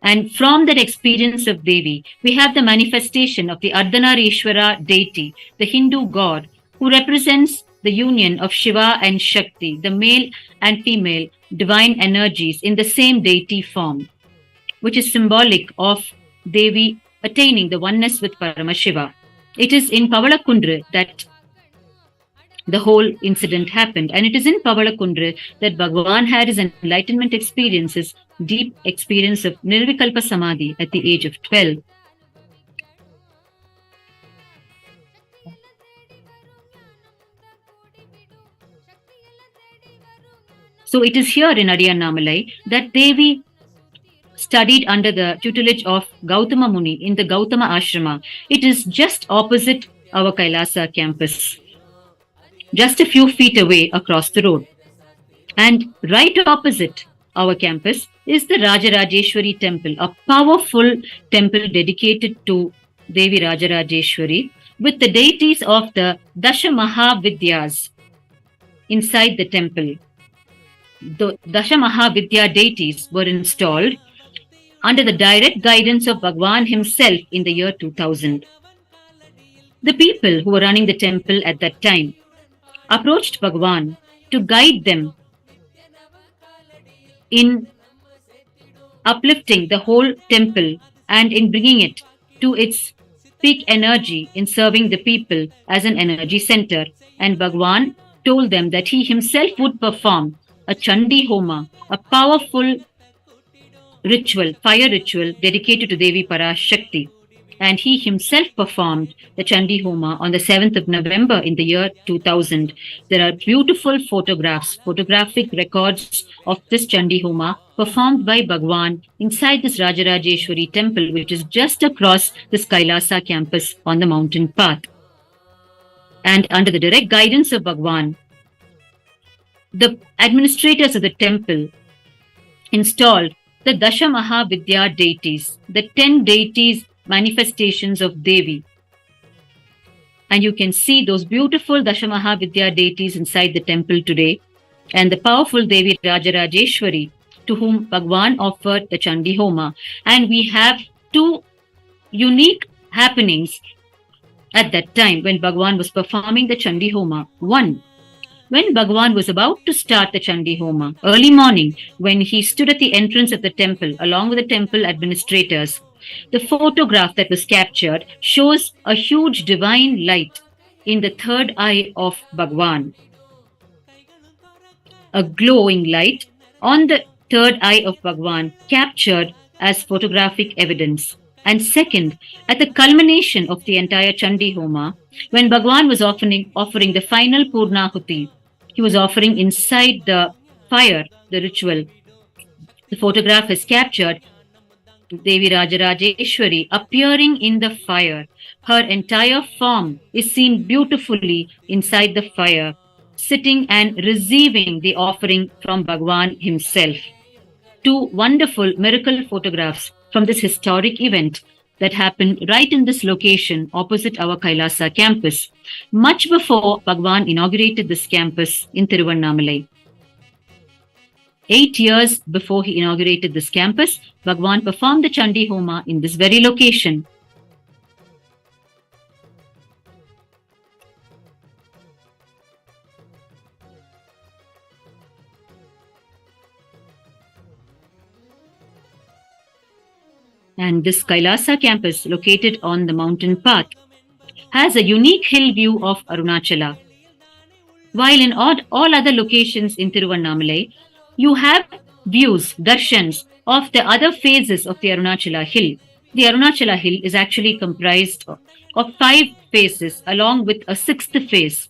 And from that experience of Devi, we have the manifestation of the Ardhanarishwara deity, the Hindu god, who represents the union of Shiva and Shakti, the male and female divine energies in the same deity form, which is symbolic of Devi attaining the oneness with Paramashiva. It is in Pavalakundra that the whole incident happened. And it is in Pavalakundra that Bhagavan had his enlightenment experiences, deep experience of Nirvikalpa Samadhi at the age of 12. So it is here in Nithyananda that Devi studied under the tutelage of Gautama Muni in the Gautama Ashrama. It is just opposite our Kailasa campus, just a few feet away across the road. And right opposite our campus is the Rajarajeshwari temple, a powerful temple dedicated to Devi Rajarajeshwari with the deities of the Dasha Mahavidyas inside the temple. The Dasha Mahavidya deities were installed under the direct guidance of Bhagavan himself in the year 2000. The people who were running the temple at that time approached Bhagavan to guide them in uplifting the whole temple and in bringing it to its peak energy in serving the people as an energy center. And Bhagavan told them that he himself would perform a Chandi Homa, a powerful ritual, fire ritual dedicated to Devi Parashakti. And he himself performed the Chandi Homa on the 7th of November in the year 2000. There are beautiful photographs, photographic records of this Chandi Homa performed by Bhagavan inside this Rajarajeshwari temple, which is just across this Kailasa campus on the mountain path. And under the direct guidance of Bhagavan, the administrators of the temple installed the Dasha Mahavidya deities, the 10 deities manifestations of Devi. And you can see those beautiful Dasha Mahavidya deities inside the temple today, and the powerful Devi Rajarajeshwari to whom Bhagavan offered the Chandi Homa. And we have two unique happenings at that time when Bhagavan was performing the Chandi Homa. One, when Bhagavan was about to start the Chandi Homa, early morning, when he stood at the entrance of the temple along with the temple administrators, the photograph that was captured shows a huge divine light in the third eye of Bhagavan. A glowing light on the third eye of Bhagavan captured as photographic evidence. And second, at the culmination of the entire Chandi Homa, when Bhagavan was offering the final Purnahuti, he was offering inside the fire, the ritual. The photograph is captured Devi Rajarajeshwari appearing in the fire. Her entire form is seen beautifully inside the fire, sitting and receiving the offering from Bhagavan himself. Two wonderful miracle photographs from this historic event that happened right in this location opposite our Kailasa campus, much before Bhagavan inaugurated this campus in Tiruvannamalai. 8 years before he inaugurated this campus, Bhagavan performed the Chandi Homa in this very location. And this Kailasa campus, located on the mountain path, has a unique hill view of Arunachala. While in all other locations in Tiruvannamalai, you have views, darshans of the other phases of the Arunachala hill. The Arunachala hill is actually comprised of 5 phases along with a 6th phase.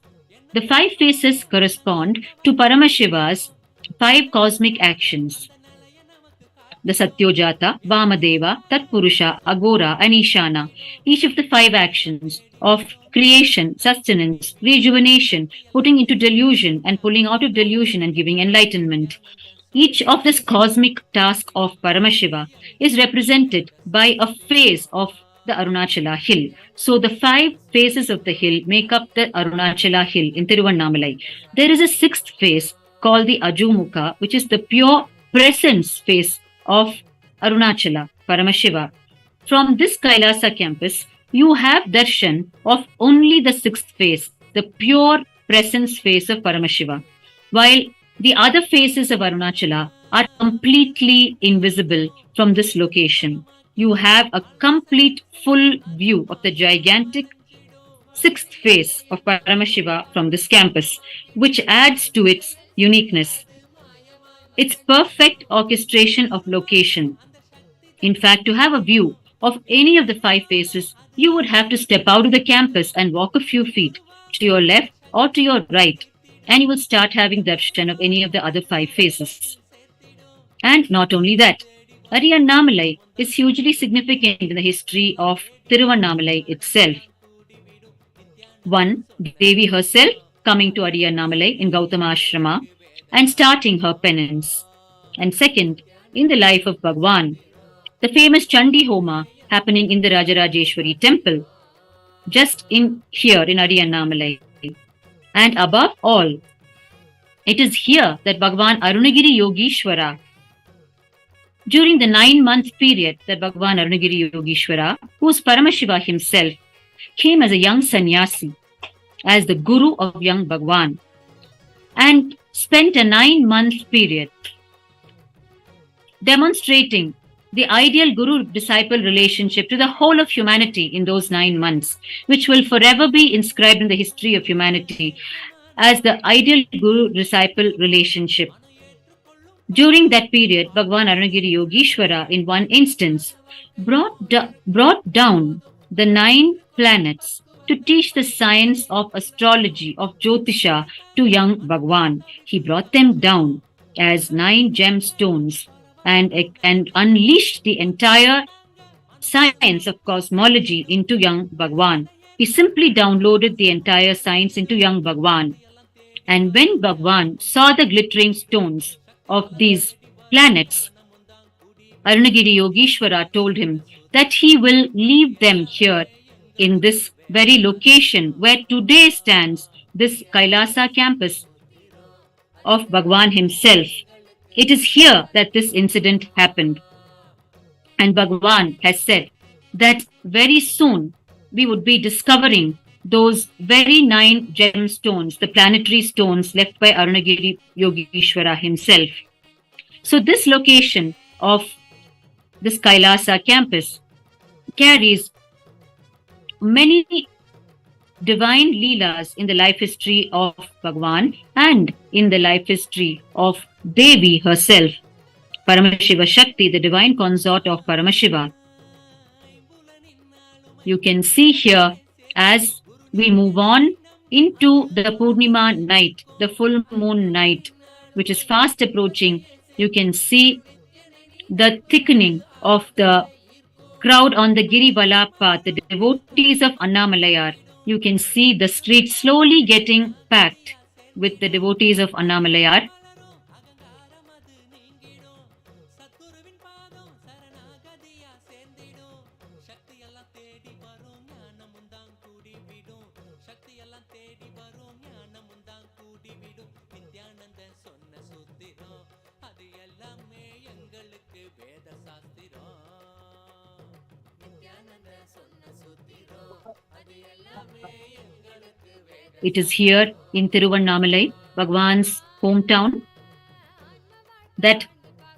The 5 phases correspond to Paramashiva's 5 cosmic actions. The Satyojata, Vamadeva, Tatpurusha, Agora and Ishana. Each of the 5 actions of creation, sustenance, rejuvenation, putting into delusion and pulling out of delusion and giving enlightenment. Each of this cosmic task of Paramashiva is represented by a phase of the Arunachala hill. So the 5 phases of the hill make up the Arunachala hill in Tiruvannamalai. There is a 6th phase called the Ajumukha, which is the pure presence phase of Arunachala, Paramashiva. From this Kailasa campus, you have darshan of only the sixth face, the pure presence face of Paramashiva, while the other faces of Arunachala are completely invisible from this location. You have a complete full view of the gigantic sixth face of Paramashiva from this campus, which adds to its uniqueness. Its perfect orchestration of location. In fact, to have a view of any of the five faces, you would have to step out of the campus and walk a few feet to your left or to your right, and you will start having darshan of any of the other five faces. And not only that, Arunachala is hugely significant in the history of Tiruvannamalai itself. One, Devi herself coming to Arunachala in Gautama Ashrama and starting her penance. And second, in the life of Bhagwan, the famous Chandi Homa happening in the Rajarajeshwari temple, just in here in Arunachala. And above all, it is here that Bhagwan Arunagiri Yogishwara, during the 9-month period that Bhagwan Arunagiri Yogishwara, who is Paramashiva himself, came as a young sannyasi, as the guru of young Bhagwan, and spent a 9-month period demonstrating the ideal guru-disciple relationship to the whole of humanity in those 9 months, which will forever be inscribed in the history of humanity as the ideal guru-disciple relationship. During that period, Bhagwan Arunagiri Yogishwara, in one instance, brought down the 9 planets to teach the science of astrology, of Jyotisha, to young Bhagwan. He brought them down as 9 gemstones and unleashed the entire science of cosmology into young Bhagwan. He simply downloaded the entire science into young Bhagwan. And when Bhagwan saw the glittering stones of these planets, Arunagiri Yogishwara told him that he will leave them here in this very location where today stands this Kailasa campus of Bhagwan himself. It is here that this incident happened. And Bhagwan has said that very soon we would be discovering those very 9 gemstones, the planetary stones left by Arunagiri Yogishwara himself. So this location of this Kailasa campus carries many divine leelas in the life history of Bhagwan and in the life history of Devi herself, Paramashiva Shakti, the divine consort of Paramashiva. You can see here as we move on into the Pournima night, the full moon night, which is fast approaching. You can see the thickening of the crowd on the Girivala path, the devotees of Annamalayar. You can see the street slowly getting packed with the devotees of Annamalayar. It is here in Tiruvannamalai, Bhagwan's hometown, that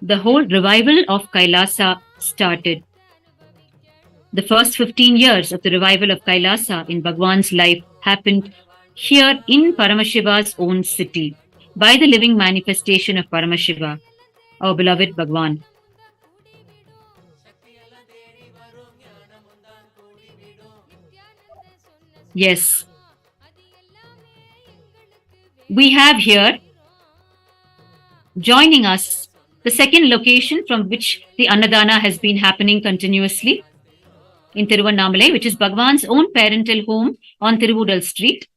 the whole revival of Kailasa started. The first 15 years of the revival of Kailasa in Bhagwan's life happened here in Paramashiva's own city by the living manifestation of Paramashiva, our beloved Bhagwan. Yes, we have here joining us the second location from which the Annadhana has been happening continuously in Tiruvannamalai, which is Bhagwan's own parental home on Tiruvudal Street.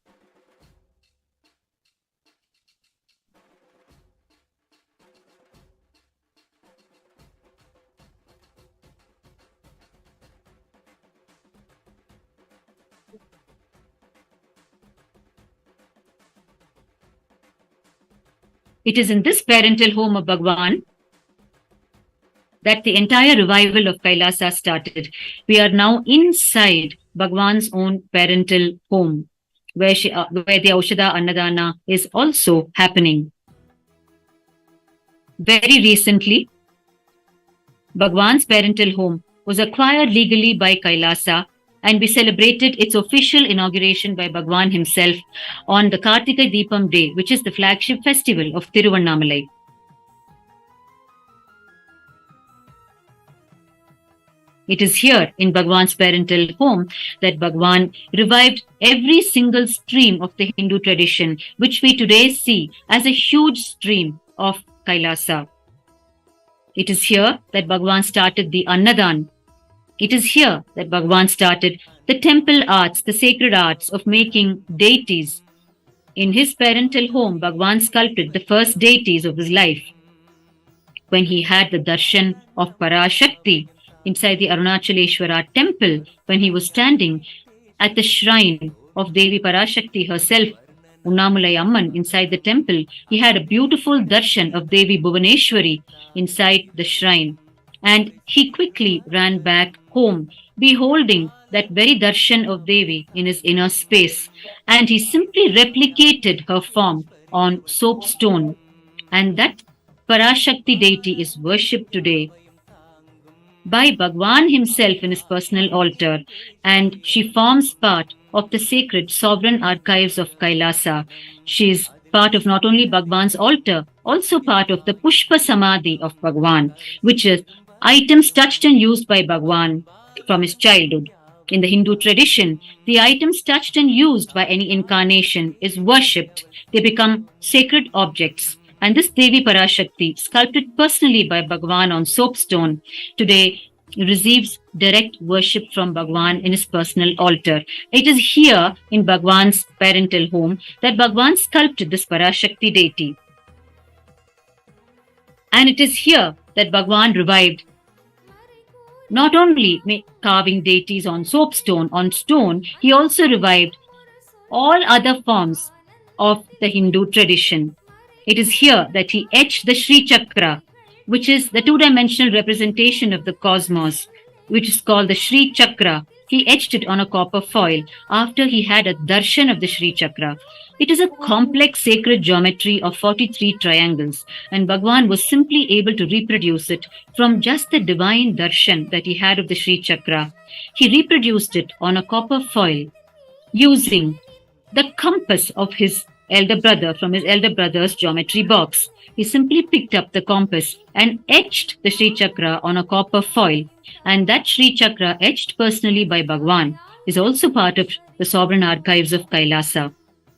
It is in this parental home of Bhagwan that the entire revival of Kailasa started. We are now inside Bhagwan's own parental home, where the Aushadha Annadhana is also happening. Very recently, Bhagwan's parental home was acquired legally by Kailasa, and we celebrated its official inauguration by Bhagwan himself on the Kartika Deepam day, which is the flagship festival of Tiruvannamalai. It is here in Bhagwan's parental home that Bhagwan revived every single stream of the Hindu tradition, which we today see as a huge stream of Kailasa. It is here that Bhagwan started the Annadhan. It is here that Bhagwan started the temple arts, the sacred arts of making deities. In his parental home, Bhagwan sculpted the first deities of his life. When he had the darshan of Parashakti inside the Arunachaleshwara temple, when he was standing at the shrine of Devi Parashakti herself, Unnamulai Amman, inside the temple, he had a beautiful darshan of Devi Bhuvaneshwari inside the shrine. And he quickly ran back home, beholding that very darshan of Devi in his inner space. And he simply replicated her form on soapstone. And that Parashakti deity is worshipped today by Bhagwan himself in his personal altar, and she forms part of the sacred sovereign archives of Kailasa. She is part of not only Bhagwan's altar, also part of the Pushpa Samadhi of Bhagwan, which is items touched and used by Bhagwan from his childhood. In the Hindu tradition, the items touched and used by any incarnation is worshipped. They become sacred objects. And this Devi Parashakti, sculpted personally by Bhagwan on soapstone, today receives direct worship from Bhagwan in his personal altar. It is here in Bhagwan's parental home that Bhagwan sculpted this Parashakti deity. And it is here that Bhagwan revived not only carving deities on soapstone, on stone, he also revived all other forms of the Hindu tradition. It is here that he etched the Sri Chakra, which is the two-dimensional representation of the cosmos, which is called the Sri Chakra. He etched it on a copper foil after he had a darshan of the Sri Chakra. It is a complex sacred geometry of 43 triangles, and Bhagwan was simply able to reproduce it from just the divine darshan that he had of the Sri Chakra. He reproduced it on a copper foil using the compass of his elder brother from his elder brother's geometry box. He simply picked up the compass and etched the Sri Chakra on a copper foil. And that Sri Chakra, etched personally by Bhagwan, is also part of the sovereign archives of Kailasa.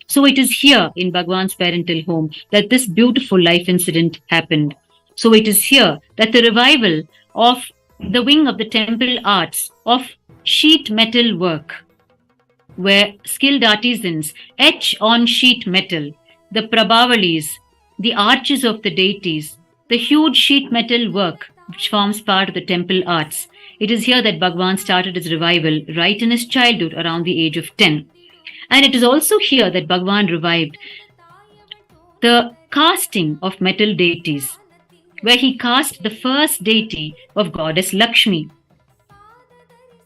So it is here in Bhagwan's parental home that this beautiful life incident happened. So it is here that the revival of the wing of the temple arts of sheet metal work, where skilled artisans etch on sheet metal the Prabhavalis, the arches of the deities, the huge sheet metal work which forms part of the temple arts. It is here that Bhagwan started his revival right in his childhood around the age of 10. And it is also here that Bhagwan revived the casting of metal deities, where he cast the first deity of goddess Lakshmi.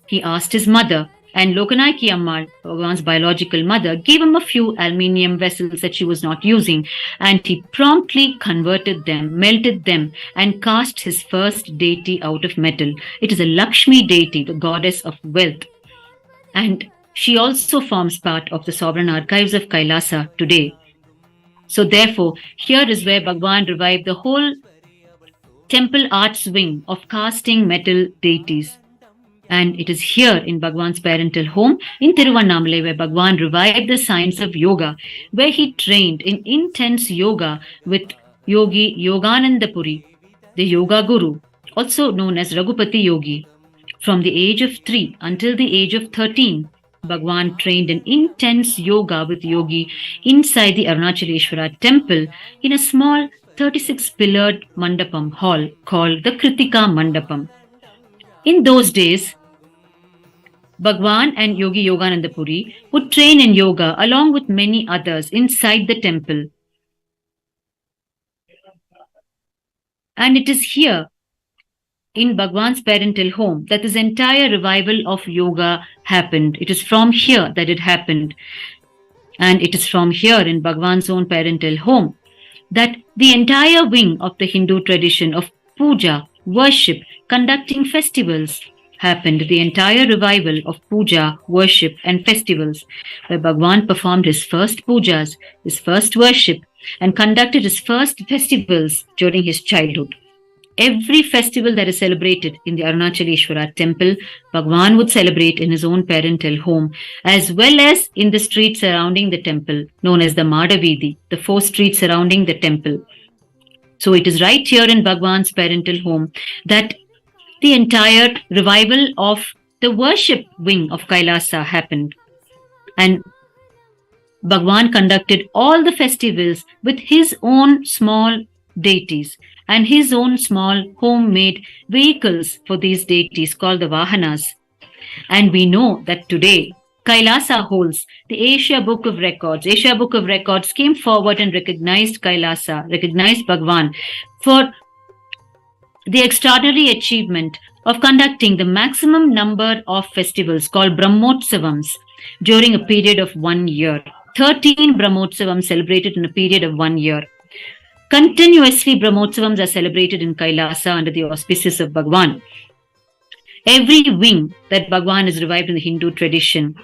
He asked his mother, and Lokanayaki Amma, Bhagwan's biological mother, gave him a few aluminium vessels that she was not using, and he promptly converted them, melted them, and cast his first deity out of metal. It is a Lakshmi deity, the goddess of wealth. And she also forms part of the sovereign archives of Kailasa today. So therefore, here is where Bhagwan revived the whole temple arts wing of casting metal deities. And it is here in Bhagwan's parental home in Tiruvannamalai where Bhagwan revived the science of yoga, where he trained in intense yoga with Yogi Yogananda Puri, the yoga guru, also known as Raghupati Yogi. From the age of 3 until the age of 13, Bhagwan trained in intense yoga with Yogi inside the Arunachaleshwara temple in a small 36-pillared mandapam hall called the Kritika Mandapam. In those days, Bhagwan and Yogi Yogananda Puri would train in yoga along with many others inside the temple. And it is here in Bhagwan's parental home that this entire revival of yoga happened. It is from here that it happened. And it is from here in Bhagwan's own parental home that the entire wing of the Hindu tradition of puja, worship, conducting festivals happened. The entire revival of puja, worship, and festivals, where Bhagwan performed his first pujas, his first worship, and conducted his first festivals during his childhood. Every festival that is celebrated in the Arunachaleshwara temple, Bhagwan would celebrate in his own parental home, as well as in the streets surrounding the temple, known as the Madavidi, the 4 streets surrounding the temple. So it is right here in Bhagwan's parental home that the entire revival of the worship wing of Kailasa happened. And Bhagwan conducted all the festivals with his own small deities and his own small homemade vehicles for these deities called the Vahanas. And we know that today Kailasa holds the Asia Book of Records. Asia Book of Records came forward and recognized Kailasa, recognized Bhagwan for the extraordinary achievement of conducting the maximum number of festivals called Brahmotsavams during a period of 1 year. 13 Brahmotsavams celebrated in a period of 1 year. Continuously, Brahmotsavams are celebrated in Kailasa under the auspices of Bhagwan. Every wing that Bhagwan is revived in the Hindu tradition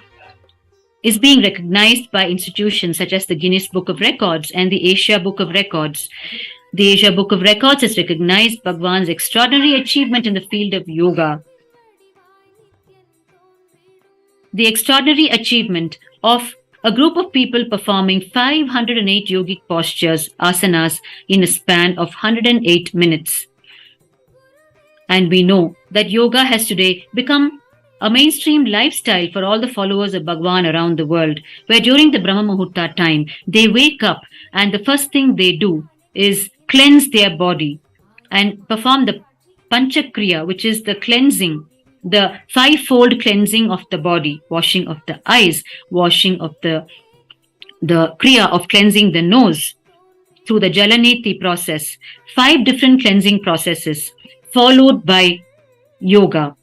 is being recognized by institutions such as the Guinness Book of Records and the Asia Book of Records. The Asia Book of Records has recognized Bhagwan's extraordinary achievement in the field of yoga. The extraordinary achievement of a group of people performing 508 yogic postures, asanas, in a span of 108 minutes. And we know that yoga has today become a mainstream lifestyle for all the followers of Bhagwan around the world, where during the Brahma Muhurta time, they wake up and the first thing they do is cleanse their body and perform the Panchakriya, which is the cleansing, the 5-fold cleansing of the body, washing of the eyes, washing of the Kriya of cleansing the nose through the Jalaneti process. 5 different cleansing processes followed by yoga,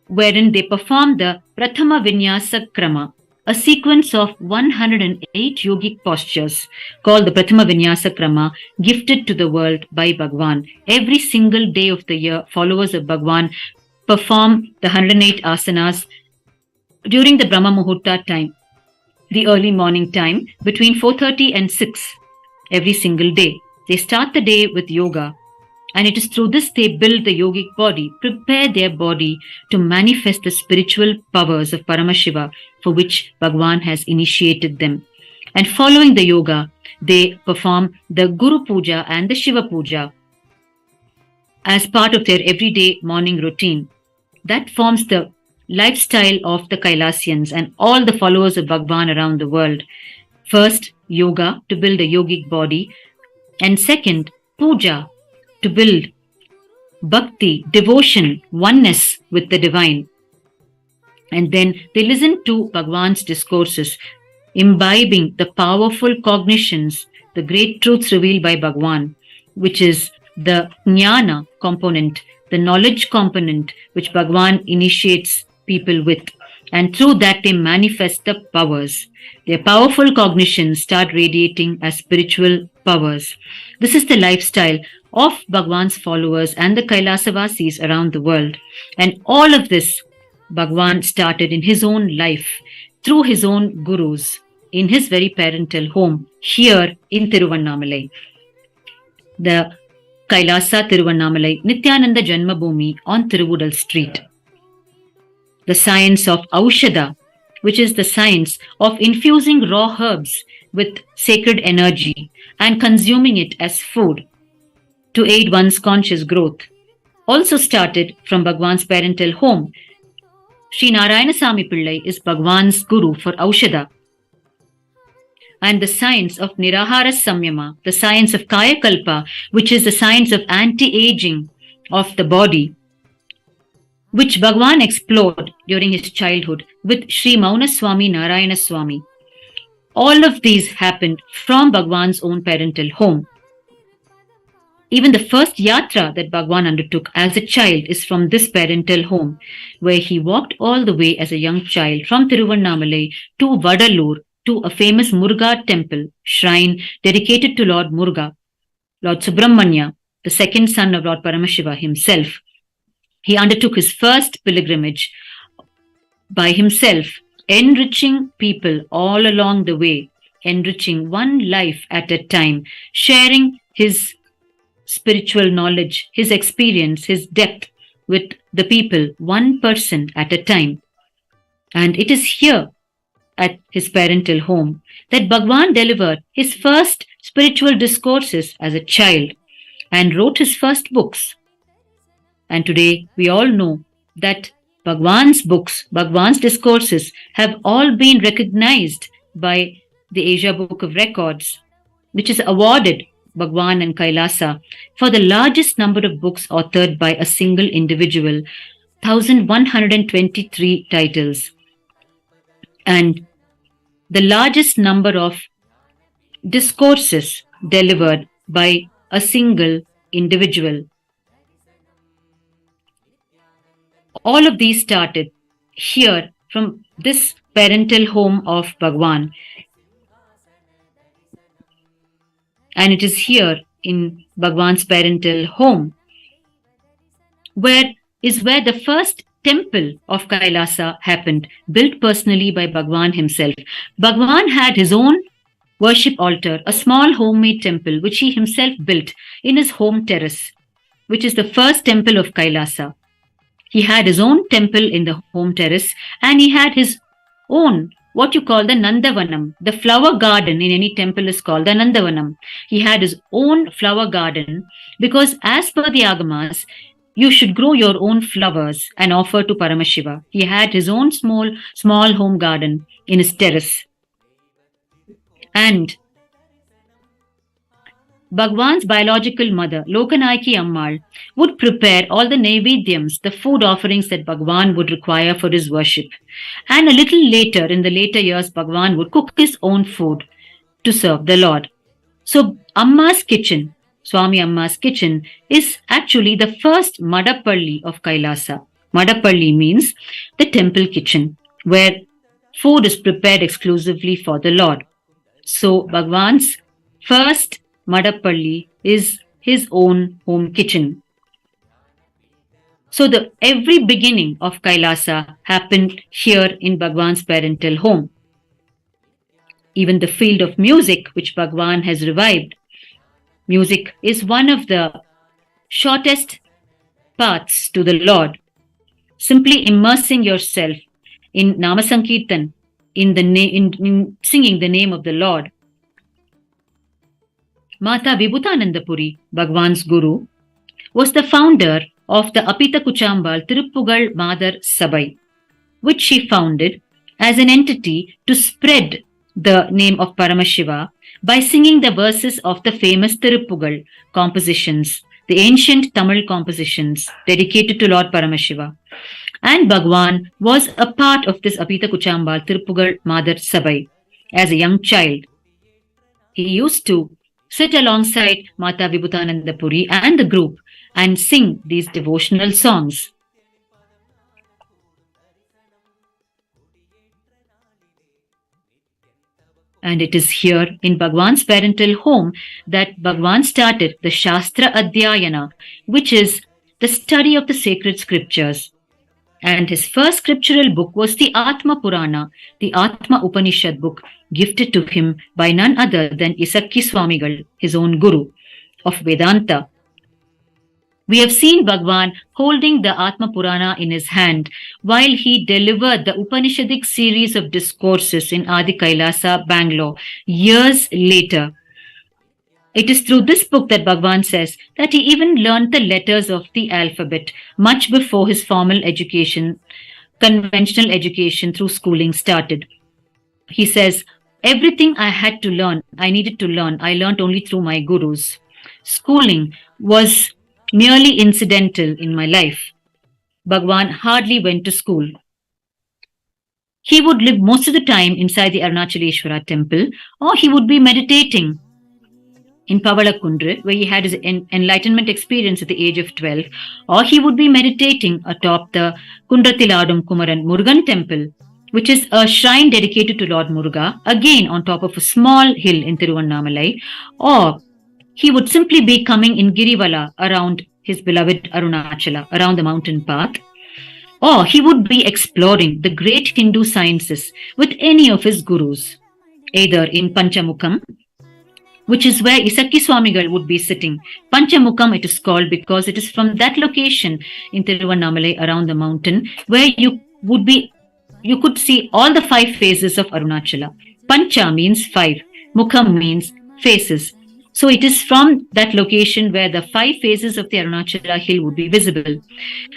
wherein they perform the Prathama Vinyasa Krama, a sequence of 108 yogic postures called the Prathama Vinyasa Krama, gifted to the world by Bhagwan. Every single day of the year, followers of Bhagwan perform the 108 asanas during the Brahma Muhurta time, the early morning time, between 4:30 and 6 every single day. They start the day with yoga, and it is through this they build the yogic body, prepare their body to manifest the spiritual powers of Paramashiva for which Bhagwan has initiated them. And following the yoga, they perform the Guru Puja and the Shiva Puja as part of their everyday morning routine. That forms the lifestyle of the Kailasians and all the followers of Bhagwan around the world. First, yoga to build a yogic body, and second, puja to build bhakti, devotion, oneness with the divine. And then they listen to Bhagwan's discourses, imbibing the powerful cognitions, the great truths revealed by Bhagwan, which is the jnana component, the knowledge component, which Bhagwan initiates people with. And through that they manifest the powers. Their powerful cognitions start radiating as spiritual powers. This is the lifestyle of Bhagwan's followers and the Kailasavasis around the world. And all of this Bhagwan started in his own life, through his own gurus, in his very parental home, here in Tiruvannamalai. The Kailasa Tiruvannamalai, Nithyananda Jenma Bhoomi on Tiruvudal Street. The science of Aushadha, which is the science of infusing raw herbs with sacred energy and consuming it as food to aid one's conscious growth, also started from Bhagwan's parental home. Sri Narayanasamy Pillai is Bhagwan's guru for Aushadha. And the science of Nirahara Samyama, the science of Kaya Kalpa, which is the science of anti-aging of the body, which Bhagwan explored during his childhood with Sri Maunaswami Narayana Swami. All of these happened from Bhagwan's own parental home. Even the first yatra that Bhagwan undertook as a child is from this parental home, where he walked all the way as a young child from Tiruvannamalai to Vadalur to a famous Muruga temple, shrine dedicated to Lord Muruga, Lord Subramanya, the second son of Lord Paramashiva himself. He undertook his first pilgrimage by himself, enriching people all along the way, enriching one life at a time, sharing his spiritual knowledge, his experience, his depth with the people, one person at a time. And it is here at his parental home that Bhagwan delivered his first spiritual discourses as a child and wrote his first books. And today we all know that Bhagwan's books, Bhagwan's discourses have all been recognized by the Asia Book of Records, which is awarded Bhagwan and Kailasa for the largest number of books authored by a single individual, 1123 titles, and the largest number of discourses delivered by a single individual. All of these started here from this parental home of Bhagwan. And it is here in Bhagwan's parental home where the first temple of Kailasa happened, built personally by Bhagwan himself. Bhagwan had his own worship altar, a small homemade temple which he himself built in his home terrace, which is the first temple of Kailasa. He had his own temple in the home terrace, and he had his own, what you call the Nandavanam. The flower garden in any temple is called the Nandavanam. He had his own flower garden because, as per the Agamas, you should grow your own flowers and offer to Paramashiva. He had his own small home garden in his terrace. And Bhagwan's biological mother, Lokanayaki Ammal, would prepare all the Naivedyams, the food offerings that Bhagwan would require for his worship. And a little later, in the later years, Bhagwan would cook his own food to serve the Lord. So Amma's kitchen, Swami Amma's kitchen, is actually the first Madapalli of Kailasa. Madapalli means the temple kitchen, where food is prepared exclusively for the Lord. So Bhagwan's first Madapalli is his own home kitchen. So every beginning of Kailasa happened here in Bhagwan's parental home. Even the field of music, which Bhagwan has revived. Music is one of the shortest paths to the Lord. Simply immersing yourself in Namasankirtan, in singing the name of the Lord. Mata Vibhutanandapuri, Bhagwan's guru, was the founder of the Apita Kuchambal Tiruppugal Madar Sabai, which she founded as an entity to spread the name of Paramashiva by singing the verses of the famous Tiruppugal compositions, the ancient Tamil compositions dedicated to Lord Paramashiva. And Bhagwan was a part of this Apita Kuchambal Tiruppugal Madar Sabai as a young child. He used to sit alongside Mata Vibhutanandapuri and the group and sing these devotional songs. And it is here in Bhagwan's parental home that Bhagwan started the Shastra Adhyayana, which is the study of the sacred scriptures. And his first scriptural book was the Atma Purana, the Atma Upanishad book, gifted to him by none other than Isakki Swamigal, his own guru of Vedanta. We have seen Bhagwan holding the Atma Purana in his hand while he delivered the Upanishadic series of discourses in Adi Kailasa, Bangalore, years later. It is through this book that Bhagwan says that he even learned the letters of the alphabet much before his formal education, conventional education through schooling started. He says, everything I had to learn, I needed to learn, I learned only through my gurus. Schooling was merely incidental in my life. Bhagwan hardly went to school. He would live most of the time inside the Arunachaleshwara temple, or he would be meditating in Pavalakundru, where he had his enlightenment experience at the age of 12, or he would be meditating atop the Kundratiladum Kumaran Murugan temple, which is a shrine dedicated to Lord Muruga, again on top of a small hill in Tiruvannamalai, or he would simply be coming in Girivala around his beloved Arunachala, around the mountain path, or he would be exploring the great Hindu sciences with any of his gurus, either in Panchamukham, which is where Isakki Swamigal would be sitting. Panchamukham it is called because it is from that location in Tiruvannamalai around the mountain where you could see all the 5 phases of Arunachala. Pancha means 5, Mukham means faces. So it is from that location where the 5 phases of the Arunachala hill would be visible.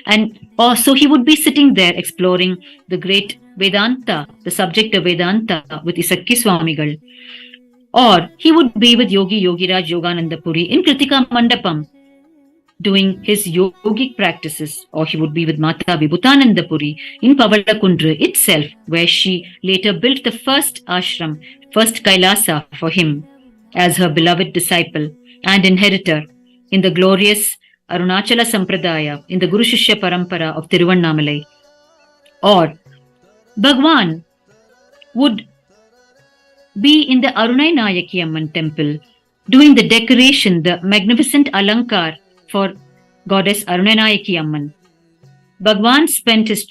And also he would be sitting there exploring the great Vedanta, the subject of Vedanta with Isakki Swamigal. Or he would be with Yogi Yogiraj Yogananda Puri in Kritika Mandapam doing his yogic practices. Or he would be with Mata Vibhutananda Puri in Pavalakundru itself, where she later built the first ashram, first Kailasa for him, as her beloved disciple and inheritor in the glorious Arunachala Sampradaya in the Guru Shishya Parampara of Tiruvannamalai. Or Bhagwan would be in the Arunai Nayaki Amman temple doing the decoration, the magnificent alankar for goddess Arunai Nayaki Amman. Bhagwan spent his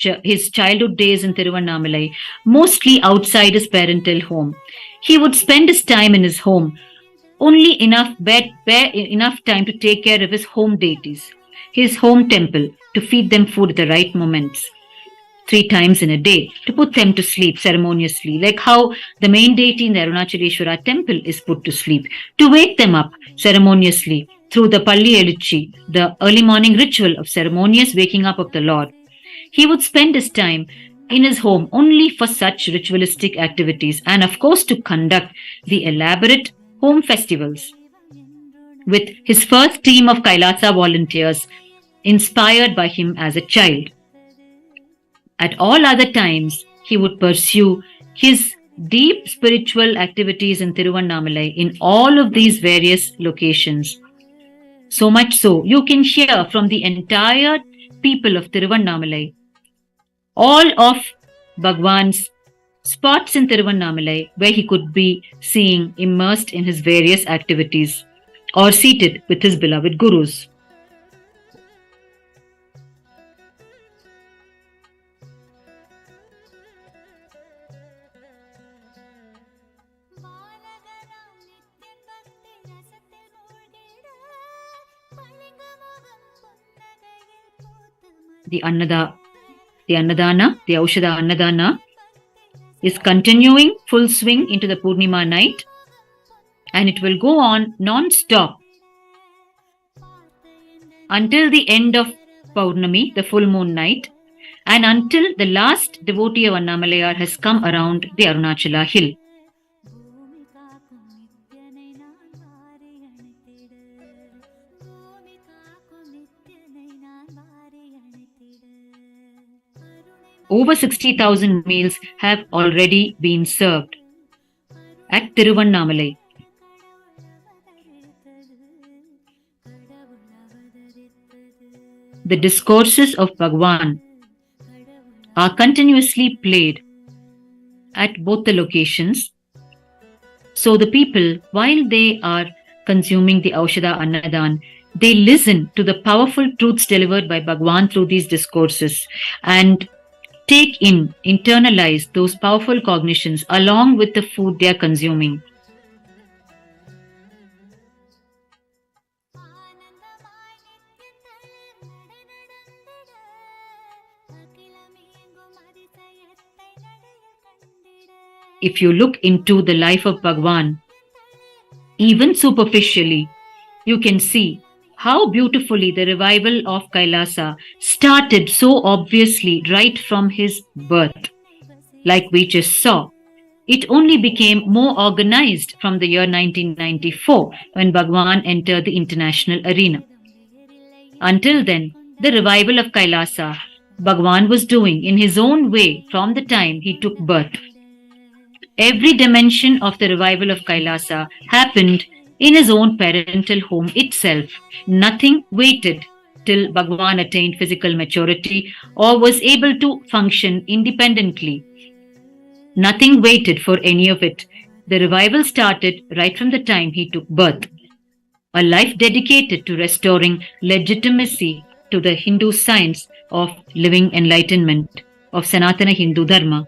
childhood days in Tiruvannamalai mostly outside his parental home. He would spend his time in his home, only enough time to take care of his home deities, his home temple, to feed them food at the right moments, 3 times in a day, to put them to sleep ceremoniously, like how the main deity in the Arunachaleshwara temple is put to sleep, to wake them up ceremoniously through the Palli Elichi, the early morning ritual of ceremonious waking up of the Lord. He would spend his time in his home only for such ritualistic activities and of course to conduct the elaborate home festivals with his first team of Kailasa volunteers inspired by him as a child. At all other times, he would pursue his deep spiritual activities in Tiruvannamalai in all of these various locations. So much so, you can hear from the entire people of Tiruvannamalai all of Bhagwan's spots in Tiruvannamalai where he could be seen immersed in his various activities or seated with his beloved gurus. The Annadhana, the Aushadha Annadhana is continuing full swing into the Pournima night, and it will go on non-stop until the end of Pournami, the full moon night, and until the last devotee of Annamalayar has come around the Arunachala hill. Over 60,000 meals have already been served at Tiruvannamalai. The discourses of Bhagwan are continuously played at both the locations. So the people, while they are consuming the Aushadha Annadhan, they listen to the powerful truths delivered by Bhagwan through these discourses and take in, internalize those powerful cognitions along with the food they are consuming. If you look into the life of Bhagwan, even superficially, you can see how beautifully the revival of Kailasa started so obviously right from his birth. Like we just saw, it only became more organized from the year 1994 when Bhagwan entered the international arena. Until then, the revival of Kailasa, Bhagwan was doing in his own way from the time he took birth. Every dimension of the revival of Kailasa happened in his own parental home itself. Nothing waited till Bhagwan attained physical maturity or was able to function independently. Nothing waited for any of it. The revival started right from the time he took birth. A life dedicated to restoring legitimacy to the Hindu science of living enlightenment, of Sanatana Hindu Dharma.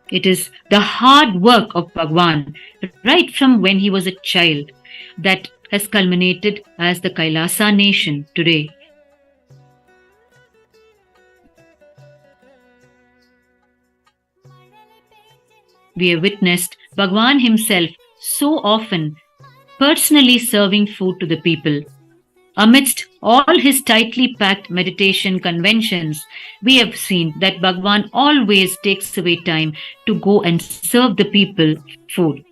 It is the hard work of Bhagwan, right from when he was a child, that has culminated as the Kailasa nation today. We have witnessed Bhagwan himself so often personally serving food to the people. Amidst all his tightly packed meditation conventions, we have seen that Bhagwan always takes away time to go and serve the people food.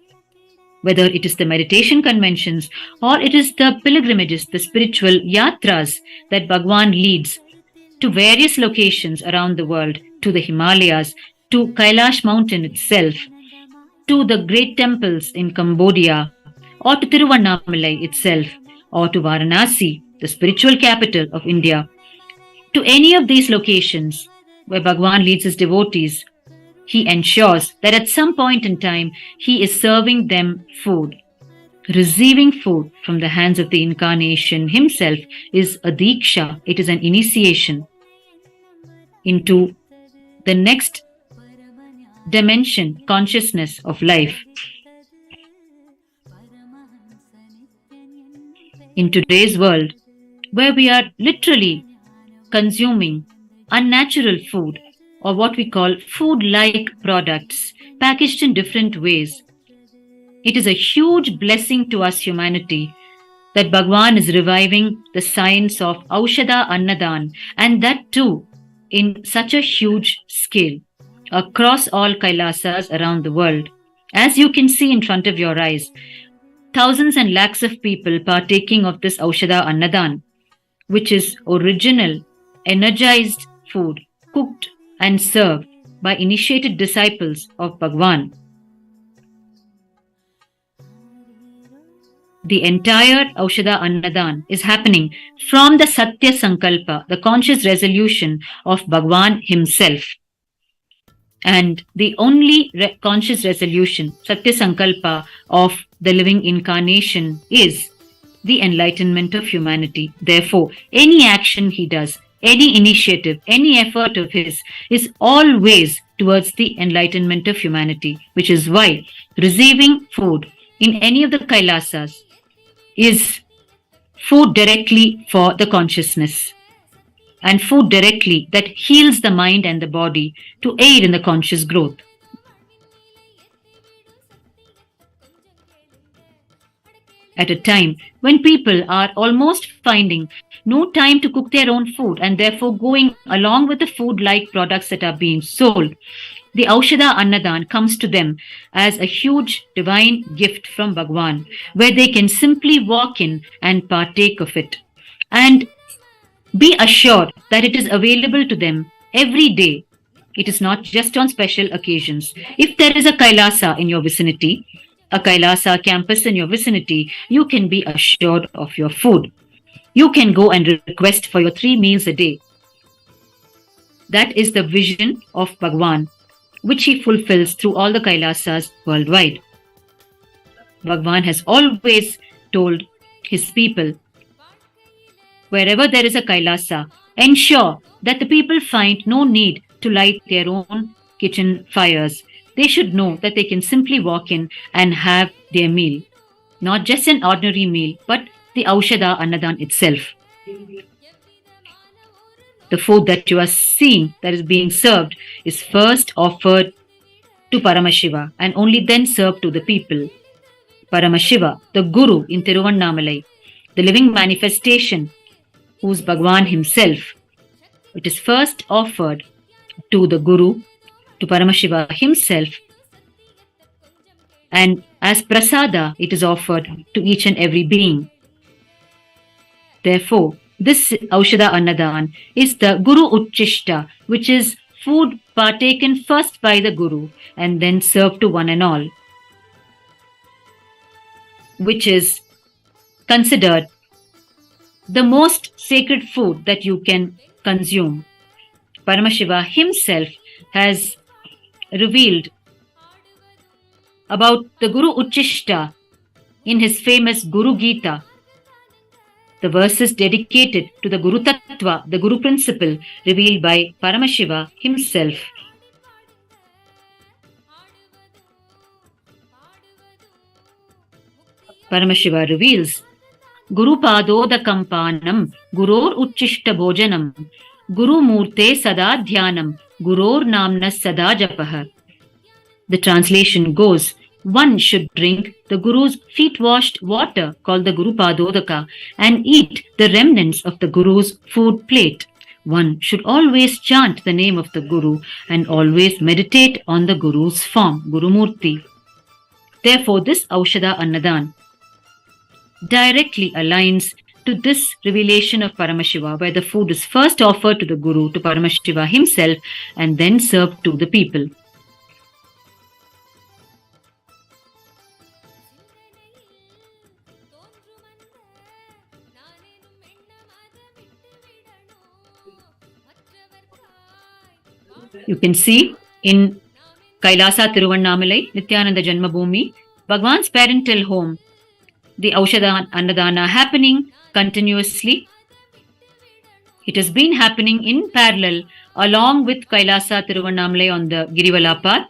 Whether it is the meditation conventions or it is the pilgrimages, the spiritual yatras that Bhagwan leads to various locations around the world, to the Himalayas, to Kailash mountain itself, to the great temples in Cambodia, or to Tiruvannamalai itself, or to Varanasi, the spiritual capital of India. To any of these locations where Bhagwan leads his devotees, he ensures that at some point in time he is serving them food. Receiving food from the hands of the incarnation himself is a diksha, it is an initiation into the next dimension, consciousness of life. In today's world, where we are literally consuming unnatural food, or what we call food-like products, packaged in different ways, it is a huge blessing to us humanity that Bhagwan is reviving the science of Aushadha Annadhan, and that too in such a huge scale across all Kailasas around the world. As you can see in front of your eyes, thousands and lakhs of people partaking of this Aushadha Annadhan, which is original, energized food cooked and served by initiated disciples of Bhagwan. The entire Aushadha Annadhan is happening from the Satya Sankalpa, the conscious resolution of Bhagwan himself. And the only conscious resolution, Satya Sankalpa, of the living incarnation is the enlightenment of humanity. Therefore, any action he does, any initiative, any effort of his is always towards the enlightenment of humanity, which is why receiving food in any of the Kailasas is food directly for the consciousness, and food directly that heals the mind and the body to aid in the conscious growth. At a time when people are almost finding no time to cook their own food and therefore going along with the food-like products that are being sold, the Aushadha Annadhan comes to them as a huge divine gift from Bhagwan, where they can simply walk in and partake of it. And be assured that it is available to them every day. It is not just on special occasions. If there is a Kailasa in your vicinity, a Kailasa campus in your vicinity, you can be assured of your food. You can go and request for your 3 meals a day. That is the vision of Bhagwan, which he fulfills through all the Kailasas worldwide. Bhagwan has always told his people, wherever there is a Kailasa, ensure that the people find no need to light their own kitchen fires. They should know that they can simply walk in and have their meal. Not just an ordinary meal, but the Aushadha Annadhan itself. The food that you are seeing that is being served is first offered to Paramashiva and only then served to the people. Paramashiva, the Guru in Tiruvannamalai, the living manifestation, who is Bhagwan himself, it is first offered to the Guru, to Paramashiva himself, and as prasada it is offered to each and every being. Therefore, this Aushadha Annadhan is the Guru Uchishta, which is food partaken first by the Guru and then served to one and all. which is considered the most sacred food that you can consume. Paramashiva himself has revealed about the Guru Uchishta in his famous Guru Gita, the verses dedicated to the Guru Tattva, the Guru principle revealed by Paramashiva himself. Paramashiva reveals Guru Padoda Kampanam, Guror Uchishta Bhojanam, Guru Murte Sada Dhyanam, Guror Namna Sada Japaha. The translation goes, one should drink the Guru's feet-washed water called the Guru Padodaka and eat the remnants of the Guru's food plate. One should always chant the name of the Guru and always meditate on the Guru's form, Guru Murti. Therefore, this Aushadha Annadhan directly aligns to this revelation of Paramashiva, where the food is first offered to the Guru, to Paramashiva himself, and then served to the people. You can see in KAILASA Tiruvannamalai, Nithyananda Jenma Bhoomi, Bhagwan's parental home, the Aushadha Annadhana happening continuously. It has been happening in parallel along with KAILASA Tiruvannamalai on the Girivala path.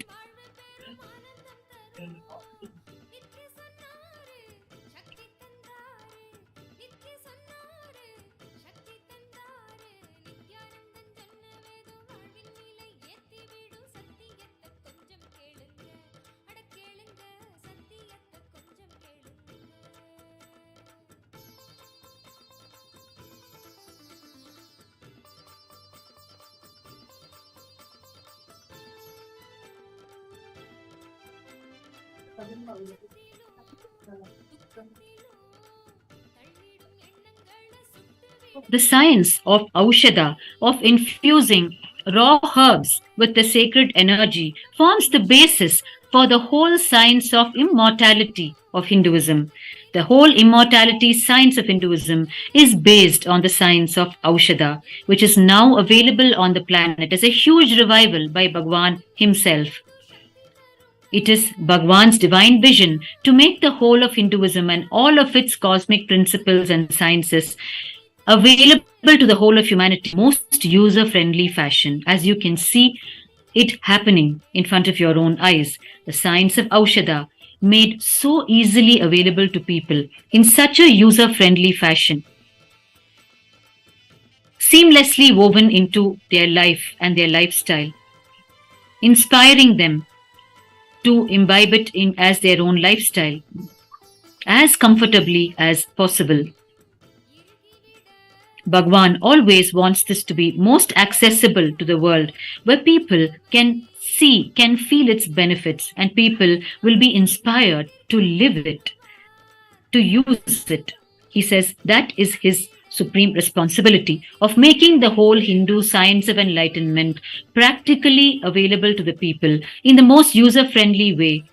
The science of Aushadha, of infusing raw herbs with the sacred energy, forms the basis for the whole science of immortality of Hinduism. The whole immortality science of Hinduism is based on the science of Aushadha, which is now available on the planet as a huge revival by Bhagwan himself. It is Bhagwan's divine vision to make the whole of Hinduism and all of its cosmic principles and sciences available to the whole of humanity in most user-friendly fashion. As you can see it happening in front of your own eyes, the science of Aushadha made so easily available to people in such a user-friendly fashion, seamlessly woven into their life and their lifestyle, inspiring them to imbibe it in as their own lifestyle as comfortably as possible. Bhagwan always wants this to be most accessible to the world, where people can see, can feel its benefits, and people will be inspired to live it, to use it. He says that is his supreme responsibility of making the whole Hindu science of enlightenment practically available to the people in the most user-friendly way,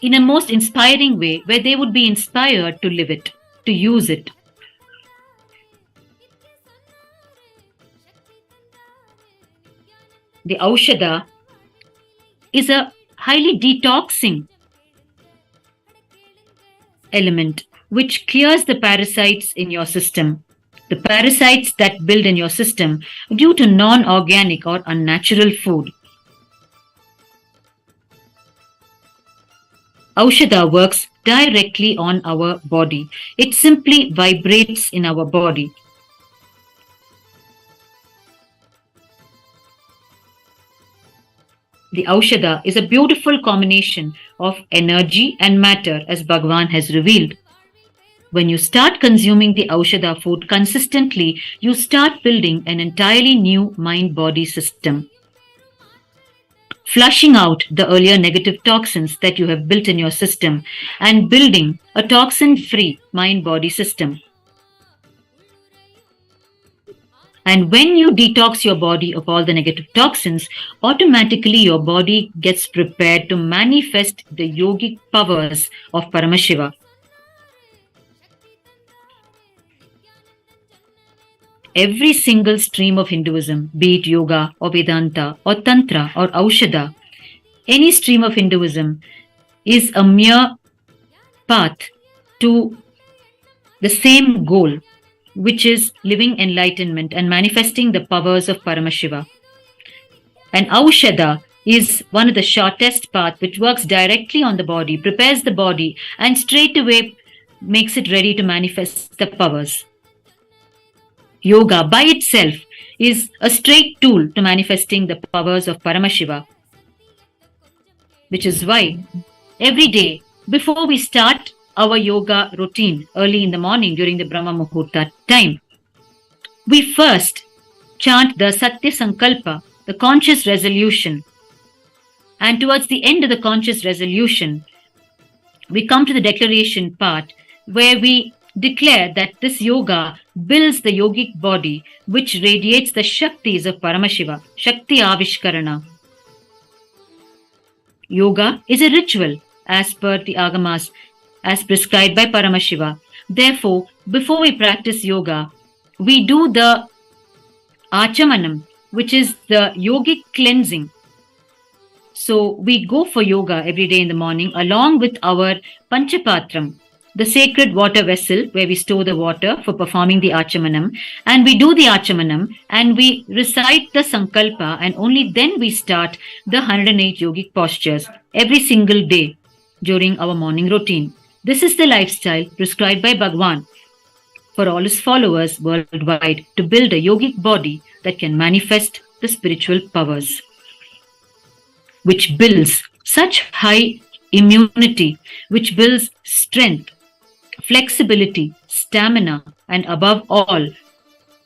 in a most inspiring way, where they would be inspired to live it, to use it. The Aushadha is a highly detoxing element which clears the parasites in your system, the parasites that build in your system due to non-organic or unnatural food. Aushadha works directly on our body. It simply vibrates in our body. The Aushadha is a beautiful combination of energy and matter, as Bhagwan has revealed. When you start consuming the Aushadha food consistently, you start building an entirely new mind-body system, flushing out the earlier negative toxins that you have built in your system and building a toxin-free mind-body system. And when you detox your body of all the negative toxins, automatically your body gets prepared to manifest the yogic powers of Paramashiva. Every single stream of Hinduism, be it yoga or Vedanta or Tantra or Aushadha, any stream of Hinduism is a mere path to the same goal, which is living enlightenment and manifesting the powers of Paramashiva. And Aushadha is one of the shortest paths which works directly on the body, prepares the body, and straight away makes it ready to manifest the powers. Yoga by itself is a straight tool to manifesting the powers of Paramashiva, which is why every day before we start our yoga routine early in the morning during the Brahma Muhurta time, we first chant the Satya Sankalpa, the conscious resolution. And towards the end of the conscious resolution, we come to the declaration part where we declare that this yoga builds the yogic body which radiates the Shaktis of Paramashiva, Shakti Avishkarana. Yoga is a ritual as per the Agamas, as prescribed by Paramashiva. Therefore, before we practice yoga, we do the Achamanam, which is the yogic cleansing. So we go for yoga every day in the morning along with our Panchapatram, the sacred water vessel where we store the water for performing the Achamanam. And we do the Achamanam and we recite the Sankalpa, and only then we start the 108 yogic postures every single day during our morning routine. This is the lifestyle prescribed by Bhagwan for all his followers worldwide to build a yogic body that can manifest the spiritual powers, which builds such high immunity, which builds strength, flexibility, stamina, and above all,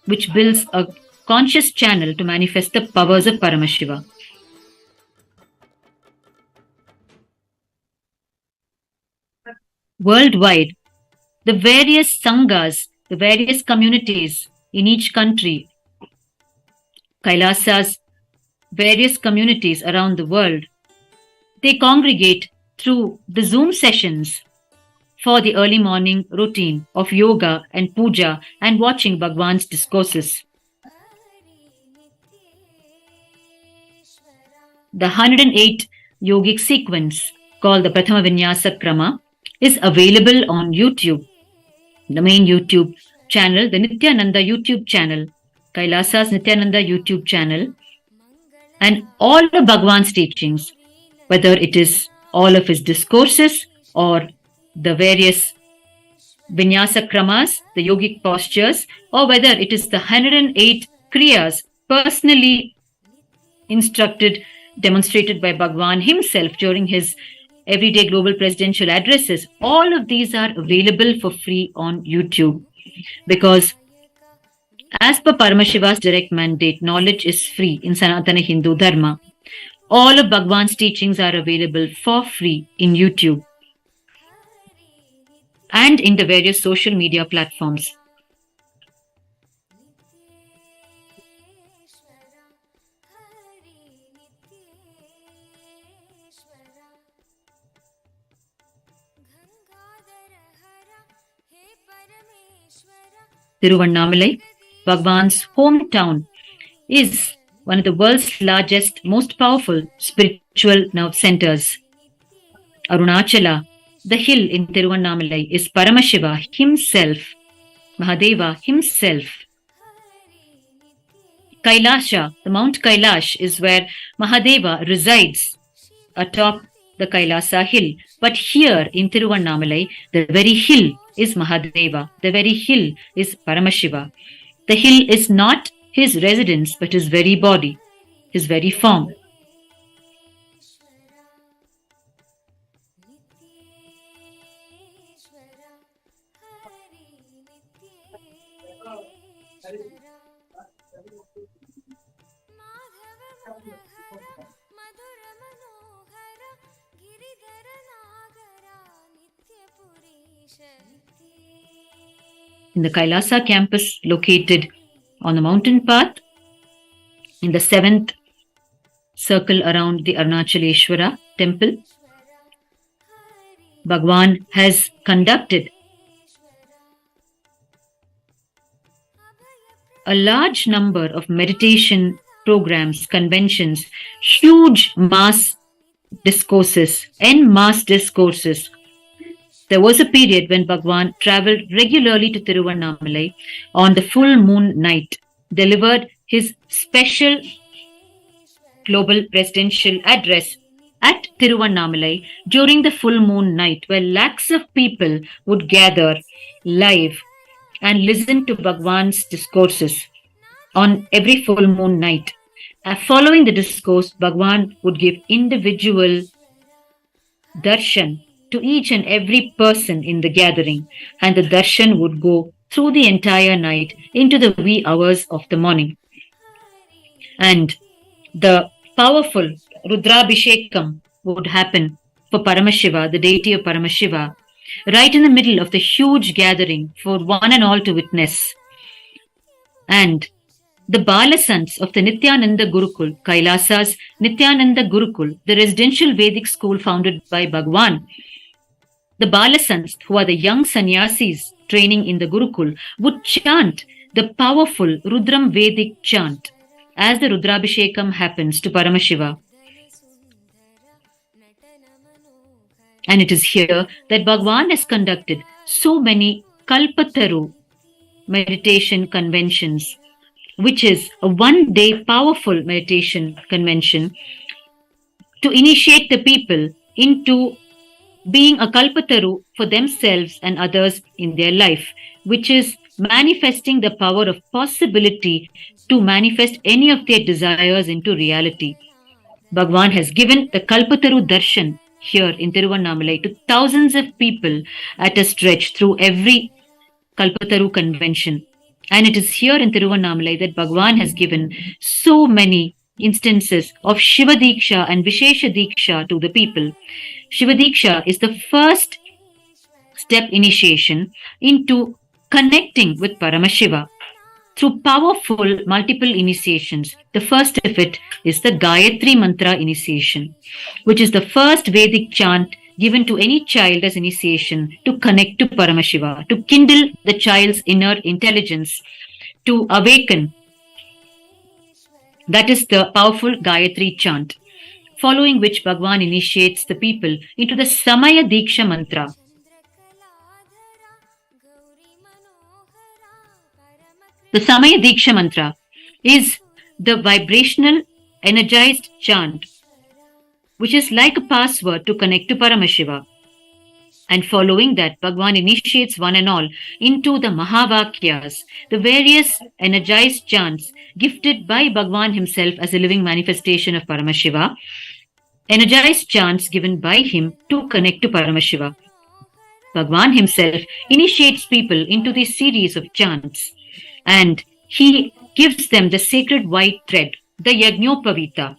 which builds a conscious channel to manifest the powers of Paramashiva. Worldwide, the various sanghas, the various communities in each country, Kailasa's various communities around the world, they congregate through the Zoom sessions for the early morning routine of yoga and puja and watching Bhagwan's discourses. The 108 yogic sequence called the Prathama Vinyasa Krama is available on YouTube, the main YouTube channel, the Nithyananda YouTube channel, Kailasa's Nithyananda YouTube channel, and all of Bhagwan's teachings, whether it is all of his discourses or the various Vinyasa Kramas, the yogic postures, or whether it is the 108 Kriyas personally instructed, demonstrated by Bhagwan himself during his everyday global presidential addresses. All of these are available for free on YouTube because as per Paramashiva's direct mandate, knowledge is free in Sanatana Hindu Dharma. All of Bhagwan's teachings are available for free in YouTube and in the various social media platforms. Tiruvannamalai, Bhagwan's hometown, is one of the world's largest, most powerful spiritual nerve centers. Arunachala, the hill in Tiruvannamalai, is Paramashiva himself, Mahadeva himself. Kailasa, the Mount Kailash, is where Mahadeva resides atop the Kailasa hill. But here in Tiruvannamalai, the very hill is Mahadeva. The very hill is Paramashiva. The hill is not his residence, but his very body, his very form. In the Kailasa campus located on the mountain path, in the 7th circle around the Arunachaleshwara temple, Bhagwan has conducted a large number of meditation programs, conventions, huge mass discourses, and mass discourses. There was a period when Bhagwan traveled regularly to Tiruvannamalai on the full moon night, delivered his special global presidential address at Tiruvannamalai during the full moon night, where lakhs of people would gather live and listen to Bhagwan's discourses on every full moon night. Following the discourse, Bhagwan would give individual darshan to each and every person in the gathering, and the darshan would go through the entire night into the wee hours of the morning. And the powerful Rudrabhishekam would happen for Paramashiva, the deity of Paramashiva, right in the middle of the huge gathering for one and all to witness. And the Balasants of the Nithyananda Gurukul, Kailasa's Nithyananda Gurukul, the residential Vedic school founded by Bhagwan, the Balasants, who are the young sannyasis training in the Gurukul, would chant the powerful Rudram Vedic chant as the Rudrabhishekam happens to Paramashiva. And it is here that Bhagwan has conducted so many Kalpataru meditation conventions, which is a one-day powerful meditation convention to initiate the people into being a Kalpataru for themselves and others in their life, which is manifesting the power of possibility to manifest any of their desires into reality. Bhagwan has given the Kalpataru Darshan here in Tiruvannamalai to thousands of people at a stretch through every Kalpataru convention. And it is here in Tiruvannamalai that Bhagwan has given so many instances of Shiva Diksha and Vishesha Diksha to the people. Shiva Diksha is the first step initiation into connecting with Paramashiva through powerful multiple initiations. The first of it is the Gayatri Mantra initiation, which is the first Vedic chant given to any child as initiation to connect to Paramashiva, to kindle the child's inner intelligence, to awaken. That is the powerful Gayatri chant, following which Bhagwan initiates the people into the Samaya Diksha mantra. The Samaya Diksha mantra is the vibrational, energized chant, which is like a password to connect to Paramashiva. And following that, Bhagwan initiates one and all into the Mahavakyas, the various energized chants gifted by Bhagwan himself as a living manifestation of Paramashiva, energized chants given by him to connect to Paramashiva. Bhagwan himself initiates people into this series of chants, and he gives them the sacred white thread, the Yajnopavita.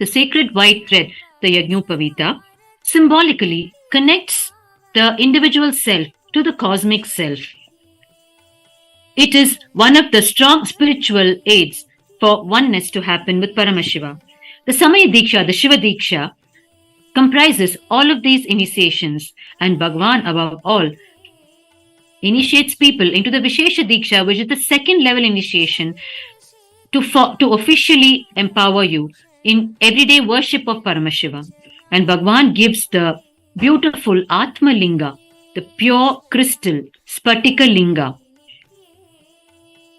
The sacred white thread, the Yajnopavita, symbolically connects the individual self to the cosmic self. It is one of the strong spiritual aids for oneness to happen with Paramashiva. The Samaya Diksha, the Shiva Diksha, comprises all of these initiations, and Bhagwan, above all, initiates people into the Vishesha Diksha, which is the second level initiation to officially empower you in everyday worship of Paramashiva. And Bhagwan gives the beautiful Atma Linga, the pure crystal Spatika Linga,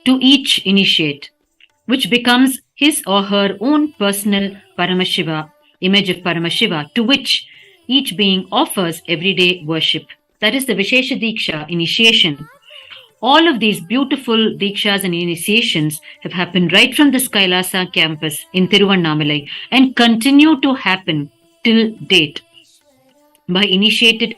to each initiate, which becomes his or her own personal Paramashiva, image of Paramashiva, to which each being offers everyday worship. That is the Vishesha Diksha initiation. All of these beautiful Dikshas and initiations have happened right from this Kailasa campus in Tiruvannamalai and continue to happen till date by initiated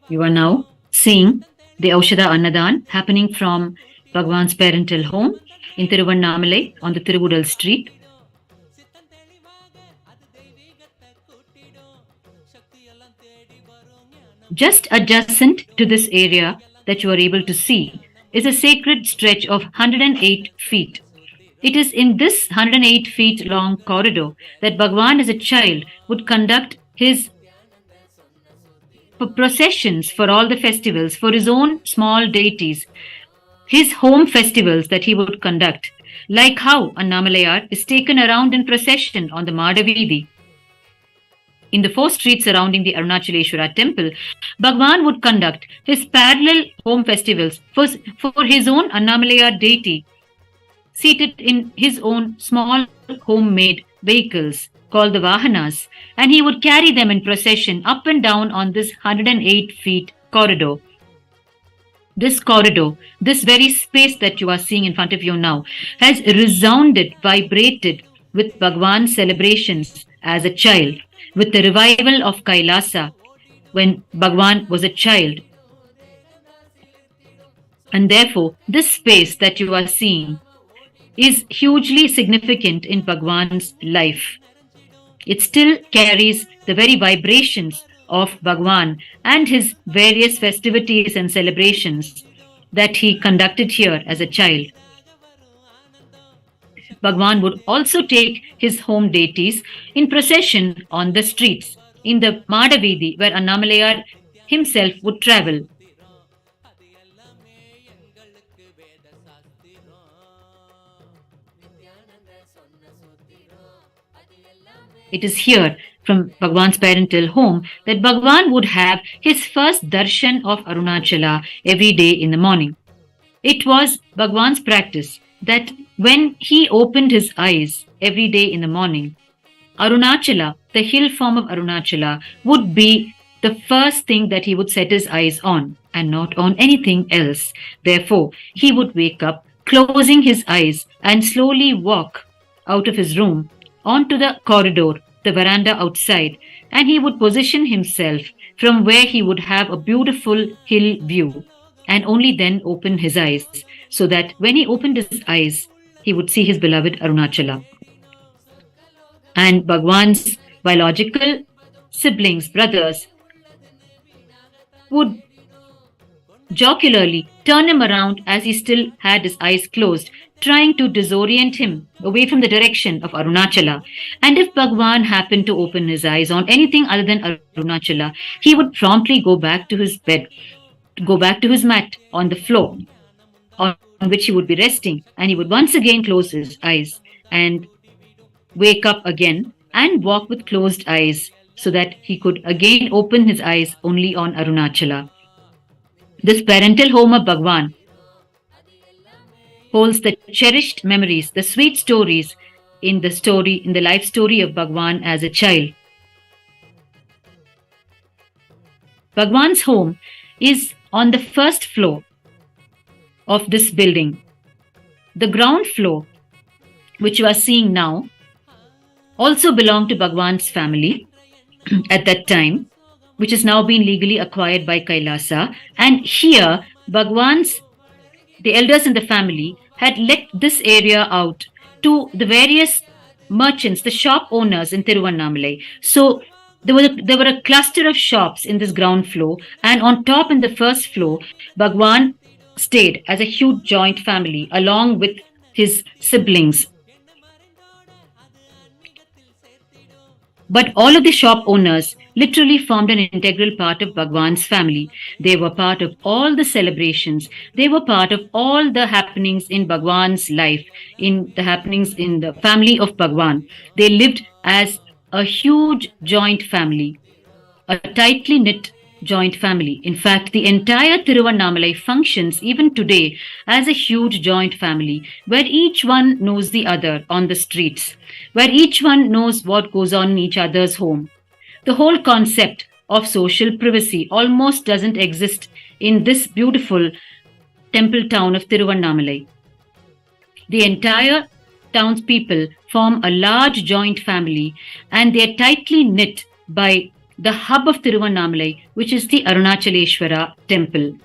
You are now seeing the Aushadha Annadhan happening from Bhagwan's parental home in Tiruvannamalai on the Tiruvudal street. Just adjacent to this area that you are able to see is a sacred stretch of 108 feet. It is in this 108 feet long corridor that Bhagwan as a child would conduct his processions for all the festivals, for his own small deities, his home festivals that he would conduct, like how Annamalayar is taken around in procession on the Madavidi. In the 4 streets surrounding the Arunachaleshwara temple, Bhagwan would conduct his parallel home festivals for his own Annamalayar deity, seated in his own small homemade vehicles called the Vahanas, and he would carry them in procession up and down on this 108 feet corridor. This corridor, this very space that you are seeing in front of you now, has resounded, vibrated with Bhagwan's celebrations as a child, with the revival of KAILASA when Bhagwan was a child. And therefore, this space that you are seeing is hugely significant in Bhagwan's life. It still carries the very vibrations of Bhagwan and his various festivities and celebrations that he conducted here as a child. Bhagwan would also take his home deities in procession on the streets, in the Madavidi, where Annamalayar himself would travel. It is here, from Bhagwan's parental home, that Bhagwan would have his first darshan of Arunachala every day in the morning. It was Bhagwan's practice that when he opened his eyes every day in the morning, Arunachala, the hill form of Arunachala, would be the first thing that he would set his eyes on and not on anything else. Therefore, he would wake up, closing his eyes, and slowly walk out of his room onto the corridor, the veranda outside, and he would position himself from where he would have a beautiful hill view, and only then open his eyes, so that when he opened his eyes, he would see his beloved Arunachala. And Bhagwan's biological siblings, brothers, would jocularly turn him around as he still had his eyes closed, trying to disorient him away from the direction of Arunachala. And if Bhagwan happened to open his eyes on anything other than Arunachala, he would promptly go back to his bed, go back to his mat on the floor on which he would be resting, and he would once again close his eyes and wake up again and walk with closed eyes so that he could again open his eyes only on Arunachala. This parental home of Bhagwan holds the cherished memories, the sweet stories in the life story of Bhagwan as a child. Bhagwan's home is on the first floor of this building. The ground floor, which you are seeing now, also belonged to Bhagwan's family at that time, which has now been legally acquired by KAILASA. And here, the elders in the family had let this area out to the various merchants, the shop owners in Tiruvannamalai. So there were a cluster of shops in this ground floor, and on top in the first floor, Bhagwan stayed as a huge joint family along with his siblings. But all of the shop owners literally formed an integral part of Bhagwan's family. They were part of all the celebrations. They were part of all the happenings in Bhagwan's life, in the happenings in the family of Bhagwan. They lived as a huge joint family, a tightly knit joint family. In fact, the entire Tiruvannamalai functions even today as a huge joint family where each one knows the other on the streets, where each one knows what goes on in each other's home. The whole concept of social privacy almost doesn't exist in this beautiful temple town of Tiruvannamalai. The entire townspeople form a large joint family and they are tightly knit by the hub of Tiruvannamalai, which is the Arunachaleshwara temple.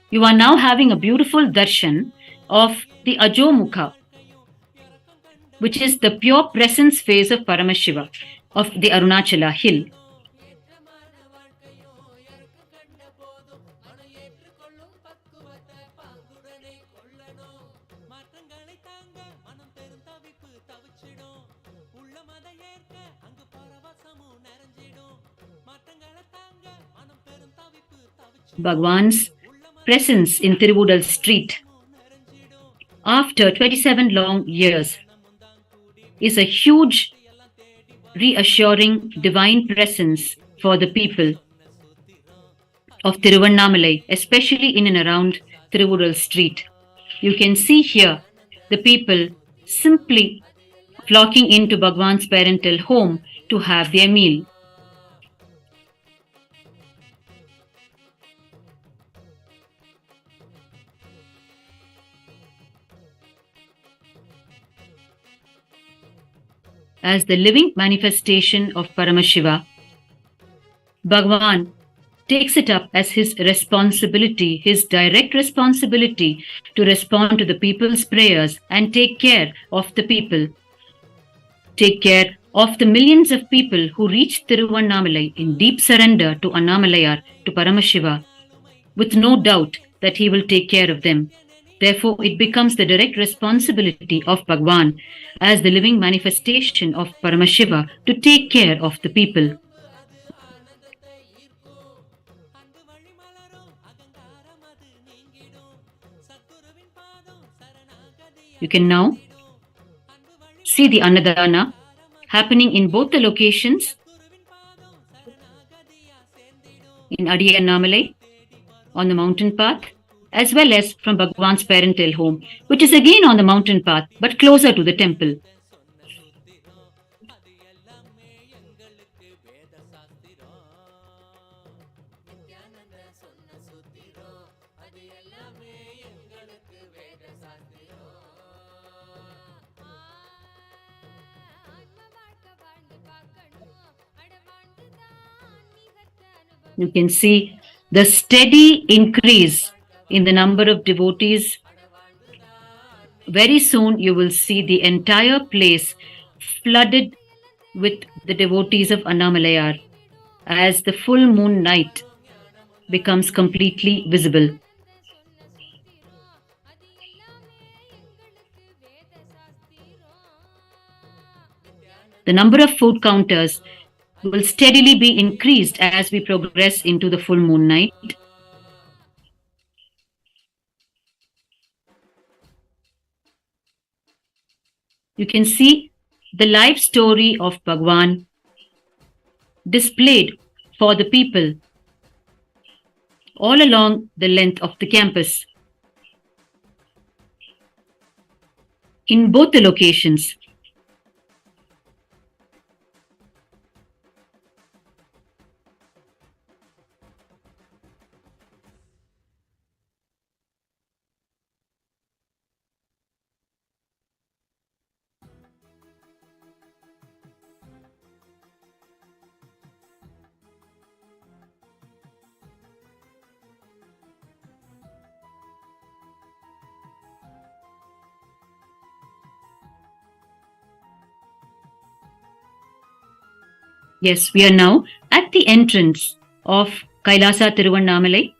You are now having a beautiful darshan of the Ajomukha, which is the pure presence phase of Paramashiva, of the Arunachala hill. Bhagwan's presence in Tiruvudal street after 27 long years is a huge reassuring divine presence for the people of Tiruvannamalai, especially in and around Tiruvudal street. You can see here the people simply flocking into Bhagwan's parental home to have their meal. As the living manifestation of Paramashiva, Bhagwan takes it up as his responsibility, his direct responsibility to respond to the people's prayers and take care of the people. Take care of the millions of people who reach Tiruvannamalai in deep surrender to Annamalayar, to Paramashiva, with no doubt that he will take care of them. Therefore, it becomes the direct responsibility of Bhagwan as the living manifestation of Paramashiva to take care of the people. You can now see the Annadhana happening in both the locations, in Adiyannamalai on the mountain path, as well as from Bhagwan's parental home, which is again on the mountain path but closer to the temple. You can see the steady increase in the number of devotees. Very soon you will see the entire place flooded with the devotees of Annamalayar as the full moon night becomes completely visible. The number of food counters will steadily be increased as we progress into the full moon night. You can see the life story of Bhagwan displayed for the people all along the length of the campus. In both the locations, yes, we are now at the entrance of KAILASA Tiruvannamalai,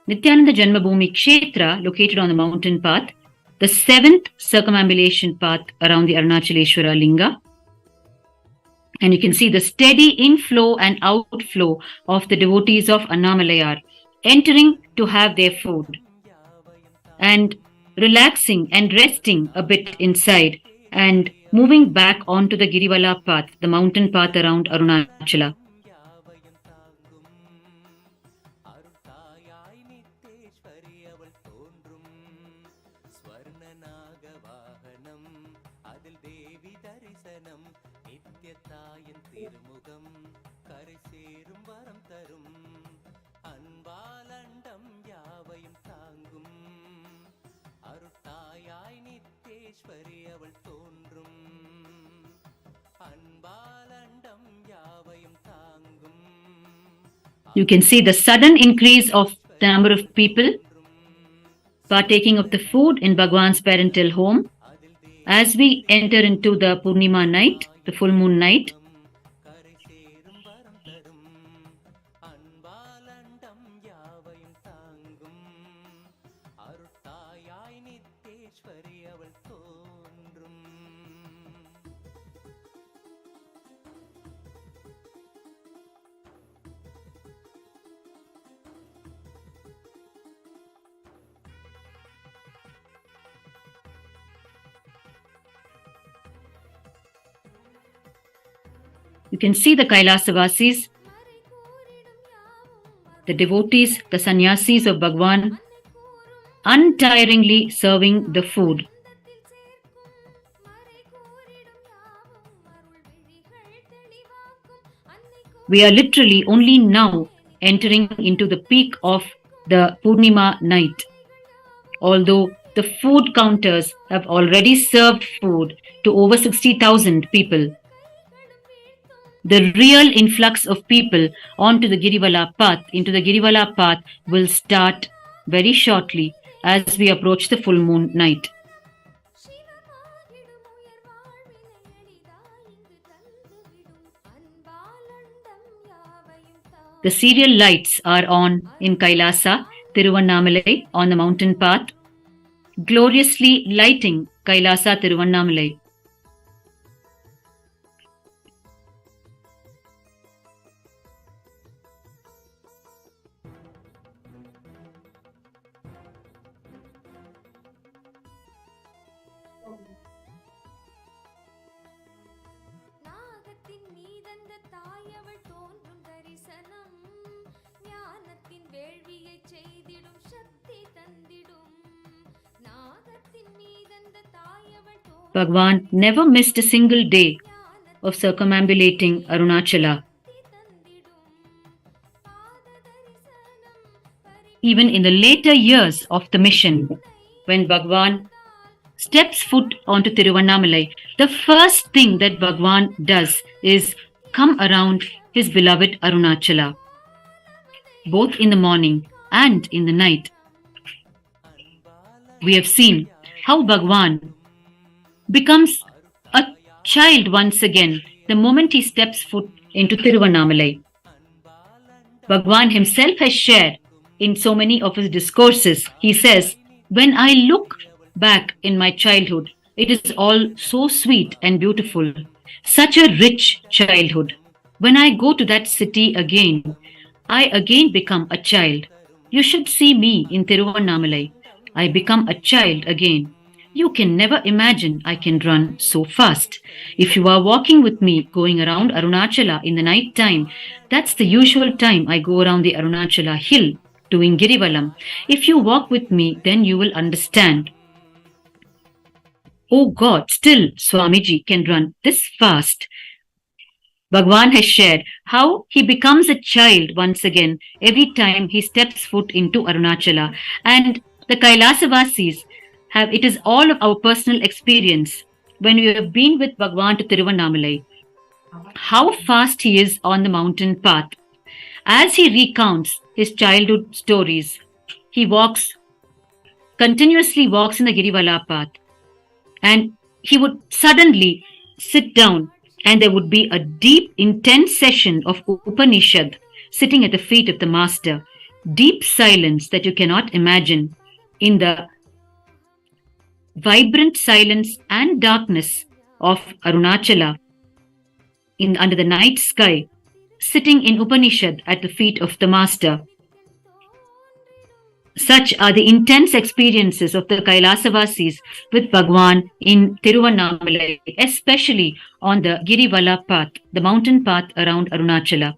Nithyananda Jenma Bhoomi Kshetra located on the mountain path, the 7th circumambulation path around the Arunachaleshwara Linga. And you can see the steady inflow and outflow of the devotees of Annamalai entering to have their food and relaxing and resting a bit inside and moving back onto the Girivala path, the mountain path around Arunachala. You can see the sudden increase of the number of people partaking of the food in Bhagwan's parental home as we enter into the Pournima night, the full moon night. You can see the Kailasavasis, the devotees, the sannyasis of Bhagwan, untiringly serving the food. We are literally only now entering into the peak of the Pournima night. Although the food counters have already served food to over 60,000 people, the real influx of people onto the Girivala path, into the Girivala path, will start very shortly as we approach the full moon night. The serial lights are on in Kailasa, Tiruvannamalai, on the mountain path, gloriously lighting Kailasa, Tiruvannamalai. Bhagwan never missed a single day of circumambulating Arunachala. Even in the later years of the mission, when Bhagwan steps foot onto Tiruvannamalai, the first thing that Bhagwan does is come around his beloved Arunachala, both in the morning and in the night. We have seen how Bhagwan becomes a child once again the moment he steps foot into Tiruvannamalai. Bhagwan himself has shared in so many of his discourses. He says, "When I look back in my childhood, it is all so sweet and beautiful, such a rich childhood. When I go to that city again, I again become a child. You should see me in Tiruvannamalai. I become a child again. You can never imagine I can run so fast. If you are walking with me going around Arunachala in the night time, that's the usual time I go around the Arunachala hill doing Girivalam. If you walk with me, then you will understand. Oh God, still Swamiji can run this fast." Bhagwan has shared how he becomes a child once again every time he steps foot into Arunachala. And the Kailasavasis it is all of our personal experience when we have been with Bhagwan to Tiruvannamalai, how fast he is on the mountain path. As he recounts his childhood stories, he continuously walks in the Girivala path, and he would suddenly sit down and there would be a deep, intense session of Upanishad sitting at the feet of the master. Deep silence that you cannot imagine in the vibrant silence and darkness of Arunachala. under the night sky, sitting in Upanishad at the feet of the Master. Such are the intense experiences of the Kailasavasis with Bhagwan in Tiruvannamalai, especially on the Girivala path, the mountain path around Arunachala.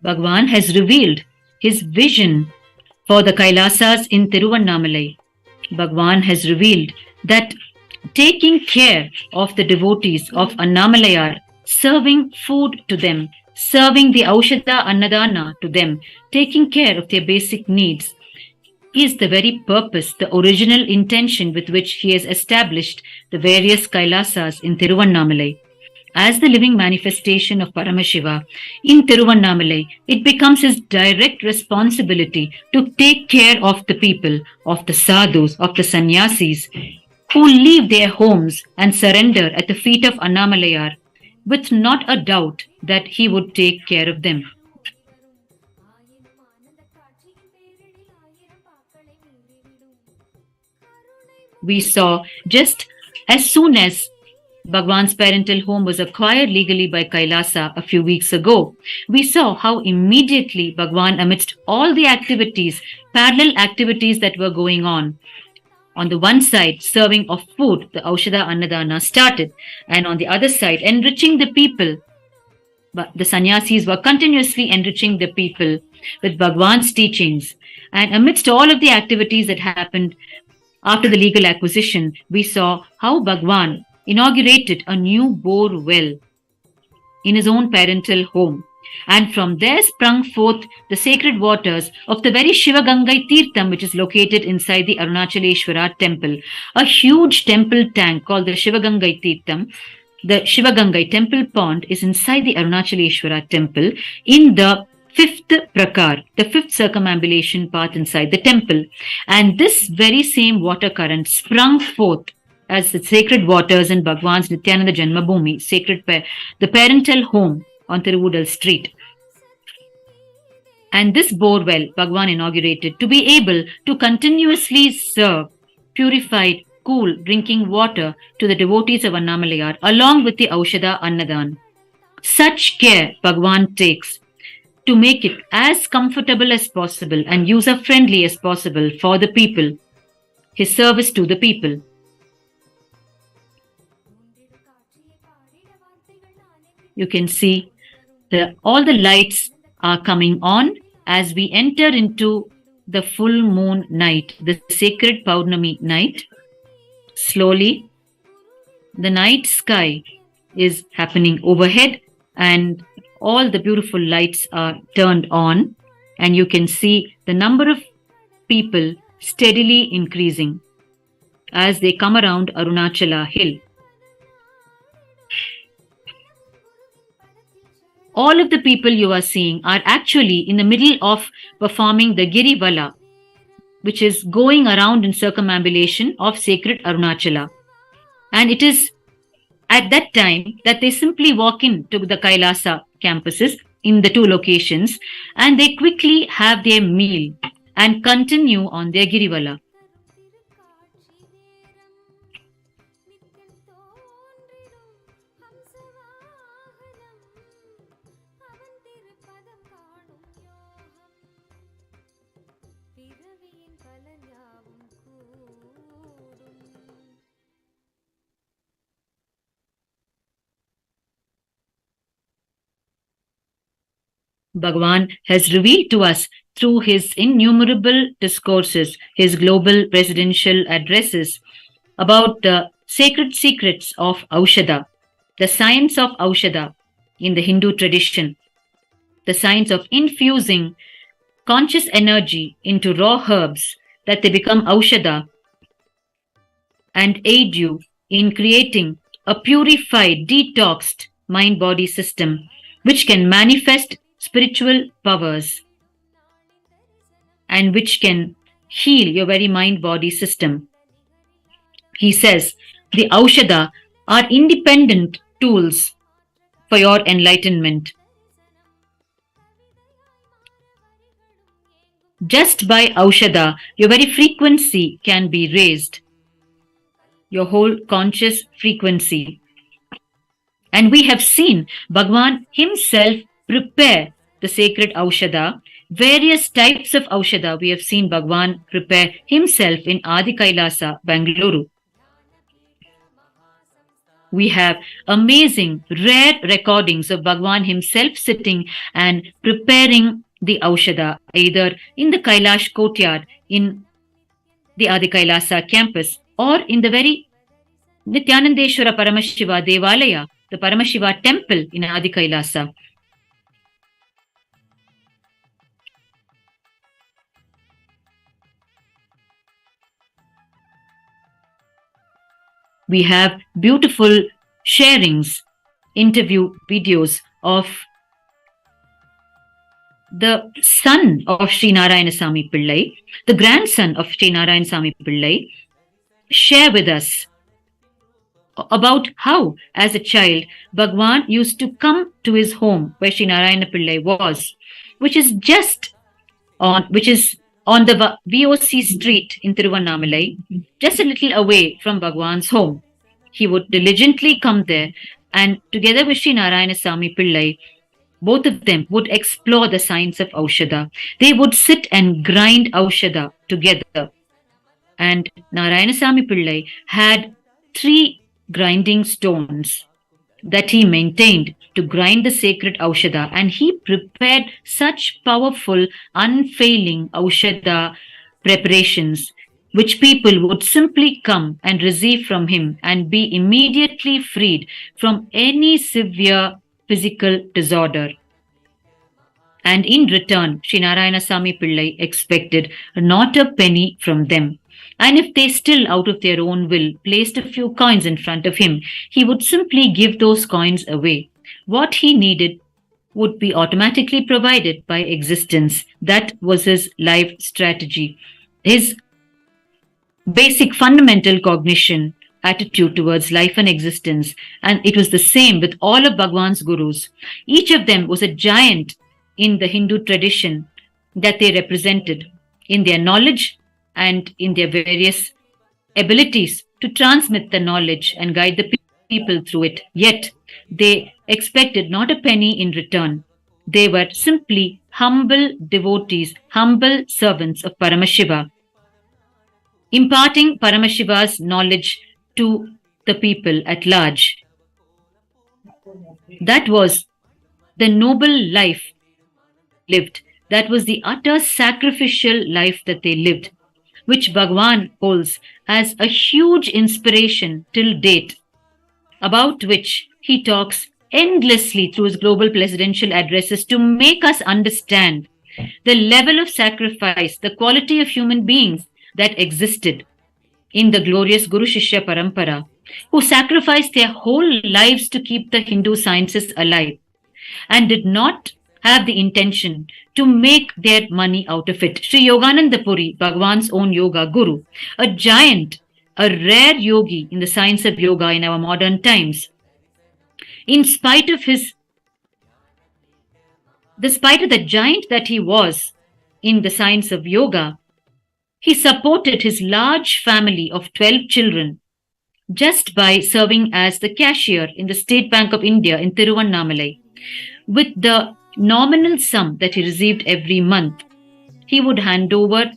Bhagwan has revealed his vision for the Kailasas in Tiruvannamalai. Bhagwan has revealed that taking care of the devotees of Annamalayar, serving food to them, serving the Aushadha Annadhana to them, taking care of their basic needs, is the very purpose, the original intention with which he has established the various Kailasas in Tiruvannamalai. As the living manifestation of Paramashiva in Tiruvannamalai, it becomes his direct responsibility to take care of the people, of the sadhus, of the sannyasis, who leave their homes and surrender at the feet of Annamalayar, with not a doubt that he would take care of them. We saw just as soon as Bhagwan's parental home was acquired legally by Kailasa a few weeks ago, we saw how immediately Bhagwan, amidst all the activities, parallel activities that were going on the one side, serving of food, the Aushadha Annadhana started, and on the other side, enriching the people. But the sannyasis were continuously enriching the people with Bhagwan's teachings. And amidst all of the activities that happened after the legal acquisition, we saw how Bhagwan inaugurated a new bore well in his own parental home. And from there sprung forth the sacred waters of the very Shivagangai Tirtham, which is located inside the Arunachaleshwara temple. A huge temple tank called the Shivagangai Tirtham. The Shivagangai temple pond is inside the Arunachaleshwara temple in the fifth prakar, the fifth circumambulation path inside the temple. And this very same water current sprung forth as the sacred waters in Bhagwan's Nithyananda Jenma Bhoomi, the parental home on Tiruvudal Street. And this bore well Bhagwan inaugurated to be able to continuously serve purified, cool drinking water to the devotees of Annamalayar along with the Aushadha Annadhan. Such care Bhagwan takes to make it as comfortable as possible and user-friendly as possible for the people, his service to the people. You can see all the lights are coming on as we enter into the full moon night, the sacred Pournami night. Slowly, the night sky is happening overhead and all the beautiful lights are turned on, and you can see the number of people steadily increasing as they come around Arunachala hill. All of the people you are seeing are actually in the middle of performing the Girivala, which is going around in circumambulation of sacred Arunachala. And it is at that time that they simply walk into the Kailasa campuses in the two locations and they quickly have their meal and continue on their Girivala. Bhagwan has revealed to us through his innumerable discourses, his global presidential addresses, about the sacred secrets of Aushadha, the science of Aushadha in the Hindu tradition, the science of infusing conscious energy into raw herbs that they become Aushadha and aid you in creating a purified, detoxed mind-body system which can manifest spiritual powers and which can heal your very mind-body system. He says the Aushadha are independent tools for your enlightenment. Just by Aushadha, your very frequency can be raised, your whole conscious frequency. And we have seen Bhagwan himself prepare the sacred Aushadha. Various types of Aushadha we have seen Bhagwan prepare himself in Adi Kailasa, Bangalore. We have amazing, rare recordings of Bhagwan himself sitting and preparing the Aushadha, either in the Kailash courtyard in the Adi Kailasa campus or in the very Nithyanandeshwara Paramashiva Devalaya, the Paramashiva temple in Adi Kailasa. We have beautiful sharings, interview videos of the son of Sri Narayanasamy Pillai, the grandson of Sri Narayanasamy Pillai, share with us about how, as a child, Bhagwan used to come to his home where Sri Narayana Pillai was, which is on the VOC street in Tiruvannamalai, just a little away from Bhagwan's home. He would diligently come there, and together with Sri Narayanasamy Pillai, both of them would explore the science of Aushadha. They would sit and grind Aushadha together. And Narayanasamy Pillai had 3 grinding stones that he maintained to grind the sacred Aushadha, and he prepared such powerful, unfailing Aushadha preparations which people would simply come and receive from him and be immediately freed from any severe physical disorder. And in return, Sri Narayanasamy Pillai expected not a penny from them. And if they still, out of their own will, placed a few coins in front of him, he would simply give those coins away. What he needed would be automatically provided by existence. That was his life strategy. His basic fundamental cognition, attitude towards life and existence. And it was the same with all of Bhagwan's gurus. Each of them was a giant in the Hindu tradition that they represented in their knowledge and in their various abilities to transmit the knowledge and guide the people through it. Yet, they expected not a penny in return. They were simply humble devotees, humble servants of Paramashiva, imparting Paramashiva's knowledge to the people at large. That was the noble life lived. That was the utter sacrificial life that they lived, which Bhagwan holds as a huge inspiration till date, about which he talks endlessly through his global presidential addresses to make us understand the level of sacrifice, the quality of human beings that existed in the glorious Guru Shishya Parampara, who sacrificed their whole lives to keep the Hindu sciences alive and did not have the intention to make their money out of it. Sri Yogananda Puri, Bhagwan's own yoga guru, a giant, a rare yogi in the science of yoga in our modern times, in spite of the giant that he was in the science of yoga, he supported his large family of 12 children just by serving as the cashier in the State Bank of India in Tiruvannamalai. With the nominal sum that he received every month, he would hand over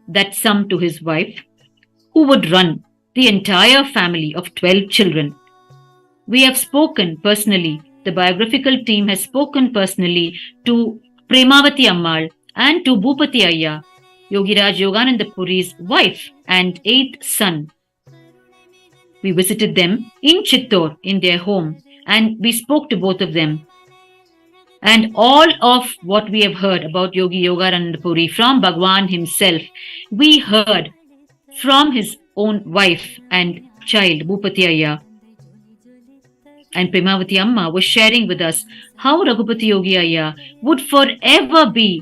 that sum to his wife, who would run the entire family of 12 children. We have spoken personally, the biographical team has spoken personally to Premavati Ammal and to Bhupati Ayya, Yogiraj Yogananda Puri's wife and 8th son. We visited them in Chittor in their home and we spoke to both of them. And all of what we have heard about Yogi Yogananda Puri from Bhagwan himself, we heard from his own wife and child, Bhupati Ayya. And Premavati Amma was sharing with us how Raghupati Yogi Ayya would forever be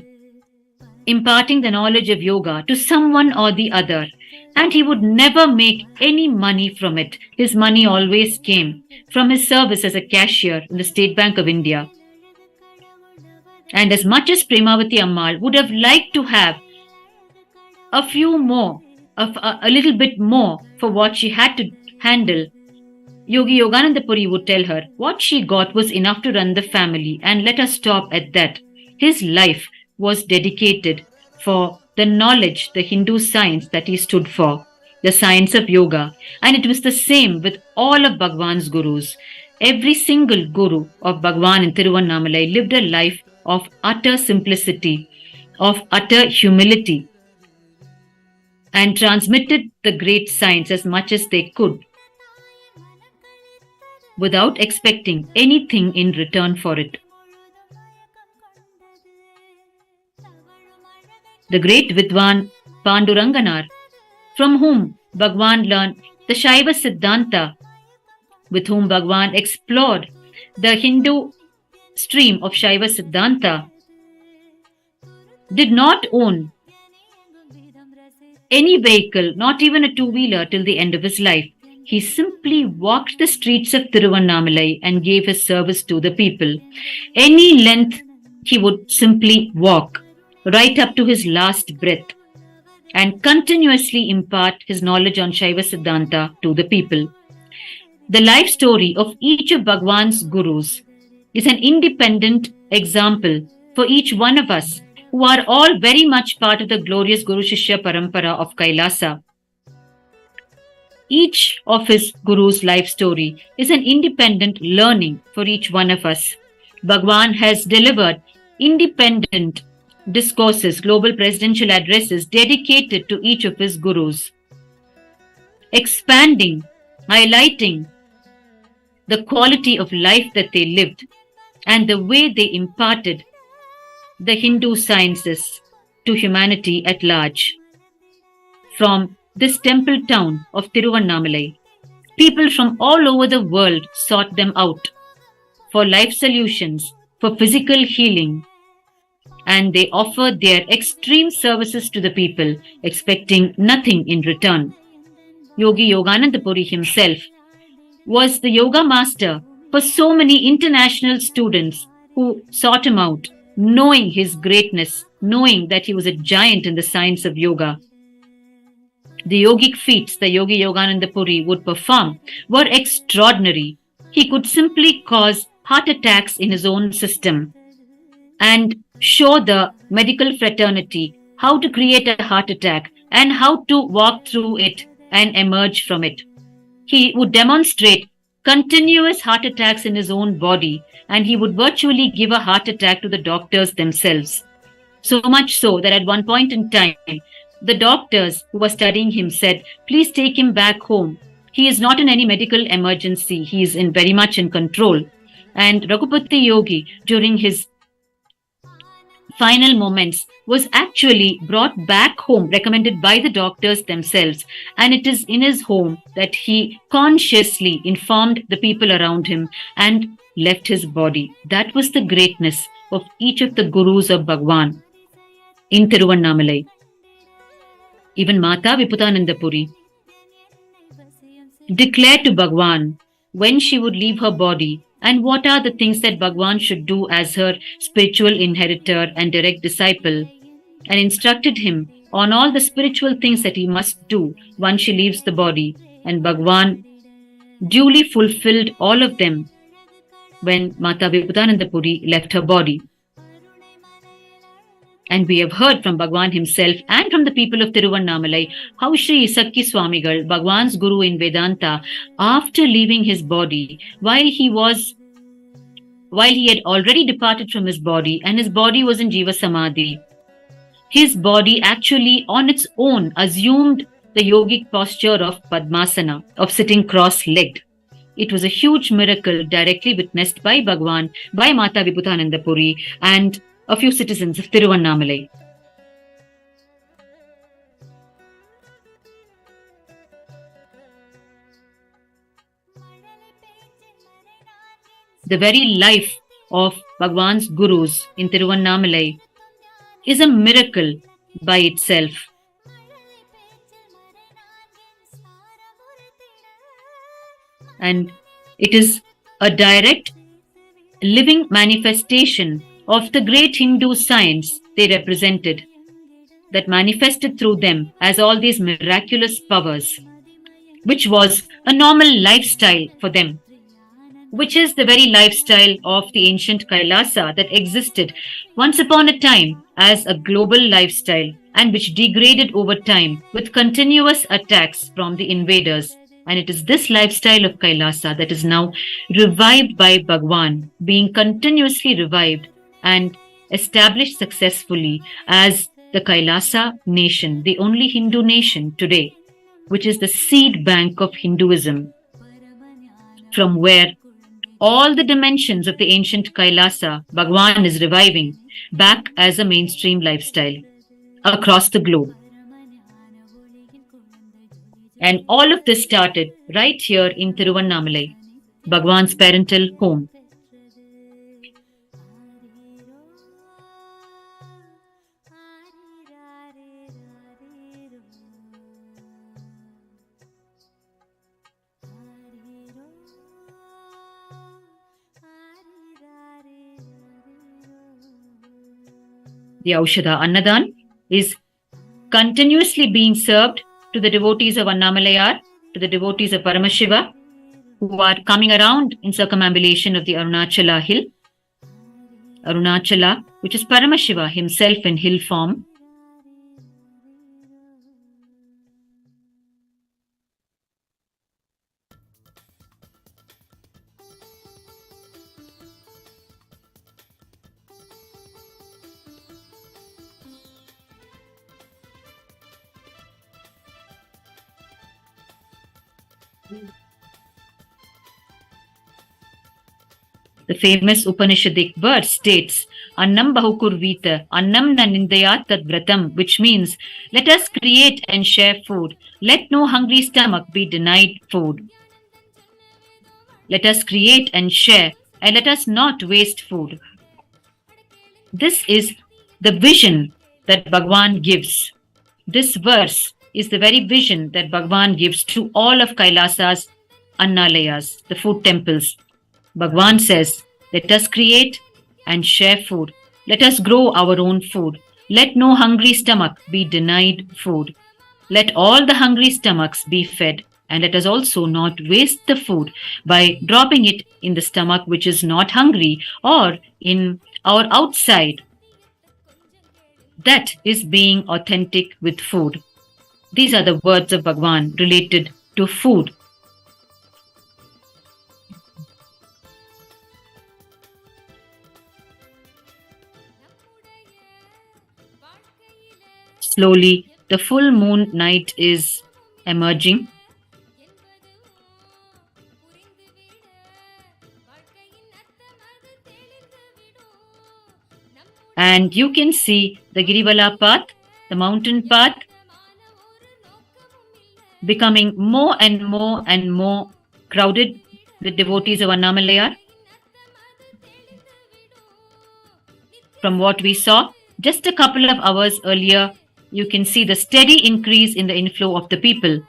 imparting the knowledge of yoga to someone or the other. And he would never make any money from it. His money always came from his service as a cashier in the State Bank of India. And as much as Premavati Ammal would have liked to have a few more, a little bit more for what she had to handle, Yogi Yogananda Puri would tell her what she got was enough to run the family, and let us stop at that. His life was dedicated for the knowledge, the Hindu science that he stood for, the science of yoga. And it was the same with all of Bhagwan's gurus. Every single guru of Bhagwan in Tiruvannamalai lived a life of utter simplicity, of utter humility, and transmitted the great science as much as they could, without expecting anything in return for it. The great Vidwan Panduranganar, from whom Bhagwan learned the Shaiva Siddhanta, with whom Bhagwan explored the Hindu stream of Shaiva Siddhanta, did not own any vehicle, not even a two-wheeler, till the end of his life. He simply walked the streets of Tiruvannamalai and gave his service to the people. Any length he would simply walk, right up to his last breath, and continuously impart his knowledge on Shaiva Siddhanta to the people. The life story of each of Bhagwan's gurus is an independent example for each one of us, who are all very much part of the glorious Guru Shishya Parampara of Kailasa. Each of his guru's life story is an independent learning for each one of us. Bhagwan has delivered independent discourses, global presidential addresses dedicated to each of his gurus, expanding, highlighting the quality of life that they lived and the way they imparted the Hindu sciences to humanity at large. From this temple town of Tiruvannamalai, people from all over the world sought them out for life solutions, for physical healing, and they offered their extreme services to the people, expecting nothing in return. Yogi Yogananda Puri himself was the yoga master for so many international students who sought him out, knowing his greatness, knowing that he was a giant in the science of yoga. The yogic feats that Yogi Yogananda Puri would perform were extraordinary. He could simply cause heart attacks in his own system and show the medical fraternity how to create a heart attack and how to walk through it and emerge from it. He would demonstrate continuous heart attacks in his own body, and he would virtually give a heart attack to the doctors themselves. So much so that at one point in time, the doctors who were studying him said, "Please take him back home. He is not in any medical emergency. He is very much in control." And Raghupati Yogi, during his final moments, was actually brought back home, recommended by the doctors themselves. And it is in his home that he consciously informed the people around him and left his body. That was the greatness of each of the gurus of Bhagwan in Tiruvannamalai. Even Mata Viputananda Puri declared to Bhagwan when she would leave her body and what are the things that Bhagwan should do as her spiritual inheritor and direct disciple, and instructed him on all the spiritual things that he must do once she leaves the body. And Bhagwan duly fulfilled all of them when Mata Viputananda Puri left her body. And we have heard from Bhagwan himself and from the people of Tiruvannamalai how Sri Sakki Swamigal, Bhagwan's guru in Vedanta, after leaving his body, while he had already departed from his body and his body was in Jiva Samadhi, his body actually on its own assumed the yogic posture of Padmasana, of sitting cross-legged. It was a huge miracle directly witnessed by Bhagwan, by Mata Viputananda Puri, and a few citizens of Tiruvannamalai. The very life of Bhagwan's gurus in Tiruvannamalai is a miracle by itself. And it is a direct living manifestation of the great Hindu science they represented, that manifested through them as all these miraculous powers, which was a normal lifestyle for them, which is the very lifestyle of the ancient Kailasa that existed once upon a time as a global lifestyle and which degraded over time with continuous attacks from the invaders. And it is this lifestyle of Kailasa that is now revived by Bhagwan, being continuously revived and established successfully as the Kailasa nation, the only Hindu nation today, which is the seed bank of Hinduism, from where all the dimensions of the ancient Kailasa, Bhagwan is reviving back as a mainstream lifestyle across the globe. And all of this started right here in Tiruvannamalai, Bhagwan's parental home. The Aushadha Annadhan is continuously being served to the devotees of Annamalayar, to the devotees of Paramashiva, who are coming around in circumambulation of the Arunachala hill. Arunachala, which is Paramashiva himself in hill form. The famous Upanishadic verse states, Annam bahukurvita, Annam na nindaya tad vratam, which means, let us create and share food. Let no hungry stomach be denied food. Let us create and share, and let us not waste food. This is the vision that Bhagwan gives. This verse is the very vision that Bhagwan gives to all of Kailasa's Annalayas, the food temples. Bhagwan says, let us create and share food. Let us grow our own food. Let no hungry stomach be denied food. Let all the hungry stomachs be fed. And let us also not waste the food by dropping it in the stomach which is not hungry or in our outside. That is being authentic with food. These are the words of Bhagwan related to food. Slowly, the full moon night is emerging. And you can see the Girivala path, the mountain path, becoming more and more and more crowded with devotees of Annamalayar. From what we saw just a couple of hours earlier, you can see the steady increase in the inflow of the people.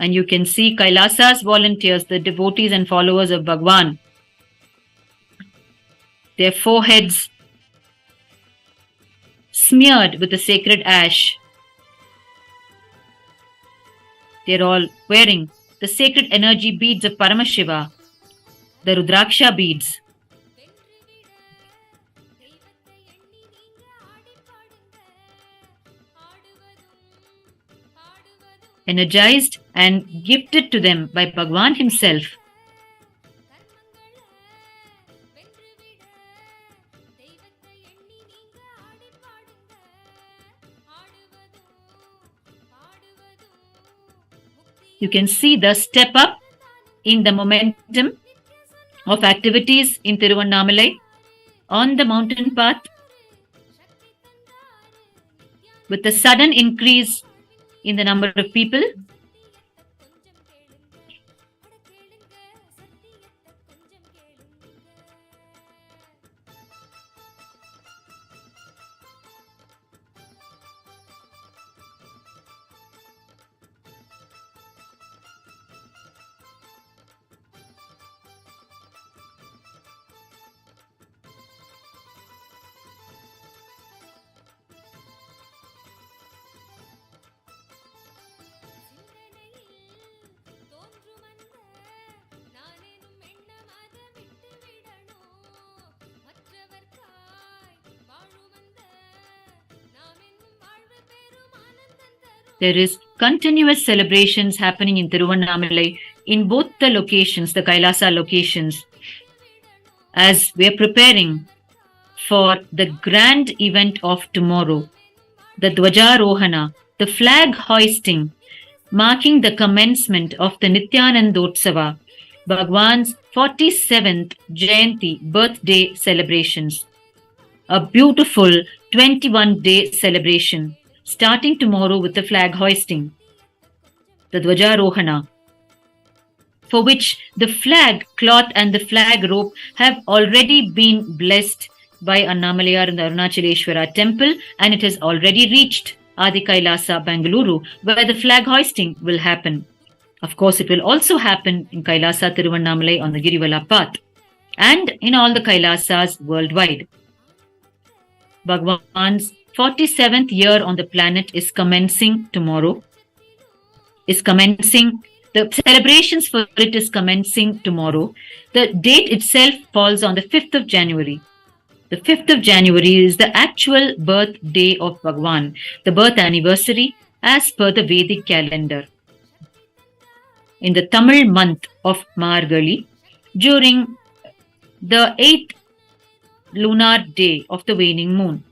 And you can see Kailasa's volunteers, the devotees and followers of Bhagwan, their foreheads smeared with the sacred ash. They're all wearing the sacred energy beads of Paramashiva, the Rudraksha beads. Energized and gifted to them by Bhagwan himself. You can see the step up in the momentum of activities in Tiruvannamalai on the mountain path, with the sudden increase in the number of people. There is continuous celebrations happening in Tiruvannamalai in both the locations, the Kailasa locations, as we are preparing for the grand event of tomorrow, the Dwajarohana, the flag hoisting, marking the commencement of the Nithyanandotsava, Bhagwan's 47th Jayanti birthday celebrations. A beautiful 21-day celebration, starting tomorrow with the flag hoisting, the Dwajarohana, for which the flag cloth and the flag rope have already been blessed by Annamalayar in the Arunachaleshwara temple, and it has already reached Adi Kailasa, Bengaluru, where the flag hoisting will happen. Of course, it will also happen in Kailasa Tiruvannamalai on the Girivala path and in all the Kailasas worldwide. Bhagwan's 47th year on the planet is commencing tomorrow. The celebrations for it is commencing tomorrow. The date itself falls on the 5th of January. The 5th of January is the actual birthday of Bhagwan, the birth anniversary as per the Vedic calendar. In the Tamil month of Margali, during the 8th lunar day of the waning moon,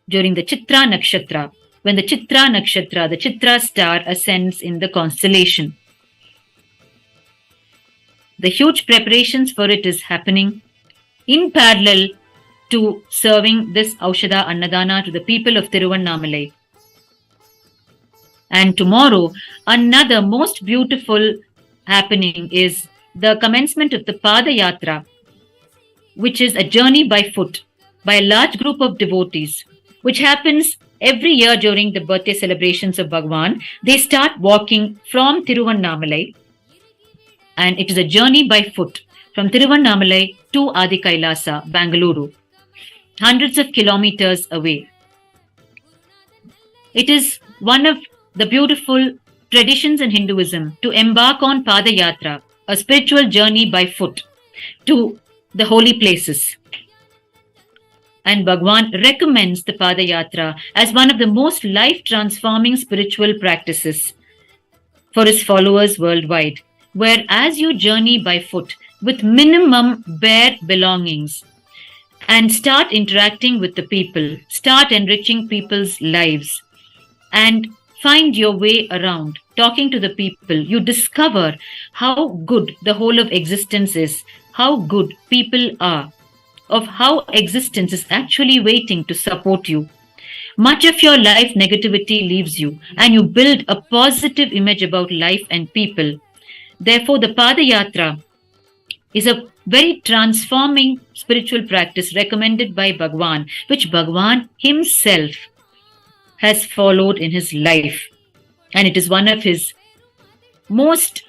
during the Chitra Nakshatra, when the Chitra Nakshatra, the Chitra star, ascends in the constellation. The huge preparations for it is happening in parallel to serving this Aushadha Annadhana to the people of Tiruvannamalai. And tomorrow, another most beautiful happening is the commencement of the Pada Yatra, which is a journey by foot by a large group of devotees, which happens every year during the birthday celebrations of Bhagwan. They start walking from Tiruvannamalai, and it is a journey by foot from Tiruvannamalai to Adi Kailasa, Bengaluru, hundreds of kilometers away. It is one of the beautiful traditions in Hinduism to embark on Pada Yatra, a spiritual journey by foot to the holy places. And Bhagwan recommends the Pada Yatra as one of the most life-transforming spiritual practices for his followers worldwide, where as you journey by foot with minimum bare belongings and start interacting with the people, start enriching people's lives, and find your way around, talking to the people, you discover how good the whole of existence is, how good people are, of how existence is actually waiting to support you. Much of your life negativity leaves you, and you build a positive image about life and people. Therefore, the Pada Yatra is a very transforming spiritual practice recommended by Bhagwan, which Bhagwan himself has followed in his life. And it is one of his most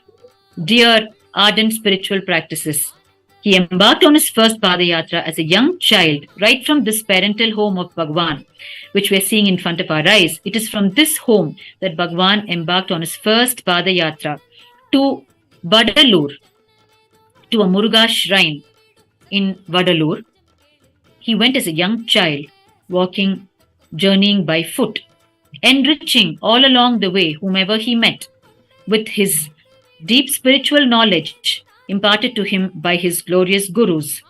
dear, ardent spiritual practices. He embarked on his first Pada Yatra as a young child, right from this parental home of Bhagwan, which we are seeing in front of our eyes. It is from this home that Bhagwan embarked on his first Pada Yatra to Vadalur, to a Muruga shrine in Vadalur. He went as a young child, walking, journeying by foot, enriching all along the way whomever he met with his deep spiritual knowledge imparted to him by his glorious gurus.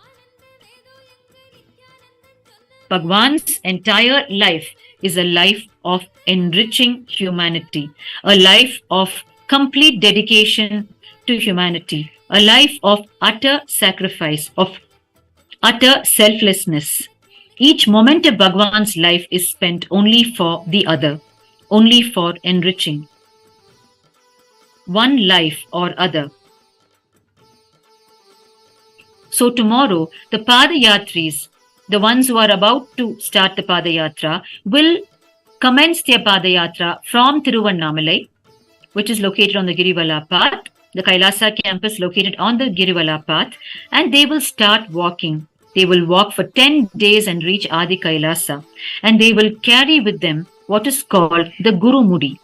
Bhagwan's entire life is a life of enriching humanity, a life of complete dedication to humanity, a life of utter sacrifice, of utter selflessness. Each moment of Bhagwan's life is spent only for the other, only for enriching one life or other. So tomorrow, the Pada Yatris, the ones who are about to start the Pada Yatra, will commence their Pada Yatra from Tiruvannamalai, which is located on the Girivala path, the Kailasa campus located on the Girivala path, and they will start walking. They will walk for 10 days and reach Adi Kailasa, and they will carry with them what is called the Guru Mudi,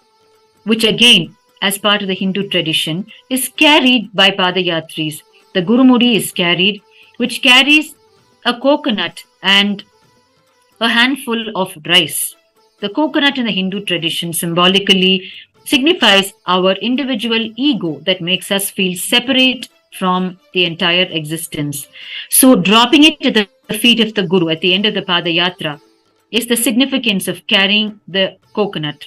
which again, as part of the Hindu tradition, is carried by Pada Yatris. The Guru Mudi is carried, which carries a coconut and a handful of rice. The coconut in the Hindu tradition symbolically signifies our individual ego that makes us feel separate from the entire existence. So, dropping it at the feet of the Guru at the end of the Padayatra is the significance of carrying the coconut.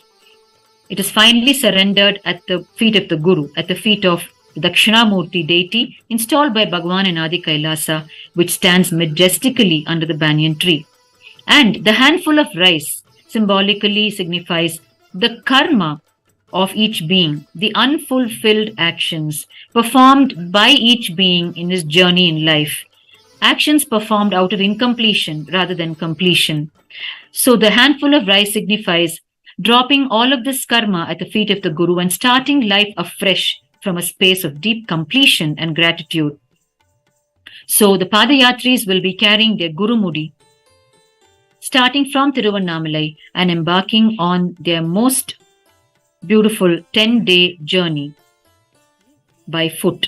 It is finally surrendered at the feet of the Guru, at the feet of the Dakshinamurti deity installed by Bhagwan in Adi Kailasa, which stands majestically under the banyan tree. And the handful of rice symbolically signifies the karma of each being, the unfulfilled actions performed by each being in his journey in life, actions performed out of incompletion rather than completion. So the handful of rice signifies dropping all of this karma at the feet of the Guru and starting life afresh from a space of deep completion and gratitude. So the Padayatris will be carrying their Guru Mudi, starting from Tiruvannamalai and embarking on their most beautiful 10-day journey by foot.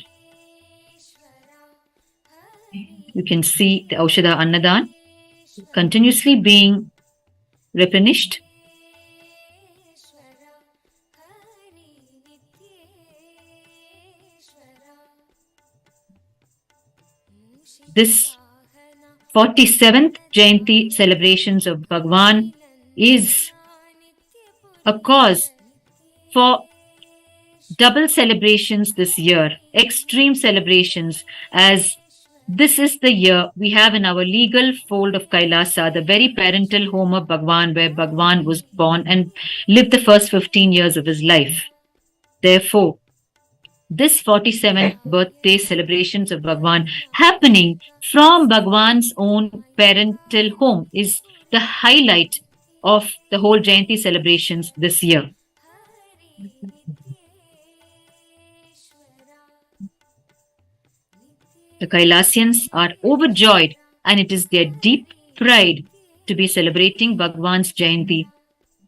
You can see the Aushadha Annadhan continuously being replenished. This 47th Jayanti celebrations of Bhagwan is a cause for double celebrations this year, extreme celebrations, as this is the year we have in our legal fold of Kailasa, the very parental home of Bhagwan, where Bhagwan was born and lived the first 15 years of his life. Therefore, this 47th birthday celebrations of Bhagwan happening from Bhagwan's own parental home is the highlight of the whole Jayanti celebrations this year. The Kailasians are overjoyed, and it is their deep pride to be celebrating Bhagwan's Jayanti,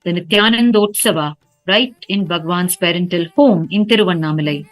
the Nithyananda, right in Bhagwan's parental home in Tiruvannamalai.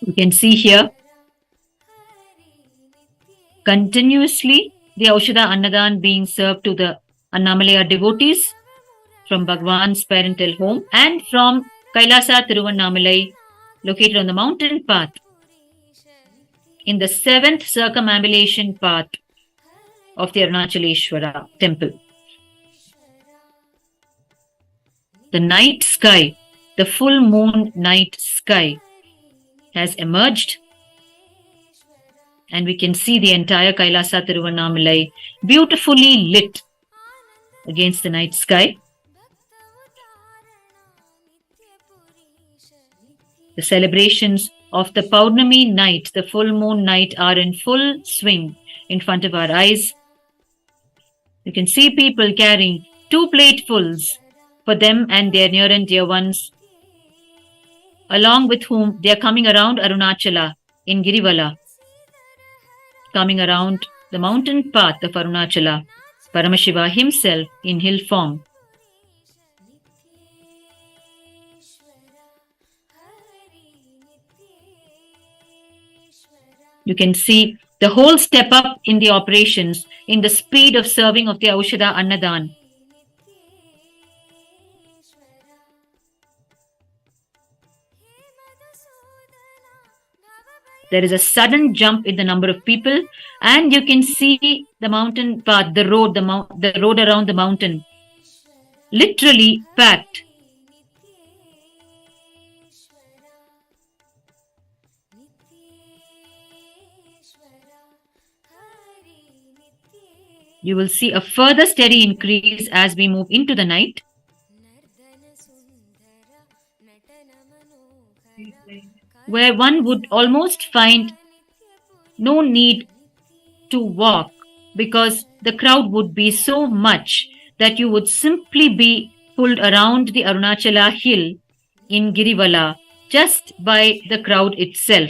You can see here continuously the Aushadha Annadhan being served to the Annamalaya devotees from Bhagwan's parental home and from Kailasa Tiruvannamalai, located on the mountain path in the 7th circumambulation path of the Arunachaleshwara temple. The night sky, the full moon night sky has emerged, and we can see the entire Kailasa Tiruvannamalai beautifully lit against the night sky. The celebrations of the Pournami night, the full moon night, are in full swing in front of our eyes. You can see people carrying 2 platefuls for them and their near and dear ones, along with whom they are coming around Arunachala in Girivala, coming around the mountain path of Arunachala, Paramashiva himself in hill form. You can see the whole step up in the operations, in the speed of serving of the Aushadha Annadhan. There is a sudden jump in the number of people, and you can see the mountain path, the road around the mountain, literally packed. You will see a further steady increase as we move into the night. where one would almost find no need to walk because the crowd would be so much that you would simply be pulled around the Arunachala hill in Girivala just by the crowd itself.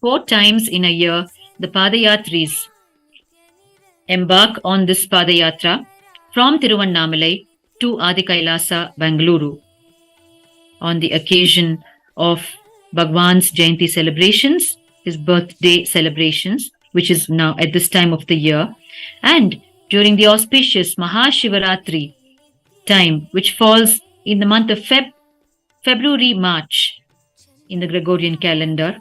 Four times in a year, the Padayatris embark on this Padayatra from Tiruvannamalai to Adi Kailasa, Bengaluru. On the occasion of Bhagwan's Jayanti celebrations, his birthday celebrations, which is now at this time of the year, and during the auspicious Mahashivaratri time, which falls in the month of February-March in the Gregorian calendar,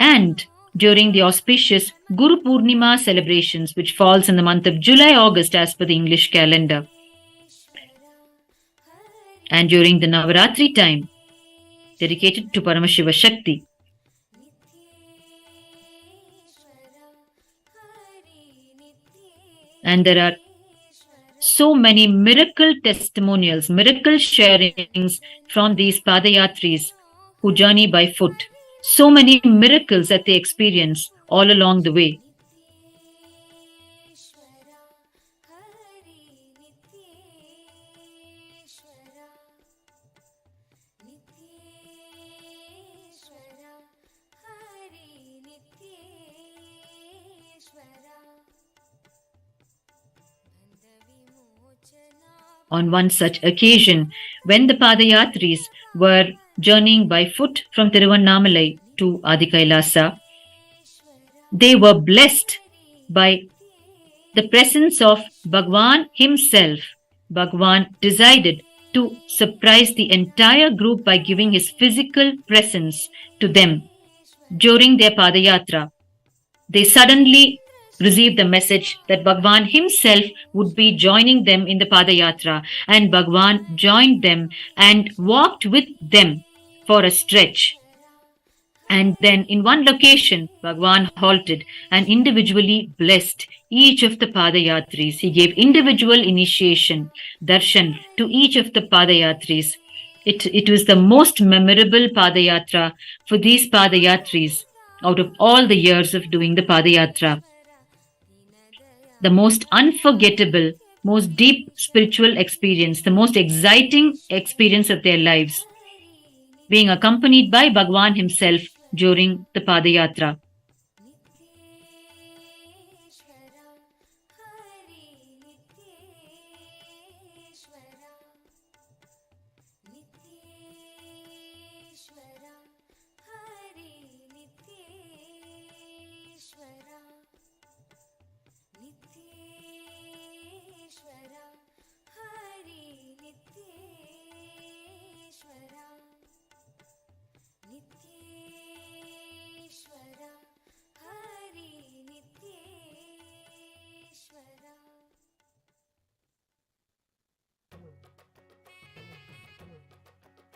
and during the auspicious Guru Pournima celebrations, which falls in the month of July-August as per the English calendar, and during the Navaratri time, dedicated to Paramashiva Shakti. And there are so many miracle testimonials, miracle sharings from these Padayatris who journey by foot. So many miracles that they experience all along the way. On one such occasion, when the Padayatris were journeying by foot from Tiruvannamalai to Adi Kailasa, they were blessed by the presence of Bhagwan himself. Bhagwan decided to surprise the entire group by giving his physical presence to them during their Padayatra. They suddenly received the message that Bhagwan himself would be joining them in the Padayatra, and Bhagwan joined them and walked with them for a stretch. And then in one location, Bhagwan halted and individually blessed each of the Padayatris. He gave individual initiation, darshan, to each of the Padayatris. It was the most memorable Padayatra for these Padayatris out of all the years of doing the Padayatra. The most unforgettable, most deep spiritual experience, the most exciting experience of their lives, being accompanied by Bhagwan himself during the Padayatra.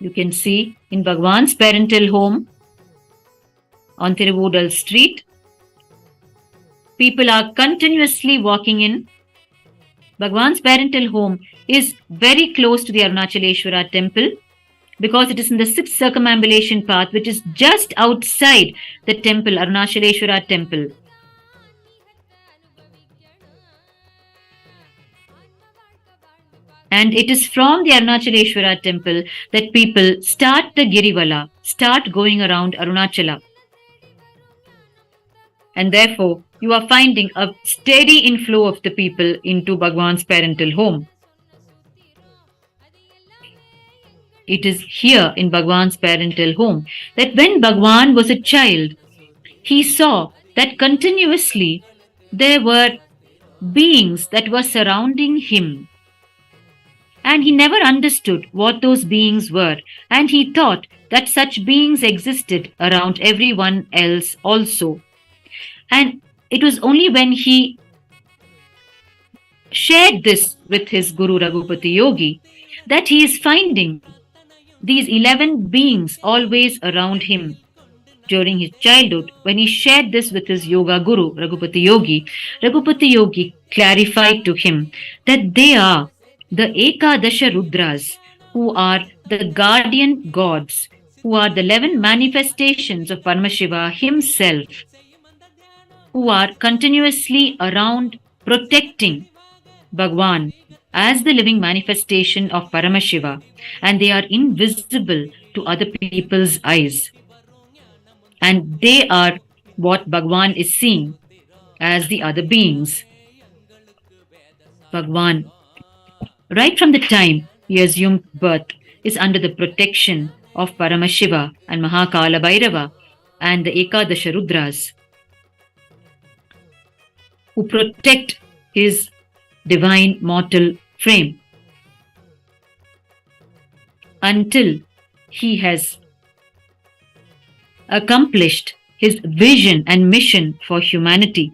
You can see in Bhagwan's parental home on Tiruvudal Street, people are continuously walking in. Bhagwan's parental home is very close to the Arunachaleshwara temple because it is in the 6th circumambulation path, which is just outside the temple, Arunachaleshwara temple. And it is from the Arunachaleshwara temple that people start the Girivala, start going around Arunachala. And therefore, you are finding a steady inflow of the people into Bhagwan's parental home. It is here in Bhagwan's parental home that when Bhagwan was a child, he saw that continuously there were beings that were surrounding him. and he never understood what those beings were, and he thought that such beings existed around everyone else also. And it was only when he shared this with his Guru Raghupati Yogi that he is finding these 11 beings always around him. During his childhood, when he shared this with his yoga guru, Raghupati Yogi clarified to him that they are the Ekadasha Rudras, who are the guardian gods, who are the 11 manifestations of Paramashiva himself, who are continuously around protecting Bhagwan as the living manifestation of Paramashiva, and they are invisible to other people's eyes. And they are what Bhagwan is seeing as the other beings. Bhagwan, right from the time he assumed birth, is under the protection of Paramashiva and Mahakala Bhairava and the Ekadasha Rudras, who protect his divine mortal frame until he has accomplished his vision and mission for humanity.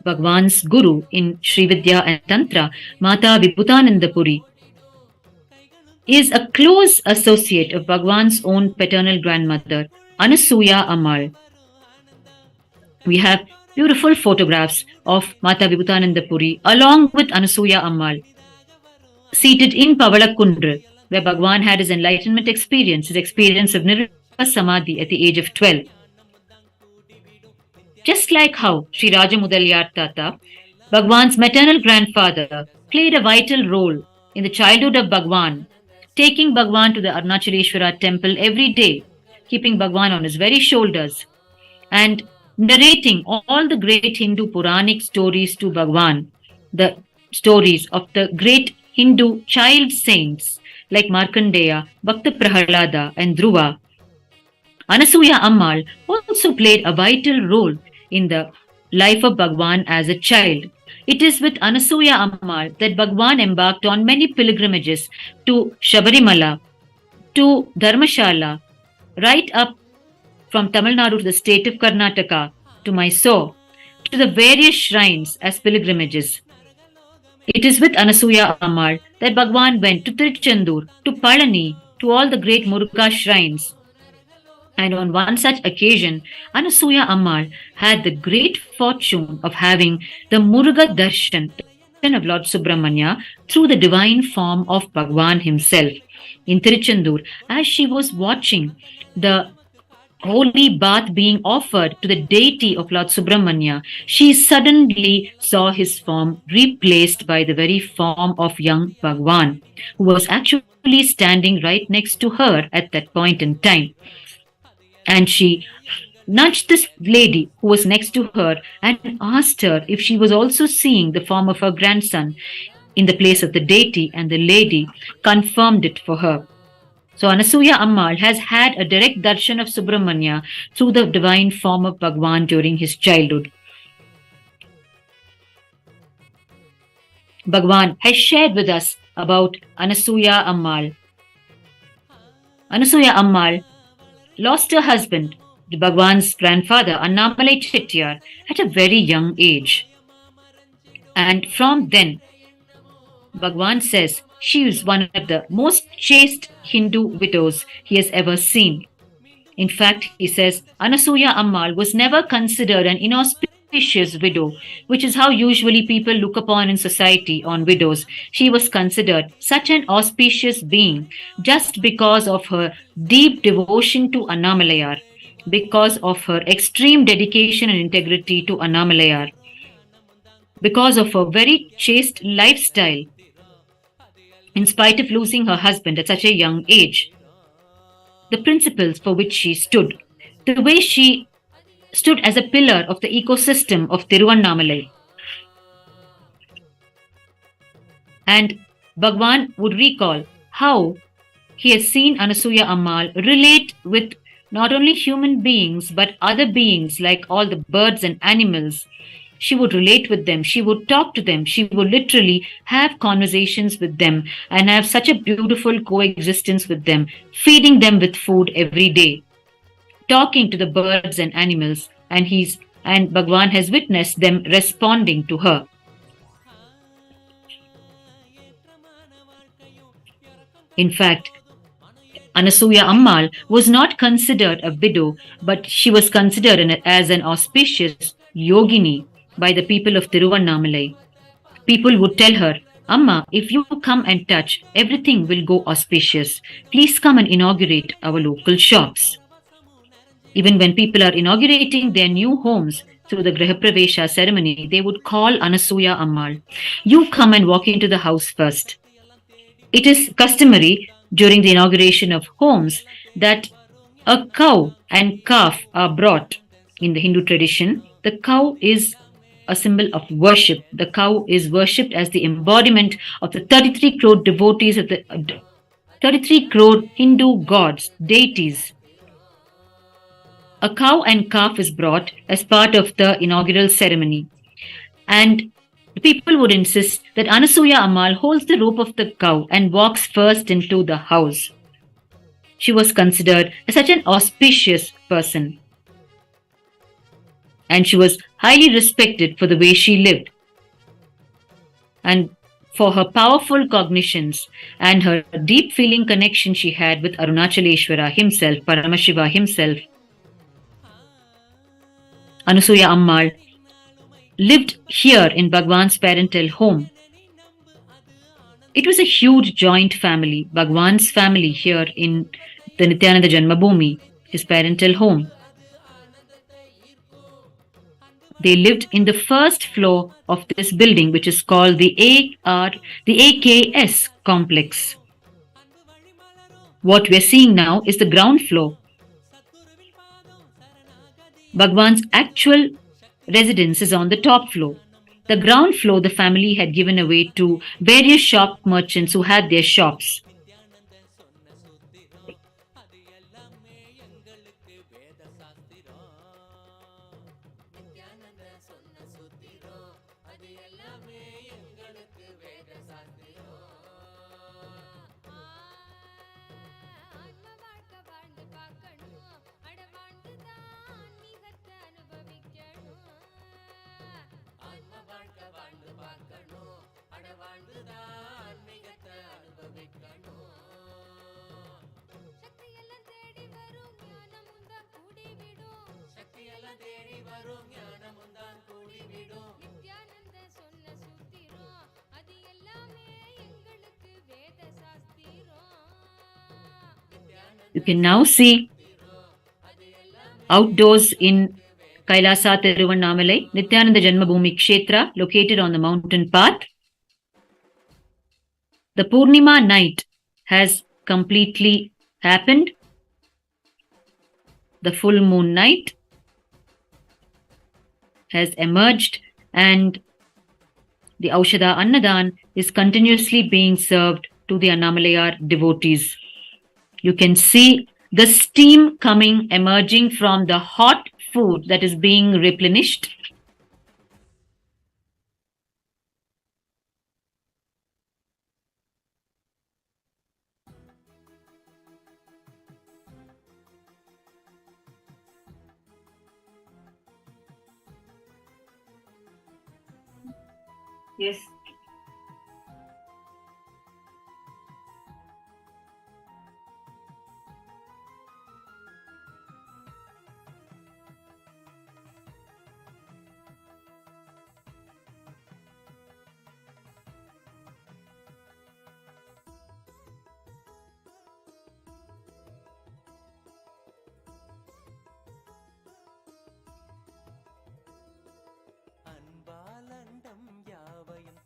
Bhagwan's guru in Sri Vidya and Tantra, Mata Vibhutananda Puri, is a close associate of Bhagwan's own paternal grandmother, Anasuya Ammal. We have beautiful photographs of Mata Vibhutananda Puri along with Anasuya Ammal, seated in Pavalakundra, where Bhagwan had his enlightenment experience, his experience of Nirvikalpa Samadhi at the age of 12. Just like how Sri Rajamudaliyar Tata, Bhagwan's maternal grandfather, played a vital role in the childhood of Bhagwan, taking Bhagwan to the Arunachaleshwara temple every day, keeping Bhagwan on his very shoulders, and narrating all the great Hindu Puranic stories to Bhagwan, the stories of the great Hindu child saints like Markandeya, Bhakta Prahalada, and Dhruva. Anasuya Ammal also played a vital role in the life of Bhagwan as a child. It is with Anasuya Ammal that Bhagwan embarked on many pilgrimages to Shabarimala, to Dharmashala, right up from Tamil Nadu to the state of Karnataka, to Mysore, to the various shrines as pilgrimages. It is with Anasuya Ammal that Bhagwan went to Tiruchendur, to Palani, to all the great Muruga shrines. And on one such occasion, Anasuya Ammal had the great fortune of having the Muruga Darshan of Lord Subramanya through the divine form of Bhagwan himself. In Tiruchendur, as she was watching the holy bath being offered to the deity of Lord Subramanya, she suddenly saw his form replaced by the very form of young Bhagwan, who was actually standing right next to her at that point in time. And she nudged this lady who was next to her and asked her if she was also seeing the form of her grandson in the place of the deity, and the lady confirmed it for her. So Anasuya Ammal has had a direct darshan of Subramanya through the divine form of Bhagwan during his childhood. Bhagwan has shared with us about Anasuya Ammal. Anasuya Ammal lost her husband, Bhagwan's grandfather, Annamalai Chettiar, at a very young age. And from then, Bhagwan says she is one of the most chaste Hindu widows he has ever seen. In fact, he says Anasuya Ammal was never considered an inauspicious widow, which is how usually people look upon in society on widows. She was considered such an auspicious being just because of her deep devotion to Annamalayar, because of her extreme dedication and integrity to Annamalayar, because of her very chaste lifestyle, in spite of losing her husband at such a young age. The principles for which she stood The way she stood as a pillar of the ecosystem of Tiruvannamalai. And Bhagwan would recall how he has seen Anasuya Ammal relate with not only human beings but other beings like all the birds and animals. She would relate with them, she would talk to them, she would literally have conversations with them and have such a beautiful coexistence with them, feeding them with food every day, talking to the birds and animals, and Bhagwan has witnessed them responding to her. In fact, Anasuya Ammal was not considered a widow, but she was considered as an auspicious yogini by the people of Tiruvannamalai. People would tell her, Amma, if you come and touch, everything will go auspicious. Please come and inaugurate our local shops. Even when people are inaugurating their new homes through the Grihapravesha ceremony, they would call Anasuya Ammal. You come and walk into the house first. It is customary during the inauguration of homes that a cow and calf are brought. In the Hindu tradition, the cow is a symbol of worship. The cow is worshipped as the embodiment of the 33 crore devotees of the 33 crore Hindu gods, deities. A cow and calf is brought as part of the inaugural ceremony. And the people would insist that Anasuya Ammal holds the rope of the cow and walks first into the house. She was considered as such an auspicious person. And she was highly respected for the way she lived and for her powerful cognitions and her deep feeling connection she had with Arunachaleshwara himself, Paramashiva himself. Anasuya Ammal lived here in Bhagwan's parental home. It was a huge joint family, Bhagwan's family here in the Nithyananda Jenma Bhoomi, his parental home. They lived in the first floor of this building, which is called the AKS complex. What we are seeing now is the ground floor. Bhagwan's actual residence is on the top floor. The ground floor the family had given away to various shop merchants who had their shops. You can now see outdoors in KAILASA Tiruvannamalai, Nithyananda Jenma Bhoomi Kshetra, located on the mountain path. The Pournima night has completely happened. The full moon night has emerged and the Aushadha Annadhan is continuously being served to the Annamalayar devotees. You can see the steam emerging from the hot food that is being replenished. Yes. அன்பாலண்டம் யாவையும்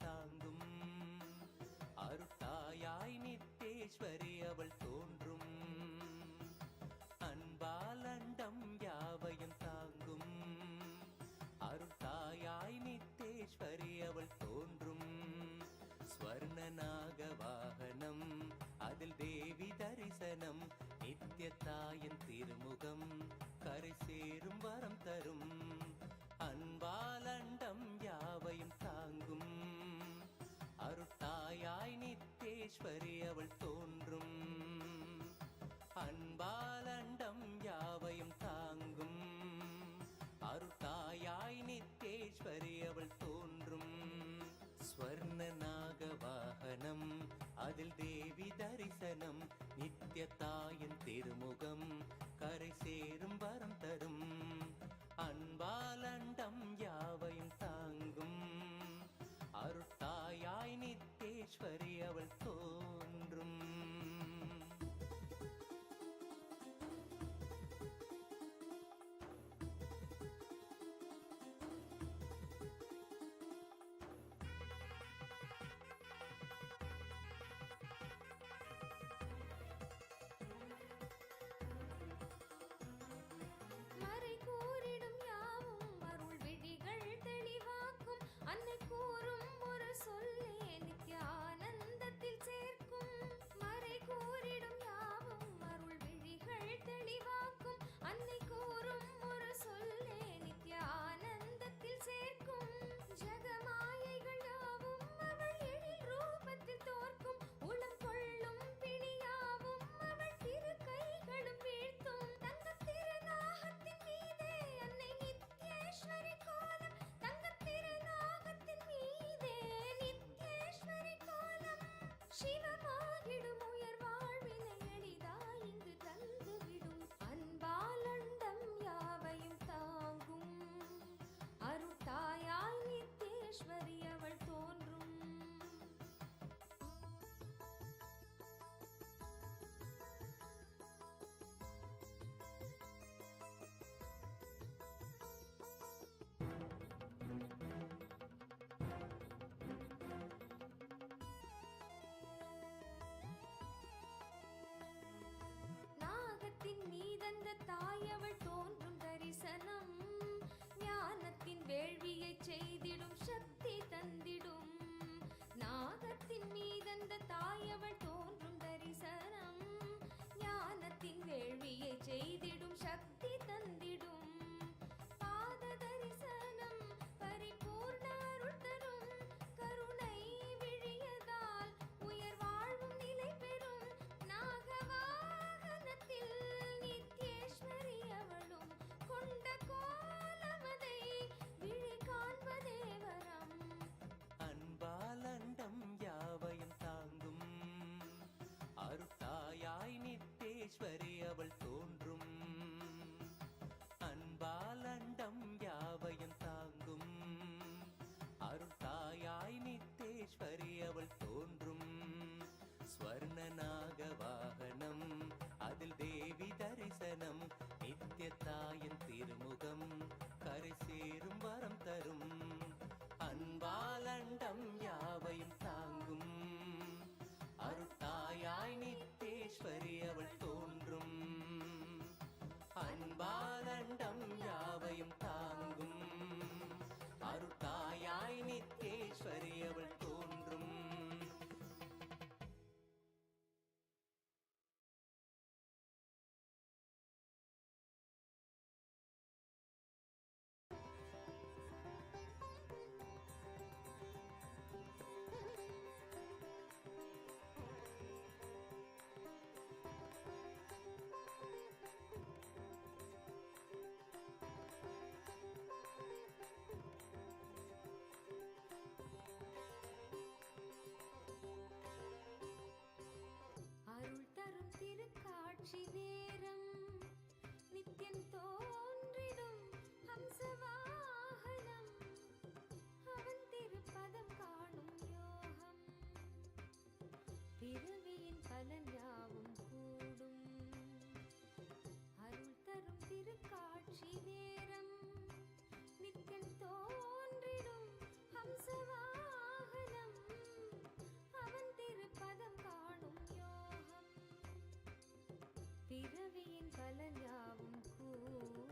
ஸ்வர்ணநாகவாகனம் அதில் தேவி தரிசனம் நித்யத்தாயின் திருமுகம் கரை சேரும் வரம் தரும் அன்பாலண்டம் யாவையும் தாங்கும் அருட்டாயாய் நித்தேஸ்வரி அவள் தோன்றும் அன்பாலண்டம் யாவையும் தாங்கும் அருட்டாயாய் நித்தேஸ்வரி அவள் தோன்றும் ஸ்வர்ணநாகவாகனம் அதில் தேவி தரிசனம் நித்யத்தாயின் திருமுகம் கரை சேரும் வரம் தரும் அன்பாலண்டம் யாவையும் தாங்கும் அருட்டாயாய் நித்தேஸ்வரி அவள் தோன்றும் வேள்வியை செய்திடும் சக்தி தந்திடும் நாகத்தின் மீதந்த தாயவள் தோன்றும் தரிசனம் ஞானத்தின் வேள்வியை செய்திடும் சக்தி தந்திடும் பாத தரிசனம் பரிபூர்ண அருள் தரும் கருணை விழியதால் உயர் வாழ்வும் நிலை பெறும் நாகவாகனத்தில் நித்யேஸ்வரி அவளும் கொண்ட அன்பாலண்டம் யாவையும் தாங்கும் அருட்டாயாய் நித்தேஸ்வரி அவள் தோன்றும் அன்பாலண்டம் யாவையும் தாங்கும் அருட்டாயாய் நித்தேஸ்வரி அவள் தோன்றும் ஸ்வர்ணநாகவாகனம் அதில் தேவி தரிசனம் நித்யத்தாயின் திருமுகம் கரை சேரும் வரம் தரும் அன்பாலண்டம் யாவையும் தாங்கும் அருட்டாயாய் நித்தேஸ்வரி அவள் தோன்றும் அன்பாலண்டம் யாவையும் தாங்கும் அருட்டாயாய் நித்தேஸ்வரி அவள் தோன்றும் பிறவியின் பலன் யாவும் கூடும் அருள் தரும் திருக்காட்சி நேரம் நித்தியம் தோன்றிடும் ஹம்சவாகனம் அவன் திருப்பதம் காணும் யோகம் பிறவியின் பலன் யாவும் கூடும்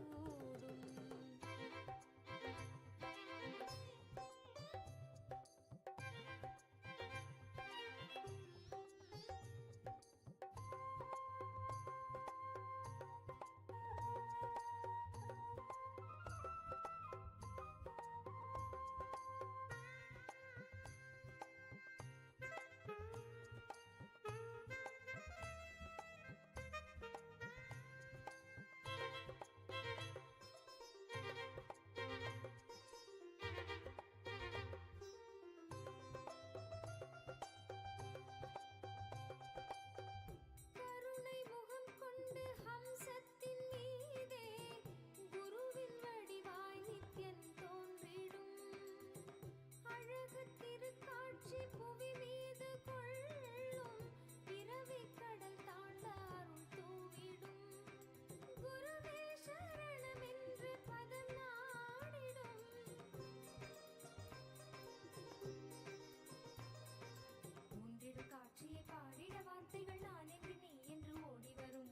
திருக்காட்சியை பாடிட வார்த்தைகள் நான் என்று நீ என்று ஓடி வரும்.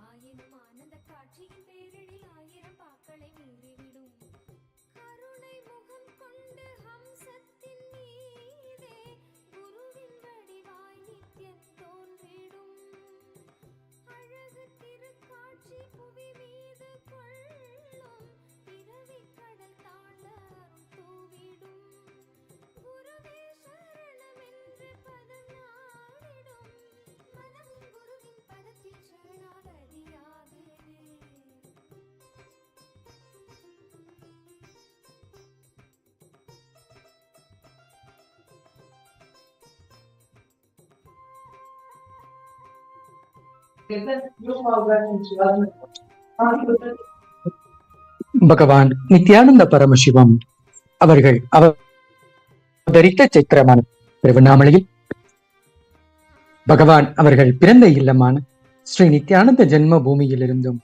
ஆயினும் ஆனந்த காட்சியின் பேரிடில் ஆயிரம் பாக்களை மீறிவிடும். கருணை முகம் கொண்டு ஹம்சத்தின் மீதே குருவின் வடிவாய் நித்யன் தோன்றிடும். அழகு திருக்காட்சி புவி மீது கொள்ளும். பிறவி கடல் தாண்ட அருள் தூவிடும். குருவே சரணமென்று பதம் நாடிடும். மனமும் குருவின் பதத்தில் சரணாகதியாகுது. பகவான் நித்யானந்த பரமசிவம் அவர்கள் அவதரித்த சைத்திரமான திருவண்ணாமலையில் பகவான் அவர்கள் பிறந்த இல்லமான ஸ்ரீ நித்யானந்த ஜென்ம பூமியிலிருந்தும்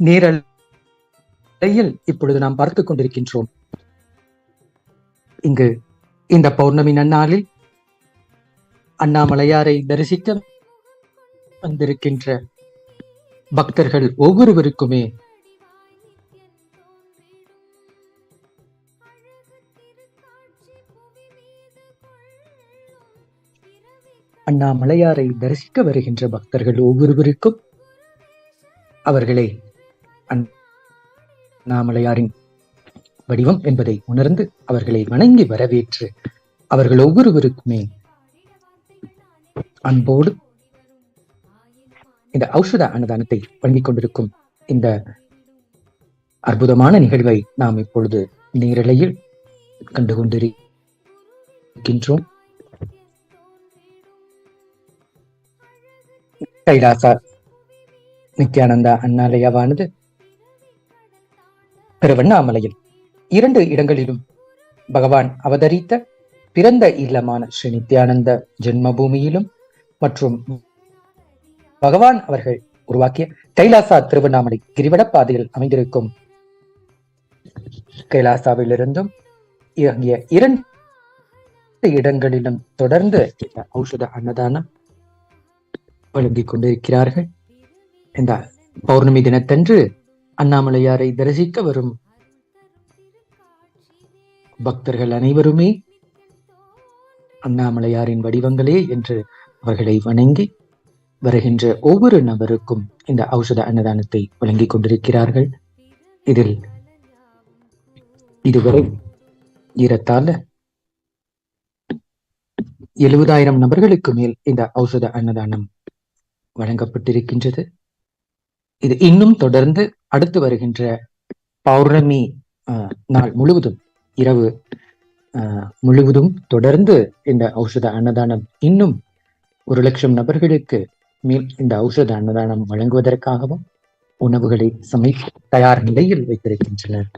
நேரலையில் இப்பொழுது நாம் பார்த்துக் கொண்டிருக்கின்றோம். இங்கு இந்த பௌர்ணமி நன்னாளில் அண்ணாமலையாரை தரிசிக்க வந்திருக்கின்ற பக்தர்கள் ஒவ்வொருவருக்குமே அண்ணாமலையாரை தரிசிக்க வருகின்ற பக்தர்கள் ஒவ்வொருவருக்கும் அவர்களை அண்ணாமலையாரின் வடிவம் என்பதை உணர்ந்து அவர்களை வணங்கி வரவேற்று அவர்கள் ஒவ்வொருவருக்குமே அன்போடு இந்த ஔஷத அன்னதானத்தை வழங்கிக் கொண்டிருக்கும் இந்த அற்புதமான நிகழ்வை நாம் இப்பொழுது நேரலையில் கண்டுகொண்டிருக்கின்றோம். கைலாசா நித்யானந்தா அண்ணாலயாவானது திருவண்ணாமலையில் 2 இடங்களிலும் பகவான் அவதரித்த பிறந்த இல்லமான ஸ்ரீ நித்யானந்த ஜென்மபூமியிலும் மற்றும் பகவான் அவர்கள் உருவாக்கிய கைலாசா திருவண்ணாமலை கிரிவட பாதையில் அமைந்திருக்கும் கைலாசாவிலிருந்தும் இறங்கிய 2 இடங்களிலும் தொடர்ந்து இந்த ஔஷத அன்னதானம் வழங்கிக் கொண்டிருக்கிறார்கள். இந்த பௌர்ணமி தினத்தன்று அண்ணாமலையாரை தரிசிக்க வரும் பக்தர்கள் அனைவருமே அண்ணாமலையாரின் வடிவங்களே என்று அவர்களை வணங்கி வருகின்ற ஒவ்வொரு நபருக்கும் இந்த ஔஷத அன்னதானத்தை வழங்கிக் கொண்டிருக்கிறார்கள். இதில் இதுவரை ஏறத்தாழ 70,000 நபர்களுக்கு மேல் இந்த ஔஷத அன்னதானம் வழங்கப்பட்டிருக்கின்றது. இது இன்னும் தொடர்ந்து அடுத்து வருகின்ற பௌர்ணமி நாள் முழுவதும் இரவு முழுவதும் தொடர்ந்து இந்த ஔஷத அன்னதானம் இன்னும் 1,00,000 நபர்களுக்கு மேல் இந்த ஔஷத அன்னதானம் வழங்குவதற்காகவும் உணவுகளை தயார் நிலையில் வைத்திருக்கின்றனர்.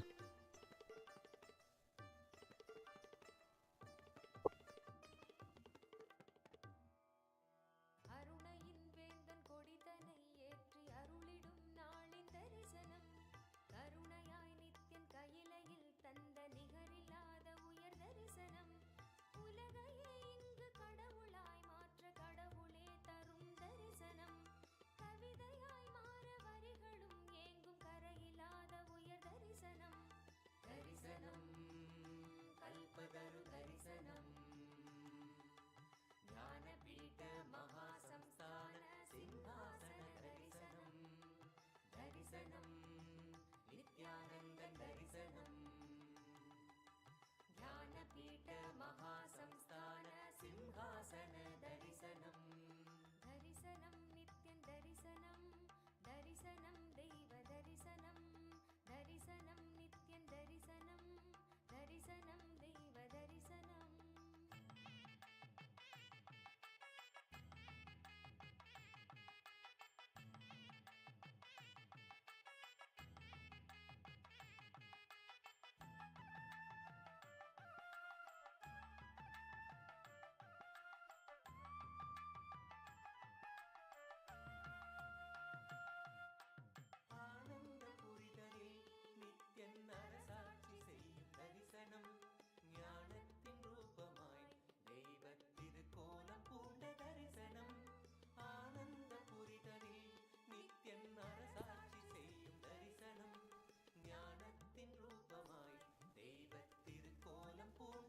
கவிதையாய் மாற வரிகளும் ஏங்கும் கரையில்லாத உயர் தரிசனம்.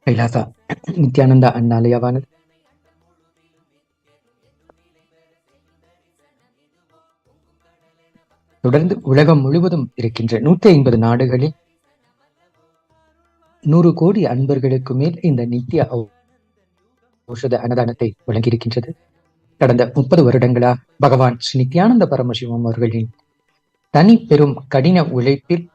கைலாசா நித்யானந்தா அண்ணாலயாவானது தொடர்ந்து உலகம் முழுவதும் இருக்கின்ற 150 நாடுகளில் 100 கோடி அன்பர்களுக்கு மேல் இந்த நித்திய ஔஷத அன்னதானத்தை வழங்கியிருக்கின்றது. கடந்த 30 வருடங்களாக பகவான் ஸ்ரீ நித்யானந்த பரமசிவம் அவர்களின் தனி பெரும் கடின உழைப்பில்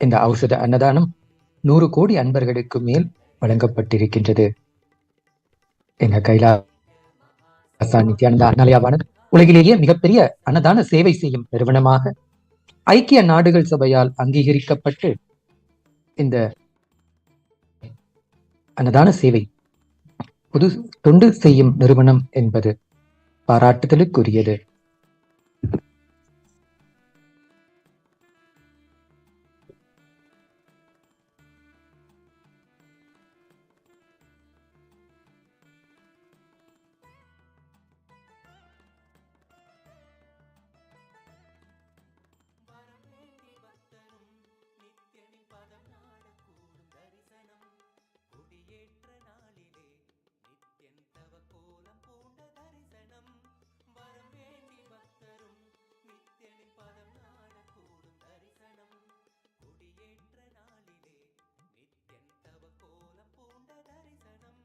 இந்த ஔஷத அன்னதானம் 100 கோடி அன்பர்களுக்கு மேல் வழங்கப்பட்டிருக்கின்றது. இந்த கைலாசா நித்யானந்தா அண்ணாலயாவானது உலகிலேயே மிகப்பெரிய அன்னதான சேவை செய்யும் நிறுவனமாக ஐக்கிய நாடுகள் சபையால் அங்கீகரிக்கப்பட்டு இந்த அன்னதான சேவை பொது தொண்டு செய்யும் நிறுவனம் என்பது பாராட்டுதலுக்குரியது. வரவேண்டி பக்தரும் நித்யனின் பதம் நாடக்கூடும் தரிசனம் கொடியேற்ற நாளிலே நித்யன் தவ கோலம் பூண்ட தரிசனம். வரம் வேண்டி பக்தரும் நித்யனின் பதம் நாடக்கூடும் தரிசனம் கொடியேற்ற நாளிலே நித்யன் தவ கோலம் பூண்ட தரிசனம்.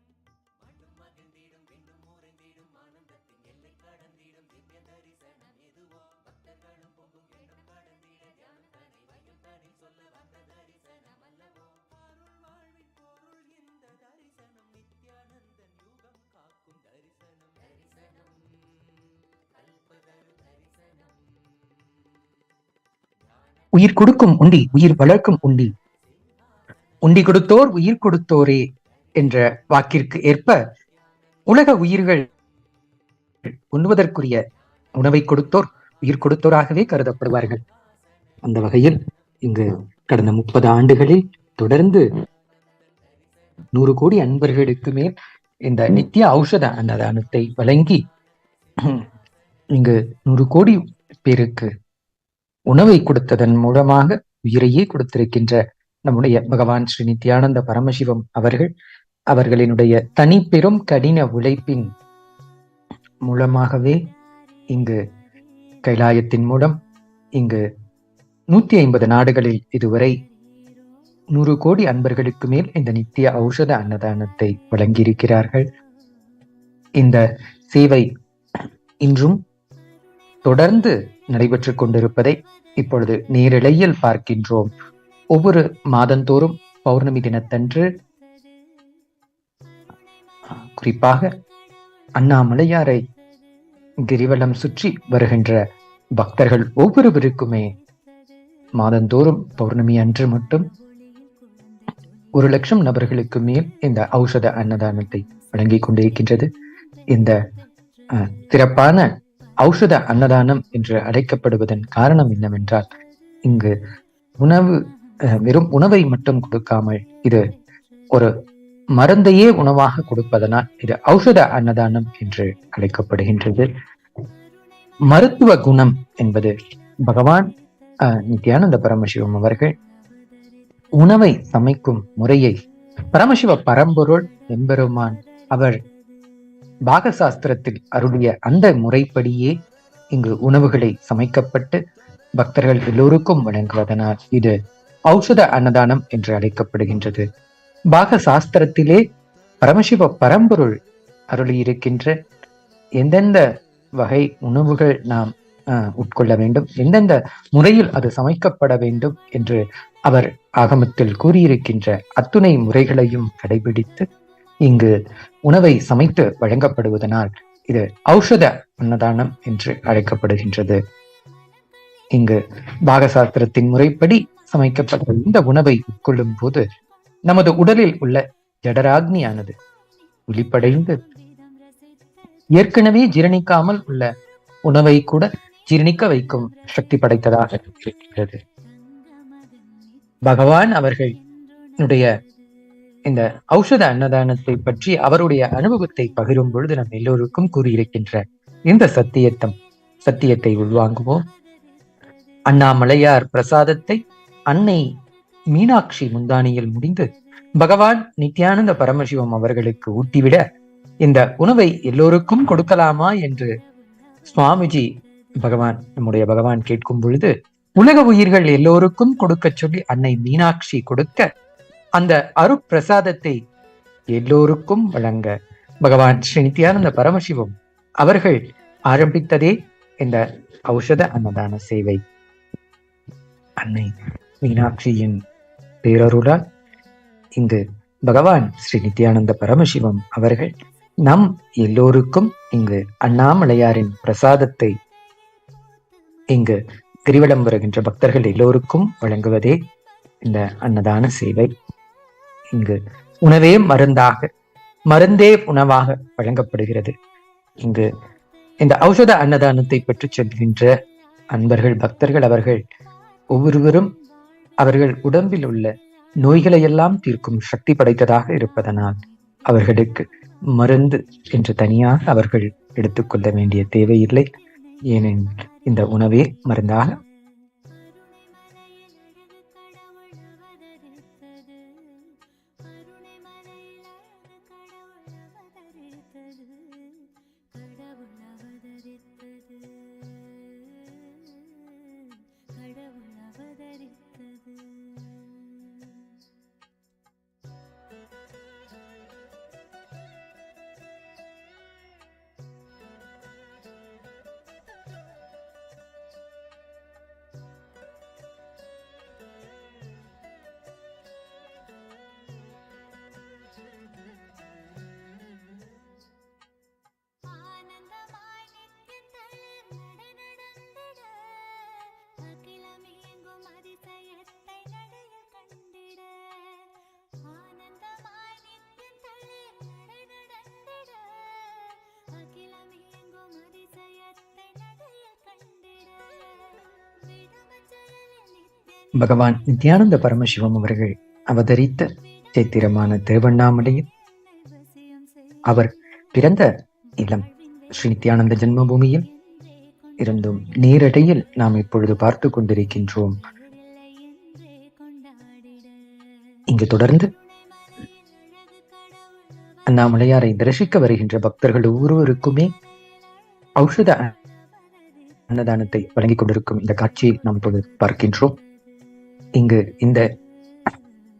மண்ணும் மகிழ்ந்திடும் விண்ணும் உறைந்திடும் ஆனந்தத்தின் எல்லை கடந்திடும் திவ்ய தரிசனம் எதுவோ பக்தர்களும் பொங்கும் எண்ணம் கடந்திட தியானம் தனி வையம் தனி சொல்ல வந்த தரிசனம் அல்லவோ. அருள் வாழ்வின் பொருள் இந்த தரிசனம் நித்யானந்தன் யுகம் காக்கும் தரிசனம். தரிசனம் கல்பதரு தரிசனம். உயிர் கொடுக்கும் உண்டி, உயிர் வளர்க்கும் உண்டி, உண்டி கொடுத்தோர் உயிர் கொடுத்தோரே என்ற வாக்கிற்கு ஏற்ப உலக உயிர்கள் உண்ணுவதற்குரிய உணவை கொடுத்தோர் உயிர் கொடுத்தோராகவே கருதப்படுவார்கள். அந்த வகையில் இங்கு கடந்த 30 ஆண்டுகளில் தொடர்ந்து 100 கோடி அன்பர்களுக்கு மேல் இந்த நித்திய ஔஷத அன்னதானத்தை வழங்கி இங்கு 100 கோடி பேருக்கு உணவை கொடுத்ததன் மூலமாக உயிரையே கொடுத்திருக்கின்ற நம்முடைய பகவான் ஸ்ரீ நித்யானந்த பரமசிவம் அவர்களினுடைய தனி பெரும் கடின உழைப்பின் மூலமாகவே இங்கு கைலாயத்தின் மூலம் இங்கு 150 நாடுகளில் இதுவரை 100 கோடி அன்பர்களுக்கு மேல் இந்த நித்திய ஔஷத அன்னதானத்தை வழங்கியிருக்கிறார்கள். இந்த சேவை இன்றும் தொடர்ந்து நடைபெற்றுக் கொண்டிருப்பதை இப்பொழுது நேரிழையில் பார்க்கின்றோம். ஒவ்வொரு மாதந்தோறும் பௌர்ணமி தினத்தன்று குறிப்பாக அண்ணாமலையாரை கிரிவலம் சுற்றி வருகின்ற பக்தர்கள் ஒவ்வொருவருக்குமே மாதந்தோறும் பௌர்ணமி அன்று மட்டும் 1,00,000 நபர்களுக்கு மேல் இந்த ஔஷத அன்னதானத்தை வழங்கிக் கொண்டிருக்கின்றது. இந்த சிறப்பான ஔஷத அன்னதானம் என்று அழைக்கப்படுவதன் காரணம் என்னவென்றால் இங்கு வெறும் உணவை மட்டும் கொடுக்காமல் இது ஒரு மருந்தையே உணவாக கொடுப்பதனால் இது ஔஷத அன்னதானம் என்று அழைக்கப்படுகின்றது. மருத்துவ குணம் என்பது பகவான் நித்யானந்த பரமசிவம் அவர்கள் உணவை சமைக்கும் முறையை பரமசிவ பரம்பொருள் எம்பெருமான் அவர் பாகசாஸ்திரத்தில் அருளிய அந்த முறைப்படியே இங்கு உணவுகளை சமைக்கப்பட்டு பக்தர்கள் எல்லோருக்கும் வழங்குவதனால் இது ஔஷத அன்னதானம் என்று அழைக்கப்படுகின்றது. பாகசாஸ்திரத்திலே பரமசிவ பரம்பொருள் அருளியிருக்கின்ற எந்தெந்த வகை உணவுகள் நாம் உட்கொள்ள வேண்டும், எந்தெந்த முறையில் அது சமைக்கப்பட வேண்டும் என்று அவர் ஆகமத்தில் கூறியிருக்கின்ற அத்துணை முறைகளையும் கடைபிடித்து இங்கு உணவை சமைத்து வழங்கப்படுவதனால் இது ஔஷத அன்னதானம் என்று அழைக்கப்படுகின்றது. இங்கு பாகசாஸ்திரத்தின் முறைப்படி சமைக்கப்பட்ட இந்த உணவை உட்கொள்ளும் போது நமது உடலில் உள்ள ஜடராக்னியானது விழிப்படைந்து ஏற்கனவே ஜீரணிக்காமல் உள்ள உணவை கூட ஜீரணிக்க வைக்கும் சக்தி படைத்ததாக இருக்கிறது. பகவான் அவர்களுடைய இந்த ஔஷத அன்னதானத்தை பற்றி அவருடைய அனுபவத்தை பகிரும் பொழுது நம் எல்லோருக்கும் கூறியிருக்கின்ற இந்த சத்தியத்தை உள்வாங்குவோம். அண்ணாமலையார் பிரசாதத்தை அன்னை மீனாட்சி முந்தானியில் முடிந்து பகவான் நித்யானந்த பரமசிவம் அவர்களுக்கு ஊட்டிவிட, இந்த உணவை எல்லோருக்கும் கொடுக்கலாமா என்று சுவாமிஜி பகவான் நம்முடைய பகவான் கேட்கும் பொழுது, உலக உயிர்கள் எல்லோருக்கும் கொடுக்க சொல்லி அன்னை மீனாட்சி கொடுக்க, அந்த அருட்பிரசாதத்தை எல்லோருக்கும் வழங்க பகவான் ஸ்ரீ நித்யானந்த பரமசிவம் அவர்கள் ஆரம்பித்ததே இந்த ஔஷத அன்னதான சேவை. அன்னை மீனாட்சியின் பேரருளால் இங்கு பகவான் ஸ்ரீ நித்யானந்த பரமசிவம் அவர்கள் நம் எல்லோருக்கும் இங்கு அண்ணாமலையாரின் பிரசாதத்தை இங்கு கிரிவலம் வருகின்ற பக்தர்கள் எல்லோருக்கும் வழங்குவதே இந்த அன்னதான சேவை. இங்கு உணவே மருந்தாக, மருந்தே உணவாக வழங்கப்படுகிறது. இங்கு இந்த ஔஷத அன்னதானத்தை பெற்று செல்கின்ற அன்பர்கள் பக்தர்கள் அவர்கள் ஒவ்வொருவரும் அவர்கள் உடம்பில் உள்ள நோய்களை எல்லாம் தீர்க்கும் சக்தி படைத்ததாக இருப்பதனால் அவர்களுக்கு மருந்து என்று தனியாக அவர்கள் எடுத்துக்கொள்ள வேண்டிய தேவையில்லை. ஏனெனில் இந்த உணவே மருந்தாக பகவான் நித்யானந்த பரமசிவம் அவர்கள் அவதரித்த சைத்திரமான திருவண்ணாமலையில் அவர் பிறந்த இளம் ஸ்ரீ நித்யானந்த ஜென்ம பூமியில் இருந்தும் நேரடியில் நாம் இப்பொழுது பார்த்து கொண்டிருக்கின்றோம். இங்கு தொடர்ந்து அண்ணாமலையாரை தரிசிக்க வருகின்ற பக்தர்கள் ஒவ்வொருவருக்குமே ஔஷத அன்னதானத்தை வழங்கிக் கொண்டிருக்கும் இந்த காட்சியை நாம் இப்பொழுது பார்க்கின்றோம். இங்கு இந்த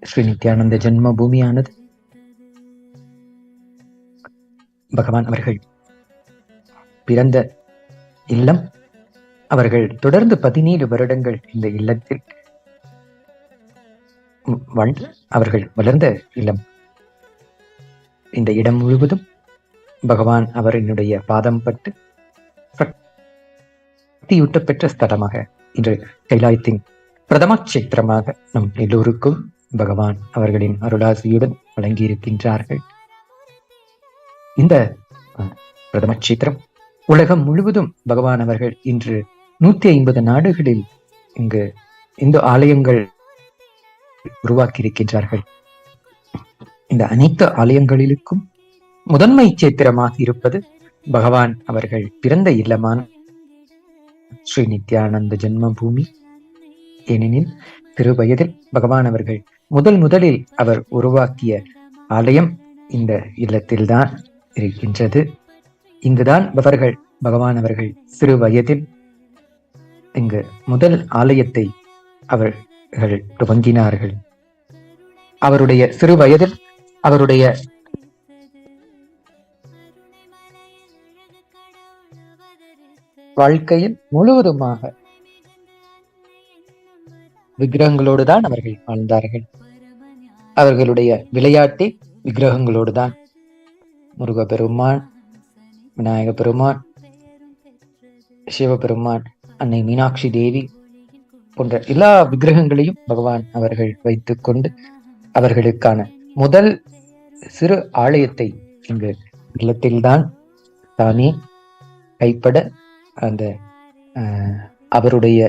ஸ்ரீ நித்யானந்த ஜென்ம பூமியானது பகவான் அவர்கள் பிறந்த இல்லம். அவர்கள் தொடர்ந்து 17 வருடங்கள் இந்த இல்லத்தில் வாழ்ந்து அவர்கள் வளர்ந்த இல்லம். இந்த இடம் முழுவதும் பகவான் அவரினுடைய பாதம் பட்டு சக்தியூட்ட பெற்ற ஸ்தலமாக இன்று கைலாயத்தின் பிரதம கஷேத்திரமாக நம் எல்லோருக்கும் பகவான் அவர்களின் அருளாசியுடன் வழங்கியிருக்கின்றார்கள். இந்த பிரதம கஷேத்திரம் உலகம் முழுவதும் பகவான் அவர்கள் இன்று 150 நாடுகளில் இங்கு இந்து ஆலயங்கள் உருவாக்கி இருக்கின்றார்கள். இந்த அனைத்து ஆலயங்களிலுக்கும் முதன்மை கஷேத்திரமாக இருப்பது பகவான் அவர்கள் பிறந்த இல்லமான ஸ்ரீ நித்யானந்த ஜென்ம பூமி. ஏனெனில் திருவயதில் பகவான் அவர்கள் முதலில் அவர் உருவாக்கிய ஆலயம் இந்த இல்லத்தில்தான் இருக்கின்றது. இங்குதான் பகவான் அவர்கள் சிறு வயதில் இங்கு முதல் ஆலயத்தை அவர்கள் துவங்கினார்கள். அவருடைய சிறு வயதில் அவருடைய வாழ்க்கையில் முழுவதுமாக விக்கிரகங்களோடு தான் அவர்கள் வாழ்ந்தார்கள். அவர்களுடைய விளையாட்டே விக்கிரகங்களோடு தான். முருகப்பெருமான், விநாயக பெருமான், சிவபெருமான், அன்னை மீனாட்சி தேவி போன்ற எல்லா விக்கிரகங்களையும் பகவான் அவர்கள் வைத்துக் கொண்டு அவர்களுக்கான முதல் சிறு ஆலயத்தை இங்கு இல்லத்தில்தான் தானே கைப்பட அந்த அவருடைய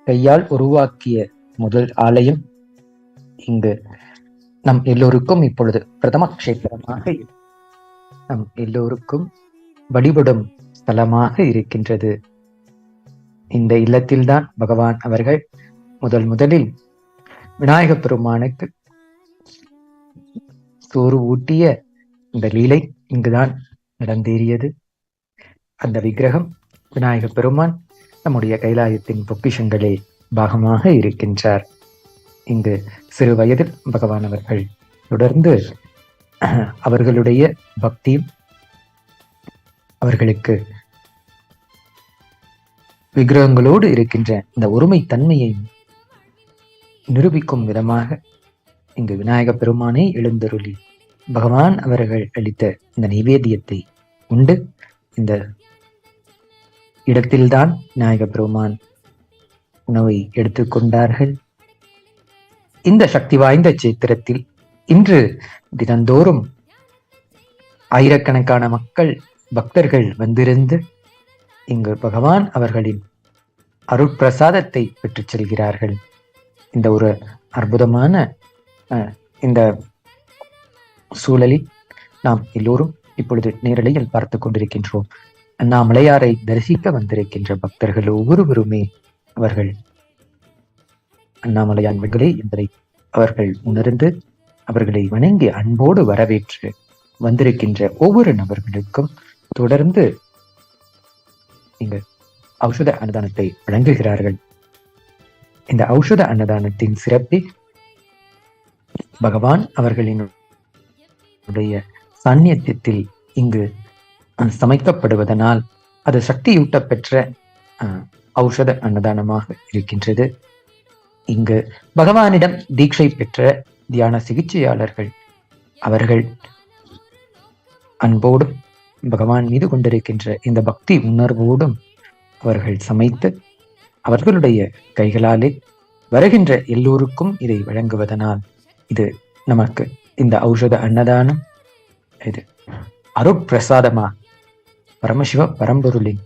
கையால் உருவாக்கிய முதல் ஆலயம் இங்கு நம் எல்லோருக்கும் இப்பொழுது பிரதம கஷேத்திரமாக நம் எல்லோருக்கும் வழிபடும் ஸ்தலமாக இருக்கின்றது. இந்த இல்லத்தில்தான் பகவான் அவர்கள் முதலில் விநாயகப் பெருமானுக்கு சோறு ஊட்டிய இந்த லீலை இங்குதான் நடந்தேறியது. அந்த விக்கிரகம் விநாயகப் பெருமான் நம்முடைய கைலாயத்தின் பொக்கிஷங்களே பாகமாக இருக்கின்றார். இங்கு சிறு வயதில் பகவான் அவர்கள் தொடர்ந்து அவர்களுடைய பக்தியும் அவர்களுக்கு விக்கிரகங்களோடு இருக்கின்ற இந்த ஒருமை தன்மையை நிரூபிக்கும் விதமாக இங்கு விநாயகப் பெருமானை எழுந்தருளி பகவான் அவர்கள் அளித்த இந்த நைவேத்தியத்தை உண்டு இந்த இடத்தில்தான் விநாயகப் பெருமான் உணவை எடுத்துக்கொண்டார்கள். இந்த சக்தி வாய்ந்த சேத்திரத்தில் இன்று தினந்தோறும் ஆயிரக்கணக்கான மக்கள் பக்தர்கள் வந்திருந்து இங்கு பகவான் அவர்களின் அருட்பிரசாதத்தை பெற்றுச் செல்கிறார்கள். இந்த ஒரு அற்புதமான இந்த சூழலில் நாம் எல்லோரும் இப்பொழுது நேரலையில் பார்த்து கொண்டிருக்கின்றோம். அண்ணாமலையாரை தரிசிக்க வந்திருக்கின்ற பக்தர்கள் ஒவ்வொருவருமே அவர்கள் அண்ணாமலையான் வெகுளே என்பதை அவர்கள் உணர்ந்து அவர்களை வணங்கி அன்போடு வரவேற்று வந்திருக்கின்ற ஒவ்வொரு நபர்களுக்கும் தொடர்ந்து இங்கு ஔஷத அன்னதானத்தை வழங்குகிறார்கள். இந்த ஔஷத அன்னதானத்தின் சிறப்பே பகவான் அவர்களினுடைய சாநித்தியத்தில் இங்கு சமைக்கப்படுவதனால் அது சக்தியூட்ட பெற்ற ஔஷத அன்னதானமாக இருக்கின்றது. இங்கு பகவானிடம் தீட்சை பெற்ற தியான சிகிச்சையாளர்கள் அவர்கள் அன்போடும் பகவான் மீது கொண்டிருக்கின்ற இந்த பக்தி உணர்வோடும் அவர்கள் சமைத்து அவர்களுடைய கைகளாலே வருகின்ற எல்லோருக்கும் இதை வழங்குவதனால் இது நமக்கு இந்த ஔஷத அன்னதானம் இது அருட்பிரசாதமா பரமசிவ பரம்பொருளின்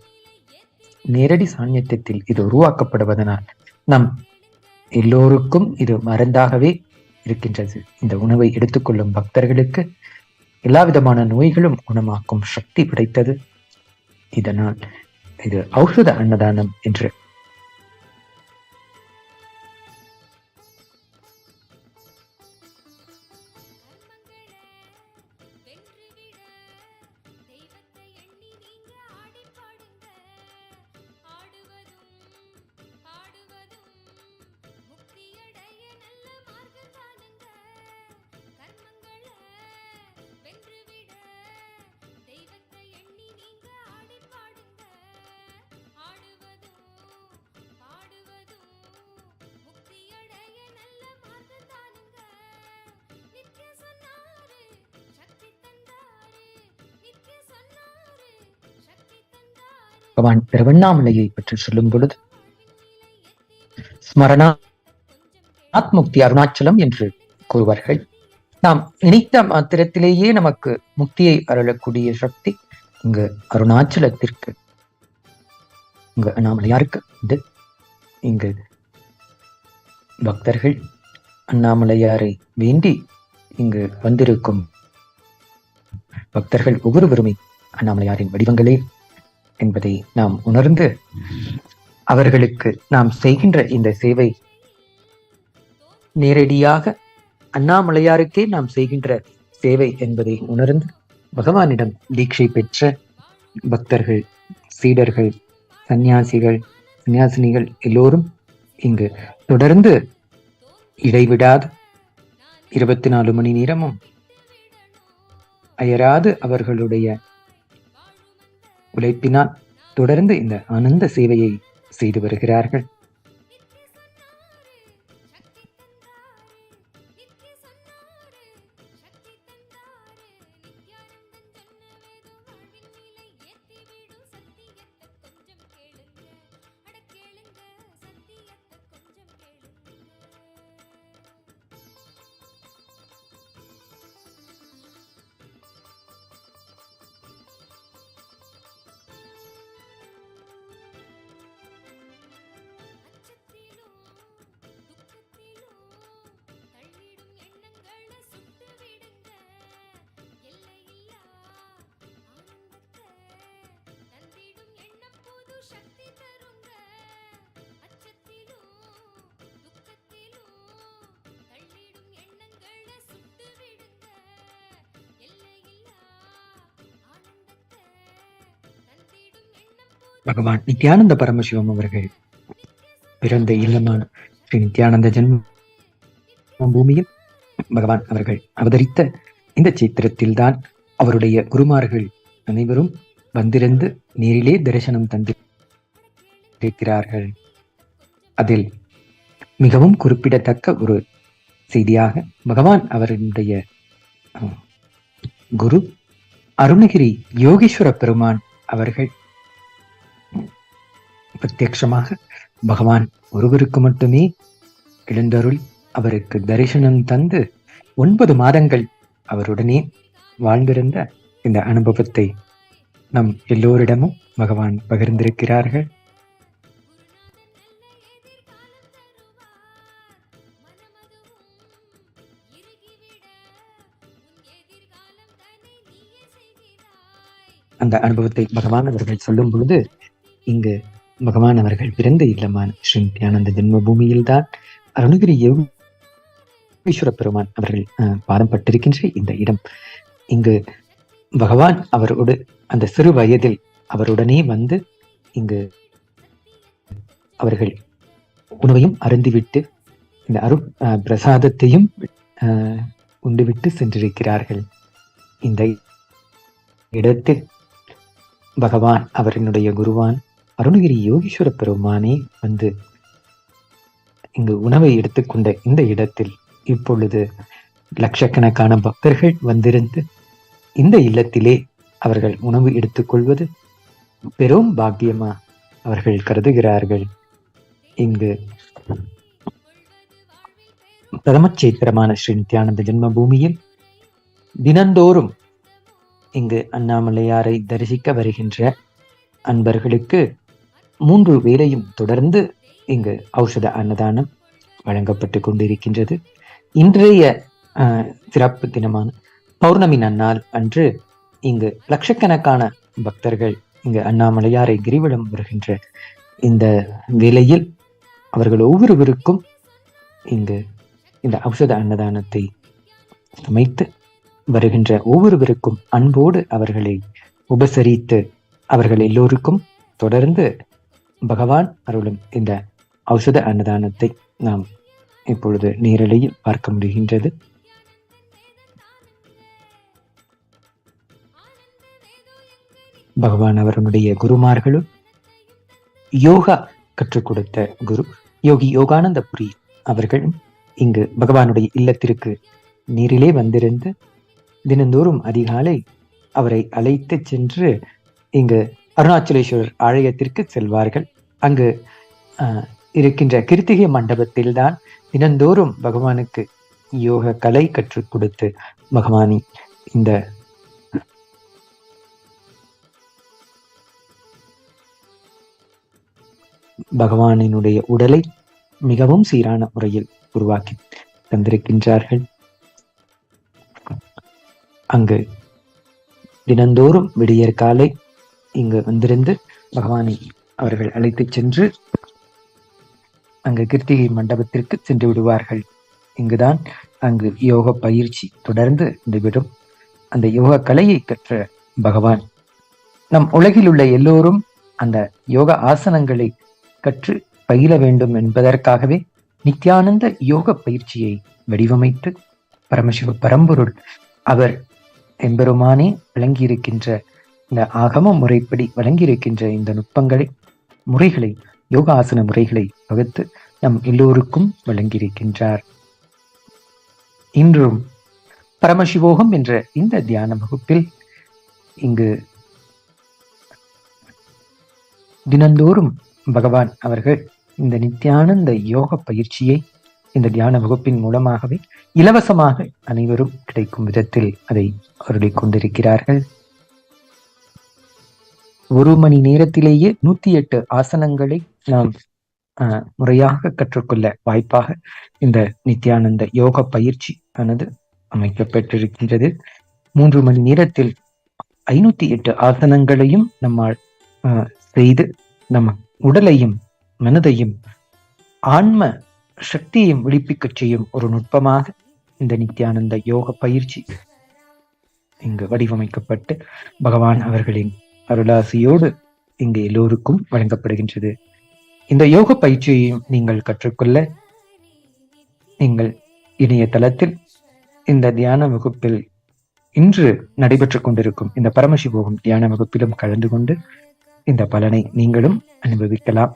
நேரடி சாநித்தியத்தில் இது உருவாக்கப்படுவதனால் நம் எல்லோருக்கும் இது மருந்தாகவே இருக்கின்றது. இந்த உணவை எடுத்துக்கொள்ளும் பக்தர்களுக்கு எல்லா விதமான நோய்களும் குணமாக்கும் சக்தி படைத்தது. இதனால் இது ஔஷத அன்னதானம் என்று பகவான் திருவண்ணாமலையை பற்றி சொல்லும் பொழுது ஸ்மரணாத் முக்தி அருணாச்சலம் என்று கூறுவார்கள். நாம் நினைத்த மாத்திரத்திலேயே நமக்கு முக்தியை அருளக்கூடிய சக்தி இங்கு அருணாச்சலத்திற்கு இங்கு அண்ணாமலையாருக்கு உண்டு. இங்கு பக்தர்கள் அண்ணாமலையாரை வேண்டி இங்கு வந்திருக்கும் பக்தர்கள் ஒவ்வொருவருமே அண்ணாமலையாரின் வடிவங்களே என்பதை நாம் உணர்ந்து அவர்களுக்கு நாம் செய்கின்ற இந்த சேவை நேரடியாக அண்ணாமலையாருக்கே நாம் செய்கின்ற சேவை என்பதை உணர்ந்து பகவானிடம் தீட்சை பெற்ற பக்தர்கள், சீடர்கள், சந்நியாசிகள், சந்நியாசினிகள் எல்லோரும் இங்கு தொடர்ந்து இடைவிடாது 24 மணி நேரமும் அயராது அவர்களுடைய உழைப்பினால் தொடர்ந்து இந்த ஆனந்த சேவையை செய்து வருகிறார்கள். பகவான் நித்யானந்த பரமசிவம் அவர்கள் பிறந்த இல்லமான ஸ்ரீ நித்யானந்த ஜென்ம பூமியில் பகவான் அவர்கள் அவதரித்த இந்த சித்திரத்தில்தான் அவருடைய குருமார்கள் அனைவரும் வந்திருந்து நேரிலே தரிசனம் தந்திருக்கிறார்கள். அதில் மிகவும் குறிப்பிடத்தக்க ஒரு செய்தியாக பகவான் அவருடைய குரு அருணகிரி யோகீஸ்வர பெருமான் அவர்கள் பிரத்யட்சமாக பகவான் ஒருவருக்கு மட்டுமே எழுந்தருள் அவருக்கு தரிசனம் தந்து 9 மாதங்கள் அவருடனே வாழ்ந்திருந்த இந்த அனுபவத்தை நம் எல்லோரிடமும் பகவான் பகிர்ந்திருக்கிறார்கள். அந்த அனுபவத்தை பகவான் அவர்கள் சொல்லும் பொழுது, இங்கு பகவான் அவர்கள் பிறந்த இல்லமான ஸ்ரீ நித்யானந்த ஜென்ம பூமியில்தான் அருணகிரி யோகீஸ்வர பெருமான் அவர்கள் பாதம் பட்டிருக்கின்ற இந்த இடம். இங்கு பகவான் அவரோடு அந்த சிறு வயதில் அவருடனே வந்து இங்கு அவர்கள் உணவையும் அருந்திவிட்டு இந்த பிரசாதத்தையும் உண்டுவிட்டு சென்றிருக்கிறார்கள். இந்த இடத்தில் பகவான் அவரினுடைய குருவான் அருணகிரி யோகீஸ்வர பெருமானே வந்து இங்கு உணவை எடுத்துக்கொண்ட இந்த இடத்தில் இப்பொழுது லட்சக்கணக்கான பக்தர்கள் வந்திருந்து இந்த இல்லத்திலே அவர்கள் உணவு எடுத்துக்கொள்வது பெரும் பாக்கியமா அவர்கள் கருதுகிறார்கள். இங்கு பிரதம சேத்திரமான ஸ்ரீ நித்யானந்த ஜென்ம பூமியில் தினந்தோறும் இங்கு அண்ணாமலையாரை தரிசிக்க வருகின்ற அன்பர்களுக்கு 3 வேளையும் தொடர்ந்து இங்கு ஔஷத அன்னதானம் வழங்கப்பட்டு கொண்டிருக்கின்றது. இன்றைய சிறப்பு தினமான பௌர்ணமி நன்னாள் அன்று இங்கு லட்சக்கணக்கான பக்தர்கள் இங்கு அண்ணாமலையாரை கிரிவலம் வருகின்ற இந்த வேளையில் அவர்கள் ஒவ்வொருவருக்கும் இங்கு இந்த ஔஷத அன்னதானத்தை சமைத்து வருகின்ற ஒவ்வொருவருக்கும் அன்போடு அவர்களை உபசரித்து அவர்கள் எல்லோருக்கும் தொடர்ந்து பகவான் அருளும் இந்த ஔஷத அன்னதானத்தை நாம் இப்பொழுது நேரலையில் பார்க்க முடிகின்றது. பகவான் அவருடைய குருமார்களும் யோகா கற்றுக் கொடுத்த குரு யோகி யோகானந்த புரி அவர்களும் இங்கு பகவானுடைய இல்லத்திற்கு நேரிலே வந்திருந்து தினந்தோறும் அதிகாலை அவரை அழைத்து சென்று இங்கு அருணாச்சலேஸ்வரர் ஆலயத்திற்கு செல்வார்கள். அங்கு இருக்கின்ற கிருத்திகை மண்டபத்தில்தான் தினந்தோறும் பகவானுக்கு யோக கலை கற்றுக் கொடுத்து பகவானி இந்த பகவானினுடைய உடலை மிகவும் சீரான முறையில் உருவாக்கி தந்திருக்கின்றார்கள். அங்கு தினந்தோறும் விடியற் காலை இங்கு வந்திருந்து பகவானை அவர்கள் அழைத்து சென்று அங்கு கிருத்திகை மண்டபத்திற்கு சென்று விடுவார்கள். இங்குதான் அங்கு யோக பயிற்சி தொடர்ந்து நடைபெறும். அந்த யோக கலையை கற்ற பகவான் நம் உலகில் உள்ள எல்லோரும் அந்த யோக ஆசனங்களை கற்று பயில வேண்டும் என்பதற்காகவே நித்யானந்த யோக பயிற்சியை வடிவமைத்து பரமசிவ பரம்பொருள் அவர் எம்பெருமானே வழங்கியிருக்கின்ற இந்த ஆகம முறைப்படி வழங்கியிருக்கின்ற இந்த நுட்பங்களை முறைகளை யோகாசன முறைகளை வகுத்து நம் எல்லோருக்கும் வழங்கியிருக்கின்றார். இன்றும் பரமசிவோகம் என்ற இந்த தியான வகுப்பில் இங்கு தினந்தோறும் பகவான் அவர்கள் இந்த நித்யானந்த யோக பயிற்சியை இந்த தியான வகுப்பின் மூலமாகவே இலவசமாக அனைவரும் கிடைக்கும் விதத்தில் அதை அருளிக் கொண்டிருக்கிறார்கள். 1 மணி நேரத்திலேயே 108 ஆசனங்களை நாம் முறையாக கற்றுக்கொள்ள வாய்ப்பாக இந்த நித்யானந்த யோக பயிற்சி ஆனது அமைக்கப்பட்டிருக்கின்றது. 3 மணி நேரத்தில் 508 ஆசனங்களையும் நம்மால் செய்து நம் உடலையும் மனதையும் ஆன்ம சக்தியையும் விழிப்பிக்க செய்யும் ஒரு நுட்பமாக இந்த நித்யானந்த யோக பயிற்சி இங்கு வடிவமைக்கப்பட்டு பகவான் அவர்களின் அருளாசியோடு இங்கு எல்லோருக்கும் வழங்கப்படுகின்றது. இந்த யோக பயிற்சியையும் நீங்கள் கற்றுக்கொள்ள நீங்கள் இணையதளத்தில் இந்த தியான வகுப்பில் இன்று நடைபெற்றுக் கொண்டிருக்கும் இந்த பரமசிவோகம் தியான வகுப்பிலும் கலந்து கொண்டு இந்த பலனை நீங்களும் அனுபவிக்கலாம்.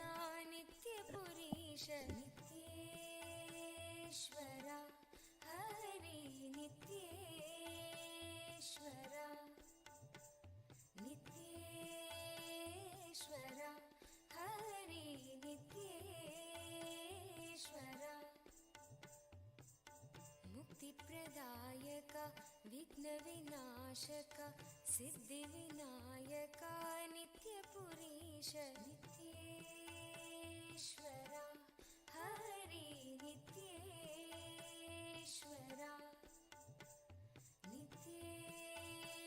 विघ्नविनाशक सिद्धिविनायक नित्यपुरीश नित्येश्वरा हरि नित्येश्वरा नित्येश्वरा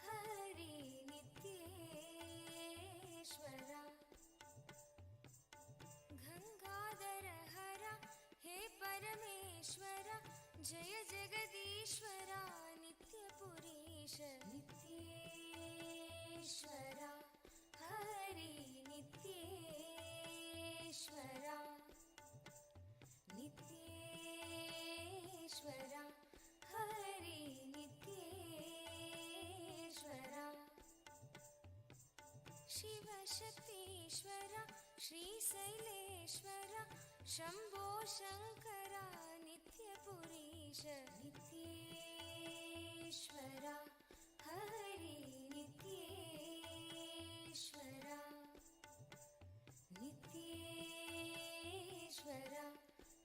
हरि नित्येश्वरा गंगाधर हर हे परमेश्वर जय जगदीश्वरा नित्यपुरीश नित्येश्वरा हरि नित्येश्वरा नित्येश्वरा हरि नित्येश्वरा शिव शक्तीश्वरा श्रीशैलेश्वरा शंभो शंकरा नित्यपुरीश नित्येश्वरा हरि नित्येश्वरा नित्येश्वरा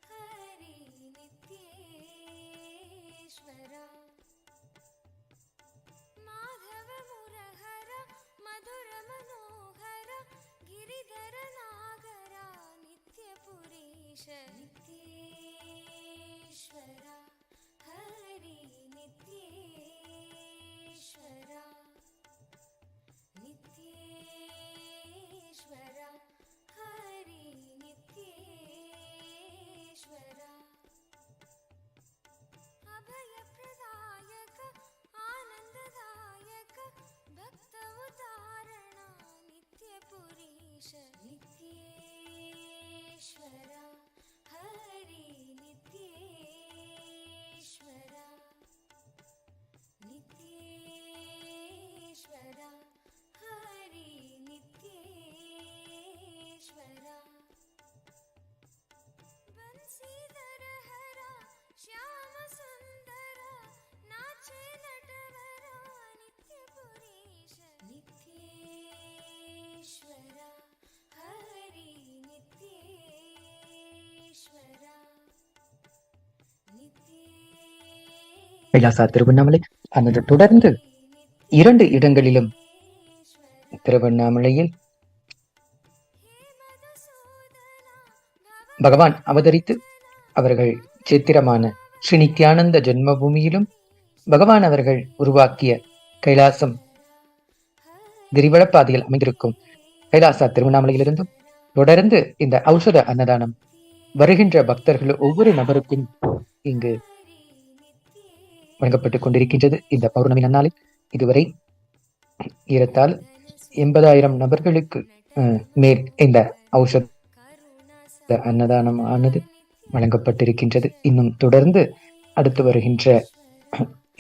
हरि नित्येश्वरा माधव मुरहर मधुर मनोहर गिरिधर नागरा नित्यपुरीश नित्येश्वरा हरि नित्येश्वरा नित्येश्वरा हरि नित्येश्वरा अभय प्रदायक आनंददायक भक्त उदारणा नित्यपुरीश नित्येश्वरा हरि नित्येश्वरा नित्येश्वरा हरि नित्येश्वरा बंसीधर हरा श्याम सुंदर नाचे नटवरा नित्यपुरीश नित्येश्वरा हरि नित्येश्वरा கைலாசா திருவண்ணாமலை அதனை தொடர்ந்து 2 இடங்களிலும் திருவண்ணாமலையில் பகவான் அவதரித்து அவர்கள் சித்திரமான ஸ்ரீ நித்யானந்த ஜென்ம பூமியிலும் பகவான் அவர்கள் உருவாக்கிய கைலாசம் கிரிவலப்பாதையில் அமைந்திருக்கும் கைலாசா திருவண்ணாமலையிலிருந்தும் தொடர்ந்து இந்த ஔஷத அன்னதானம் வருகின்ற பக்தர்கள் ஒவ்வொரு நபருக்கும் இங்கு வழங்கப்பட்டுக் கொண்டிருக்கின்றது. இந்த பௌர்ணமி நன்னாளில் இதுவரை ஏறத்தாழ 80,000 நபர்களுக்கு மேல் இந்த ஔஷத அன்னதானம் ஆனது வழங்கப்பட்டிருக்கின்றது. இன்னும் தொடர்ந்து அடுத்து வருகின்ற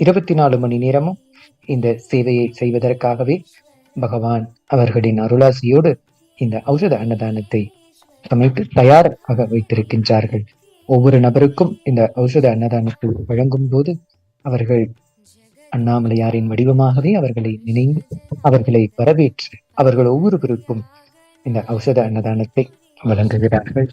24 மணி நேரமும் இந்த சேவையை செய்வதற்காகவே பகவான் அவர்களின் அருளாசியோடு இந்த ஔஷத அன்னதானத்தை சமைத்து தயாராக வைத்திருக்கின்றார்கள். ஒவ்வொரு நபருக்கும் இந்த ஔஷத அன்னதானத்தை வழங்கும் போது அவர்கள் அண்ணாமலையாரின் வடிவமாகவே அவர்களை நினைந்து அவர்களை வரவேற்று அவர்கள் ஒவ்வொருவருக்கும் இந்த ஔஷத அன்னதானத்தை வழங்குகிறார்கள்.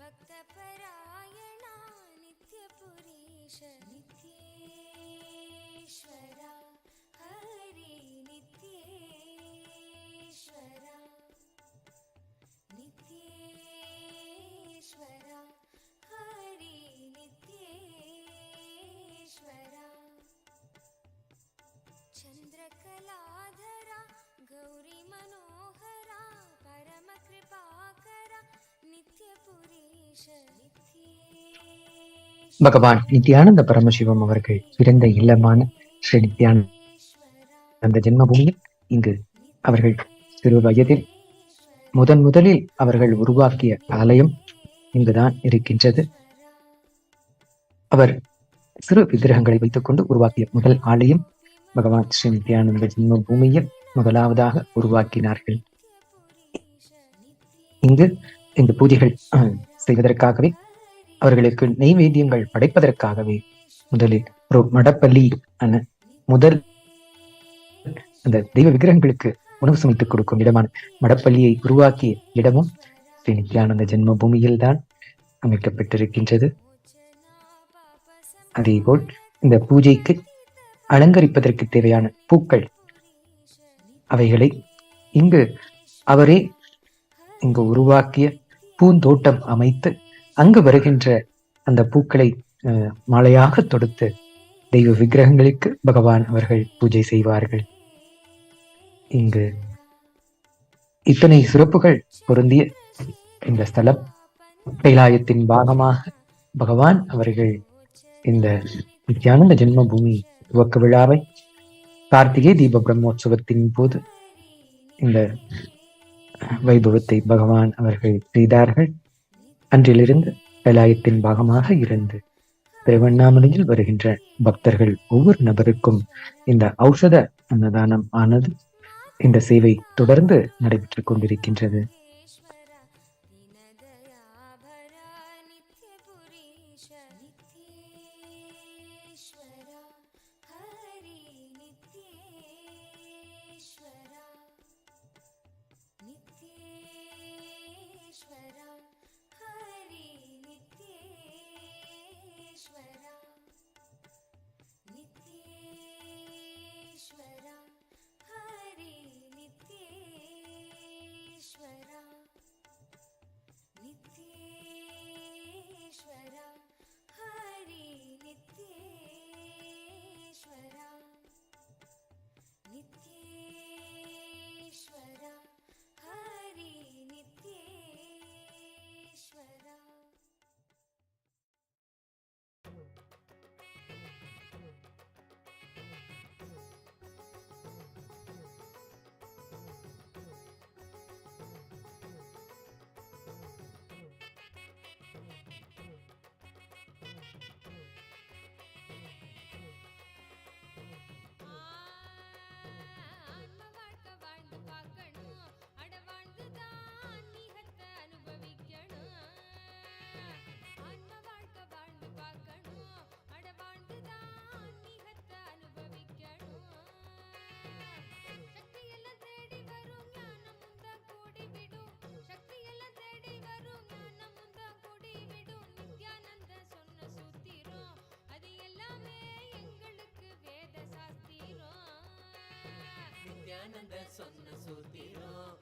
भक्तपरायणा नित्यपुरीश नित्येश्वरा हरि नित्येश्वरा नित्येश्वरा हरि नित्येश्वरा பகவான் நித்யானந்த பரமசிவம் அவர்கள் பிறந்த இல்லமான ஸ்ரீ நித்யானந்த ஜென்மபூமியில் இங்கு அவர்கள் சிறு வயதில் முதலில் அவர்கள் உருவாக்கிய ஆலயம் இங்குதான் இருக்கின்றது. அவர் சிறு விக்கிரகங்களை வைத்துக் கொண்டு உருவாக்கிய முதல் ஆலயம் பகவான் ஸ்ரீ நித்யானந்த ஜென்ம பூமியில் முதலாவதாக உருவாக்கினார்கள். இங்கு இந்த பூஜைகள் செய்வதற்காகவே, அவர்களுக்கு நெய்வேத்தியங்கள் படைப்பதற்காகவே முதலில் ஒரு மடப்பள்ளி முதல் அந்த தெய்வ விக்கிரகங்களுக்கு உணவு சமைத்துக் கொடுக்கும் இடமான மடப்பள்ளியை உருவாக்கிய இடமும் ஸ்ரீ நித்யானந்த ஜென்ம பூமியில் தான் அமைக்கப்பட்டிருக்கின்றது. அதேபோல் இந்த பூஜைக்கு அலங்கரிப்பதற்கு தேவையான பூக்கள் அவைகளை அவரே இங்கு உருவாக்கிய பூந்தோட்டம் அமைத்து அங்கு வருகின்ற அந்த பூக்களை மாலையாக தொடுத்து தெய்வ விக்கிரகங்களுக்கு பகவான் அவர்கள் பூஜை செய்வார்கள். இங்கு இத்தனை சிறப்புகள் பொருந்திய இந்த ஸ்தலம் கைலாயத்தின் பாகமாக பகவான் அவர்கள் இந்த நித்யானந்த ஜென்ம பூமி துவக்க விழாவை கார்த்திகை தீப பிரம்மோற்சவத்தின் போது இந்த வைபவத்தை பகவான் அவர்கள் செய்தார்கள். அன்றிலிருந்து கைலாயத்தின் பாகமாக இருந்து திருவண்ணாமலையில் வருகின்ற பக்தர்கள் ஒவ்வொரு நபருக்கும் இந்த ஔஷத அன்னதானம் ஆனது இந்த சேவை தொடர்ந்து நடைபெற்றுக் கொண்டிருக்கின்றது.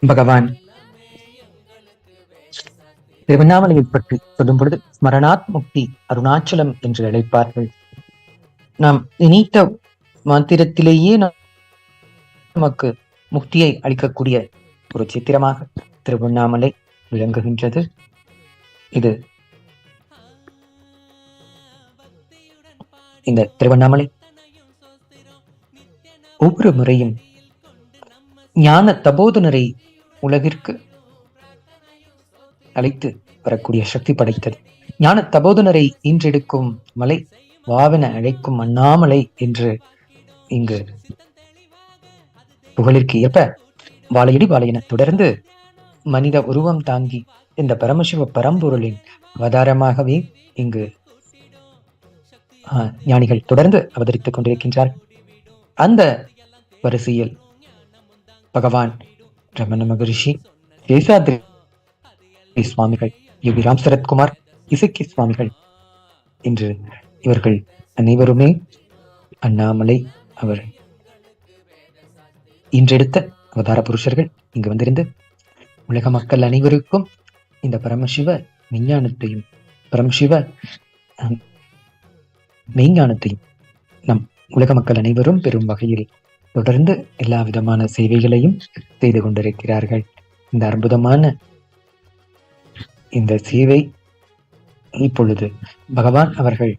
பகவான் திருவண்ணாமலையை பற்றி சொல்லும் பொழுது ஸ்மரணாத் முக்தி அருணாச்சலம் என்று அழைப்பார்கள். நாம் நினைத்த மாத்திரத்திலேயே நமக்கு முக்தியை அளிக்கக்கூடிய ஒரு சித்திரமாக திருவண்ணாமலை விளங்குகின்றது. இது இந்த திருவண்ணாமலை ஒவ்வொரு முறையும் ஞான தபோதனரை உலகிற்கு அழைத்து வரக்கூடிய சக்தி படைத்தது. ஞான தபோதனரை ஈன்றெடுக்கும் மலை, வாவென அழைக்கும் அண்ணாமலை என்று இங்கு புகழிற்கு ஏற்ப வாழையடி வாழையென தொடர்ந்து மனித உருவம் தாங்கி இந்த பரமசிவ பரம்பொருளின் அவதாரமாகவே இங்கு ஞானிகள் தொடர்ந்து அவதரித்துக் கொண்டிருக்கின்றார்கள். அந்த வரிசையில் பகவான் ரமண மகரிஷி, சேஷாத்ரி சுவாமிகள், யோகி ராம் சரத்குமார், இசக்கி சுவாமிகள் என்று இவர்கள் அனைவருமே அண்ணாமலை அவர் இன்றெடுத்த அவதார புருஷர்கள் இங்கு வந்திருந்து உலக மக்கள் அனைவருக்கும் இந்த பரமசிவ விஞ்ஞானத்தையும் பரமசிவ மெய்ஞானத்தையும் நம் உலக மக்கள் அனைவரும் பெறும் வகையில் தொடர்ந்து எல்லா விதமான சேவைகளையும் செய்து கொண்டிருக்கிறார்கள். இந்த அற்புதமான இந்த சேவை இப்பொழுது பகவான் அவர்கள்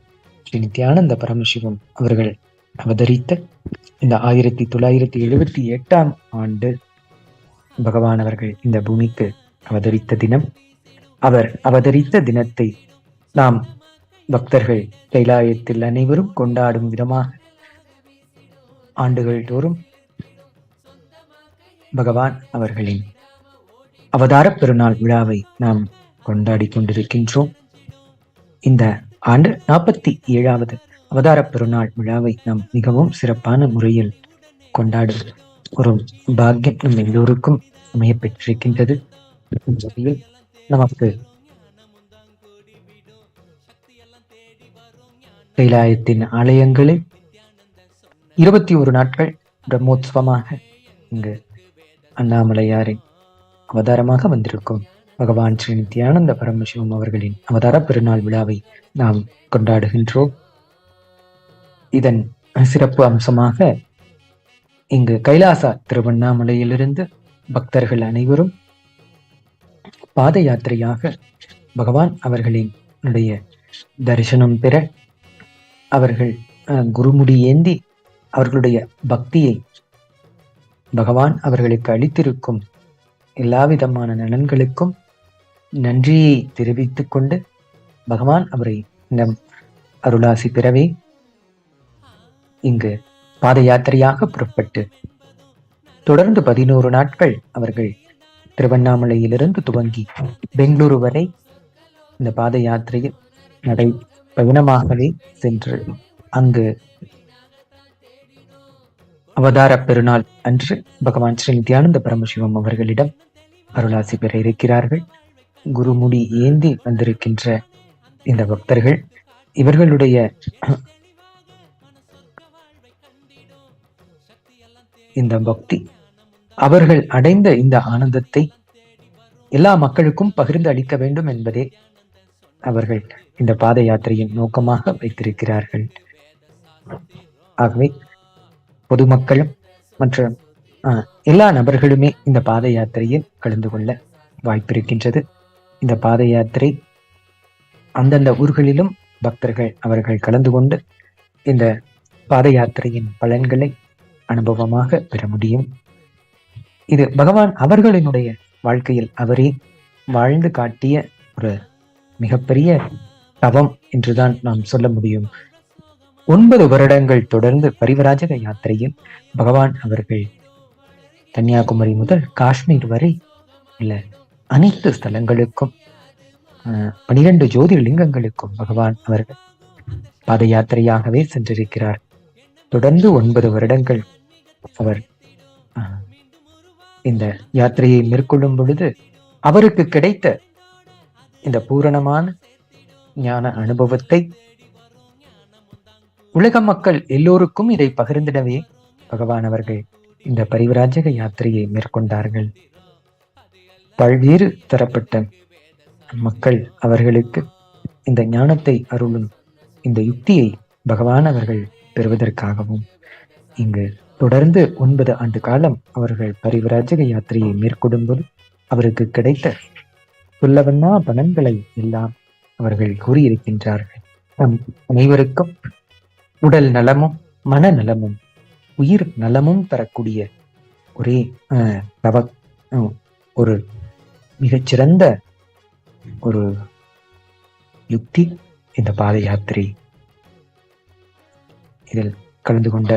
ஸ்ரீ நித்யானந்த பரமசிவம் அவர்கள் அவதரித்த இந்த 1978 ஆண்டு பகவான் அவர்கள் இந்த பூமிக்கு அவதரித்த தினம். அவர் அவதரித்த தினத்தை நாம் பக்தர்கள் கைலாயத்தில் அனைவரும் கொண்டாடும் விதமாக ஆண்டுகள் தோறும் பகவான் அவர்களின் அவதார பெருநாள் விழாவை நாம் கொண்டாடி கொண்டிருக்கின்றோம். இந்த ஆண்டு 47வது அவதார பெருநாள் விழாவை நாம் மிகவும் சிறப்பான முறையில் கொண்டாடும் ஒரு பாக்கியம் நம் எல்லோருக்கும் அமைய பெற்றிருக்கின்றது. நமக்கு கைலாயத்தின் ஆலயங்களில் 21 நாட்கள் பிரம்மோத்சவமாக இங்கு அண்ணாமலையாரின் அவதாரமாக வந்திருக்கும் பகவான் ஸ்ரீ நித்யானந்த பரமசிவம் அவர்களின் அவதார பெருநாள் விழாவை நாம் கொண்டாடுகின்றோம். இதன் சிறப்பு அம்சமாக இங்கு கைலாசா திருவண்ணாமலையிலிருந்து பக்தர்கள் அனைவரும் பாத யாத்திரையாக பகவான் அவர்களின் தரிசனம் பெற அவர்கள் குருமுடி ஏந்தி அவர்களுடைய பக்தியை பகவான் அவர்களுக்கு அளித்திருக்கும் எல்லா விதமான நலன்களுக்கும் நன்றியை தெரிவித்துக் கொண்டு பகவான் அவரை நம் அருளாசி பெறவே இங்கு பாத யாத்திரையாக புறப்பட்டு தொடர்ந்து 11 நாட்கள் அவர்கள் திருவண்ணாமலையிலிருந்து துவங்கி பெங்களூரு வரை இந்த பாத யாத்திரையில் நடை பயணமாகவே சென்று அங்கு அவதார பெருநாள் அன்று பகவான் ஸ்ரீ நித்யானந்த பரமசிவம் அவர்களிடம் அருளாசி பெற இருக்கிறார்கள். குருமுடி ஏந்தி வந்திருக்கின்ற இந்த பக்தர்கள் இவர்களுடைய இந்த பக்தி அவர்கள் அடைந்த இந்த ஆனந்தத்தை எல்லா மக்களுக்கும் பகிர்ந்து அளிக்க வேண்டும் என்பதே அவர்கள் இந்த பாத யாத்திரையின் நோக்கமாக வைத்திருக்கிறார்கள். ஆகவே பொதுமக்களும் மற்றும் எல்லா நபர்களுமே இந்த பாத யாத்திரையில் கலந்து கொள்ள வாய்ப்பிருக்கின்றது. இந்த பாத யாத்திரை அந்தந்த ஊர்களிலும் பக்தர்கள் அவர்கள் கலந்து கொண்டு இந்த பாத யாத்திரையின் பலன்களை அனுபவமாக பெற முடியும். இது பகவான் அவர்களினுடைய வாழ்க்கையில் அவரே வாழ்ந்து காட்டிய ஒரு மிகப்பெரிய தவம் என்றுதான் நாம் சொல்ல முடியும். 9 வருடங்கள் தொடர்ந்து பரிவராஜக யாத்திரையில் பகவான் அவர்கள் கன்னியாகுமரி முதல் காஷ்மீர் வரை உள்ள அனைத்து ஸ்தலங்களுக்கும் 12 ஜோதிர்லிங்கங்களுக்கும் பகவான் அவர்கள் பாத யாத்திரையாகவே சென்றிருக்கிறார். தொடர்ந்து 9 வருடங்கள் அவர் இந்த யாத்திரையை மேற்கொள்ளும் பொழுது அவருக்கு கிடைத்த இந்த பூரணமான ஞான அனுபவத்தை உலக மக்கள் எல்லோருக்கும் இதை பகிர்ந்திடவே பகவான் அவர்கள் இந்த பரிவராஜக யாத்திரையை மேற்கொண்டார்கள். பல்வேறு தரப்பட்ட மக்கள் அவர்களுக்கு இந்த ஞானத்தை அருளும் இந்த யுக்தியை பகவான் அவர்கள் பெறுவதற்காகவும் இங்கு தொடர்ந்து 9 ஆண்டு காலம் அவர்கள் பரிவராஜக யாத்திரையை மேற்கொள்ளும்போது அவருக்கு கிடைத்த சொல்லவண்ணா பலன்களை எல்லாம் அவர்கள் கூறியிருக்கின்றார்கள். நம் அனைவருக்கும் உடல் நலமும் மனநலமும் உயிர் நலமும் தரக்கூடிய ஒரே ஒரு மிகச்சிறந்த ஒரு யுக்தி இந்த பாத யாத்திரை. இதில் கலந்து கொண்ட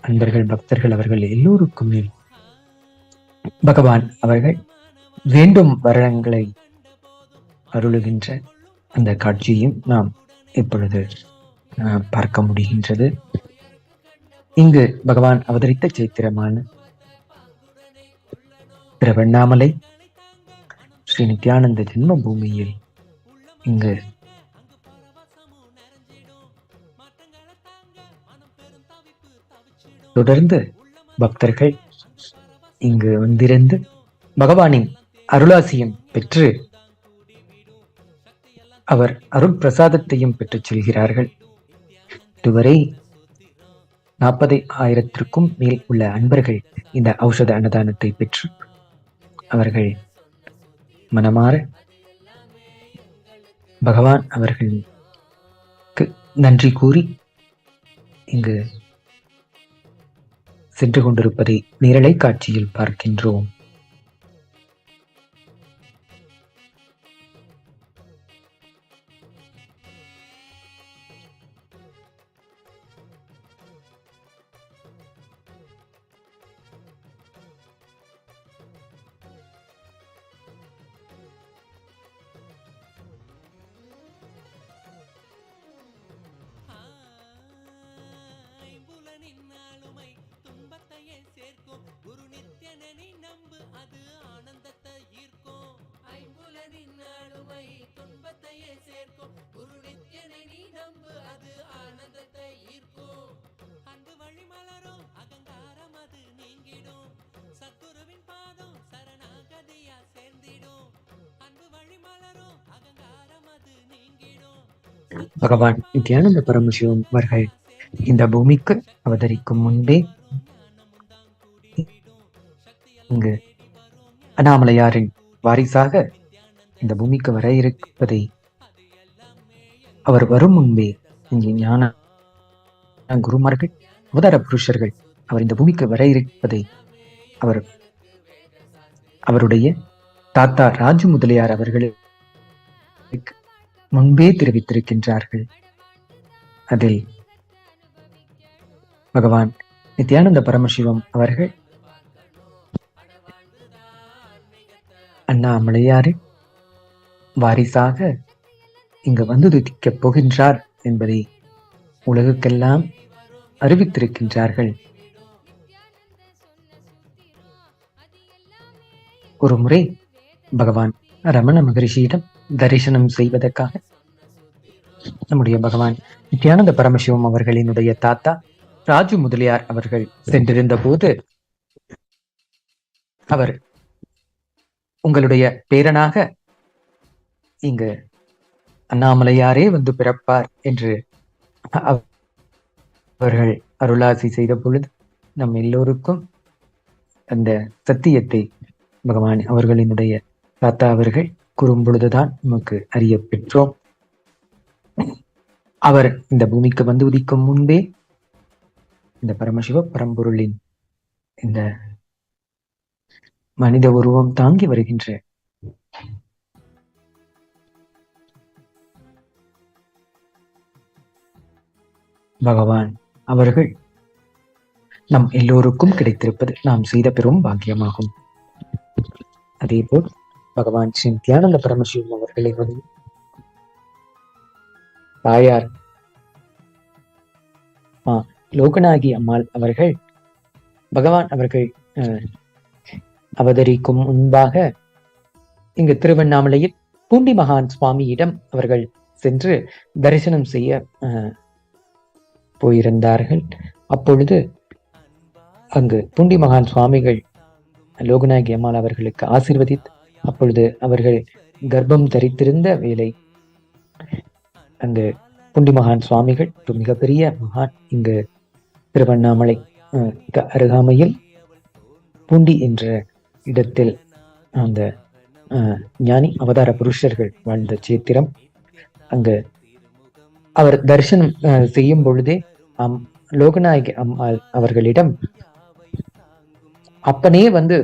அன்பர்கள் பக்தர்கள் அவர்கள் எல்லோருக்குமே பகவான் அவர்கள் வேண்டும் வரங்களை அருளுகின்ற அந்த காட்சியையும் நாம் இப்பொழுது பார்க்க முடிகின்றது. இங்கு பகவான் அவதரித்த சைத்திரமான திருவண்ணாமலை ஸ்ரீ நித்யானந்த ஜென்ம பூமியில் இங்கு தொடர்ந்து பக்தர்கள் இங்கு வந்திருந்து பகவானின் அருளாசியம் பெற்று அவர் அருள் பிரசாதத்தையும் பெற்றுச் செல்கிறார்கள். இதுவரை 40,000க்கும் மேல் உள்ள அன்பர்கள் இந்த ஔஷத அன்னதானத்தை பெற்று அவர்கள் மனமாற பகவான் அவர்களுக்கு நன்றி கூறி இங்கு சென்று கொண்டிருப்பதை நேரலை காட்சியில் பார்க்கின்றோம். ஐம்புலனின்னாலுமை துன்பத்தையே சேர்க்கும் குரு நித்யனனை நம்பு அது ஆனந்தத்தை ஈர்க்கும். ஐம்புலனின்னாலுமை துன்பத்தையே சேர்க்கும் குரு நித்யனனை நம்பு அது ஆனந்தத்தை ஈர்க்கும். அன்பு வழி மலரும் அகங்காரம் அது நீங்கிடும். சத்குருவின் பாதம் சரணாகதியா சேர்ந்திடும். அன்பு வழி மலரும் அகங்காரம் அது நீங்கிடும். பகவான் நித்யானந்த பரமசிவம் அவர்கள் இந்த பூமிக்கு அவதரிக்கும் முன்பே இங்கு அண்ணாமலையாரின் வாரிசாக இந்த பூமிக்கு வர இருப்பதை, அவர் வரும் முன்பே இங்கே ஞான குருமார்கள் அவதார புருஷர்கள் அவர் இந்த பூமிக்கு வர இருப்பதை அவருடைய தாத்தா ராஜு முதலியார் அவர்களுக்கு முன்பே தெரிவித்திருக்கின்றார்கள். அதில் பகவான் நித்யானந்த பரமசிவம் அவர்கள் அண்ணாமலையாரின் வாரிசாக இங்கு வந்து துதிக்கப் போகின்றார் என்பதை உலகுக்கெல்லாம் அறிவித்திருக்கின்றார்கள். ஒரு முறை பகவான் ரமண மகரிஷியிடம் தரிசனம் செய்வதற்காக நம்முடைய பகவான் நித்யானந்த பரமசிவம் அவர்களினுடைய தாத்தா ராஜு முதலியார் அவர்கள் சென்றிருந்த போது அவர், உங்களுடைய பேரனாக இங்கு அண்ணாமலையாரே வந்து பிறப்பார் என்று அவர்கள் அருளாசி செய்த பொழுது நம் எல்லோருக்கும் அந்த சத்தியத்தை பகவான் அவர்களினுடைய தாத்தா அவர்கள் கூறும் பொழுதுதான் நமக்கு அறிய பெற்றோம். அவர் இந்த பூமிக்கு வந்து உதிக்கும் முன்பே இந்த பரமசிவ பரம்பொருளின் இந்த மனித உருவம் தாங்கி வருகின்ற பகவான் அவர்கள் நம் எல்லோருக்கும் கிடைத்திருப்பது நாம் செய்த பெரும் பாக்கியமாகும். அதே போல் பகவான் ஸ்ரீ நித்யானந்த பரமசிவம் அவர்களினுடைய தாயார் லோகநாயகி அம்மாள் அவர்கள் பகவான் அவர்கள் அவதரிக்கும் முன்பாக இங்கு திருவண்ணாமலையில் பூண்டி மகான் சுவாமியிடம் அவர்கள் சென்று தரிசனம் செய்ய போயிருந்தார்கள். அப்பொழுது அங்கு பூண்டி மகான் சுவாமிகள் லோகநாயகி அம்மாள் அவர்களுக்கு ஆசீர்வதித்து, அப்பொழுது அவர்கள் கர்ப்பம் தரித்திருந்த வேளை அங்கு பூண்டி மகான் சுவாமிகள் ஒரு மிகப்பெரிய மகான் இங்கு திருவண்ணாமலை அருகாமையில் பூண்டி என்ற இடத்தில் அந்த ஞானி அவதார புருஷர்கள் வாழ்ந்த சேத்திரம். அங்கு அவர் தரிசனம் செய்யும் பொழுதே லோகநாயகி அம்மாள் அவர்களிடம், அப்பனே வந்து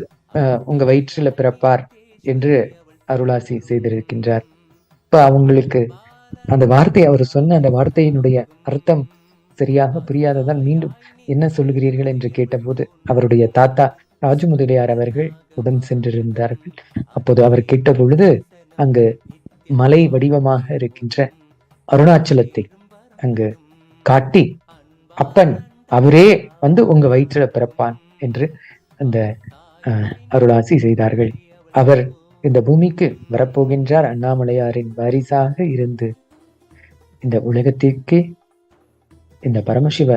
உங்க வயிற்றில பிறப்பார் என்று அருளாசி செய்திருக்கின்றார். இப்ப அவங்களுக்கு அந்த வார்த்தை, அவர் சொன்ன அந்த வார்த்தையினுடைய அர்த்தம் சரியாக புரியாததால் மீண்டும் என்ன சொல்லுகிறீர்கள் என்று கேட்டபோது அவருடைய தாத்தா ராஜு முதலியார் அவர்கள் உடன் சென்றிருந்தார்கள். அப்போது அவர் கேட்ட பொழுது அங்கு மலை வடிவமாக இருக்கின்ற அருணாச்சலத்தை அங்கு காட்டி, அப்பன் அவரே வந்து உங்க வயிற்றில பிறப்பான் என்று அந்த அருளாசி செய்தார்கள். அவர் இந்த பூமிக்கு வரப்போகின்றார், அண்ணாமலையாரின் வாரிசாக இருந்து இந்த உலகத்திற்கே இந்த பரமசிவ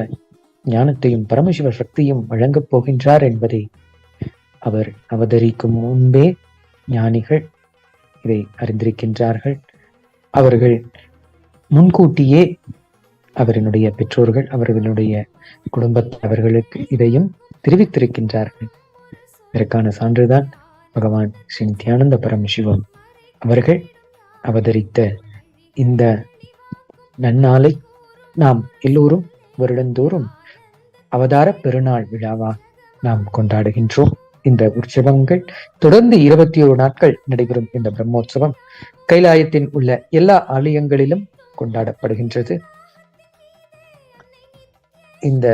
ஞானத்தையும் பரமசிவ சக்தியும் வழங்கப் போகின்றார் என்பதை அவர் அவதரிக்கும் முன்பே ஞானிகள் இதை அறிந்திருக்கின்றார்கள். அவர்கள் முன்கூட்டியே அவர்களுடைய பெற்றோர்கள், அவர்களுடைய குடும்பத்தவர்களுக்கு இதையும் தெரிவித்திருக்கின்றார்கள். இதற்கான சான்றுதான் பகவான் ஸ்ரீ நித்யானந்த பரமசிவம் அவர்கள் அவதரித்த இந்த நன்னாளை நாம் எல்லோரும் வருடந்தோறும் அவதார பெருநாள் விழாவா நாம் கொண்டாடுகின்றோம். இந்த உற்சவங்கள் தொடர்ந்து 21 நாட்கள் நடைபெறும். இந்த பிரம்மோற்சவம் கைலாயத்தின் உள்ள எல்லா ஆலயங்களிலும் கொண்டாடப்படுகின்றது. இந்த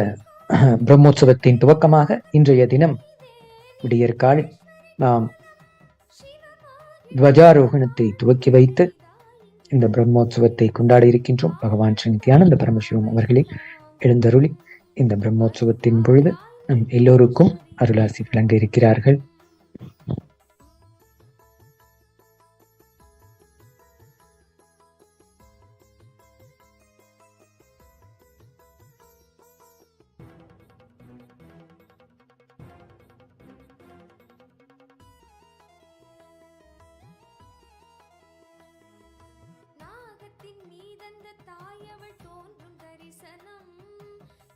பிரம்மோற்சவத்தின் துவக்கமாக இன்றைய தினம் விடியற்காலை நாம் துவஜாரோகணத்தை துவக்கி வைத்து இந்த பிரம்மோற்சவத்தை கொண்டாட இருக்கின்றோம். பகவான் ஸ்ரீ நித்யானந்த பரமசிவம் அவர்களே எழுந்தருளி இந்த பிரம்மோற்சவத்தின் பொழுது நம் எல்லோருக்கும் அருளாசி வழங்க இருக்கிறார்கள். நாகத்தின் மீதந்த தாயவள் தோன்றும் தரிசனம்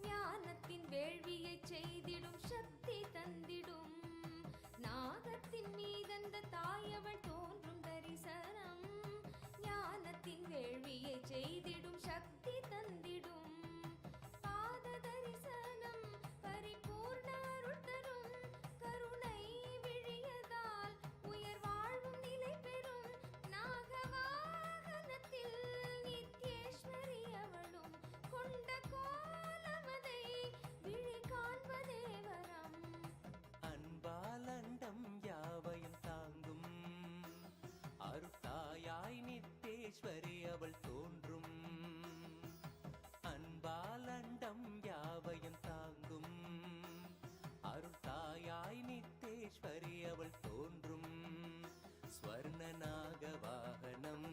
ஞானத்தின் வேள்வியை செய்திடும் சக்தி தந்திடும். நாகத்தின் மீதந்த தாயவள் தோன்றும் தரிசனம் ஞானத்தின் வேள்வியை செய்திடும் சக்தி தந்திடும். பாத தரிசனம் பரிபூர்ண அருள் தரும் கருணை விழியதால் உயர் வாழ்வும் நிலை பெறும். நாகவாகனத்தில் நித்யேஸ்வரி அவளும் கொண்ட கோலமதை விழி காண்பதே வரம். அன்பாலண்டம் யாவையும் தாங்கும் அருத்தாயாய் நித்தேஸ்வரி அவள் தோன்றும். அன்பாலண்டம் யாவையும் தாங்கும் அருத்தாயாய் நித்தேஸ்வரி அவள் தோன்றும். ஸ்வர்ணநாக வாகனம்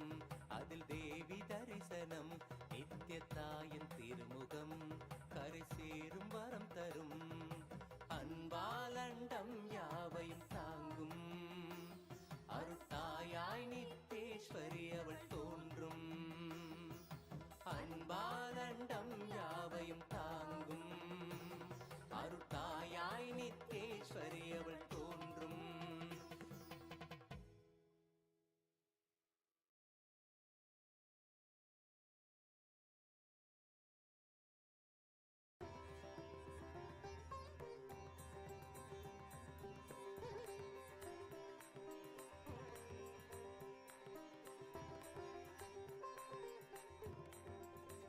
அதில் தேவி தரிசனம் நித்யத்தாயின் திருமுகம் கரை சேரும் வரம் தரும். அன்பாலண்டம் யாவையும் தாங்கும் அருத்தாயாய் நித்தேஸ்வரி அவள் தோன்றும். அன்பாலண்டம் யாவையும் தாங்கும் அருத்தாயாய் நித்தேஸ்வரி அவள் தோன்றும்.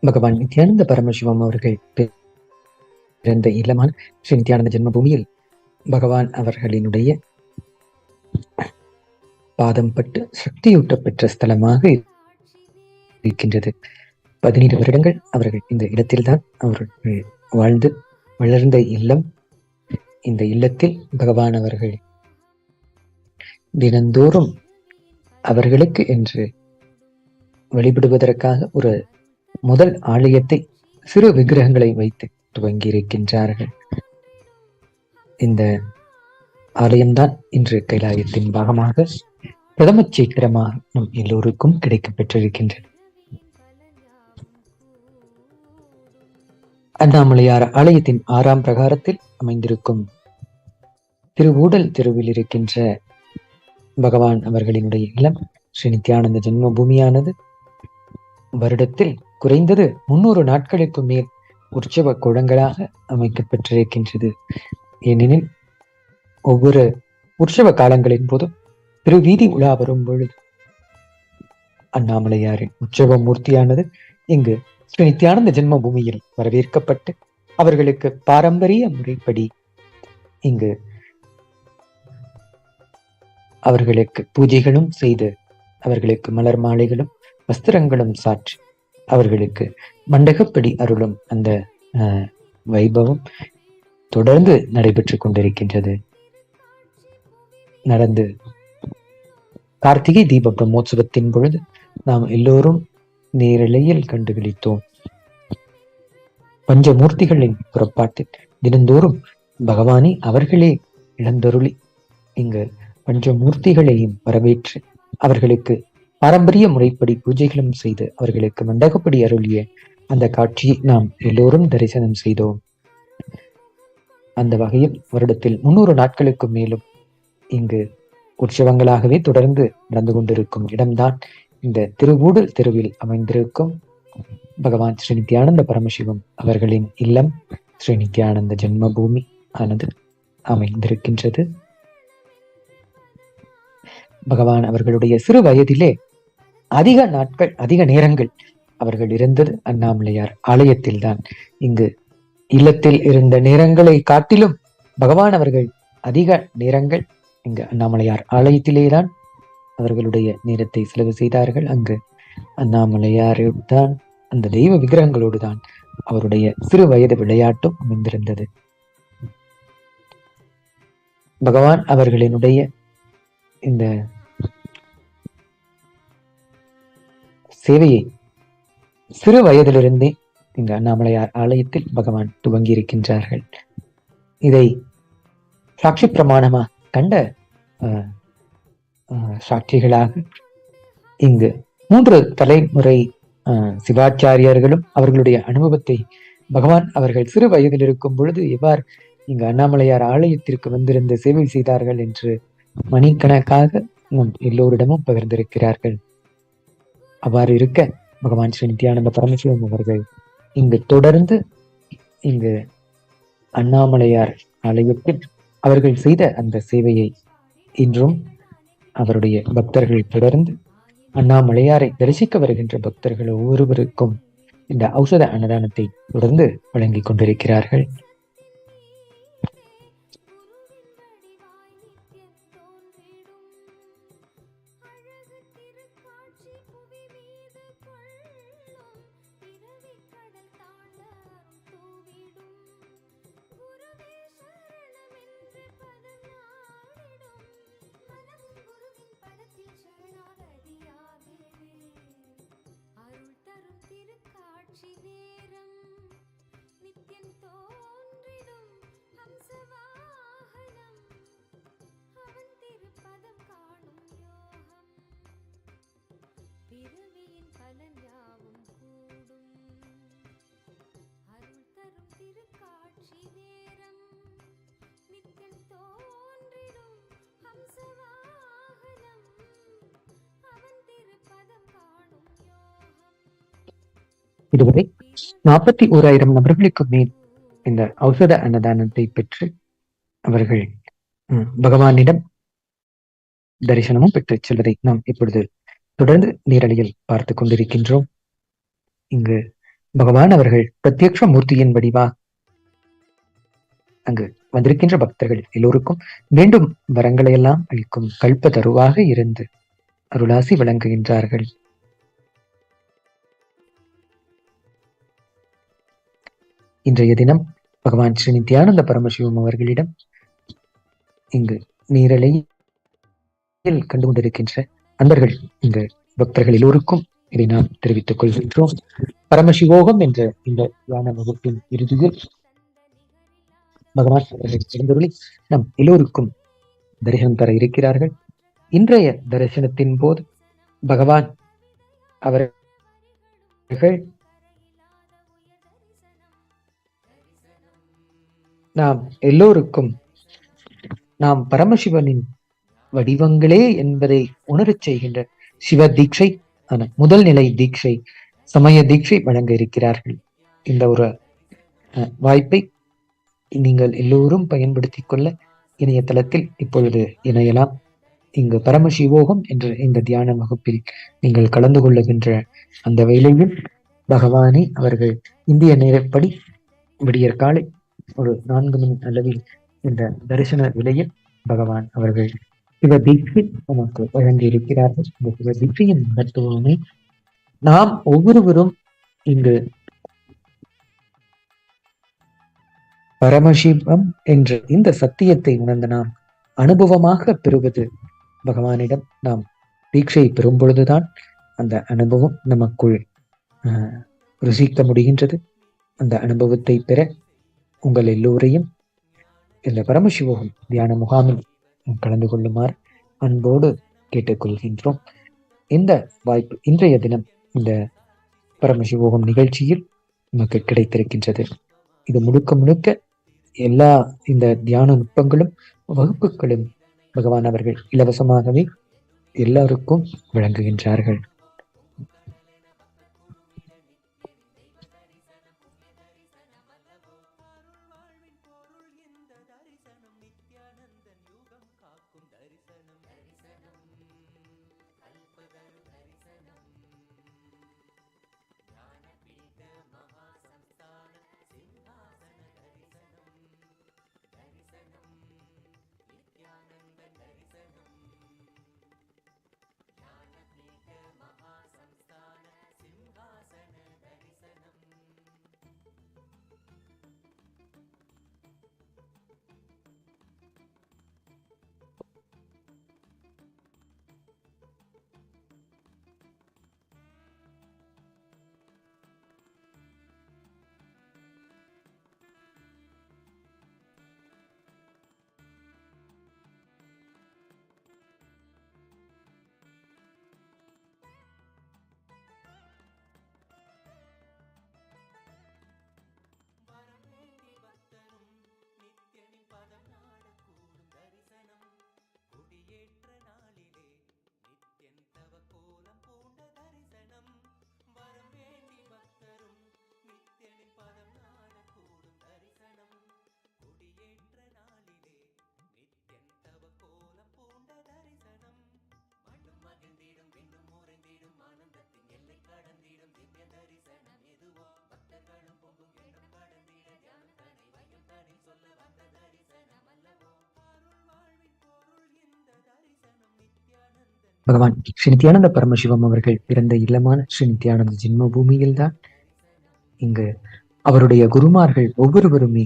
பகவான் நித்யானந்த பரமசிவம் அவர்கள் பிறந்த இல்லமான ஸ்ரீ நித்யானந்த ஜென்ம பூமியில் பகவான் அவர்களினுடைய பாதம் பட்டு சக்தியூட்ட பெற்ற ஸ்தலமாக இருக்கின்றது. 17 வருடங்கள் அவர்கள் இந்த இடத்தில்தான் அவர்கள் வாழ்ந்து வளர்ந்த இல்லம். இந்த இல்லத்தில் பகவான் அவர்கள் தினந்தோறும் அவர்களுக்கு என்று வழிபடுவதற்காக ஒரு முதல் ஆலயத்தை சிறு விக்கிரகங்களை வைத்து துவங்கி இருக்கின்றார்கள். இந்த ஆலயம்தான் இன்று கைலாயத்தின் பாகமாக பிரதம சீக்கிரமாக நம் எல்லோருக்கும் கிடைக்கப் பெற்றிருக்கின்றது. அண்ணாமலையார் ஆலயத்தின் 6ஆம் பிரகாரத்தில் அமைந்திருக்கும் திருவூடல் தெருவில் இருக்கின்ற பகவான் அவர்களினுடைய இல்லம் ஸ்ரீ நித்யானந்த ஜென்ம பூமியானது வருடத்தில் குறைந்தது 300 நாட்களுக்கு மேல் உற்சவ குளங்களாக அமைக்கப்பட்டிருக்கின்றது. ஏனெனில் ஒவ்வொரு உற்சவ காலங்களின் போதும் திருவீதி உலா வரும் பொழுது அண்ணாமலையாரின் உற்சவ மூர்த்தியானது இங்கு ஸ்ரீ நித்யானந்த ஜென்ம பூமியில் வரவேற்கப்பட்டு அவர்களுக்கு பாரம்பரிய முறைப்படி இங்கு அவர்களுக்கு பூஜைகளும் செய்து அவர்களுக்கு மலர் மாலைகளும் வஸ்திரங்களும் சாற்றி அவர்களுக்கு மண்டகப்படி அருளும் அந்த வைபவம் தொடர்ந்து நடைபெற்று கொண்டிருக்கின்றது. நடந்து கார்த்திகை தீப பிரம்மோற்சவத்தின் பொழுது நாம் எல்லோரும் நேரலையில் கண்டுகளித்தோம். பஞ்சமூர்த்திகளின் புறப்பாட்டில் தினந்தோறும் பகவானை அவர்களே இழந்தருளி இங்கு பஞ்சமூர்த்திகளையும் வரவேற்று அவர்களுக்கு பாரம்பரிய முறைப்படி பூஜைகளும் செய்து அவர்களுக்கு மண்டகப்படி அருளிய அந்த காட்சியை நாம் எல்லோரும் தரிசனம் செய்தோம். அந்த வகையில் வருடத்தில் 300 நாட்களுக்கு மேலும் இங்கு உற்சவங்களாகவே தொடர்ந்து நடந்து கொண்டிருக்கும் இடம்தான் இந்த திருவூடல் தெருவில் அமைந்திருக்கும் பகவான் ஸ்ரீ நித்யானந்த பரமசிவம் அவர்களின் இல்லம் ஸ்ரீ நித்யானந்த ஜென்ம பூமி ஆனது அமைந்திருக்கின்றது. பகவான் அவர்களுடைய சிறு வயதிலே அதிக நாட்கள், அதிக நேரங்கள் அவர்கள் இருந்தது அண்ணாமலையார் ஆலயத்தில் தான். இங்கு இல்லத்தில் இருந்த நேரங்களை காட்டிலும் பகவான் அவர்கள் அதிக நேரங்கள் இங்கு அண்ணாமலையார் ஆலயத்திலேதான் அவர்களுடைய நேரத்தை செலவு செய்தார்கள். அங்கு அண்ணாமலையாரோடு தான், அந்த தெய்வ விக்கிரகங்களோடு தான் அவருடைய சிறு வயது விளையாட்டும் அமைந்திருந்தது. பகவான் அவர்களினுடைய இந்த சேவையை சிறு வயதிலிருந்தே இங்கு அண்ணாமலையார் ஆலயத்தில் பகவான் துவங்கி இருக்கின்றார்கள். இதை சாட்சி பிரமாணமா கண்ட சாட்சிகளாக இங்கு 3 தலைமுறை சிவாச்சாரியர்களும் அவர்களுடைய அனுபவத்தை பகவான் அவர்கள் சிறு வயதில் இருக்கும் பொழுது எவ்வாறு இங்கு அண்ணாமலையார் ஆலயத்திற்கு வந்திருந்த சேவை செய்தார்கள் என்று மணிக்கணக்காக நம் எல்லோரிடமும் பகிர்ந்திருக்கிறார்கள். அவ்வாறு இருக்க பகவான் ஸ்ரீ நித்யானந்த பரமசிவம் அவர்கள் இங்கு தொடர்ந்து இங்கு அண்ணாமலையார் ஆலயத்தில் அவர்கள் செய்த அந்த சேவையை இன்றும் அவருடைய பக்தர்கள் தொடர்ந்து அண்ணாமலையாரை தரிசிக்க வருகின்ற பக்தர்கள் ஒவ்வொருவருக்கும் இந்த ஔஷத அன்னதானத்தை தொடர்ந்து வழங்கிக் கொண்டிருக்கிறார்கள். இதுவரை 41,000 நபர்களுக்கு மேல் இந்த ஔஷத அன்னதானத்தை பெற்று அவர்கள் பகவானிடம் தரிசனமும் பெற்று செல்வதை நாம் இப்பொழுது தொடர்ந்து நேரலையில் பார்த்து கொண்டிருக்கின்றோம். இங்கு பகவான் அவர்கள் பிரத்யக்ஷ மூர்த்தியின் வடிவா அங்கு வந்திருக்கின்ற பக்தர்கள் எல்லோருக்கும் வேண்டும் வரங்களை எல்லாம் அளிக்கும் கல்ப தருவாக இருந்து அருளாசி வழங்குகின்றார்கள். இன்றைய தினம் பகவான் ஸ்ரீ நித்யானந்த பரமசிவம் அவர்களிடம் இங்கு நீரலையில் கண்டு கொண்டிருக்கின்ற அன்பர்கள், இந்த பக்தர்கள் எல்லோருக்கும் இதை நாம் தெரிவித்துக் கொள்கின்றோம். பரமசிவோகம் என்ற இந்த தியான வகுப்பின் இறுதியில் பகவான் அவர்கள் நம் எல்லோருக்கும் தரிசனம் தர இருக்கிறார்கள். இன்றைய தரிசனத்தின் போது பகவான் அவர்கள் நாம் எல்லோருக்கும் நாம் பரமசிவனின் வடிவங்களே என்பதை உணரச் செய்கின்ற சிவ தீட்சை, முதல் நிலை தீட்சை, சமய தீட்சை வழங்க இருக்கிறார்கள். இந்த ஒரு வாய்ப்பை நீங்கள் எல்லோரும் பயன்படுத்திக் கொள்ள இணையதளத்தில் இப்பொழுது இணையலாம். இங்கு பரமசிவோகம் என்ற இந்த தியான வகுப்பில் நீங்கள் கலந்து கொள்ளுகின்ற அந்த வேளையில் பகவானை அவர்கள் இந்திய நேரப்படி விடியற் காலை ஒரு 4 மணி அளவில் இந்த தரிசன விலையில் பகவான் அவர்கள் சிவ தீட்சை நமக்கு வழங்கி இருக்கிறார்கள். இந்த சிவ தீட்சையின் மகத்துவமே நாம் ஒவ்வொருவரும் இங்கு பரமசிவம் என்ற இந்த சத்தியத்தை உணர்ந்த நாம் அனுபவமாக பெறுவது பகவானிடம் நாம் தீட்சை பெறும் பொழுதுதான் அந்த அனுபவம் நமக்குள் ருசிக்க முடிகின்றது. அந்த அனுபவத்தை பெற உங்கள் எல்லோரையும் இந்த பரமசிவோகம் தியான முகாமில் கலந்து கொள்ளுமாறு அன்போடு கேட்டுக்கொள்கின்றோம். இந்த வாய்ப்பு இன்றைய தினம் இந்த பரமசிவோகம் நிகழ்ச்சியில் நமக்கு கிடைத்திருக்கின்றது. இது முழுக்க முழுக்க எல்லா இந்த தியான நுட்பங்களும் வகுப்புகளும் பகவான் அவர்கள் இலவசமாகவே எல்லாருக்கும் வழங்குகின்றார்கள். பகவான் ஸ்ரீ நித்யானந்த பரமசிவம் அவர்கள் பிறந்த இல்லமான ஸ்ரீ நித்யானந்த ஜென்ம பூமியில்தான் இங்கு அவருடைய குருமார்கள் ஒவ்வொருவருமே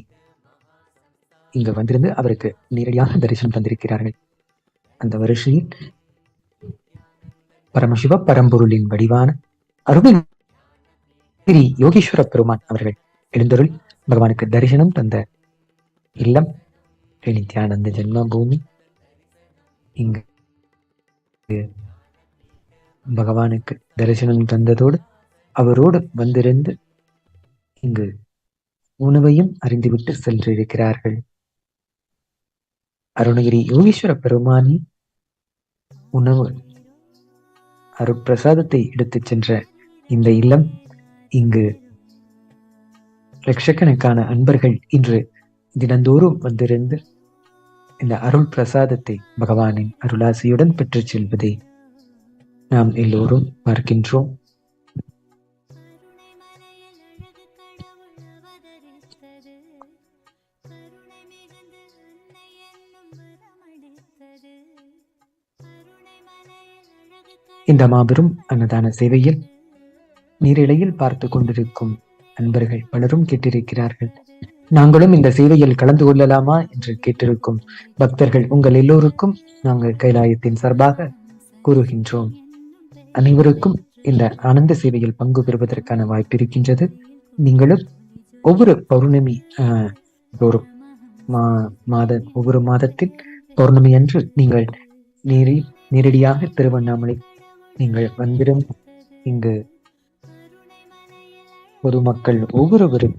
இங்கு வந்திருந்து அவருக்கு நேரடியாக தரிசனம் தந்திருக்கிறார்கள். அந்த வரிசையில் பரமசிவ பரம்பொருளின் வடிவான அருணகிரி யோகீஸ்வர பெருமான் அவர்கள் எழுந்தருள் பகவானுக்கு தரிசனம் தந்த இல்லம் நித்யானந்த ஜென்ம பூமி. இங்கு பகவானுக்கு தரிசனம் தந்ததோடு அவரோடு வந்திருந்து இங்கு உணவையும் அறிந்துவிட்டு சென்றிருக்கிறார்கள். அருணகிரி யோகீஸ்வர பெருமானி உணவு அருட்பிரசாதத்தை எடுத்துச் சென்ற இந்த இல்லம் இங்கு லட்சக்கணக்கான அன்பர்கள் இன்று தினந்தோறும் வந்திருந்து இந்த அருள் பிரசாதத்தை பகவானின் அருளாசியுடன் பெற்றுச் செல்வதை நாம் எல்லோரும் பார்க்கின்றோம். இந்த மாபெரும் அன்னதான சேவையில் நீரிழையில் பார்த்து கொண்டிருக்கும் அன்பர்கள் பலரும் கேட்டிருக்கிறார்கள். நாங்களும் இந்த சேவையில் கலந்து கொள்ளலாமா என்று கேட்டிருக்கும் பக்தர்கள் உங்கள் எல்லோருக்கும் நாங்கள் கைலாயத்தின் சார்பாக கூறுகின்றோம். அனைவருக்கும் இந்த ஆனந்த சேவையில் பங்கு பெறுவதற்கான வாய்ப்பு இருக்கின்றது. நீங்களும் ஒவ்வொரு பௌர்ணமி ஒவ்வொரு மாதத்தில் பௌர்ணமி அன்று நீங்கள் நேரடியாக திருவண்ணாமலை நீங்கள் வந்திடும் இங்கு பொதுமக்கள் ஒவ்வொருவரும்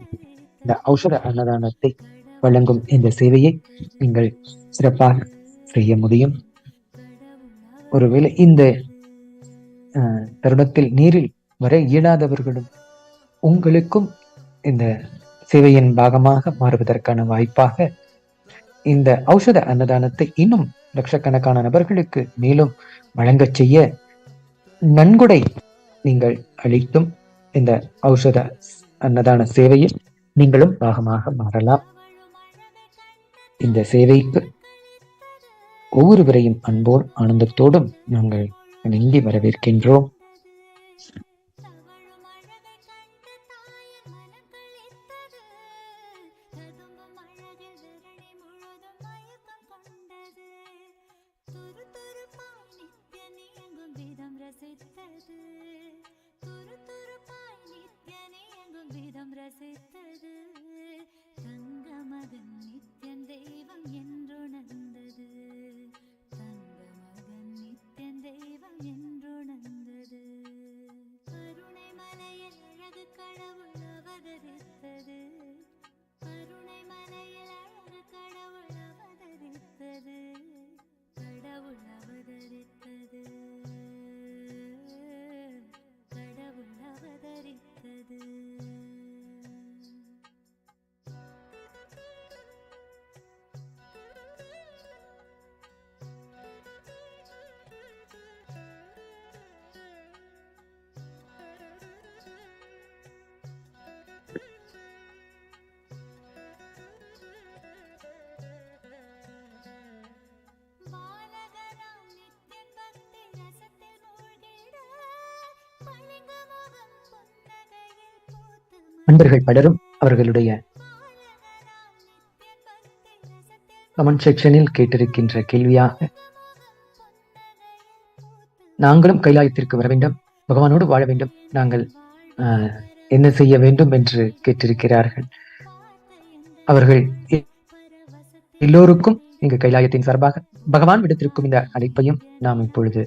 இந்த ஔஷத அன்னதானத்தை வழங்கும் இந்த சேவையை நீங்கள் சிறப்பாக செய்ய முடியும். ஒருவேளை இந்த தருணத்தில் நேரில் வர இயலாதவர்களும் உங்களுக்கும் இந்த சேவையின் பாகமாக மாறுவதற்கான வாய்ப்பாக இந்த ஔஷத அன்னதானத்தை இன்னும் லட்சக்கணக்கான நபர்களுக்கு மேலும் வழங்கச் செய்ய நன்கொடை நீங்கள் அளித்தும் இந்த ஔஷத அன்னதான சேவையில் நீங்களும் பாகமாக மாறலாம். இந்த சேவைக்கு ஒவ்வொருவரையும் அன்போடு ஆனந்தத்தோடும் நாங்கள் நீங்கி வரவேற்கின்றோம். அன்பர்கள் பலரும் அவர்களுடைய கமெண்ட் செக்ஷனில் கேட்டிருக்கின்ற கேள்வியாக நாங்களும் கைலாயத்திற்கு வர வேண்டும், பகவானோடு வாழ வேண்டும், நாங்கள் என்ன செய்ய வேண்டும் என்று கேட்டிருக்கிறார்கள். அவர்கள் எல்லோருக்கும் இங்கு கைலாயத்தின் சார்பாக பகவான் விடுத்திருக்கும் இந்த அழைப்பையும் நாம் இப்பொழுது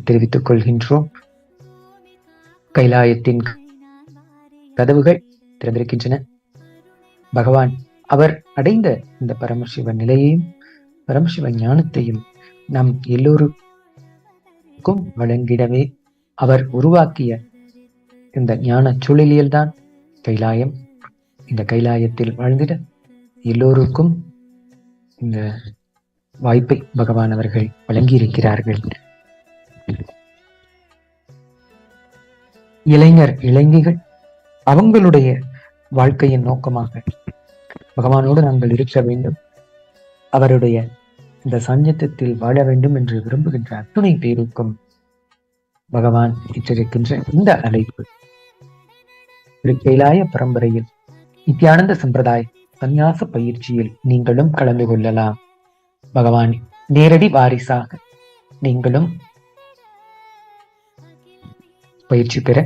தெரிவித்துக் கொள்கின்றோம். கைலாயத்தின் கதவுகள் திறந்திருக்கின்றன. பகவான் அவர் அடைந்த இந்த பரமசிவ நிலையையும் பரமசிவ ஞானத்தையும் நாம் எல்லோருக்கும் வழங்கிடவே அவர் உருவாக்கிய இந்த ஞான சூழலியல்தான் கைலாயம். இந்த கைலாயத்தில் வாழ்ந்திட எல்லோருக்கும் இந்த வாய்ப்பை பகவான் அவர்கள் வழங்கியிருக்கிறார்கள். இளைஞர்கள் அவங்களுடைய வாழ்க்கையின் நோக்கமாக பகவானோடு நாங்கள் இருக்க வேண்டும், அவருடைய இந்த சந்நியத்தில் வாழ வேண்டும் என்று விரும்புகின்ற அத்துணை பேருக்கும் பகவான் இட்டிருக்கின்ற இந்த அழைப்பு கைலாய பரம்பரையில் நித்யானந்த சம்பிரதாய சந்நியாச பயிற்சியில் நீங்களும் கலந்து கொள்ளலாம். பகவான் நேரடி வாரிசாக நீங்களும் பயிற்சி பெற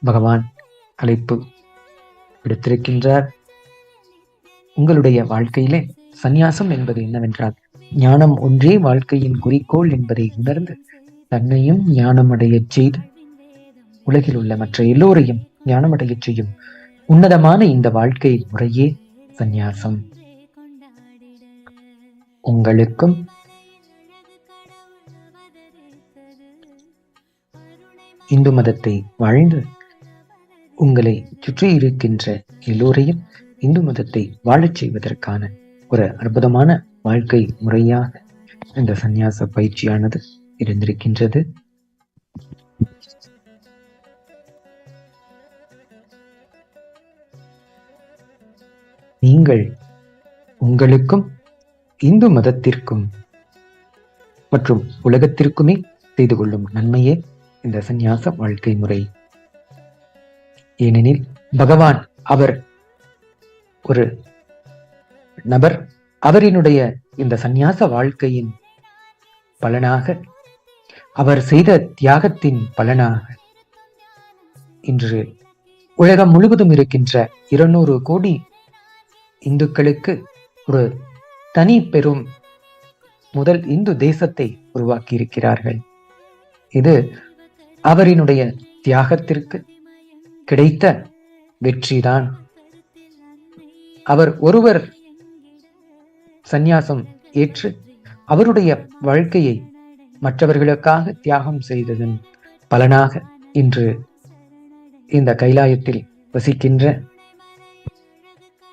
பகவான் அழைப்பு விடுத்திருக்கின்றார். உங்களுடைய வாழ்க்கையிலே சந்நியாசம் என்பது என்னவென்றால், ஞானம் ஒன்றே வாழ்க்கையின் குறிக்கோள் என்பதை உணர்ந்து தன்னையும் ஞானமடையச் செய்து உலகில் உள்ள மற்ற எல்லோரையும் ஞானமடையச் செய்யும் உன்னதமான இந்த வாழ்க்கை முறையே சந்நியாசம். உங்களுக்கும் இந்து மதத்தை வாழ்ந்து உங்களை சுற்றி இருக்கின்ற எல்லோரையும் இந்து மதத்தை வாழச் செய்வதற்கான ஒரு அற்புதமான வாழ்க்கை முறையாக இந்த சந்நியாச பயிற்சியானது இருந்திருக்கின்றது. நீங்கள் உங்களுக்கும் இந்து மதத்திற்கும் மற்றும் உலகத்திற்குமே செய்து கொள்ளும் நன்மையே இந்த சந்நியாச வாழ்க்கை முறை. ஏனெனில் பகவான் அவர் ஒரு நபர், அவரினுடைய இந்த சந்நியாச வாழ்க்கையின் பலனாக, அவர் செய்த தியாகத்தின் பலனாக இன்று உலகம் முழுவதும் இருக்கின்ற 200 கோடி இந்துக்களுக்கு ஒரு தனி பெரும் முதல் இந்து தேசத்தை உருவாக்கி இருக்கிறார்கள். இது அவரினுடைய தியாகத்திற்கு கிடைத்த வெற்றிதான். அவர் ஒருவர் சந்நியாசம் ஏற்று அவருடைய வாழ்க்கையை மற்றவர்களுக்காக தியாகம் செய்ததன் பலனாக இன்று இந்த கைலாயத்தில் வசிக்கின்ற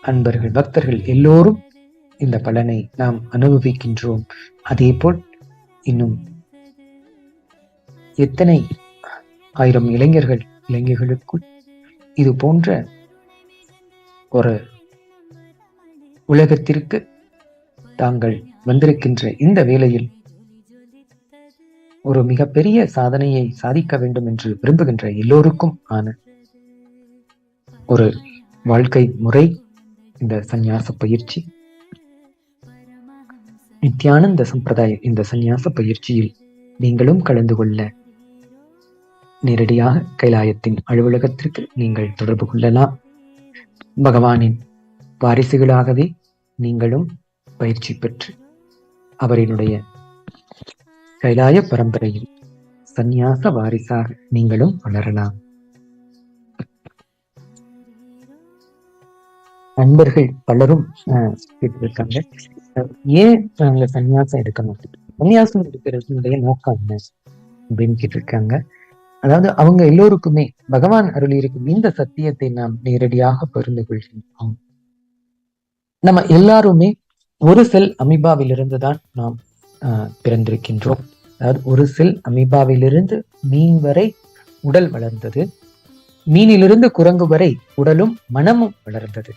அன்பர்கள், பக்தர்கள் எல்லோரும் இந்த பலனை நாம் அனுபவிக்கின்றோம். அதேபோல் இன்னும் எத்தனை ஆயிரம் இளைஞர்களுக்குள் இது போன்ற ஒரு உலகத்திற்கு தாங்கள் வந்திருக்கின்ற இந்த வேளையில் ஒரு மிகப்பெரிய சாதனையை சாதிக்க வேண்டும் என்று விரும்புகின்ற எல்லோருக்கும் ஆன ஒரு வாழ்க்கை முறை இந்த சந்நியாச பயிற்சி. நித்யானந்த சம்பிரதாய இந்த சந்நியாச பயிற்சியில் நீங்களும் கலந்து கொள்ள நேரடியாக கைலாயத்தின் அலுவலகத்திற்கு நீங்கள் தொடர்பு கொள்ளலாம். பகவானின் வாரிசுகளாகவே நீங்களும் பயிற்சி பெற்று அவரினுடைய கைலாய பரம்பரையில் சந்நியாச வாரிசாக நீங்களும் வளரலாம். நண்பர்கள் பலரும் கேட்டிருக்காங்க, ஏன் நாங்க சந்நியாசம் எடுக்கணும், சந்நியாசம் எடுக்கிறதுடைய நோக்கம் என்ன அப்படின்னு கேட்டிருக்காங்க. அதாவது அவங்க எல்லோருக்குமே பகவான் அருள் இருக்கும் இந்த சத்தியத்தை நாம் நேரடியாக பகிர்ந்து கொள்கின்றோம். நம்ம எல்லாருமே ஒரு செல் அமீபாவிலிருந்து தான் நாம் பிறந்திருக்கின்றோம். அதாவது ஒரு செல் அமீபாவிலிருந்து மீன் வரை உடல் வளர்ந்தது, மீனிலிருந்து குரங்கு வரை உடலும் மனமும் வளர்ந்தது,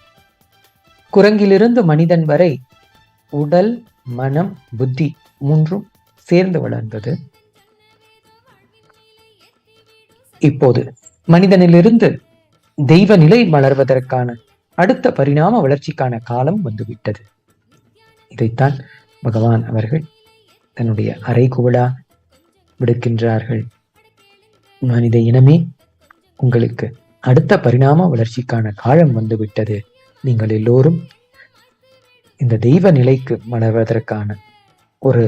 குரங்கிலிருந்து மனிதன் வரை உடல் மனம் புத்தி மூன்றும் சேர்ந்து வளர்ந்தது. இப்போது மனிதனிலிருந்து தெய்வ நிலை வளர்வதற்கான அடுத்த பரிணாம வளர்ச்சிக்கான காலம் வந்துவிட்டது. இதைத்தான் பகவான் அவர்கள் தன்னுடைய அறைகூவலா விடுக்கின்றார்கள். மனித இனமே, உங்களுக்கு அடுத்த பரிணாம வளர்ச்சிக்கான காலம் வந்துவிட்டது. நீங்கள் எல்லோரும் இந்த தெய்வ நிலைக்கு வளர்வதற்கான ஒரு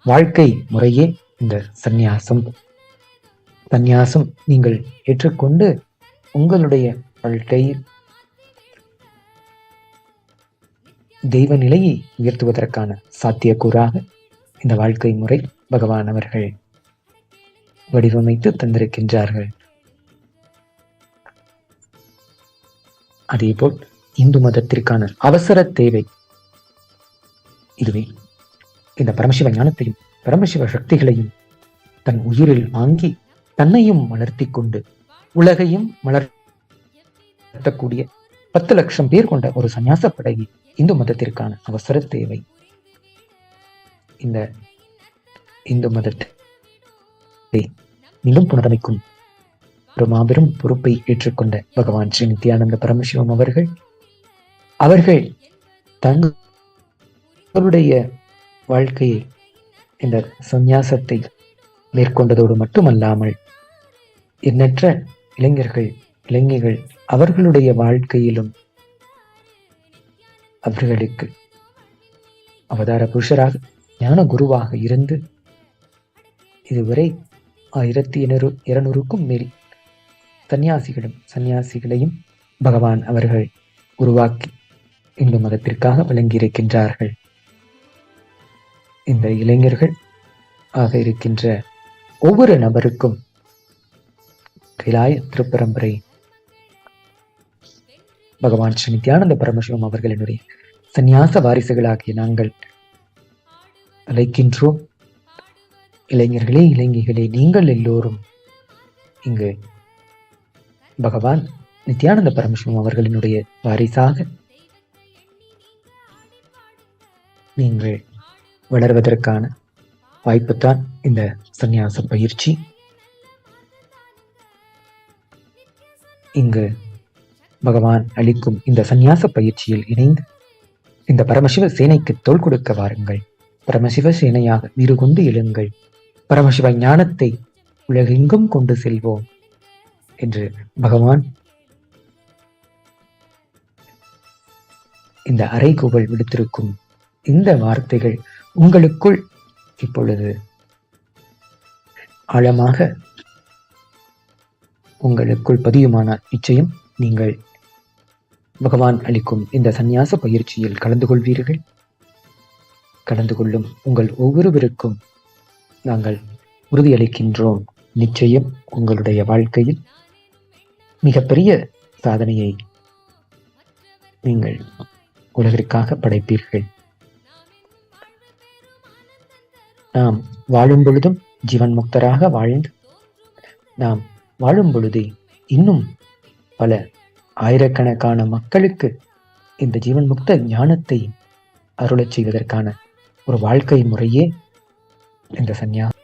வாழ்க்கை முறையே இந்த சந்நியாசம். சந்நியாசம் நீங்கள் ஏற்றுக்கொண்டு உங்களுடைய வாழ்க்கையில் தெய்வ நிலையை உயர்த்துவதற்கான சாத்தியக்கூறாக இந்த வாழ்க்கை முறை பகவான் அவர்கள் வடிவமைத்து தந்திருக்கின்றார்கள். அதேபோல் இந்து மதத்திற்கான அவசர தேவை இதுவே. இந்த பரமசிவ ஞானத்தையும் பரமசிவ சக்திகளையும் தன் உயிரில் வாங்கி தன்னையும் வளர்த்தி கொண்டு உலகையும் வளர்த்தக்கூடிய 10 லட்சம் பேர் கொண்ட ஒரு சந்நியாச படையை இந்து மதத்திற்கான அவசர தேவை. இந்த இந்து மதத்தை மீண்டும் புனரமைக்கும் ஒரு மாபெரும் பொறுப்பை ஏற்றுக்கொண்ட பகவான் ஸ்ரீ நித்யானந்த பரமசிவம் அவர்கள் தங்களுடைய வாழ்க்கையை இந்த சந்நியாசத்தை மேற்கொண்டதோடு மட்டுமல்லாமல் எண்ணற்ற இளைஞர்கள் அவர்களுடைய வாழ்க்கையிலும் அவர்களுக்கு அவதார புருஷராக ஞான குருவாக இருந்து இதுவரை 1200க்கும் மேல் சந்நியாசிகளையும் பகவான் அவர்கள் உருவாக்கி இந்து மதத்திற்காக வழங்கியிருக்கின்றார்கள். இந்த இளைஞர்கள் ஆக இருக்கின்ற ஒவ்வொரு நபருக்கும் கைலாய திருப்பரம்பரை பகவான் ஸ்ரீ நித்யானந்த பரமசிவம் அவர்களினுடைய சந்நியாச வாரிசுகளாகிய நாங்கள் அழைக்கின்றோம். இளைஞர்களே, இளைஞர்களே, நீங்கள் எல்லோரும் இங்கு பகவான் நித்யானந்த பரமசிவம் அவர்களினுடைய வாரிசாக நீங்கள் வளர்வதற்கான வாய்ப்புத்தான் இந்த சந்நியாச பயிற்சி. இங்கு பகவான் அளிக்கும் இந்த சந்நியாச பயிற்சியில் இணைந்து இந்த பரமசிவ சேனைக்கு தோள் கொடுக்க வாருங்கள். பரமசிவ சேனையாக வீறு கொண்டு எழுங்கள். பரமசிவ ஞானத்தை உலகெங்கும் கொண்டு செல்வோம் என்று பகவான் இந்த அறைகூவல் விடுத்திருக்கும் இந்த வார்த்தைகள் உங்களுக்குள் இப்பொழுது ஆழமாக உங்களுக்குள் பதியுமானால் நிச்சயம் நீங்கள் பகவான் அளிக்கும் இந்த சந்நியாச பயிற்சியில் கலந்து கொள்வீர்கள். கலந்து கொள்ளும் உங்கள் ஒவ்வொருவருக்கும் நாங்கள் உறுதியளிக்கின்றோம், நிச்சயம் உங்களுடைய வாழ்க்கையில் மிகப்பெரிய சாதனையை நீங்கள் உலகிற்காக படைப்பீர்கள். நாம் வாழும் பொழுதும் ஜீவன் முக்தராக வாழ்ந்து நாம் வாழும் பொழுதே இன்னும் பல ஆயிரக்கணக்கான மக்களுக்கு இந்த ஜீவன் முக்த ஞானத்தை அருளச் செய்வதற்கான ஒரு வாழ்க்கை முறையே இந்த சந்நியாசம்.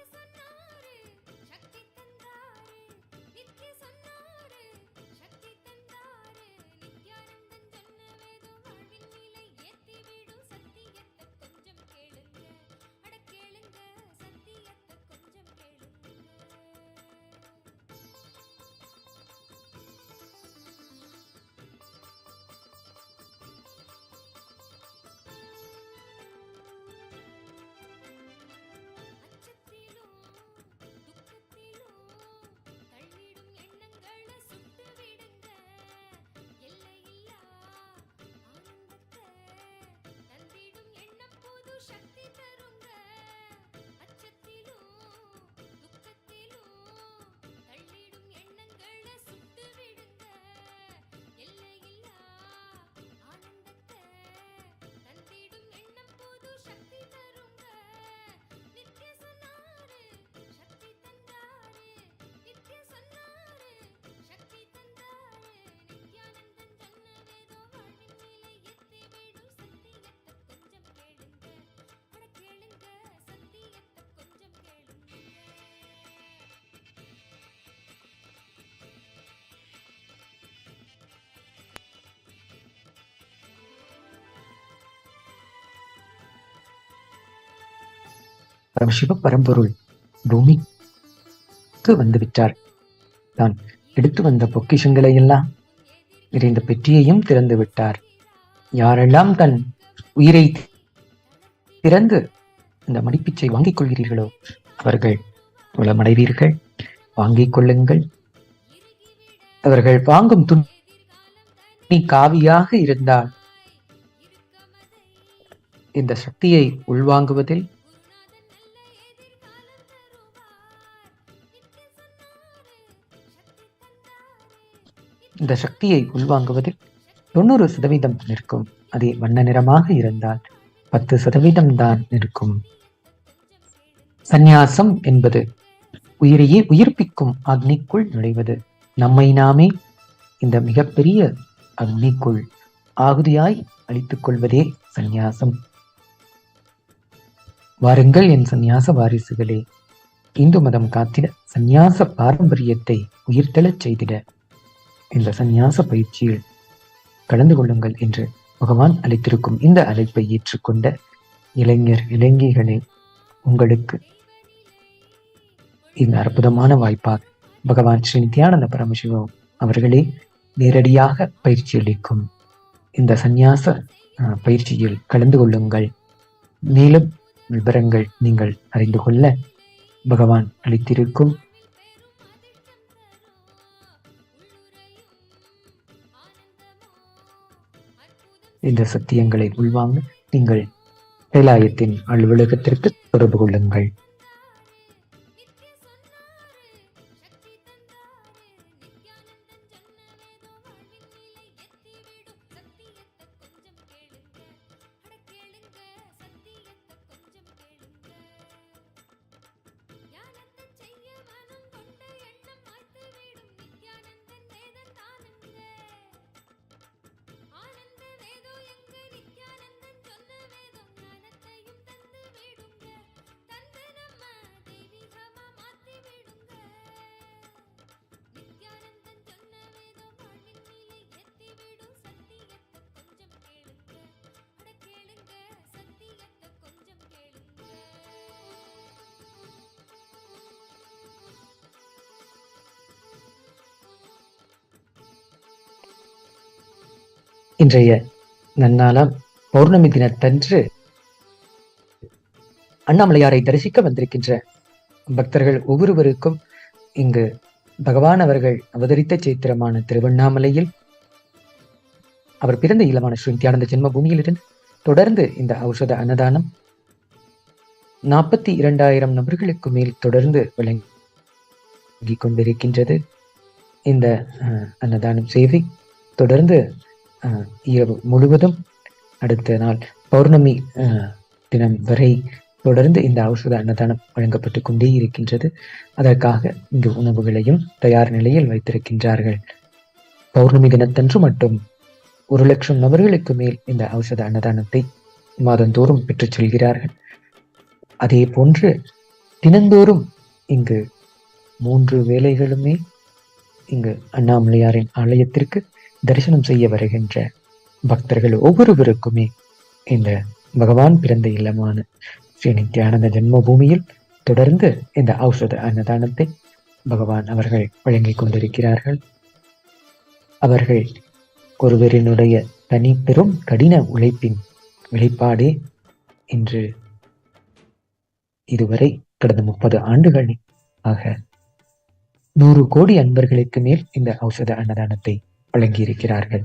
பரமசிவ பரம்பொருள் பூமிக்கு வந்துவிட்டார். தான் எடுத்து வந்த பொக்கிஷங்களை எல்லாம் நிறைந்த பெட்டியையும் திறந்து விட்டார். யாரெல்லாம் தன் உயிரை திறந்து இந்த மடிப்பிச்சை வாங்கிக் கொள்கிறீர்களோ அவர்கள் உளமடைவீர்கள். வாங்கிக் கொள்ளுங்கள். அவர்கள் வாங்கும் துணி காவியாக இருந்தால் இந்த சக்தியை உள்வாங்குவதில் இந்த சக்தியை உள்வாங்குவதில் 90% நிற்கும். அதே வண்ண நிறமாக இருந்தால் 10% தான் நிற்கும். சந்நியாசம் என்பது உயிரையே உயிர்ப்பிக்கும் அக்னிக்குள் நுழைவது. நம்மை நாமே இந்த மிகப்பெரிய அக்னிக்குள் ஆகுதியாய் அழித்துக் கொள்வதே சந்நியாசம். வாருங்கள் என் சந்நியாச வாரிசுகளே, இந்து மதம் காத்திட, சந்நியாச பாரம்பரியத்தை உயிர்த்தெழச் செய்திட இந்த சந்நியாச பயிற்சியில் கலந்து கொள்ளுங்கள் என்று பகவான் அளித்திருக்கும் இந்த அழைப்பை ஏற்றுக்கொண்ட இளைஞர் இளைஞிகளே, உங்களுக்கு இந்த அற்புதமான வாய்ப்பாக பகவான் ஸ்ரீ நித்யானந்த பரமசிவம் அவர்களே நேரடியாக பயிற்சி அளிக்கும் இந்த சந்நியாச பயிற்சியில் கலந்து கொள்ளுங்கள். மேலும் விவரங்கள் நீங்கள் அறிந்து கொள்ள பகவான் அளித்திருக்கும் இந்த சத்தியங்களை உள்வாங்க நீங்கள் கைலாயத்தின் அலுவலகத்திற்கு தொடர்பு கொள்ளுங்கள். இன்றைய நன்னாளாம் பௌர்ணமி தினத்தன்று அண்ணாமலையாரை தரிசிக்க வந்திருக்கின்ற பக்தர்கள் ஒவ்வொருவருக்கும் இங்கு பகவான் அவர்கள் அவதரித்த சேத்திரமான திருவண்ணாமலையில் அவர் பிறந்த இல்லமான ஸ்ரீ நித்யானந்த ஜென்ம பூமியிலிருந்து தொடர்ந்து இந்த ஔஷத அன்னதானம் 42,000 நபர்களுக்கு மேல் தொடர்ந்து வழங்கி கொண்டிருக்கின்றது. இந்த அன்னதானம் சேவை தொடர்ந்து இரவு முழுவதும் அடுத்த நாள் பௌர்ணமி தினம் வரை தொடர்ந்து இந்த ஔஷத அன்னதானம் வழங்கப்பட்டு கொண்டே இருக்கின்றது. அதற்காக இங்கு உணவுகளையும் தயார் நிலையில் வைத்திருக்கின்றார்கள். பௌர்ணமி தினத்தன்று மட்டும் 1,00,000 நபர்களுக்கு மேல் இந்த ஔஷத அன்னதானத்தை மாதந்தோறும் பெற்றுச் செல்கிறார்கள். அதே போன்று தினந்தோறும் இங்கு 3 வேளைகளுமே இங்கு அண்ணாமலையாரின் ஆலயத்திற்கு தரிசனம் செய்ய வருகின்ற பக்தர்கள் ஒவ்வொருவருக்குமே இந்த பகவான் பிறந்த இல்லமான ஸ்ரீ நித்யானந்த ஜென்ம பூமியில் தொடர்ந்து இந்த ஔஷத அன்னதானத்தை பகவான் அவர்கள் வழங்கிக் கொண்டிருக்கிறார்கள். அவர்கள் ஒருவரினுடைய தனி பெரும் கடின உழைப்பின் வெளிப்பாடே இன்று இதுவரை கடந்த 30 ஆண்டுகள் ஆக 100 கோடி அன்பர்களுக்கு மேல் இந்த ஔஷத அன்னதானத்தை வழங்கியிருக்கிறார்கள்.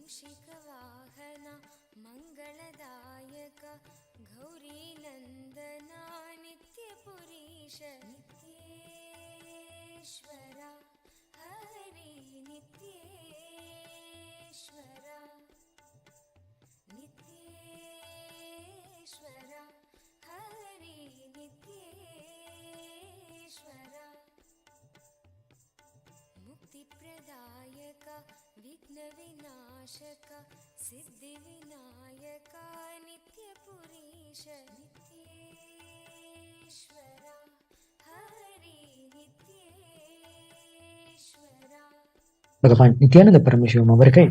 मूषिकवाहना मङ्गलदायक गौरी नन्दना नित्यपुरीश नित्येश्वरा हरि नित्येश्वरा नित्येश्वरा हरि नित्येश्वरा मुक्तिप्रदायक विघ्नविनाशक सिद्धिविनायक नित्यपुरीश नित्येश्वरा हरि नित्येश्वरा. பகவான் நித்யானந்த பரமசிவம் அவர்கள்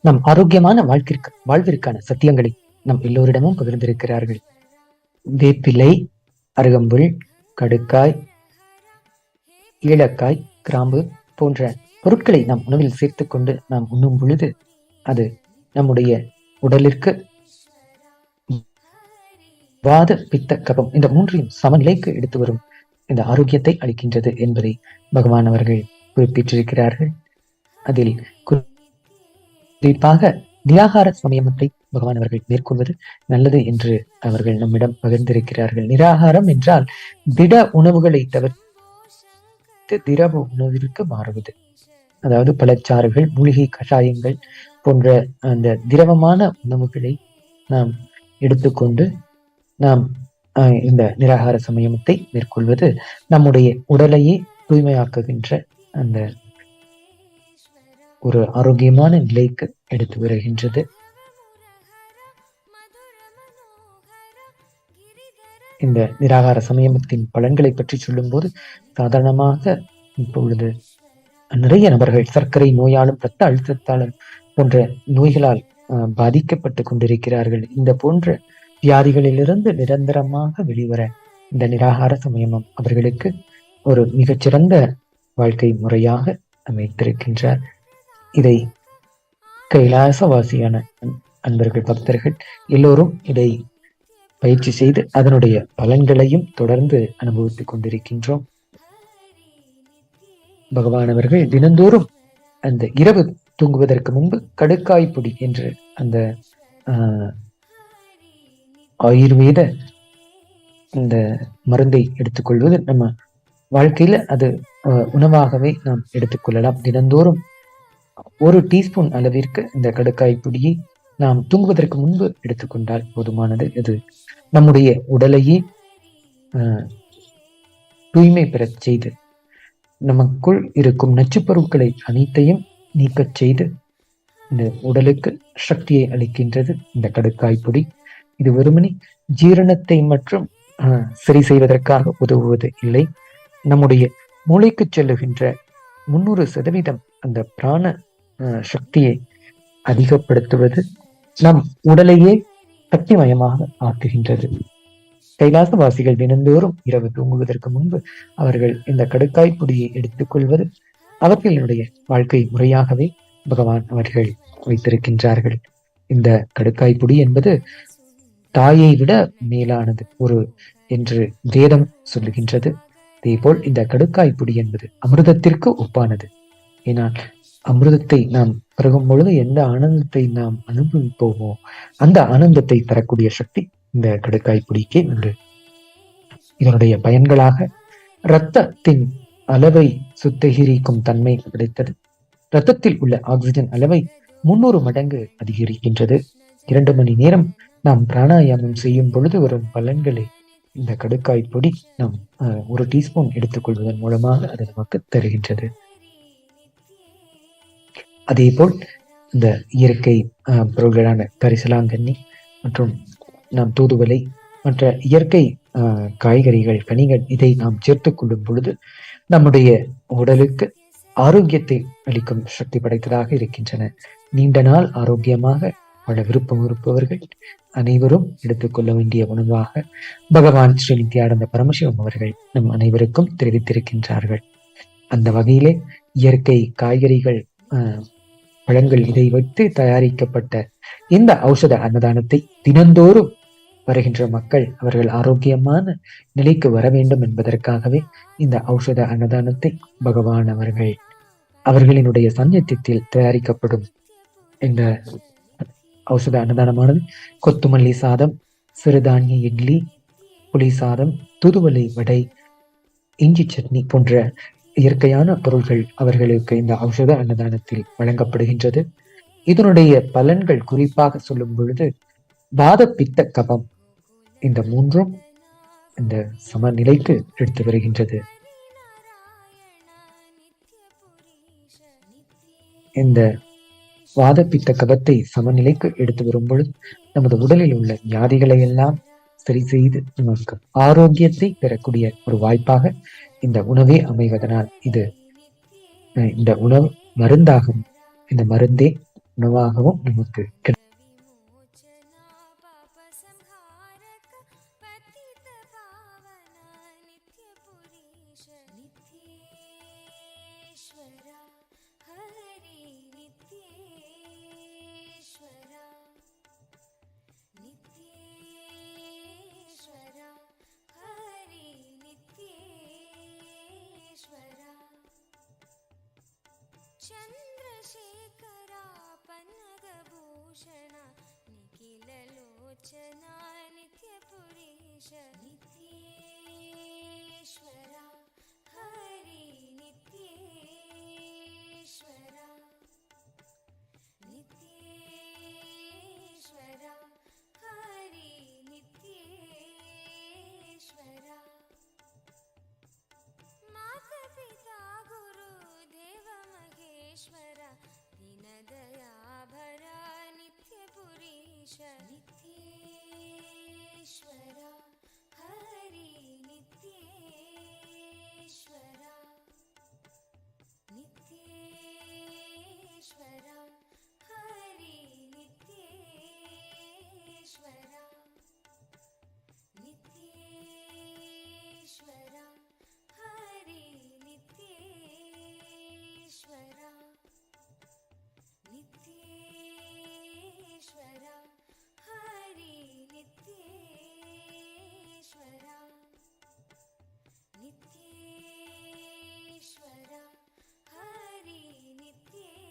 நம் ஆரோக்கியமான வாழ்விற்கான சத்தியங்களை நம் எல்லோரிடமும் பகிர்ந்திருக்கிறார்கள். வேப்பிலை, அருகம்புல், கடுக்காய், ஏலக்காய், கிராம்பு போன்ற பொருட்களை நாம் உணவில் சேர்த்து கொண்டு நாம் உண்ணும் பொழுது அது நம்முடைய உடலிற்கு வாத, பித்த, கபம் இந்த 3ஐயும் சமநிலைக்கு எடுத்து வரும் இந்த ஆரோக்கியத்தை அளிக்கின்றது என்பதை பகவான் அவர்கள் குறிப்பிட்டிருக்கிறார்கள். அதில் குறிப்பாக நிராகார சமயத்தை பகவான் அவர்கள் மேற்கொள்வது நல்லது என்று அவர்கள் நம்மிடம் பகிர்ந்திருக்கிறார்கள். நிராகாரம் என்றால் திட உணவுகளை தவிர்த்து திரவ உணவிற்கு மாறுவது. அதாவது பழச்சாறுகள், மூலிகை கஷாயங்கள் போன்ற அந்த திரவமான உணவுகளை நாம் எடுத்துக்கொண்டு நாம் இந்த நிராகார சமயத்தை மேற்கொள்வது நம்முடைய உடலையே தூய்மையாக்குகின்ற அந்த ஒரு ஆரோக்கியமான நிலைக்கு எடுத்து வருகின்றது. இந்த நிராகார சமயத்தின் பலன்களை பற்றி சொல்லும் போது சாதாரணமாக இப்பொழுது நிறைய நபர்கள் சர்க்கரை நோயாலும் இரத்த அழுத்தத்தாலும் போன்ற நோய்களால் பாதிக்கப்பட்டு கொண்டிருக்கிறார்கள். இந்த போன்ற வியாதிகளிலிருந்து நிரந்தரமாக வெளிவர இந்த நிராகார சமயமும் அவர்களுக்கு ஒரு மிகச்சிறந்த வாழ்க்கை முறையாக அமைத்திருக்கின்றார். இதை கைலாசவாசியான அன்பர்கள், பக்தர்கள் எல்லோரும் இதை பயிற்சி செய்து அதனுடைய பலன்களையும் தொடர்ந்து அனுபவித்துக் கொண்டிருக்கின்றோம். பகவான் அவர்கள் தினந்தோறும் அந்த இரவு தூங்குவதற்கு முன்பு கடுக்காய் பொடி என்று அந்த ஆயுர்வேத இந்த மருந்தை எடுத்துக்கொள்வது நம்ம வாழ்க்கையில அது உணவாகவே நாம் எடுத்துக்கொள்ளலாம். தினந்தோறும் 1 டீஸ்பூன் அளவிற்கு இந்த கடுக்காய் பொடியை நாம் தூங்குவதற்கு முன்பு எடுத்துக்கொண்டால் போதுமானது. இது நம்முடைய உடலையே தூய்மை பெறச் செய்து நமக்குள் இருக்கும் நச்சுப்பொருட்களை அனைத்தையும் நீக்கச் செய்து இந்த உடலுக்கு சக்தியை அளிக்கின்றது இந்த கடுக்காய் பொடி. இது வெறுமனே ஜீரணத்தை மற்றும் சரி செய்வதற்காக உதவுவது இல்லை. நம்முடைய மூளைக்கு செல்லுகின்ற 300% அந்த பிராண சக்தியை அதிகப்படுத்துவது, நம் உடலையே சக்திமயமாக ஆக்குகின்றது. கைலாசவாசிகள் தினந்தோறும் இரவு தூங்குவதற்கு முன்பு அவர்கள் இந்த கடுக்காய் பொடியை எடுத்துக்கொள்வது அவர்களுடைய வாழ்க்கை முறையாகவே பகவான் அவர்கள் வைத்திருக்கின்றார்கள். இந்த கடுக்காய் பொடி என்பது தாயை விட மேலானது என்று வேதம் சொல்லுகின்றது. அதேபோல் இந்த கடுக்காய் பொடி என்பது அமிர்தத்திற்கு ஒப்பானது. ஏனால் அமிர்தத்தை நாம் பருகும் பொழுது எந்த ஆனந்தத்தை நாம் அனுபவிப்போமோ அந்த ஆனந்தத்தை தரக்கூடிய சக்தி இந்த கடுக்காய் பொடிக்கே உண்டு. இதனுடைய பயன்களாக இரத்தத்தின் அளவை சுத்திகரிக்கும் தன்மை கிடைத்தது. இரத்தத்தில் உள்ள ஆக்சிஜன் அளவை 300 மடங்கு அதிகரிக்கின்றது. 2 மணி நேரம் நாம் பிராணாயாமம் செய்யும் பொழுது வரும் பலன்களை இந்த கடுக்காய் பொடி நாம் 1 டீஸ்பூன் எடுத்துக்கொள்வதன் மூலமாக அது நமக்கு தருகின்றது. அதே போல் இந்த இயற்கை பொருள்களான கரிசலாங்கண்ணி மற்றும் நாம் தூதுவளை மற்ற இயற்கை காய்கறிகள், கனிகள் இதை நாம் சேர்த்துக் கொள்ளும் பொழுது நம்முடைய உடலுக்கு ஆரோக்கியத்தை அளிக்கும் சக்தி படைத்ததாக இருக்கின்றன. நீண்ட நாள் ஆரோக்கியமாக வாழ விருப்பம் இருப்பவர்கள் அனைவரும் எடுத்துக்கொள்ள வேண்டிய உணவாக பகவான் ஸ்ரீ நித்யானந்த பரமசிவம் அவர்கள் நம் அனைவருக்கும் தெரிவித்திருக்கின்றார்கள். அந்த வகையிலே இயற்கை காய்கறிகள், பழங்கள் இதை வைத்து தயாரிக்கப்பட்ட இந்த ஔஷத அன்னதானத்தை தினந்தோறும் வருகின்ற மக்கள் அவர்கள் ஆரோக்கியமான நிலைக்கு வர வேண்டும் என்பதற்காகவே இந்த ஔஷத அன்னதானத்தை பகவான் அவர்களினுடைய சந்நித்தியத்தில் தயாரிக்கப்படும் இந்த ஔஷத அன்னதானமானது கொத்துமல்லி சாதம், சிறுதானிய இட்லி, புளி சாதம், தூதுவளை வடை, இஞ்சி சட்னி போன்ற இயற்கையான பொருள்கள் அவர்களுக்கு இந்த ஔஷத அன்னதானத்தில் வழங்கப்படுகின்றது. இதனுடைய பலன்கள் குறிப்பாக சொல்லும் பொழுது வாத, பித்த, கபம் இந்த 3ம் இந்த சமநிலைக்கு எடுத்து வருகின்றது. இந்த வாத, பித்த, கபத்தை சமநிலைக்கு எடுத்து வரும் பொழுது நமது உடலில் உள்ள வியாதிகளை எல்லாம் சரி செய்து நமக்கு ஆரோக்கியத்தை பெறக்கூடிய ஒரு வாய்ப்பாக இந்த உணவே அமைவதனால் இந்த உணவு மருந்தாகவும், இந்த மருந்தே உணவாகவும் நமக்கு चंद्रशेखरा पन्नगभूषण निखिल लोचना नित्यपुरीश नित्येश्वरा हरि नित्येश्वरा नित्येश्वरा हरि नित्येश्वरा माता पिता गुरु देव महेश्वर दीनदयाभरा नित्यपुरीश नित्येश्वरा हरि नित्येश्वरा नित्येश्वरा हरि नित्येश्वरा नित्येश्वरा हरि नित्येश्वरा नित्येश्वरा हरि नित्येश्वरा नित्येश्वरा हरि नित्येश्वरा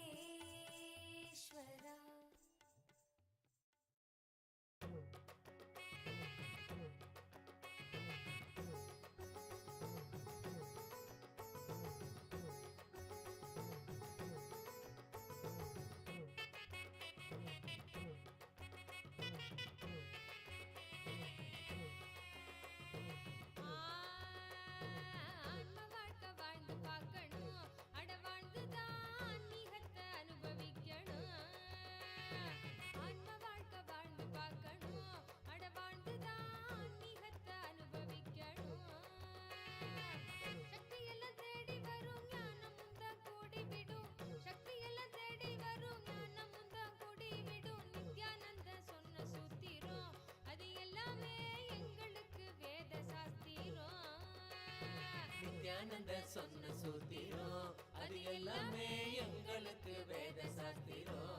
ஆன்ம வாழ்க்கை வாழ்ந்து பார்க்கணும் அட வாழ்ந்துதான் ஆன்மீகத்தை அனுபவிக்கணும் ஆன்ம வாழ்க்கை வாழ்ந்து பார்க்கணும் அட வாழ்ந்துதான் ஆன்மீகத்தை அனுபவிக்கணும் சக்தி எல்லாம் தேடி வரும் ஞானம் முந்தான் கூடி விடும் சக்தி எல்லாம் தேடி வரும் ஞானம் முந்தான் கூடி விடும் நித்யானந்த சொன்ன சூத்திரம் அது எல்லாமே எங்களுக்கு வேத சாஸ்திரம் நித்யானந்த சொன்ன சூத்திரம் அது எல்லாமே எங்களுக்கு வேத சாஸ்திரம்.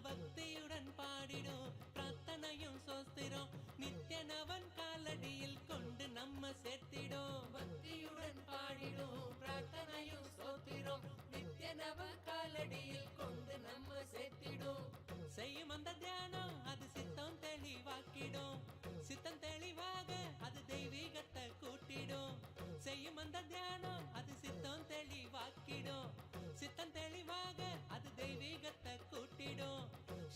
பக்தியுடன் பாடிடும் பிரார்த்தனையும் சோஸ்திரம் நித்யனவன் காலடியில் கொண்டு நம்ம சேர்த்திடும். பக்தியுடன் பாடிடும் பிரார்த்தனையும் சோத்திரம் நித்யனவன் காலடியில் கொண்டு நம்ம சேர்த்திடும். செய்யும் அந்த தியானம் அது சித்தம் தெளிவாக்கிடும். சித்தம் தெளிவாக அது தெய்வீகத்தை கூட்டிடும். செய்யும் அந்த தியானம் அது சித்தம் தெளிவாக்கிடும். சித்தம் தெளிவாக அது தெய்வீகத்தை கூட்டிடும்.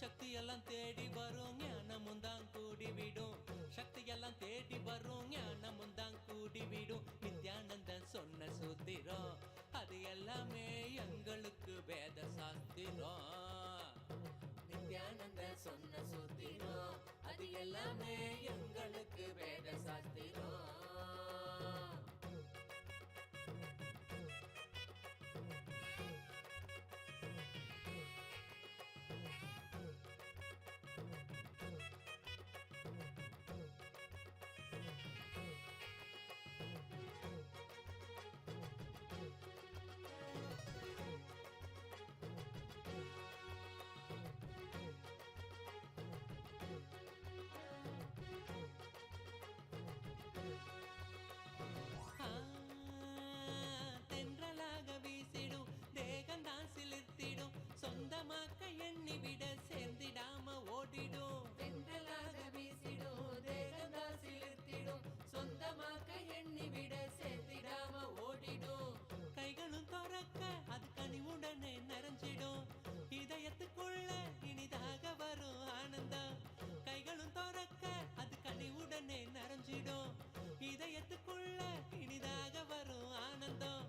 சக்தி எல்லாம் தேடி வரும் ஞானமும் தான் கூடிவிடும். சக்தி எல்லாம் தேடி வரும் ஞானமும் தான் கூடிவிடும். நித்யானந்த சொன்ன சூத்திரம் அது எல்லாமே எங்களுக்கு வேத சாஸ்திரம். நித்யானந்த சொன்ன சூத்திரம் அது எல்லாமே எங்களுக்கு வேத சாஸ்திரம். தென்றலாக வீசிடும் தேகந்தான் சிலிர்த்திடும். சொந்தமாக்க எண்ணி விட சேர்ந்திடாம ஓடிடும். தென்றலாக வீசிடும் தேகந்தான் சிலிர்த்திடும். சொந்தமாக்க எண்ணி விட சேர்ந்திடாம ஓடிடும். கைகளும் துறக்க அது கனிவுடனே நிறைஞ்சிடும். இதயத்துக்குள்ள இனிதாக வரும் ஆனந்தம். கைகளும் துறக்க அது கனிவுடனே நிறைஞ்சிடும். இதயத்துக்குள்ள இனிதாக வரும் ஆனந்தம்.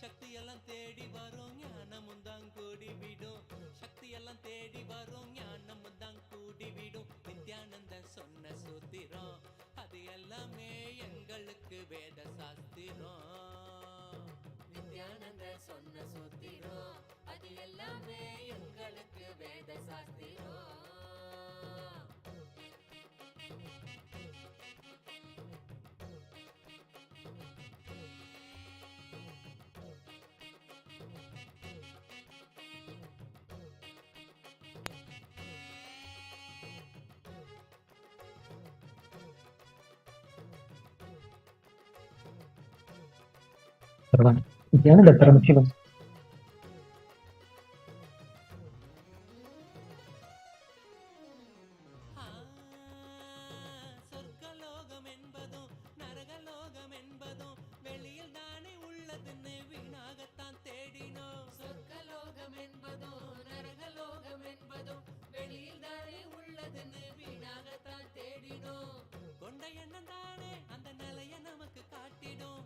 சக்தி எல்லாம் தேடி வரும் ஞானமும் தான் கூடிவிடும். சக்தி எல்லாம் தேடி வரும் ஞானமும் தான் கூடிவிடும். நித்யானந்த சொன்ன சூத்திரம் அது எல்லாமே எங்களுக்கு வேத சாஸ்திரம். நித்யானந்த சொன்ன சூத்திரம் அது எல்லாமே எங்களுக்கு வேத சாஸ்திரம். பகவான் நித்யானந்த பரமசிவம் சொர்க்கலோகம் என்பதும் நரகலோகம் என்பதும் வெளியில் தானே உள்ளதுன்னு வீணாகத்தான் தேடினோம். சொர்க்கலோகம் என்பதும் நரகலோகம் என்பதும் வெளியில் தானே உள்ளதுன்னு வீணாகத்தான் தேடினோம். கொண்ட எண்ணம் தானே அந்த நிலைய நமக்கு காட்டிடும்.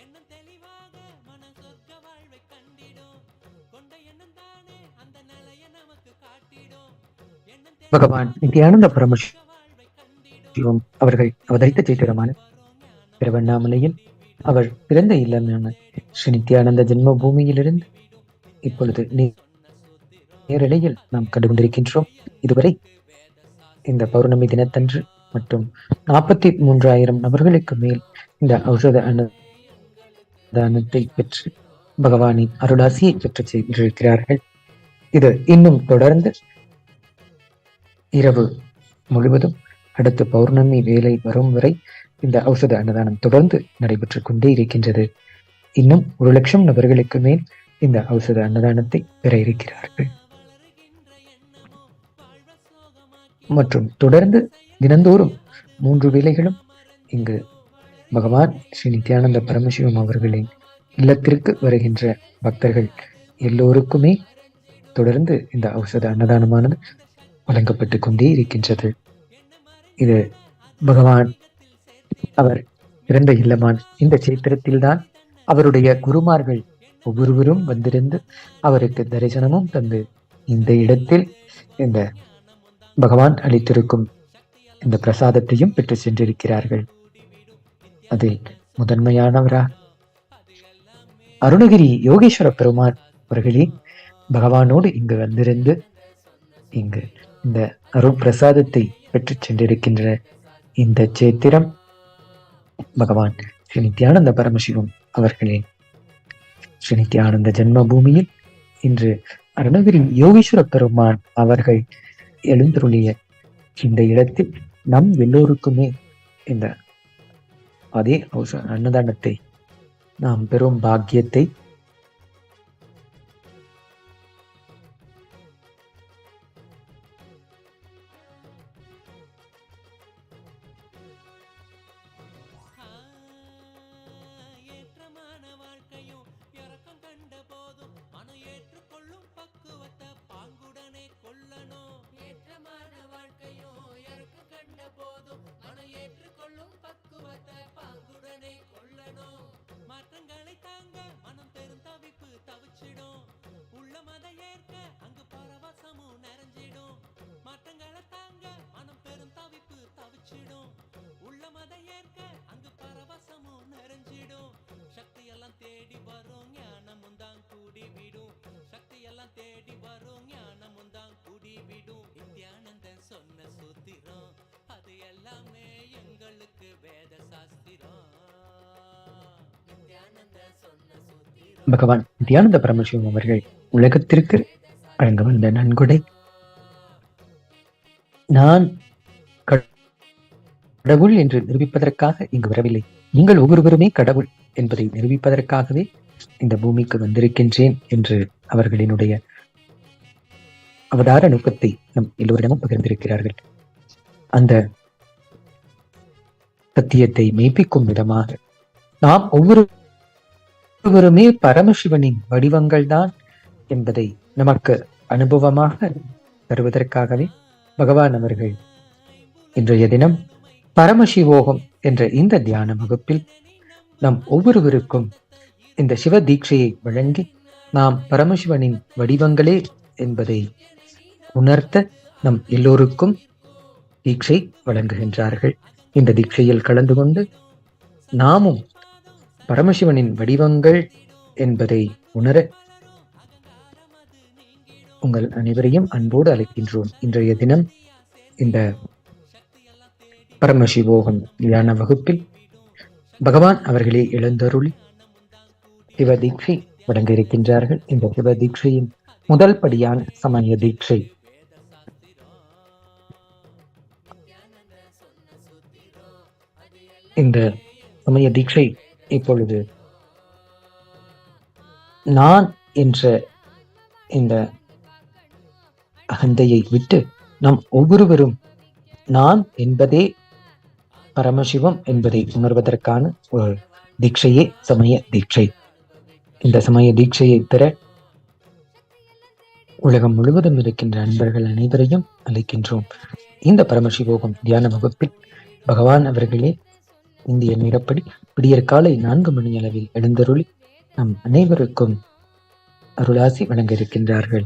எண்ணம் தெளிவாக மனம் சொர்க்க வாழ்வை கண்டிடும். கொண்ட எண்ணம் தானே அந்த நிலைய நமக்கு காட்டிடும். எண்ணம் பகவான் நித்யானந்த பரமசிவம் அவர்கள் அவதரித்த சேத்திரமான திருவண்ணாமலையில் அவர் பிறந்த இல்லமான ஸ்ரீ நித்யானந்த ஜென்ம பூமியிலிருந்து இப்பொழுது நேரலையில் நாம் கண்டுகொண்டிருக்கின்றோம். இதுவரை இந்த பௌர்ணமி தினத்தன்று மற்றும் 43,000 நபர்களுக்கு மேல் இந்த ஔஷத அன்னதானத்தை பெற்று பகவானின் அருளாசியை பெற்று சென்றிருக்கிறார்கள். இது இன்னும் தொடர்ந்து இரவு முழுவதும் அடுத்த பௌர்ணமி வேலை வரும் வரை இந்த ஔஷத அன்னதானம் தொடர்ந்து நடைபெற்றுக் கொண்டே இருக்கின்றது. இன்னும் 1,00,000 நபர்களுக்கு மேல் இந்த ஔஷத அன்னதானத்தை பெற இருக்கிறார்கள். மற்றும் தொடர்ந்து தினந்தோறும் 3 வேளைகளும் இங்கு பகவான் ஸ்ரீ நித்யானந்த பரமசிவம் அவர்களின் இல்லத்திற்கு வருகின்ற பக்தர்கள் எல்லோருக்குமே தொடர்ந்து இந்த ஔஷத அன்னதானமானது வழங்கப்பட்டு கொண்டே இருக்கின்றது. இது பகவான் அவர் பிறந்த இல்லமான இந்த சேத்திரத்தில்தான் அவருடைய குருமார்கள் ஒவ்வொருவரும் வந்திருந்து அவருக்கு தரிசனமும் தந்து இந்த இடத்தில் இந்த பகவான் அளித்திருக்கும் இந்த பிரசாதத்தையும் பெற்று சென்றிருக்கிறார்கள். அதில் முதன்மையானவராக அருணகிரி யோகேஸ்வர பெருமான் அவர்களே பகவானோடு இங்கு வந்திருந்து இங்கு இந்த அருள் பிரசாதத்தை பெற்று சென்றிருக்கின்ற இந்த சேத்திரம் பகவான் ஸ்ரீ நித்யானந்த பரமசிவம் அவர்களே ஸ்ரீ நித்யானந்த ஜென்ம பூமியில் இன்று அருணகிரி யோகேஸ்வர பெருமான் அவர்கள் எழுந்தருளிய இந்த இடத்தில் நம் எல்லோருக்குமே இந்த அதே அன்னதானத்தை நாம் பெறும் பாக்கியத்தை ஏற்றமான வாழ்க்கையும் இறக்கம் கண்ட போதும் மனம் ஏற்றுக்கொள்ளும் பக்குவத்தை பாங்குடனே கொள்ளணும். ஏற்றமான வாழ்க்கையும் இறக்கம் கண்ட போதும் மனம் ஏற்றுக்கொள்ளும் பக்குவத்தை பாங்குடனே கொள்ளணும். மாற்றங்களை தாங்க மனம் பெருந்தவிப்பு தவிச்சிடும். உள்ள மத ஏற்க அங்கு பரவசமும் நிறைஞ்சிடும். மாற்றங்களை தாங்க மனம் பெருந்தவிப்பு தவிச்சிடும். உள்ள மத ஏற்க அங்கு பரவசமும் நிறைஞ்சிடும். சக்தி எல்லாம் தேடி வரும் ஞானமும் தான் கூடி விடும். சக்தி எல்லாம் தேடி வரும் ஞானமும் தான் கூடி விடும். நித்யானந்தன் சொன்ன சூத்திரம் அது எல்லாமே எங்களுக்கு வேத சாஸ்திரம். நித்யானந்தன் சொன்ன சூத்திரம் பகவான் நித்யானந்த பரமசிவம் அவர்கள் உலகத்திற்கு வழங்க வந்த நன்கொடை. நான் கடவுள் என்று நிரூபிப்பதற்காக இங்கு வரவில்லை. நீங்கள் ஒவ்வொருவருமே கடவுள் என்பதை நிரூபிப்பதற்காகவே இந்த பூமிக்கு வந்திருக்கின்றேன் என்று அவர்களினுடைய அவதார நோக்கத்தை நம் எல்லோரிடமும் பகிர்ந்திருக்கிறார்கள். அந்த சத்தியத்தை மெய்ப்பிக்கும் விதமாக நாம் ஒவ்வொருவருமே பரமசிவனின் வடிவங்கள் தான் என்பதை நமக்கு அனுபவமாக தருவதற்காகவே பகவான் அவர்கள் இன்றைய தினம் பரமசிவோகம் என்ற இந்த தியான வகுப்பில் நம் ஒவ்வொருவருக்கும் இந்த சிவ தீட்சையை வழங்கி நாம் பரமசிவனின் வடிவங்களே என்பதை உணர்த்த நம் எல்லோருக்கும் தீட்சை வழங்குகின்றார்கள். இந்த தீட்சையில் கலந்து கொண்டு நாமும் பரமசிவனின் வடிவங்கள் என்பதை உணர உங்கள் அனைவரையும் அன்போடு அழைக்கின்றோம். இன்றைய தினம் இந்த பரமசிவோகம் தியான வகுப்பில் பகவான் அவர்களே எழுந்தருளி சிவ தீட்சை வழங்க இருக்கின்றார்கள். இந்த சிவ தீட்சையின் முதல் படியான சமய தீட்சை. இந்த சமய தீட்சை இப்பொழுது நான் என்ற இந்த அகந்தையை விட்டு நாம் ஒவ்வொருவரும் நான் என்பதே பரமசிவம் என்பதை உணர்வதற்கான ஒரு தீட்சையே சமய தீட்சை. இந்த சமய தீட்சையை பெற உலகம் முழுவதும் இருக்கின்ற அன்பர்கள் அனைவரையும் அழைக்கின்றோம். இந்த பரமசிவோகம் தியான வகுப்பில் பகவான் அவர்களே இந்திய நேரப்படி விடியற் காலை 4 மணி அளவில் எழுந்தருளி நம் அனைவருக்கும் அருளாசி வழங்க இருக்கின்றார்கள்.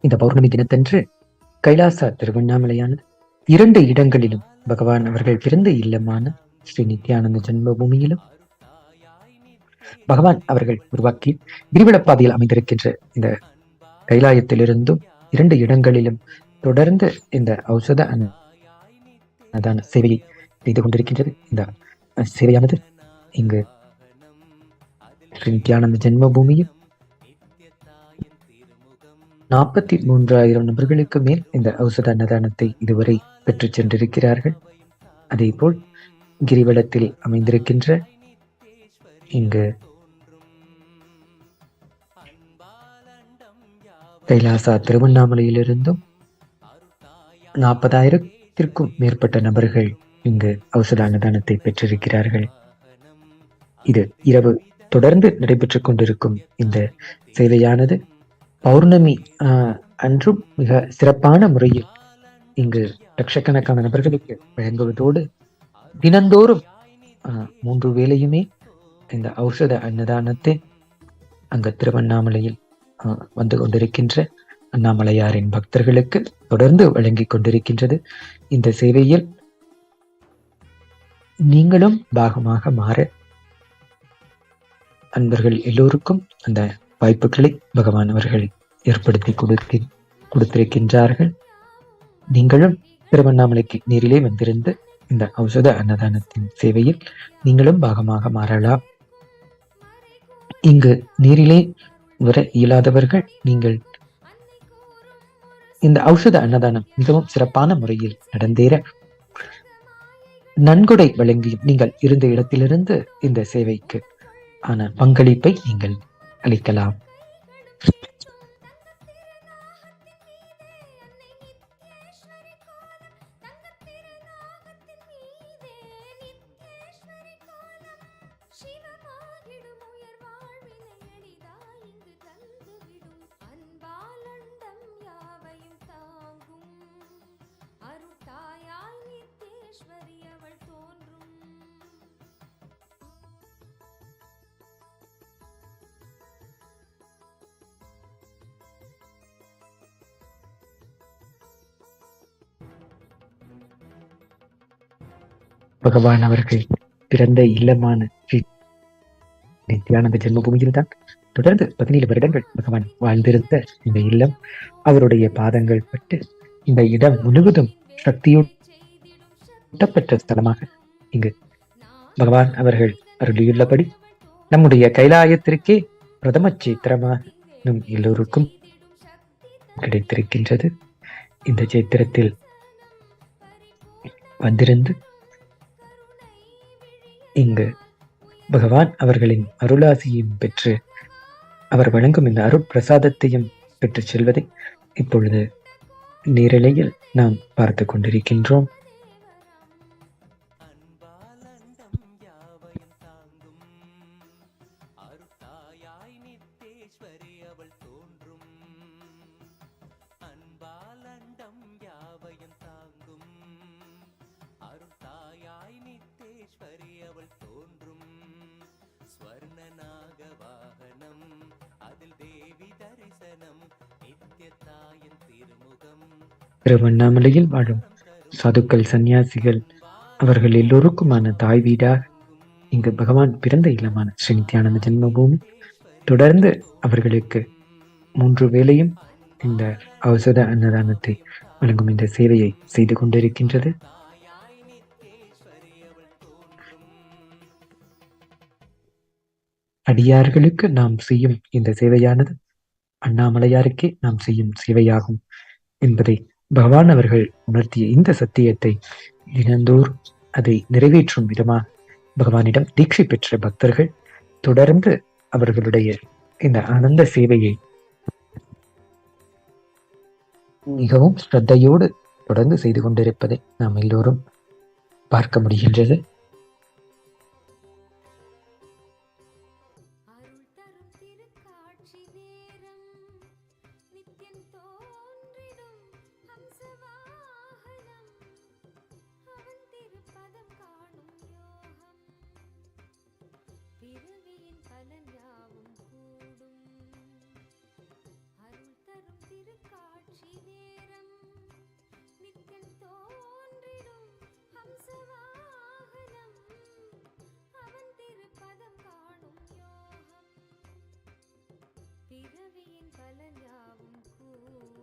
இந்த பௌர்ணமி தினத்தன்று கைலாசா திருவண்ணாமலையானது 2 இடங்களிலும் பகவான் அவர்கள் பிறந்த இல்லமான ஸ்ரீ நித்யானந்த ஜென்ம பூமியிலும் பகவான் அவர்கள் உருவாக்கி கிரிவலப்பாதையில் அமைந்திருக்கின்ற இந்த கைலாயத்திலிருந்தும் 2 இடங்களிலும் தொடர்ந்து இந்த ஔஷத அன்னதான சேவையை செய்து கொண்டிருக்கின்றது. இந்த சேவையானது இங்கு ஸ்ரீ நித்யானந்த ஜென்ம பூமியில் 43,000 நபர்களுக்கு மேல் இந்த ஔஷத அன்னதானத்தை இதுவரை பெற்று சென்றிருக்கிறார்கள். அதே போல் கிரிவலத்தில் அமைந்திருக்கின்ற இங்கு கைலாசா திருவண்ணாமலையிலிருந்தும் 40,000-த்திற்கும் மேற்பட்ட நபர்கள் இங்கு ஔஷத அன்னதானத்தை பெற்றிருக்கிறார்கள். இது இரவு தொடர்ந்து நடைபெற்றுக் கொண்டிருக்கும் இந்த சேவையானது பௌர்ணமி அன்றும் மிக சிறப்பான முறையில் இங்கு லட்சக்கணக்கான நபர்களுக்கு வழங்குவதோடு தினந்தோறும் 3 வேளையுமே இந்த ஔஷத அன்னதானத்தை அங்கு திருவண்ணாமலையில் வந்து கொண்டிருக்கின்ற அண்ணாமலையாரின் பக்தர்களுக்கு தொடர்ந்து வழங்கி கொண்டிருக்கின்றது. இந்த சேவையில் நீங்களும் பாகமாக மாற அன்பர்கள் எல்லோருக்கும் அந்த வாய்ப்புகளை பகவான் அவர்கள் ஏற்படுத்தி கொடுத்திருக்கின்றார்கள். நீங்களும் திருவண்ணாமலைக்கு நேரிலே வந்திருந்து இந்த ஔஷத அன்னதானத்தின் சேவையில் நீங்களும் பாகமாக மாறலாம். இங்கு நேரிலே வர இயலாதவர்கள் நீங்கள் இந்த ஔஷத அன்னதானம் மிகவும் சிறப்பான முறையில் நடந்தேற நன்கொடை வழங்கியும் நீங்கள் இருந்த இடத்திலிருந்து இந்த சேவைக்கு ஆன பங்களிப்பை நீங்கள் அளிக்கலாம். பகவான் அவர்கள் பிறந்த இல்லமான ஸ்ரீ நித்யானந்த ஜென்மபூமியில் தான் தொடர்ந்து 17 வருடங்கள் பகவான் வாழ்ந்திருந்த இந்த இல்லம் அவருடைய பாதங்கள் பட்டு இந்த இடம் முழுவதும் சக்தியூட்டப்பெற்ற ஸ்தலமாக இங்கு பகவான் அவர்கள் அருளியுள்ளபடி நம்முடைய கைலாயத்திற்கே பிரதம சேத்திரமாக நம் எல்லோருக்கும் கிடைத்திருக்கின்றது. இந்த சேத்திரத்தில் வந்திருந்து இங்கு பகவான் அவர்களின் அருளாசியையும் பெற்று அவர் வழங்கும் இந்த அருட்பிரசாதத்தையும் பெற்று செல்வதை இப்பொழுது நேரலையில் நாம் பார்த்து கொண்டிருக்கின்றோம். அன்பாலண்டம் யாவையும் தாங்கும் அருட்டாயாய் நித்தேஸ்வரி அவள் தோன்றும். அன்பாலண்டம் யாவையும் தாங்கும் அருட்டாயாய் நித்தேஸ்வரி அவள் தோன்றும். ஸ்வர்ணநாக வாகனம் அதில் தேவி தரிசனம் நித்திய தாயின் திருமுகம். திருவண்ணாமலையில் வாழும் சாதுக்கள், சந்நியாசிகள் அவர்கள் எல்லோருக்குமான தாய் வீடாக இங்கு பகவான் பிறந்த இல்லமான ஸ்ரீ நித்யானந்த ஜென்ம பூமி தொடர்ந்து அவர்களுக்கு 3 வேளையும் இந்த ஔஷத அன்னதானத்தை வழங்கும் இந்த சேவையை செய்து கொண்டிருக்கின்றது. அடியார்களுக்கு நாம் செய்யும் இந்த சேவையானது அண்ணாமலையாருக்கே நாம் செய்யும் சேவையாகும் என்பதை பகவான் அவர்கள் உணர்த்திய இந்த சத்தியத்தை தினந்தோறும் அதை நிறைவேற்றும் விதமாக பகவானிடம் தீட்சை பெற்ற பக்தர்கள் தொடர்ந்து அவர்களுடைய இந்த ஆனந்த சேவையை மிகவும் ஸ்ரத்தையோடு தொடர்ந்து செய்து கொண்டிருப்பதை நாம் எல்லோரும் பார்க்க முடிகின்றது. அருள் தரும் திருக்காட்சி நேரம் நித்யம் தோன்றிடும் ஹம்சவாகனம் அவன் திருப்பதம் காணும் யோகம் பிறவியின் பலன் யாவும் கூடும். அருள் தரும் திருக்காட்சி நேரம் நித்யம் தோன்றிடும் ஹம்சவாகனம் அவன் திருப்பதம் காணும் யோகம் பிறவியின் பலன் யாவும் கூடும்.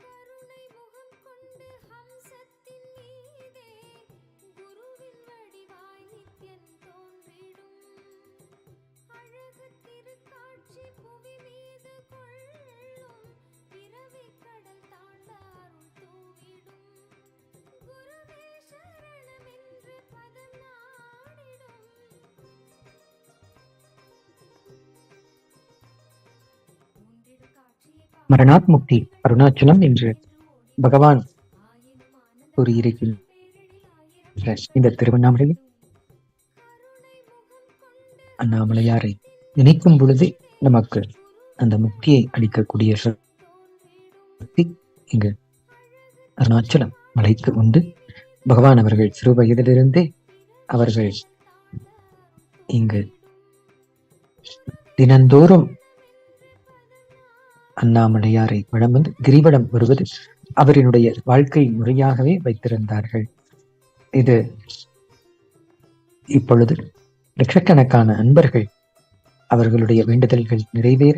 கருணை முகம் கொண்டு ஹம்சத்தின் மீதே குருவின் வடிவாய் நித்யன் தோன்றிடும். அழகு திருக்காட்சி புவி மீது கொள்ளும் பிறவி கடல் தாண்ட அருள் தூவிடும். குருவே சரணமென்று பதம் நாடிடும். முந்திடு காட்சியை மரணாத் முக்தி அருணாச்சலம் என்று பகவான் கூறியிருக்கின்ற இந்த திருவண்ணாமலையில் அண்ணாமலையாரை நினைக்கும் பொழுதே நமக்கு அந்த முக்தியை அளிக்கக்கூடிய சக்தி இங்கு அருணாச்சலம் மலைக்கு உண்டு. பகவான் அவர்கள் சிறு வயதிலிருந்தே அவர்கள் இங்கு தினந்தோறும் அண்ணாமலையாரை வலம் வந்து கிரிவலம் வருவது அவரினுடைய வாழ்க்கை முறையாகவே வைத்திருந்தார்கள். இது இப்பொழுது லட்சக்கணக்கான அன்பர்கள் அவர்களுடைய வேண்டுதல்கள் நிறைவேற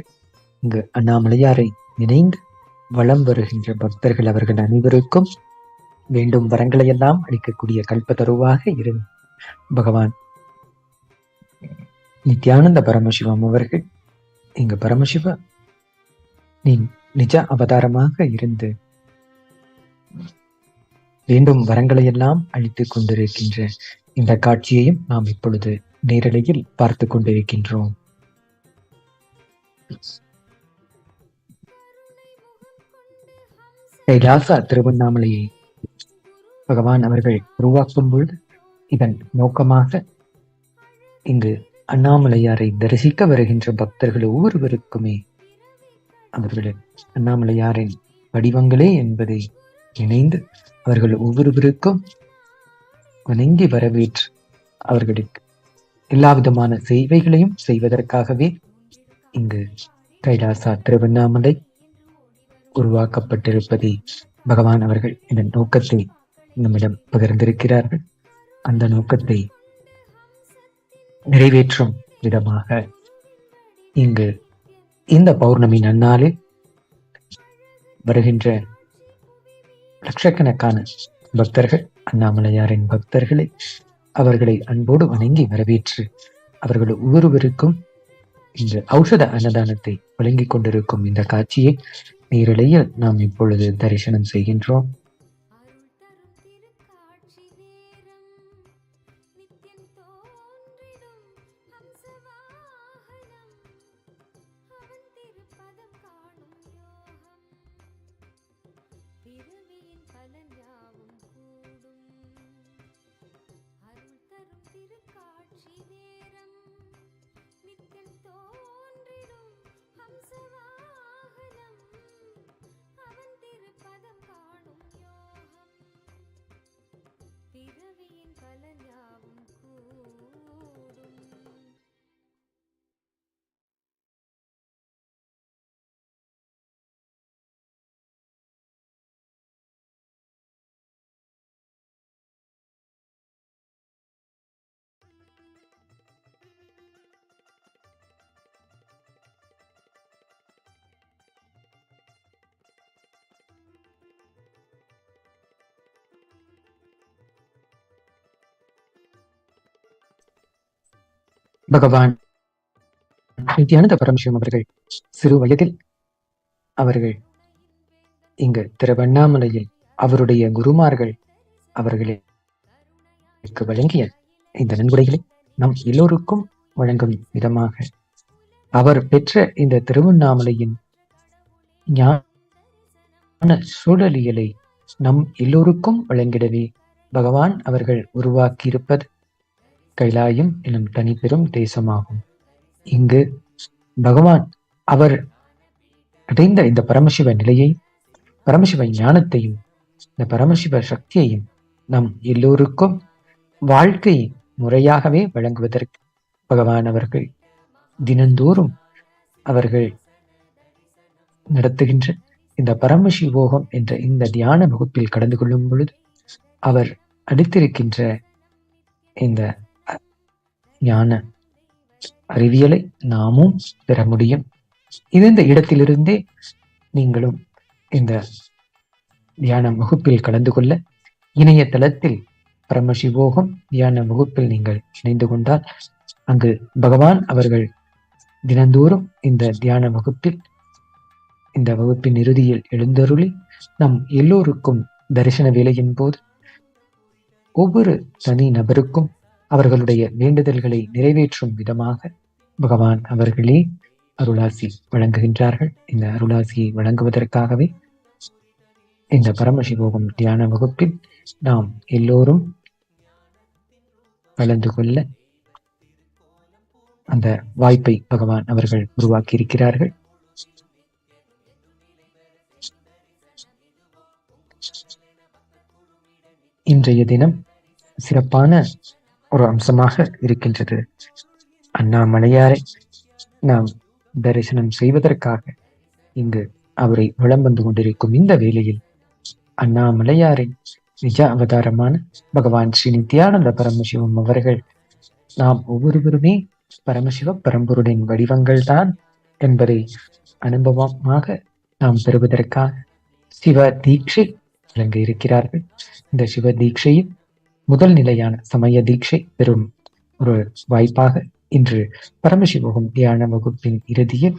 இங்கு அண்ணாமலையாரை நினைந்து வலம் வருகின்ற பக்தர்கள் அவர்கள் அனைவருக்கும் வேண்டும் வரங்களை எல்லாம் அளிக்கக்கூடிய கல்பத்தருவாக இருந்து பகவான் நித்யானந்த பரமசிவம் அவர்கள் இங்கு பரமசிவ நீ நிஜ அவதாரமாக இருந்து வேண்டும் வரங்களை எல்லாம் அளித்துக் கொண்டிருக்கின்ற இந்த காட்சியையும் நாம் இப்பொழுது நேரலையில் பார்த்து கொண்டிருக்கின்றோம். கைலாசா திருவண்ணாமலையை பகவான் அவர்கள் உருவாக்கும் பொழுது இதன் நோக்கமாக இங்கு அண்ணாமலையாரை தரிசிக்க வருகின்ற பக்தர்கள் ஒவ்வொருவருக்குமே அவர்கள் அண்ணாமலையாரின் வடிவங்களே என்பதை நினைந்து அவர்கள் ஒவ்வொருவருக்கும் வணங்கி வரவேற்று அவர்களுக்கு எல்லா விதமான சேவைகளையும் செய்வதற்காகவே இங்கு கைலாசா திருவண்ணாமலை உருவாக்கப்பட்டிருப்பதை பகவான் அவர்கள் இந்த நோக்கத்தை நம்மிடம் பகிர்ந்திருக்கிறார்கள். அந்த நோக்கத்தை நிறைவேற்றும் விதமாக இங்கு இந்த பௌர்ணமி நன்னாளில் வருகின்ற லட்சக்கணக்கான பக்தர்கள், அண்ணாமலையாரின் பக்தர்களை, அவர்களை அன்போடு வணங்கி வரவேற்று அவர்கள் ஒவ்வொருவருக்கும் இந்த ஔஷத அன்னதானத்தை வழங்கிக் கொண்டிருக்கும் இந்த காட்சியை நேரலையில் நாம் இப்பொழுது தரிசனம் செய்கின்றோம். பகவான் நித்யானந்த பரமசிவம் அவர்கள் சிறு வயதில் அவர்கள் இங்கு திருவண்ணாமலையில் அவருடைய குருமார்கள் அவர்களுக்கு வழங்கிய இந்த நன்கொடைகளை நம் எல்லோருக்கும் வழங்கும் விதமாக அவர் பெற்ற இந்த திருவண்ணாமலையின் ஞான சூழலியலை நம் எல்லோருக்கும் வழங்கிடவே பகவான் அவர்கள் உருவாக்கியிருப்பது கைலாயம் எனும் தனிப்பெரும் தேசமாகும். இங்கு பகவான் அவர் அடைந்த இந்த பரமசிவ நிலையை, பரமசிவ ஞானத்தையும், இந்த பரமசிவ சக்தியையும் நம் எல்லோருக்கும் வாழ்க்கை முறையாகவே வழங்குவதற்கு பகவான் அவர்கள் தினந்தோறும் அவர்கள் நடத்துகின்ற இந்த பரமசிவோகம் என்ற இந்த தியான வகுப்பில் கலந்து கொள்ளும் பொழுது அவர் அளித்திருக்கின்ற இந்த ஞான அறிவியலை நாமும் பெற முடியும். இந்த இடத்திலிருந்தே நீங்களும் இந்த தியான வகுப்பில் கலந்து கொள்ள இணையதளத்தில் பரமசிவோகம் தியான வகுப்பில் நீங்கள் இணைந்து கொண்டால் அங்கு பகவான் அவர்கள் தினந்தோறும் இந்த தியான வகுப்பில், இந்த வகுப்பின் இறுதியில் எழுந்தருளி நம் எல்லோருக்கும் தரிசன வேளையின் போது ஒவ்வொரு தனி நபருக்கும் அவர்களுடைய வேண்டுதல்களை நிறைவேற்றும் விதமாக பகவான் அவர்களே அருளாசி வழங்குகின்றார்கள். இந்த அருளாசியை வழங்குவதற்காகவே இந்த பரமசிவோகம் தியான வகுப்பில் நாம் எல்லோரும் கலந்து கொள்ள அந்த வாய்ப்பை பகவான் அவர்கள் உருவாக்கி இருக்கிறார்கள். இன்றைய தினம் சிறப்பான ஒரு அம்சமாக இருக்கின்றது. அண்ணாமலையாரை நாம் தரிசனம் செய்வதற்காக இங்கு அவரை வலம் வந்து கொண்டிருக்கும் இந்த வேளையில் அண்ணாமலையாரின் நிஜ அவதாரமான பகவான் ஸ்ரீ நித்யானந்த பரமசிவம் அவர்கள் நாம் ஒவ்வொருவருமே பரமசிவ பரம்பொருளின் வடிவங்கள் தான் என்பதை அனுபவமாக நாம் பெறுவதற்காக சிவ தீட்சை வழங்க இருக்கிறார்கள். இந்த சிவ தீட்சையில் முதல் நிலையான சமய தீட்சை பெறும் ஒரு வாய்ப்பாக இன்று பரமசிவோகம் தியான வகுப்பின் இறுதியில்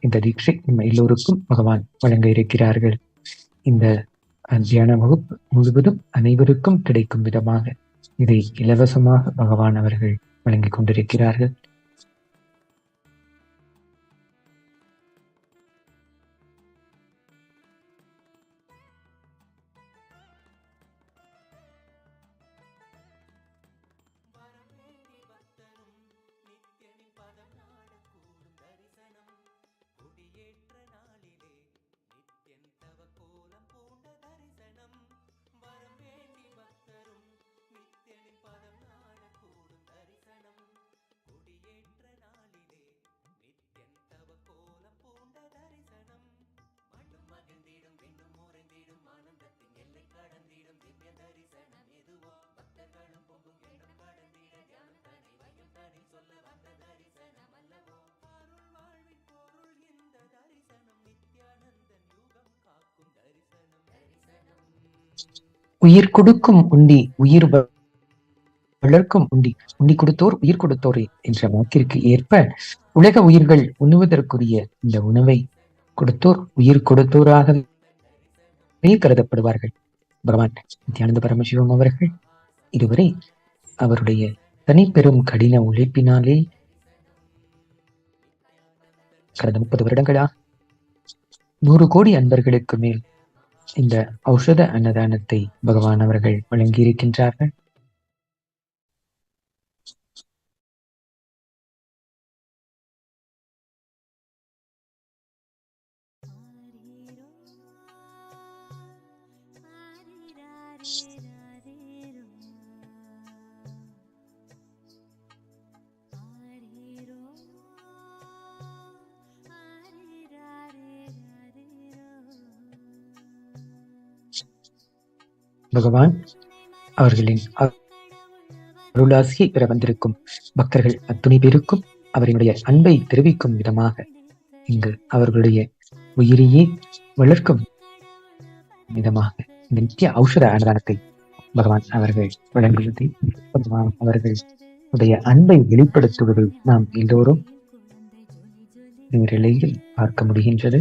இந்த தீட்சை நம்ம எல்லோருக்கும் பகவான் வழங்க இருக்கிறார்கள். இந்த தியான வகுப்பு முழுவதும் அனைவருக்கும் கிடைக்கும் விதமாக இதை இலவசமாக பகவான் அவர்கள் வழங்கிக் கொண்டிருக்கிறார்கள். நித்யனின் பதம் நாட கூடும் தரிசனம், குடியே உயிர் கொடுக்கும் உண்டி உயிர் வளர்க்கும் உண்டி, உண்டி கொடுத்தோர் உயிர் கொடுத்தோரே என்ற வாக்கிற்கு ஏற்ப உலக உயிர்கள் உண்ணுவதற்குரிய இந்த உணவை கொடுத்தோர் உயிர் கொடுத்தோராகவே கருதப்படுவார்கள். பகவான் நித்யானந்த பரமசிவம் அவர்கள் இதுவரை அவருடைய தனிப்பெரும் கடின உழைப்பினாலே கடந்த 30 வருடங்களா 100 கோடி அன்பர்களுக்கு மேல் இந்த ஔஷத அன்னதானத்தை பகவான் அவர்கள் வழங்கியிருக்கின்றார்கள். பகவான் அவர்களின் அருளாசியை பெற வந்திருக்கும் பக்தர்கள் அத்துணை பேருக்கும் அவர்களுடைய அன்பை தெரிவிக்கும் விதமாக இங்கு அவர்களுடைய உயிரையே வளர்க்கும் விதமாக இந்த நித்திய ஔஷத அன்னதானத்தை பகவான் அவர்கள் வழங்குவதை, பகவான் அவர்களுடைய அன்பை வெளிப்படுத்துவதை நாம் எல்லோரும் நேரலையில் பார்க்க முடிகின்றது.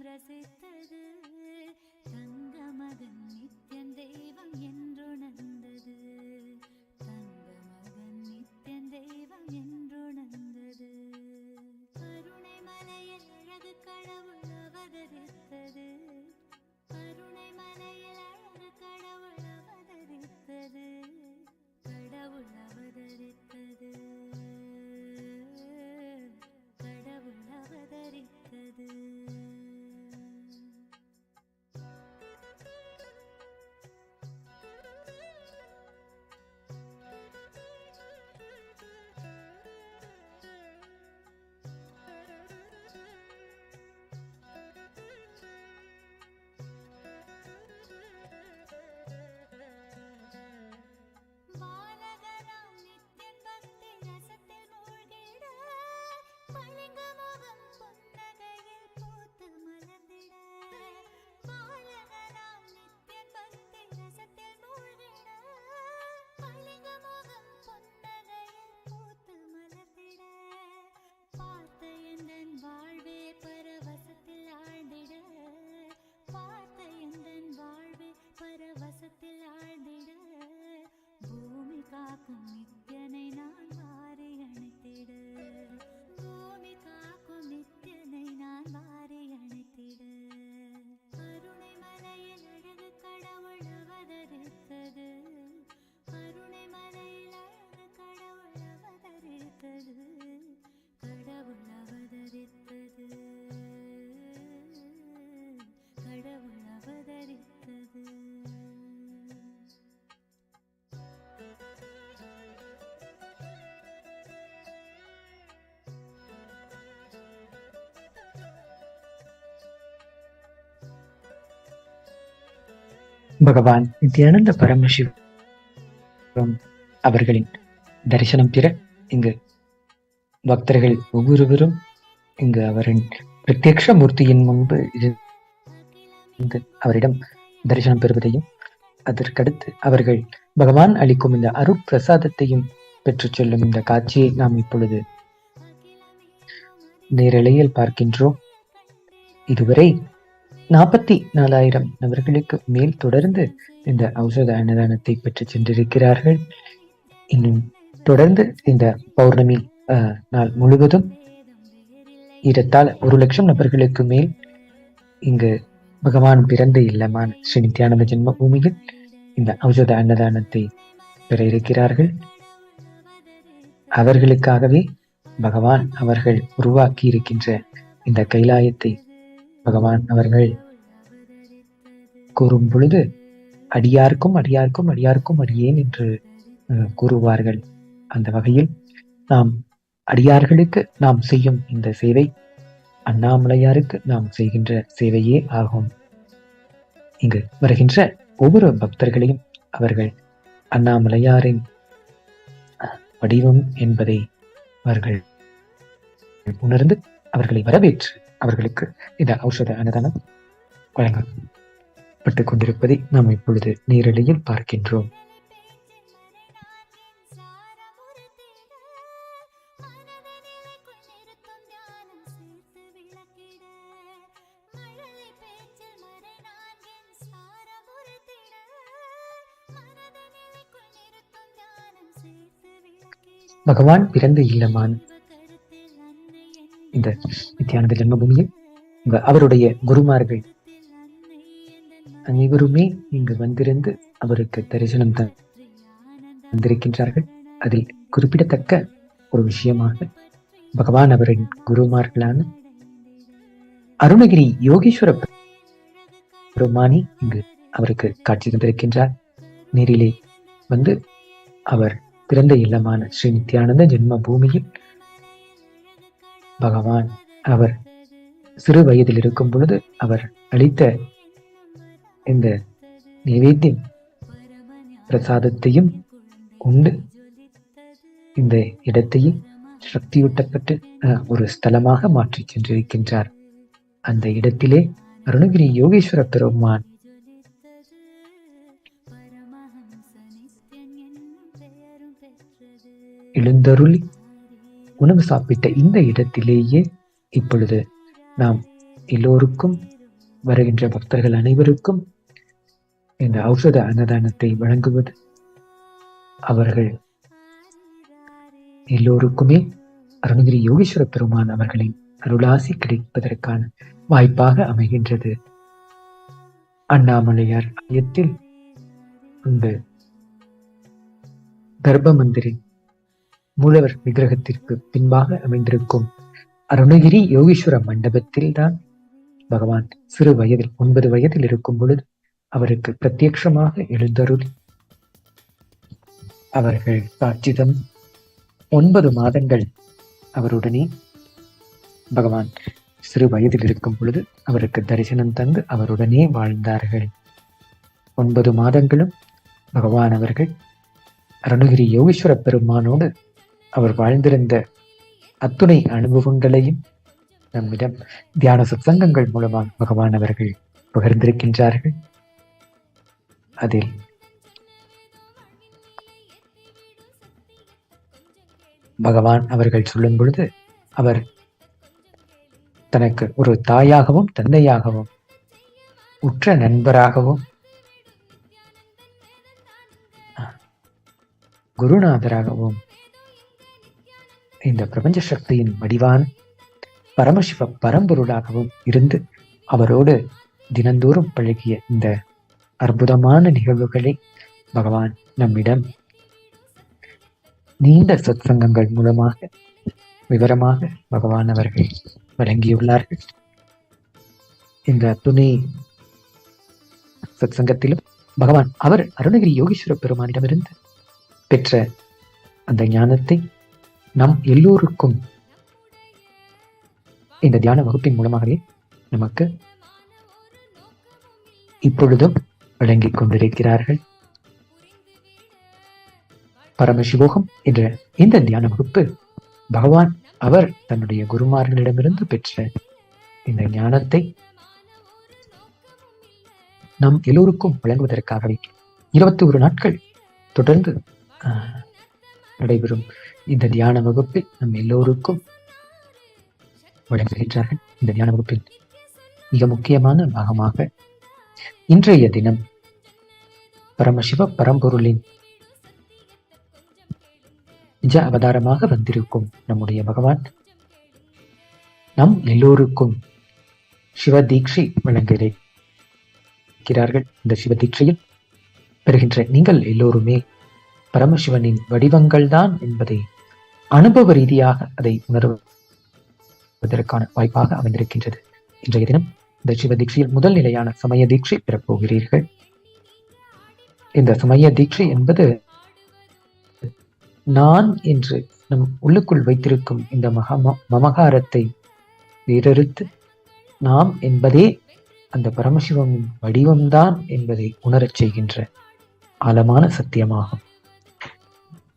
ரசித்தது தங்கமகன் நித்யன் தெய்வம் என்றுணர்ந்தது, தங்கமகன் நித்யன் தெய்வம் என்றுணர்ந்தது. கருணை மலையில் அழகு கடவுள் அவதரித்தது, கருணை மலையில் அழகு கடவுள் அவதரித்தது, கடவுள் அவதரித்தது, கடவுள் அவதரித்தது. பரவசத்தில் ஆழ்ந்திட பூமி காக்கும் நித்யனை நான் வாரி அணைத்திட, பூமி காக்கும் நித்யனை நான் வாரி அணைத்திட. கருணை மலையில் அழகு கடவுள் அவதரித்தது, கருணை மலையில் அழகு கடவுள் அவதரித்தது, கடவுள் அவதரித்தது, கடவுள் அவதரித்தது. பகவான் நித்யானந்த பரமசிவம் அவர்களின் தரிசனம் பெற இங்கு பக்தர்கள் ஒவ்வொருவரும் இங்கு அவரின் பிரத்யக்ஷ மூர்த்தியின் முன்பு இருந்து அவரிடம் தரிசனம் பெறுவதையும், அதற்கடுத்து அவர்கள் பகவான் அளிக்கும் இந்த அருட்பிரசாதத்தையும் பெற்றுச் செல்லும் இந்த காட்சியை நாம் இப்பொழுது நேரலையில் பார்க்கின்றோம். இதுவரை 44,000 நபர்களுக்கு மேல் தொடர்ந்து இந்த ஔஷத அன்னதானத்தை பெற்று சென்றிருக்கிறார்கள். இன்னும் தொடர்ந்து இந்த பௌர்ணமி நாள் முழுவதும் ஏறத்தாழ 1,00,000 நபர்களுக்கு மேல் இங்கு பகவான் பிறந்த இல்லமான ஸ்ரீ நித்யானந்த ஜென்ம பூமியில் இந்த ஔஷத அன்னதானத்தை பெற இருக்கிறார்கள். அவர்களுக்காகவே பகவான் அவர்கள் உருவாக்கி இருக்கின்ற இந்த கைலாயத்தை பகவான் அவர்கள் கூறும் பொழுது அடியார்க்கும் அடியார்க்கும் அடியார்க்கும் அடியேன் என்று கூறுவார்கள். அந்த வகையில் நாம் அடியார்களுக்கு நாம் செய்யும் இந்த சேவை அண்ணாமலையாருக்கு நாம் செய்கின்ற சேவையே ஆகும். இங்கு வருகின்ற ஒவ்வொரு பக்தர்களையும் அவர்கள் அண்ணாமலையாரின் வடிவம் என்பதை அவர்கள் உணர்ந்து அவர்களை வரவேற்று அவர்களுக்கு இந்த ஔஷத அன்னதானம் வழங்கப்பட்டுக் கொண்டிருப்பதை நாம் இப்பொழுது நேரலையில் பார்க்கின்றோம். பகவான் பிறந்த இல்லமான இந்த நித்யானந்த ஜென்மபூமியில் அவருடைய குருமார்கள் அனைவருமே இங்கு வந்திருந்து அவருக்கு தரிசனம் தந்திருக்கின்றார்கள். அதில் குறிப்பிடத்தக்க ஒரு விஷயமாக பகவான் அவரின் குருமார்களான அருணகிரி யோகீஸ்வர பெருமானி இங்கு அவருக்கு காட்சி தந்திருக்கின்றார். நேரிலே வந்து அவர் பிறந்த இல்லமான ஸ்ரீ நித்யானந்த ஜென்ம பூமியில் பகவான் அவர் சிறு வயதில் இருக்கும் பொழுது அவர் அளித்த இந்த நைவேத்தியம் பிரசாதத்தையும் உண்டு இந்த இடத்தையும் சக்தியூட்டப்பட்டு ஒரு ஸ்தலமாக மாற்றி சென்றிருக்கின்றார். அந்த இடத்திலே அருணகிரி யோகீஸ்வர பெருமான் எழுந்தருளி உணவு சாப்பிட்ட இந்த இடத்திலேயே இப்பொழுது நாம் எல்லோருக்கும் வருகின்ற பக்தர்கள் அனைவருக்கும் இந்த ஔஷத அன்னதானத்தை வழங்குவது அவர்கள் எல்லோருக்குமே அருணகிரி யோகீஸ்வர பெருமான் அவர்களின் அருளாசி கிடைப்பதற்கான வாய்ப்பாக அமைகின்றது. அண்ணாமலையார் ஆலயத்தில் இந்த கர்ப்ப மந்திரின் மூலவர் விக்கிரகத்திற்கு பின்பாக அமைந்திருக்கும் அருணகிரி யோகீஸ்வர மண்டபத்தில் தான் பகவான் சிறு வயதில் 9 வயதில் இருக்கும் பொழுது அவருக்கு பிரத்யட்சமாக எழுந்தருளி அவர்கள் காட்சிதம் 9 மாதங்கள் அவருடனே பகவான் சிறு வயதில் இருக்கும் பொழுது அவருக்கு தரிசனம் தந்து அவருடனே வாழ்ந்தார்கள். 9 மாதங்களும் பகவான் அவர்கள் அருணகிரி யோகீஸ்வர பெருமானோடு அவர் வாழ்ந்திருந்த அத்துணை அனுபவங்களையும் நம்மிடம் தியான சத்சங்கங்கள் மூலமாக பகவான் அவர்கள் பகிர்ந்திருக்கின்றார்கள். அதில் பகவான் அவர்கள் சொல்லும் பொழுது அவர் தனக்கு ஒரு தாயாகவும் தந்தையாகவும் உற்ற நண்பராகவும் குருநாதராகவும் இந்த பிரபஞ்ச சக்தியின் வடிவான பரமசிவ பரம்பொருளாகவும் இருந்து அவரோடு தினந்தோறும் பழகிய இந்த அற்புதமான நிகழ்வுகளை பகவான் நம்மிடம் நீண்ட சத்சங்கங்கள் மூலமாக விவரமாக பகவான் அவர்கள் வழங்கியுள்ளார்கள். இந்த துணை சத்சங்கத்திலும் பகவான் அவர் அருணகிரி யோகீஸ்வர பெருமானிடமிருந்து பெற்ற அந்த ஞானத்தை நம் எல்லோருக்கும் இந்த தியான வகுப்பின் மூலமாகவே நமக்கு இப்பொழுதும் வழங்கிக் கொண்டிருக்கிறார்கள். பரமசிவோகம் என்ற இந்த தியான வகுப்பு பகவான் அவர் தன்னுடைய குருமார்களிடமிருந்து பெற்ற இந்த ஞானத்தை நம் எல்லோருக்கும் வழங்குவதற்காகவே 21 நாட்கள் தொடர்ந்து நடைபெறும் இந்த தியான வகுப்பை நம் எல்லோருக்கும் வழங்குகின்றார்கள். இந்த தியான வகுப்பில் மிக முக்கியமான பாகமாக இன்றைய தினம் பரமசிவ பரம்பொருளின் நிஜ அவதாரமாக வந்திருக்கும் நம்முடைய பகவான் நம் எல்லோருக்கும் சிவ தீட்சை வழங்க இருக்கிறார்கள். இந்த சிவ தீட்சையில் பெறுகின்ற நீங்கள் எல்லோருமே பரமசிவனின் வடிவங்கள் தான் என்பதை அனுபவ ரீதியாக அதை உணர்வதற்கான வாய்ப்பாக அமைந்திருக்கின்றது. இன்றைய தினம் இந்த சிவ தீட்சையில் முதல் நிலையான சமய தீட்சை பெறப்போகிறீர்கள். இந்த சமய தீட்சை என்பது நான் என்று நம் உள்ளுக்குள் வைத்திருக்கும் இந்த மமகாரத்தை வேறறுத்து நாம் என்பதே அந்த பரமசிவனின் வடிவம்தான் என்பதை உணரச் செய்கின்ற ஆழமான சத்தியமாகும்.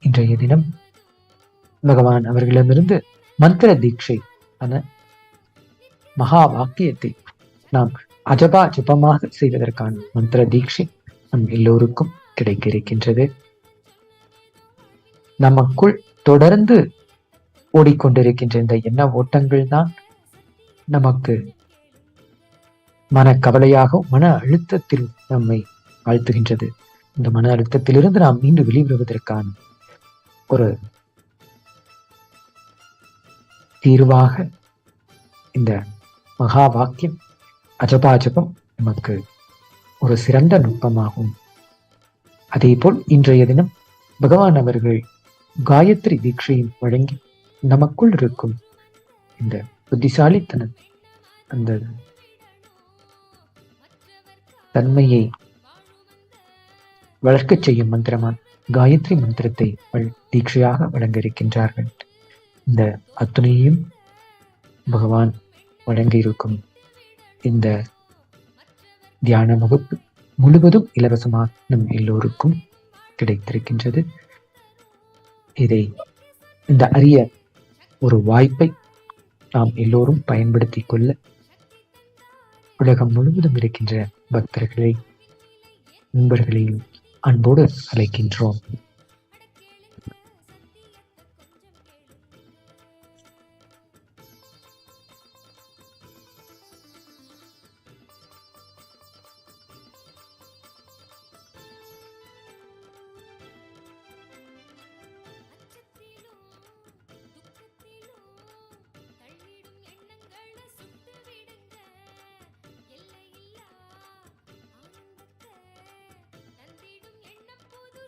இன்றைய தினம் பகவான் அவர்களிடமிருந்து மந்திர தீட்சை ஆன மகா வாக்கியத்தை நாம் அஜபா ஜபமாக செய்வதற்கான மந்திர தீட்சை நம் எல்லோருக்கும் கிடைக்க இருக்கின்றது. நமக்குள் தொடர்ந்து ஓடிக்கொண்டிருக்கின்ற இந்த எண்ண ஓட்டங்கள் தான் நமக்கு மனக்கவலையாகவும் மன அழுத்தத்தில் நம்மை ஆழ்த்துகின்றது. இந்த மன அழுத்தத்திலிருந்து நாம் மீண்டும் வெளிவருவதற்கான ஒரு தீர்வாக இந்த மகா வாக்கியம் அஜபாஜபம் நமக்கு ஒரு சிறந்த நுட்பமாகும். அதேபோல் இன்றைய தினம் பகவான் அவர்கள் காயத்ரி தீட்சையும் வழங்கி நமக்குள் இருக்கும் இந்த புத்திசாலித்தனம் அந்த தன்மையை வளர்க்கச் செய்யும் மந்திரமான காயத்ரி மந்திரத்தை தீட்சையாக வழங்க இருக்கின்றார்கள். இந்த அத்துணையும் பகவான் வழங்க இருக்கும் இந்த தியான வகுப்பு முழுவதும் இலவசமாக நம் எல்லோருக்கும் கிடைத்திருக்கின்றது. இந்த அரிய ஒரு வாய்ப்பை நாம் எல்லோரும் பயன்படுத்திக் கொள்ள உலகம் முழுவதும் இருக்கின்ற பக்தர்களை நண்பர்களையும் அன்போடு அழைக்கின்றோம்.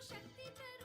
சக்தி தரும்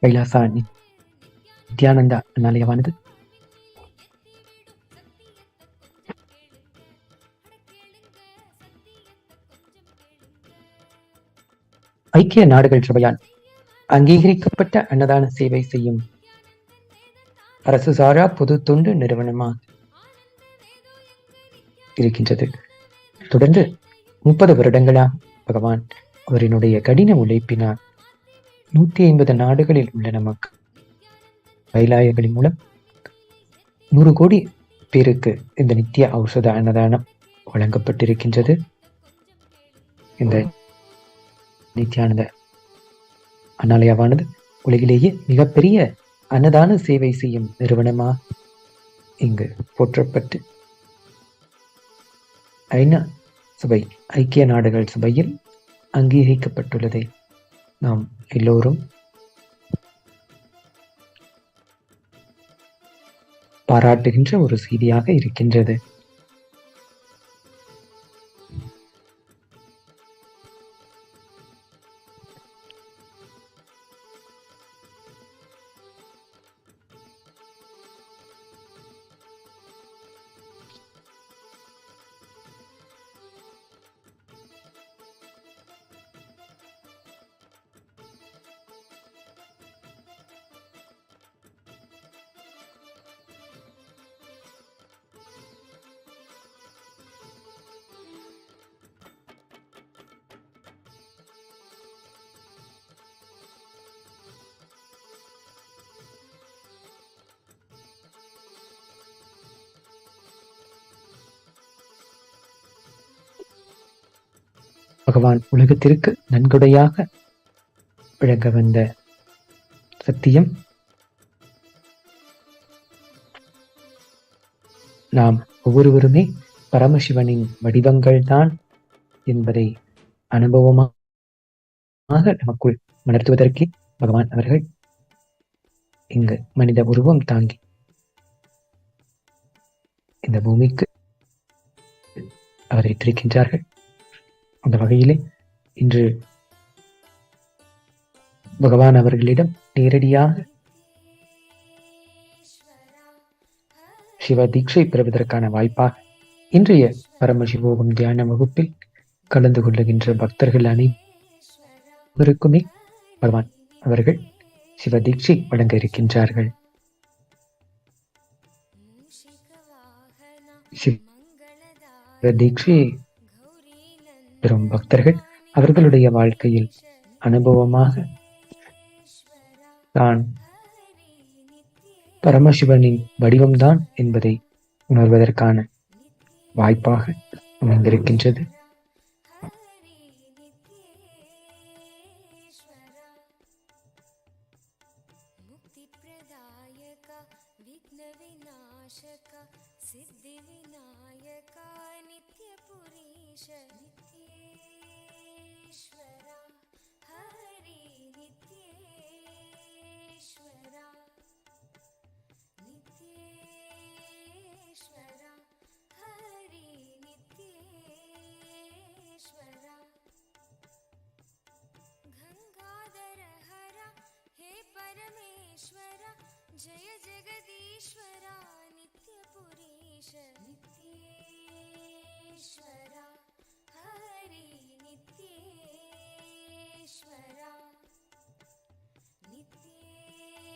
கைலாசா நித்யானந்தா அண்ணாலயமானது ஐக்கிய நாடுகள் சபையால் அங்கீகரிக்கப்பட்ட அன்னதான சேவை செய்யும் அரசு சாரா பொது தொண்டு நிறுவனமாக இருக்கின்றது. தொடர்ந்து 30 வருடங்களாக பகவான் அவரினுடைய கடின உழைப்பினால் 150 நாடுகளில் உள்ள நமக்கு கைலாயங்களின் மூலம் 100 கோடி பேருக்கு இந்த நித்திய ஔஷத அன்னதானம் வழங்கப்பட்டிருக்கின்றது. இந்த நித்யானந்த அண்ணாலயாவானது உலகிலேயே மிகப்பெரிய அன்னதான சேவை செய்யும் நிறுவனமாக இங்கு போற்றப்பட்டு ஐநா சபை, ஐக்கிய நாடுகள் சபையில் அங்கீகரிக்கப்பட்டுள்ளதை நாம் எல்லோரும் பாராட்டுகின்ற ஒரு செய்தியாக இருக்கின்றது. பகவான் உலகத்திற்கு நன்கொடையாக விளங்க வந்த சத்தியம் நாம் ஒவ்வொருவருமே பரமசிவனின் வடிவங்கள் தான் என்பதை அனுபவமாக நமக்குள் உணர்த்துவதற்கே பகவான் அவர்கள் இங்கு மனித உருவம் தாங்கி இந்த பூமிக்கு அவதரித்திருக்கின்றார்கள். அந்த வகையிலே இன்று பகவான் அவர்களிடம் நேரடியாக சிவ தீட்சை பெறுவதற்கான வாய்ப்பாக இன்றைய பரமசிவோகம் தியான வகுப்பில் கலந்து கொள்ளுகின்ற பக்தர்கள் அனைவருக்குமே பகவான் அவர்கள் சிவ தீட்சை வழங்க இருக்கின்றார்கள். சிவ தீட்சையை பெறும் பக்தர்கள் அவர்களுடைய வாழ்க்கையில் அனுபவமாக தான் பரமசிவனின் வடிவம்தான் என்பதை உணர்வதற்கான வாய்ப்பாக அமைந்திருக்கின்றது. जय जगदीश्वरा नित्यपुरीश नित्येश्वरा हरि नित्येश्वरा नित्येश्वरा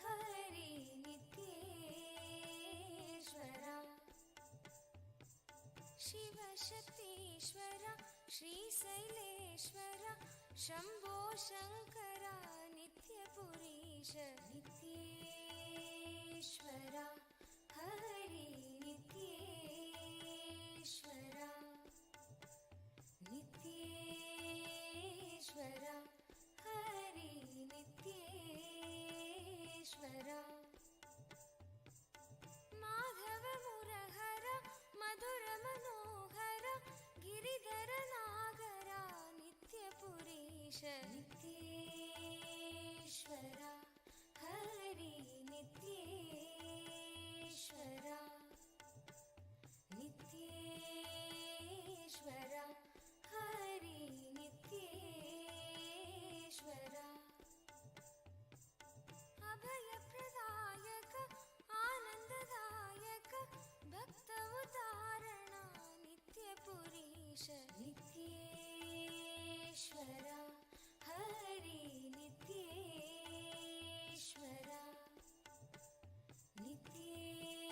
हरि नित्येश्वरा शिव शक्तीश्वरा श्रीशैलेश्वरा शम्भो शङ्करा नित्यपुरीश नित्येश्वरा हरि नित्येश्वरा नित्येश्वरा हरि नित्येश्वरा माधव मुरहर मधुर मनोहर गिरिधर नागरा नित्यपुरीश नित्येश्वरा हरि नित्येश्वरा नित्येश्वरा हरि नित्येश्वरा नित्येश्वरा हरि नित्येश्वरा नित्येश्वरा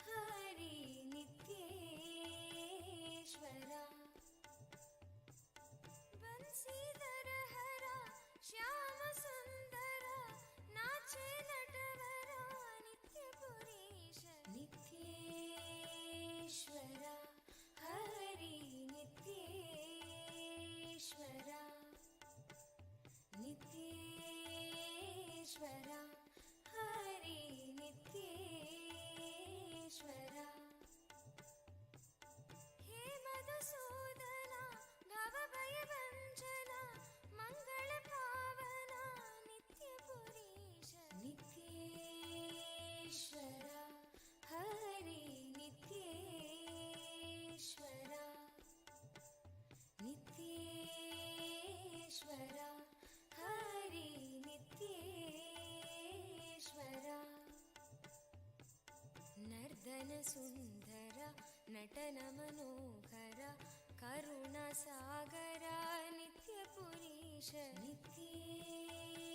हरि नित्येश्वरा बंसीधर हरा श्याम सुंदर नाचे नटवरा नित्यपुरीश नित्येश्वरा हरि नित्येश्वरा नित्येश्वरा हरि नित्येश्वरा हे मधुसूदना भवभयभञ्जना मङ्गलपावना नित्यपुरीश नित्येश्वरा हरि नित्येश्वरा नित्येश्वरा हरि नित्येश्वरा नर्दन सुंदर नटन मनोहर करुणसागर नित्यपुरीश नित्येश्वरा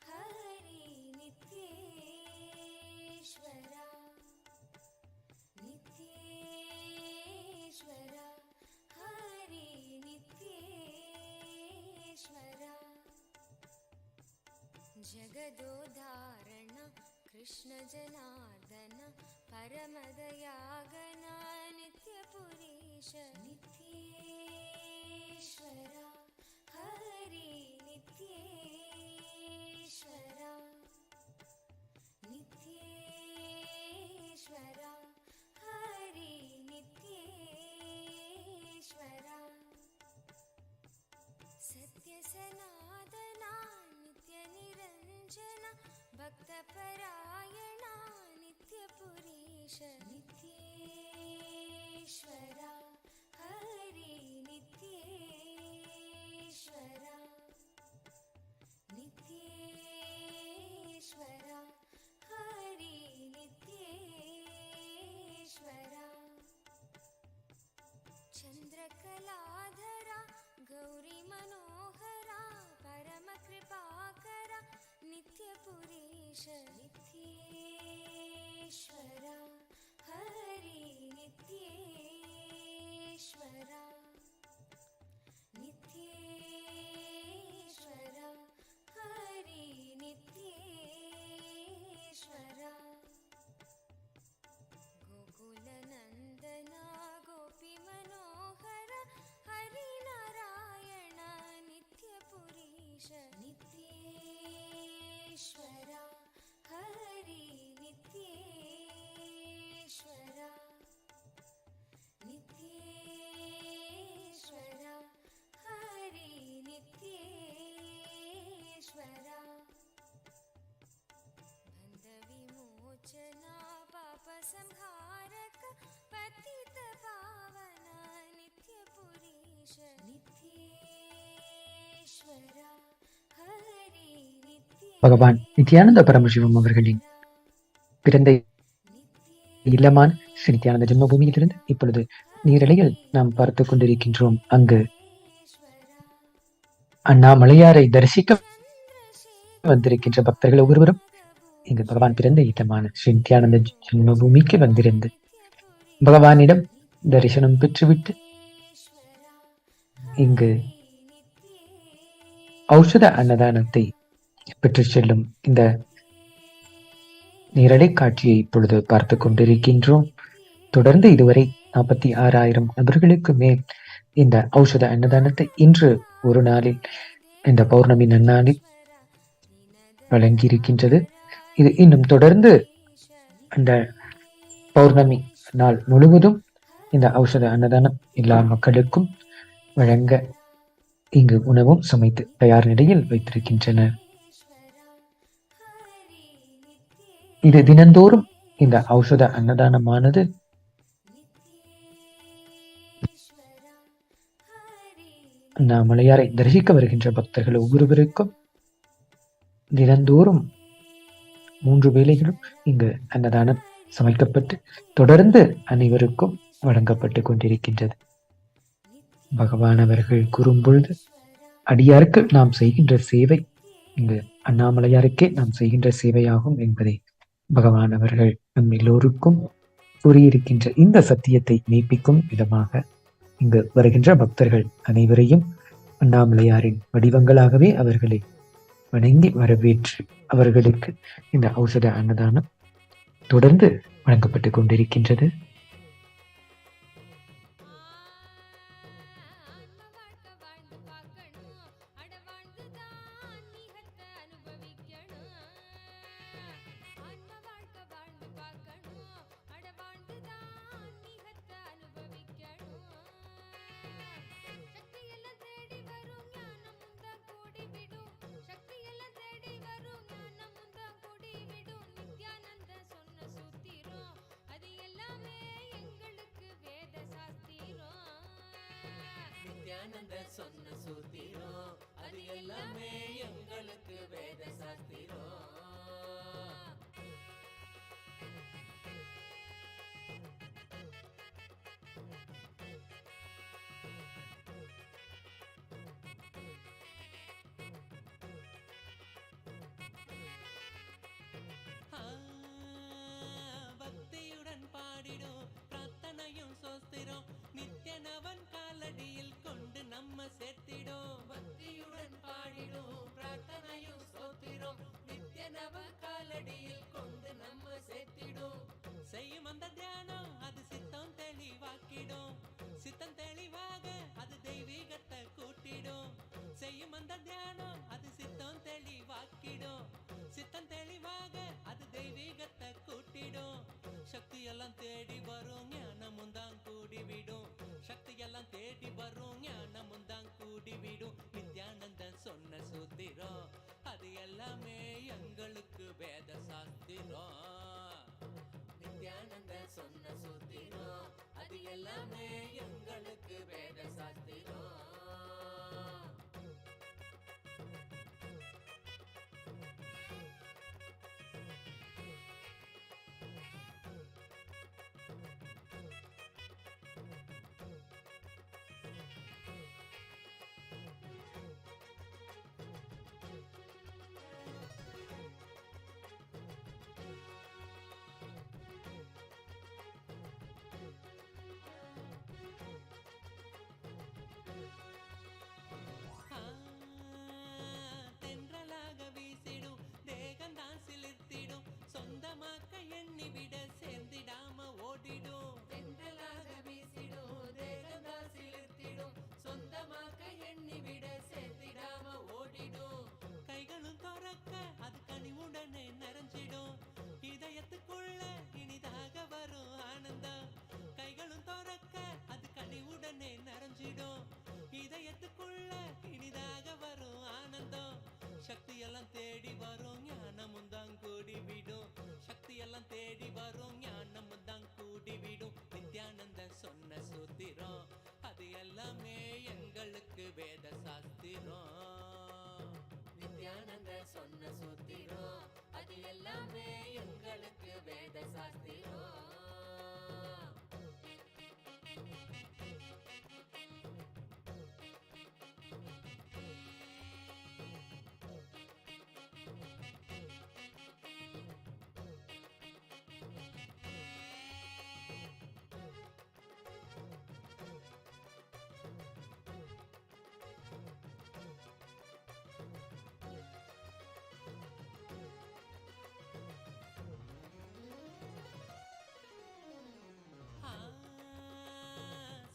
हरि नित्येश्वरा नित्येश्वरा हरि नित्येश्वरा जगदोदारण कृष्ण जनार्दन परमदयागन नित्यपुरीश नित्येश्वरा हरि नित्येश्वरा नित्येश्वरा हरि नित्येश्वरा सत्यसनातना नित्यनिरञ्जना भक्तपरायणा नित्यपुरीश नित्येश्वरा हरि नित्येश्वरा नित्येश्वरा हरि नित्येश्वरा चन्द्रकलाधरा गौरी मनोहरा परम कृपाकरा नित्यपुरीश नित्येश्वरा हरि नित्येश्वरा नित्येश्वरा हरि नित्येश्वरा गोकुलनन्दना गोपी मनोहर हरि नारायण नित्यपुरीश नित्येश्वरा हरि नित्येश्वरा नित्येश्वरा हरि नित्येश्वरा बन्धविमोचना पापसंहारक पतित पावना नित्यपुरीश नित्येश्वरा हरि பகவான் நித்யானந்த பரமசிவம் அவர்களின் பிறந்த இல்லமான ஸ்ரீ நித்யானந்த ஜென்ம பூமியிலிருந்து இப்பொழுது நீரலையில் நாம் பார்த்து கொண்டிருக்கின்றோம். அங்கு அண்ணாமலையாரை தரிசிக்க வந்திருக்கின்ற பக்தர்கள் ஒவ்வொருவரும் இங்கு பகவான் பிறந்த இடமான ஸ்ரீ நித்யானந்த ஜென்ம பூமிக்கு வந்திருந்து பகவானிடம் தரிசனம் பெற்றுவிட்டு இங்கு ஔஷத அன்னதானத்தை பெற்று செல்லும் இந்த நேரலை காட்சியை இப்பொழுது பார்த்து கொண்டிருக்கின்றோம். தொடர்ந்து இதுவரை 46,000 நபர்களுக்கு மேல் இந்த ஔஷத அன்னதானத்தை இன்று ஒரு நாளில் இந்த பௌர்ணமி நன்னாளில் வழங்கியிருக்கின்றது. இது இன்னும் தொடர்ந்து அந்த பௌர்ணமி நாள் முழுவதும் இந்த ஔஷத அன்னதானம் எல்லா மக்களுக்கும் வழங்க இங்கு உணவும் சமைத்து தயார் நிலையில் வைத்திருக்கின்றனர். இது தினந்தோறும் இந்த ஔஷத அன்னதானமானது அண்ணாமலையாரை தரிசிக்க வருகின்ற பக்தர்கள் ஒவ்வொருவருக்கும் தினந்தோறும் 3 வேளைகளும் இங்கு அன்னதானம் சமைக்கப்பட்டு தொடர்ந்து அனைவருக்கும் வழங்கப்பட்டு கொண்டிருக்கின்றது. பகவான் அவர்கள் கூறும்பொழுது, அடியாருக்கு நாம் செய்கின்ற சேவை இங்கு அண்ணாமலையாருக்கே நாம் செய்கின்ற சேவையாகும் என்பதை பகவான் அவர்கள் நம் எல்லோருக்கும் கூறியிருக்கின்ற இந்த சத்தியத்தை மெய்ப்பிக்கும் விதமாக இங்கு வருகின்ற பக்தர்கள் அனைவரையும் அண்ணாமலையாரின் வடிவங்களாகவே அவர்களை வணங்கி வரவேற்று அவர்களுக்கு இந்த ஔஷத அன்னதானம் தொடர்ந்து வழங்கப்பட்டு கொண்டிருக்கின்றது. நித்யானந்த சொன்ன சூத்திரம் அது எல்லாமே எங்களுக்கு வேத சாஸ்திரம். பக்தியுடன் பாடிடும் பிரார்த்தனையும் சோஸ்திரம் நித்யனவன் காலடியில் கொண்டு நம்ம சேர்த்திடும். பக்தியுடன் பாடிடும் பிரார்த்தனையும் சோத்திரம் நித்யனவன் காலடியில் கொண்டு நம்ம சேர்த்திடும். செய்யும் அந்த தியானம் அது சித்தம் தெளிவாக்கிடும். சித்தம் தெளிவாக அது தெய்வீகத்தை கூட்டிடும். செய்யும் அந்த தியானம் அது சித்தம் தெளிவாக்கிடும். சித்தம் தெளிவாக அது தெய்வீகத்தை கூட்டிடும். சக்தி எல்லாம் தேடி வரும் ஞானமும் தான் கூடிவிடும். சக்தி எல்லாம் தேடி வரும் ஞானமும் தான் கூடிவிடும். நித்யானந்தன் சொன்ன சூத்திரம் அது எல்லாமே எங்களுக்கு வேத சாஸ்திரம். நித்யானந்தன் சொன்ன சூத்திரம் அது எல்லாமே எங்களுக்கு வேத சாஸ்திரம். தென்றலாக வீசிடும் தேகந்தான் சிலிர்த்திடும். சொந்தமாக்க எண்ணிவிட சேர்ந்திடாம ஓடிடும். தென்றலாக வீசிடும் தேகந்தான் சிலிர்த்திடும். சொந்தமாக்க எண்ணிவிட சேர்ந்திடாம ஓடிடும். கைகளும் துறக்க அது கனிவுடனே நிறைஞ்சிடும். இதயத்துக்குள்ள இனிதாக வரும் ஆனந்தம். கைகளும் துறக்க அது கனிவுடனே நிறைஞ்சிடும். இதயத்துக்குள்ள இனிதாக வரும் ஆனந்தம். சக்தி எல்லாம் தேடி வரும் ஞானமும் தான் கூடிவிடும். சக்தி எல்லாம் தேடி வரும் ஞானமும் தான் கூடிவிடும். நித்யானந்த சொன்ன சூத்திரம் அது எல்லாமே எங்களுக்கு வேத சாஸ்திரம். நித்யானந்த சொன்ன சூத்திரம் அது எல்லாமே எங்களுக்கு வேத சாஸ்திரம்.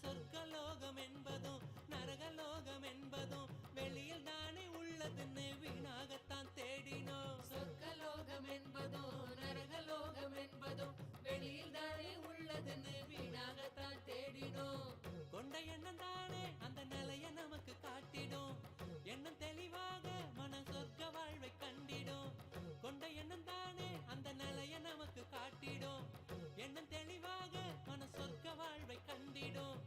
சொர்க்கலோகம் என்பதும் நரகலோகம் என்பதும் வெளியில் தானே உள்ளதுன்னு வீணாகத்தான் தேடினோம். சொர்க்கலோகம் என்பதும் நரகலோகம் என்பதும் வெளியில் தானே உள்ளதுன்னு வீணாகத்தான் தேடினோம். கொண்ட எண்ணம் தானே அந்த நிலைய நமக்கு காட்டிடும். எண்ணம் தெளிவாக மனம் சொர்க்க வாழ்வை கண்டிடும். கொண்ட எண்ணம் தானே அந்த நிலைய நமக்கு காட்டிடும். எண்ணம் தெளிவாக மனம் சொர்க்க வாழ்வை கண்டிடும்.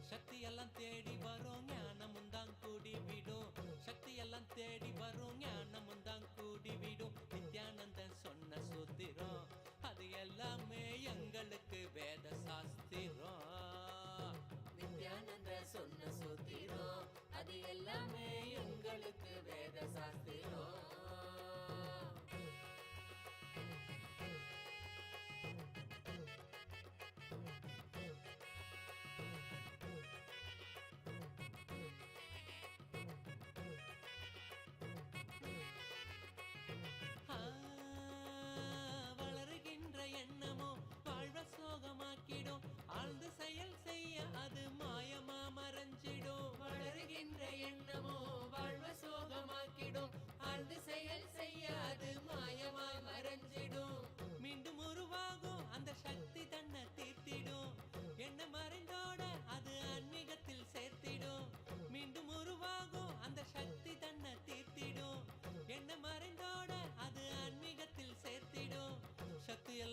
சக்தி எல்லாம் தேடி வரும் ஞானமும் தான் கூடிவிடும். சக்தி எல்லாம் தேடி வரும் ஞானமும் தான் கூடிவிடும். நித்யானந்தன் சொன்ன சூத்திரம் அது எல்லாமே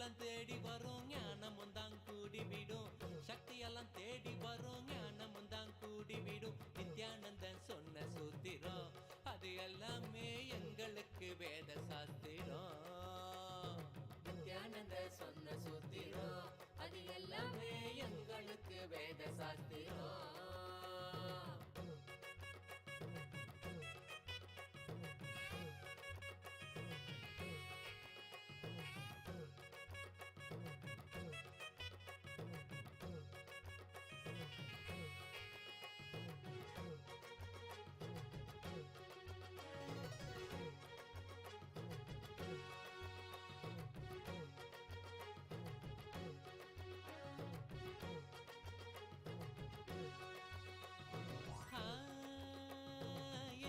எல்லாம் தேடி வரும் ஞானமும் தான் கூடிவிடும் சக்தி எல்லாம் தேடி வரும் ஞானமும் தான் கூடிவிடும் நித்யானந்தன் சொன்ன சூத்திரம் அது எல்லாமே எங்களுக்கு வேத சாஸ்திரம் நித்யானந்த சொன்ன சூத்திரம் அது எல்லாமே எங்களுக்கு வேத சாஸ்திரம்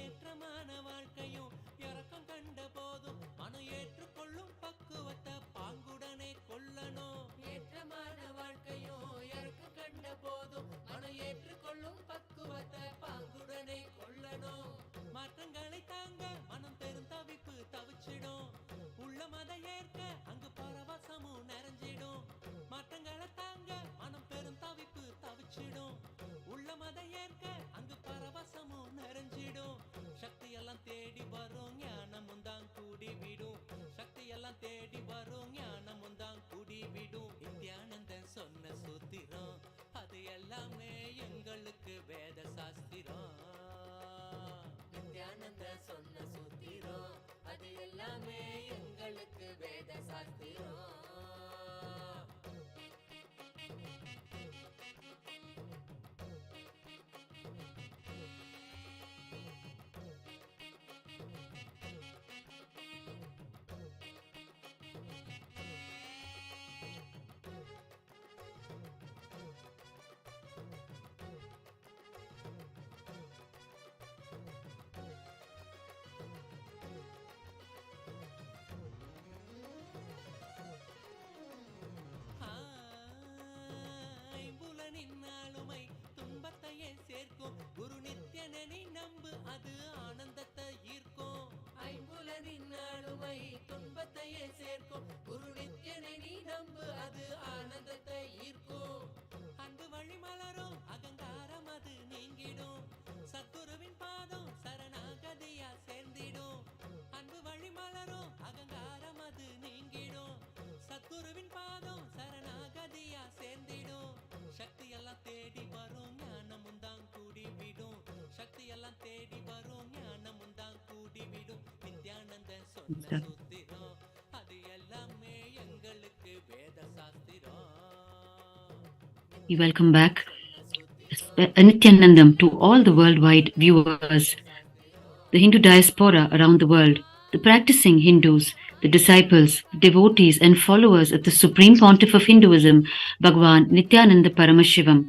ஏற்றமான வாழ்க்கையும் இறக்கம் கண்ட போதும் மனம் ஏற்றுக்கொள்ளும் பக்குவத்தை பாங்குடனே கொள்ளணும் ஏற்றமான வாழ்க்கையும் இறக்கம் கண்ட போதும் மனம் ஏற்றுக்கொள்ளும் பக்குவத்தை பாங்குடனே கொள்ளணும் மாற்றங்களை தாங்க மனம் பெருந்தவிப்பு தவிச்சிடும் உள்ள மத ஏற்க அங்கு பரவசமும் நிறைஞ்சிடும் மாற்றங்களை தாங்க மனம் பெருந்தவிப்பு தவிச்சிடும் உள்ள மத ஏற்க அங்கு பரவசமும் நிறைஞ்சிடும் சக்தி எல்லாம் தேடி வரும் ஞானமும் தான் கூடிவிடும் சக்தி எல்லாம் தேடி வரும் ஞானமும் தான் கூடிவிடும் நித்யானந்தன் சொன்ன சூத்திரம் அது எல்லாமே எங்களுக்கு வேத சாஸ்திரம் நித்யானந்தன் சொன்ன சூத்திரம் அது எல்லாமே எங்களுக்கு வேத சாஸ்திரம் ஐம்புலனின்னாலுமை துன்பத்தையே சேர்க்கும் குரு நித்யனனை நம்பு அது ஆனந்தத்தை ஈர்க்கும் ஐம்புலனின்னாலுமை துன்பத்தையே சேர்க்கும் குரு நித்யனனை நம்பு அது ஆனந்தத்தை ஈர்க்கும் அன்பு வழி மலரும் அகங்காரம் அது நீங்கிடும் சத்குருவின் பாதம் சரணாகதியா சேர்ந்திடும் அன்பு வழி மலரும் அகங்காரம் அது நீங்கிடும் சத்குருவின் பாதம் சரணாகதியா சேர்ந்திடும் சக்தி எல்லாம் தேடி வரும் ஞானமும் தான் கூடிவிடும் சக்தி எல்லாம் தேடி வரும் ஞானமும் தான் கூடிவிடும் நித்யானந்தன் சொன்ன சூத்திரம் அது எல்லாமே எங்களுக்கு வேத சாஸ்திரம் We welcome back Nithyanandam to all the worldwide viewers, the Hindu diaspora around the world, the practicing Hindus, the disciples, devotees and followers of the Supreme Pontiff of Hinduism, Bhagavan Nithyananda Paramashivam,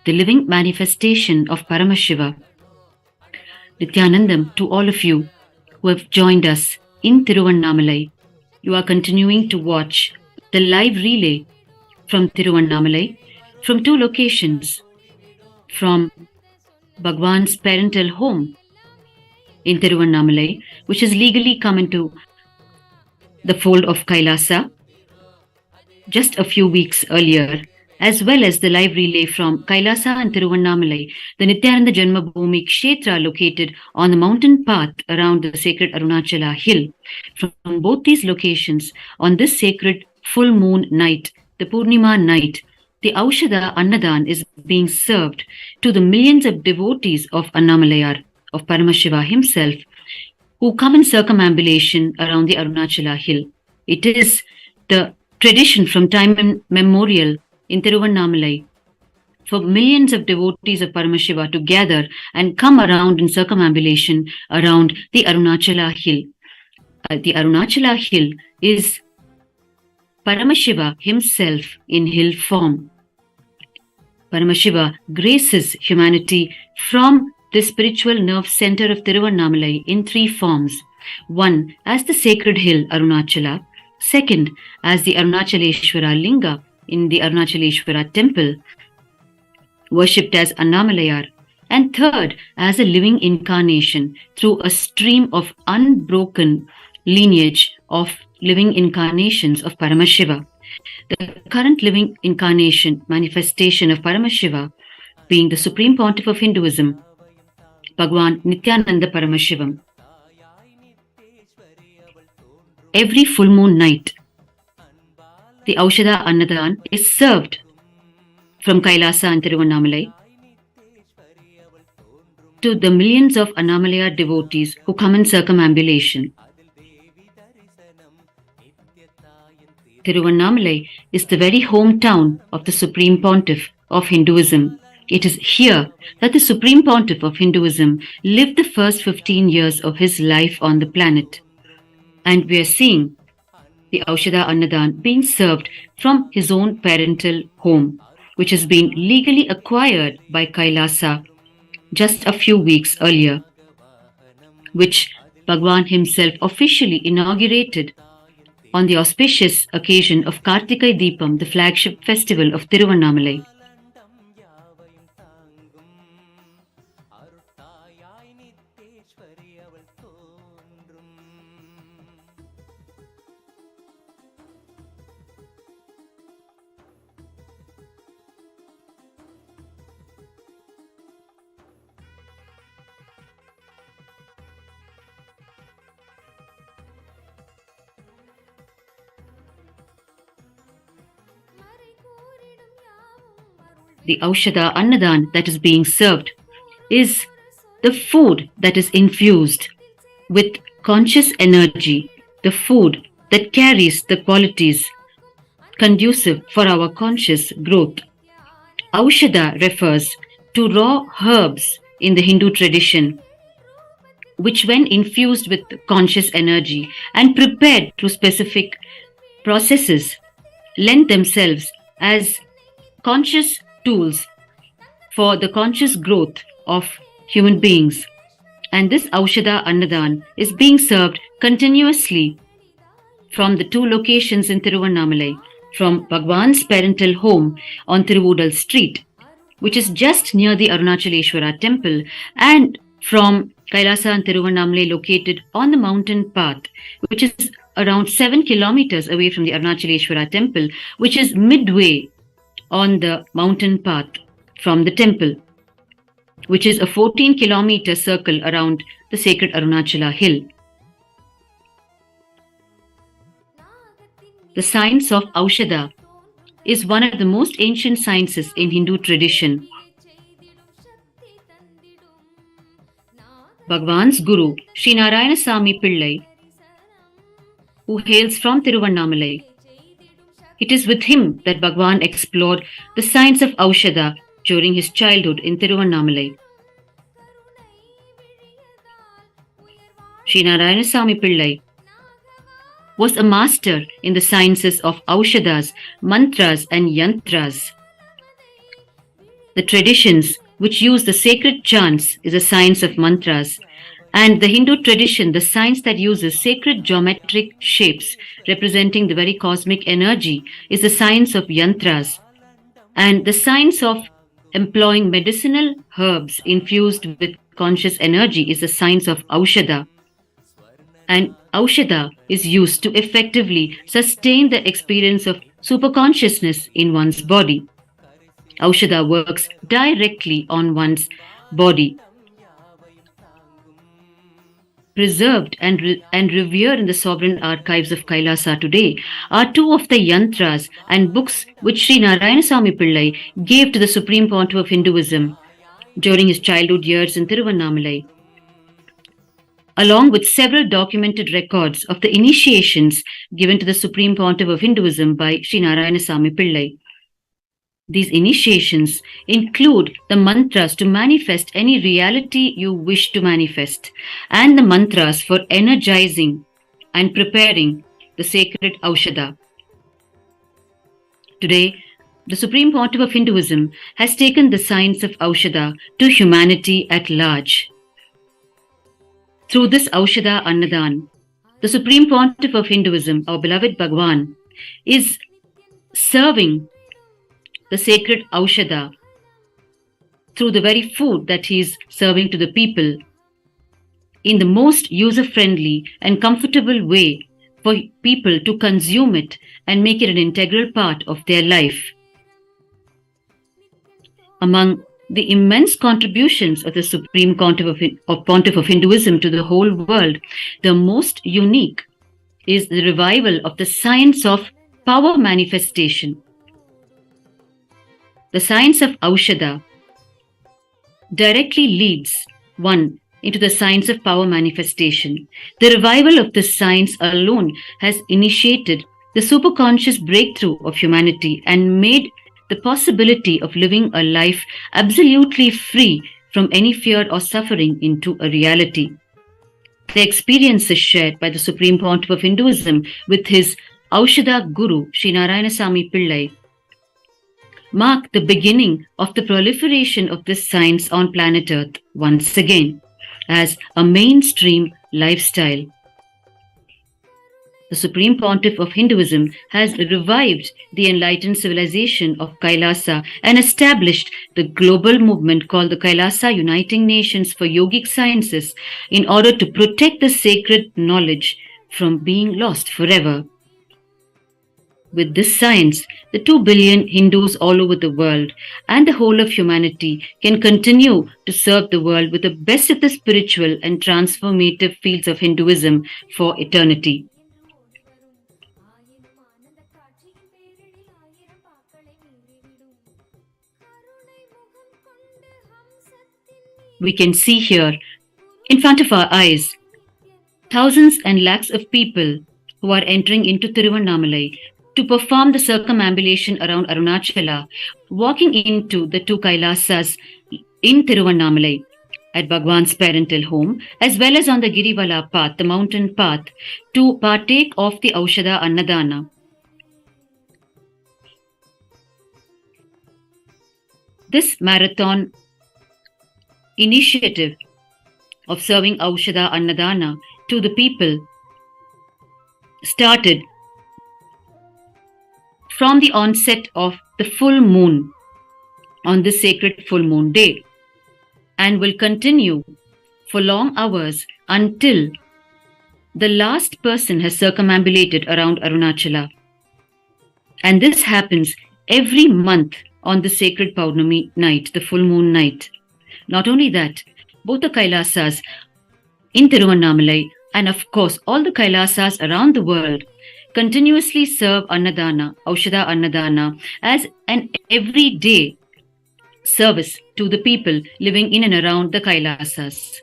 the living manifestation of Paramashiva. Nithyanandam to all of you who have joined us in Tiruvannamalai. You are continuing to watch the live relay from Tiruvannamalai from two locations, from Bhagwan's parental home in Tiruvannamalai, which has legally come into the fold of KAILASA just a few weeks earlier, as well as the live relay from KAILASA and Tiruvannamalai, the Nithyananda Jenma Bhoomi Kshetra located on the mountain path around the sacred Arunachala hill. From both these locations, on this sacred full moon night, the Pournami night, the Aushadha Annadhan is being served to the millions of devotees of Annamalayar, of Paramashiva himself, who come in circumambulation around the Arunachala hill. It is the tradition from time immemorial in Tiruvannamalai for millions of devotees of Paramashiva to gather and come around in circumambulation around the Arunachala hill. The Arunachala hill is Paramashiva himself in hill form. Paramashiva graces humanity from the spiritual nerve center of Tiruvannamalai in three forms. One, as the sacred hill Arunachala. Second, as the Arunachaleshwara Linga in the Arunachaleshwara temple, worshipped as Annamalayar. And third, as a living incarnation through a stream of unbroken lineage of living incarnations of Paramashiva. the current living incarnation, manifestation of Paramashiva, being the Supreme Pontiff of Hinduism, Bhagwan Nithyananda Paramashivam. Every full moon night, the Aushadha Annadhan is served from Kailasa and Tiruvannamalai to the millions of Annamalaya devotees who come in circumambulation. Tiruvannamalai is the very hometown of the Supreme Pontiff of Hinduism. It is here that the Supreme Pontiff of Hinduism lived the first 15 years of his life on the planet. And we are seeing the Aushadha Annadhan being served from his own parental home, which has been legally acquired by Kailasa just a few weeks earlier, which Bhagwan himself officially inaugurated on the auspicious occasion of Kartikai Deepam, the flagship festival of Tiruvannamalai. The Aushadha Annadhan that is being served is the food that is infused with conscious energy, the food that carries the qualities conducive for our conscious growth. Aushadha refers to raw herbs in the Hindu tradition, which when infused with conscious energy and prepared through specific processes, lend themselves as conscious tools for the conscious growth of human beings. And this Aushadha Annadhan is being served continuously from the two locations in Tiruvannamalai, from Bhagwan's parental home on Tiruvudal Street, which is just near the Arunachaleshwara temple, and from Kailasa and Tiruvannamalai located on the mountain path, which is around 7 kilometers away from the Arunachaleshwara temple, which is midway on the mountain path from the temple, which is a 14-kilometer circle around the sacred Arunachala hill. The science of Aushadha is one of the most ancient sciences in Hindu tradition. Bhagwan's Guru, Sri Narayana Sami Pillai, who hails from Tiruvannamalai, it is with him that Bhagwan explored the science of Aushadha during his childhood in Tiruvannamalai. Sri Narayana Sami Pillai was a master in the sciences of Aushadhas, mantras and yantras. The traditions which use the sacred chants is a science of mantras, and the Hindu tradition, the science that uses sacred geometric shapes representing the very cosmic energy, is the science of yantras. And the science of employing medicinal herbs infused with conscious energy is the science of Aushadha. And Aushadha is used to effectively sustain the experience of superconsciousness in one's body. Aushadha works directly on one's body. Preserved and revered in the sovereign archives of Kailasa today are two of the yantras and books which Sri Narayana Sami Pillai gave to the Supreme Pontiff of Hinduism during his childhood years in Tiruvannamalai, along with several documented records of the initiations given to the Supreme Pontiff of Hinduism by Sri Narayana Sami Pillai. These initiations include the mantras to manifest any reality you wish to manifest, and the mantras for energizing and preparing the sacred Aushadha. Today, the Supreme Pontiff of Hinduism has taken the science of Aushadha to humanity at large. Through this Aushadha Annadhan, the Supreme Pontiff of Hinduism, our beloved Bhagwan, is serving the sacred Aushadha through the very food that he is serving to the people in the most user-friendly and comfortable way for people to consume it and make it an integral part of their life. Among the immense contributions of the Supreme Pontiff of Hinduism to the whole world, the most unique is the revival of the science of power manifestation. The science of Aushadha directly leads one into the science of power manifestation. The revival of this science alone has initiated the superconscious breakthrough of humanity and made the possibility of living a life absolutely free from any fear or suffering into a reality. The experiences shared by the Supreme Pontiff of Hinduism with his Aushadha Guru, Sri Narayanasamy Pillai, mark the beginning of the proliferation of this science on planet Earth once again as a mainstream lifestyle. The Supreme Pontiff of Hinduism has revived the enlightened civilization of KAILASA and established the global movement called the KAILASA Uniting Nations for Yogic Sciences in order to protect the sacred knowledge from being lost forever. With this science, the 2 billion Hindus all over the world and the whole of humanity can continue to serve the world with the best of the spiritual and transformative fields of Hinduism for eternity. We can see here, in front of our eyes, thousands and lakhs of people who are entering into Tiruvannamalai to perform the circumambulation around Arunachala, walking into the 2 Kailasas in Tiruvannamalai at Bhagwan's parental home, as well as on the Girivala path, the mountain path, to partake of the Aushadha Annadhana. This marathon initiative of serving Aushadha Annadhana to the people started from the onset of the full moon on this sacred full moon day and will continue for long hours until the last person has circumambulated around Arunachala. And this happens every month on the sacred Pournami night, the full moon night. Not only that, both the Kailasas in Tiruvannamalai and of course all the Kailasas around the world continuously serve Annadhana, Aushadha Annadhana, as an everyday service to the people living in and around the Kailasas.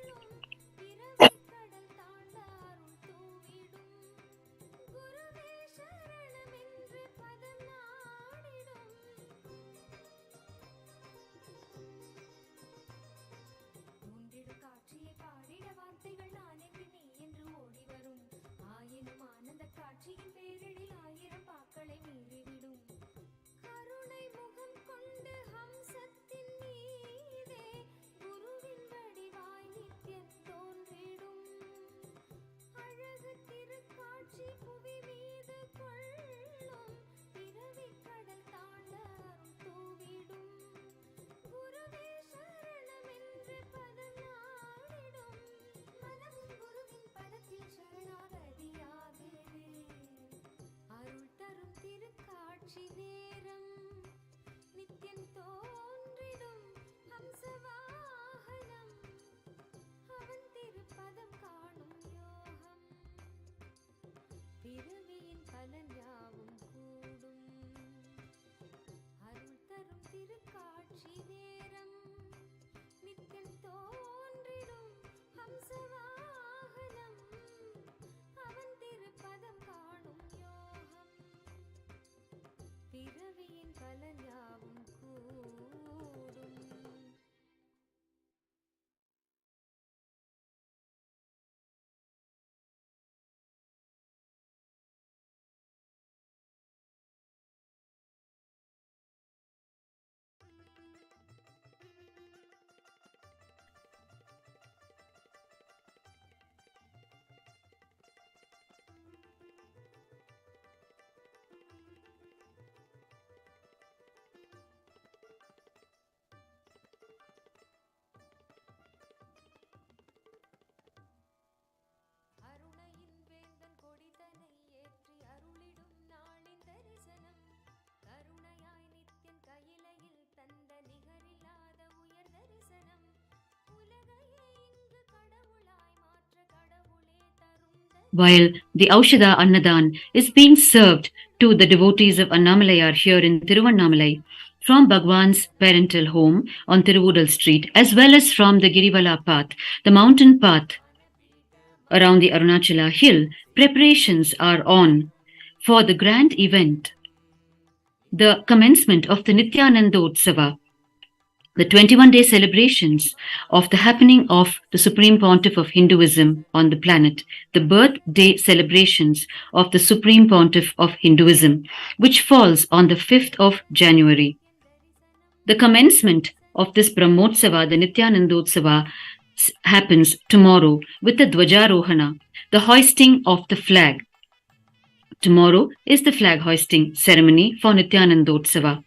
while the Aushadha Annadhan is being served to the devotees of Annamalayar here in Tiruvannamalai from Bhagwan's parental home on Tiruvudal Street, as well as from the Girivala path, the mountain path around the Arunachala hill. Preparations are on for the grand event, the commencement of the Nithyananda, the 21-day celebrations of the happening of the Supreme Pontiff of Hinduism on the planet, the birthday celebrations of the Supreme Pontiff of Hinduism, which falls on the 5th of January. The commencement of this Brahmotsava, the Nithyananda, happens tomorrow with the Dwajarohana, the hoisting of the flag. Tomorrow is the flag hoisting ceremony for Nithyananda,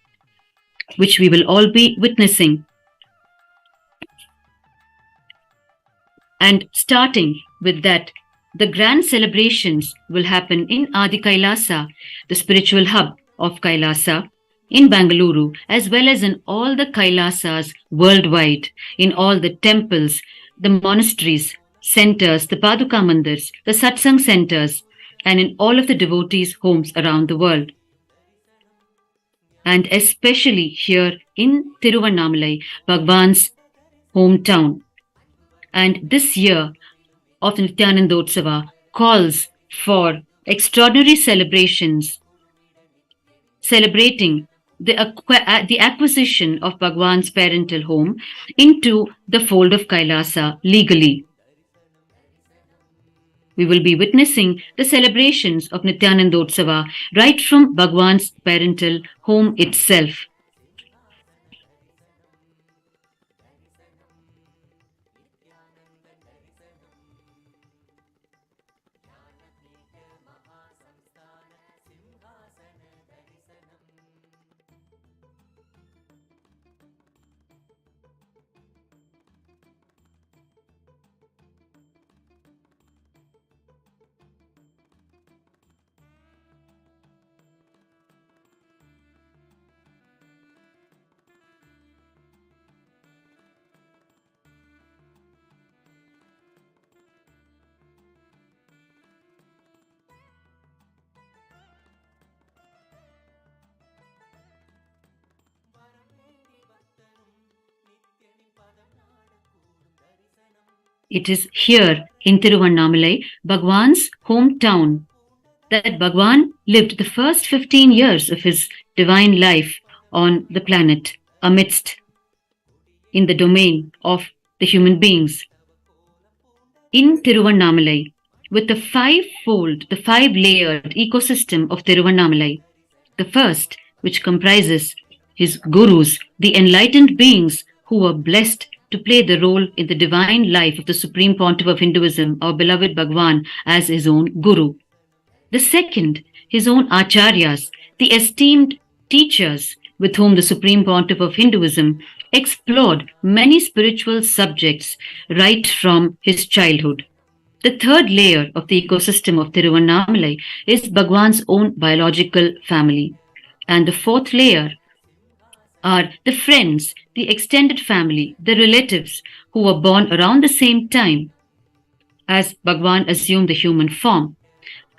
which we will all be witnessing. And starting with that, the grand celebrations will happen in Adi KAILASA, the spiritual hub of KAILASA, in Bangalore, as well as in all the Kailasas worldwide, in all the temples, the monasteries, centers, the Paduka Mandirs, the Satsang centers, and in all of the devotees' homes around the world. And especially here in Tiruvannamalai, Bhagwan's hometown. And this year of the Nithyananda calls for extraordinary celebrations, celebrating the acquisition of Bhagwan's parental home into the fold of Kailasa legally. We will be witnessing the celebrations of Nithyananda right from Bhagwan's parental home itself. It is here in Tiruvannamalai, Bhagwan's hometown, that Bhagwan lived the first 15 years of his divine life on the planet, amidst, in the domain of the human beings. In Tiruvannamalai, with the five-fold, the five-layered ecosystem of Tiruvannamalai, the first, which comprises his gurus, the enlightened beings who were blessed to play the role in the divine life of the Supreme Pontiff of Hinduism, our beloved Bhagwan, as his own guru. The second, his own acharyas, the esteemed teachers with whom the Supreme Pontiff of Hinduism explored many spiritual subjects right from his childhood. The third layer of the ecosystem of Tiruvannamalai is Bhagwan's own biological family. And the fourth layer are the friends, the extended family, the relatives who were born around the same time as Bhagwan assumed the human form,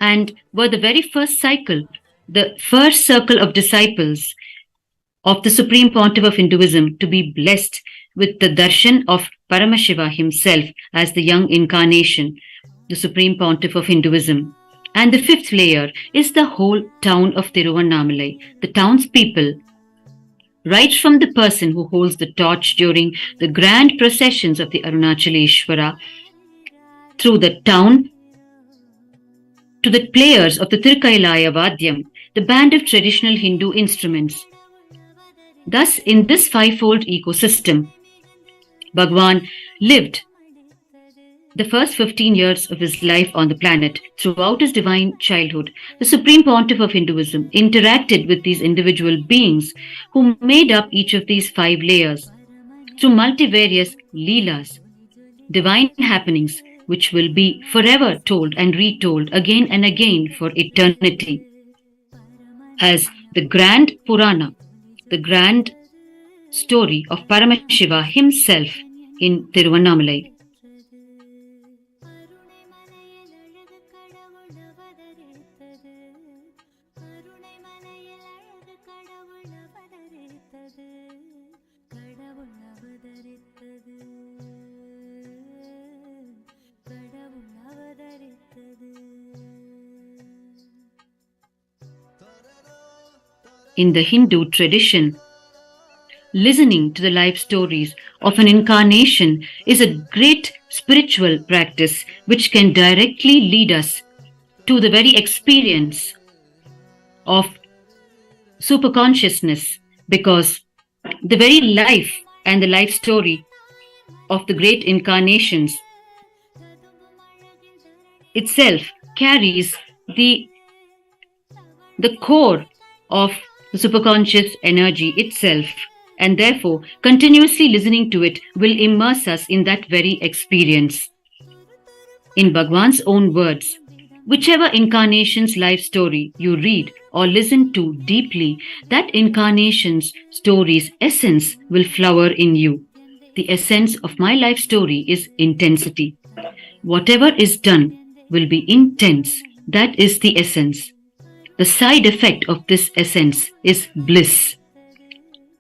and were the very first cycle, the first circle of disciples of the Supreme Pontiff of Hinduism to be blessed with the darshan of Paramashiva himself as the young incarnation, the Supreme Pontiff of Hinduism. And the fifth layer is the whole town of Tiruvannamalai, the townspeople, right from the person who holds the torch during the grand processions of the Arunachaleshwara, through the town, to the players of the Tirkailaya Vadyam, the band of traditional Hindu instruments. Thus, in this fivefold ecosystem, Bhagwan lived the first 15 years of his life on the planet. Throughout his divine childhood, the Supreme Pontiff of Hinduism interacted with these individual beings who made up each of these five layers through multivarious leelas, divine happenings which will be forever told and retold again and again for eternity, as the grand Purana, the grand story of Paramashiva himself in Tiruvannamalai. In the Hindu tradition, listening to the life stories of an incarnation is a great spiritual practice which can directly lead us to the very experience of superconsciousness, because the very life and the life story of the great incarnations itself carries the the core of the superconscious energy itself, and therefore continuously listening to it will immerse us in that very experience. In Bhagwan's own words, whichever incarnation's life story you read or listen to deeply, that incarnation's story's essence will flower in you. The essence of my life story is intensity. Whatever is done will be intense. That is the essence. The side effect of this essence is bliss.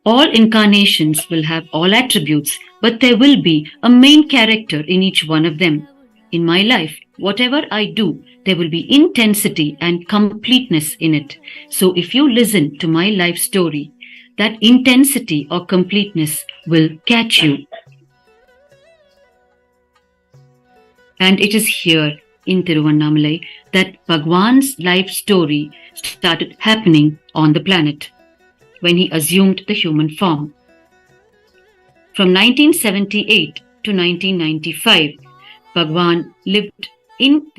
All incarnations will have all attributes, but there will be a main character in each one of them. In my life, whatever I do, there will be intensity and completeness in it. So if you listen to my life story, that intensity or completeness will catch you. And it is here in Tiruvannamalai that Bhagwan's life story started happening on the planet when he assumed the human form. From 1978 to 1995, Bhagwan lived in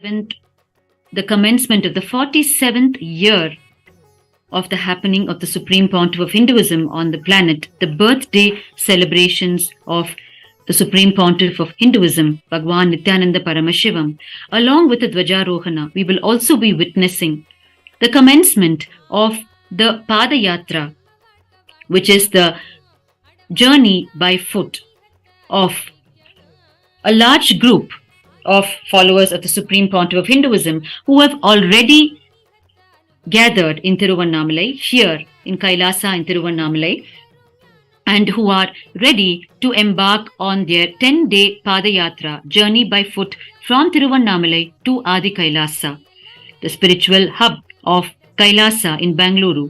the commencement of the 47th year of the happening of the Supreme Pontiff of Hinduism on the planet, the birthday celebrations of the Supreme Pontiff of Hinduism, Bhagwan Nithyananda Paramashivam, along with the Dvajarohana, we will also be witnessing the commencement of the Padayatra, which is the journey by foot of a large group of followers of the Supreme Pontiff of Hinduism who have already gathered in Tiruvannamalai, here in KAILASA in Tiruvannamalai, and who are ready to embark on their 10-day Padayatra journey by foot from Tiruvannamalai to Adi Kailasa, the spiritual hub of Kailasa in Bangalore.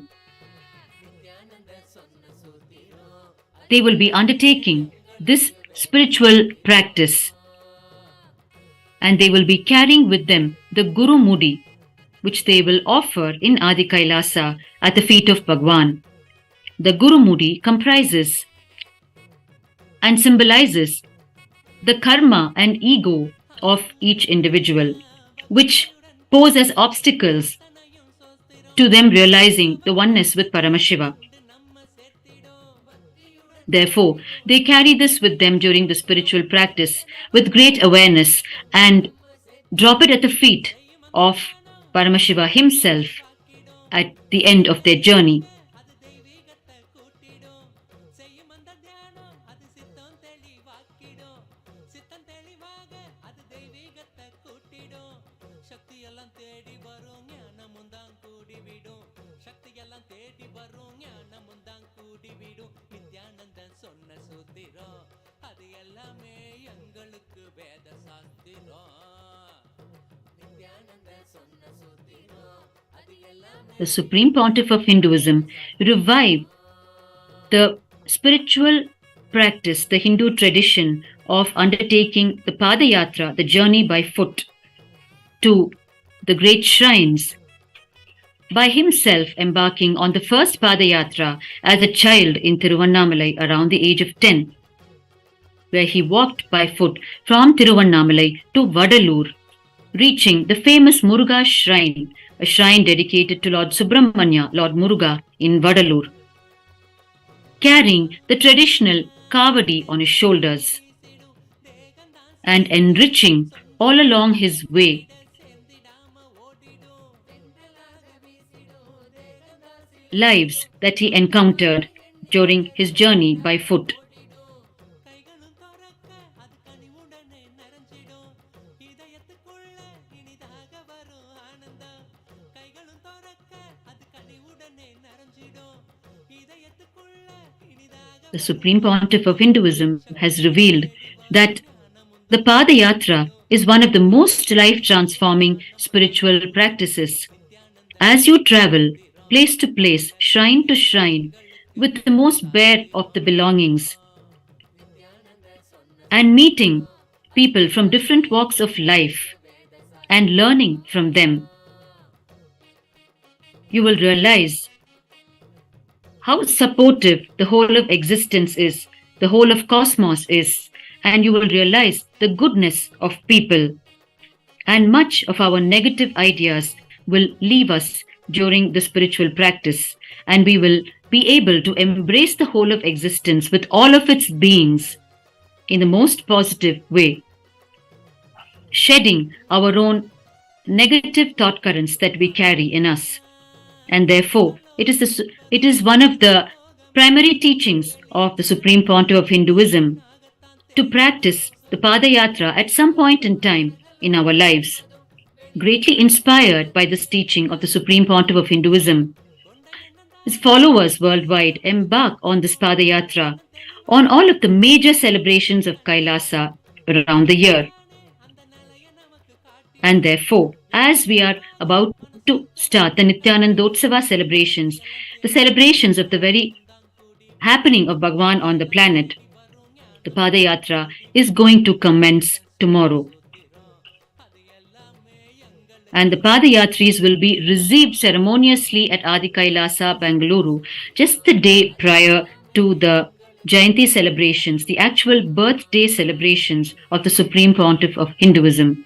They will be undertaking this spiritual practice, and they will be carrying with them the Guru Mudi, which they will offer in Adi Kailasa at the feet of Bhagwan. The Guru Mudi comprises and symbolizes the karma and ego of each individual, which pose as obstacles to them realizing the oneness with Paramashiva. Therefore, they carry this with them during the spiritual practice with great awareness and drop it at the feet of Paramashiva himself at the end of their journey. The Supreme Pontiff of Hinduism revived the spiritual practice, the Hindu tradition of undertaking the Padayatra, the journey by foot, to the great shrines, by himself embarking on the first Padayatra as a child in Tiruvannamalai around the age of 10, where he walked by foot from Tiruvannamalai to Vadalur, reaching the famous Muruga shrine, a shrine dedicated to Lord Subramanya, Lord Muruga in Vadalur, carrying the traditional kavadi on his shoulders and enriching all along his way lives that he encountered during his journey by foot. The Supreme Pontiff of Hinduism has revealed that the Padayatra is one of the most life-transforming spiritual practices. As you travel place to place, shrine to shrine, with the most bare of the belongings, and meeting people from different walks of life and learning from them, you will realize how supportive the whole of existence is, the whole of cosmos is, and you will realize the goodness of people. And much of our negative ideas will leave us during the spiritual practice, and we will be able to embrace the whole of existence with all of its beings in the most positive way, shedding our own negative thought currents that we carry in us. And therefore, it is one of the primary teachings of the Supreme Pontiff of Hinduism to practice the Padayatra at some point in time in our lives. Greatly inspired by this teaching of the Supreme Pontiff of Hinduism, his followers worldwide embark on this Padayatra on all of the major celebrations of Kailasa around the year. And therefore, as we are about to start the Nithyanandotsava celebrations, the celebrations of the very happening of Bhagwan on the planet, the Padayatra is going to commence tomorrow. And the Padayatris will be received ceremoniously at Adi Kailasa, Bangalore, just the day prior to the Jayanti celebrations, the actual birthday celebrations of the Supreme Pontiff of Hinduism.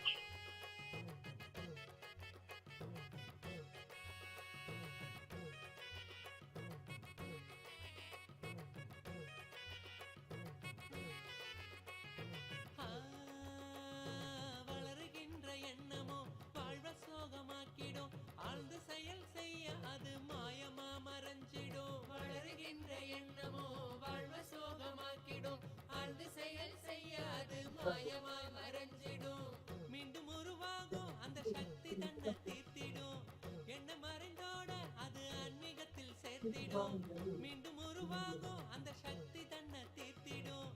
மீண்டும் உருவாகும் அந்த சக்தி தன்னை தீர்த்திடும்.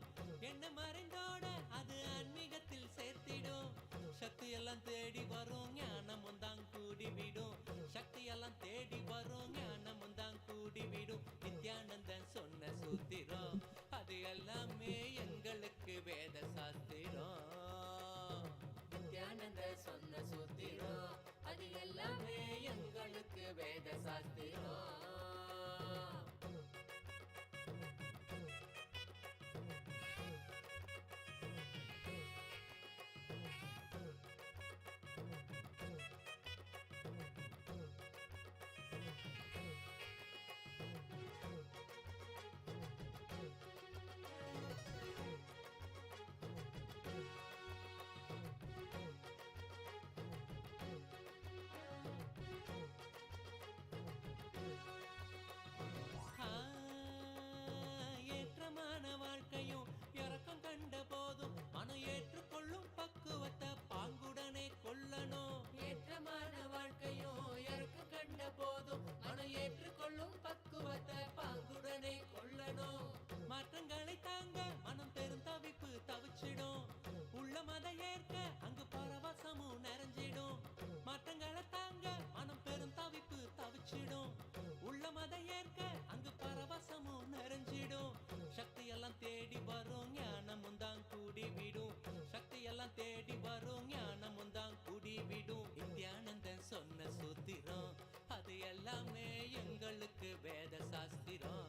என்ன மறைந்தோட அது ஆன்மீகத்தில் சேர்த்திடும். சக்தி எல்லாம் தேடி வரும் ஞானமும் தான் கூடிவிடும். சக்தி எல்லாம் தேடி வரும் ஞானமும் தான் கூடிவிடும். நித்யானந்தன் சொன்ன சூத்திரம் அது எல்லாமே எங்களுக்கு வேத சாஸ்திரம். நித்யானந்த சொன்ன சூத்திரம் அது எல்லாமே எங்களுக்கு வேத சாஸ்திரம். ஏற்றமான வாழ்க்கையும் இறக்கம் கண்ட போதும் மனம் ஏற்றுக்கொள்ளும் பக்குவத்தை பாங்குடனே கொள்ளணும். ஏற்றமான வாழ்க்கையும் இறக்கம் கண்ட போதும் மனம் ஏற்றுக்கொள்ளும் பக்குவத்தை பாங்குடனே கொள்ளணும். மாற்றங்களை தாங்க மனம் பெருந்தவிப்பு தவிச்சிடும். உள்ள மத ஏற்க அங்கு பரவசமும் நிறைஞ்சிடும். மாற்றங்களை தாங்க மனம் பெருந்தவிப்பு தவிச்சிடும். உள்ள மத ஏற்க அங்கு பரவசமும் நிறைஞ்சிடும். சக்தி எல்லாம் தேடி வரும் ஞானமும் தான் கூடிவிடும். சக்தி எல்லாம் தேடி வரும் ஞானமும் தான் கூடிவிடும். நித்யானந்தன் சொன்ன சூத்திரம் அது எல்லாமே எங்களுக்கு வேத சாஸ்திரம்.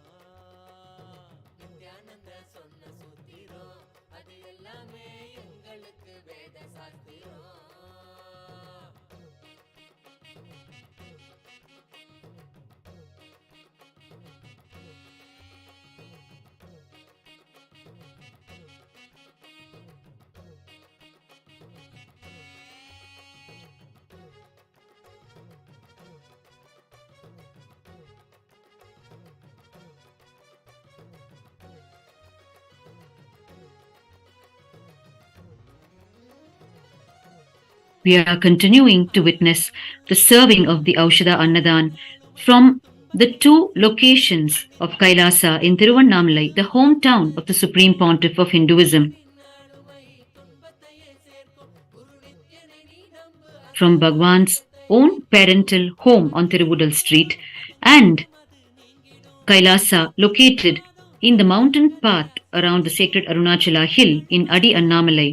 நித்யானந்த சொன்ன சூத்திரம் அது எல்லாமே எங்களுக்கு வேத சாஸ்திரம். We are continuing to witness the serving of the Aushadha Annadhan from the two locations of Kailasa in Tiruvannamalai, the hometown of the Supreme Pontiff of Hinduism. From Bhagwan's own parental home on Tiruvudal Street and Kailasa, located in the mountain path around the sacred Arunachala hill in Adi Annamalai.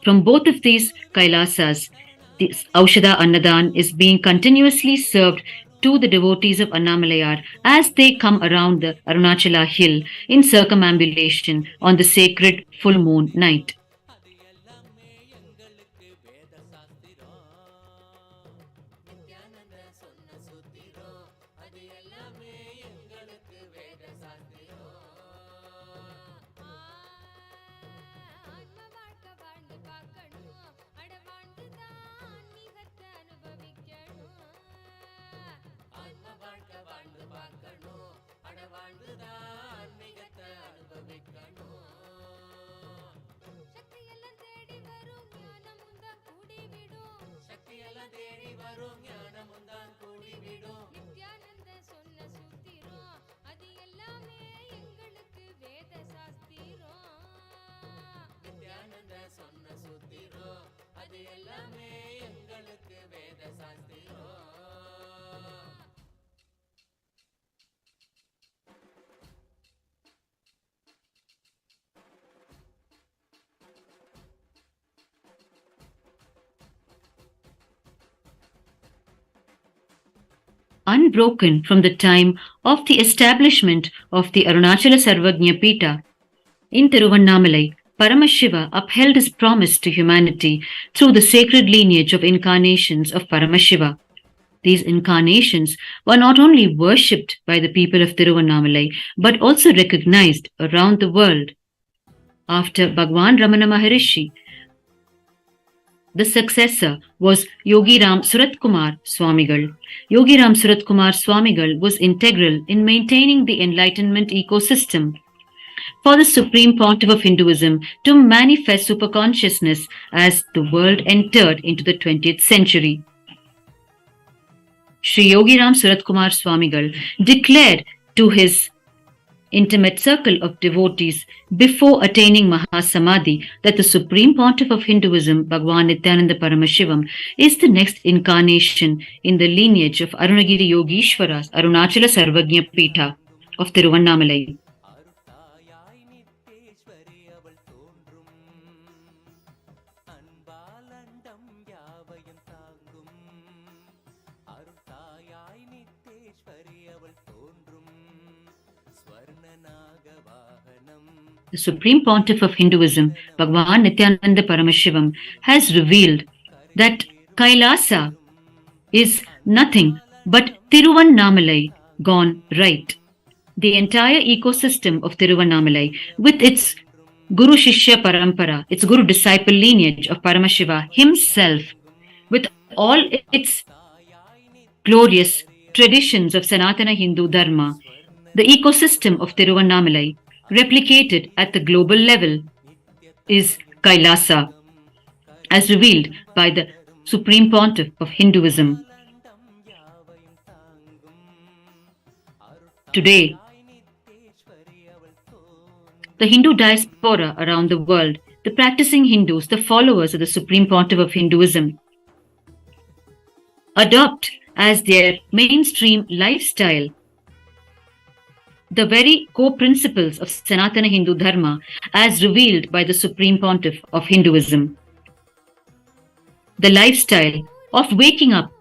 From both of these Kailasas, this Aushadha Annadhan is being continuously served to the devotees of Annamalayar as they come around the Arunachala hill in circumambulation on the sacred full moon night. Unbroken from the time of the establishment of the Arunachala Sarvajna Pita in Tiruvannamalai, Paramashiva upheld his promise to humanity through the sacred lineage of incarnations of Paramashiva. These incarnations were not only worshipped by the people of Tiruvannamalai but also recognized around the world. After Bhagwan Ramana Maharishi, the successor was Yogi Ram Suratkumar Swamigal. Yogi Ram Suratkumar Swamigal was integral in maintaining the enlightenment ecosystem for the Supreme Pontiff of Hinduism to manifest superconsciousness as the world entered into the 20th century. Sri Yogiram Suratkumar Swamigal declared to his intimate circle of devotees before attaining Mahasamadhi that the Supreme Pontiff of Hinduism, Bhagwan Nithyananda Paramashivam, is the next incarnation in the lineage of Arunagiri Yogishwaras, Arunachala Sarvagnya Pitha of Tiruvannamalai. அருட்டாயாய் நித்தேஸ்வரி அவள் தோன்றும் அன்பாலண்டம் யாவையும் தாங்கும் அருட்டாயாய் நித்தேஸ்வரி அவள் தோன்றும் ஸ்வர்ணநாக வாகனம் The Supreme Pontiff of Hinduism, Bhagwan Nithyananda Paramashivam, has revealed that Kailasa is nothing but Tiruvannamalai gone right. The entire ecosystem of Tiruvannamalai, with its Guru Shishya Parampara, its Guru disciple lineage of Paramashiva himself, with all its glorious traditions of Sanatana Hindu Dharma, the ecosystem of Tiruvannamalai, replicated at the global level, is Kailasa, as revealed by the Supreme Pontiff of Hinduism. Today, the Hindu diaspora around the world, the practicing Hindus, the followers of the Supreme Pontiff of Hinduism, adopt as their mainstream lifestyle the very core principles of Sanatana Hindu Dharma as revealed by the Supreme Pontiff of Hinduism. The lifestyle of waking up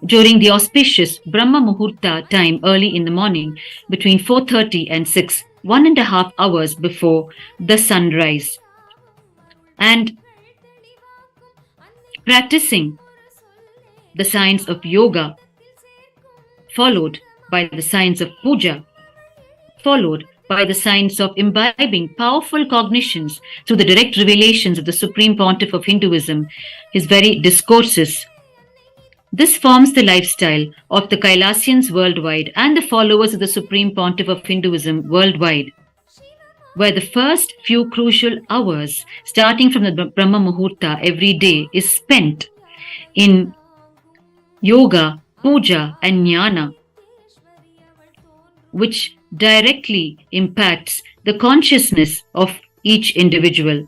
during the auspicious Brahma Muhurta time early in the morning between 4:30 and 6, 1.5 hours before the sunrise, and practicing the science of yoga, followed by the science of puja, followed by the science of imbibing powerful cognitions through the direct revelations of the Supreme Pontiff of Hinduism, his very discourses. This forms the lifestyle of the Kailasians worldwide and the followers of the Supreme Pontiff of Hinduism worldwide, where the first few crucial hours, starting from the Brahma Muhurta every day, is spent in yoga, puja, and jnana, which directly impacts the consciousness of each individual.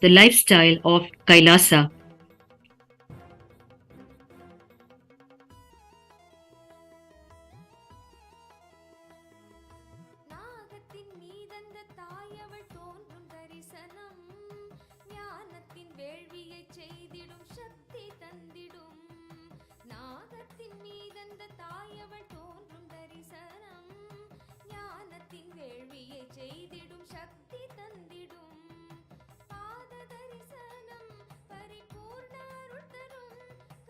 The lifestyle of Kailasa. நாகத்தின் மீதந்த தாயவள் தோன்றும் தரிசனம் ஞானத்தின் வேள்வியைச் செய்திடும் சக்தி தந்திடும் நாகத்தின் மீதந்த தாயவள் தோன்றும் தரிசனம் ஞானத்தின் வேள்வியைச் செய்திடும் சக்தி தந்திடும் பாத தரிசனம் பரிபூர்ண அருள் தரும்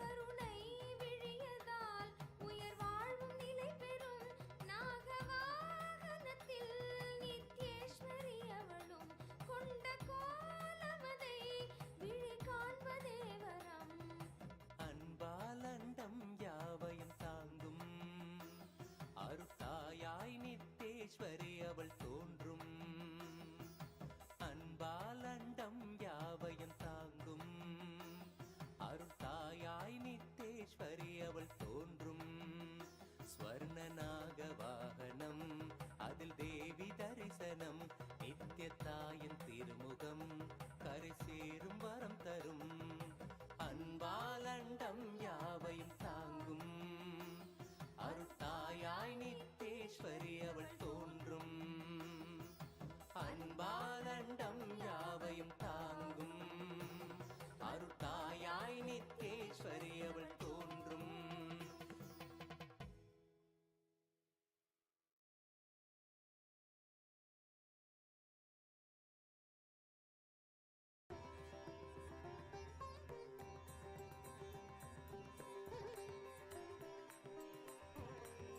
கருணை விழியதால் உயர் வாழ்வும் நிலை பெறும் நாகவாகனத்தில் நித்யேஸ்வரி அவளும் கொண்ட கோலமதை விழி காண்பதே வரம் அன்பாலண்டம் யாவையும் தாங்கும் அருட்டாயாய் நித்தேஸ்வரி அவள் தோன்றும் அன்பாலண்டம் யாவையும் தாங்கும் அருட்டாயாய் நித்தேஸ்வரி அவள் தோன்றும் ஸ்வர்ணநாக வாகனம் அதில் தேவி தரிசனம் நித்தியத்தாயின் திருமுகம் கரை சேரும் வரம் தரும் அன்பாலண்டம் யாவையும் தாங்கும் அருட்டாயாய் நித்தேஸ்வரி அவள் தோன்றும் அன்பாலண்டம் யாவையும் தாங்கும் அருட்டாயாய் நித்தேஸ்வரி அவள் தோன்றும்.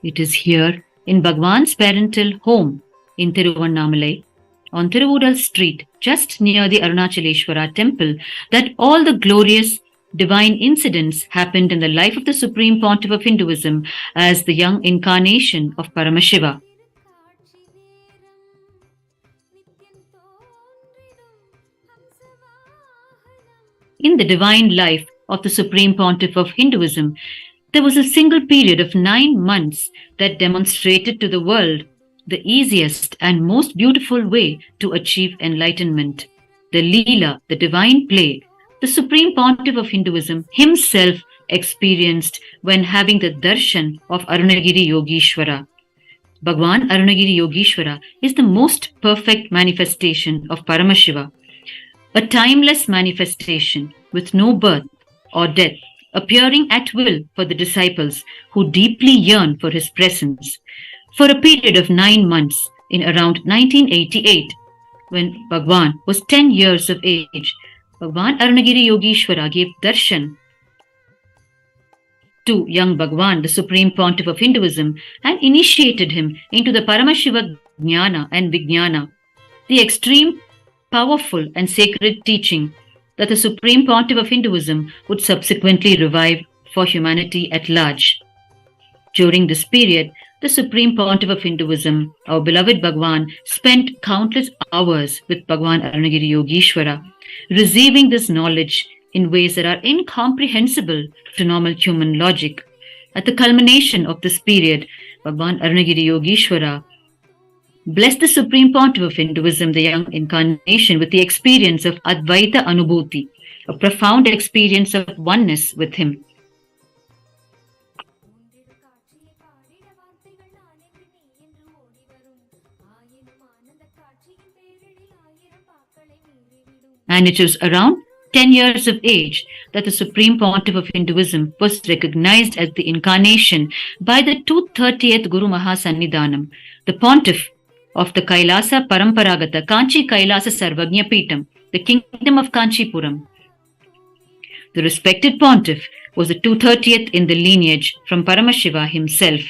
It is here in Bhagwan's parental home in Tiruvannamalai, on Tiruvudal Street, just near the Arunachaleshwara temple, that all the glorious divine incidents happened in the life of the Supreme Pontiff of Hinduism as the young incarnation of Paramashiva. காட்சி நேரம் நித்யம் தோன்றிடும் ஹம்சவாகனம் In the divine life of the Supreme Pontiff of Hinduism, there was a single period of 9 months that demonstrated to the world the easiest and most beautiful way to achieve enlightenment. The Leela, the divine play, the Supreme Pontiff of Hinduism himself experienced when having the darshan of Arunagiri Yogeshwara. Bhagwan Arunagiri Yogeshwara is the most perfect manifestation of Paramashiva, a timeless manifestation with no birth or death, appearing at will for the disciples who deeply yearn for his presence. For a period of 9 months in around 1988, when Bhagwan was 10 years of age, Bhagwan Arunagiri Yogeshwara gave darshan to young Bhagwan, the Supreme Pontiff of Hinduism, and initiated him into the Paramashiva Jnana and Vijnana, the extreme, powerful, and sacred teaching that the Supreme Pontiff of Hinduism would subsequently revive for humanity at large. During this period, the Supreme Pontiff of Hinduism, our beloved Bhagwan, spent countless hours with Bhagwan Arunagiri Yogeshwara, receiving this knowledge in ways that are incomprehensible to normal human logic. At the culmination of this period, Bhagwan Arunagiri Yogeshwara blessed the Supreme Pontiff of Hinduism, the young incarnation, with the experience of Advaita Anubhuti, a profound experience of oneness with him. And it was around 10 years of age that the Supreme Pontiff of Hinduism was recognized as the incarnation by the 230th Guru Mahasannidhanam, the Pontiff of the Kailasa Paramparagata Kanchi Kailasa Sarvagnya Peetam, the Kingdom of Kanchipuram. The respected Pontiff was the 230th in the lineage from Paramashiva himself.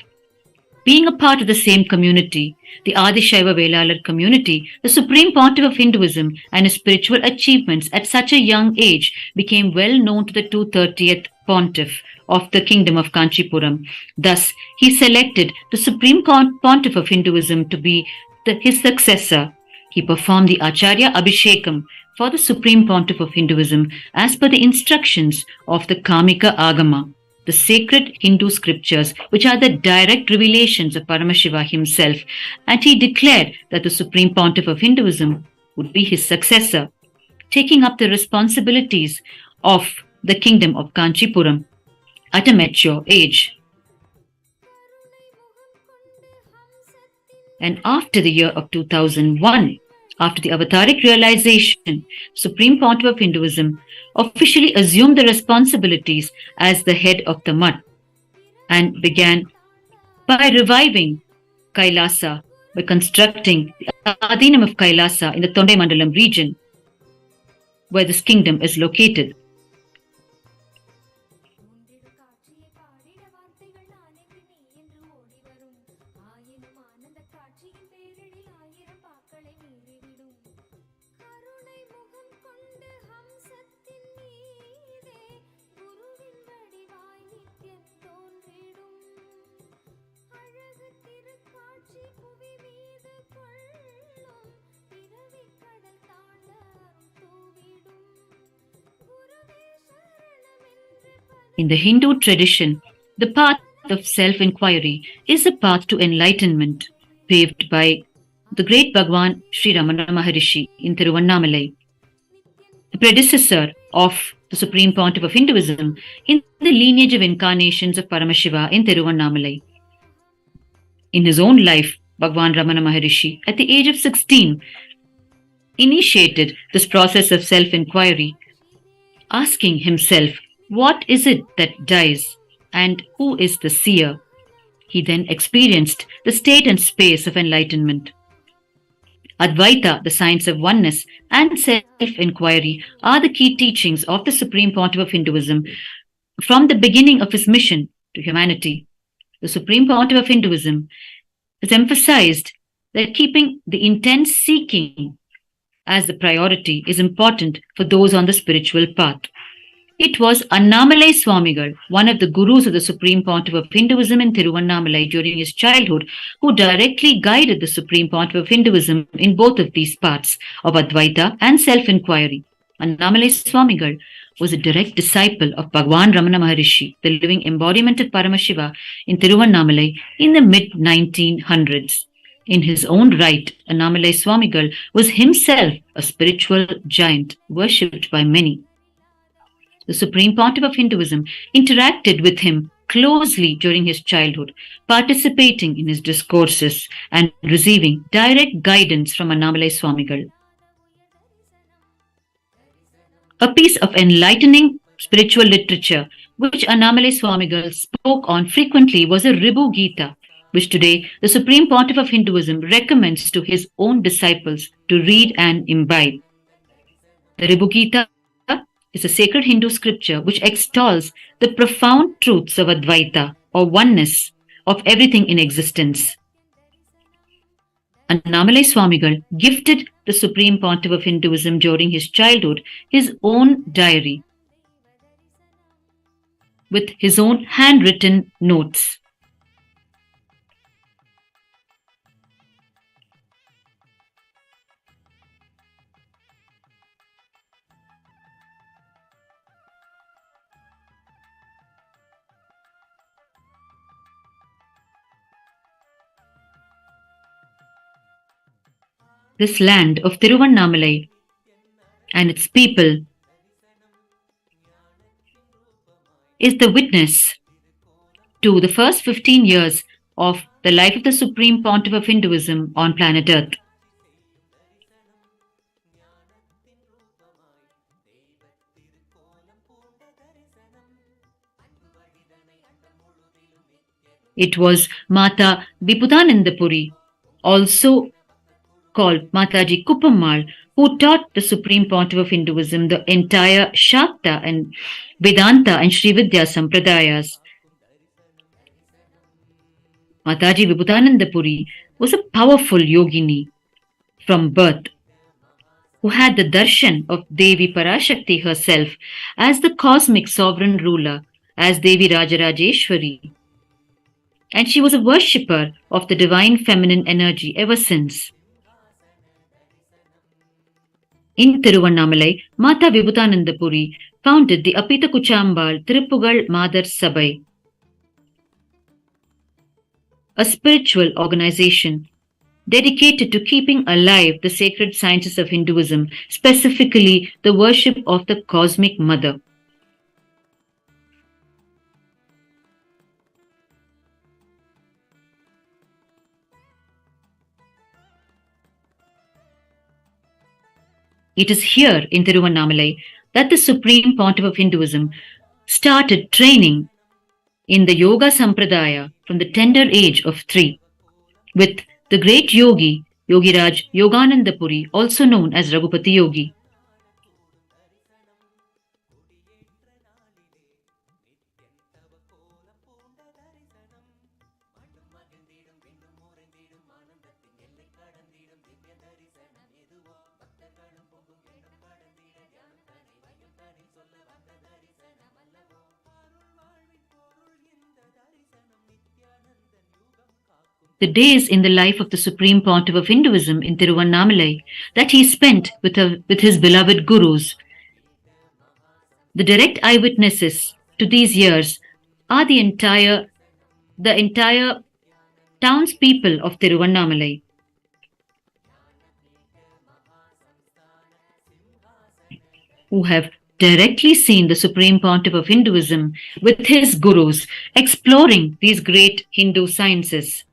Being a part of the same community, the Adishaiva Velalar community, the Supreme Pontiff of Hinduism and his spiritual achievements at such a young age became well known to the 230th Pontiff of the Kingdom of Kanchipuram. Thus, he selected the Supreme Pontiff of Hinduism to be his successor. He performed the Acharya Abhishekam for the Supreme Pontiff of Hinduism as per the instructions of the Kamika Agama, the sacred Hindu scriptures, which are the direct revelations of Paramashiva himself, and he declared that the Supreme Pontiff of Hinduism would be his successor, taking up the responsibilities of the Kingdom of Kanchipuram at a mature age. And after the year of 2001, after the avataric realization, Supreme Pontiff of Hinduism officially assumed the responsibilities as the head of the Mutt and began by reviving Kailasa, by constructing the Adhinam of Kailasa in the Tondai Mandalam region, where this kingdom is located. In the Hindu tradition, the path of self-inquiry is a path to enlightenment paved by the great Bhagwan Sri Ramana Maharishi in Tiruvannamalai, the predecessor of the Supreme Pontiff of Hinduism in the lineage of incarnations of Paramashiva in Tiruvannamalai. In his own life, Bhagwan Ramana Maharishi, at the age of 16, initiated this process of self-inquiry, asking himself, what is it that dies and who is the seer? He then experienced the state and space of enlightenment. Advaita, the science of oneness, and self-inquiry are the key teachings of the Supreme Pontiff of Hinduism from the beginning of his mission to humanity. The Supreme Pontiff of Hinduism has emphasized that keeping the intense seeking as the priority is important for those on the spiritual path. It was Annamalai Swamigal, one of the gurus of the Supreme Pontiff of Hinduism in Tiruvannamalai during his childhood, who directly guided the Supreme Pontiff of Hinduism in both of these paths of Advaita and self-inquiry. Annamalai Swamigal was a direct disciple of Bhagwan Ramana Maharishi, the living embodiment of Paramashiva in Tiruvannamalai in the mid-1900s. In his own right, Annamalai Swamigal was himself a spiritual giant worshipped by many. The Supreme Pontiff of Hinduism interacted with him closely during his childhood, participating in his discourses and receiving direct guidance from Annamalai Swamigal. A piece of enlightening spiritual literature which Annamalai Swamigal spoke on frequently was the Ribu Gita, which today the Supreme Pontiff of Hinduism recommends to his own disciples to read and imbibe. The Ribu Gita is a sacred Hindu scripture which extols the profound truths of Advaita, or oneness, of everything in existence. Annamalai Swamigal gifted the Supreme Pontiff of Hinduism during his childhood his own diary with his own handwritten notes. This land of Tiruvannamalai and its people is the witness to the first 15 years of the life of the Supreme Pontiff of Hinduism on planet Earth. It was Mata Viputanandapuri, also called Mataji Kuppammal, who taught the Supreme Pontiff of Hinduism the entire Shakta and Vedanta and Srividya Sampradayas. Mataji Viputanandapuri was a powerful yogini from birth, who had the darshan of Devi Parashakti herself as the cosmic sovereign ruler, as Devi Rajarajeshwari. And she was a worshipper of the divine feminine energy ever since. In Tiruvannamalai, Mata Vibhutanandapuri founded the Apita Kuchambal Tiruppugal Madar Sabai, a spiritual organization dedicated to keeping alive the sacred sciences of Hinduism, specifically the worship of the Cosmic Mother. It is here in Tiruvannamalai that the Supreme Pontiff of Hinduism started training in the Yoga Sampradaya from the tender age of 3, with the great yogi, Yogiraj Yoganandapuri, also known as Raghupati Yogi. The days in the life of the Supreme Pontiff of Hinduism in Tiruvannamalai that he spent with his beloved gurus. The direct eyewitnesses to these years are the entire townspeople of Tiruvannamalai. Who have directly seen the Supreme Pontiff of Hinduism with his gurus exploring these great Hindu sciences.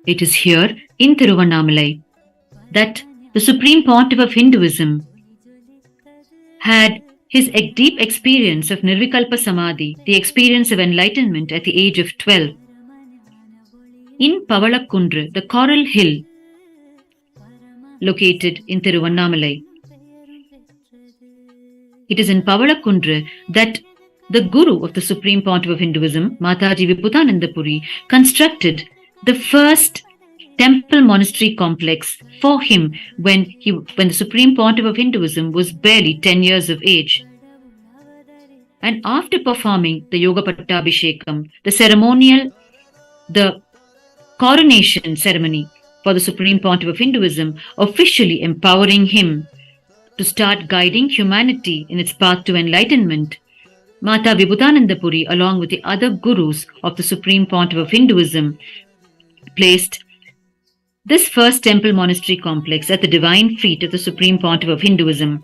It is here in Tiruvannamalai that the Supreme Pontiff of Hinduism, had his deep experience of Nirvikalpa Samadhi, the experience of enlightenment at the age of 12. In Pavalakundru, the Coral Hill, located in Tiruvannamalai. It is in Pavalakundru that the Guru of the Supreme Pontiff of Hinduism, Mataji Vibhutananda Puri, constructed the first temple monastery complex for him when the Supreme Pontiff of Hinduism was barely 10 years of age. And after performing the Yoga Pattabhishekam, the coronation ceremony for the Supreme Pontiff of Hinduism, officially empowering him to start guiding humanity in its path to enlightenment, Mata Vibhutananda Puri, along with the other gurus of the Supreme Pontiff of Hinduism, placed this first temple monastery complex at the divine feet of the Supreme Pontiff of Hinduism.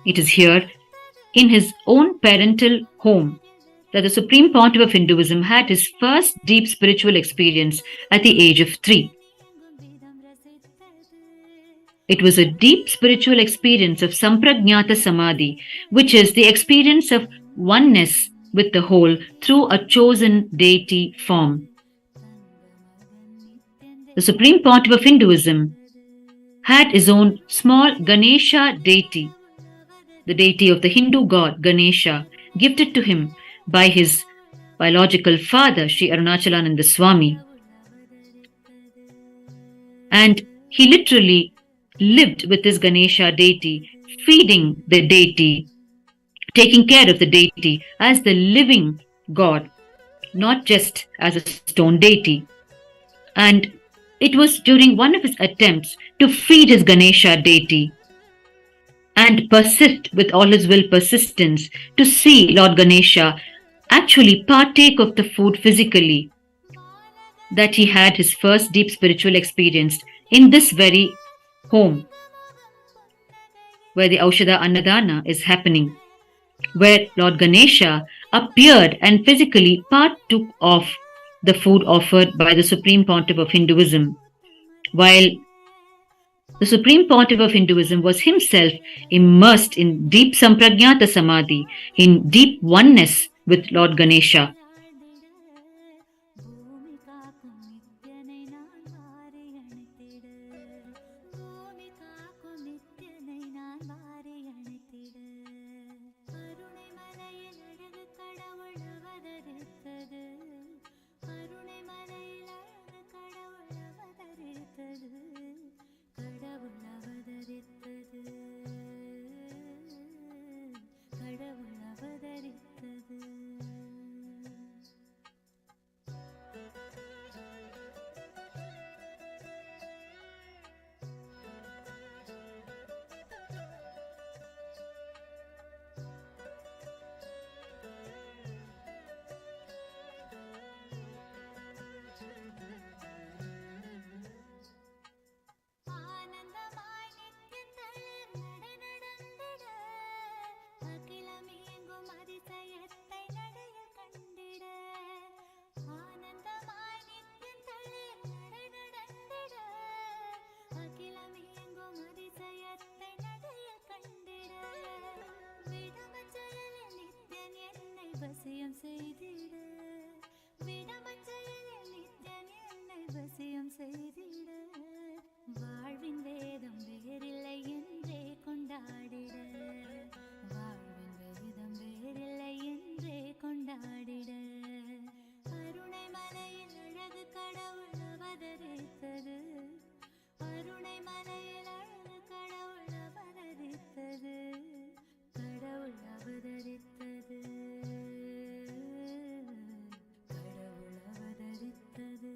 It is here, in his own parental home, that the Supreme Pontiff of Hinduism had his first deep spiritual experience at the age of 3. It was a deep spiritual experience of Samprajñata Samadhi, which is the experience of oneness with the whole through a chosen deity form. The Supreme Pontiff of Hinduism had his own small Ganesha deity, the deity of the Hindu god Ganesha, gifted to him by his biological father, Sri Arunachalananda Swami. And he literally lived with this Ganesha deity, feeding the deity, taking care of the deity as the living god, not just as a stone deity. And it was during one of his attempts to feed his Ganesha deity and persist with all his will persistence to see Lord Ganesha actually partake of the food physically, that he had his first deep spiritual experience in this very home where the Aushadha Annadhana is happening, where Lord Ganesha appeared and physically partook of the food offered by the Supreme Pontiff of Hinduism, while the Supreme Pontiff of Hinduism was himself immersed in deep Samprajñata Samadhi, in deep oneness with Lord Ganesha. வசியம் செய்திட விடமச்சையில் நித்யன் என்னை வசியம் செய்திட வாழ்வின் வேதம் வேறில்லை என்றே கொண்டாடிட வாழ்வின் வேதம் வேறில்லை என்றே கொண்டாடிட அருணை மலையில் அழகு கடவுள் அவதரித்தது அருணை மலையில் அழகு கடவுள் அவதரித்தது கடவுள் அவதரித்தது கடவுள் அவதரித்தது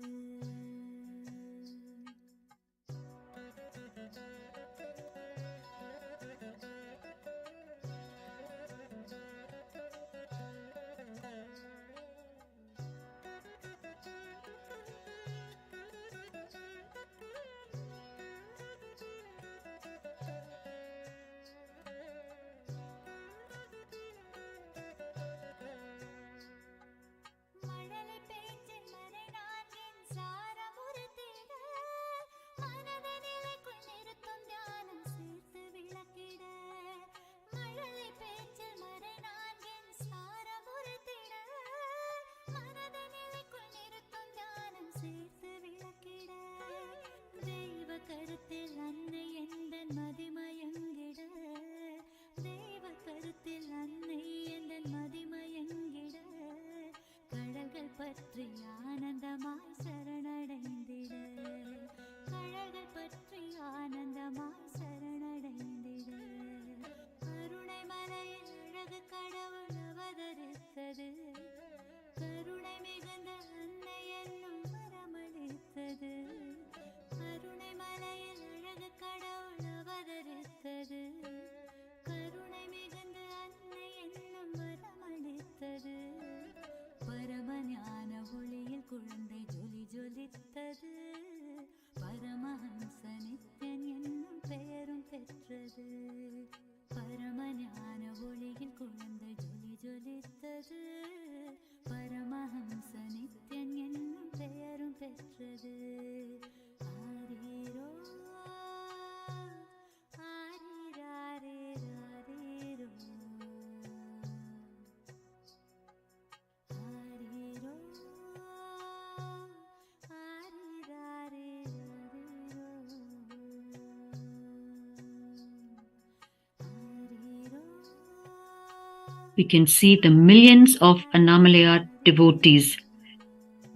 we can see the millions of Annamalaya devotees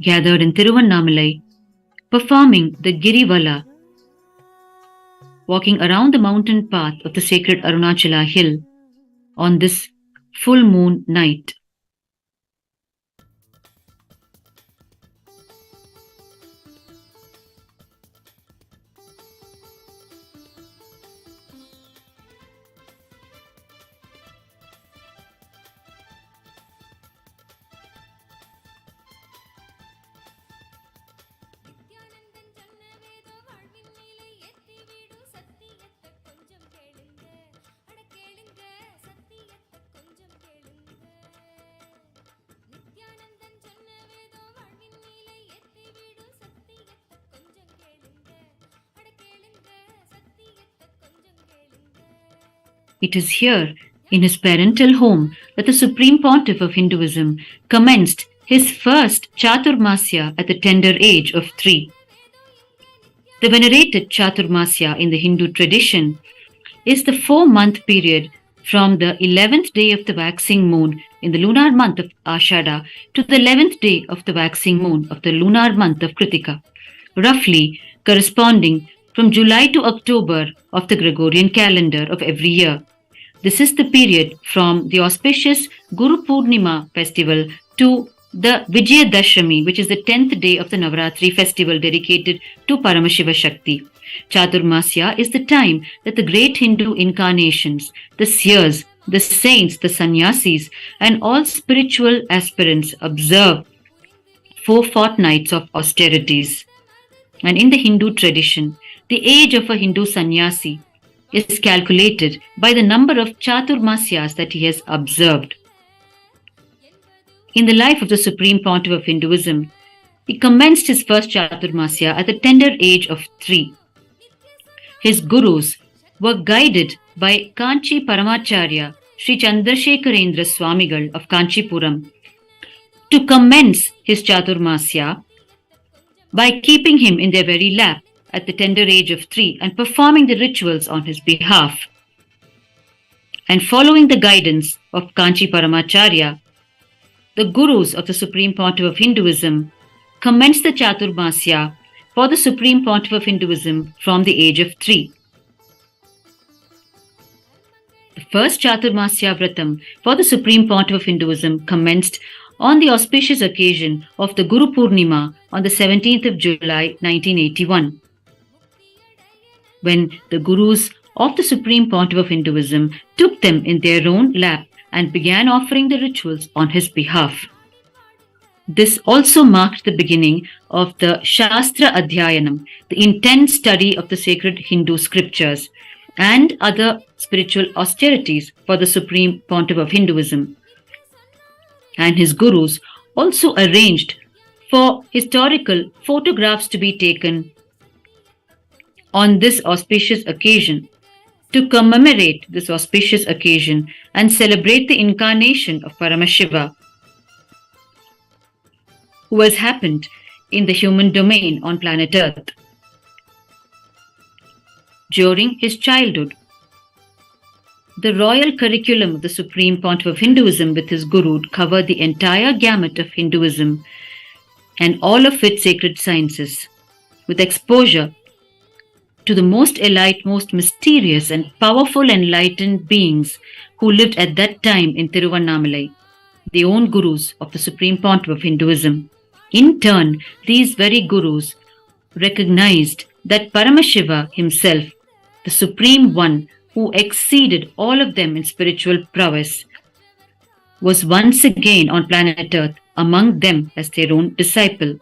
gathered in Tiruvannamalai performing the Girivala, walking around the mountain path of the sacred Arunachala hill on this full moon night. Nithyanandan சொன்ன வேதோ வாழ்வின் மேலே ஏத்தி விடு சத்தியத்தை கொஞ்சம் கேளுங்க அட கேளுங்க சத்தியத்தை கொஞ்சம் கேளுங்க நித்யானந்தன் சொன்ன வேதோ வாழ்வின் மேலே ஏத்தி விடு சத்தியத்தை கொஞ்சம் கேளுங்க அட கேளுங்க சத்தியத்தை கொஞ்சம் கேளுங்க. It is here, in his parental home, that the Supreme Pontiff of Hinduism commenced his first Chaturmasya at the tender age of 3. The venerated Chaturmasya in the Hindu tradition is the 4-month period from the 11th day of the waxing moon in the lunar month of Aushadha to the 11th day of the waxing moon of the lunar month of Kritika, roughly corresponding from July to October of the Gregorian calendar of every year. This is the period from the auspicious Guru Pournima festival to the Vijayadashami, which is the 10th day of the Navaratri festival dedicated to Paramashiva Shakti. Chaturmasya is the time that the great Hindu incarnations, the seers, the saints, the sannyasis, and all spiritual aspirants observe 4 fortnights of austerities. And in the Hindu tradition, the age of a Hindu sannyasi is calculated by the number of Chaturmasyas that he has observed. In the life of the Supreme Pontiff of Hinduism, he commenced his first Chaturmasya at the tender age of 3. His gurus were guided by Kanchi Paramacharya Sri Chandrasekharendra Swamigal of Kanchipuram to commence his Chaturmasya by keeping him in their very lap at the tender age of 3 and performing the rituals on his behalf. And following the guidance of Kanchi Paramacharya, the gurus of the Supreme Pontiff of Hinduism commenced the Chaturmasya for the Supreme Pontiff of Hinduism from the age of 3. The first Chaturmasya Vratam for the Supreme Pontiff of Hinduism commenced on the auspicious occasion of the Guru Pournima on the 17th of July 1981, when the gurus of the Supreme Pontiff of Hinduism took them in their own lap and began offering the rituals on his behalf. This also marked the beginning of the Shastra Adhyayanam, the intense study of the sacred Hindu scriptures, and other spiritual austerities for the Supreme Pontiff of Hinduism. And his gurus also arranged for historical photographs to be taken on this auspicious occasion, to commemorate this auspicious occasion and celebrate the incarnation of Paramashiva, who has happened in the human domain on planet Earth. During his childhood, the royal curriculum of the Supreme Pontiff of Hinduism with his guru covered the entire gamut of Hinduism and all of its sacred sciences, with exposure to the most elite, most mysterious and powerful enlightened beings who lived at that time in Tiruvannamalai, the own gurus of the Supreme Pontiff of Hinduism. In turn, these very gurus recognized that Paramashiva himself, the Supreme One who exceeded all of them in spiritual prowess, was once again on planet Earth among them as their own disciple.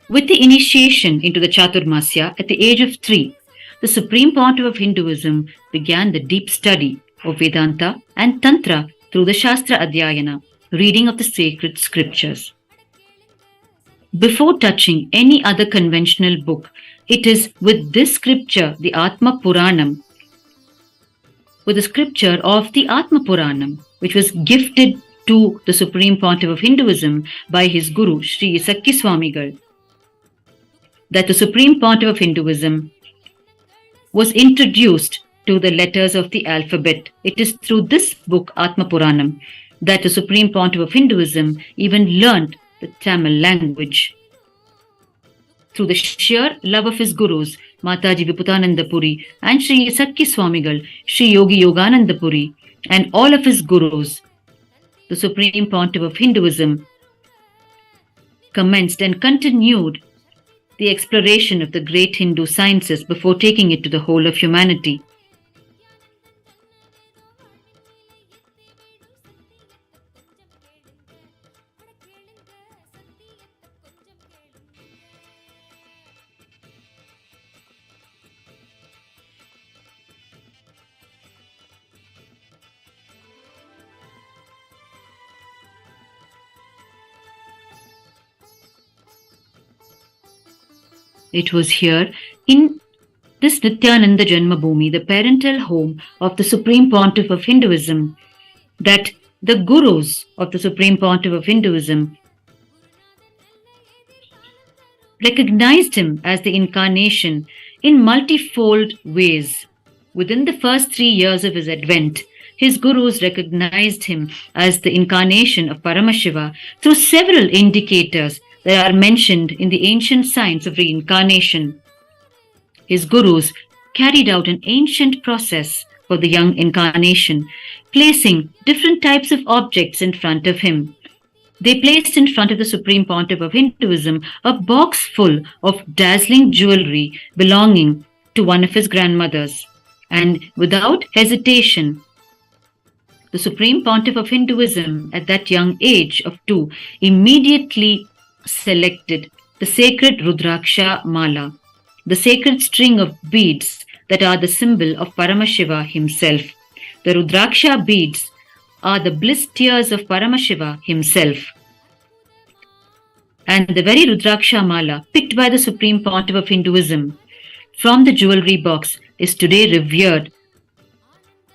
With the initiation into the Chaturmasya at the age of 3, the Supreme Pontiff of Hinduism began the deep study of Vedanta and Tantra through the Shastra Adhyayana, reading of the sacred scriptures. Before touching any other conventional book, it is with this scripture, the Atma Puranam, with the scripture of the Atma Puranam, which was gifted to the Supreme Pontiff of Hinduism by his guru, Sri Sakki Swamigal, that the Supreme Pontiff of Hinduism was introduced to the letters of the alphabet. It is through this book, Atma Puranam, that the Supreme Pontiff of Hinduism even learned the Tamil language. Through the sheer love of his gurus, Mataji Viputananda Puri and Sri Sakki Swamigal, Sri Yogi Yogananda Puri, and all of his gurus, the Supreme Pontiff of Hinduism commenced and continued the exploration of the great Hindu sciences before taking it to the whole of humanity. It was here, in this Nithyananda Jenma Bhoomi, the parental home of the Supreme Pontiff of Hinduism, that the gurus of the Supreme Pontiff of Hinduism recognized him as the incarnation in multifold ways. Within the first 3 years of his advent, his gurus recognized him as the incarnation of Paramashiva through several indicators that are mentioned in the ancient science of reincarnation. His gurus carried out an ancient process for the young incarnation, placing different types of objects in front of him. They placed in front of the Supreme Pontiff of Hinduism a box full of dazzling jewelry belonging to one of his grandmothers. And without hesitation, the Supreme Pontiff of Hinduism at that young age of 2 immediately selected the sacred Rudraksha Mala, the sacred string of beads that are the symbol of Paramashiva himself. The Rudraksha beads are the bliss tears of Paramashiva himself. And the very Rudraksha Mala picked by the Supreme Pontiff of Hinduism from the jewelry box is today revered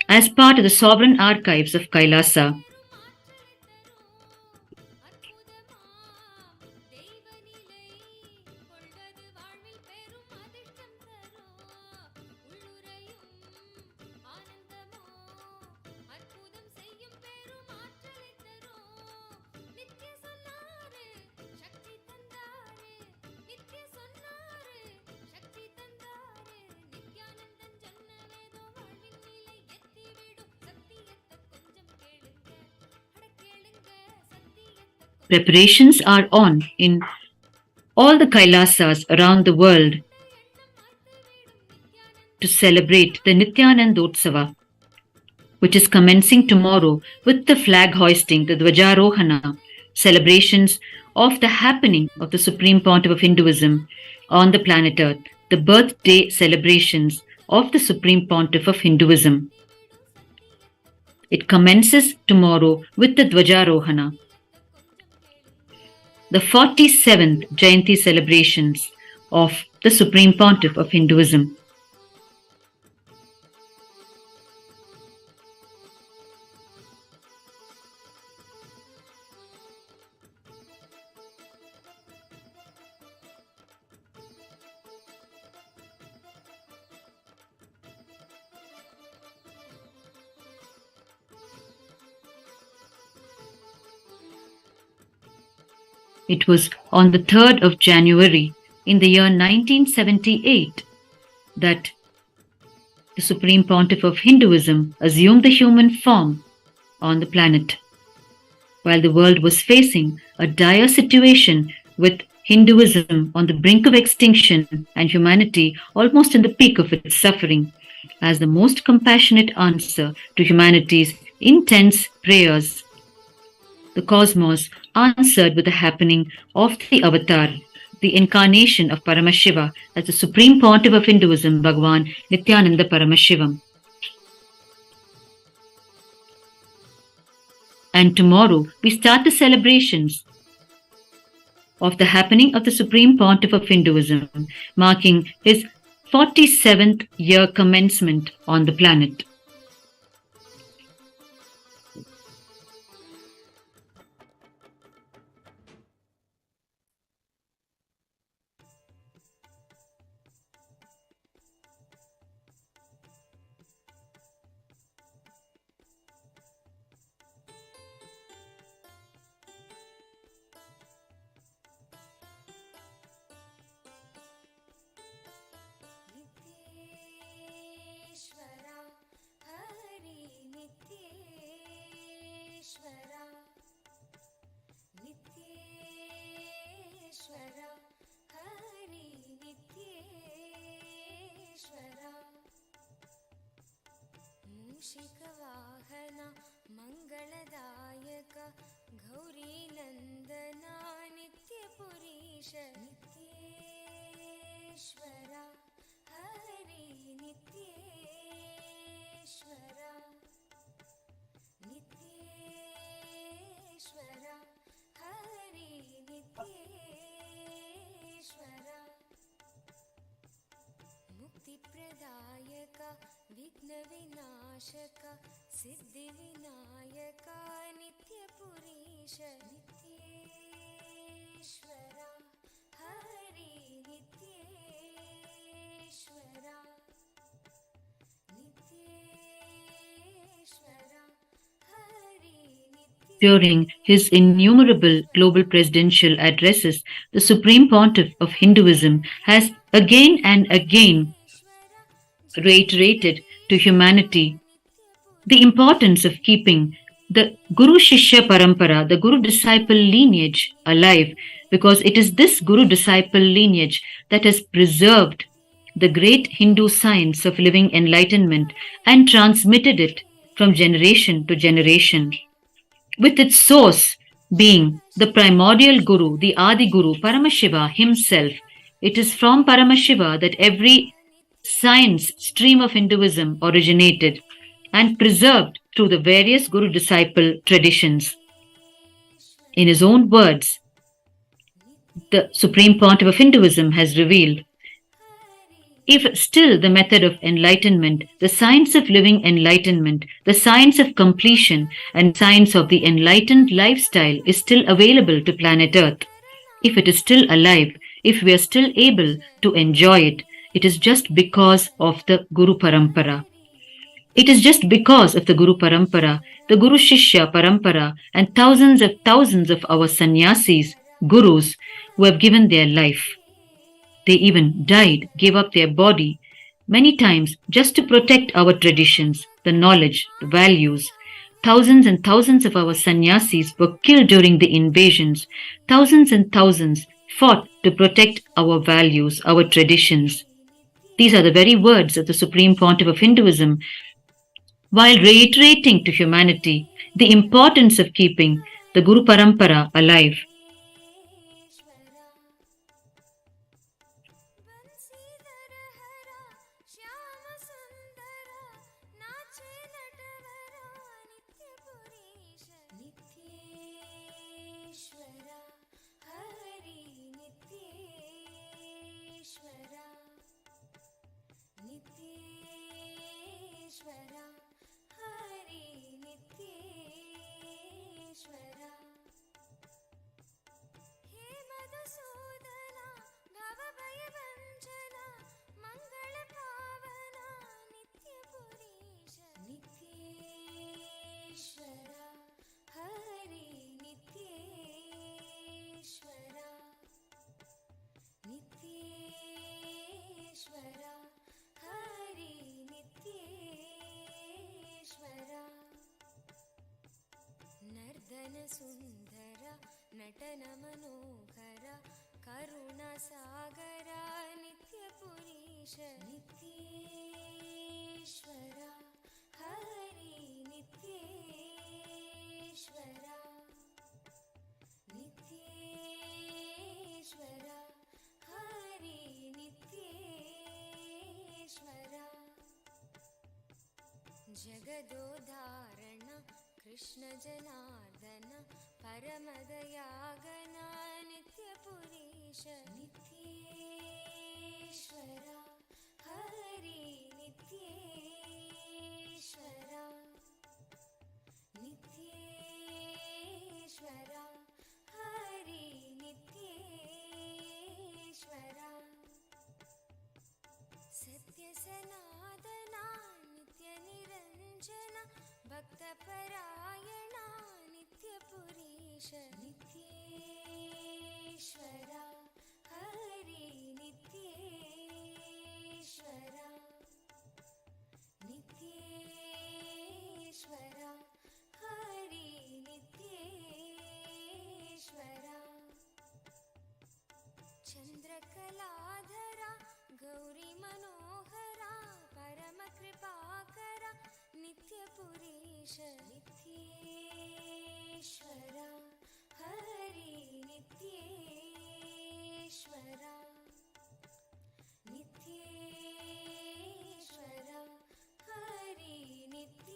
as part of the sovereign archives of KAILASA. Preparations are on in all the Kailasas around the world to celebrate the Nithyanandotsava, which is commencing tomorrow with the flag hoisting, the Dvajarohana, celebrations of the happening of the Supreme Pontiff of Hinduism on the planet Earth, the birthday celebrations of the Supreme Pontiff of Hinduism. It commences tomorrow with the Dvajarohana. The 47th Jayanti celebrations of the Supreme Pontiff of Hinduism. It was on the 3rd of January in the year 1978 that the Supreme Pontiff of Hinduism assumed the human form on the planet. While the world was facing a dire situation with Hinduism on the brink of extinction and humanity almost in the peak of its suffering, as the most compassionate answer to humanity's intense prayers, the cosmos answered with the happening of the avatar, the incarnation of Paramashiva as the Supreme Pontiff of Hinduism, Bhagavan Nithyananda Paramashivam. And tomorrow we start the celebrations of the happening of the Supreme Pontiff of Hinduism, marking his 47th year commencement on the planet. मूषिकवाहन मङ्गलदायक Gaurinandana नित्यपुरीश नित्येश्वरा Hari नित्येश्वरा नित्येश्वरा Hari नित्येश्वरा मुक्तिप्रदायक विघ्नविनाशक Siddhivinayak नित्यपुरीश नित्येश्वरा Hari नित्येश्वरा नित्येश्वरा Hari During his innumerable global presidential addresses, the Supreme Pontiff of Hinduism has again and again reiterated to humanity the importance of keeping the Guru Shishya Parampara, the Guru disciple lineage, alive, because it is this Guru disciple lineage that has preserved the great Hindu science of living enlightenment and transmitted it from generation to generation, with its source being the primordial Guru, the Adi Guru, Paramashiva himself. It is from Paramashiva that every science stream of Hinduism originated and preserved through the various Guru disciple traditions. In his own words, the Supreme Pontiff of Hinduism has revealed, if still the method of enlightenment, the science of living enlightenment, the science of completion, and science of the enlightened lifestyle is still available to planet Earth, if it is still alive, if we are still able to enjoy it, it is just because of the Guru Parampara. It is just because of the Guru Parampara, the Guru Shishya Parampara, and thousands of our sannyasis, gurus, who have given their life. They even died, gave up their body, many times just to protect our traditions, the knowledge, the values. Thousands and thousands of our sannyasis were killed during the invasions. Thousands and thousands fought to protect our values, our traditions. These are the very words of the Supreme Pontiff of Hinduism, while reiterating to humanity the importance of keeping the Guru Parampara alive. सुंदर नटन मनोहर करुण सागर नित्यपुरीश नित्येश्वरा हरि नित्येश्वरा नित्येश्वरा हरि नित्येश्वरा जगदोधारण कृष्ण जनार्दन परमदयागन नित्यपुरीश नित्येश्वरा हरि नित्येश्वरा नित्येश्वरा हरि नित्येश्वरा सत्य सनातना नित्य निरंजन भक्तपरायणा नित्यपुरीश नित्येश्वरा हरि नित्येश्वरा नित्येश्वरा हरि नित्येश्वरा चंद्रकलाधरा गौरी मनोहरा परम कृपाकरा नित्य नित्येश्वरा हरि नित्येश्वरा नित्येश्वरा हरि नित्येश्वरा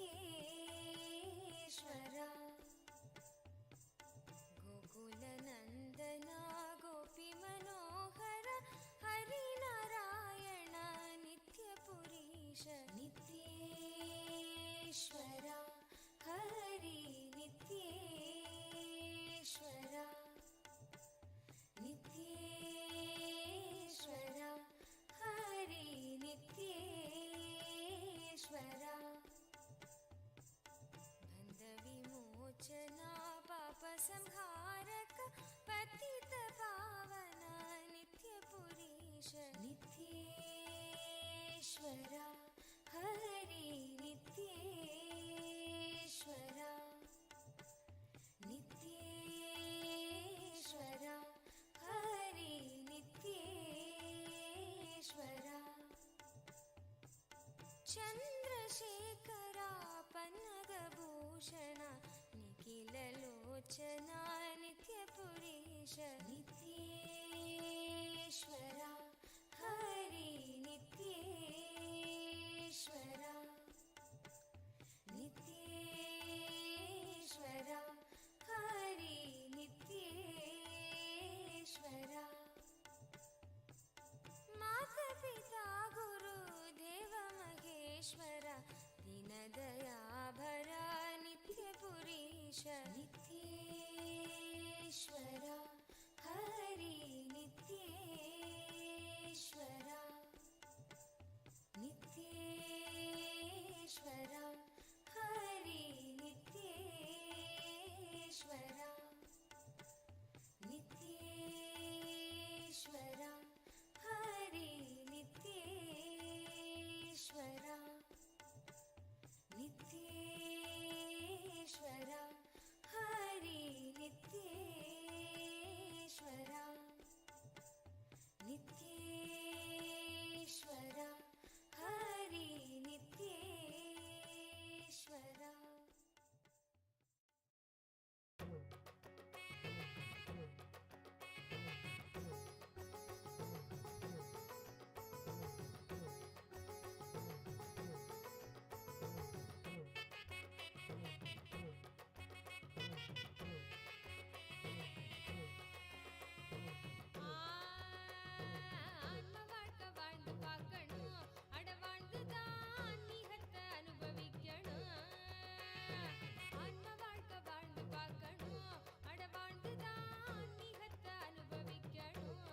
गोकुलनन्दना गोपीमनोहर हरिनारायण नित्यपुरीश नित्येश्वरा हरि नित्येश्वरा नित्येश्वरा हरि नित्येश्वरा बन्धविमोचना पापसंहारक पतितपावना नित्यपुरीश नित्येश्वरा हरि नित्येश्वरा नित्येश्वरा हरि नित्येश्वरा चन्द्रशेखरा पन्नगभूषण निखिललोचना नित्यपुरीश नित्येश्वरा हरि नित्येश्वरा नित्येश्वरा हरि नित्येश्वरा मातपिता गुरुदेव महेश्वर दीनदयाभर नित्यपुरीश नित्येश्वरा हरि नित्येश्वरा नित्येश्वरा हरि नित्येश्वरा नित्येश्वरा हरि नित्येश्वरा नित्येश्वरा हरि नित्येश्वरा नित्येश्वरा हरि नित्येश्वरा ஆன்ம வாழ்க்கை வாழ்ந்து பார்க்கணும் அட வாழ்ந்துதான் நீகத்தை அனுபவிக்கணும் ஆன்ம வாழ்க்கை வாழ்ந்து பார்க்கணும் அட வாழ்ந்துதான் நீகத்தை அனுபவிக்கணும்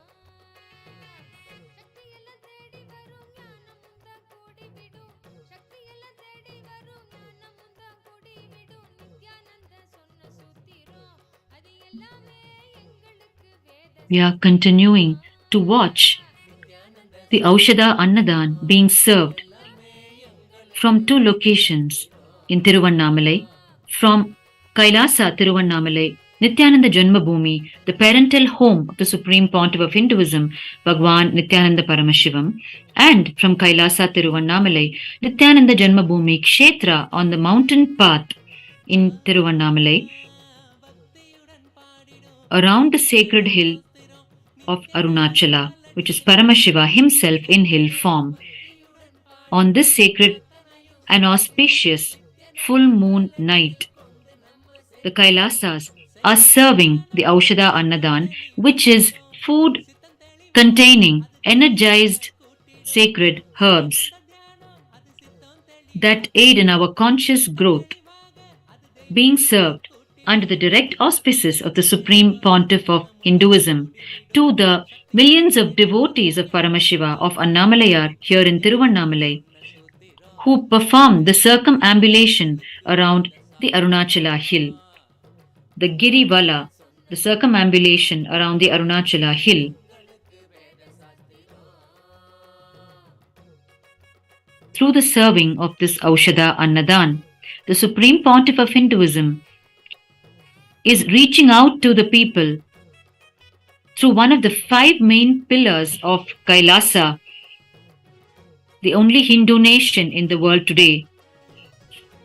சக்தி எல்லாம் தேடி வரும் ஞானம் முந்தா கூடி விடும் சக்தி எல்லாம் தேடி வரும் ஞானம் முந்தா கூடி விடும் நித்யானந்த சொன்ன சூத்திரம் அது எல்லாமே எங்களுக்கு வேத We are continuing to watch the Aushadha Annadhan being served from two locations in Tiruvannamalai, from KAILASA Tiruvannamalai, Nithyananda Jenma Bhoomi, the parental home of the Supreme Pontiff of Hinduism, Bhagwan Nithyananda Paramashivam, and from KAILASA Tiruvannamalai, Nithyananda Jenma Bhoomi Kshetra on the mountain path in Tiruvannamalai, around the sacred hill of Arunachala, which is Paramashiva himself in hill form. On this sacred and auspicious full moon night, the Kailasas are serving the Aushadha Annadhan, which is food containing energized sacred herbs that aid in our conscious growth, being served under the direct auspices of the Supreme Pontiff of Hinduism to the millions of devotees of Paramashiva of Annamalayar here in Tiruvannamalai, who perform the circumambulation around the Arunachala hill. The Girivala, the circumambulation around the Arunachala hill. Through the serving of this Aushadha Annadhan, the Supreme Pontiff of Hinduism is reaching out to the people through one of the 5 main pillars of Kailasa, the only Hindu nation in the world today,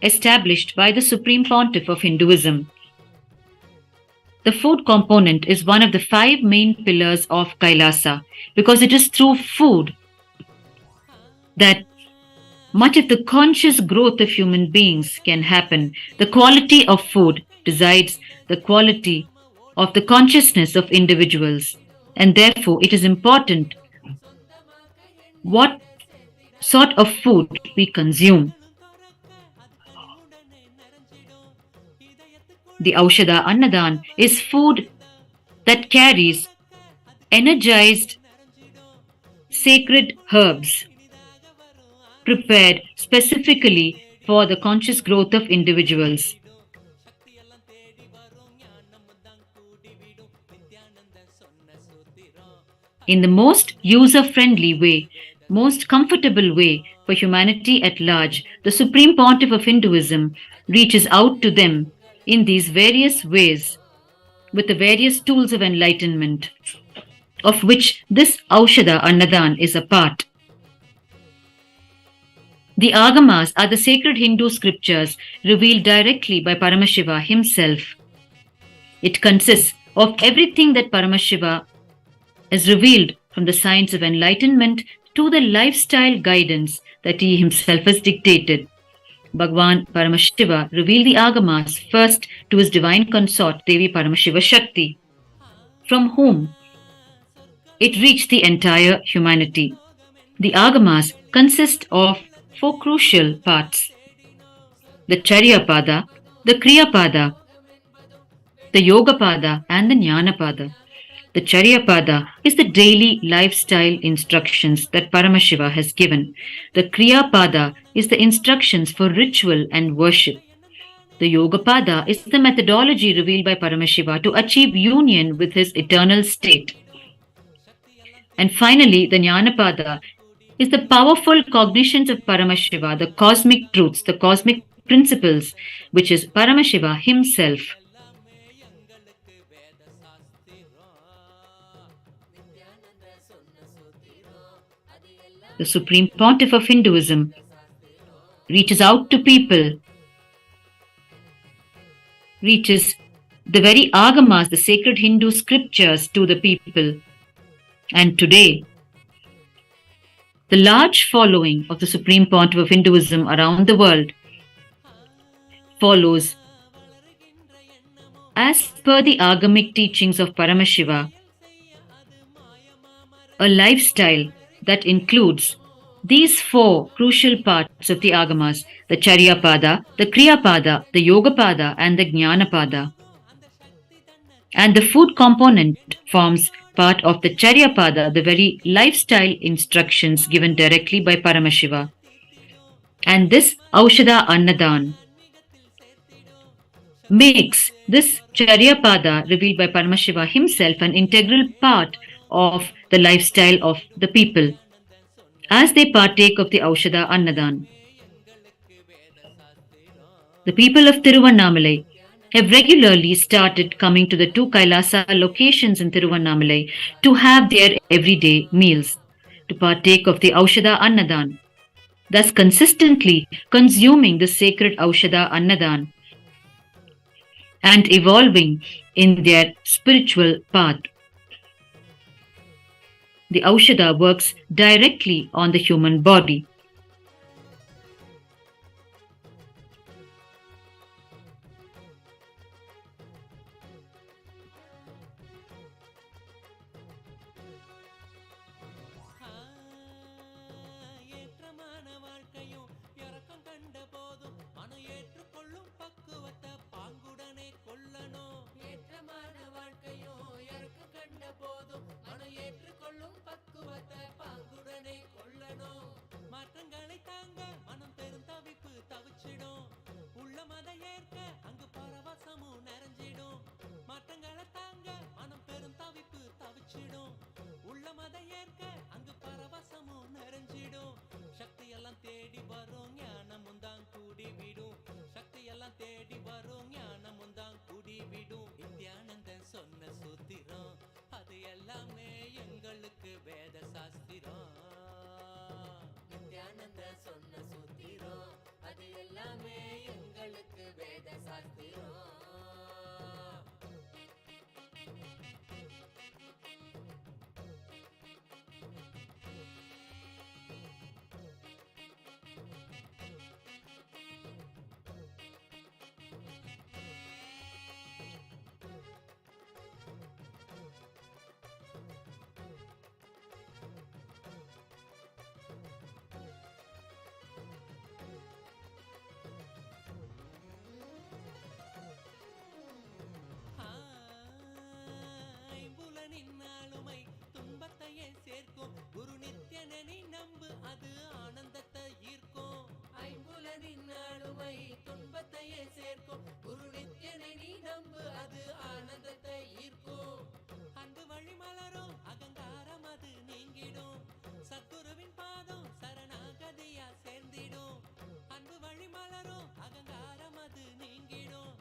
established by the Supreme Pontiff of Hinduism. The food component is one of the 5 main pillars of Kailasa because it is through food that much of the conscious growth of human beings can happen. The quality of food decides the quality of the consciousness of individuals, and therefore it is important what sort of food we consume. The Aushadha Annadhan is food that carries energized sacred herbs prepared specifically for the conscious growth of individuals. In the most user-friendly way, most comfortable way for humanity at large, the Supreme Pontiff of Hinduism reaches out to them in these various ways with the various tools of enlightenment, of which this Aushadha Annadhan is a part. The Agamas are the sacred Hindu scriptures revealed directly by Paramashiva himself. It consists of everything that Paramashiva has revealed, from the science of enlightenment to the lifestyle guidance that he himself has dictated. Bhagwan Paramashiva revealed the Agamas first to his divine consort Devi Paramashiva Shakti, from whom it reached the entire humanity. The Agamas consist of 4 crucial parts: the Charyapada, the Kriyapada, the Yogapada, and the Jnanapada. The Charyapada is the daily lifestyle instructions that Paramashiva has given. The Kriyapada is the instructions for ritual and worship. The Yogapada is the methodology revealed by Paramashiva to achieve union with his eternal state. And finally, the Jnanapada is the powerful cognitions of Paramashiva, the cosmic truths, the cosmic principles, which is Paramashiva himself. The Supreme Pontiff of Hinduism reaches out to people, reaches the very Agamas, the sacred Hindu scriptures, to the people. And today, the large following of the Supreme Pontiff of Hinduism around the world follows, as per the Agamic teachings of Paramashiva, a lifestyle that includes these 4 crucial parts of the Agamas: the Charyapada, the Kriyapada, the Yogapada, and the Jnanapada. And the food component forms part of the Charyapada, the very lifestyle instructions given directly by Paramashiva. And this Aushadha Annadhan makes this Charyapada revealed by Paramashiva himself an integral part of the lifestyle of the people as they partake of the Aushadha Annadhan. The people of Tiruvannamalai have regularly started coming to the 2 Kailasa locations in Tiruvannamalai to have their everyday meals, to partake of the Aushadha Annadhan, thus consistently consuming the sacred Aushadha Annadhan and evolving in their spiritual path. The Aushadha works directly on the human body. மாற்றங்களை தாங்க மனம் பெரும் தவிப்பு தவிச்சிடும், உள்ளமத ஏற்க அங்கு பரவசமும் நிறைஞ்சிடும். மாற்றங்களை தாங்க மனம் பெரும் தவிப்பு தவிச்சிடும், உள்ளமத ஏற்க அங்கு பரவசமும் நிறைஞ்சிடும். சக்தி எல்லாம் தேடி வரும், ஞானமும் தான் கூடி விடும். சக்தி எல்லாம் தேடி வரும், ஞானமும் தான் கூடி விடும். நித்யானந்தன் சொன்ன சூத்திரம் அது எல்லாமே எங்களுக்கு வேத சாஸ்திரம். நித்யானந்த சொன்ன சூத்திரம் அது எல்லாமே எங்களுக்கு வேத சாஸ்திரம். ஐம்புலனின் ஆளுமை துன்பத்தையே சேர்க்கும். குரு நித்யனனை நம்பு, அது ஆனந்தத்தை ஈர்க்கும். ஐம்புலனின் ஆளுமை துன்பத்தையே சேர்க்கும். குரு நித்யனை நீ நம்பு, அது ஆனந்தத்தை ஈர்க்கும். அன்பு வழி மலரும், அகங்காரம் அது நீங்கிடும். சத்குருவின் பாதம் சரணாகதியா சேர்ந்திடும். அன்பு வழி மலரும், அகங்காரம் அது நீங்கிடும்.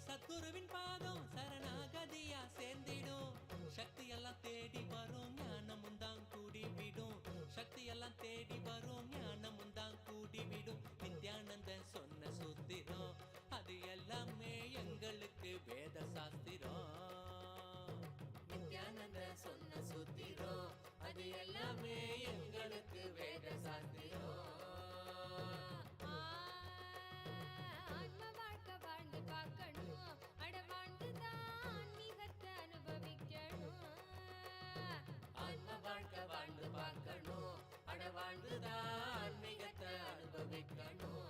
சத்குருவின் பாதம் சரணாகதியா சேர்ந்திடும். சக்தி எல்லாம் தேடி வரும், ஞானமும் தான் கூடிவிடும். சக்தி எல்லாம் தேடி வரும், ஞானமும் தான் கூடிவிடும். நித்யானந்தன் சொன்ன சூத்திரம், அது எல்லாமே எங்களுக்கு வேத சாஸ்திரம். நித்யானந்தன் சொன்ன சூத்திரம், அது எல்லாமே எங்களுக்கு வேத சாஸ்திரம். ஆன்ம வாழ்க்கை வாழ்ந்து பார்க்கணும், அட வாழ்ந்துதான் ஆன்மீகத்தை அனுபவிக்கணும். ஆன்ம வாழ்க்கை வாழ்ந்து பார்க்கணும், அட வாழ்ந்துதான் ஆன்மீகத்தை அனுபவிக்கணும்.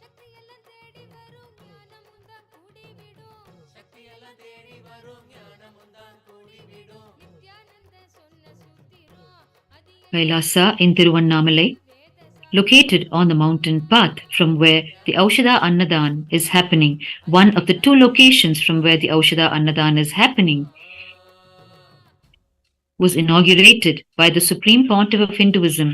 சக்தி எல்லாம் தேடி வரும், ஞானமும் தான் கூடிவிடும். சக்தி எல்லாம் தேடி வரும், ஞானமும் தான் கூடிவிடும். நித்யானந்த சொன்ன சூத்திரம், அது Kailasa in Tiruvannamalai, located on the mountain path from where the Aushadha Annadhan is happening, one of the two locations from where the Aushadha Annadhan is happening, was inaugurated by the Supreme Pontiff of Hinduism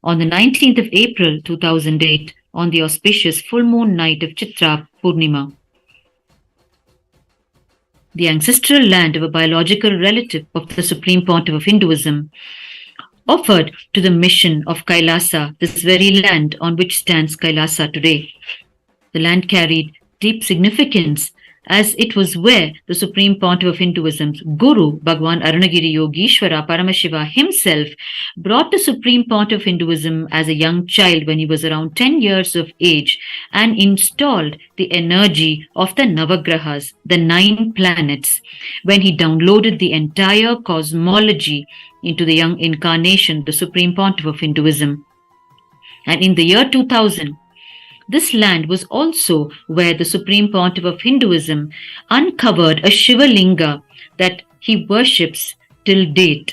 on the 19th of April 2008 on the auspicious full moon night of Chitra Pournama. The ancestral land of a biological relative of the Supreme Pontiff of Hinduism offered to the mission of Kailasa, this very land on which stands Kailasa today. The land carried deep significance as it was where the Supreme Pontiff of Hinduism's Guru, Bhagwan Arunagiri Yogeshwara Paramashiva himself, brought the Supreme Pontiff of Hinduism as a young child when he was around 10 years of age and installed the energy of the Navagrahas, the 9 planets, when he downloaded the entire cosmology into the young incarnation, the Supreme Pontiff of Hinduism. And in the year 2000, this land was also where the Supreme Pontiff of Hinduism uncovered a Shiva Linga that he worships till date.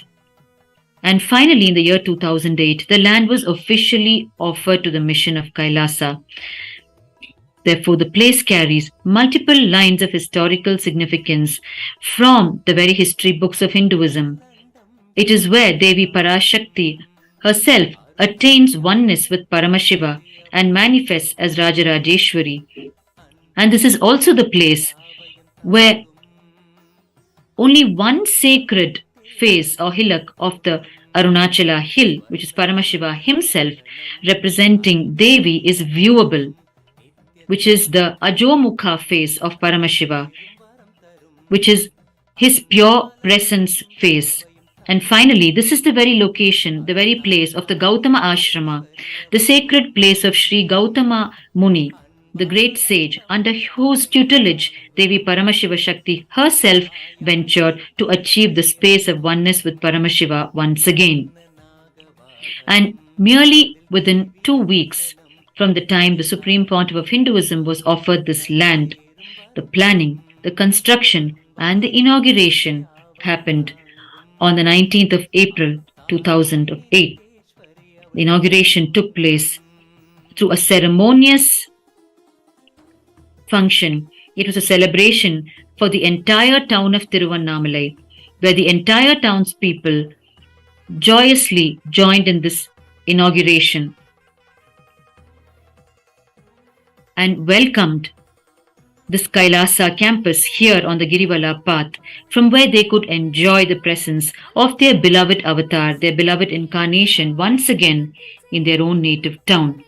And finally, in the year 2008, the land was officially offered to the mission of Kailasa. Therefore, the place carries multiple lines of historical significance from the very history books of Hinduism. It is where Devi Parashakti herself attains oneness with Paramashiva and manifests as Rajarajeshwari. And this is also the place where only one sacred face or hillock of the Arunachala hill, which is Paramashiva himself, representing Devi, is viewable, which is the Ajomukha face of Paramashiva, which is his pure presence face. And finally, this is the very location, the very place of the Gautama Ashrama, the sacred place of Sri Gautama Muni, the great sage, under whose tutelage Devi Paramashiva Shakti herself ventured to achieve the space of oneness with Paramashiva once again. And merely within 2 weeks from the time the Supreme Pontiff of Hinduism was offered this land, the planning, the construction, and the inauguration happened on the 19th of April 2008. The inauguration took place through a ceremonious function. It was a celebration for the entire town of Tiruvannamalai, where the entire townspeople joyously joined in this inauguration and welcomed this Kailasa campus here on the Girivala path, from where they could enjoy the presence of their beloved avatar, their beloved incarnation once again in their own native town.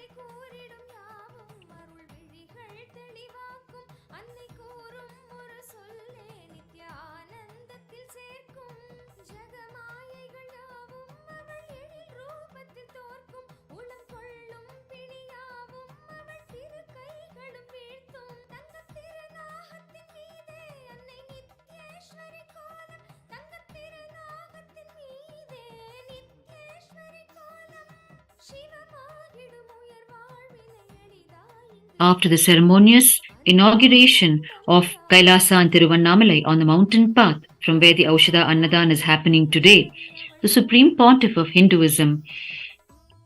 After the ceremonious inauguration of Kailasa and Tiruvannamalai on the mountain path from where the Aushadha Annadhan is happening today, the Supreme Pontiff of Hinduism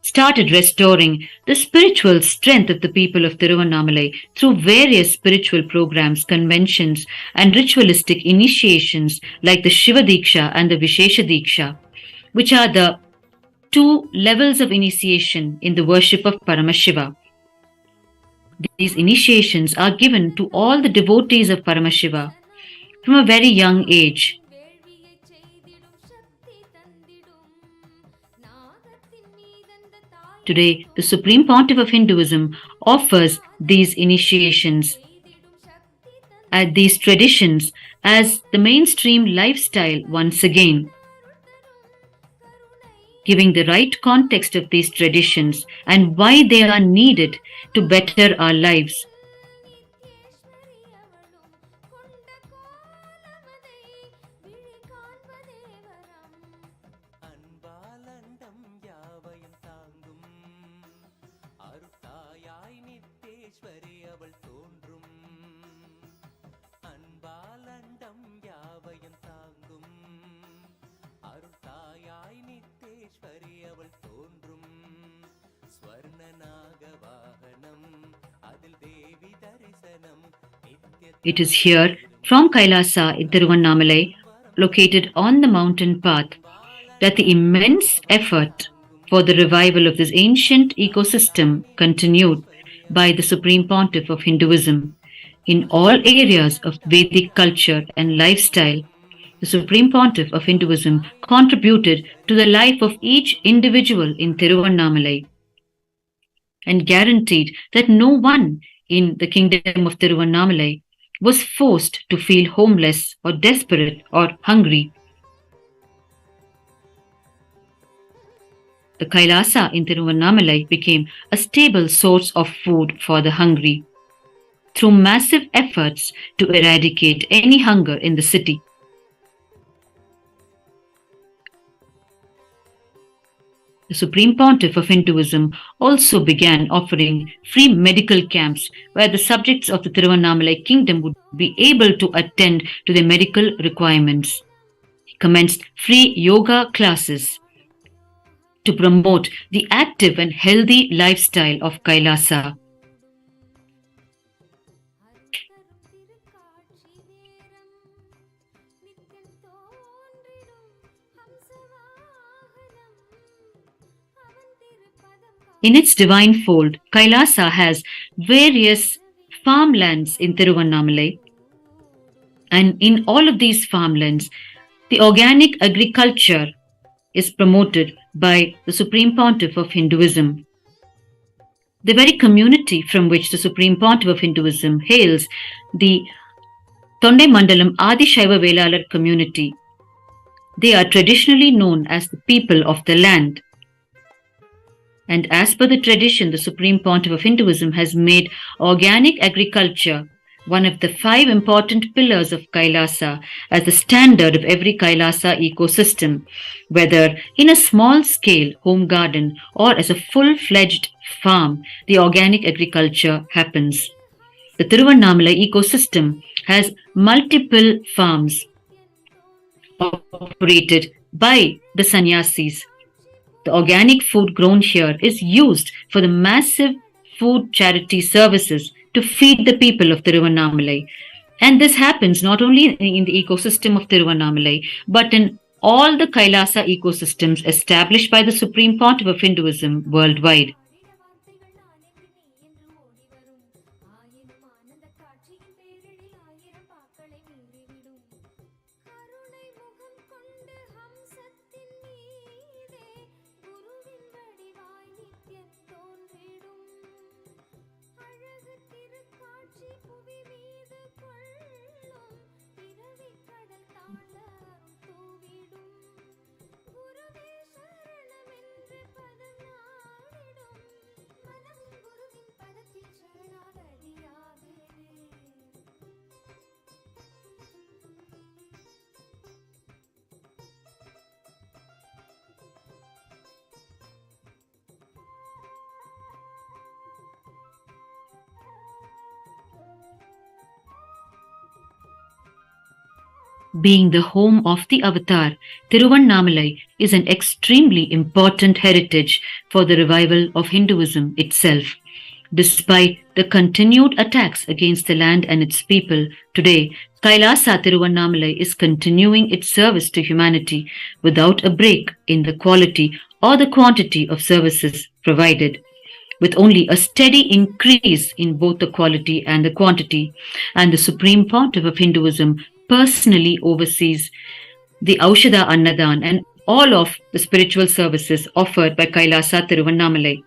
started restoring the spiritual strength of the people of Tiruvannamalai through various spiritual programs, conventions, and ritualistic initiations like the Shiva Diksha and the Vishesha Diksha, which are the two levels of initiation in the worship of Paramashiva. These initiations are given to all the devotees of Paramashiva from a very young age. வேள்வியைச் செய்திடும் சக்தி தந்திடும் நாகத்தின் மீதந்த தாய் Today, the Supreme Pontiff of Hinduism offers these initiations செய்திடும் சக்தி at these traditions as the mainstream lifestyle once again, giving the right context of these traditions and why they are needed to better our lives. நித்யேஸ்வரி அவளும் கொண்ட கோலமதை விழி காண்பதே வரம் அன்பாலண்டம் யாவையும் தாங்கும் அருத்தாயாய் நித்தேஸ்வரி அவள் தோன்றும் அன்பாலண்டம் யாவையும் தாங்கும் அருத்தாயாய் நித்தேஸ்வரி அவள் தோன்றும் ஸ்வர்ணநாக வாகனம் அதில் தேவி தரிசனம் It is here from Kailasa in Tiruvannamalai, located on the mountain path, that the immense effort for the revival of this ancient ecosystem continued by the Supreme Pontiff of Hinduism. In all areas of Vedic culture and lifestyle, the Supreme Pontiff of Hinduism contributed to the life of each individual in Tiruvannamalai and guaranteed that no one in the kingdom of Tiruvannamalai was forced to feel homeless or desperate or hungry. The Kailasa in Tiruvannamalai became a stable source of food for the hungry through massive efforts to eradicate any hunger in the city. The Supreme Pontiff of Hinduism also began offering free medical camps where the subjects of the Tiruvannamalai kingdom would be able to attend to their medical requirements. He commenced free yoga classes to promote the active and healthy lifestyle of Kailasa. In its divine fold, Kailasa has various farmlands in Tiruvannamalai, and in all of these farmlands, the organic agriculture is promoted by the Supreme Pontiff of Hinduism. The very community from which the Supreme Pontiff of Hinduism hails, the Tondai Mandalam Adi Shaiva Velalar community, they are traditionally known as the people of the land. And as per the tradition, the Supreme Pontiff of Hinduism has made organic agriculture one of the 5 important pillars of Kailasa as the standard of every Kailasa ecosystem, whether in a small scale home garden or as a full-fledged farm, the organic agriculture happens. The Tiruvannamalai ecosystem has multiple farms operated by the sannyasis. The organic food grown here is used for the massive food charity services to feed the people of Tiruvannamalai. And this happens not only in the ecosystem of Tiruvannamalai, but in all the Kailasa ecosystems established by the Supreme Pontiff of Hinduism worldwide. Being the home of the Avatar, Tiruvannamalai is an extremely important heritage for the revival of Hinduism itself. Despite the continued attacks against the land and its people, today Kailasa Tiruvannamalai is continuing its service to humanity without a break in the quality or the quantity of services provided, with only a steady increase in both the quality and the quantity. And the Supreme Pontiff of Hinduism personally oversees the Aushadha Annadhan and all of the spiritual services offered by Kailasa Tiruvannamalai.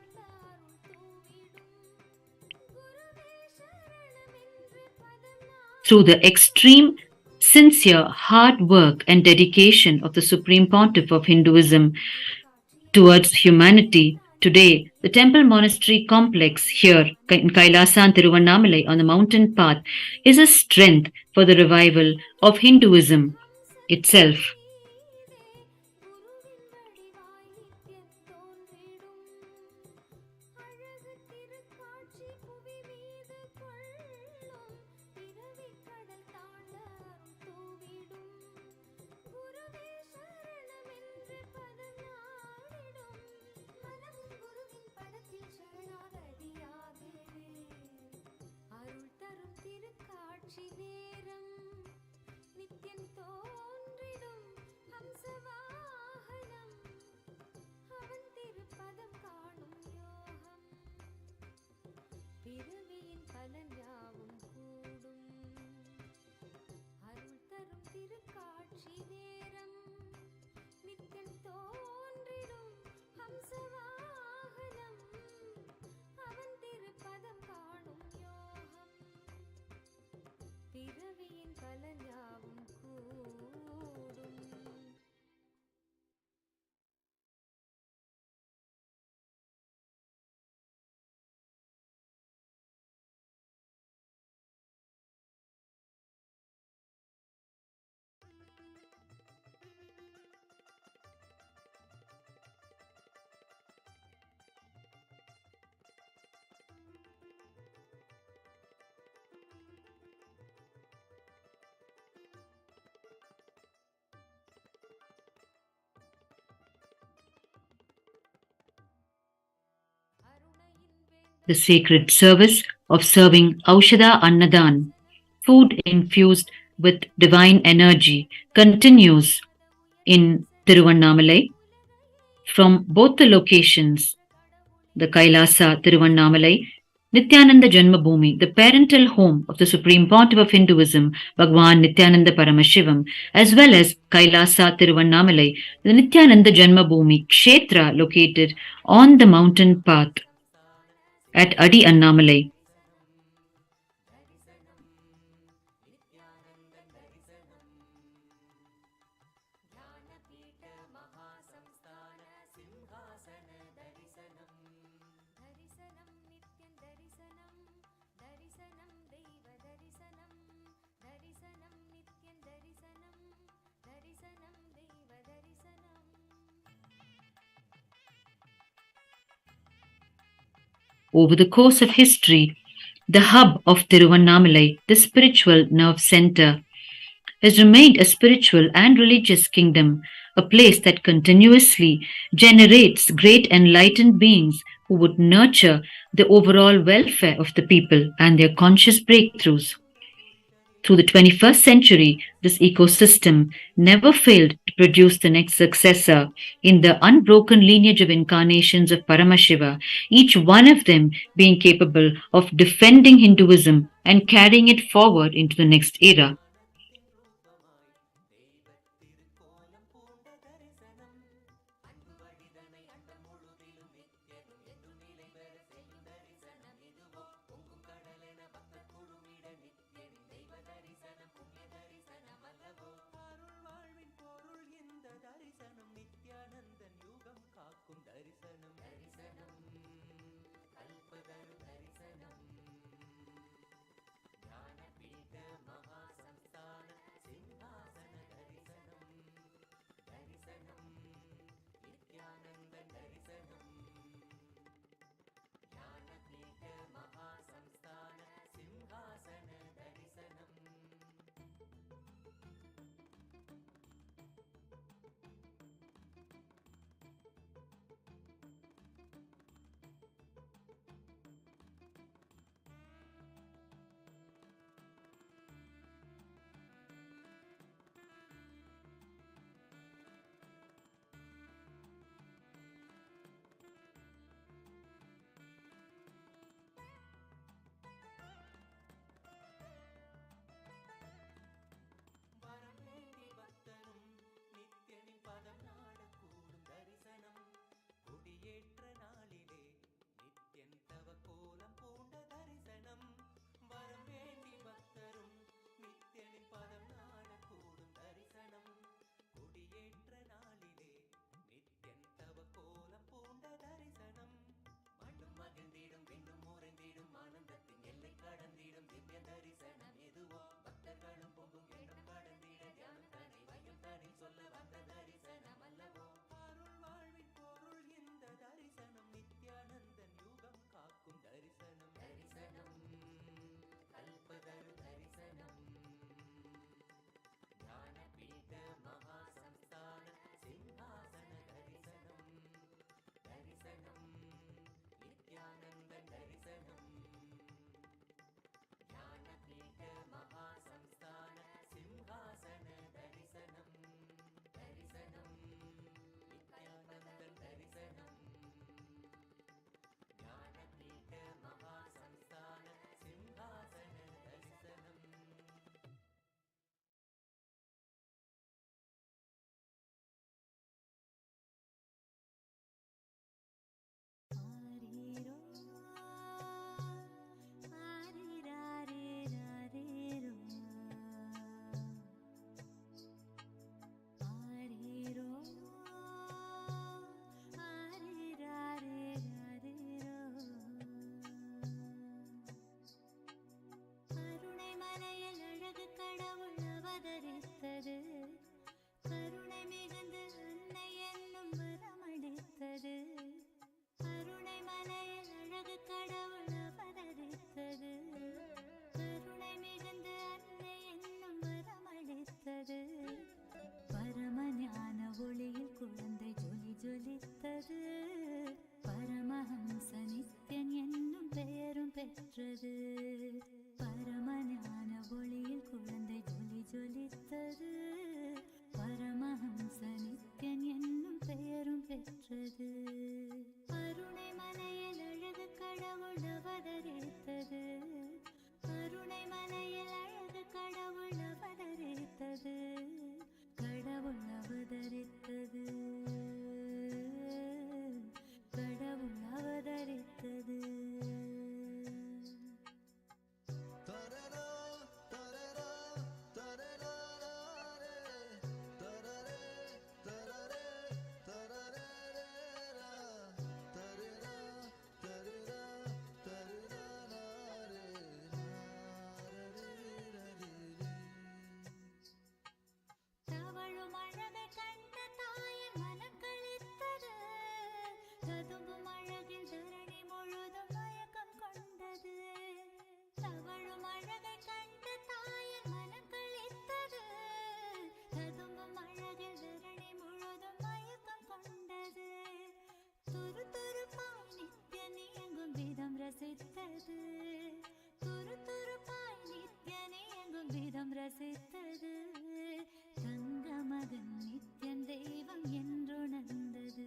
Through the extreme, sincere hard work and dedication of the Supreme Pontiff of Hinduism towards humanity, today the temple monastery complex here in Kailasa and Tiruvannamalai on the mountain path is a strength for the revival of Hinduism itself. அருள் தரும் திருக்காட்சி நேரம் நித்யம் தோன்றிடும் ஹம்சவாகனம் அவன் திருப்பதம் காணும் யோகம் பிறவியின் பலன் யாவும் கூடும் அருள் தரும் திருக்காட்சி நேரம் நித்யம் தோன்றிடும் ஹம்சவாகனம் அவன் திருப்பதம் காணும் யோகம் பிறவியின் பலன் யாவும் கூடும். The sacred service of serving Aushadha Annadhan, food infused with divine energy, continues in Tiruvannamalai. From both the locations, the Kailasa Tiruvannamalai, Nithyananda Jenma Bhoomi, the parental home of the Supreme Pontiff of Hinduism, Bhagwan Nithyananda Paramashivam, as well as Kailasa Tiruvannamalai, the Nithyananda Jenma Bhoomi Kshetra located on the mountain path at Adi Annamalai. Over the course of history, the hub of Tiruvannamalai, the spiritual nerve center, has remained a spiritual and religious kingdom, a place that continuously generates great enlightened beings who would nurture the overall welfare of the people and their conscious breakthroughs. Through the 21st century, this ecosystem never failed to produce the next successor in the unbroken lineage of incarnations of Paramashiva, each one of them being capable of defending Hinduism and carrying it forward into the next era. பெற்றது. பரமஞான ஒளியில் குழந்தை ஜொலி ஜொலித்தது. பரமஹம்ச நித்யன் என்னும் பெயரும் பெற்றது. அருணை மலையில் அழகு கடவுள் அவதரித்தது. அருணை மலையில் அழகு கடவுள் அவதரித்தது. கடவுள் அவதரித்தது. கடவுள் அவதரித்தது. தவழும் அழகை கண்ட தாயின் மனக்களித்தது. ததும்பும் அழகில் தரணி முழுதும் மயக்கம் கொண்டது. தவழும் அழகை கண்ட தாயின் மனக்களித்தது. ததும்பும் அழகில் தரணி முழுதும் மயக்கம் கொண்டது. துரு துருப்பாய் நித்யன் இயங்கும் விதம் ரசித்தது. துரு துருப்பாய் நித்யன் இயங்கும் விதம் ரசித்தது. தங்க மகன் நித்யன் தெய்வம் என்றுணர்ந்தது.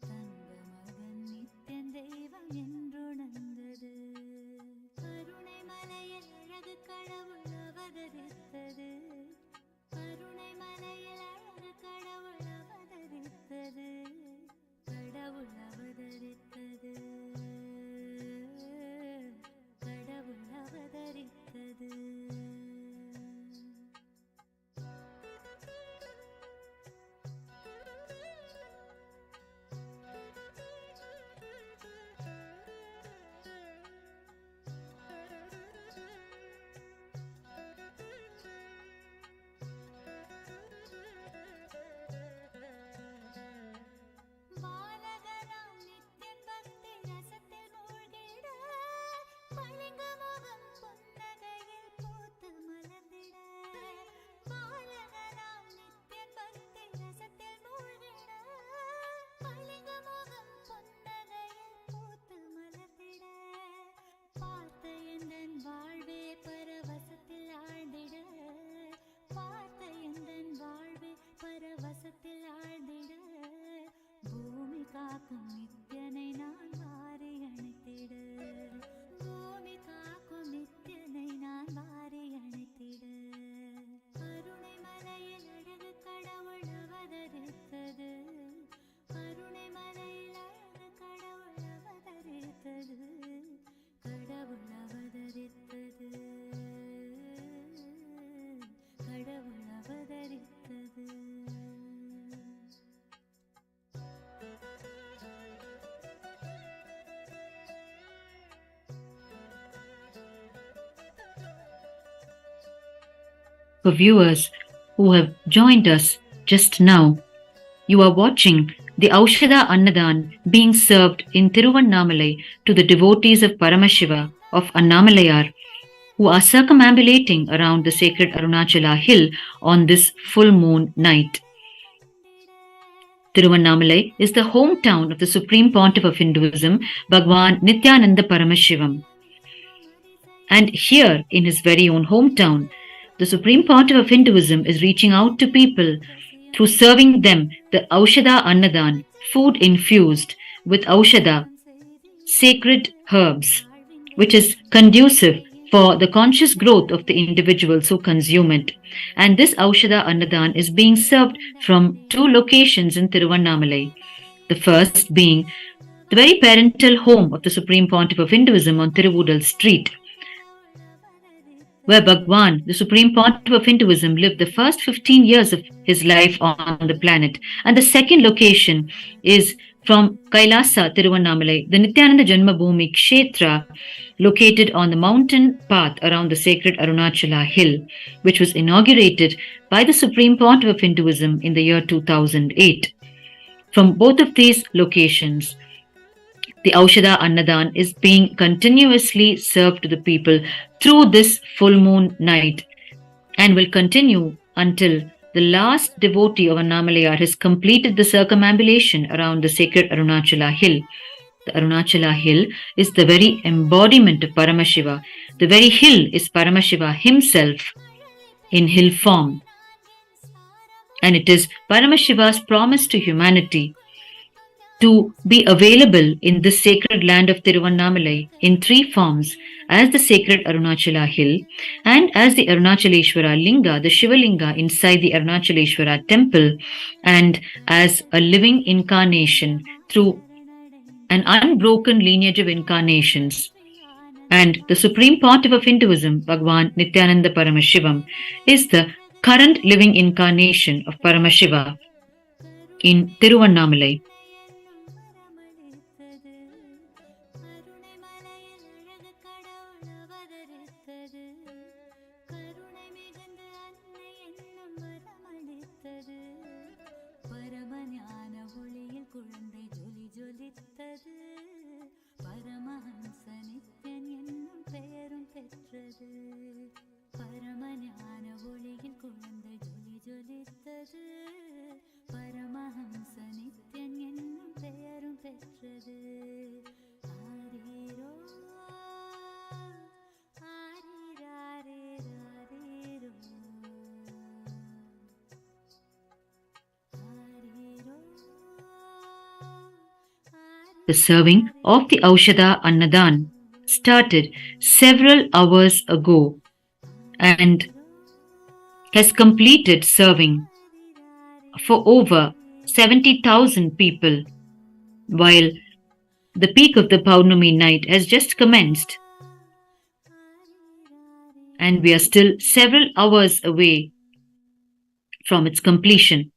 தங்க மகன் நித்யன் தெய்வம் என்றுணர்ந்தது. கருணை மலையில் அழகு கடவுள் அவதரித்தது. கருணை மலையில் அழகு கடவுள் அவதரித்தது. கடவுள் அவதரித்தது. கடவுள் அவதரித்தது. பாலகனாம் நித்யன் பக்தி ரசத்தில் மூழ்கிட. பளிங்கு முகம் புன்னகையில் பூத்து மலர்ந்திட. பாலகனாம் நித்யன் பக்தி ரசத்தில் மூழ்கிட. பளிங்கு முகம் புன்னகையில் பூத்து மலர்ந்திட. பார்த்த எந்தன் வாழ்வே பரவசத்தில் ஆழ்ந்திட. பார்த்த எந்தன் வாழ்வே பரவசத்தில் ஆழ்ந்திட. பூமி காக்கும் நித்யனை நான் வாரி அணைத்திட. பூமி காக்கும் நித்யனை நான் வாரி அணைத்திட. அருணை மலையில் அழகு கடவுள் அவதரித்தது. அருணை மலையில் அழகு கடவுள் அவதரித்தது. கடவுள் அவதரித்தது. கடவுள் அவதரித்தது. For viewers who have joined us just now, you are watching the Aushadha Annadhan being served in Tiruvannamalai to the devotees of Paramashiva of Annamalayar who are circumambulating around the sacred Arunachala hill on this full moon night. Tiruvannamalai is the hometown of the Supreme Pontiff of Hinduism, Bhagwan Nithyananda Paramashivam. And here, in his very own hometown, the Supreme Pontiff of Hinduism is reaching out to people through serving them the Aushadha Annadhan, food infused with Aushadha, sacred herbs, which is conducive for the conscious growth of the individuals who consume it. And this Aushadha Annadhan is being served from 2 locations in Tiruvannamalai. The first being the very parental home of the Supreme Pontiff of Hinduism on Tiruvudal Street, where Bhagwan, the Supreme Pontiff of Hinduism, lived the first 15 years of his life on the planet. And the second location is from KAILASA, Tiruvannamalai, the Nithyananda Jenma Bhoomi Kshetra, located on the mountain path around the sacred Arunachala hill, which was inaugurated by the Supreme Pontiff of Hinduism in the year 2008. From both of these locations, the Aushadha Annadhan is being continuously served to the people through this full moon night and will continue until the last devotee of Annamalayar has completed the circumambulation around the sacred Arunachala hill. the Arunachala hill, is the very embodiment of Paramashiva. The very hill is Paramashiva himself in hill form. And it is Paramashiva's promise to humanity to be available in this sacred land of Tiruvannamalai in three forms, as the sacred Arunachala hill and as the Arunachaleshwara linga, the Shiva linga inside the Arunachaleshwara temple, and as a living incarnation through an unbroken lineage of incarnations. And the supreme pontiff of Hinduism, Bhagwan Nithyananda Paramashivam, is the current living incarnation of Paramashiva in Tiruvannamalai. The serving of the Aushadha Annadhan started several hours ago and has completed serving for over 70,000 people, while the peak of the Pournami night has just commenced. And we are still several hours away from its completion.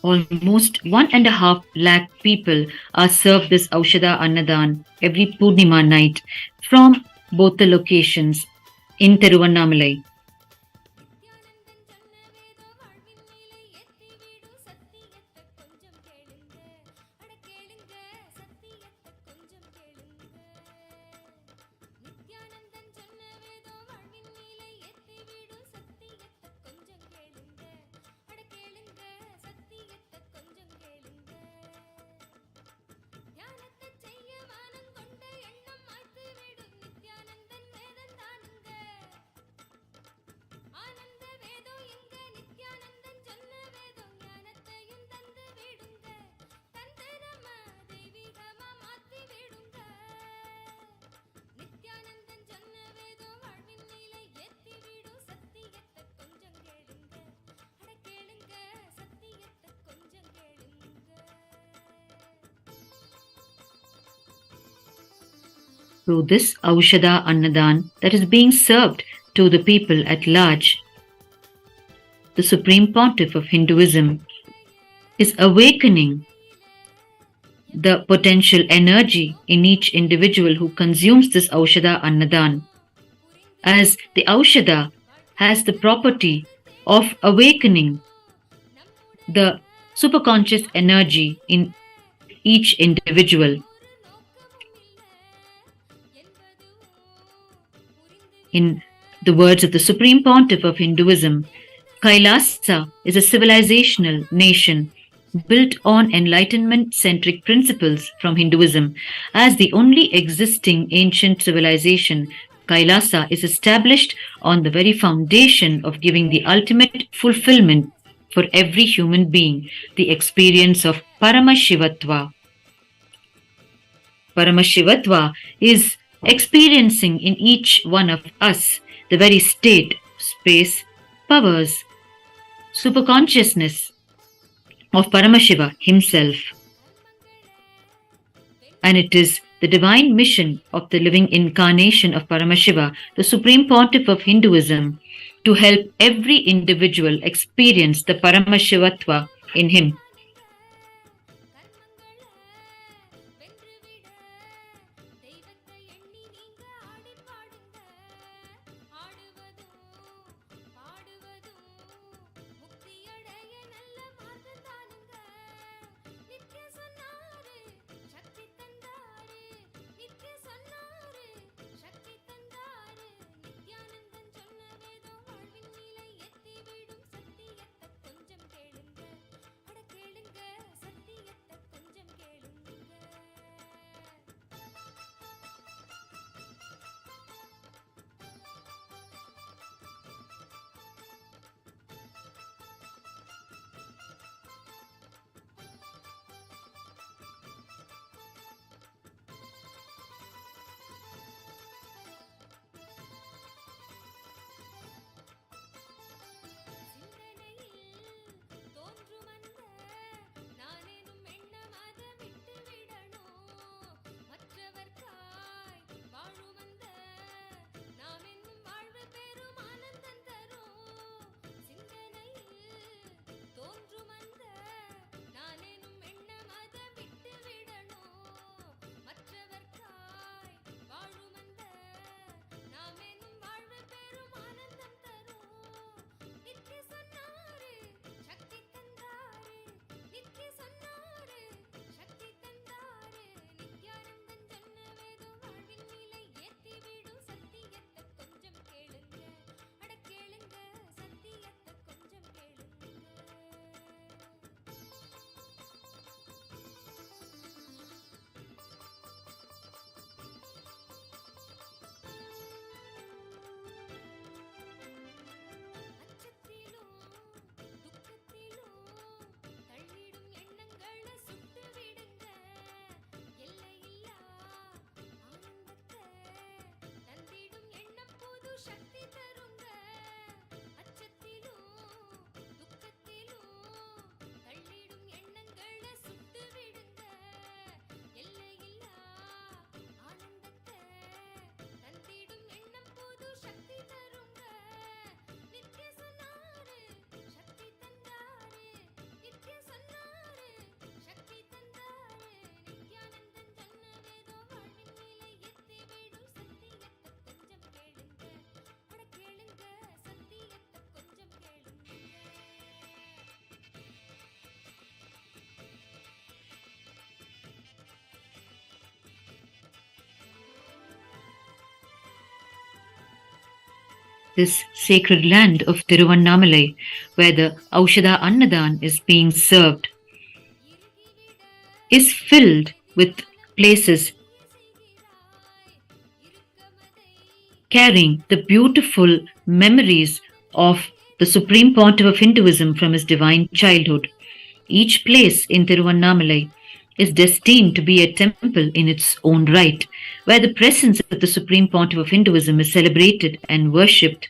Almost 1.5 lakh people are served this Aushadha Annadhan every Pournima night from both the locations in Tiruvannamalai. Through this Aushadha Annadhan that is being served to the people at large, the Supreme Pontiff of Hinduism is awakening the potential energy in each individual who consumes this Aushadha Annadhan, as the Aushadha has the property of awakening the superconscious energy in each individual. In the words of the Supreme Pontiff of Hinduism, KAILASA is a civilizational nation built on enlightenment-centric principles from Hinduism. As the only existing ancient civilization, KAILASA is established on the very foundation of giving the ultimate fulfillment for every human being, the experience of Paramashivatva. Paramashivatva is experiencing in each one of us the very state, space, powers, superconsciousness of Paramashiva himself. And it is the divine mission of the living incarnation of Paramashiva, the Supreme Pontiff of Hinduism, to help every individual experience the Paramashivatva in him. this sacred land of Tiruvannamalai, where the Aushadha Annadhan is being served, is filled with places carrying the beautiful memories of the Supreme Pontiff of Hinduism from his divine childhood. Each place in Tiruvannamalai is destined to be a temple in its own right, where the presence of the Supreme Pontiff of Hinduism is celebrated and worshipped.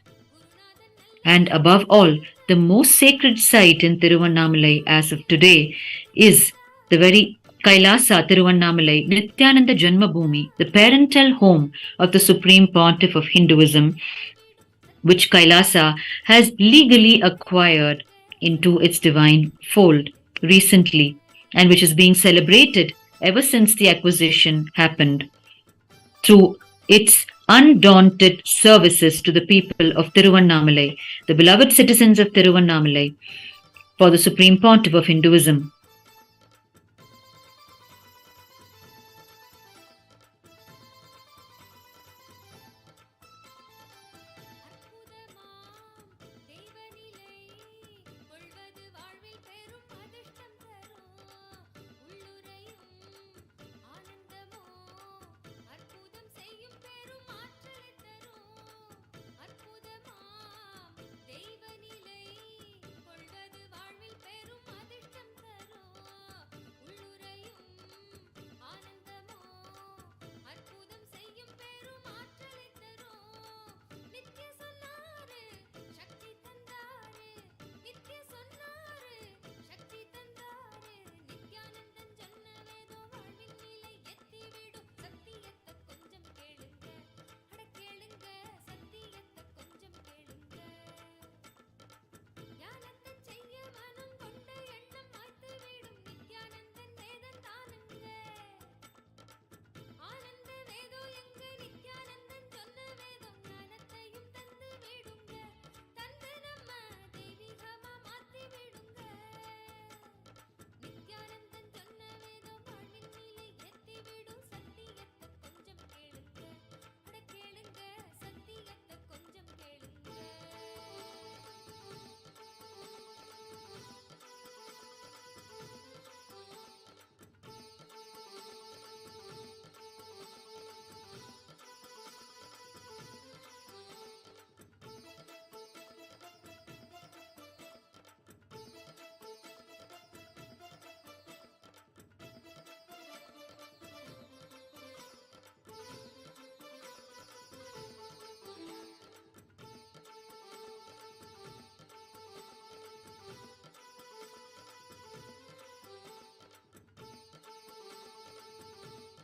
And above all, the most sacred site in Tiruvannamalai as of today is the very KAILASA Tiruvannamalai, Nithyananda Jenma Bhoomi, the parental home of the Supreme Pontiff of Hinduism, which KAILASA has legally acquired into its divine fold recently, and which is being celebrated ever since the acquisition happened through its undaunted services to the people of Tiruvannamalai, the beloved citizens of Tiruvannamalai, for the Supreme Pontiff of Hinduism.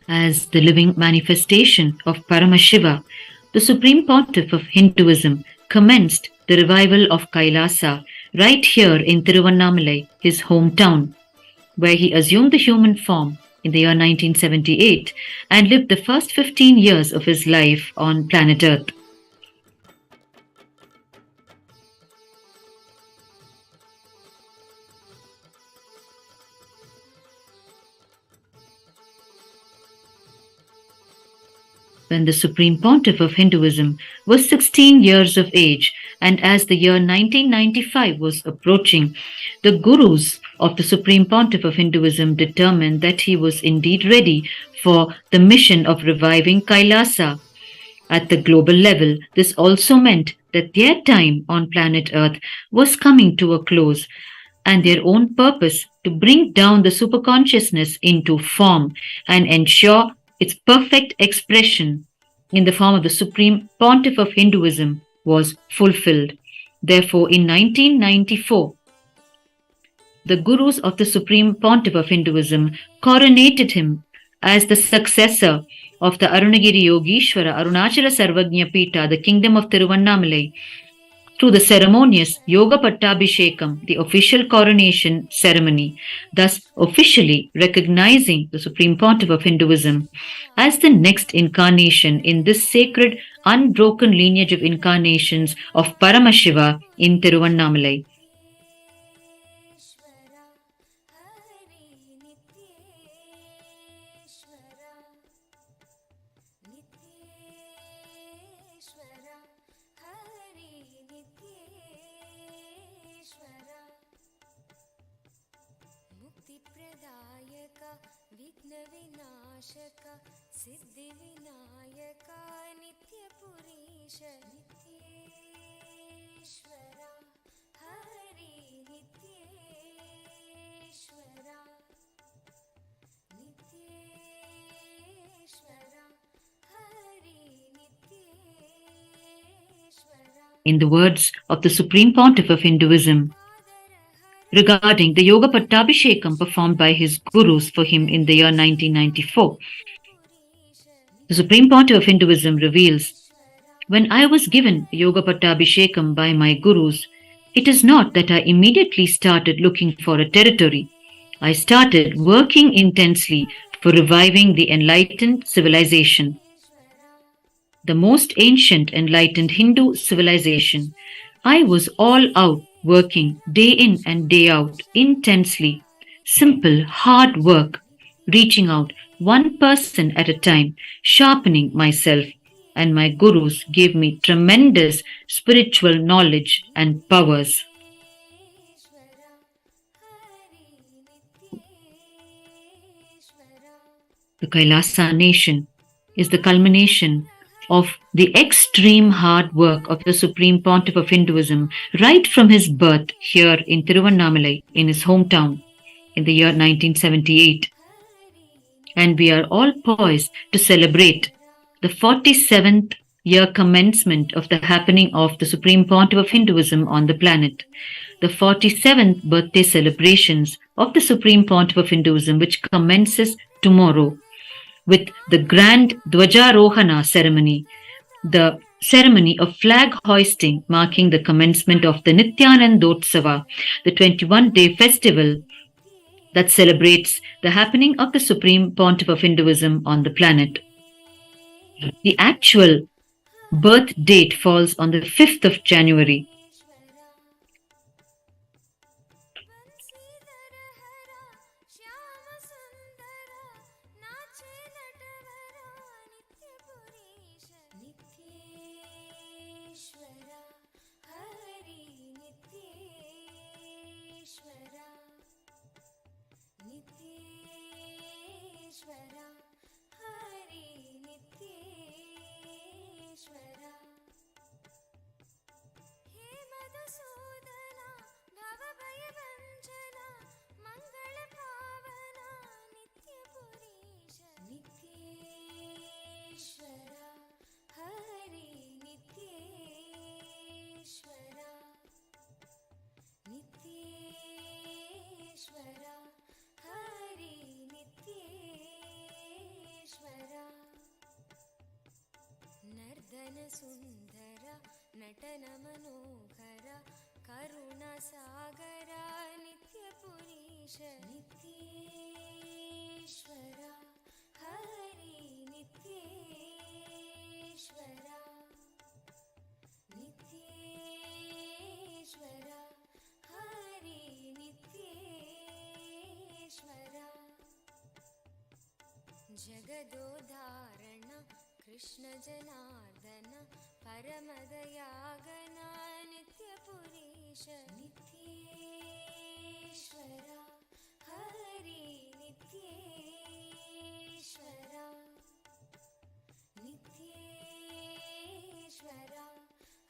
As the living manifestation of Paramashiva, the Supreme Pontiff of Hinduism commenced the revival of Kailasa right here in Tiruvannamalai, his hometown, where he assumed the human form in the year 1978 and lived the first 15 years of his life on planet Earth. When the Supreme Pontiff of Hinduism was 16 years of age, and as the year 1995 was approaching, the gurus of the Supreme Pontiff of Hinduism determined that he was indeed ready for the mission of reviving Kailasa. At the global level, this also meant that their time on planet Earth was coming to a close, and their own purpose to bring down the superconsciousness into form and ensure its perfect expression in the form of the Supreme Pontiff of Hinduism was fulfilled. Therefore, in 1994, the gurus of the Supreme Pontiff of Hinduism coronated him as the successor of the Arunagiri Yogeshwara Arunachala Sarvagnya Pita, the kingdom of Tiruvannamalai, through the ceremonious Yoga Pattabhishekam, the official coronation ceremony, thus officially recognizing the Supreme Pontiff of Hinduism as the next incarnation in this sacred, unbroken lineage of incarnations of Paramashiva in Tiruvannamalai. Hare सिद्धिप्रदायक विघ्नविनाशक Siddhivinayak नित्यपुरीश नित्येश्वरा Hari नित्येश्वरा नित्येश्वरा Hari नित्येश्वरा. In the words of the Supreme Pontiff of Hinduism, regarding the Yoga Pattabhishekam performed by his gurus for him in the year 1994. The Supreme Pontiff of Hinduism reveals, when I was given Yoga Pattabhishekam by my gurus, it is not that I immediately started looking for a territory. I started working intensely for reviving the enlightened civilization. The most ancient enlightened Hindu civilization. I was all out working day in and day out intensely. Simple, hard work, reaching out one person at a time, sharpening myself, and my gurus gave me tremendous spiritual knowledge and powers. The Kailasa nation is the culmination of the extreme hard work of the Supreme Pontiff of Hinduism right from his birth here in Tiruvannamalai, in his hometown, in the year 1978. And we are all poised to celebrate the 47th year commencement of the happening of the Supreme Pontiff of Hinduism on the planet. The 47th birthday celebrations of the Supreme Pontiff of Hinduism, which commences tomorrow with the grand Dwajarohana ceremony, the ceremony of flag hoisting marking the commencement of the Nithyananda, the 21-day festival that celebrates the happening of the Supreme Pontiff of Hinduism on the planet. The actual birth date falls on the 5th of January. सुंदर नटन मनोहर करुण सागर नित्यपुरीश नित्येश्वरा हरि नित्येश्वरा नित्येश्वरा हरि नित्येश्वरा जगदोधारण कृष्ण जनार्दन परमदयागन नित्यपुरीश नित्येश्वरा हरि नित्येश्वरा नित्येश्वरा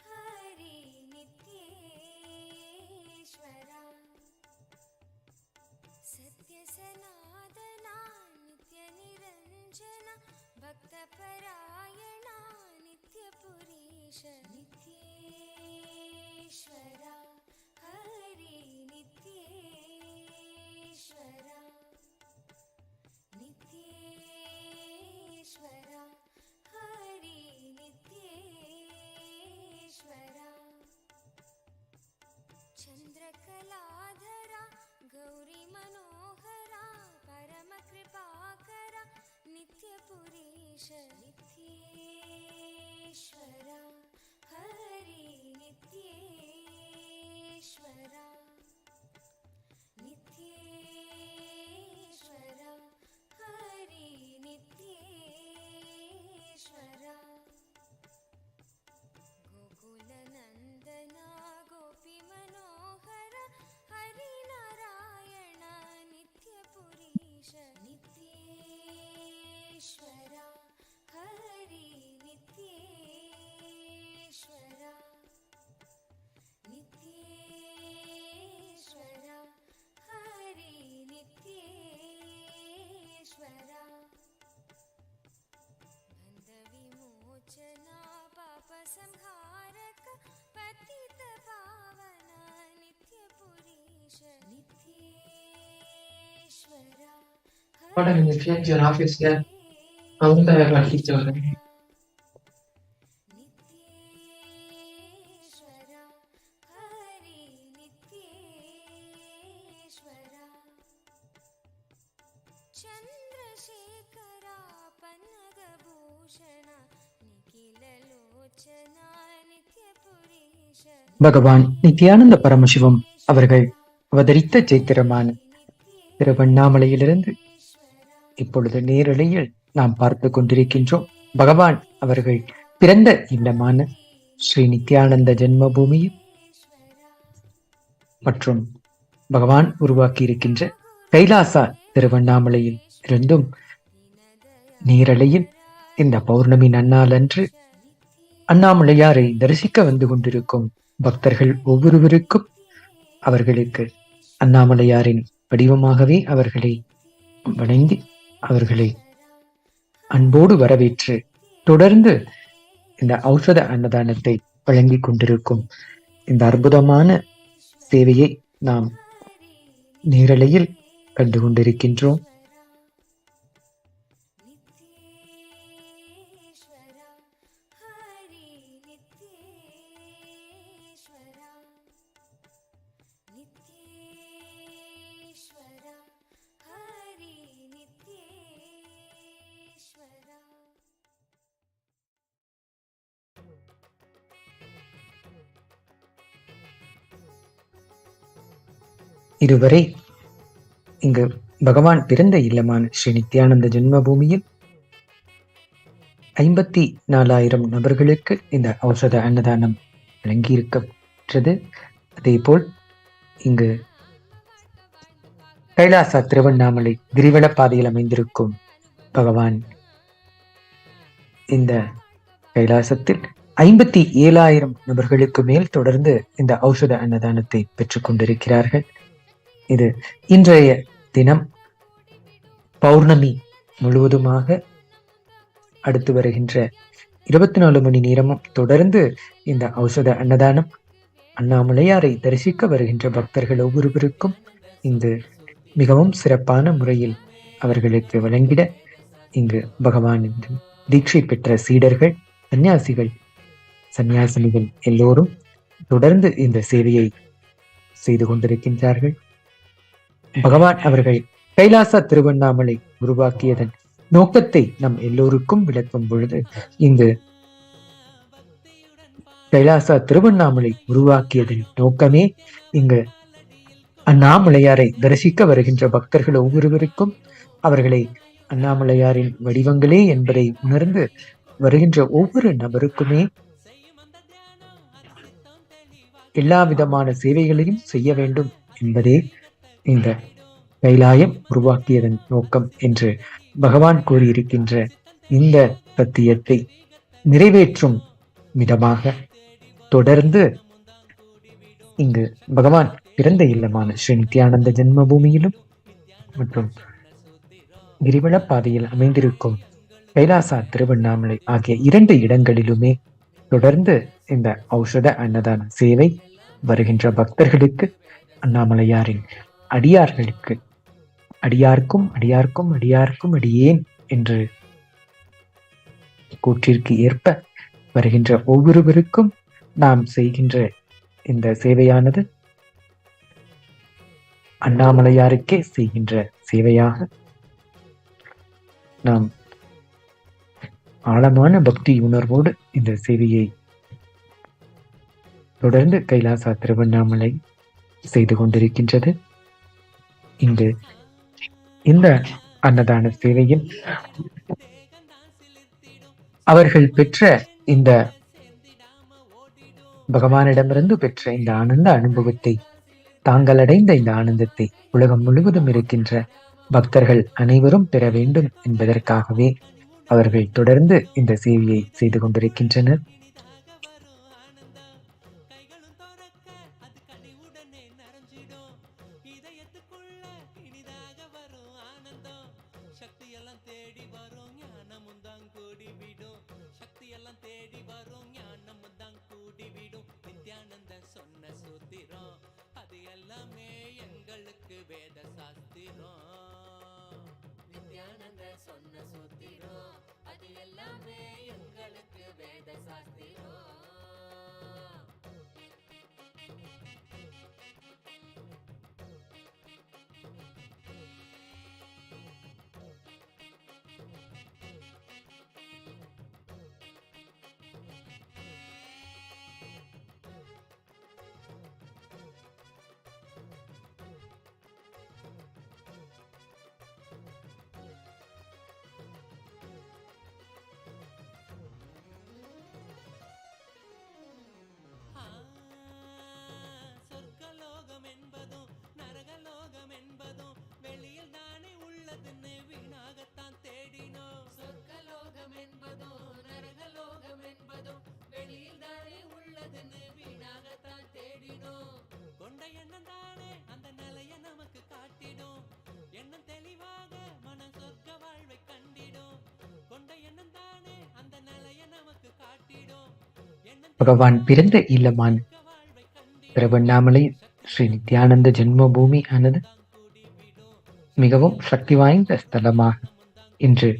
हरि नित्येश्वरा सत्य सनातना नित्य निरंजन भक्तपरायणा नित्यपुरीश नित्येश्वरा हरि नित्येश्वरा नित्येश्वरा हरि नित्येश्वरा चंद्रकलाधरा गौरी मनोहरा परम कृपाकरा नित्यपुरीश नित्येश्वरा हरि नित्येश्वरा नित्येश्वरा हरि नित्येश्वरा नित्येश्वरा हरि नित्येश्वरा बन्ध विमोचना पाप संहारक पतित पावना नित्य पुरीश नित्येश्वरा பாடல் இந்த கேஜிஆர் ஆஃபீஸ்ல அவங்க ரசிச்சவர். नित्येश्वरा हरि नित्येश्वरा चन्द्रशेखरा पन्नगभूषण निखिललोचना नित्यपुरीश பகவான் நித்யானந்த பரமசிவம் அவர்கள் அவதரித்த சைத்திரமான திருவண்ணாமலையிலிருந்து இப்பொழுது நேரலையில் நாம் பார்த்து கொண்டிருக்கின்றோம். பகவான் அவர்கள் பிறந்த இல்லமான ஸ்ரீ நித்யானந்த ஜென்ம பூமியில் மற்றும் பகவான் உருவாக்கி இருக்கின்ற கைலாசா திருவண்ணாமலையில் இருந்தும் நேரலையில் இந்த பௌர்ணமி நன்னாள் அன்று அண்ணாமலையாரை தரிசிக்க வந்து கொண்டிருக்கும் பக்தர்கள் ஒவ்வொருவருக்கும் அவர்களுக்கு அண்ணாமலையாரின் வடிவமாகவே அவர்களை வணங்கி அவர்களை அன்போடு வரவேற்று தொடர்ந்து இந்த ஔஷத அன்னதானத்தை வழங்கிக் கொண்டிருக்கும் இந்த அற்புதமான சேவையை நாம் நேரலையில் கண்டு கொண்டிருக்கின்றோம். नित्येश्वरा हरि नित्येश्वरा नित्येश्वरा हरि नित्येश्वरा இதுவரை இங்கு பகவான் பிறந்த இல்லமான ஸ்ரீ நித்யானந்த ஜென்ம பூமியில் 54,000 நபர்களுக்கு இந்த ஔஷத அன்னதானம் வழங்கியிருக்கின்றது. அதேபோல் இங்கு கைலாசா திருவண்ணாமலை கிரிவல பாதையில் அமைந்திருக்கும் பகவான் இந்த கைலாசத்தில் 57,000 நபர்களுக்கு மேல் தொடர்ந்து இந்த ஔஷத அன்னதானத்தை பெற்றுக் கொண்டிருக்கிறார்கள். இது இன்றைய தினம் பௌர்ணமி முழுவதுமாக அடுத்து வருகின்ற 24 மணி நேரமும் தொடர்ந்து இந்த ஔஷத அன்னதானம் அண்ணாமலையாரை தரிசிக்க வருகின்ற பக்தர்கள் ஒவ்வொருவருக்கும் இங்கு மிகவும் சிறப்பான முறையில் அவர்களுக்கு வழங்கிட இங்கு பகவான் தீட்சை பெற்ற சீடர்கள் சன்னியாசினிகள் எல்லோரும் தொடர்ந்து இந்த சேவையை செய்து கொண்டிருக்கின்றார்கள். பகவான் அவர்கள் கைலாசா திருவண்ணாமலை உருவாக்கியதன் நோக்கத்தை நம் எல்லோருக்கும் விளக்கும் பொழுது இங்கு கைலாசா திருவண்ணாமலை உருவாக்கியதன் நோக்கமே இங்கு அண்ணாமலையாரை தரிசிக்க வருகின்ற பக்தர்கள் ஒவ்வொருவருக்கும் அவர்களை அண்ணாமலையாரின் வடிவங்களே என்பதை உணர்ந்து வருகின்ற ஒவ்வொரு நபருக்குமே எல்லா விதமான சேவைகளையும் செய்ய வேண்டும் என்பதே இந்த கைலாயம் உருவாக்கியதன் நோக்கம் என்று பகவான் கூறியிருக்கின்ற இந்த சத்தியத்தை நிறைவேற்றும் விதமாக தொடர்ந்து இங்கு பகவான் பிறந்த இல்லமான ஸ்ரீ நித்யானந்த ஜென்ம பூமியிலும் மற்றும் கிரிவல பாதையில் அமைந்திருக்கும் கைலாசா திருவண்ணாமலை ஆகிய 2 இடங்களிலுமே தொடர்ந்து இந்த ஔஷத அன்னதான சேவை வருகின்ற பக்தர்களுக்கு அண்ணாமலையாரின் அடியார்களுக்கு அடியார்க்கும் அடியார்க்கும் அடியார்க்கும் அடியேன் என்று கூற்றிற்கு ஏற்ப வருகின்ற ஒவ்வொருவருக்கும் நாம் செய்கின்ற இந்த சேவையானது அண்ணாமலையாருக்கே செய்கின்ற சேவையாக நாம் ஆழமான பக்தி உணர்வோடு இந்த சேவையை தொடர்ந்து கைலாசா திருவண்ணாமலை செய்து கொண்டிருக்கின்றது. இங்கு இந்த அன்னதான சேவையில் அவர்கள் பெற்ற இந்த பகவானிடமிருந்து பெற்ற இந்த ஆனந்த அனுபவத்தை தாங்கள் அடைந்த இந்த ஆனந்தத்தை உலகம் முழுவதும் இருக்கின்ற பக்தர்கள் அனைவரும் பெற வேண்டும் என்பதற்காகவே அவர்கள் தொடர்ந்து இந்த சேவையை செய்து கொண்டிருக்கின்றனர். கைகளும் துறக்க அது கனிவுடனே நிறைஞ்சிடும். இதயத்துக்குள்ள இனிதாக வரும் ஆனந்தம். சக்தி எல்லாம் தேடி வரும் ஞானமும் தான் கூடி விடும். சக்தி எல்லாம் தேடி வரும் ஞானமும் தான் கூடி விடும். நித்யானந்த சொன்ன சூத்திரம் அது எல்லாமே எங்களுக்கு வேத சாஸ்திரம். நித்யானந்த சொன்ன சூத்திரம் அது எல்லாமே எங்களுக்கு வேத சாஸ்திரம். சொர்க்கலோகம் என்பதும் நரகலோகம் என்பதும் வெளியில் தானே உள்ளதுன்னு வீணாகத்தான் தேடினோம். சொர்க்கலோகம் என்பதும் நரகலோகம் என்பதும் வெளியில் தானே உள்ளதுன்னு வீணாகத்தான் தேடினோம். கொண்ட எண்ணம் தானே அந்த நிலைய நமக்கு காட்டிடும். எண்ணம் தெளிவாக மன சொர்க்க வாழ்வை கண்டிடும். கொண்ட எண்ணம் தானே அந்த நிலைய நமக்கு காட்டிடும். பகவான் பிறந்த இல்லமான திருவண்ணாமலை ஸ்ரீ நித்யானந்த ஜென்ம பூமி ஆனது மிகவும் சக்தி வாய்ந்த ஸ்தலமாக இன்று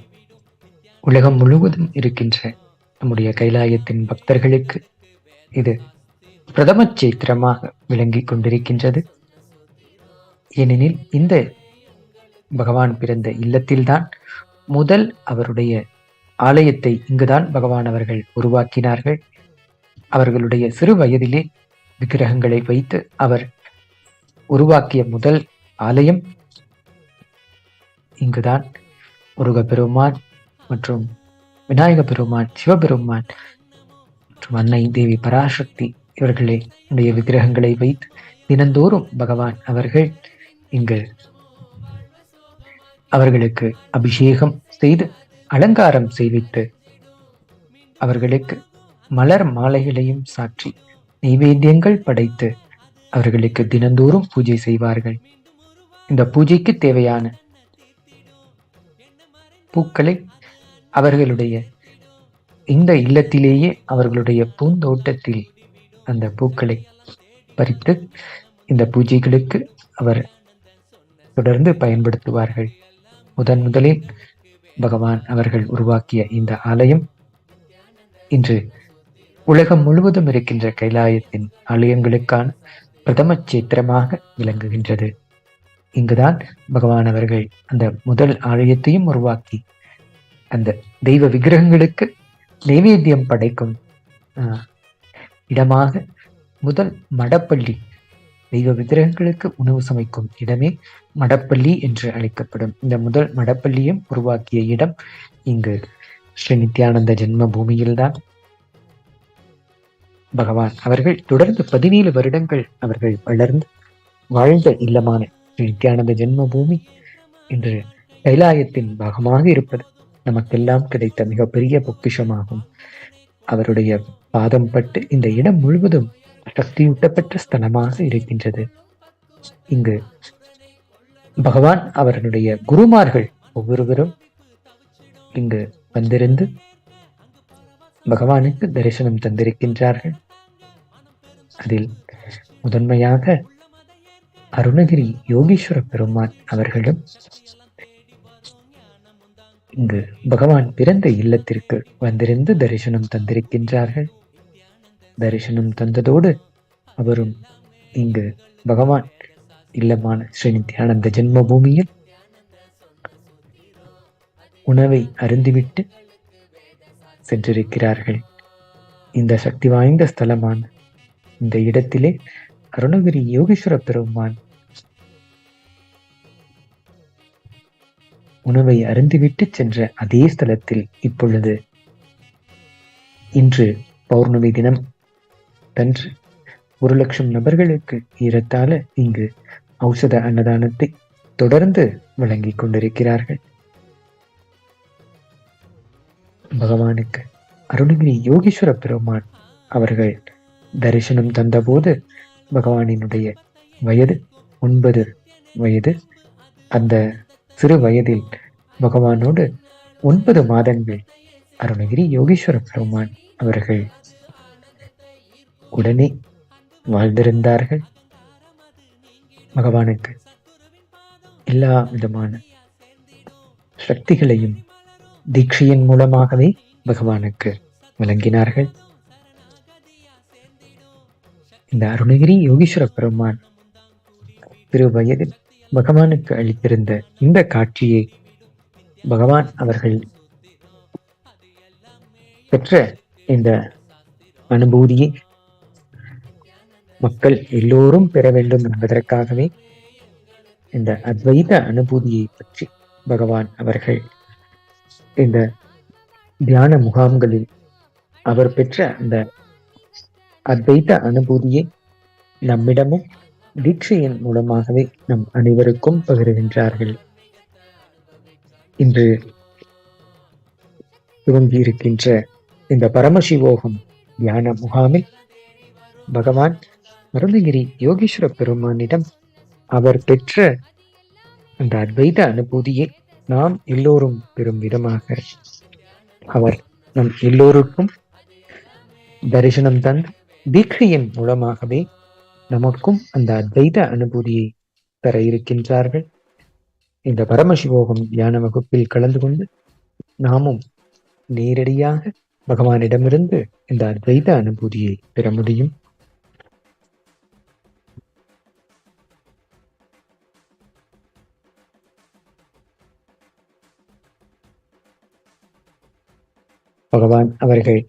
உலகம் முழுவதும் இருக்கின்ற நம்முடைய கைலாயத்தின் பக்தர்களுக்கு இது பிரதம சேத்திரமாக விளங்கிக் கொண்டிருக்கின்றது. ஏனெனில் இந்த பகவான் பிறந்த இல்லத்தில்தான் முதல் அவருடைய ஆலயத்தை இங்குதான் பகவான் அவர்கள் உருவாக்கினார்கள். அவர்களுடைய சிறு வயதிலே விக்கிரகங்களை வைத்து அவர் உருவாக்கிய முதல் ஆலயம் இங்குதான். முருகப்பெருமான் மற்றும் விநாயக பெருமான், சிவபெருமான் மற்றும் அன்னை தேவி பராசக்தி இவர்களுடைய விக்கிரகங்களை வைத்து தினந்தோறும் பகவான் அவர்கள் இங்கு அவர்களுக்கு அபிஷேகம் செய்து அலங்காரம் செய்வித்து அவர்களுக்கு மலர் மாலைகளையும் சாற்றி நைவேத்தியங்கள் படைத்து அவர்களுக்கு தினந்தோறும் பூஜை செய்வார்கள். இந்த பூஜைக்கு தேவையான பூக்களை அவர்களுடைய இந்த இல்லத்திலேயே அவர்களுடைய பூந்தோட்டத்தில் அந்த பூக்களை பறித்து இந்த பூஜைகளுக்கு அவர் தொடர்ந்து பயன்படுத்துவார்கள். முதலில் பகவான் அவர்கள் உருவாக்கிய இந்த ஆலயம் இன்று உலகம் முழுவதும் இருக்கின்ற கைலாயத்தின் ஆலயங்களுக்கான பிரதம சேத்திரமாக விளங்குகின்றது. இங்குதான் பகவான் அவர்கள் அந்த முதல் ஆலயத்தையும் உருவாக்கி அந்த தெய்வ விக்கிரகங்களுக்கு நைவேத்தியம் படைக்கும் இடமாக முதல் மடப்பள்ளி, தெய்வ விக்கிரகங்களுக்கு உணவு சமைக்கும் இடமே மடப்பள்ளி என்று அழைக்கப்படும். இந்த முதல் மடப்பள்ளியும் உருவாக்கிய இடம் இங்கு ஸ்ரீ நித்யானந்த ஜென்ம பூமியில்தான். பகவான் அவர்கள் தொடர்ந்து 17 வருடங்கள் அவர்கள் வளர்ந்து வாழ்ந்த இல்லமான ஸ்ரீ நித்யானந்த ஜென்ம பூமி இன்று கைலாயத்தின் பாகமாக இருப்பது நமக்கெல்லாம் கிடைத்த மிகப்பெரிய பொக்கிஷமாகும். அவருடைய பாதம் பட்டு இந்த இடம் முழுவதும் சக்தியூட்டப்பட்ட ஸ்தலமாக இருக்கின்றது. இங்கு பகவான் அவர்களுடைய குருமார்கள் ஒவ்வொருவரும் இங்கு வந்திருந்து பகவானுக்கு தரிசனம் தந்திருக்கின்றார்கள். அதில் முதன்மையாக அருணகிரி யோகீஸ்வர பெருமான் அவர்களும் இங்கு பகவான் பிறந்த இல்லத்திற்கு வந்திருந்து தரிசனம் தந்திருக்கின்றார்கள். தரிசனம் தந்ததோடு அவரும் இங்கு பகவான் இல்லமான ஸ்ரீ நித்யானந்த ஜென்ம பூமியில் உணவை அருந்திவிட்டு சென்றிருக்கிறார்கள். இந்த சக்தி வாய்ந்த ஸ்தலமான இந்த இடத்திலே அருணகிரி யோகீஸ்வர பெருமான் உணவை அருந்திவிட்டு சென்ற அதே ஸ்தலத்தில் இப்பொழுது இன்று பௌர்ணமி தினம் தன்று 1,00,000 நபர்களுக்கு ஏறத்தாழ இங்கு ஔஷத அன்னதானத்தை தொடர்ந்து வழங்கிக் கொண்டிருக்கிறார்கள். பகவானுக்கு அருணகிரி யோகீஸ்வர பெருமான் அவர்கள் தரிசனம் தந்தபோது பகவானினுடைய வயது 9 வயது. அந்த சிறு வயதில் பகவானோடு 9 மாதங்கள் அருணகிரி யோகீஸ்வர பெருமான் அவர்கள் உடனே வாழ்ந்திருந்தார்கள். பகவானுக்கு எல்லா விதமான சக்திகளையும் தீட்சையின் மூலமாகவே பகவானுக்கு வழங்கினார்கள். இந்த அருணகிரி யோகீஸ்வர பெருமான் சிறு வயதில் பகவானுக்கு அளித்திருந்த இந்த காட்சியை பகவான் அவர்கள் பெற்ற இந்த அனுபூதியை மக்கள் எல்லோரும் பெற வேண்டும் என்பதற்காகவே இந்த அத்வைத அனுபூதியை பற்றி பகவான் அவர்கள் இந்த தியான முகாம்களில் அவர் பெற்ற அந்த அத்வைத அனுபூதியை நம்மிடமும் தீட்சையின் மூலமாகவே நம் அனைவருக்கும் பகிர்கின்றார்கள். இன்று துவங்கியிருக்கின்ற இந்த பரமசிவோகம் தியான முகாமில் பகவான் அருணகிரி யோகீஸ்வர பெருமானிடம் அவர் பெற்ற அந்த அத்வைத அனுபூதியை நாம் எல்லோரும் பெறும் விதமாக அவர் நம் எல்லோருக்கும் தரிசனம் தந்து தீட்சையின் மூலமாகவே நமக்கும் அந்த அத்வைத அனுபூதியை பெற இருக்கின்றார்கள். இந்த பரமசிவோகம் தியான வகுப்பில் கலந்து கொண்டு நாமும் நேரடியாக பகவானிடமிருந்து இந்த அத்வைத அனுபூதியை பெற முடியும். பகவான் அவர்கள்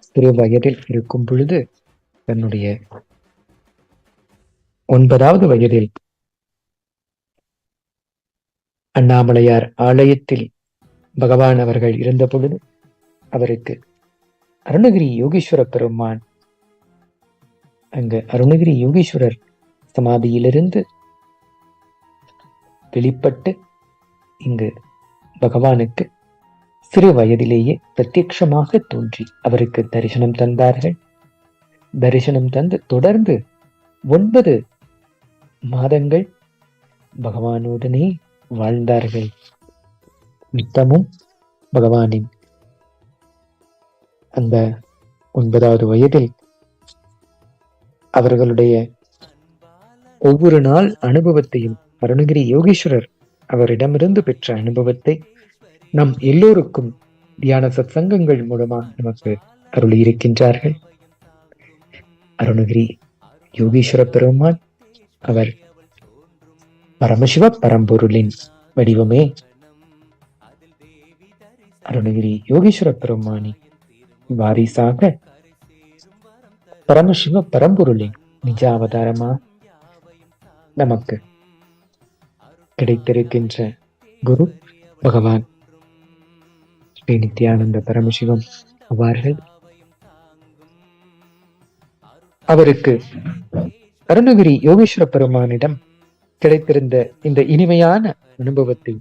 சிறு வயதில் இருக்கும் பொழுது தன்னுடைய 9வது வயதில் அண்ணாமலையார் ஆலயத்தில் பகவான் அவர்கள் இருந்த பொழுது அவருக்கு அருணகிரி யோகீஸ்வர பெருமான் அங்கு அருணகிரி யோகீஸ்வரர் சமாதியிலிருந்து வெளிப்பட்டு இங்கு பகவானுக்கு சிறு வயதிலேயே பிரத்யட்சமாக தோன்றி அவருக்கு தரிசனம் தந்தார்கள். தரிசனம் தந்து தொடர்ந்து 9 மாதங்கள் பகவானுடனே வாழ்ந்தார்கள். நித்தமும் பகவானின் அந்த 9வது வயதில் அவர்களுடைய ஒவ்வொரு நாள் அனுபவத்தையும் அருணகிரி யோகீஸ்வரர் அவரிடமிருந்து பெற்ற அனுபவத்தை நம் எல்லோருக்கும் தியான சத்சங்கங்கள் மூலமாக நமக்கு அருளி இருக்கின்றார்கள். அருணகிரி யோகீஸ்வர பெருமான் அவர் பரமசிவ பரம்பொருளின் வடிவமே. அருணகிரி யோகீஸ்வர பெருமானின் வாரிசாக பரமசிவ பரம்பொருளின் நிஜ அவதாரமாக நமக்கு கிடைத்திருக்கின்ற குரு பகவான் ஸ்ரீ நித்யானந்த பரமசிவம் அவர்கள். அவருக்கு அருணகிரி யோகீஸ்வர பெருமானிடம் கிடைத்திருந்த இந்த இனிமையான அனுபவத்தை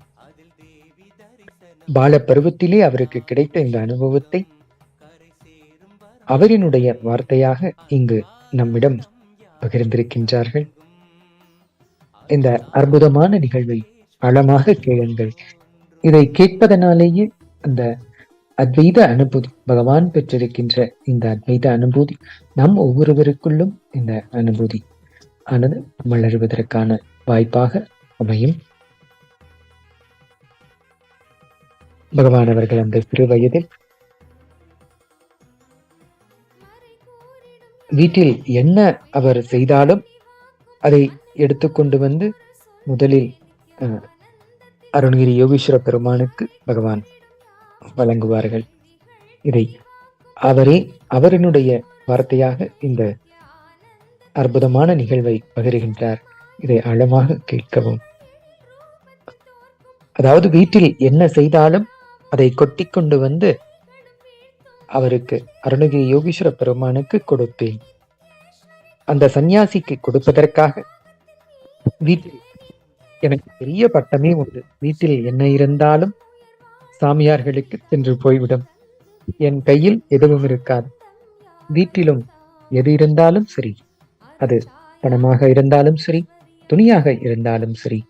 பால பருவத்திலே அவருக்கு கிடைத்த இந்த அனுபவத்தை அவரினுடைய வார்த்தையாக இங்கு நம்மிடம் பகிர்ந்திருக்கின்றார்கள். இந்த அற்புதமான நிகழ்வை ஆழமாக கேளுங்கள். இதை கேட்பதனாலேயே அந்த அத்வைத அனுபூதி பகவான் பெற்றிருக்கின்ற இந்த அத்வைத அனுபூதி நம் ஒவ்வொருவருக்குள்ளும் இந்த அனுபூதி ஆனது மலர்வதற்கான வாய்ப்பாக அமையும். பகவான் அவர்கள் அந்த சிறு வயதில் வீட்டில் என்ன அவர் செய்தாலும் அதை எடுத்துக்கொண்டு வந்து முதலில் அருணகிரி யோகீஸ்வர பெருமானுக்கு பகவான் வழங்குவார்கள். இதை அவரினுடைய வார்த்தையாக இந்த அற்புதமான நிகழ்வை பகிர்கின்றார். இதை ஆழமாக கேட்கவும். அதாவது வீட்டில் என்ன செய்தாலும் அதை கொட்டி கொண்டு வந்து அவருக்கு அருணகிரி யோகீஸ்வர பெருமானுக்கு கொடுப்பேன். அந்த சந்நியாசிக்கு கொடுப்பதற்காக வீட்டில் எனக்கு பெரிய பட்டமே உண்டு. வீட்டில் என்ன இருந்தாலும் சாமியார்களுக்கு சென்று போய்விடும். என் கையில் எதுவும் இருக்காது. வீட்டிலும் எது இருந்தாலும் சரி, அது பணமாக இருந்தாலும் சரி, துணியாக இருந்தாலும் சரி,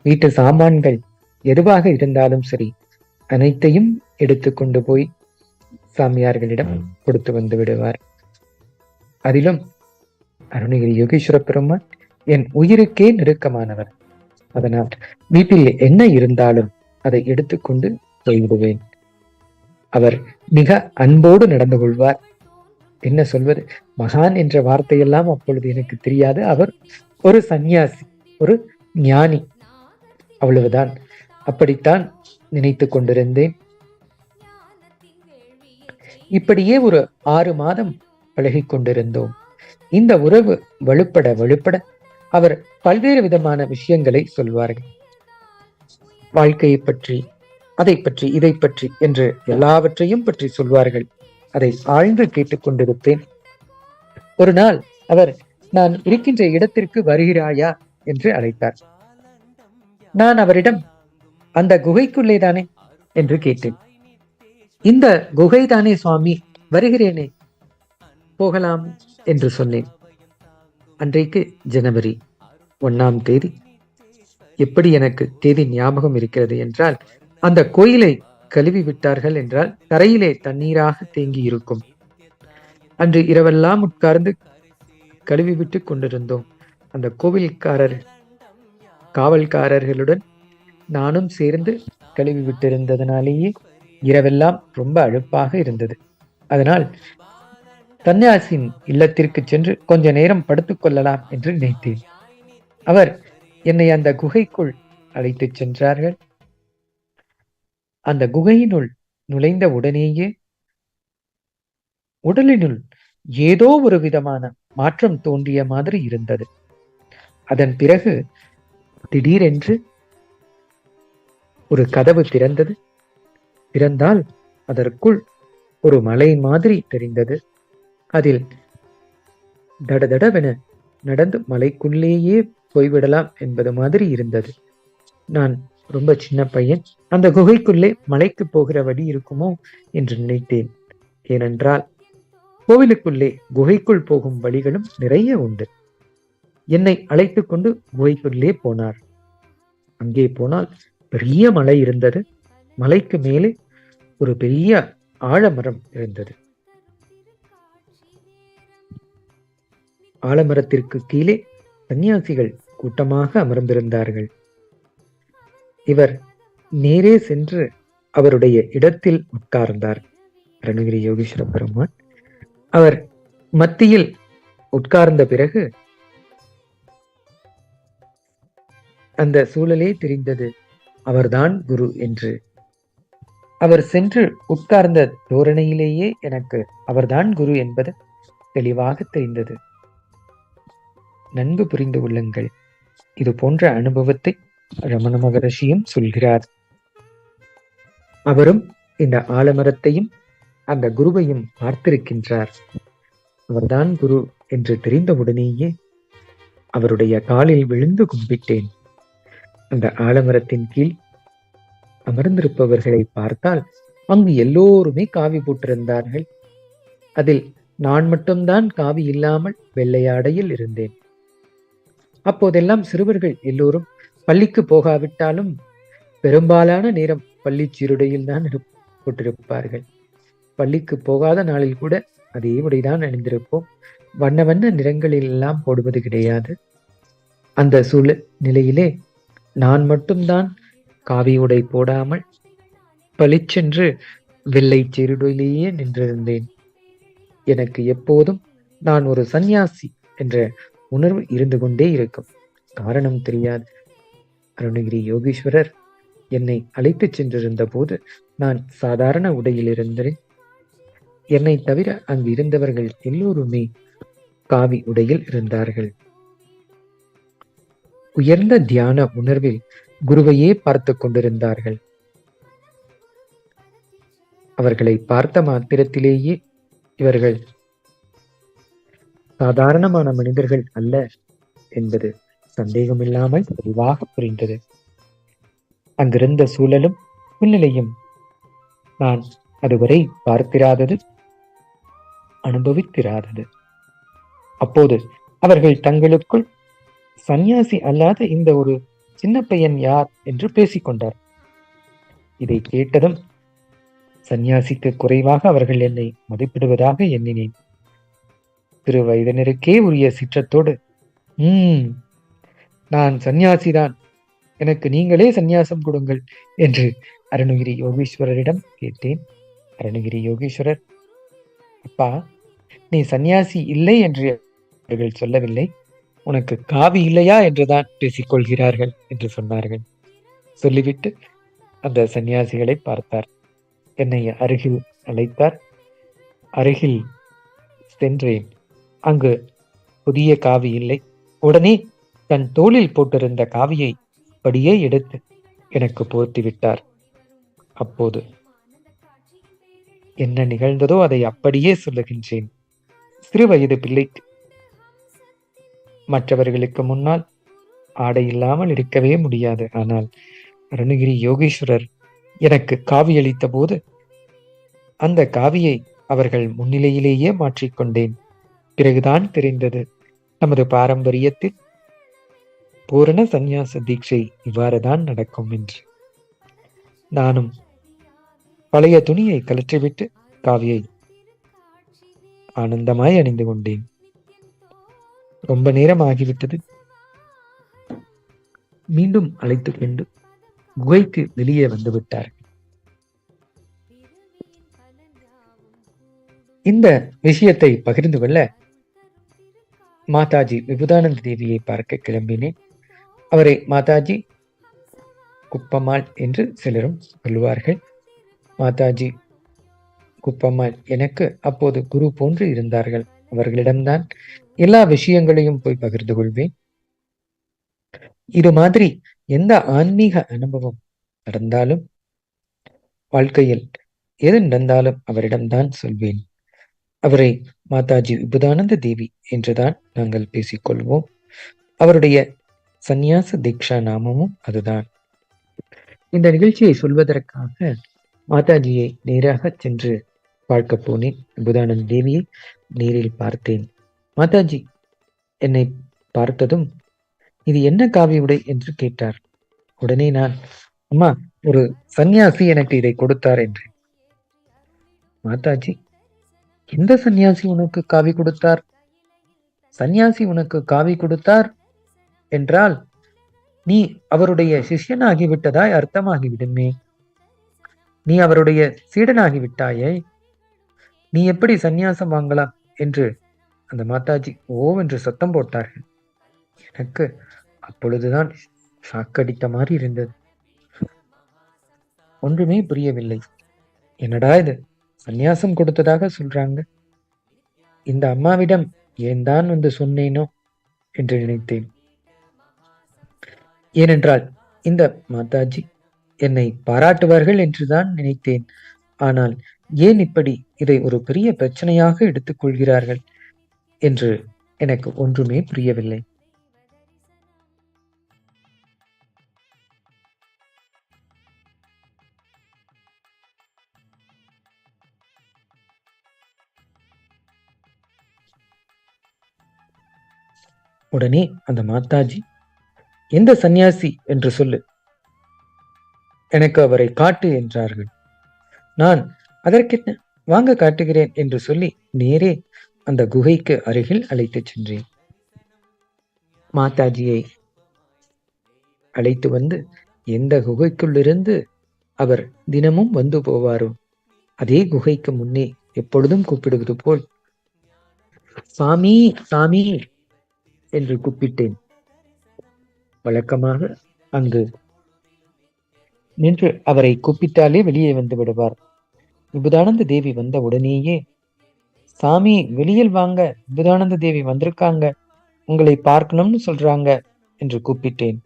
வீட்டு சாமான்கள் எதுவாக இருந்தாலும் சரி, அனைத்தையும் எடுத்துக்கொண்டு போய் சாமியார்களிடம் கொடுத்து வந்து விடுவார். அதிலும் அருணகிரி யோகீஸ்வர பெருமான் என் உயிருக்கே நெருக்கமானவர். அதனால் வீட்டில் என்ன இருந்தாலும் அதை எடுத்துக்கொண்டு போய்விடுவேன். அவர் மிக அன்போடு நடந்து கொள்வார். என்ன சொல்வது, மகான் என்ற வார்த்தையெல்லாம் அப்பொழுது எனக்கு தெரியாது. அவர் ஒரு சந்நியாசி, ஒரு ஞானி, அவ்வளவுதான். அப்படித்தான் நினைத்து கொண்டிருந்தேன். இப்படியே ஒரு 6 மாதம் பழகி கொண்டிருந்தோம். இந்த உறவு வலுப்பட வலுப்பட அவர் பல்வேறு விதமான விஷயங்களை சொல்வார்கள். வாழ்க்கையை பற்றி, அதை பற்றி, இதை பற்றி என்று எல்லாவற்றையும் பற்றி சொல்வார்கள். அதை ஆழ்ந்து கேட்டுக்கொண்டிருப்பேன். ஒரு நாள் அவர், நான் இருக்கின்ற இடத்திற்கு வருகிறாயா என்று அழைத்தார். நான் அவரிடம், அந்த குகைக்குள்ளே தானே என்று கேட்டேன். இந்த குகை தானே சுவாமி, வருகிறேனே, போகலாம் என்று சொன்னேன். அன்றைக்கு ஜனவரி 1ஆம் தேதி. எப்படி எனக்கு தேதி ஞாபகம் இருக்கிறது என்றால், அந்த கோயிலை கழுவி விட்டார்கள் என்றால் தரையிலே தண்ணீராக தேங்கி இருக்கும். அன்று இரவெல்லாம் உட்கார்ந்து கழுவி விட்டு கொண்டிருந்தோம். அந்த கோவில்காரர் காவல்காரர்களுடன் நானும் சேர்ந்து கழுவி விட்டிருந்ததனாலேயே இரவெல்லாம் ரொம்ப அழுப்பாக இருந்தது. அதனால் சன்னியாசின் இல்லத்திற்கு சென்று கொஞ்ச நேரம் படுத்துக் கொள்ளலாம் என்று நினைத்தேன். அவர் என்னை அந்த குகைக்குள் அழைத்துச் சென்றார்கள். அந்த குகையினுள் நுழைந்த உடனேயே உடலினுள் ஏதோ ஒரு விதமான மாற்றம் தோன்றிய மாதிரி இருந்தது. அதன் பிறகு திடீரென்று ஒரு கதவு திறந்தது. திறந்தால் அதற்குள் ஒரு மலை மாதிரி தெரிந்தது. அதில் தடதடவென நடந்து மலைக்குள்ளேயே போய்விடலாம் என்பது மாதிரி இருந்தது. நான் ரொம்ப சின்ன பையன். அந்த குகைக்குள்ளே மலைக்கு போகிற வழி இருக்குமோ என்று நினைத்தேன். ஏனென்றால் கோவிலுக்குள்ளே குகைக்குள் போகும் வழிகளும் நிறைய உண்டு. என்னை அழைத்து கொண்டு குகைக்குள்ளே போனார். அங்கே போனால் பெரிய மலை இருந்தது. மலைக்கு மேலே ஒரு பெரிய ஆலமரம் இருந்தது. ஆலமரத்திற்கு கீழே சன்னியாசிகள் கூட்டமாக அமர்ந்திருந்தார்கள். இவர் நேரே சென்று அவருடைய இடத்தில் உட்கார்ந்தார். அருணகிரி யோகீஸ்வர பெருமான் அவர் மத்தியில் உட்கார்ந்த பிறகு அந்த சூழலே தெரிந்தது, அவர்தான் குரு என்று. அவர் சென்று உட்கார்ந்த தோரணையிலேயே எனக்கு அவர்தான் குரு என்பது தெளிவாக தெரிந்தது. நன்கு புரிந்து கொள்ளுங்கள். இது போன்ற அனுபவத்தை ரமண மகரிஷியும் சொல்கிறார். அவரும் இந்த ஆலமரத்தையும் அந்த குருவையும் பார்த்திருக்கின்றார். அவர்தான் குரு என்று தெரிந்தவுடனேயே அவருடைய காலில் விழுந்து கும்பிட்டேன். அந்த ஆலமரத்தின் கீழ் அமர்ந்திருப்பவர்களை பார்த்தால் அங்கு எல்லோருமே காவி போட்டிருந்தார்கள். அதில் நான் மட்டும்தான் காவி இல்லாமல் வெள்ளையாடையில் இருந்தேன். அப்போதெல்லாம் சிறுவர்கள் எல்லோரும் பள்ளிக்கு போகாவிட்டாலும் பெரும்பாலான நேரம் பள்ளி சீருடையில் தான் போட்டிருப்பார்கள். பள்ளிக்கு போகாத நாளில் கூட அதே உடைதான் அணிந்திருப்போம். வண்ண வண்ண நிறங்களில் எல்லாம் போடுவது கிடையாது. அந்த நிலையிலே நான் மட்டும்தான் காவி உடை போடாமல் பளிச்சென்று வெள்ளை சீருடையிலேயே நின்றிருந்தேன். எனக்கு எப்போதும் நான் ஒரு சந்நியாசி என்ற உணர்வு இருந்து கொண்டே இருக்கும். காரணம் தெரியாது. அருணகிரி யோகீஸ்வரர் என்னை அழைத்து சென்றிருந்த போது நான் சாதாரண உடையில் இருந்தேன். என்னை தவிர அங்கு இருந்தவர்கள் எல்லோருமே காவி உடையில் இருந்தார்கள். உயர்ந்த தியான உணர்வில் குருவையே பார்த்து கொண்டிருந்தார்கள். அவர்களை பார்த்த மாத்திரத்திலேயே இவர்கள் சாதாரணமான மனிதர்கள் அல்ல என்பது சந்தேகமில்லாமல் தெளிவாக புரிந்தது. அங்கிருந்த சூழலும் சூழ்நிலையும் நான் அதுவரை பார்த்திராதது, அனுபவித்திராதது. அப்போது அவர்கள் தங்களுக்குள் சந்நியாசி அல்லாத இந்த ஒரு சின்ன பையன் யார் என்று பேசிக்கொண்டார். இதை கேட்டதும் சந்நியாசிக்கு குறைவாக அவர்கள் என்னை மதிப்பிடுவதாக எண்ணினேன். திரு வயதினருக்கே உரிய சிற்றத்தோடு, நான் சந்நியாசிதான், எனக்கு நீங்களே சந்நியாசம் கொடுங்கள் என்று அருணகிரி யோகீஸ்வரரிடம் கேட்டேன். அருணகிரி யோகீஸ்வரர், அப்பா, நீ சந்நியாசி இல்லை என்று அவர்கள் சொல்லவில்லை, உனக்கு காவி இல்லையா என்றுதான் பேசிக்கொள்கிறார்கள் என்று சொன்னார்கள். சொல்லிவிட்டு அந்த சந்நியாசிகளை பார்த்தார். என்னை அருகில் அழைத்தார். அருகில் சென்றேன். அங்கு புதிய காவி இல்லை. உடனே தன் தோளில் போட்டிருந்த காவியை அப்படியே எடுத்து எனக்கு போர்த்தி விட்டார். அப்போது என்ன நிகழ்ந்ததோ அதை அப்படியே சொல்லுகின்றேன். சிறு வயது பிள்ளைக்கு மற்றவர்களுக்கு முன்னால் ஆடை இல்லாமல் இருக்கவே முடியாது. ஆனால் அருணகிரி யோகீஸ்வரர் எனக்கு காவி அளித்த போது அந்த காவியை அவர்கள் முன்னிலையிலேயே மாற்றிக்கொண்டேன். பிறகுதான் தெரிந்தது, நமது பாரம்பரியத்தில் பூரண சந்நியாச தீட்சை இவ்வாறுதான் நடக்கும் என்று. நானும் பழைய துணியை கழற்றிவிட்டு காவியை ஆனந்தமாய் அணிந்து கொண்டேன். ரொம்ப நேரம் ஆகிவிட்டது. மீண்டும் அழைத்துக் கொண்டு குகைக்கு வெளியே வந்து விட்டார்கள். இந்த விஷயத்தை பகிர்ந்து கொள்ள மாதாஜி விபுதானந்த தேவியை பார்க்க கிளம்பினேன். அவரை மாதாஜி குப்பம்மாள் என்று சிலரும் சொல்லுவார்கள். மாதாஜி குப்பம்மாள் எனக்கு அப்போது குரு போன்று இருந்தார்கள். அவர்களிடம்தான் எல்லா விஷயங்களையும் போய் பகிர்ந்து கொள்வேன். இது மாதிரி எந்த ஆன்மீக அனுபவம் நடந்தாலும், வாழ்க்கையில் எது நடந்தாலும் அவரிடம்தான் சொல்வேன். அவரை மாதாஜி விபுதானந்த தேவி என்றுதான் நாங்கள் பேசிக்கொள்வோம். அவருடைய சந்நியாச தீக்ஷா நாமமும் அதுதான். இந்த நிகழ்ச்சியை சொல்வதற்காக மாதாஜியை நேராக சென்று பார்க்க போனேன். விபுதானந்த தேவியை நேரில் பார்த்தேன். மாதாஜி என்னை பார்த்ததும், இது என்ன காவி உடை என்று கேட்டார். உடனே நான், அம்மா, ஒரு சந்நியாசி எனக்கு இதை கொடுத்தார் என்றேன். மாதாஜி, எந்த சந்நியாசி உனக்கு காவி கொடுத்தார்? சந்நியாசி உனக்கு காவி கொடுத்தார் என்றால் நீ அவருடைய சிஷ்யனாகிவிட்டதாய் அர்த்தமாகிவிடுமே. நீ அவருடைய சீடனாகிவிட்டாயே, நீ எப்படி சந்நியாசம் வாங்கலாம் என்று அந்த மாதாஜி ஓவென்று சத்தம் போட்டார்கள். எனக்கு அப்பொழுதுதான் ஷாக்கடித்த மாதிரி இருந்தது. ஒன்றுமே புரியவில்லை. என்னடா இது, சந்நியாசம் கொடுத்ததாக சொல்றாங்க, இந்த அம்மாவிடம் ஏன் தான் வந்து சொன்னேனோ என்று நினைத்தேன். ஏனென்றால் இந்த மாதாஜி என்னை பாராட்டுவார்கள் என்றுதான் நினைத்தேன். ஆனால் ஏன் இப்படி இதை ஒரு பெரிய பிரச்சனையாக எடுத்துக்கொள்கிறார்கள் என்று எனக்கு ஒன்றுமே புரியவில்லை. உடனே அந்த மாதாஜி, எந்த சந்நியாசி என்று சொல்லு, எனக்கு அவரை காட்டு என்றார்கள். நான் அதற்கென்ன, வாங்க காட்டுகிறேன் என்று சொல்லி நேரே அந்த குகைக்கு அருகில் அழைத்துச் சென்றேன். மாதாஜியை அழைத்து வந்து எந்த குகைக்குள்ளிருந்து அவர் தினமும் வந்து போவாரோ அதே குகைக்கு முன்னே எப்பொழுதும் கூப்பிடுவது போல், சாமி சாமி என்று கூப்பிட்டேன். வழக்கமாக அங்கு நின்று அவரை கூப்பிட்டாலே வெளியே வந்து விடுவார். விபுதானந்த தேவி வந்த உடனேயே, சாமி வெளியில் வாங்க, விபுதானந்த தேவி வந்திருக்காங்க, உங்களை பார்க்கணும்னு சொல்றாங்க என்று கூப்பிட்டேன்.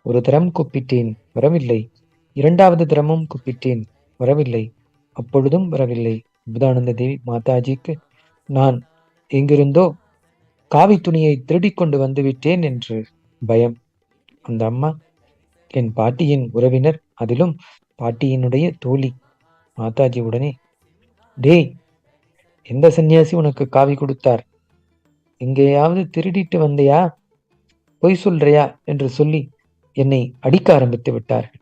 ஒரு தரம் கூப்பிட்டேன், வரவில்லை. இரண்டாவது தரமும் கூப்பிட்டேன், வரவில்லை. அப்பொழுதும் வரவில்லை. விபுதானந்த தேவி மாதாஜிக்கு நான் எங்கிருந்தோ காவி துணியை திருடிக் கொண்டு வந்து விட்டேன் என்று பயம். அந்த அம்மா என் பாட்டியின் உறவினர், அதிலும் பாட்டியினுடைய தோழி. மாதாஜி உடனே, டேய், எந்த சன்னியாசி உனக்கு காவி கொடுத்தார்? எங்கேயாவது திருடிட்டு வந்தியா? பொய் சொல்றியா? என்று சொல்லி என்னை அடிக்க ஆரம்பித்து விட்டார்கள்.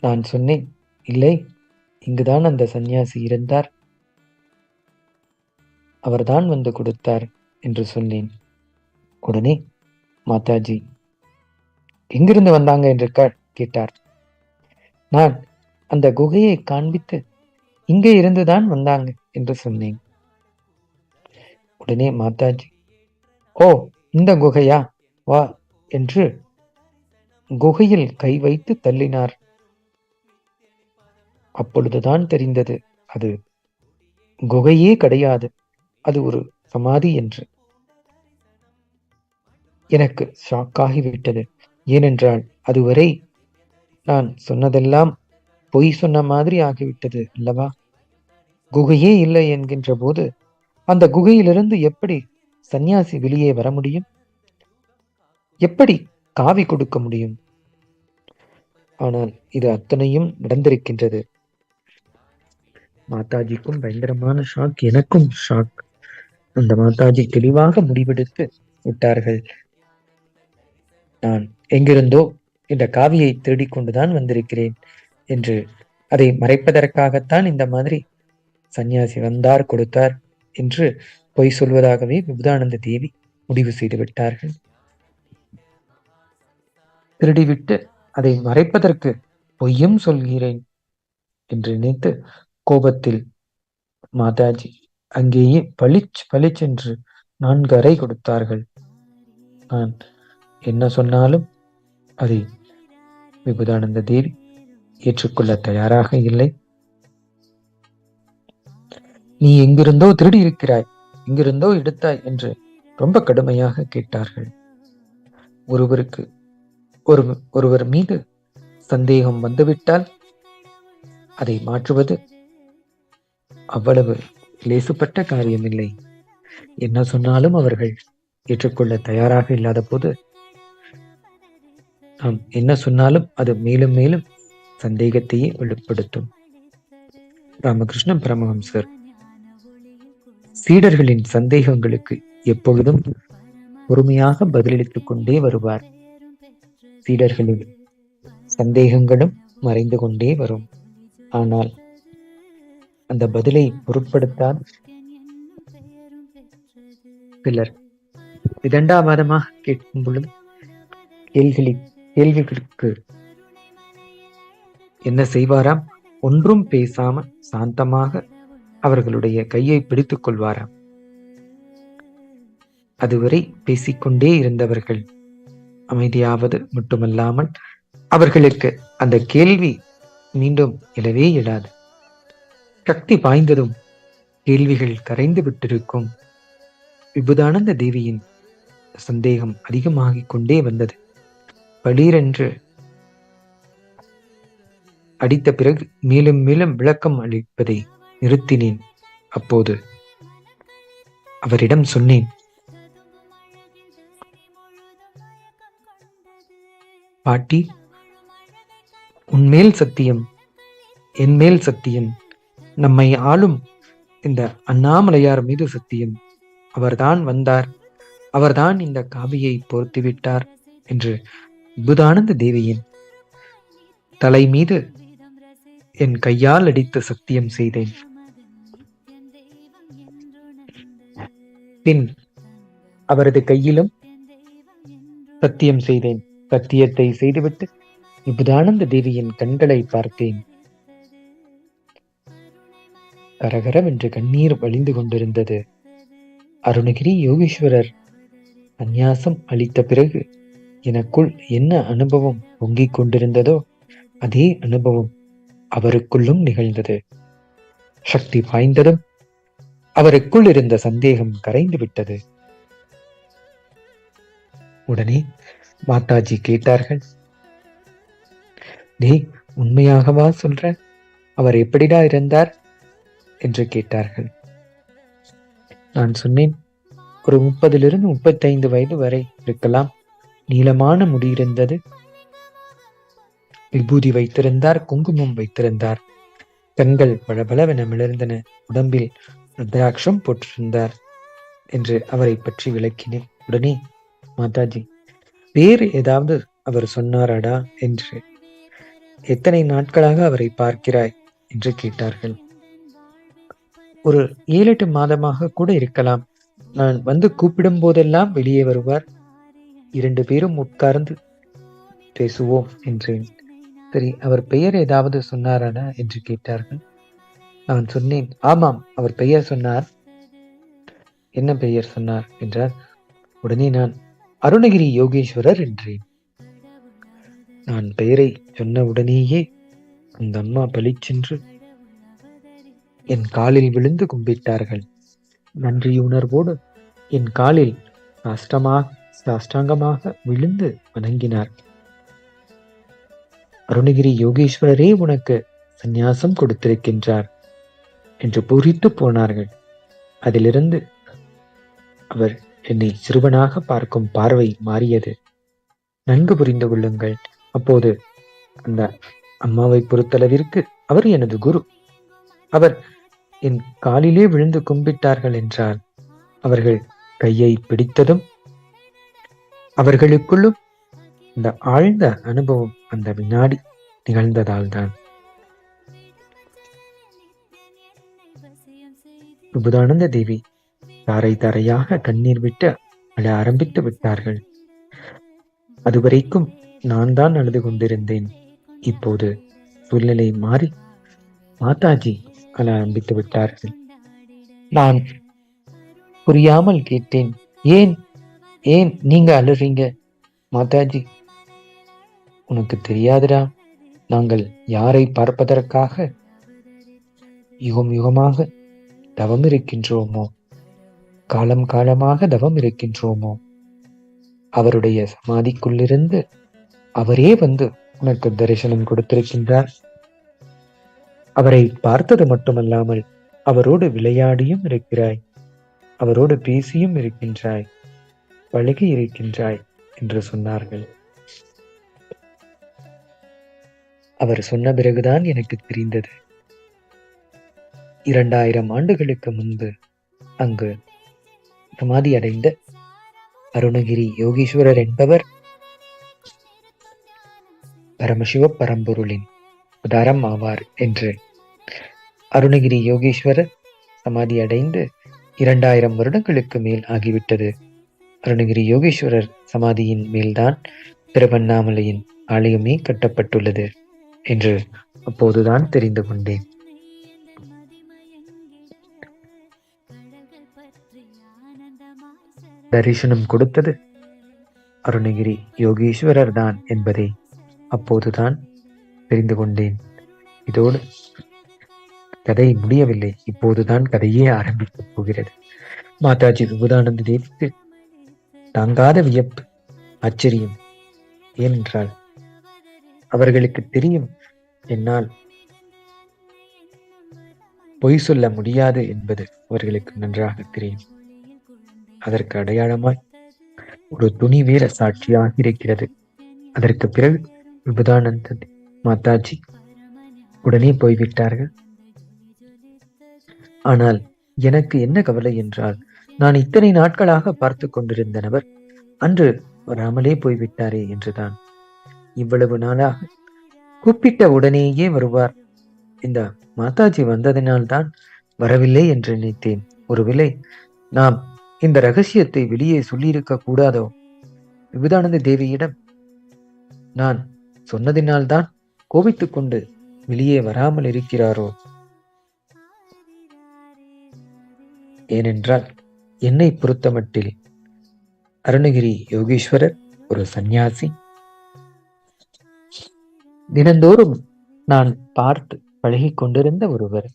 நான் சொன்னேன், இல்லை, இங்குதான் அந்த சன்னியாசி இருந்தார், அவர்தான் வந்து கொடுத்தார் என்று சொன்னேன். உடனே மாதாஜி எங்கிருந்து வந்தாங்க என்று கேட்டார். நான் அந்த குகையை காண்பித்து இங்கே இருந்துதான் வந்தாங்க என்று சொன்னேன். உடனே மாதாஜி, ஓ, இந்த குகையா, வா என்று குகையில் கை வைத்து தள்ளினார். அப்பொழுதுதான் தெரிந்தது அது குகையே கிடையாது, அது ஒரு சமாதி என்று. எனக்கு ஷாக்காகிவிட்டது. ஏனென்றால் அதுவரை நான் சொன்னதெல்லாம் பொய் சொன்ன மாதிரி ஆகிவிட்டது அல்லவா? குகையே இல்லை என்கின்ற போது அந்த குகையிலிருந்து எப்படி சந்நியாசி வெளியே வர முடியும்? எப்படி காவி கொடுக்க முடியும்? ஆனால் இது அத்தனையும் நடந்திருக்கின்றது. மாதாஜிக்கும் பயங்கரமான ஷாக், எனக்கும் ஷாக். அந்த மாதாஜி தெளிவாக முடிவெடுத்து விட்டார்கள். நான் எங்கிருந்தோ இந்த காவியை தேடிக்கொண்டுதான் வந்திருக்கிறேன் என்று, அதை மறைப்பதற்காகத்தான் இந்த மாதிரி சன்னியாசி வந்தார், கொடுத்தார் என்று பொய் சொல்வதாகவே விபுதானந்த தேவி முடிவு செய்து விட்டார்கள். திருடிவிட்டு அதை மறைப்பதற்கு பொய்யும் சொல்கிறேன் என்று நினைத்து கோபத்தில் மாதாஜி அங்கேயே பளிச்சென்று 4 அறை கொடுத்தார்கள். நான் என்ன சொன்னாலும் அதை விபுதானந்த தேவி ஏற்றுக்கொள்ள தயாராக இல்லை. நீ எங்கிருந்தோ திருடி இருக்கிறாய், எங்கிருந்தோ எடுத்தாய் என்று ரொம்ப கடுமையாக கேட்டார்கள். ஒருவர் மீது சந்தேகம் வந்துவிட்டால் அதை மாற்றுவது அவ்வளவு லேசுப்பட்ட காரியமில்லை. என்ன சொன்னாலும் அவர்கள் ஏற்றுக்கொள்ள தயாராக இல்லாத போது நாம் என்ன சொன்னாலும் அது மேலும் மேலும் சந்தேகத்தையே வெளிப்படுத்தும். ராமகிருஷ்ண பரமஹம்சர் சீடர்களின் சந்தேகங்களுக்கு எப்பொழுதும் பொறுமையாக பதிலளித்துக் கொண்டே வருவார். சீடர்களின் சந்தேகங்களும் மறைந்து கொண்டே வரும். ஆனால் அந்த பதிலை பொருட்படுத்தால் சிலர் விதண்டாவாதமாக கேட்கும் பொழுது கேள்விகளுக்கு என்ன செய்வாராம்? ஒன்றும் பேசாமல் சாந்தமாக அவர்களுடைய கையை பிடித்துக் கொள்வாராம். அதுவரை பேசிக்கொண்டே இருந்தவர்கள் அமைதியாவது மட்டுமல்லாமல் அவர்களுக்கு அந்த கேள்வி மீண்டும் எழவே எழாது. சக்தி பாய்ந்ததும் கேள்விகள் கரைந்து விட்டிருக்கும். விபுதானந்த தேவியின் சந்தேகம் அதிகமாகிக் கொண்டே வந்தது. பளீரென்று அடித்த பிறகு மேலும் மேலும் விளக்கம் அளிப்பதை நிறுத்தினேன். அப்போது அவரிடம் சொன்னேன், பாட்டி, உன்மேல் சத்தியம், என்மேல் சத்தியம், நம்மை ஆளும் இந்த அண்ணாமலையார் மீது சத்தியம், அவர்தான் வந்தார், அவர்தான் இந்த காவியை பொருத்திவிட்டார் என்று விபுதானந்த தேவியின் தலை மீது என் கையால் அடித்து சத்தியம் செய்தேன். பின் அவரது கையிலும் சத்தியம் செய்தேன். சத்தியத்தை செய்துவிட்டு விபுதானந்த தேவியின் கண்களை பார்த்தேன். கரகரவென்று கண்ணீர் வழிந்து கொண்டிருந்தது. அருணகிரி யோகீஸ்வரர் சந்நியாசம் அளித்த பிறகு எனக்குள் என்ன அனுபவம் பொங்கிக் கொண்டிருந்ததோ அதே அனுபவம் அவருக்குள்ளும் நிகழ்ந்தது. சக்தி பாய்ந்ததும் அவருக்குள் இருந்த சந்தேகம் கரைந்து விட்டது. உடனே மாதாஜி கேட்டார்கள், நீ உண்மையாகவா சொல்ற? அவர் எப்படிடா இருந்தார் என்று கேட்டார்கள். நான் சொன்னேன், ஒரு 30 to 35 வயது வரை இருக்கலாம். நீளமான முடியிருந்தது. விபூதி வைத்திருந்தார், குங்குமம் வைத்திருந்தார். கண்கள் பளபளவென மிளர்ந்தன. உடம்பில் ருத்ராட்சம் போட்டிருந்தார் என்று அவரை பற்றி விளக்கினேன். உடனே மாதாஜி, வேறு ஏதாவது அவர் சொன்னாரடா என்று, எத்தனை நாட்களாக அவரை பார்க்கிறாய் என்று கேட்டார்கள். ஒரு 7-8 மாதமாக கூட இருக்கலாம். நான் வந்து கூப்பிடும் போதெல்லாம் வெளியே வருவார். 2 பேரும் உட்கார்ந்து பேசுவோம் என்றேன். சரி, அவர் பெயர் ஏதாவது சொன்னாரா என்று கேட்டார்கள். நான் சொன்னேன், ஆமாம், அவர் பெயர் சொன்னார். என்ன பெயர் சொன்னார் என்றார். உடனே நான் அருணகிரி யோகேஸ்வரர் என்றேன். நான் பெயரை சொன்ன உடனேயே அந்த அம்மா பளிச்சென்று என் காலில் விழுந்து கும்பிட்டார்கள். நன்றியுணர்வோடு என் காலில் சாஷ்டாங்கமாக விழுந்து வணங்கினார். அருணகிரி யோகேஸ்வரரே உனக்கு சந்நியாசம் கொடுத்திருக்கின்றார் என்று பூரித்து போனார்கள். அதிலிருந்து அவர் என்னை சிறுவனாக பார்க்கும் பார்வை மாறியது. நன்கு புரிந்து கொள்ளுங்கள், அப்போது அந்த அம்மாவை பொறுத்தளவிற்கு அவர் எனது குரு. அவர் என் காலிலே விழுந்து கும்பிட்டார்கள் என்றால் அவர்கள் கையை பிடித்ததும் அவர்களுக்குள்ளும் இந்த ஆழ்ந்த அனுபவம் அந்த வினாடி நிகழ்ந்ததால் தான். விபுதானந்த தேவி தாரை தாரையாக கண்ணீர் விட்டு அழ ஆரம்பித்து விட்டார்கள். அதுவரைக்கும் நான் தான் அழுது கொண்டிருந்தேன். இப்போது சூழ்நிலை மாறி மாதாஜி அழ ஆரம்பித்து விட்டார்கள். நான் புரியாமல் கேட்டேன், ஏன் ஏன் நீங்க அழுறீங்க மாதாஜி? உனக்கு தெரியாதுடா, நாங்கள் யாரை பார்ப்பதற்காக யுகம் யுகமாக தவம் இருக்கின்றோமோ, காலம் காலமாக தவம் இருக்கின்றோமோ, அவருடைய சமாதிக்குள்ளிருந்து அவரே வந்து உனக்கு தரிசனம் கொடுத்திருக்கின்றார். அவரை பார்த்தது மட்டுமல்லாமல் அவரோடு விளையாடியும் இருக்கிறாய், அவரோடு பேசியும் இருக்கின்றாய், பழகி இருக்கின்றாய் என்று சொன்னார்கள். அவர் சொன்ன பிறகுதான் எனக்கு தெரிந்தது, 2000 ஆண்டுகளுக்கு முன்பு அங்கு சமாதி அடைந்த அருணகிரி யோகீஸ்வரர் என்பவர் பரமசிவ பரம்பொருளின் உதாரம் ஆவார் என்று. அருணகிரி யோகீஸ்வரர் சமாதி அடைந்து 2000 வருடங்களுக்கு மேல் ஆகிவிட்டது. அருணகிரி யோகீஸ்வரர் சமாதியின் மேல்தான் திருவண்ணாமலையின் ஆலயமே கட்டப்பட்டுள்ளது என்று அப்போதுதான் தெரிந்து கொண்டேன். தரிசனம் கொடுத்தது அருணகிரி யோகீஸ்வரர் தான் என்பதை அப்போதுதான் தெரிந்து கொண்டேன். இதோடு கதை முடியவில்லை, இப்போதுதான் கதையே ஆரம்பிக்கப் போகிறது. மாதாஜி விபுதானந்த தேவிக்கு தாங்காத வியப்பு, ஆச்சரியம். ஏனென்றால் அவர்களுக்கு தெரியும் என்னால் பொய் சொல்ல முடியாது என்பது அவர்களுக்கு நன்றாக தெரியும். அதற்கு அடையாளமாய் ஒரு துணி வேற சாட்சியாக இருக்கிறது. அதற்கு பிறகு விபுதானந்த மாதாஜி உடனே போய்விட்டார்கள். ஆனால் எனக்கு என்ன கவலை என்றால், நான் இத்தனை நாட்களாக பார்த்து கொண்டிருந்த நபர் அன்று வராமலே போய்விட்டாரே என்றுதான். இவ்வளவு நாளாக கூப்பிட்ட உடனேயே வருவார், இந்த மாதாஜி வந்ததினால்தான் வரவில்லை என்று நினைத்தேன். ஒருவேளை நாம் இந்த ரகசியத்தை வெளியே சொல்லியிருக்க கூடாதோ? விபுதானந்த தேவியிடம் நான் சொன்னதினால்தான் கோபித்துக் கொண்டு வெளியே வராமல் இருக்கிறாரோ? ஏனென்றால் என்னை பொறுத்தமட்டில் அருணகிரி யோகீஸ்வரர் ஒரு சந்நியாசி. தினந்தோறும் நான் பார்த்து பழகி கொண்டிருந்த ஒருவர்.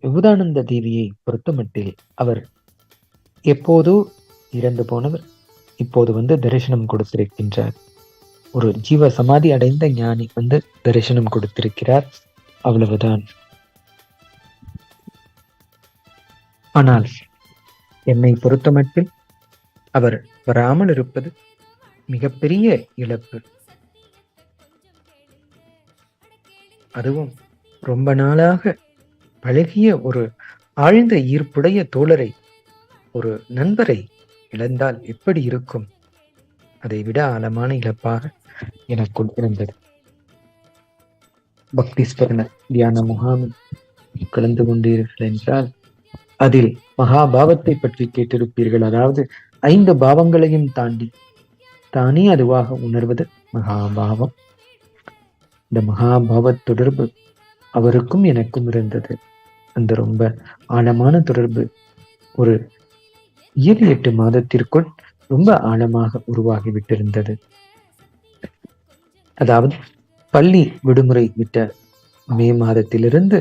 விபுதானந்த தேவியை பொறுத்தமட்டில் அவர் எப்போதோ இறந்து போனவர், இப்போது வந்து தரிசனம் கொடுத்திருக்கின்றார். ஒரு ஜீவ சமாதி அடைந்த ஞானி வந்து தரிசனம் கொடுத்திருக்கிறார், அவ்வளவுதான். ஆனால் என்னை பொறுத்தமட்டில் அவர் வராமல் இருப்பது மிகப்பெரிய இழப்பு. அதுவும் ரொம்ப நாளாக பழகிய ஒரு ஆழ்ந்த ஈர்ப்புடைய தோழரை, ஒரு நண்பரை இழந்தால் எப்படி இருக்கும்? அதை விட ஆழமான இழப்பாக எனக்குள் இருந்தது. பக்தி ஸ்மரண தியான முகாமில் கலந்து கொண்டீர்கள் என்றால் அதில் மகாபாவத்தை பற்றி கேட்டிருப்பீர்கள். அதாவது 5 பாவங்களையும் தாண்டி தானே அதுவாக உணர்வது மகாபாவம். இந்த மகாபாவ தொடர்பு அவருக்கும் எனக்கும் இருந்தது. அந்த ரொம்ப ஆழமான தொடர்பு ஒரு 7-8 மாதத்திற்குள் ரொம்ப ஆழமாக உருவாகிவிட்டிருந்தது. அதாவது பள்ளி விடுமுறை விட்ட மே மாதத்திலிருந்து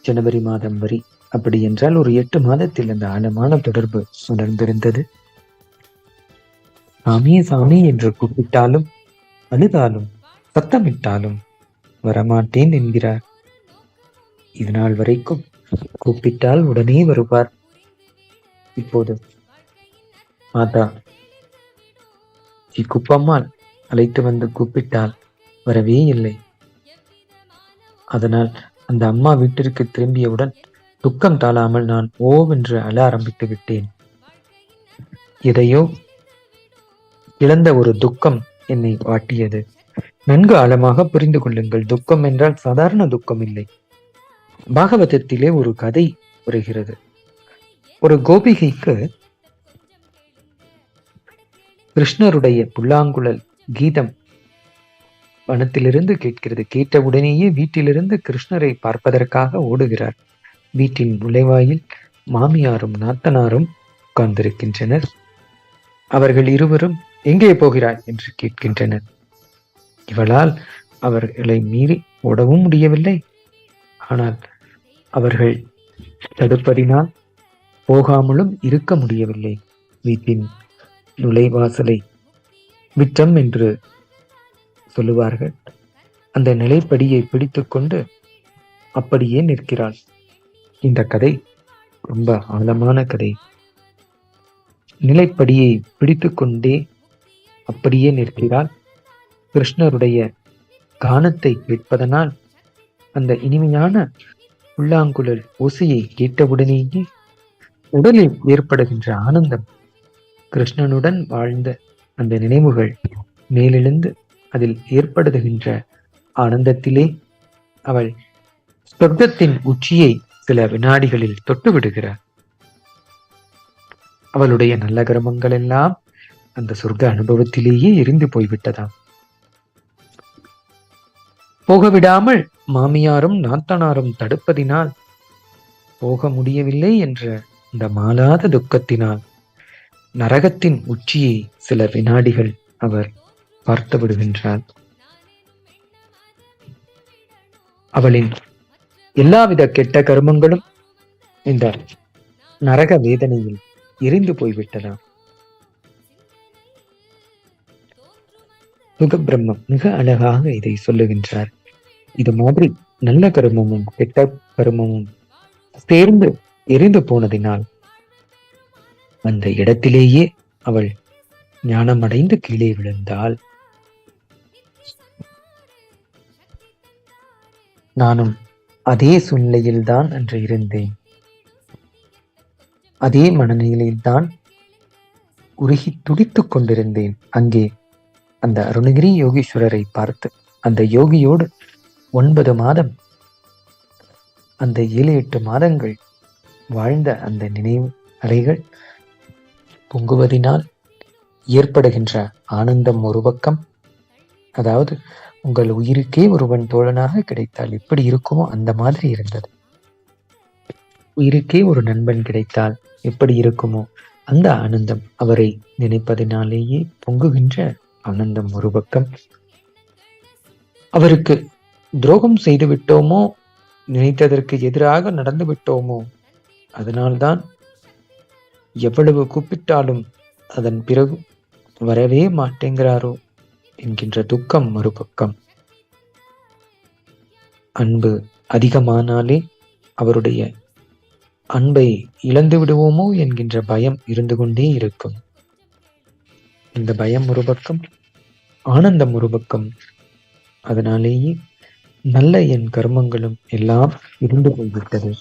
ஜனவரி மாதம் வரை, அப்படி என்றால் ஒரு 8 மாதத்தில் அந்த ஆழமான தொடர்பு உணர்ந்திருந்தது. சாமி சாமி என்று கூப்பிட்டாலும், அழுதாலும், சத்தமிட்டாலும் வரமாட்டேன் என்கிறார். இதனால் வரைக்கும் கூப்பிட்டால் உடனே வருவார். இப்போது மாதா குப்பம்மாள் அழைத்து வந்து கூப்பிட்டால் வரவே இல்லை. அதனால் அந்த அம்மா வீட்டிற்கு திரும்பியவுடன் துக்கம் தாழாமல் நான் ஓவென்று அழ ஆரம்பித்து விட்டேன். எதையோ இழந்த ஒரு துக்கம் என்னை வாட்டியது. நன்கு ஆழமாக புரிந்து கொள்ளுங்கள், துக்கம் என்றால் சாதாரண துக்கம் இல்லை. பாகவதத்திலே ஒரு கதை வருகிறது. ஒரு கோபிகைக்கு கிருஷ்ணருடைய புல்லாங்குழல் கீதம் வனத்திலிருந்து கேட்கிறது. கேட்ட உடனேயே வீட்டிலிருந்து கிருஷ்ணரை பார்ப்பதற்காக ஓடுகிறார். வீட்டின் நுழைவாயில் மாமியாரும் நாத்தனாரும் உட்கார்ந்திருக்கின்றனர். அவர்கள் இருவரும் எங்கே போகிறாய் என்று கேட்கின்றனர். இவளால் அவர்களை மீறி ஓடவும் முடியவில்லை. ஆனால் அவர்கள் தடுப்பதினால் போகாமலும் இருக்க முடியவில்லை. வீட்டின் நுழைவாசலை விட்டம் என்று சொல்லுவார்கள். அந்த நிலைப்படியை பிடித்துக்கொண்டு அப்படியே நிற்கிறாள். இந்த கதை ரொம்ப ஆழமான கதை. நிலைப்படியை பிடித்துக்கொண்டே அப்படியே நிற்கிறாள். கிருஷ்ணருடைய கானத்தை கேட்பதனால் அந்த இனிமையான புல்லாங்குழல் ஓசையை கேட்டவுடனேயே உடலில் ஏற்படுகின்ற ஆனந்தம், கிருஷ்ணனுடன் வாழ்ந்த அந்த நினைவுகள் மேலெழுந்து அதில் ஏற்படுகின்ற ஆனந்தத்திலே அவள் சொர்க்கத்தின் உச்சியை சில வினாடிகளில் தொட்டு விடுகிறார். அவளுடைய நல்ல கர்மங்கள் எல்லாம் அந்த சொர்க்க அனுபவத்திலேயே எரிந்து போய்விட்டதாம். போகவிடாமல் மாமியாரும் நாத்தனாரும் தடுப்பதினால் போக முடியவில்லை என்ற இந்த மாளாத துக்கத்தினால் நரகத்தின் உச்சியை சில வினாடிகள் அவர் பார்த்து விடுகின்றார். அவளின் எல்லாவித கெட்ட கர்மங்களும் இந்த நரக வேதனையில் எரிந்து போய்விட்டதாம். சுகபிரம்மம் மிக அழகாக இதை சொல்லுகின்றார். இது மாதிரி நல்ல கர்மமும் கெட்ட கர்மமும் சேர்ந்து எரிந்து போனதினால் அந்த இடத்திலேயே அவள் ஞானமடைந்து கீழே விழுந்தாள். நானும் அதே சூழ்நிலையில்தான் அன்று இருந்தேன். அதே மனநிலையில்தான் உருகி துடித்துக் கொண்டிருந்தேன். அங்கே அந்த அருணகிரி யோகீஸ்வரரை பார்த்து அந்த யோகியோடு 9 மாதம், அந்த 7-8 மாதங்கள் வாழ்ந்த அந்த நினைவு அலைகள் பொங்குவதினால் ஏற்படுகின்ற ஆனந்தம் ஒரு பக்கம். அதாவது உங்கள் உயிருக்கே ஒருவன் தோழனாக கிடைத்தால் எப்படி இருக்குமோ அந்த மாதிரி இருந்தது. உயிருக்கே ஒரு நண்பன் கிடைத்தால் எப்படி இருக்குமோ அந்த ஆனந்தம், அவரை நினைப்பதினாலேயே பொங்குகின்ற ஆனந்தம் ஒரு பக்கம். அவருக்கு துரோகம் செய்து விட்டோமோ, நினைத்ததற்கு எதிராக நடந்து விட்டோமோ, அதனால்தான் எவ்வளவு கூப்பிட்டாலும் அதன் பிறகு வரவே மாட்டேங்கிறாரோ என்கின்ற துக்கம் மறுபக்கம். அன்பு அதிகமானாலே அவருடைய அன்பை இழந்து விடுவோமோ என்கின்ற பயம் இருந்து கொண்டே இருக்கும். இந்த பயம் ஒரு பக்கம், ஆனந்தம் ஒரு பக்கம். அதனாலேயே நல்ல என் கர்மங்களும் எல்லாம் இருந்து போய்விட்டது.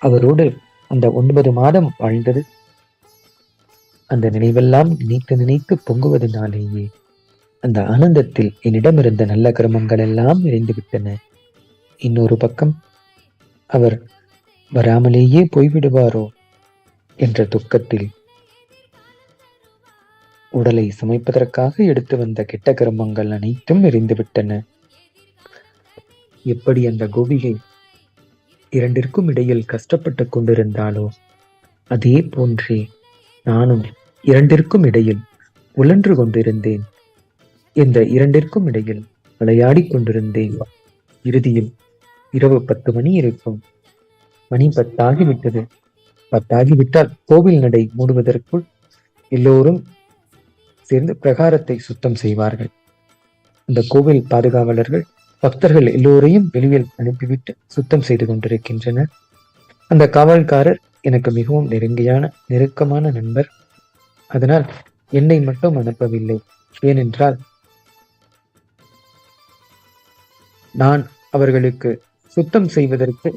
அவரோடு அந்த 9 மாதம் வாழ்ந்தது அந்த நினைவெல்லாம் நினைத்து நினைத்து பொங்குவதனாலேயே அந்த ஆனந்தத்தில் என்னிடமிருந்த நல்ல கர்மங்கள் எல்லாம் நிறைந்து விட்டன. இன்னொரு பக்கம் அவர் வராமலேயே போய்விடுவாரோ என்ற துக்கத்தில் உடலை சமைப்பதற்காக எடுத்து வந்த கெட்ட கர்மங்கள் அனைத்தும் எரிந்துவிட்டன. எப்படி அந்த கோபிகை இரண்டிற்கும் இடையில் கஷ்டப்பட்டு கொண்டிருந்தாளோ அதே போன்றே நானும் இரண்டிற்கும் இடையில் உழன்று கொண்டிருந்தேன். இந்த இரண்டிற்கும் இடையில் விளையாடி கொண்டிருந்தேன். இறுதியில் இரவு 10 மணி இருக்கும். மணி 10 ஆகிவிட்டது. 10 ஆகிவிட்டால் கோவில் நடை மூடுவதற்குள் எல்லோரும் சேர்ந்து பிரகாரத்தை சுத்தம் செய்வார்கள். அந்த கோவில் பாதுகாவலர்கள் பக்தர்கள் எல்லோரையும் வெளியில் அனுப்பிவிட்டு சுத்தம் செய்து கொண்டிருக்கின்றனர். அந்த காவல்காரர் எனக்கு மிகவும் நெருக்கமான நண்பர். அதனால் என்னை மட்டும் அனுப்பவில்லை. ஏனென்றால் நான் அவர்களுக்கு சுத்தம் செய்வதற்கு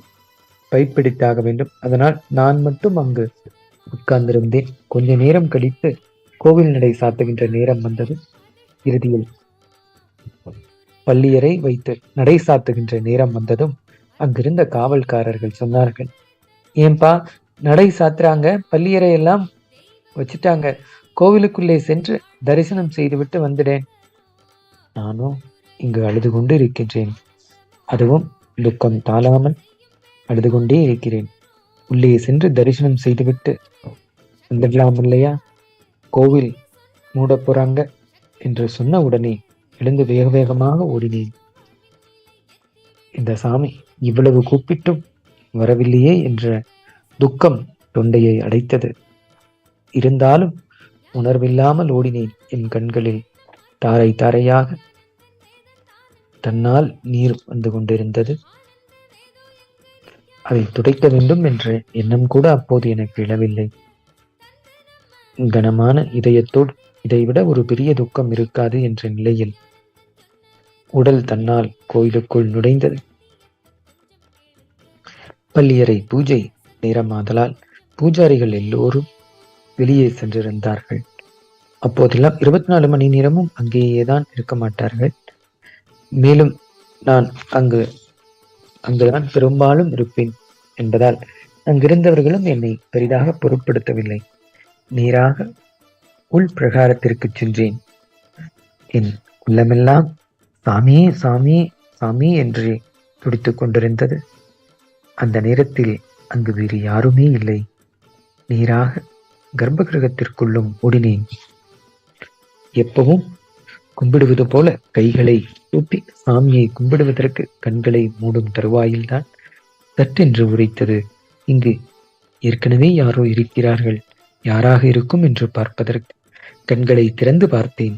பைப்பிடித்தாக வேண்டும். அதனால் நான் மட்டும் அங்கு உட்கார்ந்திருந்தேன். கொஞ்ச நேரம் கழித்து கோவில் நடை சாத்துகின்ற நேரம் வந்தது. இறுதியில் பள்ளியறை வைத்து நடை சாத்துகின்ற நேரம் வந்ததும் அங்கிருந்த காவல்காரர்கள் சொன்னார்கள், ஏன்பா நடை சாத்துறாங்க, பள்ளியறை எல்லாம் வச்சுட்டாங்க, கோவிலுக்குள்ளே சென்று தரிசனம் செய்துவிட்டு வந்துடேன். நானும் இங்கு அழுது கொண்டு இருக்கின்றேன். அதுவும் துக்கம் தாழாமல் அழுது கொண்டே இருக்கிறேன். உள்ளே சென்று தரிசனம் செய்துவிட்டு வந்துடலாம் இல்லையா? கோவில் மூட போறாங்க என்று சொன்ன உடனே எழுந்து வேக வேகமாக ஓடினேன். இந்த சாமி இவ்வளவு கூப்பிட்டும் வரவில்லையே என்ற துக்கம் தொண்டையை அடைத்தது. இருந்தாலும் உணர்வில்லாமல் ஓடினேன். என் கண்களில் தாரை தாரையாக தன்னால் நீர் வந்து கொண்டிருந்தது. அதை துடைக்க வேண்டும் என்ற எண்ணம் கூட அப்போது எனக்கு எழவில்லை. கனமான இதயத்தோடு இதைவிட ஒரு பெரிய துக்கம் இருக்காது என்ற நிலையில் உடல் தன்னால் கோயிலுக்குள் நுழைந்தது. பள்ளியறை பூஜை நேரமாதலால் பூஜாரிகள் எல்லோரும் வெளியே சென்றிருந்தார்கள். அப்போதெல்லாம் 24 மணி நேரமும் அங்கேயேதான் இருக்க மாட்டார்கள். மேலும் நான் அங்குதான் பெரும்பாலும் இருப்பேன் என்பதால் அங்கிருந்தவர்களும் என்னை பெரிதாக பொருட்படுத்தவில்லை. நேராக உள் பிரகாரத்திற்கு சென்றேன். என் உள்ளமெல்லாம் சாமி சாமி சாமி என்று துடித்துக் கொண்டிருந்தது. அந்த நேரத்தில் அங்கு வேறு யாருமே இல்லை. நேராக கர்ப்ப கிரகத்திற்குள்ளும் ஓடினேன். எப்பவும் கும்பிடுவது போல கைகளை தூப்பி சாமியை கும்பிடுவதற்கு கண்களை மூடும் தருவாயில்தான் சட்டென்று உரைத்தது. இங்கு ஏற்கனவே யாரோ இருக்கிறார்கள், யாராக இருக்கும் என்று பார்ப்பதற்கு கண்களை திறந்து பார்த்தேன்.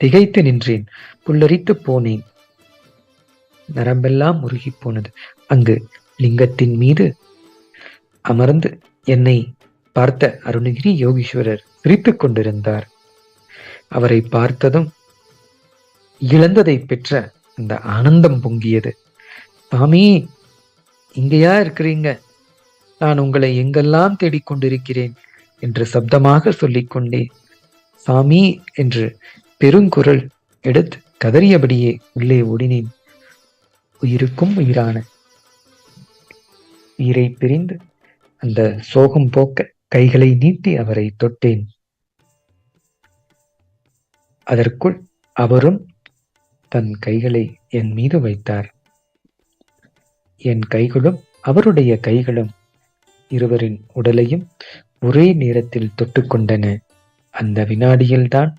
திகைத்து நின்றேன். புல்லரித்து போனேன். நரம்பெல்லாம் உருகி போனது. அங்கு லிங்கத்தின் மீது அமர்ந்து என்னை பார்த்த அருணகிரி யோகீஸ்வரர் சிரித்துக் கொண்டிருந்தார். அவரை பார்த்ததும் இழந்ததை பெற்ற அந்த ஆனந்தம் பொங்கியது. சாமி, இங்கேயா இருக்கிறீங்க? நான் உங்களை எங்கெல்லாம் தேடிக்கொண்டிருக்கிறேன் என்று சப்தமாக சொல்லிக்கொண்டே சாமி என்று பெருங்குரல் எடுத்து கதறியபடியே உள்ளே ஓடினேன். உயிருக்கும் உயிரான உயிரை பிரிந்து அந்த சோகம் போக்க கைகளை நீட்டி அவரை தொட்டேன். அதற்குள் அவரும் தன் கைகளை என் மீது வைத்தார். என் கைகளும் அவருடைய கைகளும் இருவரின் உடலையும் ஒரே நேரத்தில் தொட்டுக்கொண்டன. அந்த வினாடியில்தான்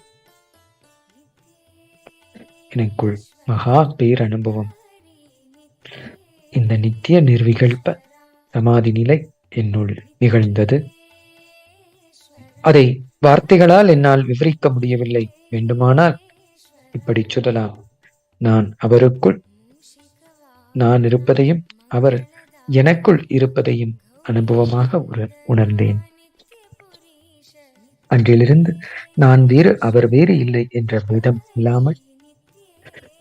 எனக்குள் மகா பேர் அனுபவம். இந்த நித்திய நிர்விகல்ப சமாதி நிலை என்னுள் நிகழ்ந்தது. அதை வார்த்தைகளால் என்னால் விவரிக்க முடியவில்லை. வேண்டுமானால் இப்படி சொல்லலாம், நான் அவருக்குள் நான் இருப்பதையும் அவர் எனக்குள் இருப்பதையும் அனுபவமாக உணர்ந்தேன். அன்றிலிருந்து நான் வேறு அவர் வேறு இல்லை என்ற விதம் இல்லாமல்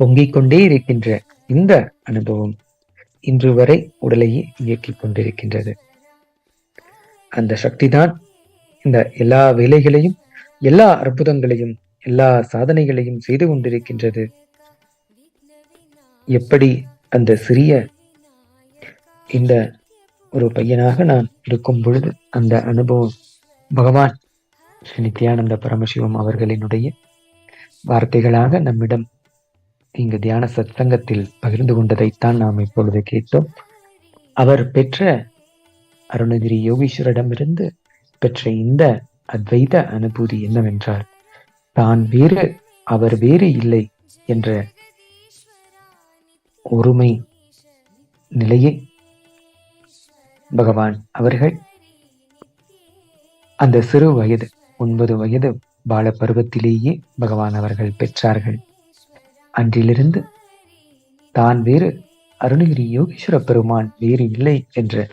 பொங்கிக் கொண்டே இருக்கின்ற இந்த அனுபவம் இன்று வரை உடலையே இயக்கிக் கொண்டிருக்கின்றது. அந்த சக்திதான் இந்த எல்லா வேலைகளையும், எல்லா அற்புதங்களையும், எல்லா சாதனைகளையும் செய்து கொண்டிருக்கின்றது. எப்படி அந்த சிறிய இந்த ஒரு பையனாக நான் இருக்கும் பொழுது அந்த அனுபவம் பகவான் ஸ்ரீ நித்யானந்த பரமசிவம் அவர்களினுடைய வார்த்தைகளாக நம்மிடம் இங்கு தியான சத்சங்கத்தில் பகிர்ந்து கொண்டதைத்தான் நாம் இப்பொழுது கேட்டோம். அவர் பெற்ற அருணகிரி யோகீஸ்வரிடமிருந்து பெற்ற இந்த அத்வைத அனுபூதி என்னவென்றால், தான் வேறு அவர் வேறு இல்லை என்ற ஒருமை நிலையை பகவான் அவர்கள் அந்த சிறு வயது 9 வயது பால பருவத்திலேயே பகவான் அவர்கள் பெற்றார்கள். அன்றிலிருந்து தான் வேறு அருணகிரி யோகீஸ்வர பெருமான் வேறு இல்லை என்ற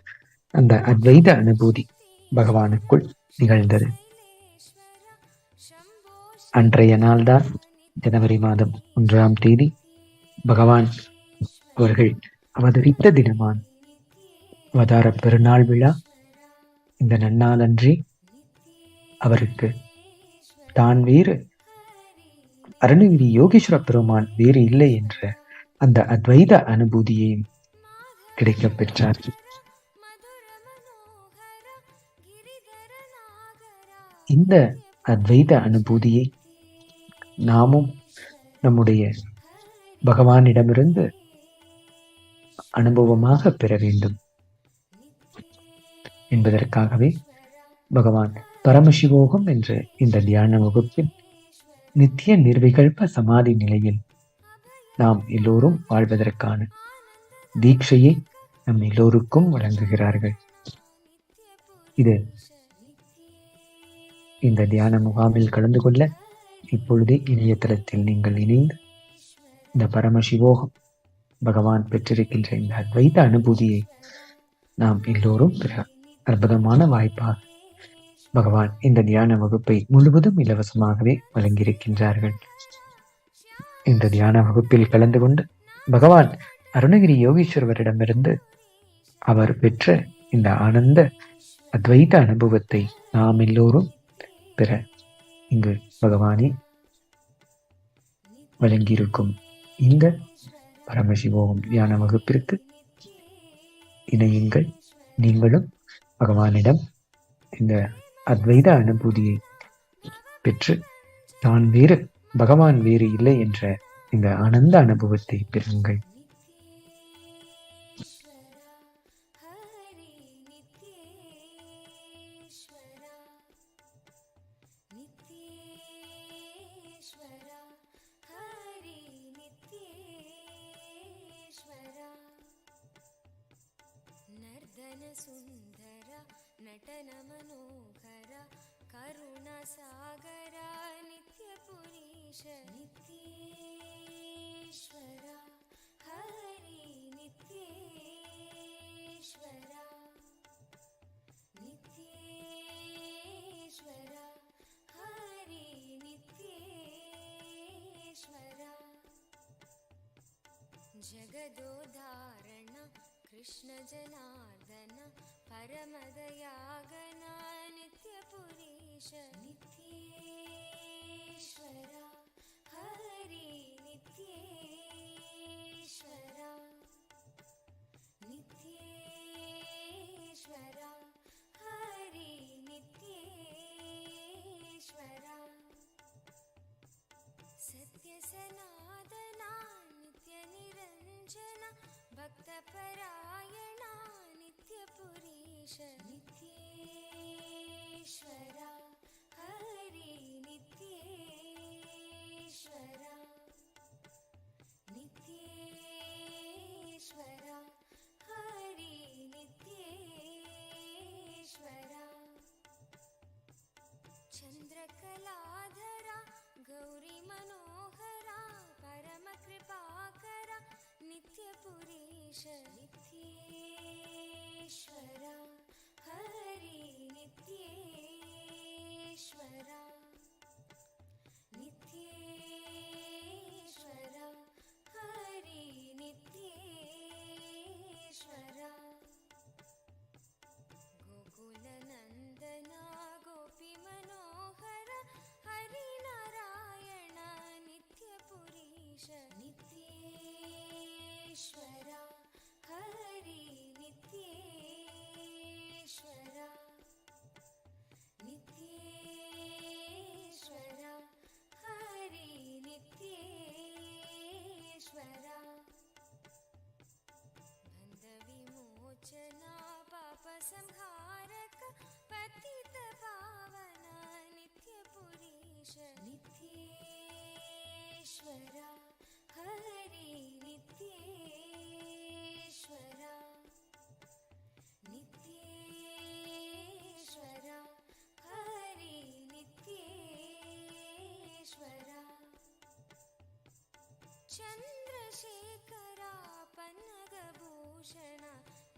அந்த அத்வைத அனுபூதி பகவானுக்குள் நிகழ்ந்தது. அன்றைய நாள்தான் ஜனவரி மாதம் 1ஆம் தேதி பகவான் அவர்கள் அவதரித்த தினமான அவதார பெருநாள் விழா. இந்த நன்னாளன்றி அவருக்கு தான் வேறு அருணகிரி யோகீஸ்வர பெருமான் வேறு இல்லை என்ற அந்த அத்வைத அனுபூதியையும் கிடைக்கப் பெற்றார். இந்த அத்வைத அனுபூதியை நாமும் நம்முடைய பகவானிடமிருந்து அனுபவமாக பெற வேண்டும் என்பதற்காகவே பகவான் பரமசிவோகம் என்ற இந்த தியான வகுப்பில் நித்திய நிர்விகல்ப சமாதி நிலையில் நாம் எல்லோரும் வாழ்வதற்கான தீட்சையை நம் எல்லோருக்கும் வழங்குகிறார்கள். இது இந்த தியான முகாமில் கலந்து கொள்ள இப்பொழுதே இணையதளத்தில் நீங்கள் இணைந்து இந்த பரமசிவோகம் பகவான் பெற்றிருக்கின்ற இந்த அத்வைத அனுபூதியை நாம் எல்லோரும் பெற அற்புதமான வாய்ப்பாக பகவான் இந்த தியான வகுப்பை முழுவதும் இலவசமாகவே வழங்கியிருக்கின்றார்கள். இந்த தியான வகுப்பில் கலந்து கொண்டு பகவான் அருணகிரி யோகீஸ்வரரிடமிருந்து அவர் பெற்ற இந்த ஆனந்த அத்வைத அனுபவத்தை நாம் எல்லோரும் பெற இங்கு பகவானே வழங்கியிருக்கும் இந்த பரமசிவோகம் தியான வகுப்பிற்கு இணையுங்கள். நீங்களும் பகவானிடம் இந்த அத்வைத அனுபூதியை பெற்று தான் வேறு பகவான் வேறு இல்லை என்ற இந்த ஆனந்த அனுபவத்தை பெறுங்கள். ಸುಂದರ ನಟನ ಮನೋಹರ ಕರುಣ ಸಾಗರ ನಿತ್ಯ ಪುರೀಶ ನಿತ್ಯೇಶ್ವರ ಹರಿ ನಿತ್ಯೇಶ್ವರ ನಿತ್ಯೇಶ್ವರ ಹರಿ ನಿತ್ಯೇಶ್ವರ ಜಗದೋಧಾರಣ ಕೃಷ್ಣ ಜನಾರ್ದನ ಪರಮದಯಾಗನ ನಿತ್ಯ ಪುರೀಶ ನಿತ್ಯೇಶ್ವರ ಹರಿ ನಿತ್ಯೇಶ್ವರ ನಿತ್ಯೇಶ್ವರ ಹರಿ ನಿತ್ಯೇಶ್ವರ ಸತ್ಯ ಸನಾತನ ನಿತ್ಯ ನಿರಂಜನ ಭಕ್ತ ಪರಾಯಣ ನಿತ್ಯ ಪುರೀಶ ನಿತ್ಯೇಶ್ವರ ಹರಿ ನಿತ್ಯೇಶ್ವರ ನಿತ್ಯೇಶ್ವರ ಹರಿ ನಿತ್ಯೇಶ್ವರ ಚಂದ್ರಕಲಾಧರ ಗೌರಿ ಮನೋಹರ ಪರಮ ಕೃಪಾಕರ ನಿತ್ಯ ಪುರೀಶ ನಿತ್ಯೇಶ್ವರ ಹರಿ ನಿತ್ಯೇಶ್ವರ चन्द्रशेखरा पन्नगभूषण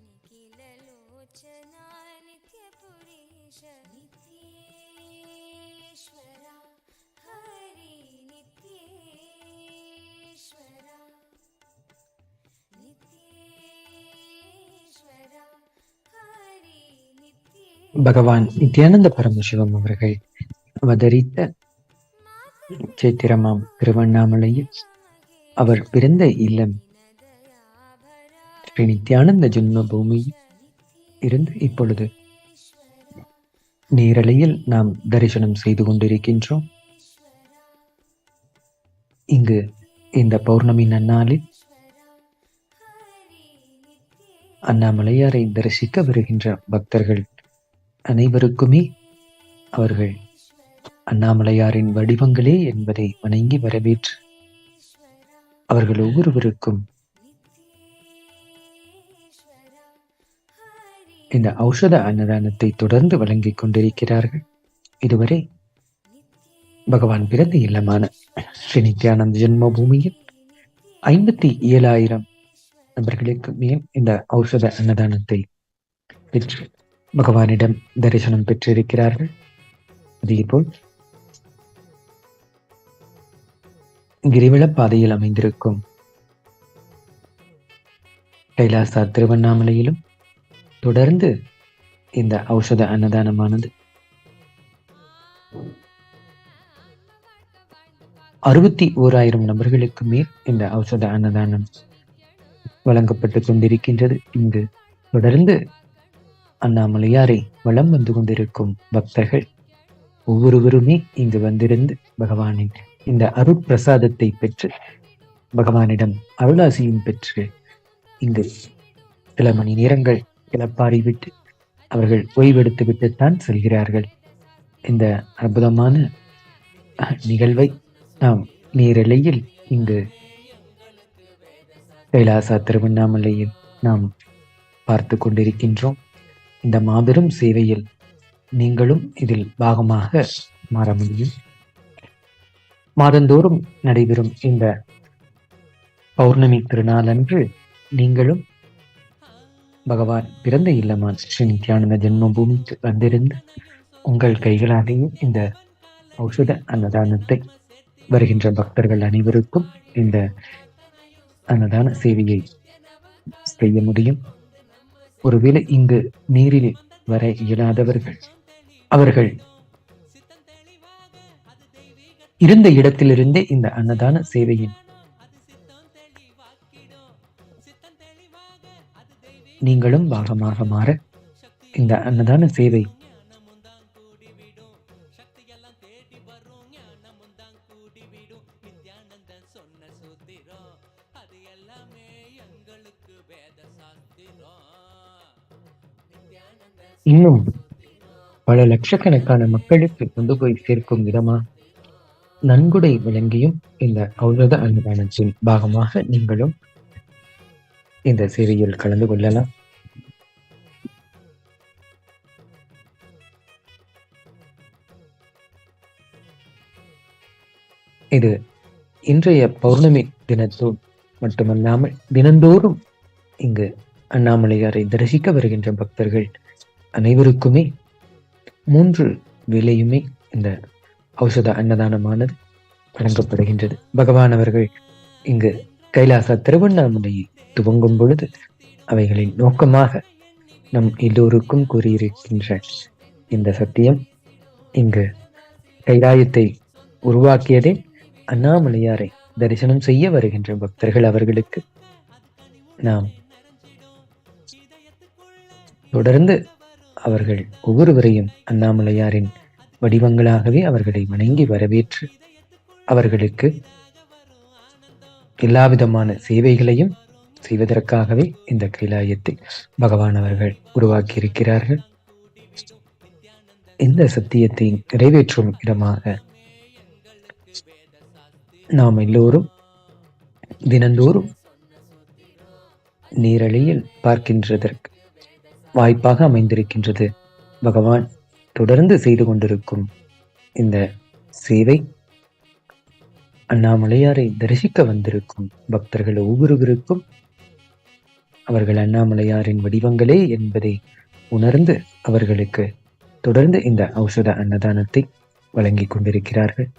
निखिललोचना नित्यपुरीश नित्येश्वरा हरि नित्येश्वरा नित्येश्वरा हरि பகவான் நித்யானந்த பரமசிவம் அவர்கள் அவதரித்த சேத்திரமாம் திருவண்ணாமலையில் அவர் பிறந்த இல்லம் ஸ்ரீ நித்யானந்த ஜென்ம பூமியில் இருந்து இப்பொழுது நேரலையில் நாம் தரிசனம் செய்து கொண்டிருக்கின்றோம். இங்கு இந்த பௌர்ணமி நன்னாளில் அண்ணாமலையாரை தரிசிக்க வருகின்ற பக்தர்கள் அனைவருக்குமே அவர்கள் அண்ணாமலையாரின் வடிவங்களே என்பதை வணங்கி வரவேற்று அவர்கள் ஒவ்வொருவருக்கும் இந்த ஔஷத அன்னதானத்தை தொடர்ந்து வழங்கிக் கொண்டிருக்கிறார்கள். இதுவரை பகவான் பிறந்த இல்லமான ஸ்ரீ நித்யானந்த ஜென்ம பூமியில் 57,000 நபர்களுக்கு மேல் இந்த ஔஷத அன்னதானத்தை பெற்று பகவானிடம் தரிசனம் பெற்றிருக்கிறார்கள். அதேபோல் கிரிவல பாதையில் அமைந்திருக்கும் கைலாசா திருவண்ணாமலையிலும் தொடர்ந்து இந்த ஔஷத அன்னதானமானது 61,000 நபர்களுக்கு மேல் இந்த ஔஷத அன்னதானம் வழங்கப்பட்டு கொண்டிருக்கின்றது. இங்கு தொடர்ந்து அண்ணாமலையாரை வலம் வந்து கொண்டிருக்கும் பக்தர்கள் ஒவ்வொருவருமே இங்கு வந்திருந்து பகவானின் இந்த அருட்பிரசாதத்தை பெற்று பகவானிடம் அருளாசியும் பெற்று இங்கு சில மணி நேரங்கள் கிளப்பாரி விட்டு அவர்கள் ஓய்வெடுத்து விட்டுத்தான் செல்கிறார்கள். இந்த அற்புதமான நிகழ்வை நாம் நேரலையில் இங்கு கைலாசா திருவண்ணாமலையில் நாம் பார்த்து கொண்டிருக்கின்றோம். இந்த மாபெரும் சேவையில் நீங்களும் இதில் பாகமாக மாற முடியும். மாதந்தோறும் நடைபெறும் இந்த பௌர்ணமி திருநாளன்று நீங்களும் பகவான் பிறந்த இல்லமான ஸ்ரீ நித்யானந்த ஜென்ம பூமிக்கு வந்திருந்து உங்கள் கைகளாலேயே இந்த ஔஷத அன்னதானத்தை வருகின்ற பக்தர்கள் அனைவருக்கும் இந்த அன்னதான சேவையை செய்ய முடியும். ஒருவேளை இங்கு நீரில் வர இயலாதவர்கள் அவர்கள் இருந்த இடத்திலிருந்தே இந்த அன்னதான சேவையின் நீங்களும் பாகமாக மாற இந்த அன்னதான சேவை இன்னும் பல லட்சக்கணக்கான மக்களுக்கு கொண்டு போய் சேர்க்கும் விதமா நன்கொடை வழங்கியும் இந்த ஔஷத அன்னதானத்தின் பாகமாக நீங்களும் இந்த சேவையில் கலந்து கொள்ளலாம். இது இன்றைய பௌர்ணமி தினத்தோடு மட்டுமல்லாமல் தினந்தோறும் இங்கு அண்ணாமலையாரை தரிசிக்க வருகின்ற பக்தர்கள் அனைவருக்குமே 3 வேளையுமே இந்த ஔஷத அன்னதானமானது வழங்கப்படுகின்றது. பகவான் அவர்கள் இங்கு கைலாச திருவண்ணாமலையை துவங்கும் பொழுது அவைகளின் நோக்கமாக நம் எல்லோருக்கும் கூறியிருக்கின்ற இந்த சத்தியம் இங்கு கைலாயத்தை உருவாக்கியதே அண்ணாமலையாரை தரிசனம் செய்ய வருகின்ற பக்தர்கள் அவர்களுக்கு நாம் தொடர்ந்து அவர்கள் ஒவ்வொருவரையும் அண்ணாமலையாரின் வடிவங்களாகவே அவர்களை வணங்கி வரவேற்று அவர்களுக்கு எல்லா விதமான சேவைகளையும் செய்வதற்காகவே இந்த கைலாயத்தை பகவான் அவர்கள் உருவாக்கி இருக்கிறார்கள். இந்த சத்தியத்தை நிறைவேற்றும் இடமாக நாம் எல்லோரும் தினந்தோறும் நேரலையில் பார்க்கின்றதற்கு வாய்ப்பாக அமைந்திருக்கின்றது. பகவான் தொடர்ந்து செய்து கொண்டிருக்கும் இந்த சேவை அண்ணாமலையாரை தரிசிக்க வந்திருக்கும் பக்தர்கள் ஒவ்வொருவருக்கும் அவர்கள் அண்ணாமலையாரின் வடிவங்களே என்பதை உணர்ந்து அவர்களுக்கு தொடர்ந்து இந்த ஔஷத அன்னதானத்தை வழங்கிக் கொண்டிருக்கிறார்கள்.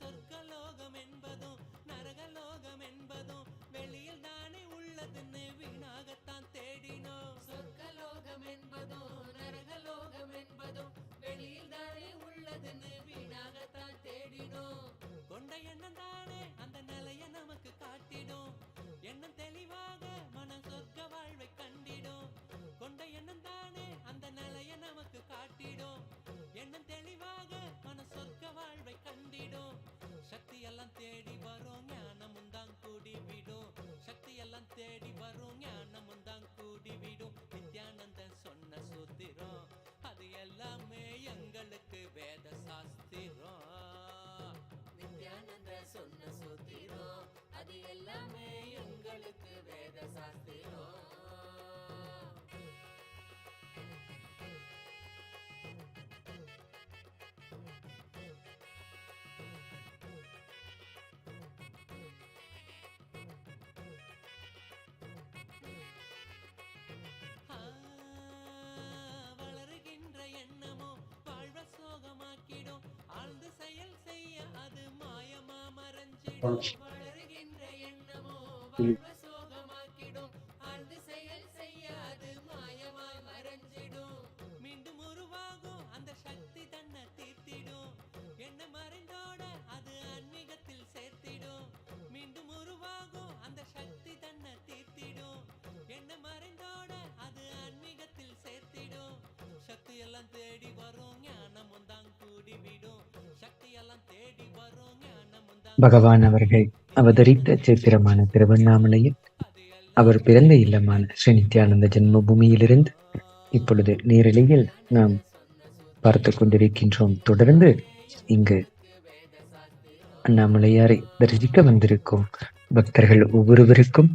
சொர்க்கலோகம் என்பதும் நரகலோகம் என்பதும் வெளியில் தானே உள்ளதுன்னு வீணாகத்தான் தேடினோம். சொர்க்கலோகம் என்பதும் நரகலோகம் என்பதும் வெளியில் தானே உள்ளதுன்னு வீணாகத்தான் தேடினோம். கொண்ட எண்ணம் தானே அந்த நிலைய நமக்கு காட்டிடும். எண்ணம் தெளிவாக மன சொர்க்க வாழ்வை கண்டிடும். கொண்ட எண்ணம் தானே அந்த நிலைய நமக்கு காட்டிடும். எண்ணம் தெளிவாக மன சொர்க்க வாழ்வை கண்டிடும். சக்தி எல்லாம் தேடி வரும் ஞானமும் தான் கூடிவிடும். சக்தி எல்லாம் தேடி வரும் ஞானமும் தான் கூடிவிடும். நித்யானந்தன் சொன்ன சூத்திரம் அது எல்லாமே எங்களுக்கு வேத சாஸ்திரம். நித்யானந்தன் சொன்ன சூத்திரம் அது எல்லாமே எங்களுக்கு வேத சாஸ்திரம். வளருகின்ற எண்ணமோ வாழ்வ சோகமாக்கிடும். ஆழ்ந்து செயல் செய்ய அது மாயமா மறைஞ்சிடும். வளருகின்ற எண்ணமோ வாழ்வ சோகமாக்கிடும். ஆழ்ந்து செயல் செய்ய அது மாயமா மறைஞ்சிடும். மீண்டும் உருவாகும் அந்த சக்தி தன்னை தீர்த்திடும். என்ன மறைந்தோட அது ஆன்மீகத்தில் சேர்த்திடும். மீண்டும் உருவாகும் அந்த சக்தி தன்னை தீர்த்திடும். என்ன மறைந்தோட அது ஆன்மீகத்தில் சேர்த்திடும். சக்தி எல்லாம் தேடி வரும் ஞானமும் தான் கூடிவிடும். சக்தி எல்லாம் தேடி வரும் ஞானமும் தான். பகவான் அவர்கள் அவதரித்த சித்திரமான திருவண்ணாமலையில் அவர் பிறந்த இல்லமான ஸ்ரீ நித்யானந்த ஜென்ம பூமியிலிருந்து இப்பொழுது நேரலையில் நாம் பார்த்து கொண்டிருக்கின்றோம். தொடர்ந்து இங்கு அண்ணாமலையாரை தரிசிக்க வந்திருக்கும் பக்தர்கள் ஒவ்வொருவருக்கும்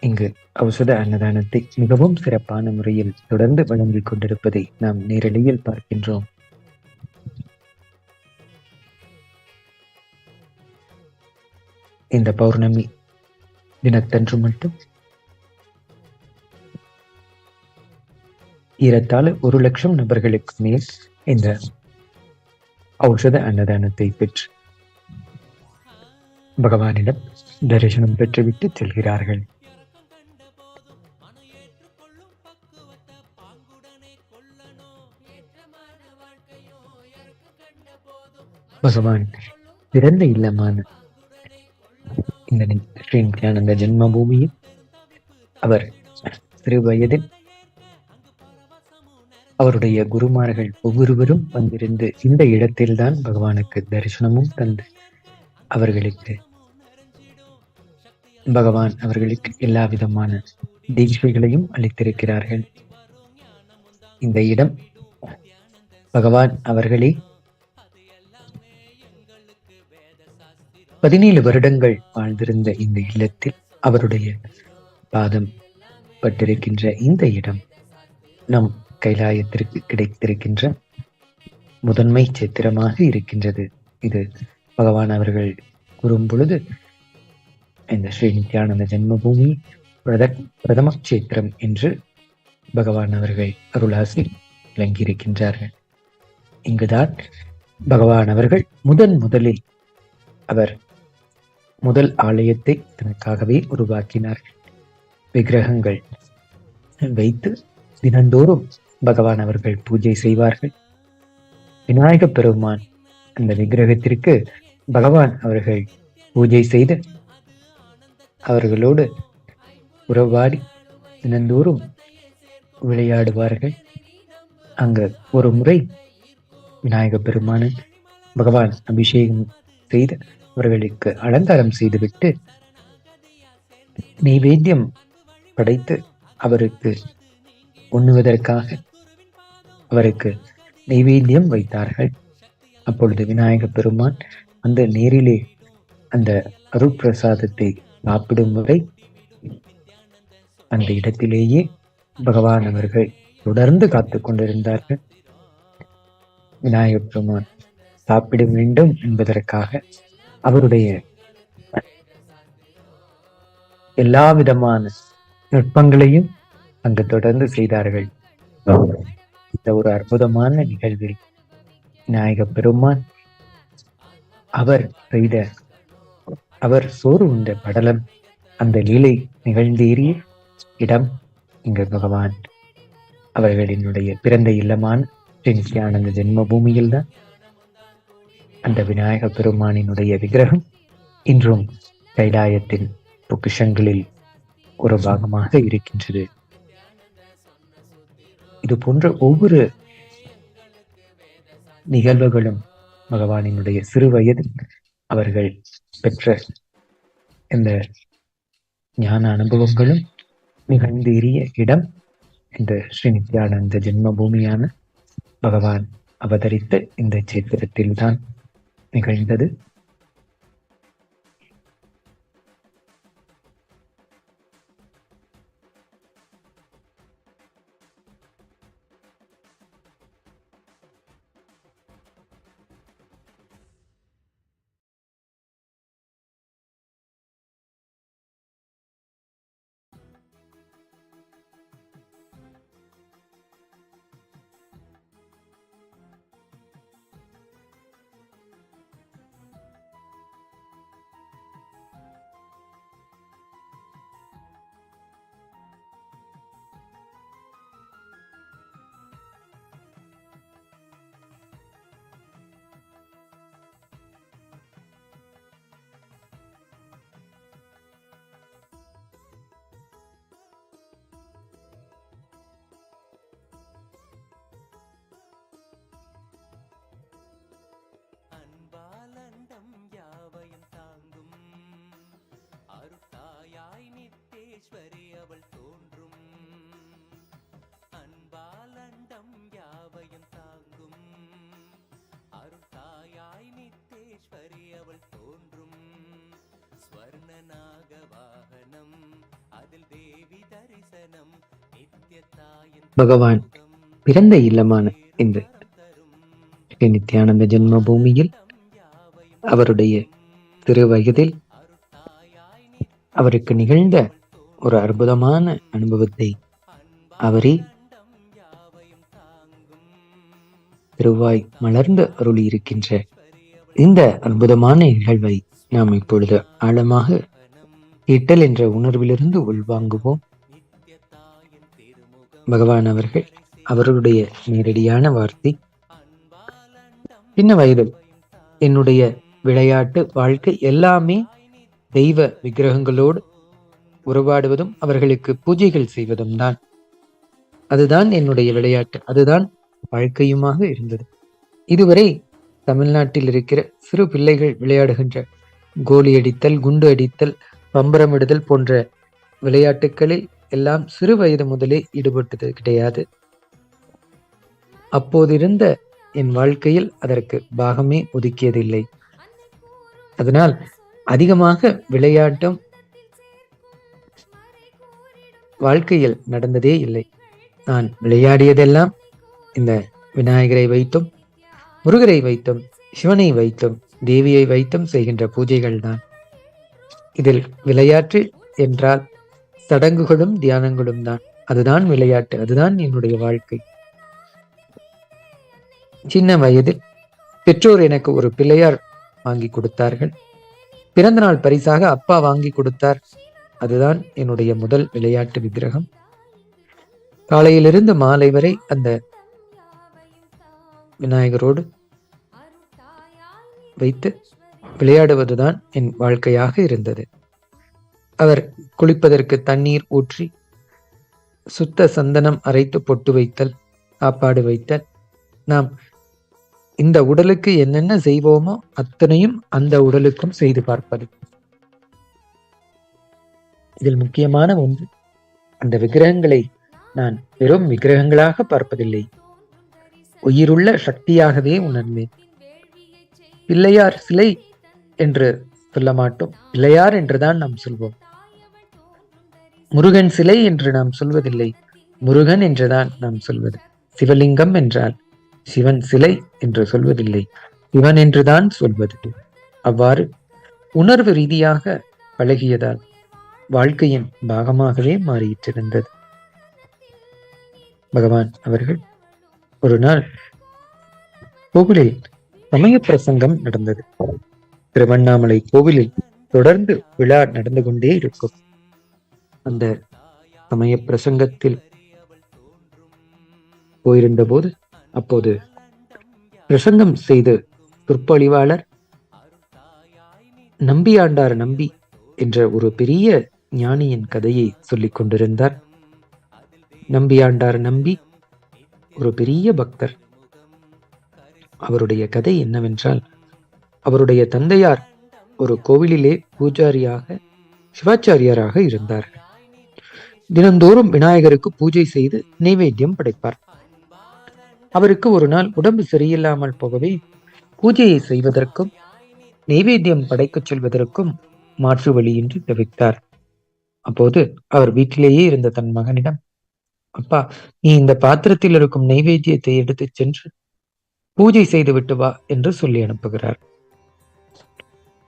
இங்கு ஔஷத அன்னதானத்தை மிகவும் சிறப்பான முறையில் தொடர்ந்து வழங்கிக் கொண்டிருப்பதை நாம் நேரலையில் பார்க்கின்றோம். இந்த பௌர்ணமி தினத்தன்று மட்டும் ஏறத்தாழ 1,00,000 நபர்களுக்கு மேல் இந்த ஔஷத அன்னதானத்தை பெற்று பகவானிடம் தரிசனம் பெற்றுவிட்டு செல்கிறார்கள். பகவான் பிறந்த இல்லமான இந்த ஸ்ரீ நித்யானந்த ஜென்ம பூமியில் அவர் சிறு வயதில் அவருடைய குருமார்கள் ஒவ்வொருவரும் வந்திருந்து இந்த இடத்தில்தான் பகவானுக்கு தரிசனமும் தந்து பகவான் அவர்களுக்கு எல்லா விதமான தீட்சைகளையும் அளித்திருக்கிறார்கள். இந்த இடம் பகவான் அவர்களே 17 வருடங்கள் வாழ்ந்திருந்த இந்த இல்லத்தில் அவருடைய பாதம் பட்டிருக்கின்ற இந்த இடம் நம் கைலாயத்திற்கு கிடைத்திருக்கின்ற முதன்மை சித்திரமாக இருக்கின்றது. இது பகவான் அவர்கள் கூறும் பொழுது இந்த ஸ்ரீ நித்யானந்த ஜென்மபூமி பிரதம கஷேத்திரம் என்று பகவான் அவர்கள் அருளாசி விளங்கியிருக்கின்றார்கள். இங்குதான் பகவான் அவர்கள் முதலில் அவர் முதல் ஆலயத்தை தனக்காகவே உருவாக்கினார்கள். விக்கிரகங்கள் வைத்து தினந்தோறும் பகவான் அவர்கள் பூஜை செய்வார்கள். விநாயக பெருமான் அந்த விக்கிரகத்திற்கு பகவான் அவர்கள் பூஜை செய்து அவர்களோடு உறவாடி தினந்தோறும் விளையாடுவார்கள். அங்கு ஒரு முறை விநாயக பெருமான் பகவான் அபிஷேகம் செய்து அவர்களுக்கு அலங்காரம் செய்துவிட்டு நைவேத்தியம் படைத்து அவருக்கு உண்ணுவதற்காக அவருக்கு நைவேத்தியம் வைத்தார்கள். அப்பொழுது விநாயக பெருமான் அந்த நேரிலே அந்த அருட்பிரசாதத்தை சாப்பிடும் வரை அந்த இடத்திலேயே பகவான் அவர்கள் தொடர்ந்து காத்து கொண்டிருந்தார்கள். விநாயகப் பெருமான் சாப்பிட வேண்டும் என்பதற்காக அவருடைய எல்லா விதமான நுட்பங்களையும் அங்கு தொடர்ந்து செய்தார்கள். இந்த ஒரு அற்புதமான நிகழ்வில் விநாயகப் பெருமான் அவர் சோறு உண்ட படலம், அந்த லீலை நிகழ்ந்தேறிய இடம் இங்கு பகவான் அவர்களினுடைய பிறந்த இல்லமான நித்யானந்த ஜென்ம பூமியில் தான் அந்த விநாயக பெருமானினுடைய விக்கிரகம் இன்றும் கைலாயத்தின் பொக்கிஷங்களில் ஒரு பாகமாக இருக்கின்றது. இது போன்ற ஒவ்வொரு நிகழ்வுகளும் பகவானினுடைய சிறு வயதில் அவர்கள் பெற்ற இந்த ஞான அனுபவங்களும் நிகழ்ந்தேறிய இடம் இந்த ஸ்ரீ நித்யானந்த ஜென்ம பூமியான பகவான் அவதரித்த இந்த சேத்திரத்தில் தான் நிகழ்ந்தது. பகவான் பிறந்த இல்லமான இந்த ஸ்ரீ நித்யானந்த ஜென்ம பூமியில் அவருடைய சிறு வயதில் அவருக்கு நிகழ்ந்த ஒரு அற்புதமான அனுபவத்தை அவரே திருவாய் மலர்ந்து அருளி இருக்கின்ற இந்த அற்புதமான நிகழ்வை நாம் இப்பொழுது ஆழமாக கேட்டல் என்ற உணர்விலிருந்து உள்வாங்குவோம். பகவான் அவர்கள் அவர்களுடைய நேரடியான வார்த்தை, சின்ன வயதில் என்னுடைய விளையாட்டு வாழ்க்கை எல்லாமே தெய்வ விக்கிரகங்களோடு உறவாடுவதும் அவர்களுக்கு பூஜைகள் செய்வதும் தான். அதுதான் என்னுடைய விளையாட்டு, அதுதான் வாழ்க்கையுமாக இருந்தது. இதுவரை தமிழ்நாட்டில் இருக்கிற சிறு பிள்ளைகள் விளையாடுகின்ற கோலி அடித்தல், குண்டு அடித்தல், பம்பரமிடுதல் போன்ற விளையாட்டுகளில் எல்லாம் சிறு வயது முதலே ஈடுபட்டது கிடையாது. அப்போதிருந்த என் வாழ்க்கையில் அதற்கு பாகமே ஒதுக்கியதில்லை. அதனால் அதிகமாக விளையாட்டும் வாழ்க்கையில் நடந்ததே இல்லை. நான் விளையாடியதெல்லாம் இந்த விநாயகரை வைத்தும், முருகரை வைத்தும், சிவனை வைத்தும், தேவியை வைத்தும் செய்கின்ற பூஜைகள் தான். இதில் விளையாட்டு என்றால் சடங்குகளும் தியானங்களும் தான். அதுதான் விளையாட்டு, அதுதான் என்னுடைய வாழ்க்கை. சின்ன வயதில் பெற்றோர் எனக்கு ஒரு பிள்ளையார் வாங்கி கொடுத்தார்கள். பிறந்தநாள் பரிசாக அப்பா வாங்கி கொடுத்தார். அதுதான் என்னுடைய முதல் விளையாட்டு விக்கிரகம். காலையிலிருந்து மாலை வரை அந்த விநாயகரோடு வைத்து விளையாடுவதுதான் என் வாழ்க்கையாக இருந்தது. அவர் குளிப்பதற்கு தண்ணீர் ஊற்றி, சுத்த சந்தனம் அரைத்து பொட்டு வைத்தல், சாப்பாடு வைத்தல், நாம் இந்த உடலுக்கு என்னென்ன செய்வோமோ அத்தனையும் அந்த உடலுக்கும் செய்து பார்ப்பது. இதில் முக்கியமான ஒன்று, அந்த விக்கிரகங்களை நான் வெறும் விக்கிரகங்களாக பார்ப்பதில்லை, உயிருள்ள சக்தியாகவே உணர்ந்தேன். பிள்ளையார் சிலை என்று சொல்ல மாட்டோம். பிள்ளையார் என்றுதான் நாம் சொல்வோம். முருகன் சிலை என்று நாம் சொல்வதில்லை, முருகன் என்றுதான் நாம் சொல்வது. சிவலிங்கம் என்றால் சிவன் சிலை என்று சொல்வதில்லை, சிவன் என்றுதான் சொல்வது. அவ்வாறு உணர்வு ரீதியாக பழகியதால் வாழ்க்கையின் பாகமாகவே மாறியிட்டிருந்தது. பகவான் அவர்கள் ஒரு நாள் கோவிலில் சமய பிரசங்கம் நடந்தது. திருவண்ணாமலை கோவிலில் தொடர்ந்து விழா நடந்து கொண்டே இருக்கும். அந்த சமய பிரசங்கத்தில் போயிருந்த போது அப்போது பிரசங்கம் செய்து சொற்பொழிவாளர் நம்பியாண்டார் நம்பி என்ற ஒரு பெரிய ஞானியின் கதையை சொல்லிக் கொண்டிருந்தார். நம்பியாண்டார் நம்பி ஒரு பெரிய பக்தர். அவருடைய கதை என்னவென்றால், அவருடைய தந்தையார் ஒரு கோவிலிலே பூஜாரியாக சிவாச்சாரியாராக இருந்தார்கள். தினந்தோறும் விநாயகருக்கு பூஜை செய்து நைவேத்தியம் படைப்பார். அவருக்கு ஒரு நாள் உடம்பு சரியில்லாமல் போகவே பூஜையை செய்வதற்கும் நைவேத்தியம் படைக்கச் சொல்வதற்கும் மாற்று வழியின்றி தவித்தார். அப்போது அவர் வீட்டிலேயே இருந்த தன் மகனிடம், அப்பா, நீ இந்த பாத்திரத்தில் இருக்கும் நைவேத்தியத்தை எடுத்துச் சென்று பூஜை செய்து விட்டு வா என்று சொல்லி அனுப்புகிறார்.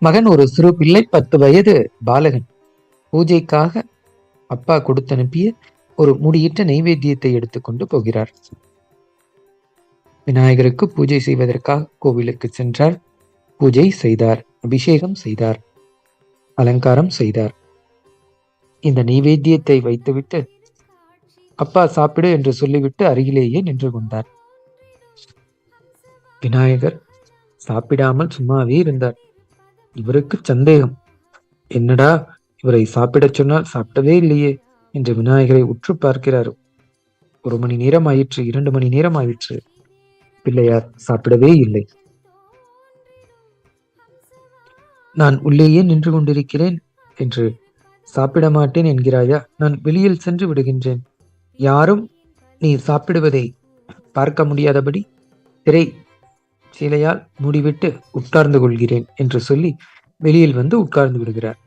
மகன் ஒரு சிறு பிள்ளை, 10 வயது பாலகன். பூஜைக்காக அப்பா கொடுத்தனுப்பிய ஒரு முடியிட்ட நைவேத்தியத்தை எடுத்துக்கொண்டு போகிறார். விநாயகருக்கு பூஜை செய்வதற்காக கோவிலுக்கு சென்றார். பூஜை செய்தார், அபிஷேகம் செய்தார், அலங்காரம் செய்தார். இந்த நைவேத்தியத்தை வைத்துவிட்டு அப்பா சாப்பிடு என்று சொல்லிவிட்டு அருகிலேயே நின்று கொண்டார். விநாயகர் சாப்பிடாமல் சும்மாவே இருந்தார். இவருக்கு சந்தேகம், என்னடா இவரை சாப்பிடச் சொன்னால் சாப்பிடவே இல்லையே என்று விநாயகரை உற்று பார்க்கிறார். 1 மணி நேரம் ஆயிற்று, 2 மணி நேரம் ஆயிற்று, பிள்ளையார் சாப்பிடவே இல்லை. நான் உள்ளேயே நின்று கொண்டிருக்கிறேன் என்று சாப்பிட மாட்டேன் என்கிறாயா? நான் வெளியில் சென்று விடுகின்றேன், யாரும் நீ சாப்பிடுவதை பார்க்க முடியாதபடி திரை சீலையால் மூடிவிட்டு உட்கார்ந்து கொள்கிறேன் என்று சொல்லி வெளியில் வந்து உட்கார்ந்து விடுகிறார்.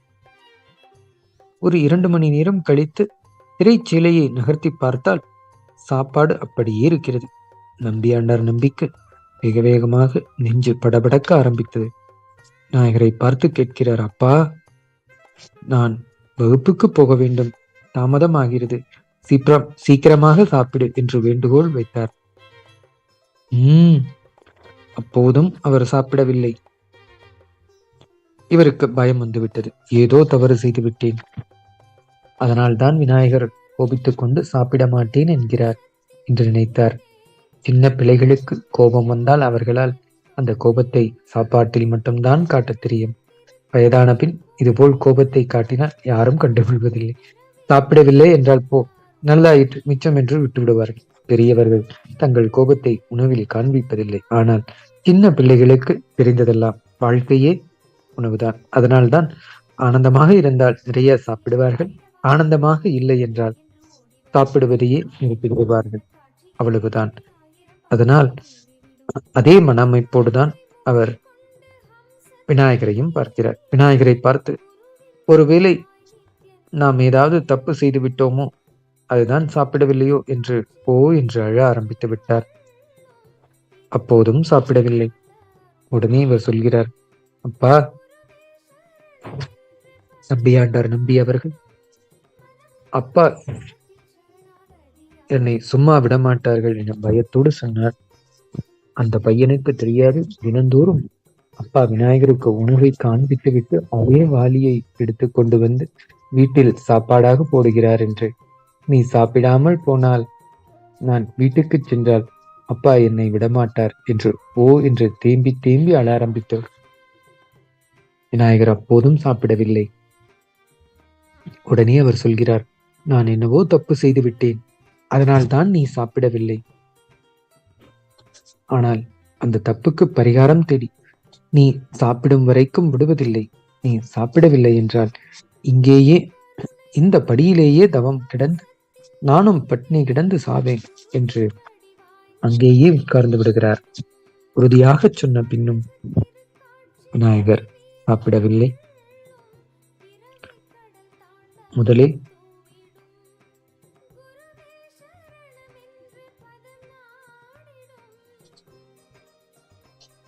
ஒரு 2 மணி நேரம் கழித்து திரைச்சீலையை நகர்த்தி பார்த்தால் சாப்பாடு அப்படியே இருக்கிறது. நம்பியாண்டார் நம்பிக்கு வேக வேகமாக நெஞ்சு படபடக்க ஆரம்பித்தது. விநாயகரை பார்த்து கேட்கிறார், அப்பா, நான் வகுப்புக்கு போக வேண்டும், தாமதம் ஆகிறது, சீக்கிரமாக சாப்பிடு என்று வேண்டுகோள் வைத்தார். அப்போதும் அவர் சாப்பிடவில்லை. இவருக்கு பயம் வந்துவிட்டது, ஏதோ தவறு செய்து விட்டேன், அதனால்தான் விநாயகர் கோபித்துக் கொண்டு சாப்பிட மாட்டேன் என்கிறார் என்று நினைத்தார். சின்ன பிள்ளைகளுக்கு கோபம் வந்தால் அவர்களால் அந்த கோபத்தை சாப்பாட்டில் மட்டும்தான் காட்டத் தெரியும். வயதான பின் இதுபோல் கோபத்தை காட்டினால் யாரும் கண்டுகொள்வதில்லை. சாப்பிடவில்லை என்றால் போ, நல்லாயிற்று, மிச்சம் என்று விட்டு விடுவார்கள். பெரியவர்கள் தங்கள் கோபத்தை உணவில் காண்பிப்பதில்லை. ஆனால் சின்ன பிள்ளைகளுக்கு தெரிந்ததெல்லாம் வாழ்க்கையே உணவுதான். அதனால்தான் ஆனந்தமாக இருந்தால் நிறைய சாப்பிடுவார்கள், ஆனந்தமாக இல்லை என்றால் சாப்பிடுவதையே நிறுத்திவிடுவார்கள். அவ்வளவுதான். அதனால் அதே மனமைப்போடுதான் அவர் விநாயகரையும் பார்க்கிறார். விநாயகரை பார்த்து, ஒருவேளை நாம் ஏதாவது தப்பு செய்து விட்டோமோ, அதுதான் சாப்பிடவில்லையோ என்று என்று அழ ஆரம்பித்து விட்டார். அப்போதும் சாப்பிடவில்லை. உடனே இவர் சொல்கிறார், அப்பா, நம்பியாண்டார் நம்பி அவர்கள், அப்பா என்னை சும்மா விடமாட்டார்கள் என பயத்தோடு சொன்னார். அந்த பையனுக்கு தெரியாது, தினந்தோறும் அப்பா விநாயகருக்கு உணவை காண்பித்து விட்டு அதே வாளியை எடுத்து கொண்டு வந்து வீட்டில் சாப்பாடாக போடுகிறார் என்று. நீ சாப்பிடாமல் போனால், நான் வீட்டுக்கு சென்றால் அப்பா என்னை விடமாட்டார் என்று என்று தேம்பி தேம்பி அழ ஆரம்பித்தார். விநாயகர் அப்போதும் சாப்பிடவில்லை. உடனே அவர் சொல்கிறார், நான் என்னவோ தப்பு செய்து விட்டேன், அதனால் தான் நீ சாப்பிடவில்லை. ஆனால் அந்த தப்புக்கு பரிகாரம் தேடி நீ சாப்பிடும் வரைக்கும் விடுவதில்லை. நீ சாப்பிடவில்லை என்றால் இங்கேயே இந்த படியிலேயே தவம் கிடந்து நானும் பட்னி கிடந்து சாவேன் என்று அங்கேயே உட்கார்ந்து விடுகிறார். உறுதியாக சொன்ன பின்னும் விநாயகர் சாப்பிடவில்லை. முதலில்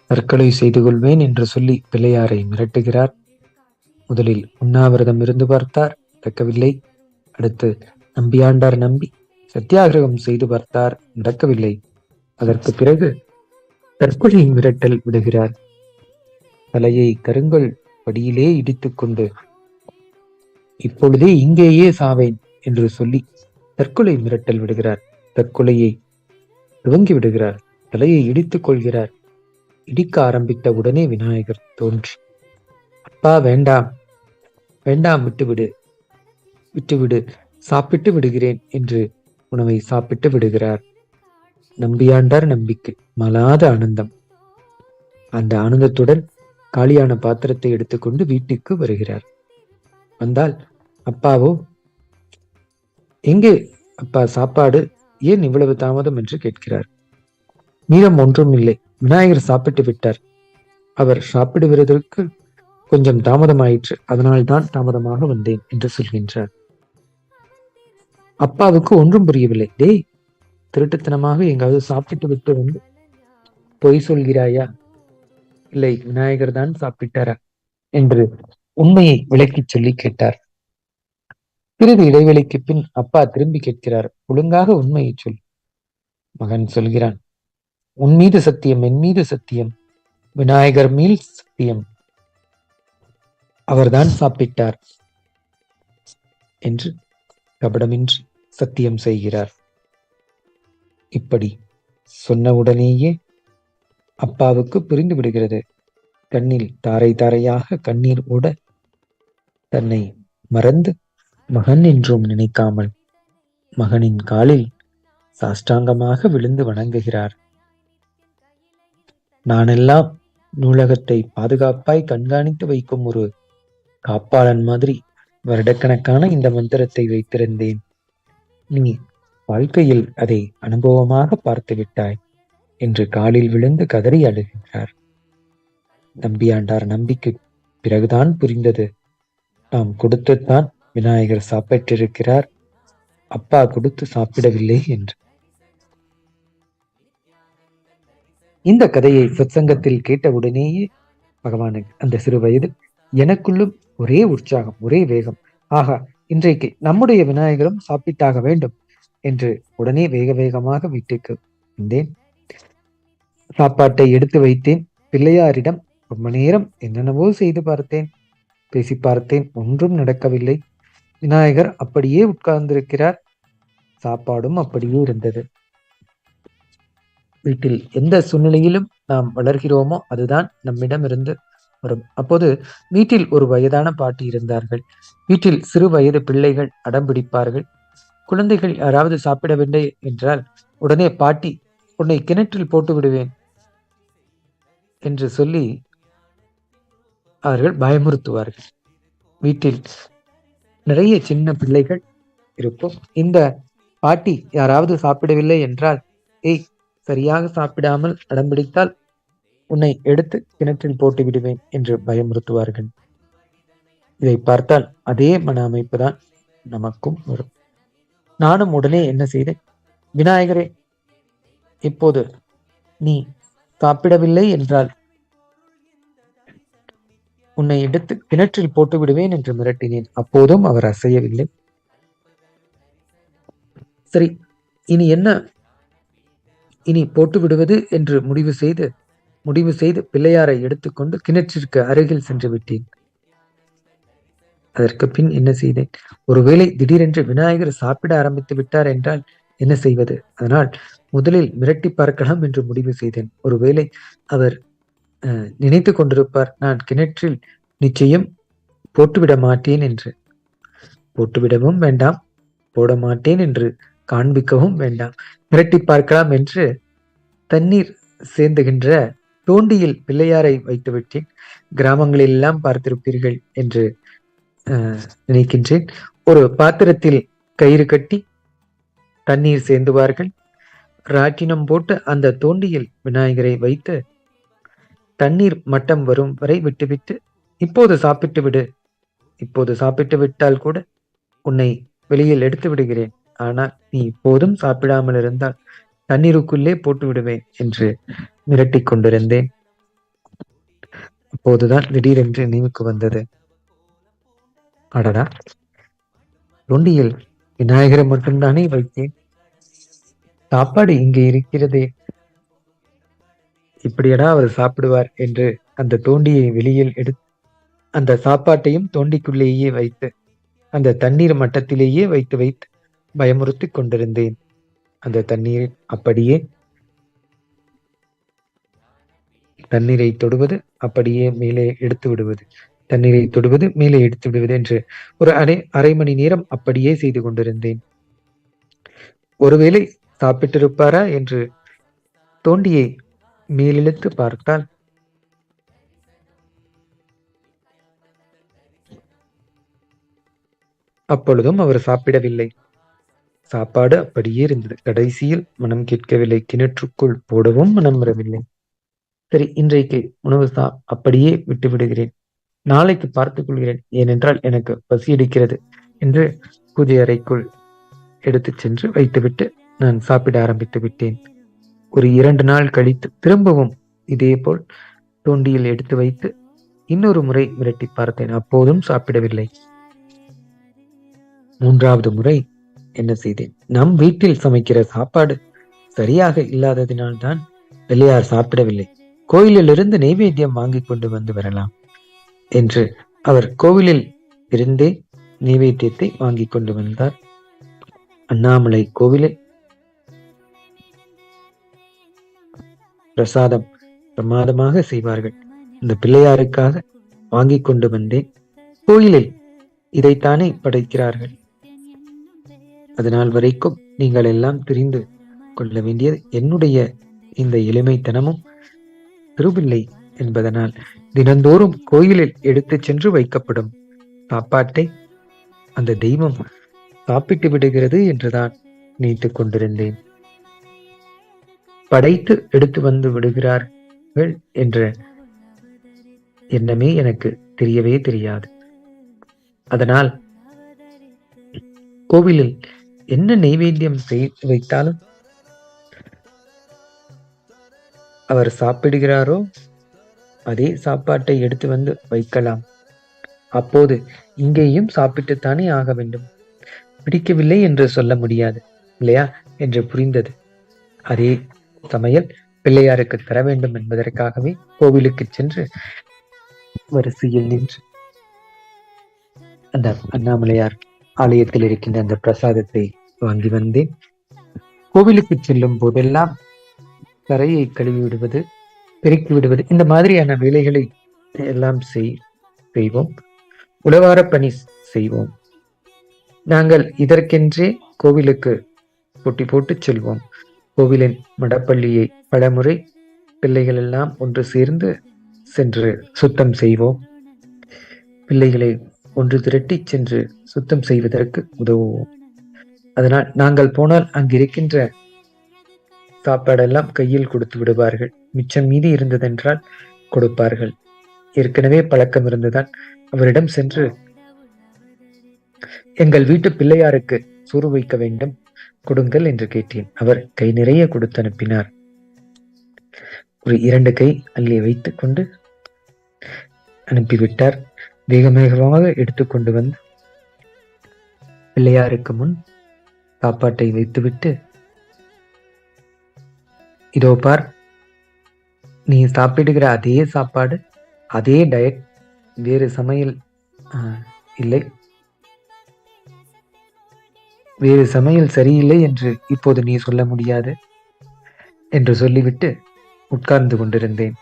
தற்கொலை செய்து கொள்வேன் என்று சொல்லி பிள்ளையாரை மிரட்டுகிறார். முதலில் உண்ணாவிரதம் இருந்து பார்த்தார், நடக்கவில்லை. அடுத்து நம்பியாண்டார் நம்பி சத்தியாகிரகம் செய்து பார்த்தார், நடக்கவில்லை. அதற்கு பிறகு தற்கொலை மிரட்டல் விடுகிறார். தலையை கருங்கல் படியிலே இடித்துக்கொண்டு இப்பொழுதே இங்கேயே சாவேன் என்று சொல்லி தற்கொலை மிரட்டல் விடுகிறார். தற்கொலையை துவங்கி விடுகிறார். தலையை இடித்துக் கொள்கிறார். இடிக்க ஆரம்பித்த உடனே விநாயகர் தோன்றி, அப்பா வேண்டாம் வேண்டாம், விட்டுவிடு விட்டுவிடு, சாப்பிட்டு விடுகிறேன் என்று உணவை சாப்பிட்டு விடுகிறார். நம்பியாண்டார் நம்பிக்கு மலாத ஆனந்தம். அந்த ஆனந்தத்துடன் காலியான பாத்திரத்தை எடுத்துக்கொண்டு வீட்டுக்கு வருகிறார். வந்தால் அப்பாவோ, எங்கே அப்பா சாப்பாடு, ஏன் இவ்வளவு தாமதம் என்று கேட்கிறார். மீதம் ஒன்றும் இல்லை, விநாயகர் சாப்பிட்டு விட்டார். அவர் சாப்பிடுவதற்கு கொஞ்சம் தாமதமாயிற்று, அதனால்தான் தாமதமாக வந்தேன் என்று சொல்கின்றார். அப்பாவுக்கு ஒன்றும் புரியவில்லை. டேய், திருட்டுத்தனமாக எங்காவது சாப்பிட்டு விட்டு வந்து பொய் சொல்கிறாயா, இல்லை விநாயகர் தான் சாப்பிட்டாரா என்று உண்மையை விளக்கி சொல்லி கேட்டார். சிறிது இடைவெளிக்கு பின் அப்பா திரும்பி கேட்கிறார், ஒழுங்காக உண்மையை சொல். மகன் சொல்கிறான், உன் மீது சத்தியம், என் மீது சத்தியம், விநாயகர் மேல் சத்தியம், அவர்தான் சாப்பிட்டார் என்று கபடமின்றி சத்தியம் செய்கிறார். இப்படி சொன்னவுடனேயே அப்பாவுக்கு புரிந்து விடுகிறது. கண்ணில் தாரை தாரையாக கண்ணீர் ஓட தன்னை மறந்து மகன் என்றும் நினைக்காமல் மகனின் காலில் சாஷ்டாங்கமாக விழுந்து வணங்குகிறார். நானெல்லாம் நூலகத்தை பாதுகாப்பாய் கண்காணித்து வைக்கும் ஒரு காப்பாளன் மாதிரி வருடக்கணக்கான இந்த மந்திரத்தை வைத்திருந்தேன். நீ வாழ்க்கையில் அதை அனுபவமாக பார்த்து விட்டாய் என்று காலில் விழுந்து கதறி அழுகிறார். நம்பியாண்டார் நம்பிக்கு பிறகுதான் புரிந்தது, நாம் கொடுத்துத்தான் விநாயகர் சாப்பிட்டிருக்கிறார், அப்பா கொடுத்து சாப்பிடவில்லை என்று. இந்த கதையை சத்சங்கத்தில் கேட்டவுடனேயே பகவானுக்கு அந்த சிறு வயதில் எனக்குள்ளும் ஒரே உற்சாகம், ஒரே வேகம். ஆகா, இன்றைக்கு நம்முடைய விநாயகரும் சாப்பிட்டாக வேண்டும் என்று உடனே வேக வேகமாக வீட்டுக்கு வந்தேன். சாப்பாட்டை எடுத்து வைத்தேன். பிள்ளையாரிடம் ரொம்ப நேரம் என்னென்னவோ செய்து பார்த்தேன், பேசி பார்த்தேன், ஒன்றும் நடக்கவில்லை. விநாயகர் அப்படியே உட்கார்ந்திருக்கிறார், சாப்பாடும் அப்படியே இருந்தது. வீட்டில் எந்த சூழ்நிலையிலும் நாம் வளர்கிறோமோ அதுதான் நம்மிடம் இருந்து வரும். அப்போது வீட்டில் ஒரு வயதான பாட்டி இருந்தார்கள். வீட்டில் சிறு வயது பிள்ளைகள் அடம் பிடிப்பார்கள். குழந்தைகள் யாராவது சாப்பிடவில்லை என்றால் உடனே பாட்டி, உன்னை கிணற்றில் போட்டு விடுவேன் என்று சொல்லி அவர்கள் பயமுறுத்துவார்கள். வீட்டில் நிறைய சின்ன பிள்ளைகள் இருக்கும். இந்த பாட்டி யாராவது சாப்பிடவில்லை என்றால், ஏய், சரியாக சாப்பிடாமல் அடம்பிடித்தால் உன்னை எடுத்து கிணற்றில் போட்டு விடுவேன் என்று பயமுறுத்துவார்கள். இதை பார்த்தால் அதே மன அமைப்பு தான் நமக்கும் வரும். நானும் உடனே என்ன செய்தேன், விநாயகரே, இப்போது நீ சாப்பிடவில்லை என்றால் உன்னை எடுத்து கிணற்றில் போட்டு விடுவேன் என்று மிரட்டினேன். அப்போதும் அவர் அசையவில்லை. சரி, இனி என்ன, இனி போட்டு விடுவது என்று முடிவு செய்து பிள்ளையாரை எடுத்துக்கொண்டு கிணற்றிற்கு அருகில் சென்று விட்டேன். அதற்கு பின் என்ன செய்தேன், ஒருவேளை திடீரென்று விநாயகர் சாப்பிட ஆரம்பித்து விட்டார் என்றால் என்ன செய்வது? அதனால் முதலில் மிரட்டி பார்க்கலாம் என்று முடிவு செய்தேன். ஒருவேளை அவர் நினைத்து கொண்டிருப்பார், நான் கிணற்றில் நிச்சயம் போட்டுவிட மாட்டேன் என்று. போட்டுவிடவும் வேண்டாம், போட மாட்டேன் என்று காண்பிக்கவும் வேண்டாம். மிரட்டி பார்க்கலாம் என்று தண்ணீர் சேர்ந்துகின்ற தோண்டியில் பிள்ளையாரை வைத்து விட்டேன். கிராமங்களில் எல்லாம் பார்த்திருப்பீர்கள் என்று நினைக்கின்றேன். ஒரு பாத்திரத்தில் கயிறு கட்டி தண்ணீர் சேர்ந்துவார்கள். ராட்டினம் போட்டு அந்த தோண்டியில் விநாயகரை வைத்து தண்ணீர் மட்டம் வரும் வரை விட்டுவிட்டு, இப்போது சாப்பிட்டு விடு, இப்போது சாப்பிட்டு விட்டால் கூட உன்னை வெளியில் எடுத்து விடுகிறேன். ஆனால் நீ இப்போதும் சாப்பிடாமல் இருந்தால் தண்ணீருக்குள்ளே போட்டு விடுவேன் என்று மிரட்டிக் கொண்டிருந்தேன். அப்போதுதான் திடீரென்று நினைவுக்கு வந்தது, அடடா, தொண்டியில் விநாயகரை மட்டும்தானே வைத்தேன், சாப்பாடு இங்கே இருக்கிறதே, இப்படியடா அவர் சாப்பிடுவார் என்று அந்த தோண்டியை வெளியில் எடுத்து அந்த சாப்பாட்டையும் தோண்டிக்குள்ளேயே வைத்து அந்த தண்ணீர் மட்டத்திலேயே வைத்து வைத்து பயமுறுத்தி கொண்டிருந்தேன். அந்த தண்ணீரில் அப்படியே தண்ணீரை தொடுவது, அப்படியே மேலே எடுத்து விடுவது, தண்ணீரை தொடுவது, மேலே எடுத்து விடுவது என்று ஒரு அரை மணி நேரம் அப்படியே செய்து கொண்டிருந்தேன். ஒருவேளை சாப்பிட்டிருப்பாரா என்று தோண்டியை மேலிழுத்து பார்த்தால் அப்பொழுதும் அவர் சாப்பிடவில்லை. சாப்பாடு அப்படியே இருந்தது. கடைசியில் மனம் கேட்கவில்லை. கிணற்றுக்குள் போடவும் மனம் வரவில்லை. சரி, இன்றைக்கு உணவு அப்படியே விட்டு விடுகிறேன், நாளைக்கு பார்த்துக் கொள்கிறேன், ஏனென்றால் எனக்கு பசி எடுக்கிறது என்று பூஜை அறைக்குள் எடுத்து சென்று வைத்துவிட்டு நான் சாப்பிட ஆரம்பித்து விட்டேன். ஒரு 2 நாள் கழித்து திரும்பவும் இதே போல் தோண்டியில் எடுத்து வைத்து இன்னொரு முறை மிரட்டி பார்த்தேன். அப்போதும் சாப்பிடவில்லை. 3வது முறை என்ன செய்தேன், நம் வீட்டில் சமைக்கிற சாப்பாடு சரியாக இல்லாததினால்தான் பிள்ளையார் சாப்பிடவில்லை, கோயிலிலிருந்து நைவேத்தியம் வாங்கி கொண்டு வந்து வரலாம் என்று அவர் கோவிலில் இருந்தே நைவேத்தியத்தை வாங்கி கொண்டு வந்தார். அண்ணாமலை கோவிலில் பிரசாதம் பிரமாதமாக செய்வார்கள். இந்த பிள்ளையாருக்காக வாங்கி கொண்டு வந்தேன். கோயிலில் இதைத்தானே படைக்கிறார்கள். அதனால் வரைக்கும் நீங்கள் எல்லாம் தெரிந்து கொள்ள வேண்டியது, என்னுடைய இந்த எளிமைத்தனமும் திருவில்லை என்பதனால் தினந்தோறும் கோயிலில் எடுத்து சென்று வைக்கப்படும் சாப்பாட்டை அந்த தெய்வம் சாப்பிட்டு விடுகிறது என்றுதான் நினைத்துக் கொண்டிருந்தேன். படைத்து எடுத்து வந்து விடுகிறார்கள் என்ற எண்ணமே எனக்கு தெரியவே தெரியாது. அதனால் கோவிலில் என்ன நைவேத்தியம் வைத்தாலும் அவர் சாப்பிடுகிறாரோ அதே சாப்பாட்டை எடுத்து வந்து வைக்கலாம். அப்போது இங்கேயும் சாப்பிட்டுத்தானே ஆக வேண்டும், பிடிக்கவில்லை என்று சொல்ல முடியாது இல்லையா என்று புரிந்தது. அதே சமையல் பிள்ளையாருக்கு தர வேண்டும் என்பதற்காகவே கோவிலுக்கு சென்று வரிசையில் நின்று அந்த அண்ணாமலையார் ஆலயத்தில் இருக்கின்ற அந்த பிரசாதத்தை வாங்கி வந்தேன். கோவிலுக்கு செல்லும் போதெல்லாம் கரையை கழுவி விடுவது, பெருக்கி விடுவது, இந்த மாதிரியான வேலைகளை எல்லாம் செய்வோம். உழவார பணி செய்வோம். நாங்கள் இதற்கென்றே கோவிலுக்கு போட்டி போட்டு செல்வோம். கோவிலின் மடப்பள்ளியை பலமுறை பிள்ளைகள் எல்லாம் ஒன்று சேர்ந்து சென்று சுத்தம் செய்வோம். பிள்ளைகளை ஒன்று திரட்டி சென்று சுத்தம் செய்வதற்கு உதவுவோம். அதனால் நாங்கள் போனால் அங்கிருக்கின்ற சாப்பாடெல்லாம் கையில் கொடுத்து விடுவார்கள். மிச்சம் மீதி இருந்ததென்றால் கொடுப்பார்கள். ஏற்கனவே பழக்கம் இருந்துதான் அவரிடம் சென்று, எங்கள் வீட்டு பிள்ளையாருக்கு சோறு வைக்க வேண்டும், கொடுங்கள் என்று கேட்டேன். அவர் கை நிறைய கொடுத்து அனுப்பினார். ஒரு 2 கை அள்ளி வைத்துக் கொண்டு அனுப்பிவிட்டார். வேகமாக எடுத்துக்கொண்டு வந்து பிள்ளையாருக்கு முன் சாப்பாட்டை வைத்துவிட்டு, இதோ பார், நீ சாப்பிடுகிற அதே சாப்பாடு, அதே டயட், வேறு சமையல் இல்லை, வேறு சமையல் சரியில்லை என்று இப்போது நீ சொல்ல முடியாது என்று சொல்லிவிட்டு உட்கார்ந்து கொண்டிருந்தேன்.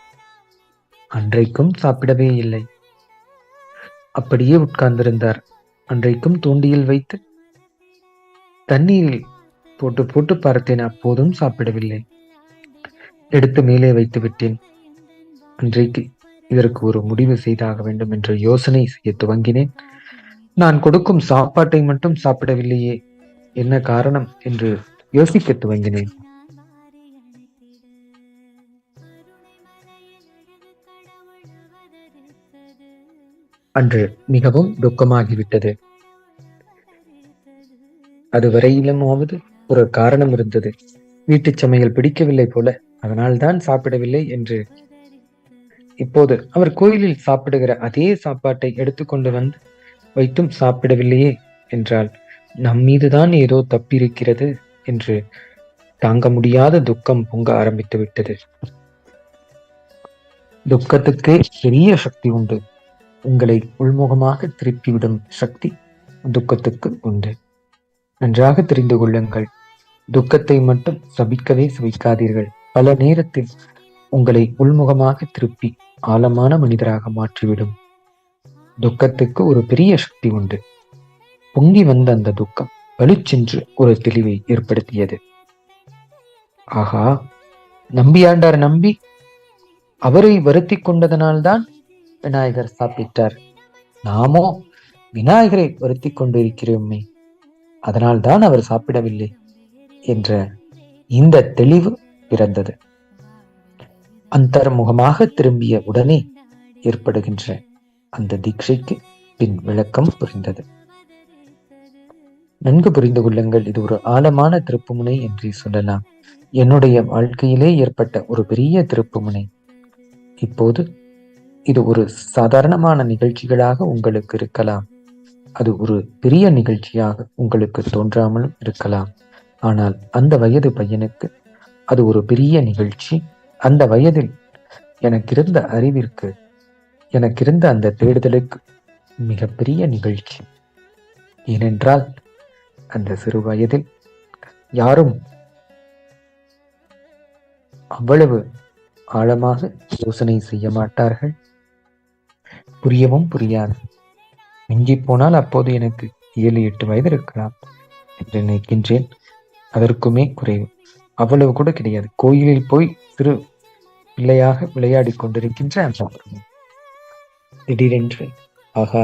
அன்றைக்கும் சாப்பிடவே இல்லை, அப்படியே உட்கார்ந்திருந்தார். அன்றைக்கும் தூண்டியில் வைத்து தண்ணீரில் போட்டு போட்டு பார்த்தேன், அப்போதும் சாப்பிடவில்லை. எடுத்து மேலே வைத்து விட்டேன். அன்றைக்கு இதற்கு ஒரு முடிவு செய்தாக வேண்டும் என்று யோசனை செய்ய துவங்கினேன். நான் கொடுக்கும் சாப்பாட்டை மட்டும் சாப்பிடவில்லையே, என்ன காரணம் என்று யோசிக்க துவங்கினேன். அன்று மிகவும் துக்கமாகிவிட்டது. அதுவரையிலுமாவது ஒரு காரணம் இருந்தது. வீட்டு சமையல் பிடிக்கவில்லை போல, அதனால்தான் சாப்பிடவில்லை என்று. இப்போது அவர் கோயிலில் சாப்பிடுகிற அதே சாப்பாட்டை எடுத்துக்கொண்டு வந்து வைத்தும் சாப்பிடவில்லையே என்றால் நம்மீதுதான் ஏதோ தப்பிருக்கிறது என்று தாங்க முடியாத துக்கம் பொங்க ஆரம்பித்து விட்டது. துக்கத்துக்கே பெரிய சக்தி உண்டு. உங்களை உள்முகமாக திருப்பிவிடும் சக்தி துக்கத்துக்கு உண்டு. நன்றாக தெரிந்து கொள்ளுங்கள். துக்கத்தை மட்டும் சபிக்கவே சபிக்காதீர்கள். பல நேரத்தில் உங்களை உள்முகமாக திருப்பி ஆழமான மனிதராக மாற்றிவிடும். துக்கத்துக்கு ஒரு பெரிய சக்தி உண்டு. பொங்கி வந்த அந்த துக்கம் பளிச்சென்று ஒரு தெளிவை ஏற்படுத்தியது. ஆகா, நம்பியாண்டார் நம்பி அவரை வருத்தி கொண்டதனால்தான் விநாயகர் சாப்பிட்டார். நாமோ விநாயகரை வருத்தி கொண்டிருக்கிறோமே, அதனால்தான் அவர் சாப்பிடவில்லை என்ற இந்த தெளிவு பிறந்தது. அந்தர்முகமாக திரும்பிய உடனே ஏற்படுகின்ற அந்த தீட்சைக்கு பின் விளக்கம் புரிந்தது. நன்கு புரிந்து கொள்ளுங்கள். இது ஒரு ஆழமான திருப்புமுனை என்று சொல்லலாம். என்னுடைய வாழ்க்கையிலே ஏற்பட்ட ஒரு பெரிய திருப்புமுனை. இப்போது இது ஒரு சாதாரணமான நிகழ்ச்சிகளாக உங்களுக்கு இருக்கலாம். அது ஒரு பெரிய நிகழ்ச்சியாக உங்களுக்கு தோன்றாமலும் இருக்கலாம். ஆனால் அந்த வயது பையனுக்கு அது ஒரு பெரிய நிகழ்ச்சி. அந்த வயதில் எனக்கிருந்த அறிவிற்கு, எனக்கிருந்த அந்த தேடுதலுக்கு மிகப்பெரிய நிகழ்ச்சி. ஏனென்றால் அந்த சிறு வயதில் யாரும் அவ்வளவு ஆழமாக யோசனை செய்ய மாட்டார்கள். புரியவும் புரியாது. மிஞ்சி போனால் அப்போது எனக்கு 7-8 வயது இருக்கலாம் என்று நினைக்கின்றேன். அதற்குமே குறைவு. அவ்வளவு கூட கிடையாது. கோயிலில் போய் சிறு பிள்ளையாக விளையாடி கொண்டிருக்கின்ற அந்த திடீரென்று ஆகா,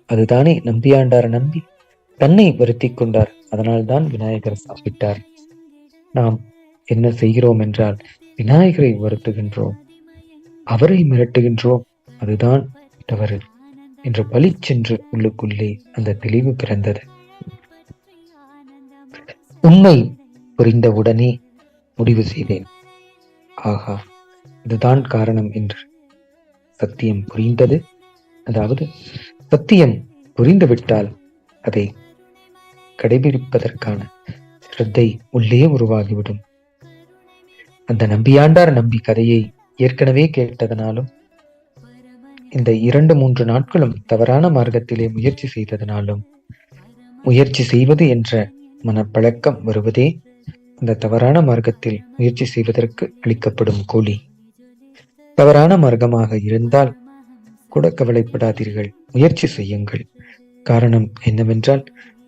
அதுதானே நம்பியாண்டார் நம்பி தன்னை வருத்தி கொண்டார், அதனால்தான் விநாயகர் சாப்பிட்டார். நாம் என்ன செய்கிறோம் என்றால் விநாயகரை வருத்துகின்றோம், அவரை மிரட்டுகின்றோம். அதுதான் தவறு என்று பளிச்சென்று உள்ளுக்குள்ளே அந்த தெளிவு பிறந்தது. உண்மை புரிந்தவுடனே முடிவு செய்தேன். ஆகா, இதுதான் காரணம் என்று. சத்தியம் புரிந்தது. அதாவது சத்தியம் புரிந்துவிட்டால் அதை கடைபிடிப்பதற்கான ஸ்ரத்தை உள்ளே உருவாகிவிடும். அந்த நம்பியாண்டார் நம்பி கதையை ஏற்கனவே கேட்டதனாலும், இந்த 2-3 நாட்களும் தவறான மார்க்கத்திலே முயற்சி செய்ததனாலும், முயற்சி செய்வது என்ற மனப்பழக்கம் வருவதே அந்த தவறான மார்க்கத்தில் முயற்சி செய்வதற்கு அளிக்கப்படும் கூலி. தவறான மார்க்கமாக இருந்தால் கூட கவலைப்படாதீர்கள், முயற்சி செய்யுங்கள். காரணம் என்னவென்றால்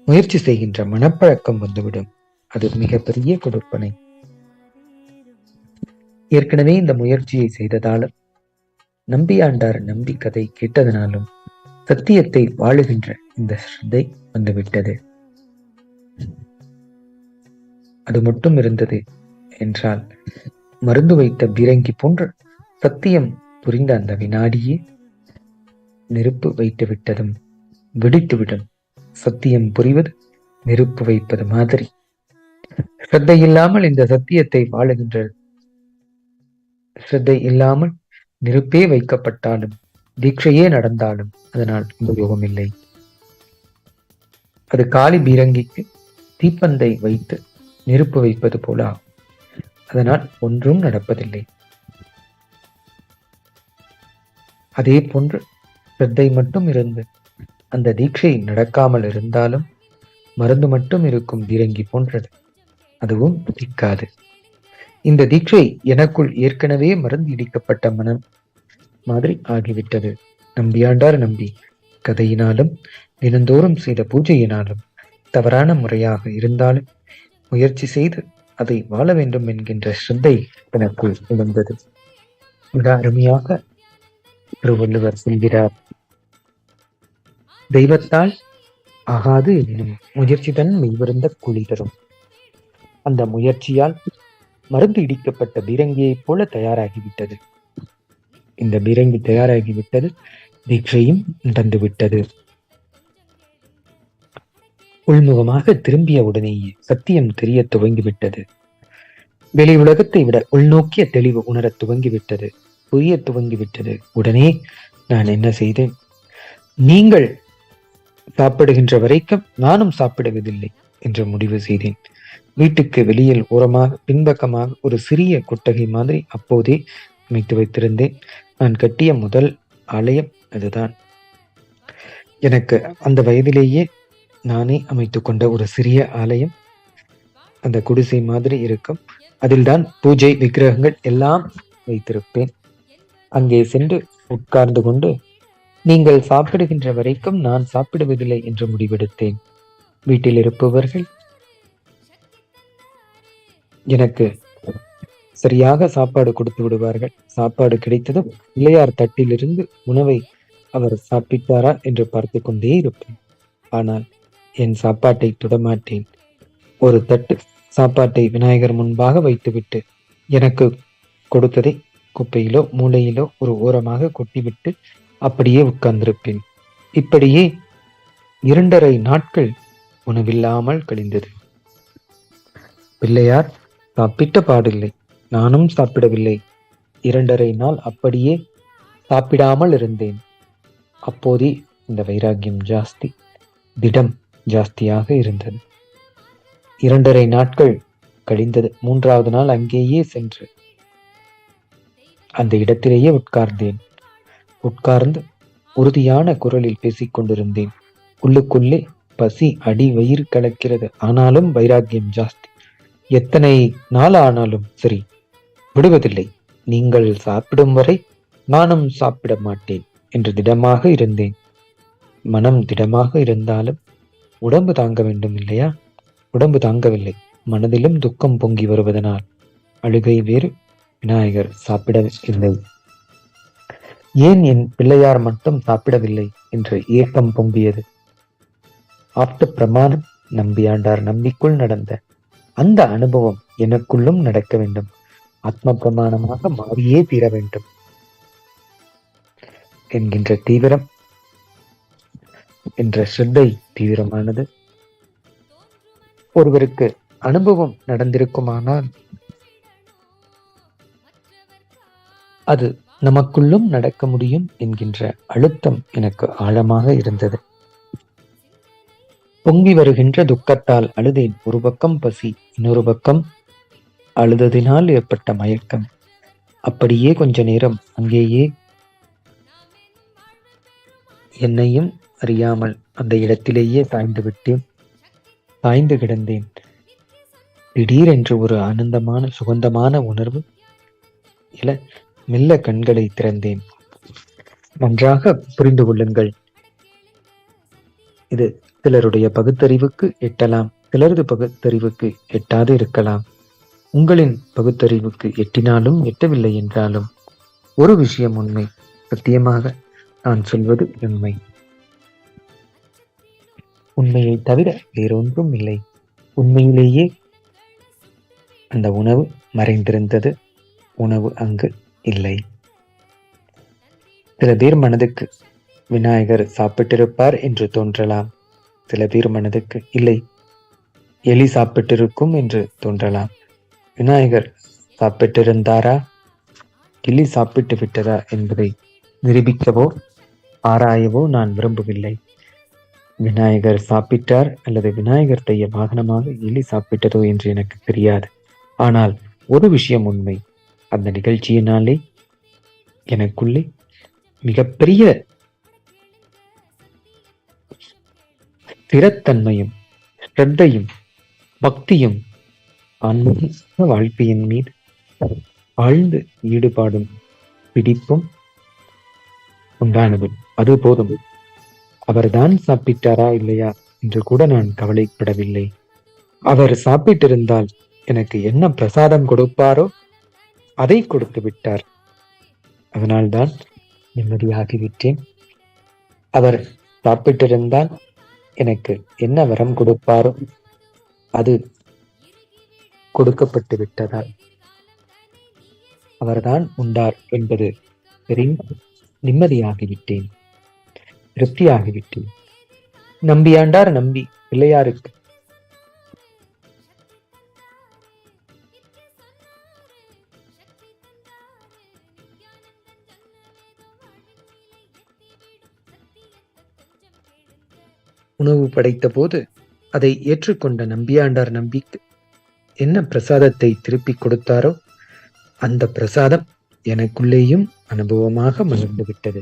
முயற்சி செய்கின்ற மனப்பழக்கம் வந்துவிடும். அது மிகப்பெரிய கொடுப்பனை. ஏற்கனவே இந்த முயற்சியை செய்ததாலும், நம்பியாண்டார் நம்பி கதை கேட்டதனாலும் சத்தியத்தை வாழுகின்ற இந்த ஸ்ரத்தை வந்துவிட்டது. அது மட்டும் இருந்தது என்றால் மருந்து வைத்த பீரங்கி போன்ற சத்தியம் புரிந்த அந்த வினாடியே நெருப்பு வைத்து விட்டதும் வெடித்துவிடும். சத்தியம் புரிவது நெருப்பு வைப்பது மாதிரி. ஸ்ரத்தை இல்லாமல் இந்த சத்தியத்தை வாழுகின்ற ஸ்ரத்தை இல்லாமல் நெருப்பே வைக்கப்பட்டாலும், தீட்சையே நடந்தாலும் அதனால் உபயோகம் இல்லை. அது காலி பீரங்கிக்கு தீப்பந்தை வைத்து நெருப்பு வைப்பது போல ஆகும். அதனால் ஒன்றும் நடப்பதில்லை. அதே போன்று ஸ்ரத்தை மட்டும் இருந்து அந்த தீட்சை நடக்காமல் இருந்தாலும் மருந்து மட்டும் இருக்கும் பீரங்கி போன்றது. அதுவும் நிற்காது. இந்த தீட்சை எனக்குள் ஏற்கனவே மருந்து இடிக்கப்பட்ட மனம் மாதிரி ஆகிவிட்டது. நம்பியாண்டார் நம்பி கதையினாலும் தினந்தோறும் செய்த பூஜையினாலும் தவறான முறையாக இருந்தாலும் முயற்சி செய்து அதை வாழ வேண்டும் என்கின்ற ஸ்ரத்தை எனக்குள் எழுந்தது. மிக அருமையாக திருவள்ளுவர் சொல்கிறார், தெய்வத்தால் ஆகாது எனும் முயற்சி தன் மெய்வருந்த கூலி தரும். அந்த முயற்சியால் மருந்து இடிக்கப்பட்ட பீரங்கியைப் போல தயாராகிவிட்டது. இந்த பீரங்கி தயாராகிவிட்டது, தீட்சையும் நடந்துவிட்டது. உள்முகமாக திரும்பிய உடனேயே சத்தியம் தெரிய துவங்கிவிட்டது. வெளி உலகத்தை விட உள்நோக்கிய தெளிவு உணரத் துவங்கிவிட்டது, புரிய துவங்கிவிட்டது. உடனே நான் என்ன செய்தேன்? நீங்கள் சாப்பிடுகின்ற வரைக்கும் நானும் சாப்பிடுவதில்லை என்று முடிவு செய்தேன். வீட்டுக்கு வெளியில் ஓரமாக பின்பக்கமாக ஒரு சிறிய கொட்டகை மாதிரி அப்போதே அமைத்து வைத்திருந்தேன். நான் கட்டிய முதல் ஆலயம் அதுதான். எனக்கு அந்த வயதிலேயே நானே அமைத்து கொண்ட ஒரு சிறிய ஆலயம். அந்த குடிசை மாதிரி இருக்கும். அதில்தான் பூஜை விக்கிரகங்கள் எல்லாம் வைத்திருப்பேன். அங்கே சென்று உட்கார்ந்து கொண்டு நீங்கள் சாப்பிடுகின்ற வரைக்கும் நான் சாப்பிடுவதில்லை என்று முடிவெடுத்தேன். வீட்டில் இருப்பவர்கள் எனக்கு சரியாக சாப்பாடு கொடுத்து விடுவார்கள். சாப்பாடு கிடைத்ததும் பிள்ளையார் தட்டிலிருந்து உணவை அவர் சாப்பிட்டாரா என்று பார்த்து கொண்டே இருப்பேன். ஆனால் என் சாப்பாட்டை தொடமாட்டேன். ஒரு தட்டு சாப்பாட்டை விநாயகர் முன்பாக வைத்துவிட்டு எனக்கு கொடுத்ததை குப்பையிலோ மூளையிலோ ஒரு ஓரமாக கொட்டிவிட்டு அப்படியே உட்கார்ந்திருப்பேன். இப்படியே 2.5 நாட்கள் உணவில்லாமல் கழிந்தது. பிள்ளையார் சாப்பிட்ட பாடில்லை, நானும் சாப்பிடவில்லை. 2.5 நாள் அப்படியே சாப்பிடாமல் இருந்தேன். அப்போதே இந்த வைராக்கியம் ஜாஸ்தி, திடம் ஜாஸ்தியாக இருந்தது. 2.5 நாட்கள் கழிந்தது. 3வது நாள் அங்கேயே சென்று அந்த இடத்திலேயே உட்கார்ந்தேன். உட்கார்ந்து உறுதியான குரலில் பேசிக் கொண்டிருந்தேன். உள்ளுக்குள்ளே பசி அடி வயிறு கலக்கிறது. ஆனாலும் வைராக்கியம் ஜாஸ்தி. எத்தனை நாள் ஆனாலும் சரி, விடுவதில்லை. நீங்கள் சாப்பிடும் வரை நானும் சாப்பிட மாட்டேன் என்று திடமாக இருந்தேன். மனம் திடமாக இருந்தாலும் உடம்பு தாங்க வேண்டும் இல்லையா? உடம்பு தாங்கவில்லை. மனதிலும் துக்கம் பொங்கி வருவதனால் அழுகை வேறு. விநாயகர் சாப்பிடவில்லை. ஏன் என் பிள்ளையார் மட்டும் சாப்பிடவில்லை என்று ஏக்கம் பொங்கியது. ஆப்த பிரமாணம் நம்பியாண்டார் நம்பிக்குள் நடந்த அந்த அனுபவம் எனக்குள்ளும் நடக்க வேண்டும். ஆத்ம பிரமாணமாக மாறியே தீர வேண்டும் என்கின்ற தீவிரம், என்ற ஸ்ரத்தை தீவிரமானது. ஒருவருக்கு அனுபவம் நடந்திருக்குமானால் அது நமக்குள்ளும் நடக்க முடியும் என்கின்ற அழுத்தம் எனக்கு ஆழமாக இருந்தது. பொங்கி வருகின்ற துக்கத்தால் அழுதேன். ஒரு பக்கம் பசி, இன்னொரு பக்கம் அழுததினால் ஏற்பட்ட மயக்கம். அப்படியே கொஞ்ச நேரம் அங்கேயே என்னையும் அறியாமல் அந்த இடத்திலேயே சாய்ந்து விட்டேன். சாய்ந்து கிடந்தேன். திடீரென்று ஒரு ஆனந்தமான சுகந்தமான உணர்வு. மெல்ல கண்களை திறந்தேன். நன்றாக புரிந்து கொள்ளுங்கள். இது சிலருடைய பகுத்தறிவுக்கு எட்டலாம், சிலரது பகுத்தறிவுக்கு எட்டாது இருக்கலாம். உங்களின் பகுத்தறிவுக்கு எட்டினாலும் எட்டவில்லை என்றாலும் ஒரு விஷயம் உண்மை. சத்தியமாக நான் சொல்வது உண்மை. உண்மையை தவிர வேறொன்றும் இல்லை. உண்மையிலேயே அந்த உணவு மறைந்திருந்தது. உணவு அங்கு இல்லை. சில பேர் மனதுக்கு விநாயகர் சாப்பிட்டிருப்பார் என்று தோன்றலாம். சில பேர் மனதுக்கு இல்லை, எலி சாப்பிட்டிருக்கும் என்று தோன்றலாம். விநாயகர் சாப்பிட்டிருந்தாரா, எலி சாப்பிட்டு விட்டதா என்பதை நிரூபிக்கவோ ஆராயவோ நான் விரும்பவில்லை. விநாயகர் சாப்பிட்டார் அல்லது விநாயகர் தைய வாகனமாக எலி சாப்பிட்டதோ என்று எனக்கு தெரியாது. ஆனால் ஒரு விஷயம் உண்மை. அந்த நிகழ்ச்சியினாலே எனக்குள்ளே மிகப்பெரிய ஸ்திரத்தன்மையும் ஸ்ரத்தையும் பக்தியும் ஆன்மீக வாழ்க்கையின் மீது ஆழ்ந்து ஈடுபாடும் பிடிப்பும் உண்டானது. அது போதும். அவர்தான் சாப்பிட்டாரா இல்லையா என்று கூட நான் கவலைப்படவில்லை. அவர் சாப்பிட்டிருந்தால் எனக்கு என்ன பிரசாதம் கொடுப்பாரோ அதை கொடுத்து விட்டார். அதனால்தான் நிம்மதியாகிவிட்டேன். அவர் சாப்பிட்டிருந்தால் எனக்கு என்ன வரம் கொடுப்பாரோ அது கொடுக்கப்பட்டு விட்டதால் அவர்தான் உண்டார் என்பது தெரிந்து நிம்மதியாகிவிட்டேன், திருப்தியாகிவிட்டேன். நம்பியாண்டார் நம்பி பிள்ளையாருக்கு உணவு படைத்த போது அதை ஏற்றுக்கொண்ட நம்பியாண்டார் நம்பிக்கு என்ன பிரசாதத்தை திருப்பிக் கொடுத்தாரோ அந்த பிரசாதம் எனக்குள்ளேயும் அனுபவமாக மலர்ந்து விட்டது.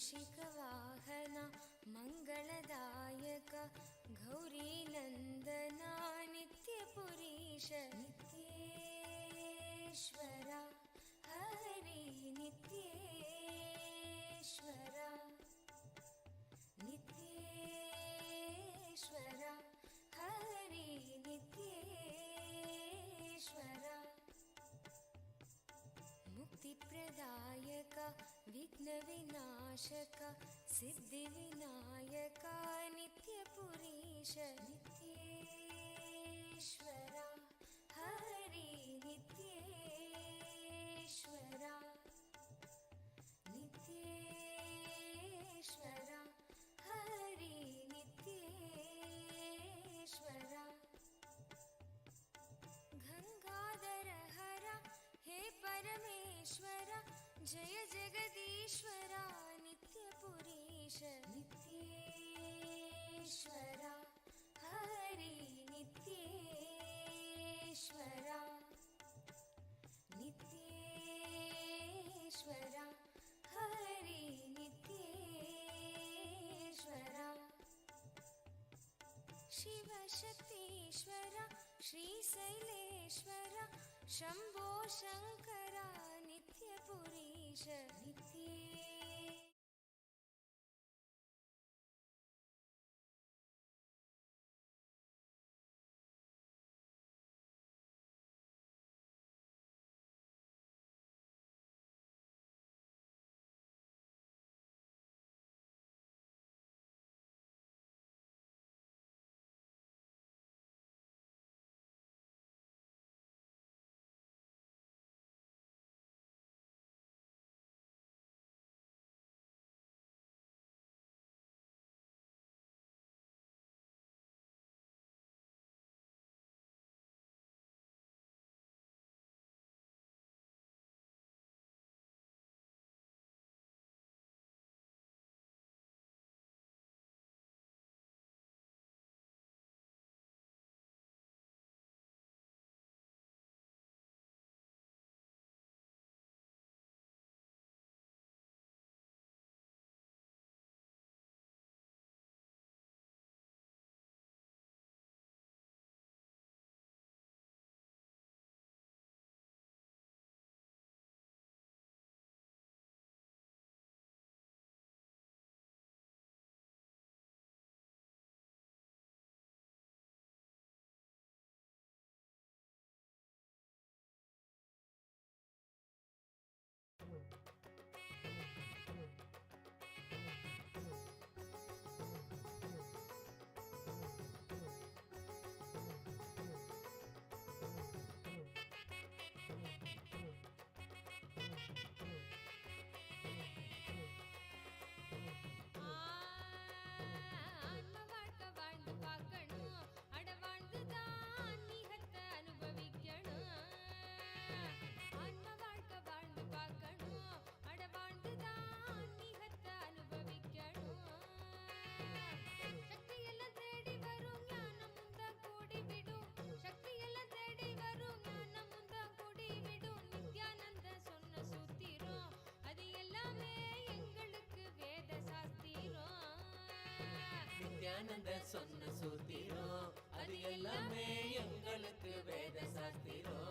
मूषिकवाहना मङ्गलदायक गौरीनन्दना नित्यपुरीश नित्येश्वरा हरि नित्येश्वरा नित्येश्वरा हरि नित्येश्वरा मुक्तिप्रदायक विघ्नविनाशक सिद्धिविनायक नित्यपुरीश नित्येश्वरा हरि नित्येश्वरा नित्येश्वरा हरि नित्येश्वरा जय जगदीश्वरा नित्यपुरीश नित्येश्वरा हरि नित्येश्वरा नित्येश्वरा हरि नित्येश्वरा शिवशक्तीश्वरा श्रीशैलेश्वरा शम्भो शङ्करा नित्यपुरीश नित्ये ஆன்ம வாழ்க்கை வாழ்ந்து பார்க்கணும் அட வாழ்ந்துதான் நீகத்தை அனுபவிக்கணும் ஆன்ம வாழ்க்கை வாழ்ந்து பார்க்கணும் அட வாழ்ந்துதான் நீகத்தை அனுபவிக்கணும் சக்தி எல்லாம் தேடி வரும் ஞானம் முந்தான் கூடி விடும் சக்தி எல்லாம் தேடி வரும் ஞானம் முந்தான் கூடி விடும் நித்யானந்த சொன்ன சூத்திரம் அது எல்லாமே எங்களுக்கு வேத சாஸ்திரம் நித்யானந்த சொன்ன சூத்திரம் அது எல்லாமே எங்களுக்கு வேத சாஸ்திரம்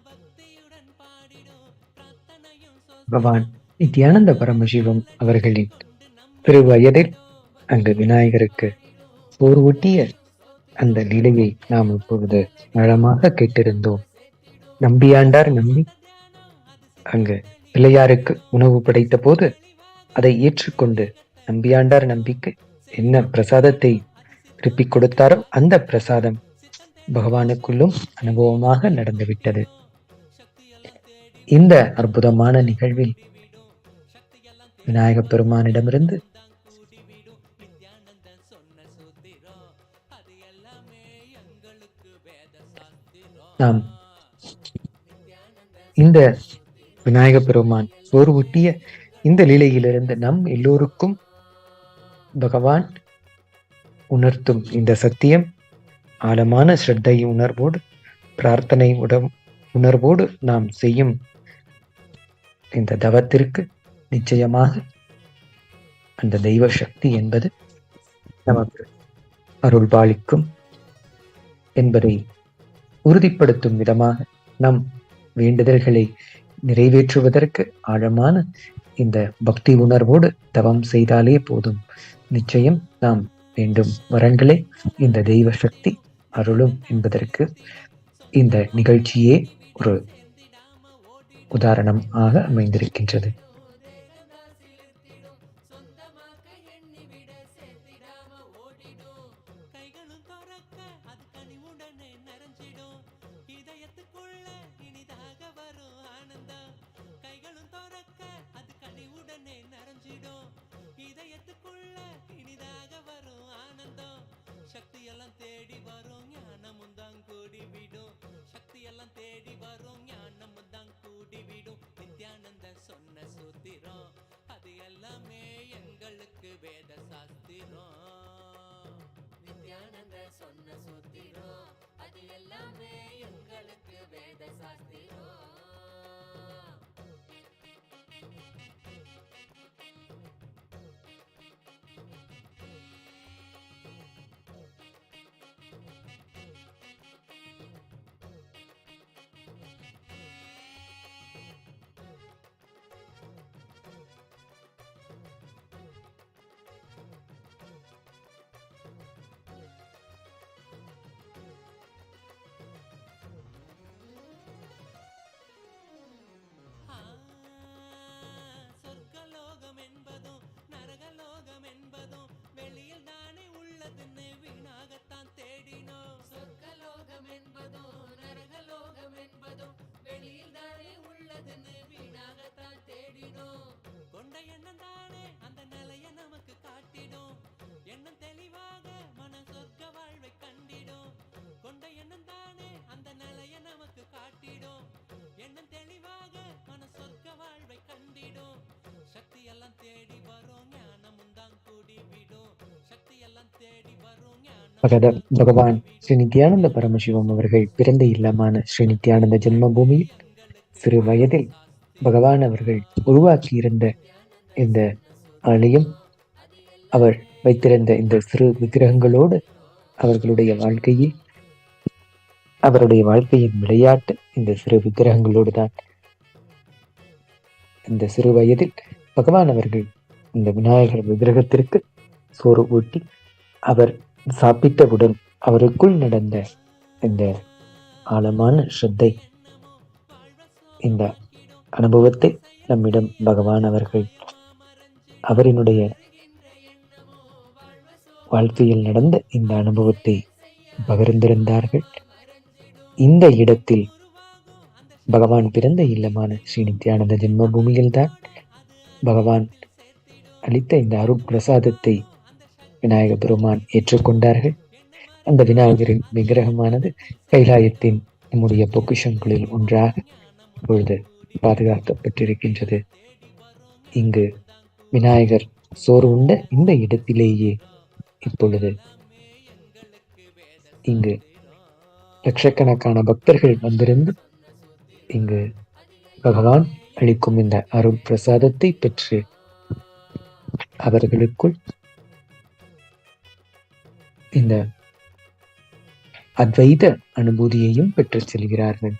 பக்தியுடன் பாடிடும் பிரார்த்தனையும் பகவான் நித்யானந்த பரமசிவம் அவர்களின் திருவயதில் அங்கு விநாயகருக்கு போர் ஊட்டிய அந்த லீலையை நாம் இப்பொழுது ஆழமாக கேட்டிருந்தோம். நம்பியாண்டார் நம்பி அங்கு பிள்ளையாருக்கு உணவு படைத்த போது அதை ஏற்றுக்கொண்டு நம்பியாண்டார் நம்பிக்கு என்ன பிரசாதத்தை திருப்பிக் கொடுத்தாரோ அந்த பிரசாதம் பகவானுக்குள்ளும் அனுபவமாக நடந்துவிட்டது. இந்த அற்புதமான நிகழ்வில் விநாயகப் பெருமானிடமிருந்து நாம் இந்த விநாயகப் பெருமான் போர் ஊட்டிய இந்த லீலையிலிருந்து நம் எல்லோருக்கும் பகவான் உணர்த்தும் இந்த சத்தியம் ஆழமான ஸ்ரத்தை உணர்வோடு பிரார்த்தனை உணர்வோடு நாம் செய்யும் இந்த தவத்திற்கு நிச்சயமாக அந்த தெய்வ சக்தி என்பது நமக்கு அருள்பாலிக்கும் என்பதை உறுதிப்படுத்தும் விதமாக நம் வேண்டுதல்களை நிறைவேற்றுவதற்கு ஆழமான இந்த பக்தி உணர்வோடு தவம் செய்தாலே போதும். நிச்சயம் நாம் வேண்டும் வரங்களை இந்த தெய்வ சக்தி அருளும் என்பதற்கு இந்த நிகழ்ச்சியே ஒரு உதாரணம் ஆக அமைந்திருக்கின்றது. கைகளும் துறக்க அது கனிவுடனே நிறைஞ்சிடும் இதயத்துக்குள்ள இனிதாக எல்லாம் தேடி வரும் ஞானமும் தான் கூடிவிடும். சக்தி எல்லாம் தேடி வரும் ஞானமும் தான் கூடிவிடும். நித்யானந்த சொன்ன சூத்திரம் அது எல்லாமே எங்களுக்கு வேத சாஸ்திரம். நித்யானந்த சொன்ன சூத்திரம் அது எல்லாமே எங்களுக்கு வேத சாஸ்திரம். சொர்க்கலோகம் என்பதும் நரகலோகம் என்பதும் வெளியில் தானே உள்ளதுன்னு வீணாகத்தான் தேடினோம். சொர்க்கலோகம் என்பதும் நரகலோகம் என்பதும் வெளியில் தானே உள்ளதுன்னு வீணாகத்தான் தேடினோம். கொண்ட எண்ணம் தானே அந்த நிலைய நமக்கு காட்டிடும். எண்ணம் தெளிவாக மன சொர்க்க வாழ்வை கண்டிடும். கொண்ட எண்ணம் தானே அந்த நிலைய நமக்கு காட்டிடும். எண்ணம் தெளிவாக மன சொர்க்க வாழ்வை கண்டிடும். சக்தி எல்லாம் தேடி வரும் ஞானமும் தான் கூடிவிடும். சக்தி எல்லாம் தேடி வரும் ஞானம். பகவான் ஸ்ரீ நித்யானந்த பரமசிவம் அவர்கள் பிறந்த இல்லமான ஸ்ரீ நித்யானந்த ஜென்ம பூமியில் சிறு வயதில் பகவான் அவர்கள் உருவாக்கியிருந்த இந்த ஆலயம், அவர் வைத்திருந்த இந்த சிறு விக்கிரகங்களோடு அவர்களுடைய வாழ்க்கையின் விளையாட்டு இந்த சிறு விக்கிரகங்களோடு தான். இந்த சிறு வயதில் பகவான் அவர்கள் இந்த விநாயகர் விக்கிரகத்திற்கு சோறு ஊட்டி அவர் சாப்பிட்டவுடன் அவருக்குள் நடந்த இந்த ஆழமான ஸ்ரத்தை, இந்த அனுபவத்தை நம்மிடம் பகவான் அவர்கள் அவரினுடைய வாழ்க்கையில் நடந்த இந்த அனுபவத்தை பகிர்ந்திருந்தார்கள். இந்த இடத்தில் பகவான் பிறந்த இல்லமான ஸ்ரீ நித்யானந்த ஜென்ம பூமியில்தான் பகவான் அளித்த இந்த அருட்பிரசாதத்தை விநாயக பெருமான் ஏற்றுக்கொண்டார்கள். அந்த விநாயகரின் விக்கிரகமானது கைலாயத்தின் நம்முடைய பொக்கிஷங்களில் ஒன்றாக இப்பொழுது பாதுகாக்கப்பட்டிருக்கின்றது. இங்கு விநாயகர் சோறு உண்ட இந்த இடத்திலேயே இப்பொழுது இங்கு லட்சக்கணக்கான பக்தர்கள் வந்திருந்து இங்கு பகவான் அளிக்கும் இந்த அருள் பிரசாதத்தை பெற்று அவர்களுக்குள் இந்த அத்வைத அனுபூதியையும் பெற்று செல்கிறார்கள்.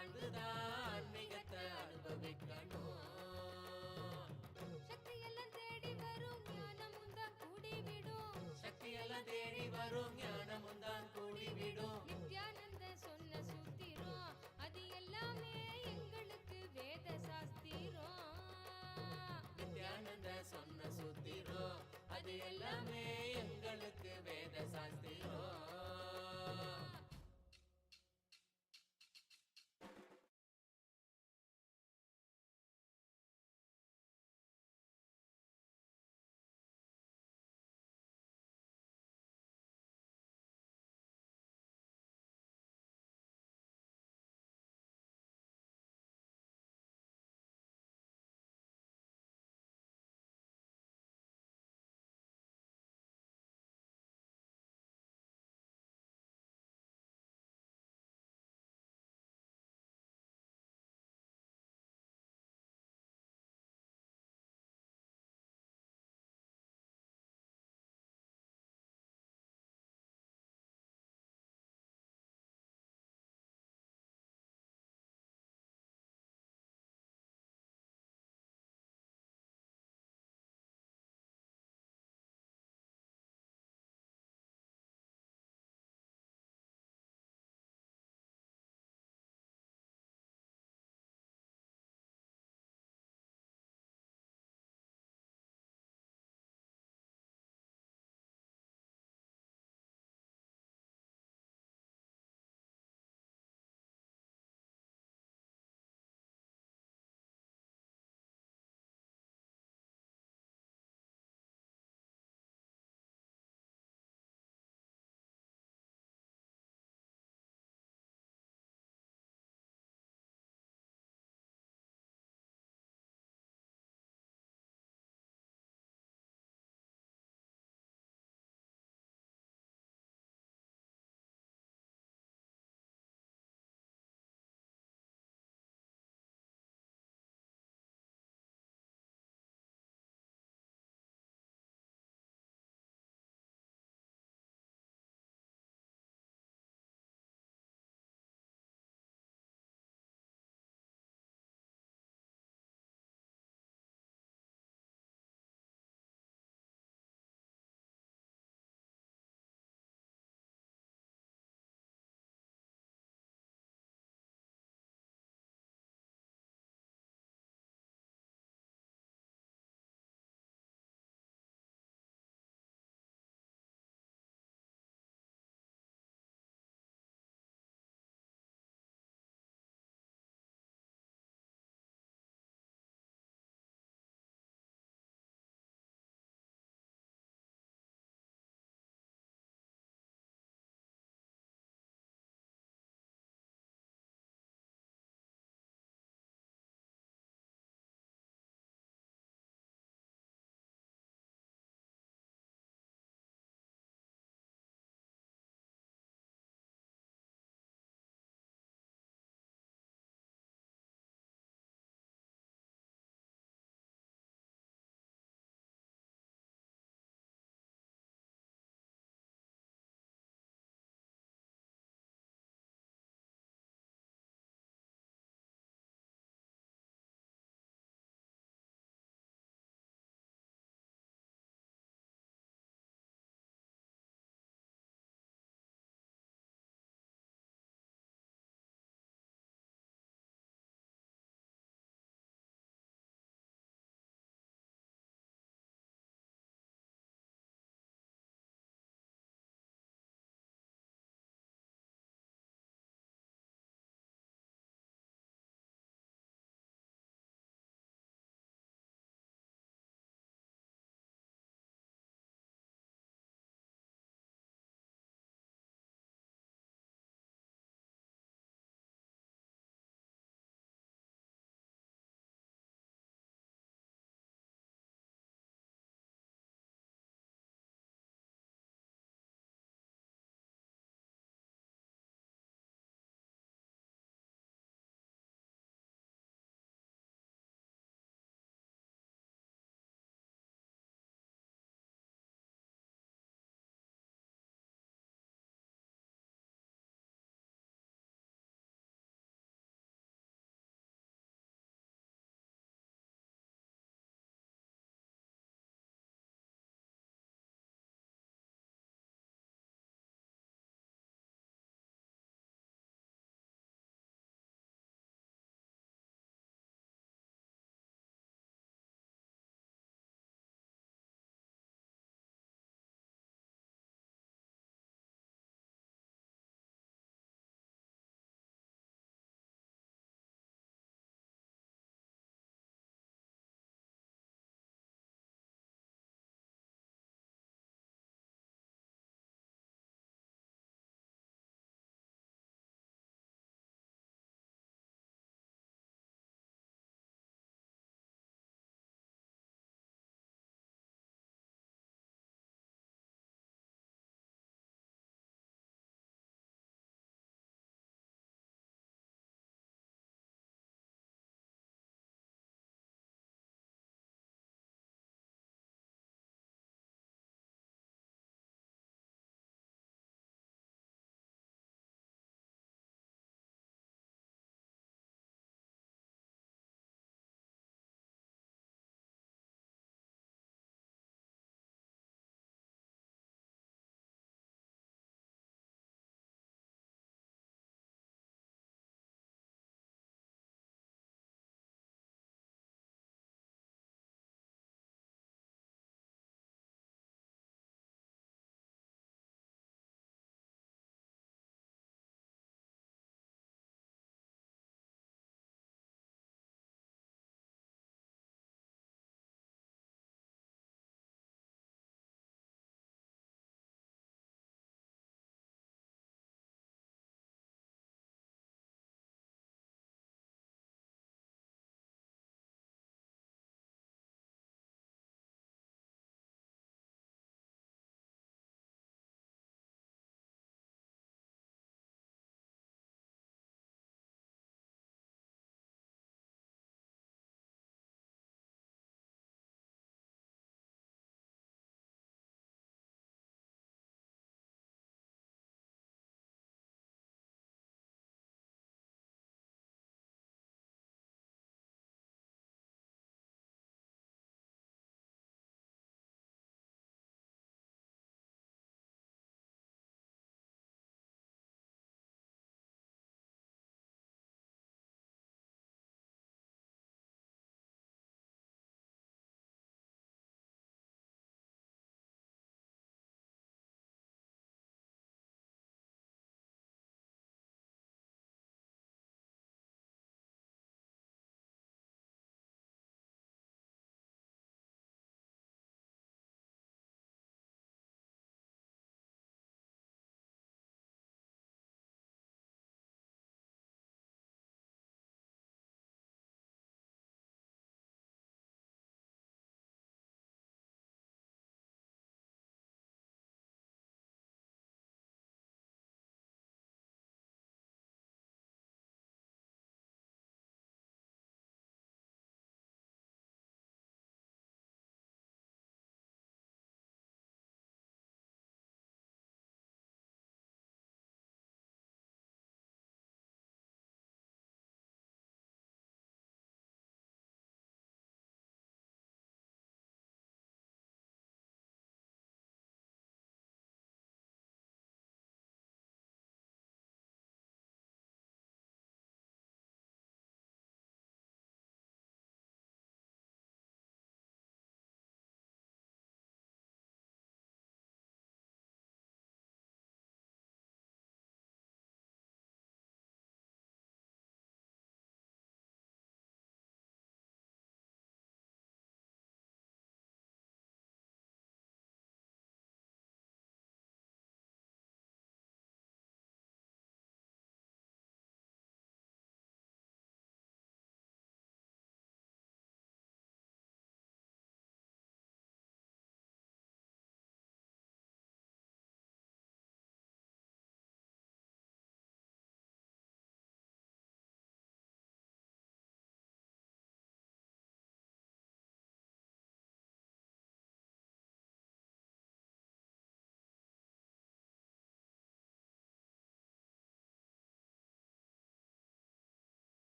வாழ்ந்துதான் ஆன்மீகத்தை அனுபவிக்கணும். சக்தி எல்லாம் தேடி வரும் ஞானமும் தான் கூடிவிடும். சக்தி எல்லாம் தேடி வரும் ஞானமும் தான் கூடிவிடும். நித்யானந்த சொன்ன சூத்திரம் அது எல்லாமே எங்களுக்கு வேத சாஸ்திரம். நித்யானந்த சொன்ன சூத்திரம் அது எல்லாமே எங்களுக்கு வேத சாஸ்திரம்.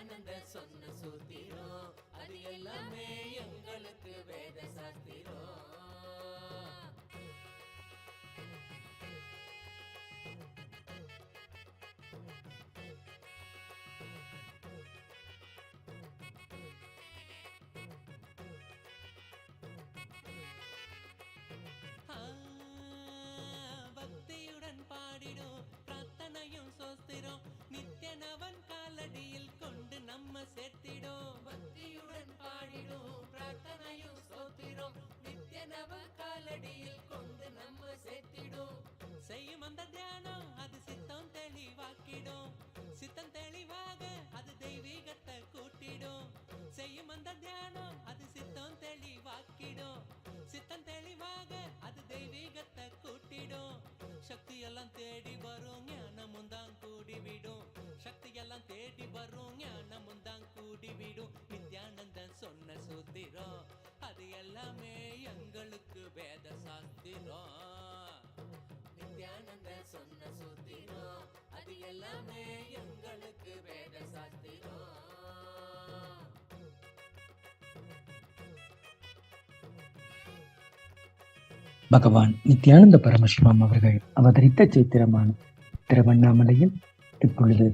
நித்யானந்தன் சொன்ன சூத்திரம் அது எல்லாமே எங்களுக்கு வேத சாஸ்திரம். பக்தியுடன் பாடிடும் பிரார்த்தனையும் சோஸ்திரம் நித்யனவன் காலடியில் கொண்டு நம்ம சேர்த்திடும். பக்தியுடன் பாடிடும் பிரார்த்தனையும் சோத்திரம் நித்யனவன் காலடியில் கொண்டு நம்ம சேர்த்திடும். செய்யும் அந்த தியானம் அது சித்தம் தெளிவாக்கிடும். சித்தம் தெளிவாக அது தெய்வீகத்தை கூட்டிடும். செய்யும் அந்த தியானம் அது சித்தம் தெளிவாக்கிடும். சித்தம் தெளிவாக அது தெய்வீகத்தை கூட்டிடும். சக்தி எல்லாம் தேடி வரும் ஞானமும் தான் கூடிவிடும். சக்தி எல்லாம் தேடி வரும் ஞானமும் தான் கூடிவிடும். நித்யானந்தன் சொன்ன சூத்திரம் அது எல்லாமே எங்களுக்கு வேத சாஸ்திரம். நித்யானந்தன் சொன்ன சூத்திரம் அது எல்லாமே எங்களுக்கு வேத சாஸ்திரம். பகவான் நித்யானந்த பரமசிவம் அவர்கள் அவதரித்த சித்திரமான திருவண்ணாமலையில் இப்பொழுது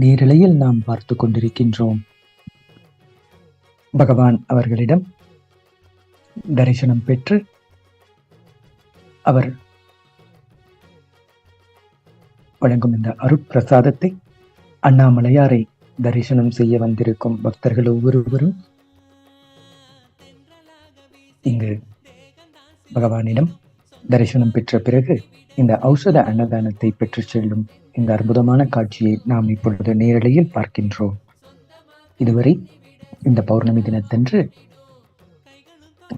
நேரலையில் நாம் பார்த்து கொண்டிருக்கின்றோம். பகவான் அவர்களிடம் தரிசனம் பெற்று அவர் வழங்கும் இந்த அருட்பிரசாதத்தை அண்ணாமலையாரை தரிசனம் செய்ய வந்திருக்கும் பக்தர்கள் ஒவ்வொருவரும் இங்கு பகவானிடம் தரிசனம் பெற்ற பிறகு இந்த ஔஷத அன்னதானத்தை பெற்று செல்லும் இந்த அற்புதமான காட்சியை நாம் இப்பொழுது நேரலையில் பார்க்கின்றோம். இதுவரை இந்த பௌர்ணமி தினத்தன்று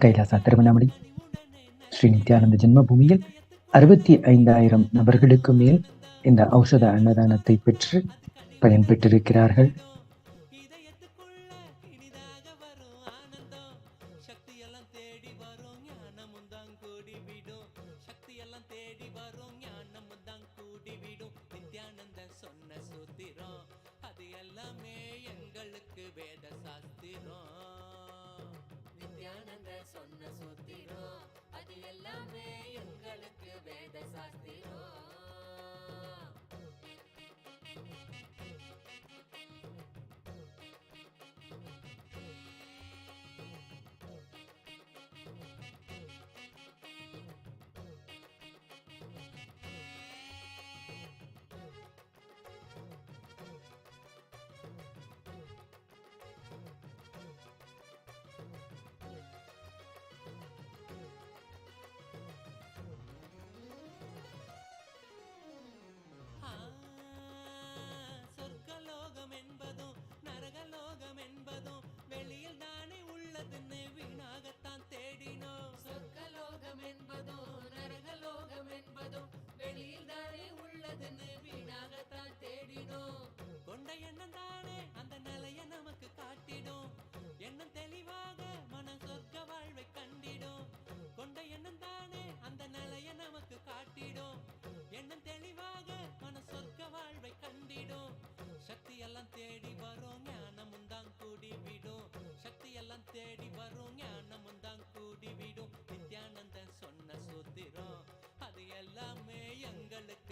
கைலாசா திருவண்ணாமலை ஸ்ரீ நித்யானந்த ஜென்ம பூமியில் 65,000 நபர்களுக்கு மேல் இந்த ஔஷத அன்னதானத்தை பெற்று பயன்பெற்றிருக்கிறார்கள்.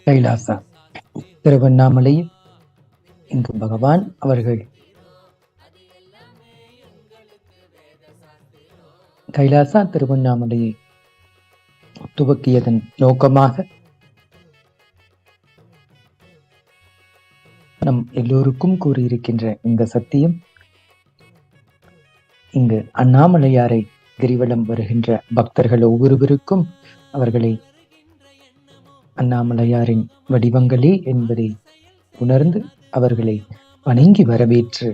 கைலாசா திருவண்ணாமலையில் இங்கு பகவான் அவர்கள் கைலாசா திருவண்ணாமலையை துவக்கியதன் நோக்கமாக நம் எல்லோருக்கும் கூறியிருக்கின்ற இந்த சத்தியம் இங்கு அண்ணாமலையாரை கிரிவலம் வருகின்ற பக்தர்கள் ஒவ்வொருவருக்கும் அவர்களை அண்ணாமலையாரின் வடிவங்களே என்பதை உணர்ந்து அவர்களை வணங்கி வரவேற்று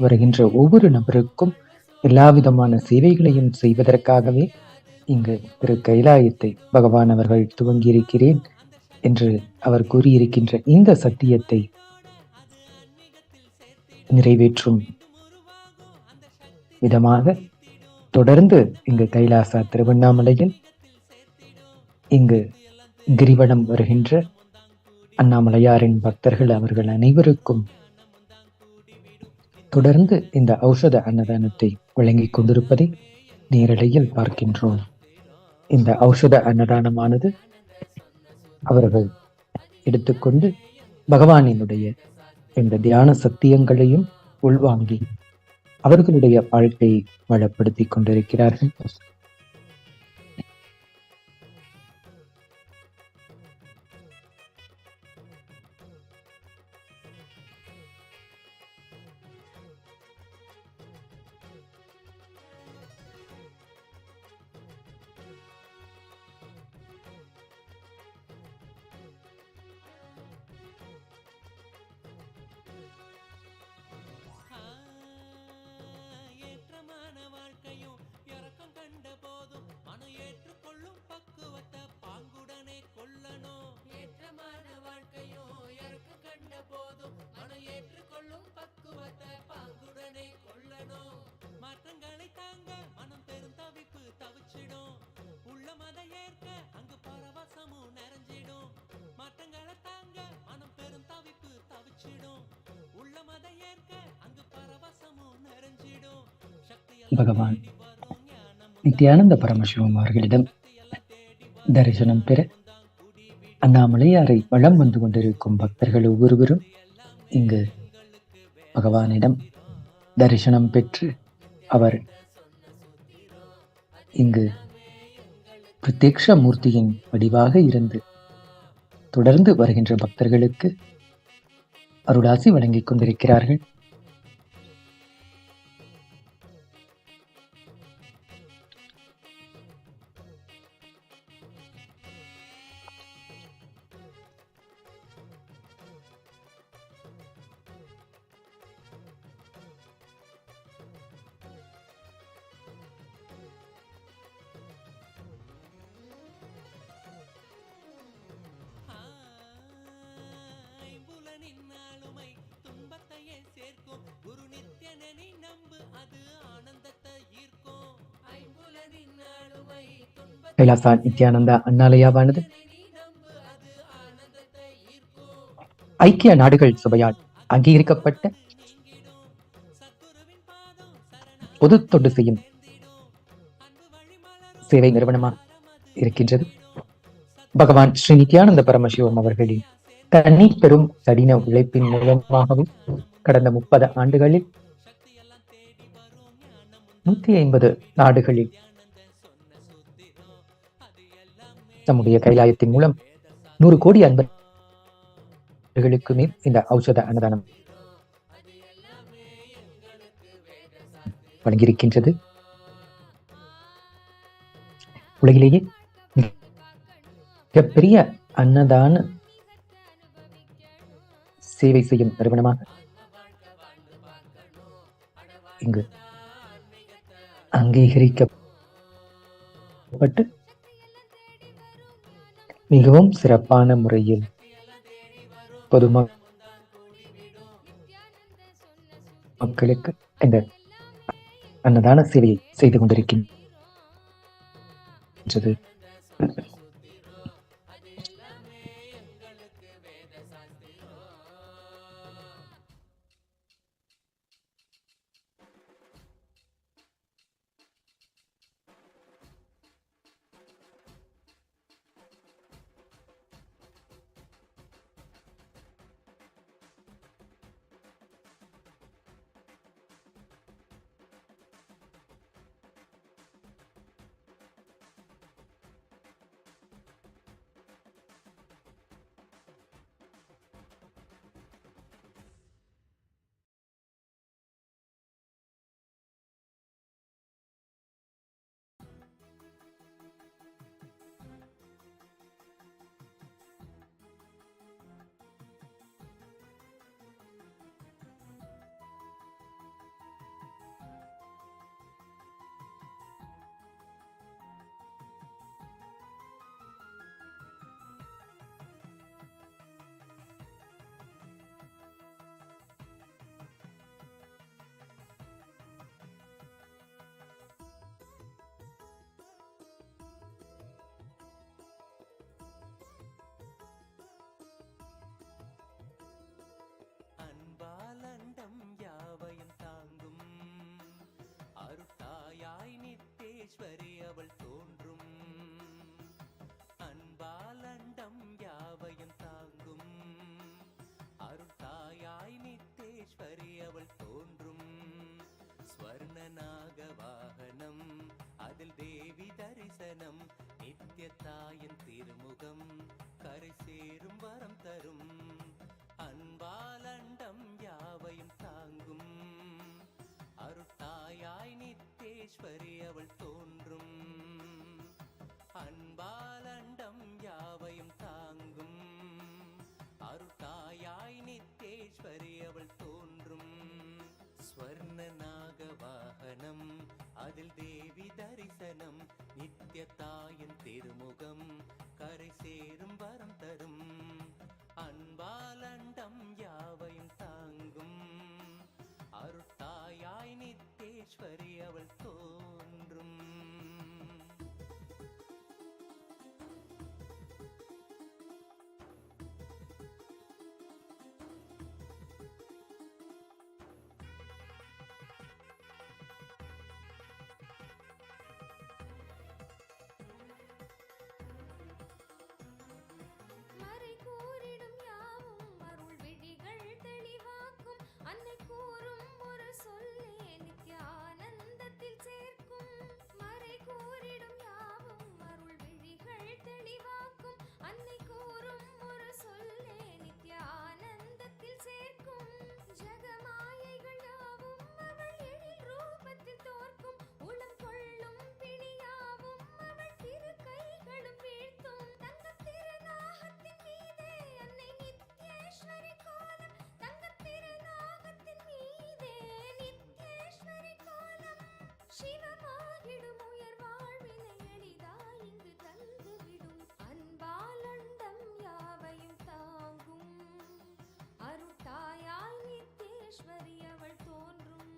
வருகின்ற ஒவ்வொரு நபருக்கும் எல்லா விதமான சேவைகளையும் செய்வதற்காகவே இங்கு திரு கைலாயத்தை பகவான் அவர்கள் துவங்கியிருக்கிறேன் என்று அவர் கூறியிருக்கின்ற இந்த சத்தியத்தை நிறைவேற்றும் விதமாக தொடர்ந்து இங்கு கைலாசா திருவண்ணாமலையில் இங்கு கிரிவலம் வருகின்ற அண்ணாமலையாரின் பக்தர்கள் அவர்கள் அனைவருக்கும் தொடர்ந்து இந்த ஔஷத அன்னதானத்தை வழங்கிக் கொண்டிருப்பதை நேரலையில் பார்க்கின்றோம். இந்த ஔஷத அன்னதானமானது அவர்கள் எடுத்துக்கொண்டு பகவானினுடைய இந்த தியான சத்தியங்களையும் உள்வாங்கி அவர்களுடைய வாழ்க்கையை வளப்படுத்திக் கொண்டிருக்கிறார்கள். ஏற்றமான வாழ்க்கையும் இறக்கம் கண்ட போதும் மனம் ஏற்றுக்கொள்ளும் பக்குவத்தை பாங்குடனே கொள்ளணும். ஏற்றமான வாழ்க்கையும் இறக்கம் கண்ட போதும் மனம் ஏற்றுக்கொள்ளும் பக்குவத்தை பாங்குடனே கொள்ளணும். மாற்றங்களை தாங்க மனம் பெருந்தவிப்பு தவிச்சிடும். உள்ள மத ஏற்க அங்கு பரவசமும் நிறைஞ்சிடும். மாற்றங்களை தாங்க மனம் பெருந்தவிப்பு தவிச்சிடும். உள்ள மத ஏற்க அங்கு பரவசமும் நிறைஞ்சிடும். பகவான் நித்யானந்த பரமசிவம் அவர்களிடம் தரிசனம் பெற அண்ணாமலையாரை வலம் வந்து கொண்டிருக்கும் பக்தர்கள் ஒவ்வொருவரும் இங்கு பகவானிடம் தரிசனம் பெற்று அவர் இங்கு பிரத்யக்ஷ மூர்த்தியின் வடிவாக இருந்து தொடர்ந்து வருகின்ற பக்தர்களுக்கு அருளாசி வழங்கிக் கொண்டிருக்கிறார்கள். ஆளுமை துன்பத்தையே சேர்க்கும். குரு நித்யனனை நம்பு, அது ஆனந்தத்தை ஈர்க்கும். ஐம்புலனின் ஆளுமை துன்பத்தை கைலாசா நித்யானந்தா அண்ணாலயாவானது நம்பு, அது ஆனந்தத்தை ஈர்க்கும். ஐக்கிய நாடுகள் சபையால் அங்கீகரிக்கப்பட்ட சத்குருவின் பாதம் சரணா பொது தொண்டு செய்யும் அன்பு வழி மலரும் சேவை நிறுவனமாக இருக்கின்றது. பகவான் ஸ்ரீ நித்யானந்த பரமசிவம் அவர்களின் தனி பெரும் கடின உழைப்பின் மூலமாகவும் கடந்த 30 ஆண்டுகளில் 150 நாடுகளில் நம்முடைய கைலாயத்தின் மூலம் 100 கோடி அன்பர்களுக்கு மேல் இந்த ஔஷத அன்னதானம் வழங்கியிருக்கின்றது. உலகிலேயே மிகப்பெரிய அன்னதான சேவை செய்யும் நிறுவனமாக இங்கு அங்கீகரிக்கப்பட்டு மிகவும் சிறப்பான முறையில் பொதுமக்களுக்கு இந்த அன்னதான சேவையை செய்து கொண்டிருக்கின்றது. ஸ்வர்ணநாகவாகனம் அதில் தேவி தரிசனம் நித்யத்தாயின் திருமுகம் கரை சேரும் வரம் தரும் அன்பாலண்டம் யாவையும் தாங்கும் அருட்டாயாய் நித்தேஸ்வரி அவள் தோன்றும் அன்பாலண்டம் யாவையும் தாங்கும் அருட்டாயாய் நித்தேஸ்வரி அவள் தோன்றும் ஸ்வர்ணநாகவாகனம் அதில் தேவி தரிசனம் நித்யத்தாயின் திருமுகம் கரை சேரும் வரம் தரும் அன்பாலண்டம் யாவையும் தாங்கும் அருட்டாயாய் நித்தேஸ்வரி அவள் தோன்றும். மறை கூறிடும் யாவும் அருள் விழிகள் தெளிவாக்கும் அன்னை கூறும் ஒரு சொல்லே நித்யானந்தத்தில் சேர்க்கும் மறை கூறிடும் யாவும் அருள் விழிகள் தெளிவாக்கும் அன்னை கூறும் ஒரு சொல்லே நித்யானந்தத்தில் சேர்க்கும் ஜகமாயைகள் யாவும் அவள் எழில் ரூபத்தில் தோற்கும் உளம் கொள்ளும் பிணியாவும் அவள் திரு கைகளும் வீழ்த்தும் தங்கத் திருநாகத்தின் மீதே அன்னை நித்யேஸ்வரி கோலம் தங்கத் திருநாகத்தின் மீதே நித்யேஸ்வரி கோலம் சிவமாகிடும் உயர் வாழ்வினை எளிதாய் இங்கு தந்துவிடும் அன்பாலண்டம் யாவையும் தாங்கும் அருட்டாயாய் நித்யேஸ்வரி அவள் தோன்றும்.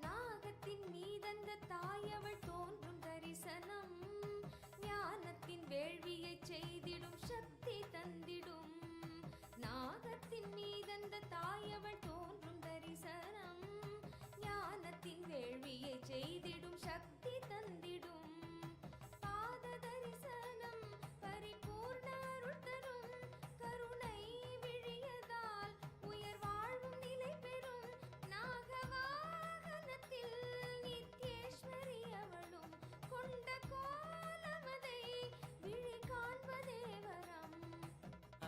நாகத்தின் மீதந்த தாயவள் தோன்றும் தரிசனம் ஞானத்தின் வேள்வியை செய்திடும் சக்தி தந்திடும் நாகத்தின் மீதந்த தாயவள் தோன்றும் தரிசனம் ஞானத்தின் வேள்வியை செய்திடும் சக்தி தந்திடும் பாத தரிசனம் பரிபூர்ண அருள் தரும் கருணை விழியதால் உயர் வாழ்வும் நிலை பெறும் நாகவாகனத்தில் நித்யேஸ்வரி அவளும் கொண்ட கோலமதை விழி காண்பதே வரம்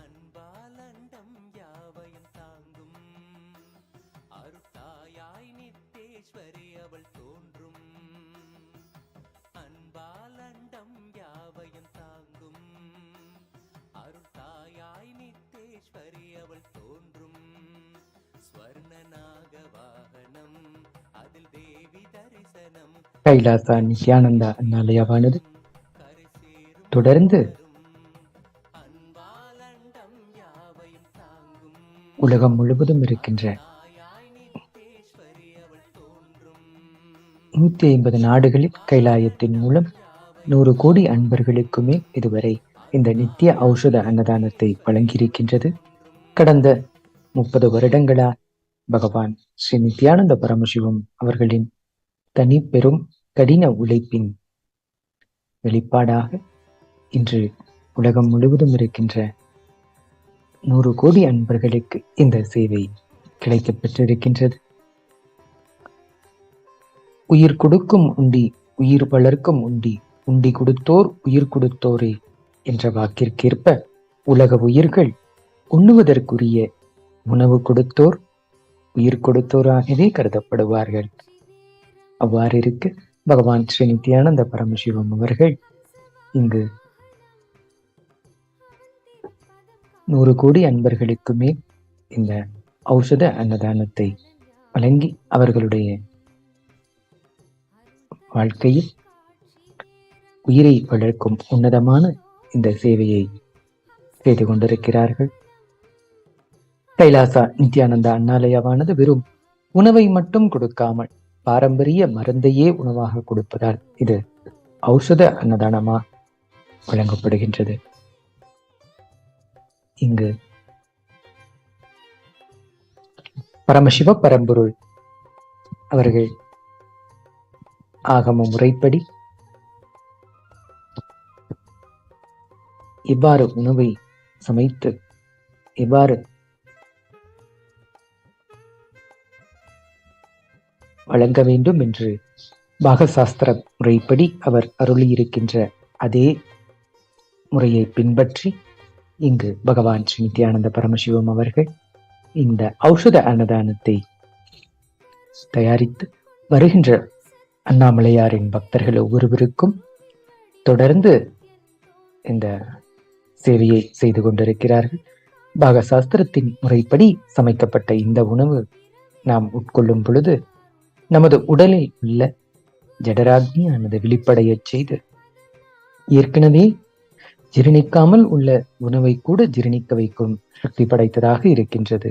அன்பாலண்டம் யாவையும் தாங்கும் அருட்டாயாய் நித்தேஸ்வரி அவள் தோன்றும் அன்பாலண்டம் யாவையும் தாங்கும் அருட்டாயாய் நித்தேஸ்வரி அவள் தோன்றும் ஸ்வர்ணநாகவாகனம் அதில் தேவி தரிசனம் கைலாசா நித்யானந்தா அண்ணாலயாவானது கரை சேரும் தொடர்ந்து அன்பாலண்டம் யாவையும் தாங்கும் உலகம் முழுவதும் இருக்கின்ற தாயாய் நித்தேஸ்வரி அவள் தோன்றும் 150 நாடுகளில் கைலாயத்தின் மூலம் 100 கோடி அன்பர்களுக்கு மேல் இதுவரை இந்த நித்திய ஔஷத அன்னதானத்தை வழங்கியிருக்கின்றது. கடந்த 30 வருடங்களா பகவான் ஸ்ரீ நித்யானந்த பரமசிவம் அவர்களின் தனி பெரும் கடின உழைப்பின் வெளிப்பாடாக இன்று உலகம் முழுவதும் இருக்கின்ற 100 கோடி அன்பர்களுக்கு இந்த சேவை கிடைக்கப் பெற்றிருக்கின்றது. உயிர் கொடுக்கும் உண்டி உயிர் வளர்க்கும் உண்டி உண்டி கொடுத்தோர் உயிர் கொடுத்தோரே என்ற வாக்கிற்கேற்ப உலக உயிர்கள் உண்ணுவதற்குரிய உணவு கொடுத்தோர் உயிர் கொடுத்தோராகவே கருதப்படுவார்கள். அவ்வாறு இருக்க பகவான் ஸ்ரீ நித்யானந்த பரமசிவம் அவர்கள் இங்கு 100 கோடி அன்பர்களுக்கு மேல் இந்த ஔஷத அன்னதானத்தை வழங்கி அவர்களுடைய வாழ்க்கையில் உயிரை வளர்க்கும் உன்னதமான இந்த சேவையை செய்து கொண்டிருக்கிறார்கள். கைலாசா நித்யானந்தா அண்ணாலயாவானது வெறும் உணவை மட்டும் கொடுக்காமல் பாரம்பரிய மருந்தையே உணவாக கொடுப்பதால் இது ஔஷத அன்னதானமா வழங்கப்படுகின்றது. இங்கு பரமசிவ பரம்பொருள் அவர்கள் ஆகம முறைப்படி எவ்வாறு உணவை சமைத்து எவ்வாறு வழங்க வேண்டும் என்று பாகசாஸ்திர முறைப்படி அவர் அருளியிருக்கின்ற அதே முறையை பின்பற்றி இங்கு பகவான் ஸ்ரீ நித்யானந்த பரமசிவம் அவர்கள் இந்த ஔஷத அன்னதானத்தை தயாரித்து வருகின்ற அண்ணாமலையாரின் பக்தர்கள் ஒவ்வொருவருக்கும் தொடர்ந்து இந்த சேவையை செய்து கொண்டிருக்கிறார்கள். பாகசாஸ்திரத்தின் முறைப்படி சமைக்கப்பட்ட இந்த உணவு நாம் உட்கொள்ளும் பொழுது நமது உடலில் உள்ள ஜடராக்னியானது வெளிப்படைய செய்து ஏற்கனவே ஜீரணிக்காமல் உள்ள உணவை கூட ஜீரணிக்க வைக்கும் சக்தி படைத்ததாக இருக்கின்றது.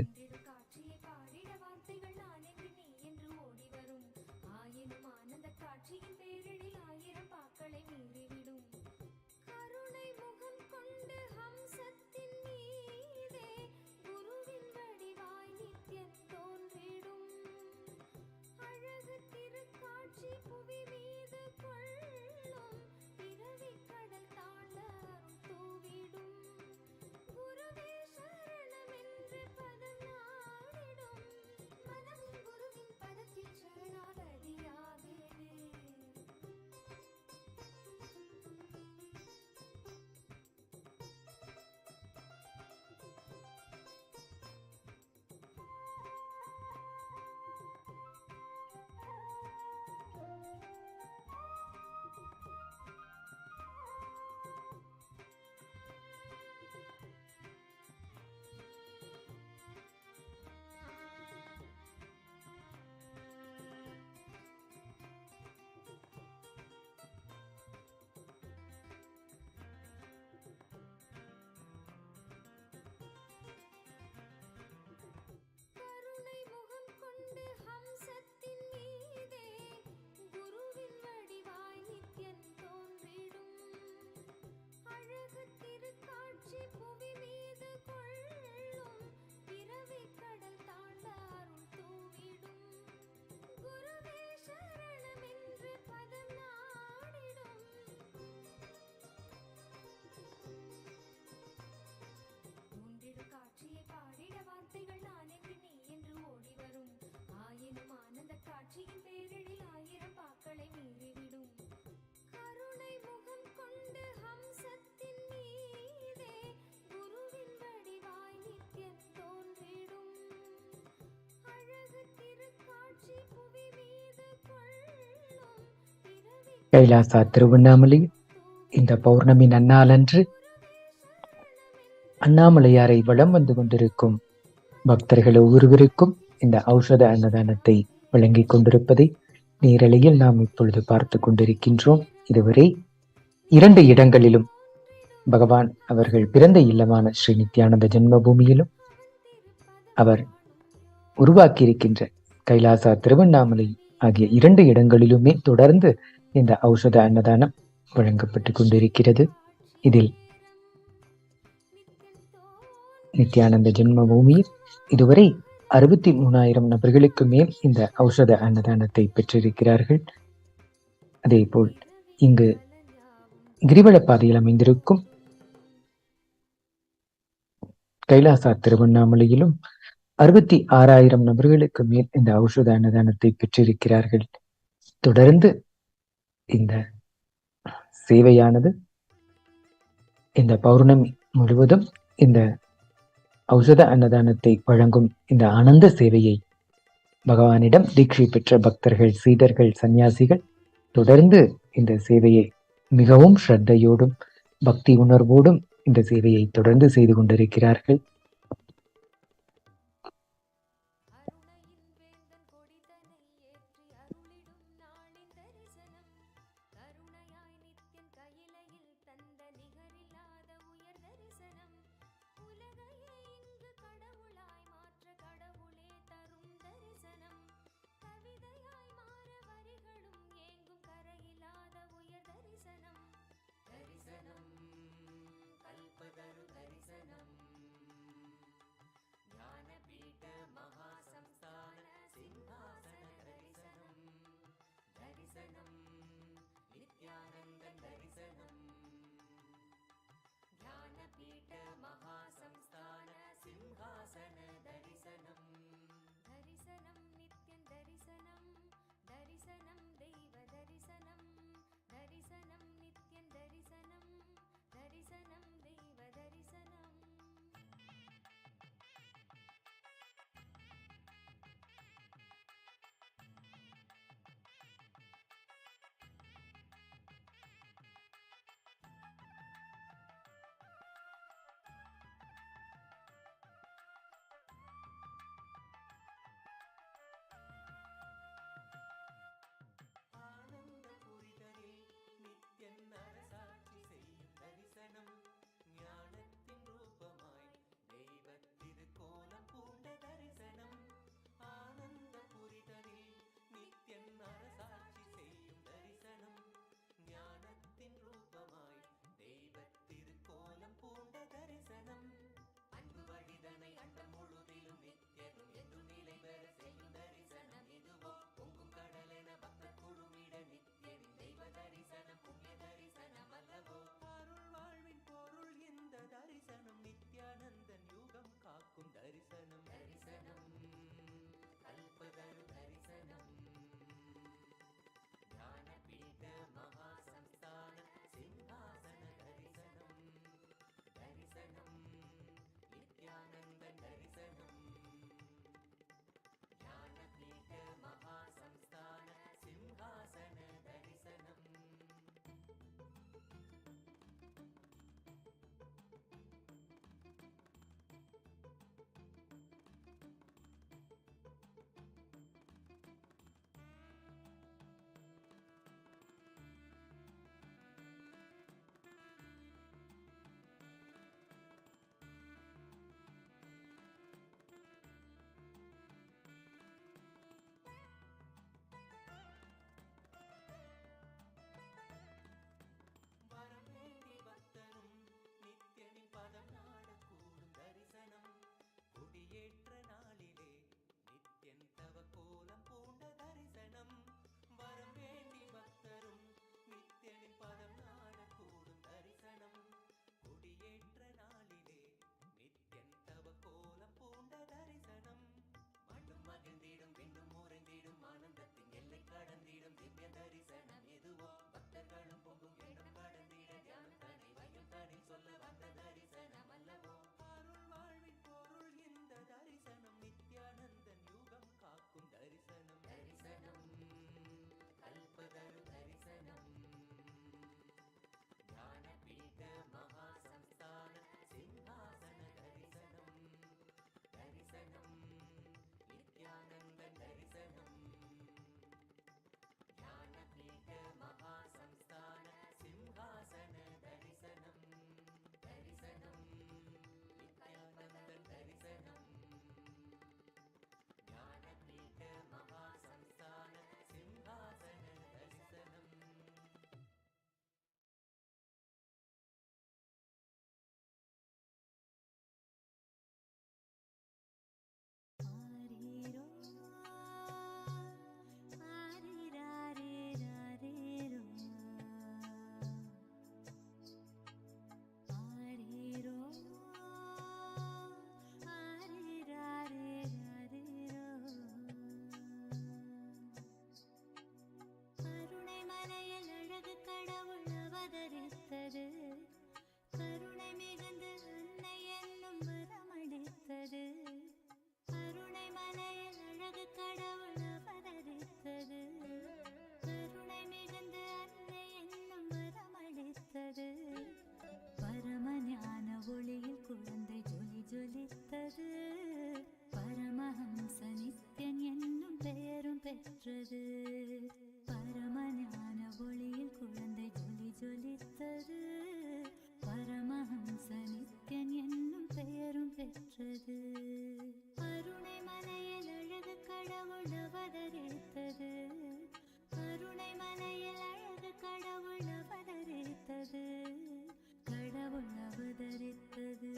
கைலாசா திருவண்ணாமலை இந்த பௌர்ணமி நன்னாளன்று அண்ணாமலையாரை வலம் வந்து கொண்டிருக்கும் பக்தர்கள் ஒவ்வொருவருக்கும் இந்த ஔஷத அன்னதானத்தை வழங்கிக் கொண்டிருப்பதை நேரலையில் நாம் இப்பொழுது பார்த்து கொண்டிருக்கின்றோம். இதுவரை 2 இடங்களிலும் பகவான் அவர்கள் பிறந்த இல்லமான ஸ்ரீ நித்யானந்த ஜென்ம பூமியிலும் அவர் உருவாக்கியிருக்கின்ற கைலாசா திருவண்ணாமலை ஆகிய 2 இடங்களிலுமே தொடர்ந்து இந்த ஔஷத அன்னதானம் வழங்கப்பட்டு கொண்டிருக்கிறது. இதில் நித்யானந்த ஜென்ம பூமியில் இதுவரை 63,000 நபர்களுக்கு மேல் இந்த ஔஷத அன்னதானத்தை பெற்றிருக்கிறார்கள். அதே போல் இங்கு கிரிவல பாதையில் அமைந்திருக்கும் கைலாசா திருவண்ணாமலையிலும் 66,000 நபர்களுக்கு மேல் இந்த ஔஷத அன்னதானத்தை பெற்றிருக்கிறார்கள். தொடர்ந்து இந்த சேவையானது இந்த பௌர்ணமி முழுவதும் இந்த ஔஷத அன்னதானத்தை வழங்கும் இந்த ஆனந்த சேவையை பகவானிடம் தீட்சை பெற்ற பக்தர்கள், சீடர்கள், சந்நியாசிகள் தொடர்ந்து இந்த சேவையை மிகவும் ஸ்ரத்தையோடும் பக்தி உணர்வோடும் இந்த சேவையை தொடர்ந்து செய்து கொண்டிருக்கிறார்கள். பெற்றது. பரமஞான ஒளியில் குழந்தை ஜொலி ஜொலித்தது. பரமஹம்ச நித்யன் என்னும் பெயரும் பெற்றது. அருணை மலையில் அழகு கடவுள் அவதரித்தது. அருணை மலையில் அழகு கடவுள் அவதரித்தது. கடவுள் அவதரித்தது.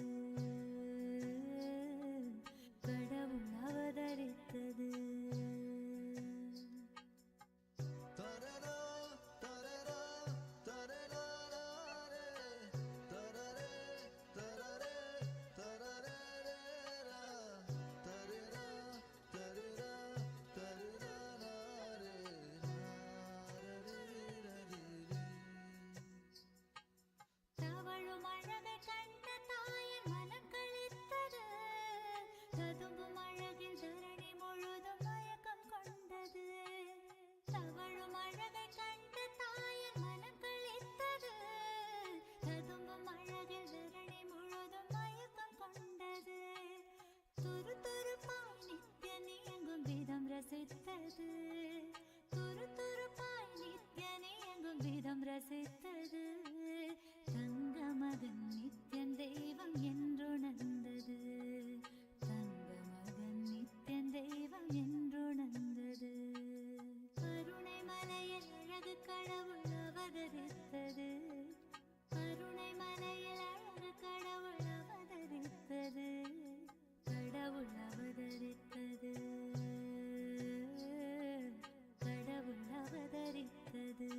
கடவுள் அவதரித்தது. ரசித்தது. தங்க மகன் நித்யன் தெய்வம் என்றுணர்ந்தது. தங்க மகன் நித்யன் தெய்வம் என்றுணர்ந்தது. அருணை மலையில் அழகு கடவுள் அவதரித்தது. அருணை மலையில் அழகு கடவுள் அவதரித்தது. கடவுள் அவதரித்தது. கடவுள் அவதரித்தது.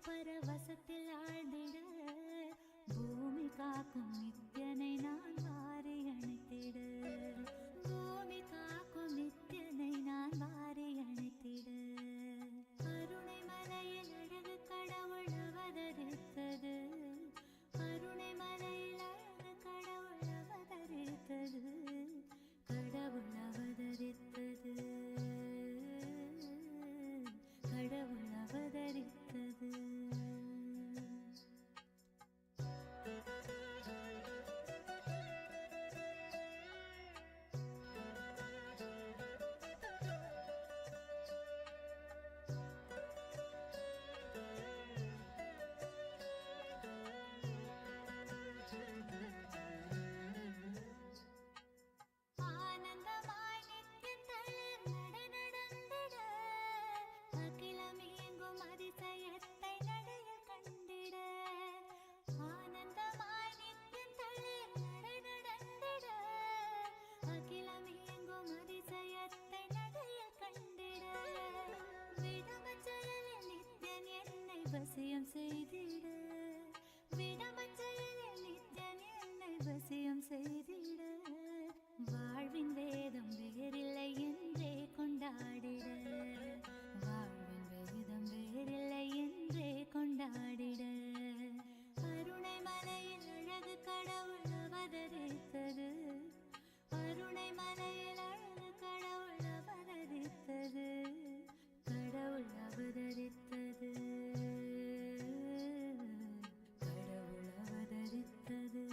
பரவசத்தில் ஆழ்ந்திட பூமி காக்கும் நித்யனை நான் வாரி அணைத்திட. பூமி காக்கும் நித்யனை நான் வாரி அணைத்திட. அருணை மலையில் அழகு கடவுள் அவதரித்தது. அருணை மலையில் அழகு கடவுள் அவதரித்தது. கடவுள் அவதரித்தது. கடவுள் அவதரித்தது. வசியம் செய்திட விடமஞ்சலில் நித்யன் என்னை வசியம் செய்திட. வாழ்வின் வேதம் வேறில்லை என்றே கொண்டாடிட. வாழ்வின் வேதம் வேறில்லை என்றே கொண்டாடிட. அருணை மலையில் அழகு கடவுள் அவதரித்தது. அருணை மலையில் அழகு கடவுள் அவதரித்தது. கடவுள் அவதரித்தது. கடவுள் அவதரித்தது.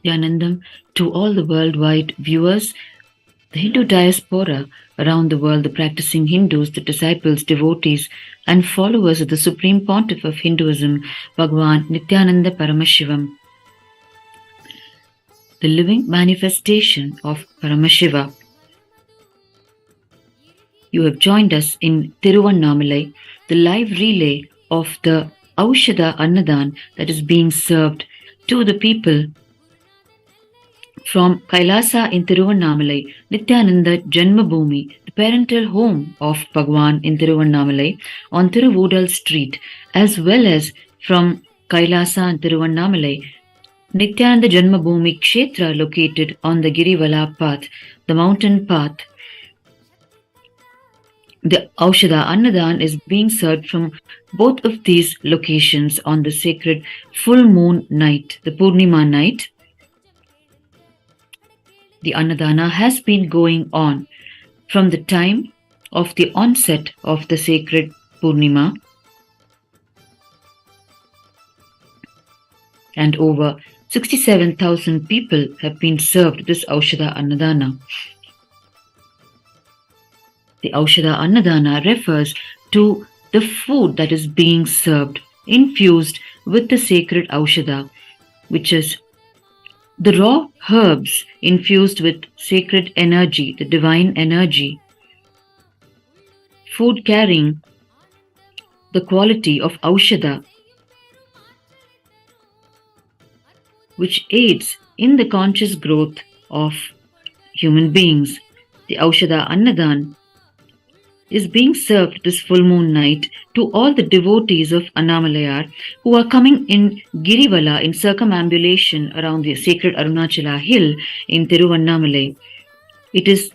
Nithyanandam to all the worldwide viewers, the Hindu diaspora around the world, the practicing Hindus, the disciples, devotees, and followers of the Supreme Pontiff of Hinduism, Bhagwan Nithyananda Paramashivam, the living manifestation of Paramashiva. You have joined us in Tiruvannamalai, the live relay of the Aushadha Annadhan that is being served to the people from KAILASA in Tiruvannamalai, Nithyananda Jenma Bhoomi, the parental home of Bhagwan in Tiruvannamalai, on Tiruvudal Street, as well as from KAILASA in Tiruvannamalai, Nithyananda Janma Bhoomi Kshetra located on the Girivala path, the mountain path. The Aushadha Annadhan is being served from both of these locations on the sacred full moon night, the Pournama night. The Annadhana has been going on from the time of the onset of the sacred Pournima, and over 67,000 people have been served this Aushadha Annadhana. The Aushadha Annadhana refers to the food that is being served, infused with the sacred Aushadha, which is the raw herbs infused with sacred energy, the divine energy. Food carrying the quality of Aushadha, which aids in the conscious growth of human beings. The Aushadha Annadhan is being served this full moon night to all the devotees of Annamalayar who are coming in Girivala in circumambulation around the sacred Arunachala hill in Tiruvannamalai. It is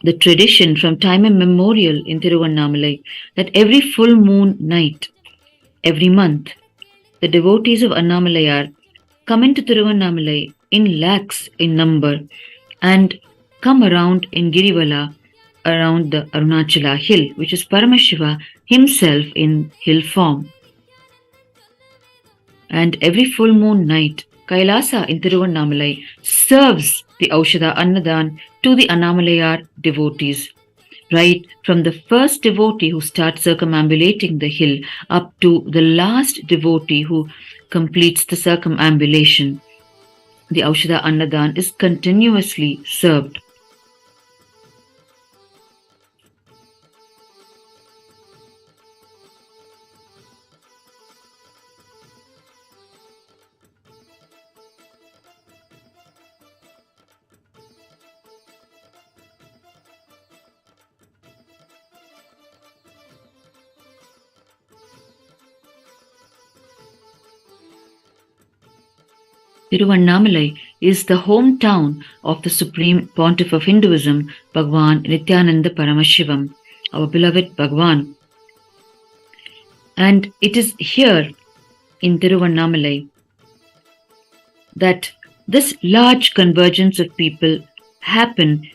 the tradition from time immemorial in Tiruvannamalai that every full moon night, every month, the devotees of Annamalayar come into Tiruvannamalai in lakhs in number and come around in Girivala around the Arunachala hill, which is Paramashiva himself in hill form. And every full moon night, Kailasa in Tiruvannamalai serves the Aushadha Annadhan to the Annamalayar devotees, right from the first devotee who starts circumambulating the hill up to the last devotee who completes the circumambulation. The Aushadha Annadhan is continuously served. Tiruvannamalai is the hometown of the Supreme Pontiff of Hinduism, Bhagwan Nithyananda Paramashivam, our beloved Bhagwan. And it is here in Tiruvannamalai that this large convergence of people happen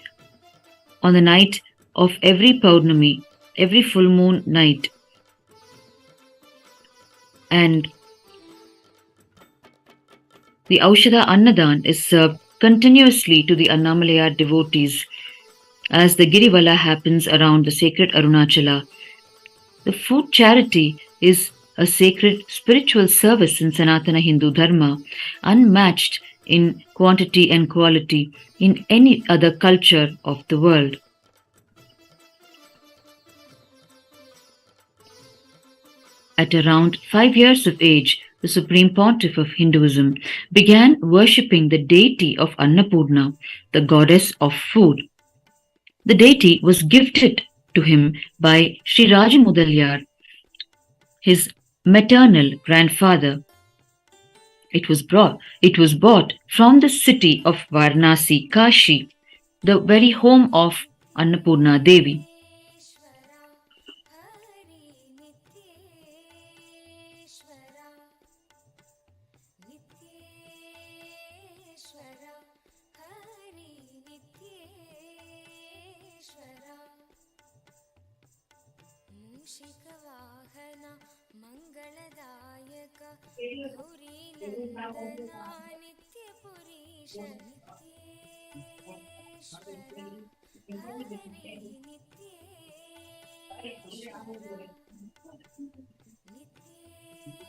on the night of every Pournami, every full moon night. And the Aushadha Annadhan is served continuously to the Annamalayar devotees as the Girivala happens around the sacred Arunachala. The food charity is a sacred spiritual service in Sanatana Hindu Dharma, unmatched in quantity and quality in any other culture of the world. At around 5 years of age, the Supreme Pontiff of Hinduism began worshipping the deity of Annapurna, the goddess of food. The deity was gifted to him by Sri Rajamudalyar, his maternal grandfather. It was bought from the city of Varanasi, Kashi, the very home of Annapurna Devi. मूषिकवाहन मङ्गलदायक Gauri नन्दना नित्य नित्येश्वरा Hari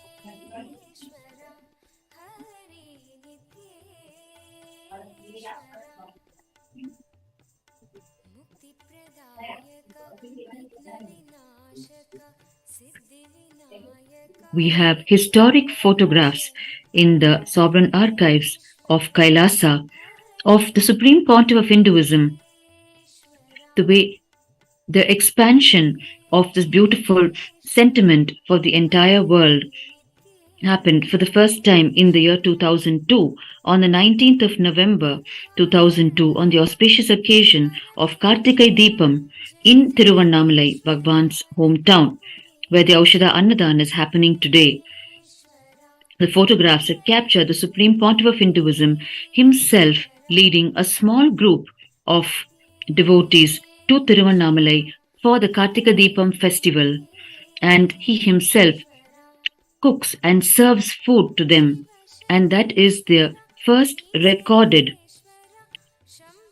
नित्येश्वरा नित्येश्वरा Hari नित्येश्वरा मुक्तिप्रदायक विघ्नविनाशक Siddhivinayak We have historic photographs in the sovereign archives of Kailasa of the Supreme Pontiff of Hinduism, the way the expansion of this beautiful sentiment for the entire world happened for the first time in the year 2002 on the 19th of November 2002 on the auspicious occasion of Kartikai Deepam in Tiruvannamalai, Bhagwan's hometown, where the Aushadha Annadhan is happening today. The photographs that capture the Supreme Pontiff of Hinduism himself leading a small group of devotees to Tiruvannamalai for the Kartika Deepam festival, and he himself cooks and serves food to them, and that is the first recorded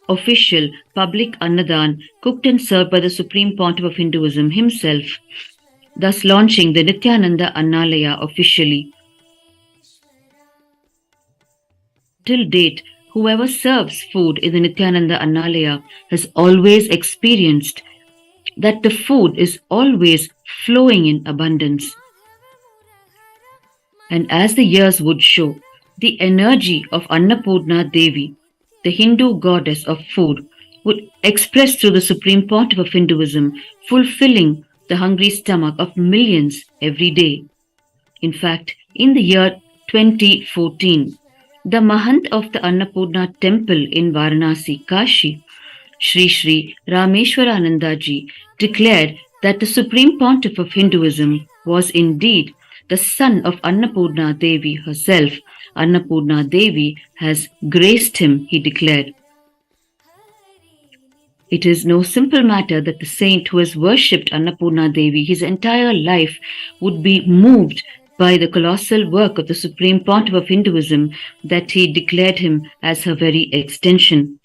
official public Annadhan cooked and served by the Supreme Pontiff of Hinduism himself, thus launching the Nithyananda Annalaya officially. Till date, whoever serves food in the Nithyananda Annalaya has always experienced that the food is always flowing in abundance. And as the years would show, the energy of Annapurna Devi, the Hindu goddess of food, would express through the Supreme Pontiff of Hinduism, fulfilling the hungry stomach of millions every day. In fact, in the year 2014, the Mahant of the Annapurna temple in Varanasi, Kashi, Sri Sri Rameshwaranandaji, declared that the Supreme Pontiff of Hinduism was indeed the son of Annapurna Devi herself. Annapurna Devi has graced him, he declared. It is no simple matter that the saint who has worshipped Annapurna Devi his entire life would be moved by the colossal work of the Supreme Pontiff of Hinduism that he declared him as her very extension.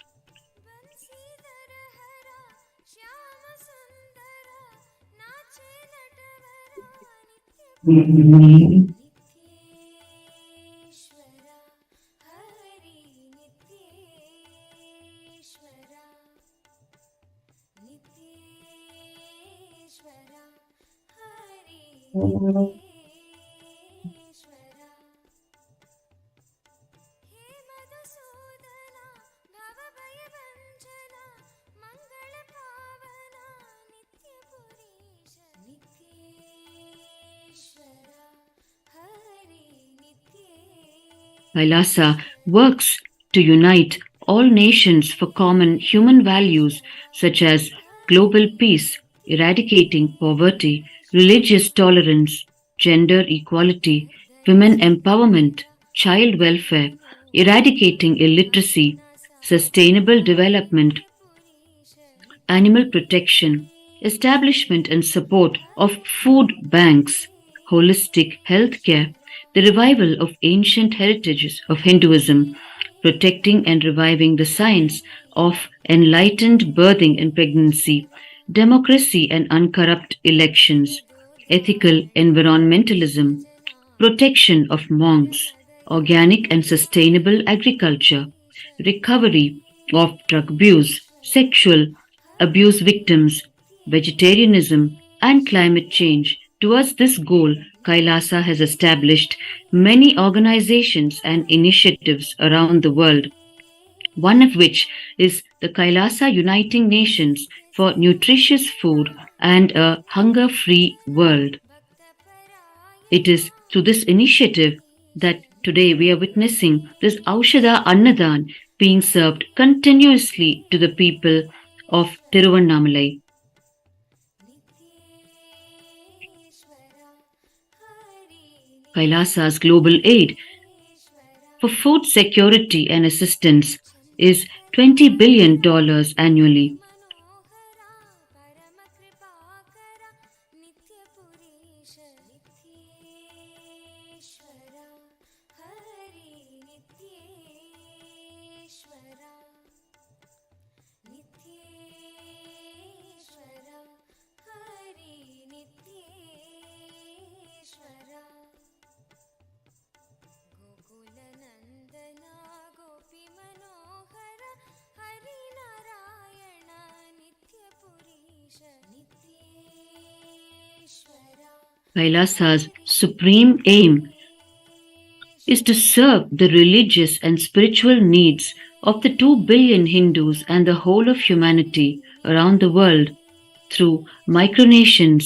KAILASA works to unite all nations for common human values such as global peace, eradicating poverty, religious tolerance, gender equality, women empowerment, child welfare, eradicating illiteracy, sustainable development, animal protection, establishment and support of food banks, holistic healthcare, the revival of ancient heritages of Hinduism, protecting and reviving the science of enlightened birthing and pregnancy, democracy and uncorrupt elections, ethical environmentalism, protection of monks, organic and sustainable agriculture, recovery of drug abuse, sexual abuse victims, vegetarianism, and climate change. Towards this goal, KAILASA has established many organizations and initiatives around the world, one of which is the KAILASA Uniting Nations for Nutritious Food and a Hunger-Free World. It is through this initiative that today we are witnessing this Aushadha Annadhan being served continuously to the people of Tiruvannamalai. KAILASA's global aid for food security and assistance is $20 billion annually. Kailasa's supreme aim is to serve the religious and spiritual needs of the 2 billion Hindus and the whole of humanity around the world through micronations,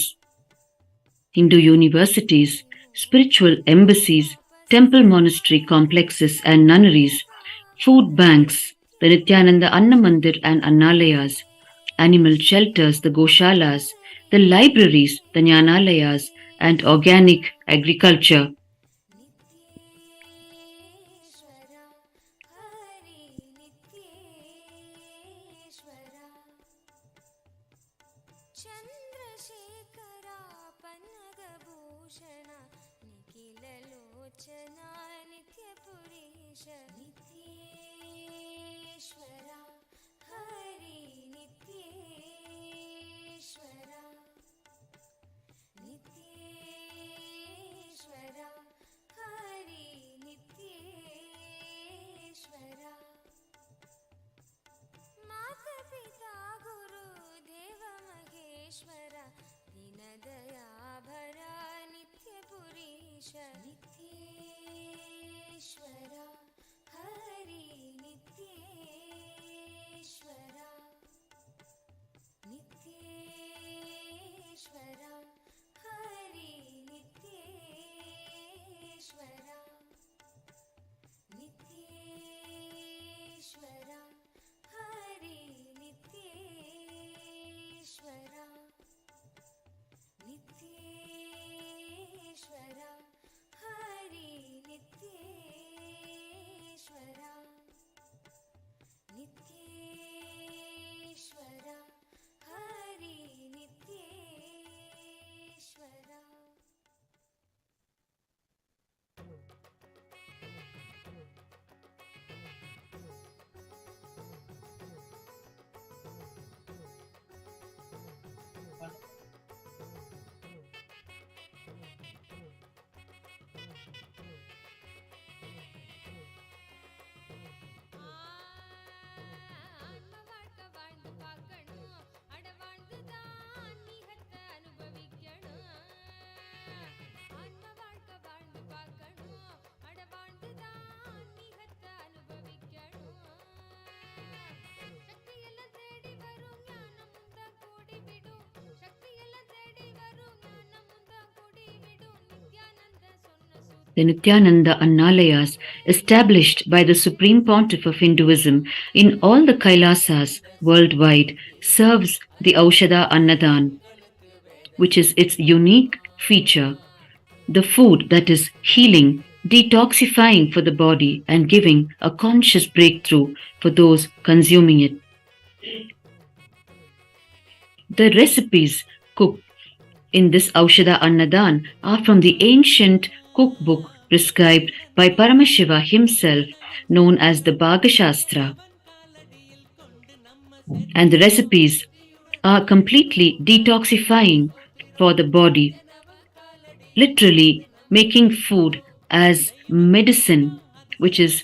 Hindu universities, spiritual embassies, temple monastery complexes and nunneries, food banks, the Nithyananda Annamandir and Annalayas, animal shelters, the Goshalas, the libraries, the Jnanalayas, and organic agriculture. Chandrashekhara ಪನ್ನಗಭೂಷಣ ನಿಖಿಲ ಲೋಚನ ನಿತ್ಯ ಪುರೀಶ ನಿತ್ಯೇಶ್ವರ ಹರಿ ನಿತ್ಯೇಶ್ವರ ನಿತ್ಯೇಶ್ವರ ಹರಿ ನಿತ್ಯೇಶ್ವರ ಮಾತಾ ಪಿತಾ ಗುರು ದೇವ ಮಹೇಶ್ವರ ದೀನದಯಾಭರ ನಿತ್ಯ ಪುರೀಶ ನಿತ್ಯೇಶ್ವರ ಹರಿ ನಿತ್ಯೇಶ್ವರ ನಿತ್ಯೇಶ್ವರ ಹರಿ ನಿತ್ಯೇಶ್ವರ ನಿತ್ಯೇಶ್ವರ ಹರಿ ನಿತ್ಯೇಶ್ವರ ನಿತ್ಯೇಶ್ವರ ಹರಿ ನಿತ್ಯೇಶ್ವರ ನಿತ್ಯೇಶ್ವರ ಹರಿ ನಿತ್ಯೇಶ್ವರ. ஆன்ம வாழ்க்கை வாழ்ந்து பார்க்கணும், அட வாழ்ந்துதான் நீகத்தை அனுபவிக்கணும். ஆன்ம வாழ்க்கை வாழ்ந்து பார்க்கணும், அட வாழ்ந்துதான் நீகத்தை அனுபவிக்கணும். சக்தி எல்லாம் தேடி வரும் ஞானம் முந்தா கூடி விடும், சக்தி எல்லாம் தேடி வரும் ஞானம் முந்தா கூடி விடும். நித்யானந்த சொன்ன The Nithyananda Annalayas, established by the Supreme Pontiff of Hinduism in all the Kailasas worldwide, serves the Aushadha Annadhan, which is its unique feature, the food that is healing, detoxifying for the body and giving a conscious breakthrough for those consuming it. The recipes cooked in this Aushadha Annadhan are from the ancient cookbook prescribed by Paramashiva himself, known as the Bhagashastra. And the recipes are completely detoxifying for the body, literally making food as medicine, which is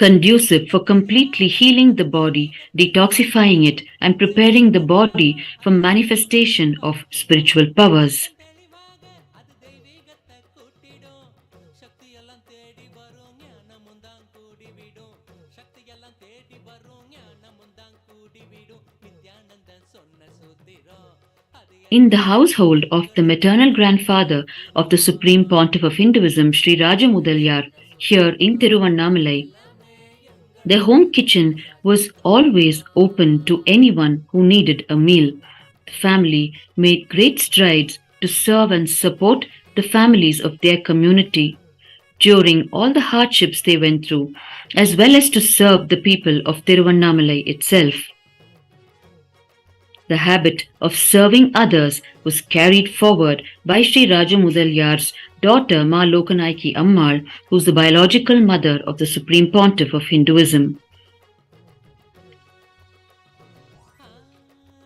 conducive for completely healing the body, detoxifying it, and preparing the body for manifestation of spiritual powers. In the household of the maternal grandfather of the Supreme Pontiff of Hinduism, Sri Rajamudalyar, here in Tiruvannamalai, their home kitchen was always open to anyone who needed a meal. The family made great strides to serve and support the families of their community during all the hardships they went through, as well as to serve the people of Tiruvannamalai itself. The habit of serving others was carried forward by Sri Rajamudalyar's daughter Ma Lokanaiki Ammal, who is the biological mother of the Supreme Pontiff of Hinduism.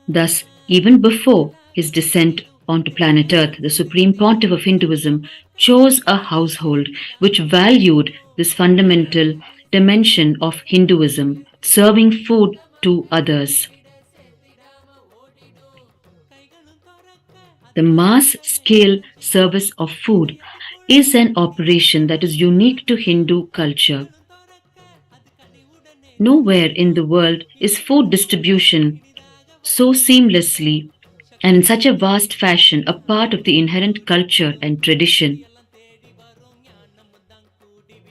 Thus, even before his descent onto planet Earth, the Supreme Pontiff of Hinduism chose a household which valued this fundamental dimension of Hinduism, serving food to others. The mass scale service of food is an operation that is unique to Hindu culture. Nowhere in the world is food distribution so seamlessly and in such a vast fashion a part of the inherent culture and tradition.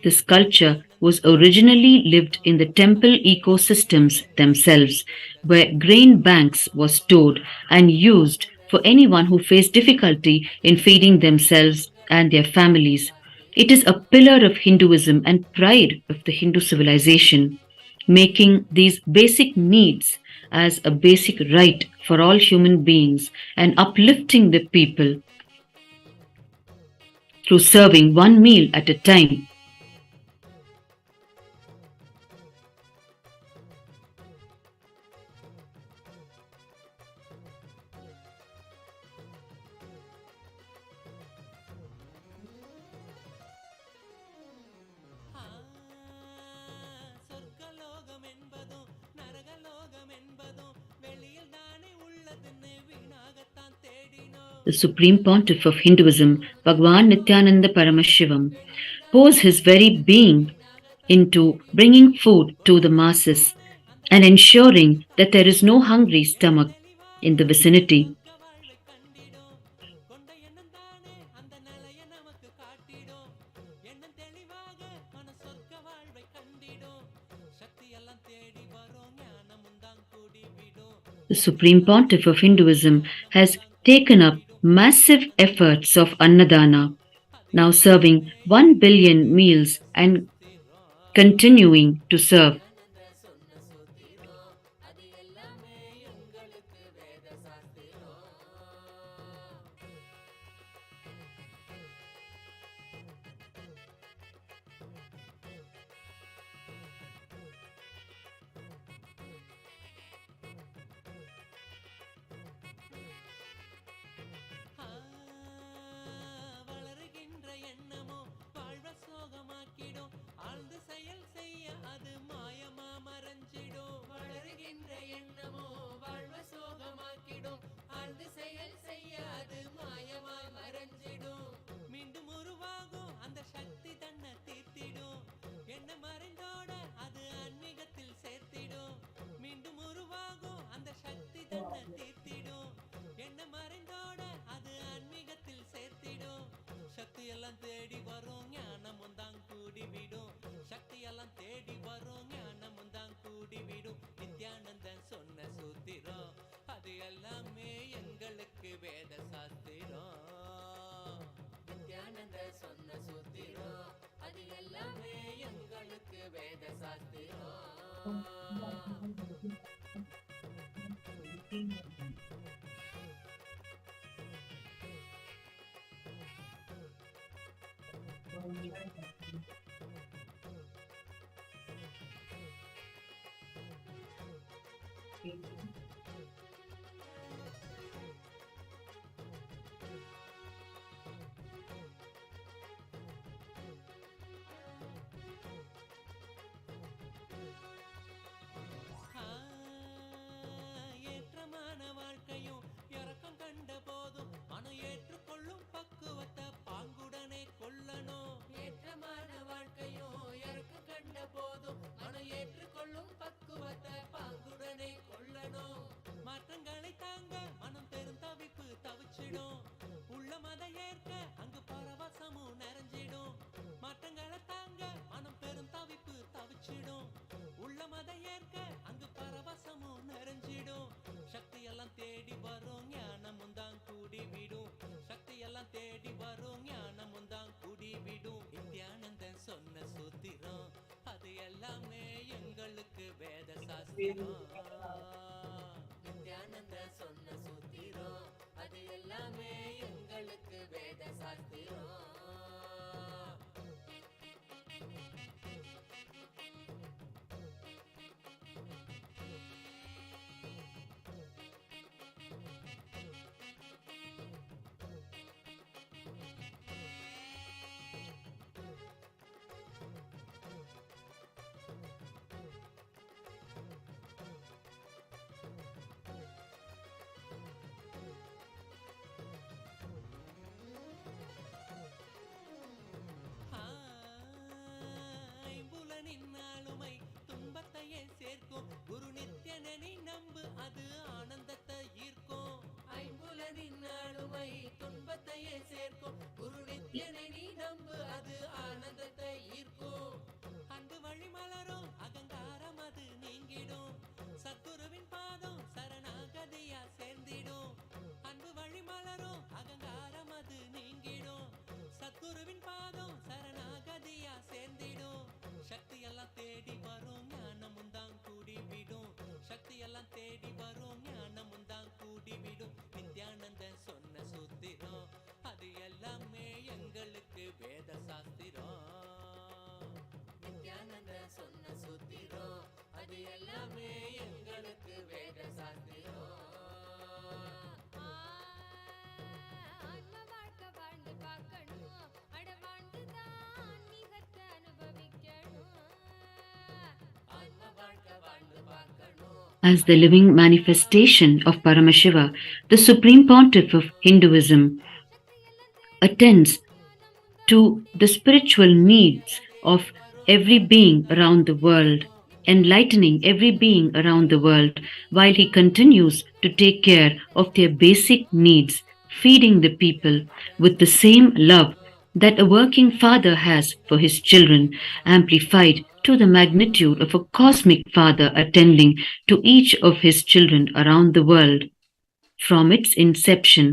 This culture was originally lived in the temple ecosystems themselves, where grain banks were stored and used for anyone who faced difficulty in feeding themselves and their families. It is a pillar of Hinduism and pride of the Hindu civilization, making these basic needs as a basic right for all human beings and uplifting the people through serving one meal at a time. சொர்க்கலோகம் என்பதும் நரகலோகம் என்பதும் வெளியில் தானே உள்ளதுன்னு வீணாகத்தான் தேடினோம். The Supreme Pontiff of Hinduism, Bhagwan Nithyananda Paramashivam, pours his very being into bringing food to the masses and ensuring that there is no hungry stomach in the vicinity. கொண்ட எண்ணம் தானே அந்த நிலைய நமக்கு காட்டிடும். எண்ணம் தெளிவாக மன சொர்க்க வாழ்வை கண்டிடும். சக்தி எல்லாம் தேடி வரும் ஞானமும் தான் கூடி விடும். The Supreme Pontiff of Hinduism has taken up massive efforts of Annadhana, now serving 1 billion meals and continuing to serve. அது எல்லாமே எங்களுக்கு வேத சாஸ்திரம். வளருகின்ற எண்ணமோ வாழ்வ சோகமாக்கிடும். ஆழ்ந்து செயல் செய்ய அது மாயமா மறைஞ்சிடும். வளருகின்ற எண்ணமோ வாழ்வ சோகமாக்கிடும். ஆழ்ந்து செயல் செய்ய அது மாயமாய் மறைஞ்சிடும். மீண்டும் உருவாகும் அந்த சக்தி தன்னை தீர்த்திடும். என்ன மறைந்தோட அது ஆன்மீகத்தில் சேர்த்திடும். மீண்டும் உருவாகும் அந்த சக்தி தன்னை தீர்த்திடும். என்ன மறைந்தோட அது ஆன்மீகத்தில் சேர்த்திடும். சக்தி எல்லாம் தேடி வரும் ஞானமும் தான் கூடிவிடும். சக்தி எல்லாம் தேடி வரும் ஞானமும் தான் கூடிவிடும். நித்யானந்தன் சொன்ன சூத்திரம் அது எல்லாமே எங்களுக்கு வேத சாஸ்திரம். நித்யானந்த சொன்ன சூத்திரம் அது எல்லாமே எங்களுக்கு வேத சாஸ்திரம். ஏற்றமான வாழ்க்கையும் இறக்கம் கண்ட போதும் மனம் ஏற்றுக்கொள்ளும் பக்குவத்தை பாங்குடனே கொள்ளணும். ஏற்றமான வாழ்க்கையும் இறக்கம் கண்ட போதும் மனம் ஏற்றுக்கொள்ளும் பக்குவத்தை பாங்குடனே கொள்ளணும். மாற்றங்களை தாங்க மனம் பெரும் தவிப்பு தவிச்சிடும். உள்ள மத ஏற்க அங்கு பரவசமும் நிறைஞ்சிடும். மாற்றங்களை தாங்க மனம் பெரும் தவிப்பு தவிச்சிடும். உள்ள மத ஏற்க அங்கு பரவசமும் நிறைஞ்சிடும். சக்தி எல்லாம் தேடி வரும் ஞானமும் தான் கூடி விடும். சக்தி எல்லாம் தேடி வரும் ஞானமும் தான் கூடி விடும். நித்யானந்தன் சொன்ன சூத்திரம் அது எல்லாமே எங்களுக்கு வேத சாஸ்திரம். நித்யானந்தன் சொன்ன சூத்திரம் அது எல்லாமே எங்களுக்கு வேத சாஸ்திரம். குரு நித்யனனை நம்பு அது ஆனந்தத்தை ஈர்க்கும். ஐம்புலனின் ஆளுமை துன்பத்தையே சேர்க்கும். குரு நித்யனை நீ நம்பு அது ஆனந்தத்தை ஈர்க்கும். அன்பு வழி மலரும் அகங்காரம் அது நீங்கிடும். சத்குருவின் பாதம் சரணாகதியா சேர்ந்திடும். அன்பு வழி மலரும் அகங்காரம் அது நீங்கிடும். சத்குருவின் பாதம் சரணாகதியா சேர்ந்திடும். சக்தி எல்லாம் தேடி வரும் ஞானமும் தான் கூடிவிடும். சக்தி எல்லாம் தேடி வரும் ஞானமும் தான் கூடிவிடும். நித்யானந்தன் சொன்ன சூத்திரம் அது எல்லாமே எங்களுக்கு வேத சாஸ்திரம். நித்யானந்தன் சொன்ன சூத்திரம் அது எல்லாமே எங்களுக்கு வேத சாஸ்திரம். ஆன்ம வாழ்க்கை வாழ்ந்து பார்க்கணும், அட வாழ்ந்துதான் ஆன்மீகத்தை அனுபவிக்கணும். ஆன்ம வாழ்க்கை வாழ்ந்து பார்க்கணும். As the living manifestation of Paramashiva, the Supreme Pontiff of Hinduism attends to the spiritual needs of every being around the world, enlightening every being around the world, while he continues to take care of their basic needs, feeding the people with the same love that a working father has for his children, amplified to the magnitude of a cosmic father attending to each of his children around the world. From its inception,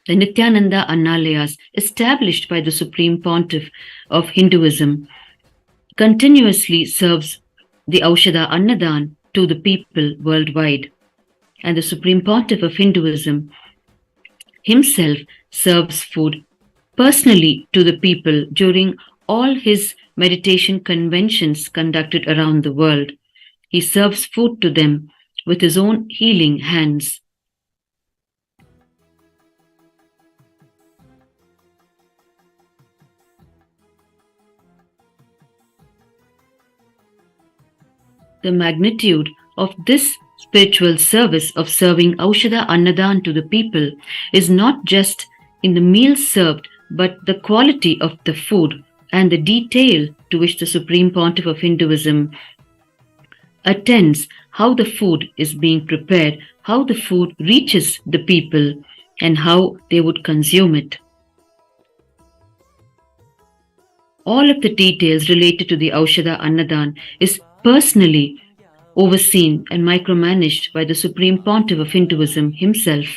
the Nithyananda Annalayas, established by the Supreme Pontiff of Hinduism, continuously serves the Aushadha Annadhan to the people worldwide. And the Supreme Pontiff of Hinduism himself serves food personally to the people during all his meditation conventions conducted around the world. He serves food to them with his own healing hands. The magnitude of this spiritual service of serving Aushadha Annadhan to the people is not just in the meals served, but the quality of the food and the detail to which the Supreme Pontiff of Hinduism attends, how the food is being prepared, how the food reaches the people, and how they would consume it. All of the details related to the Aushadha Annadhan is personally overseen and micromanaged by the Supreme Pontiff of Hinduism himself.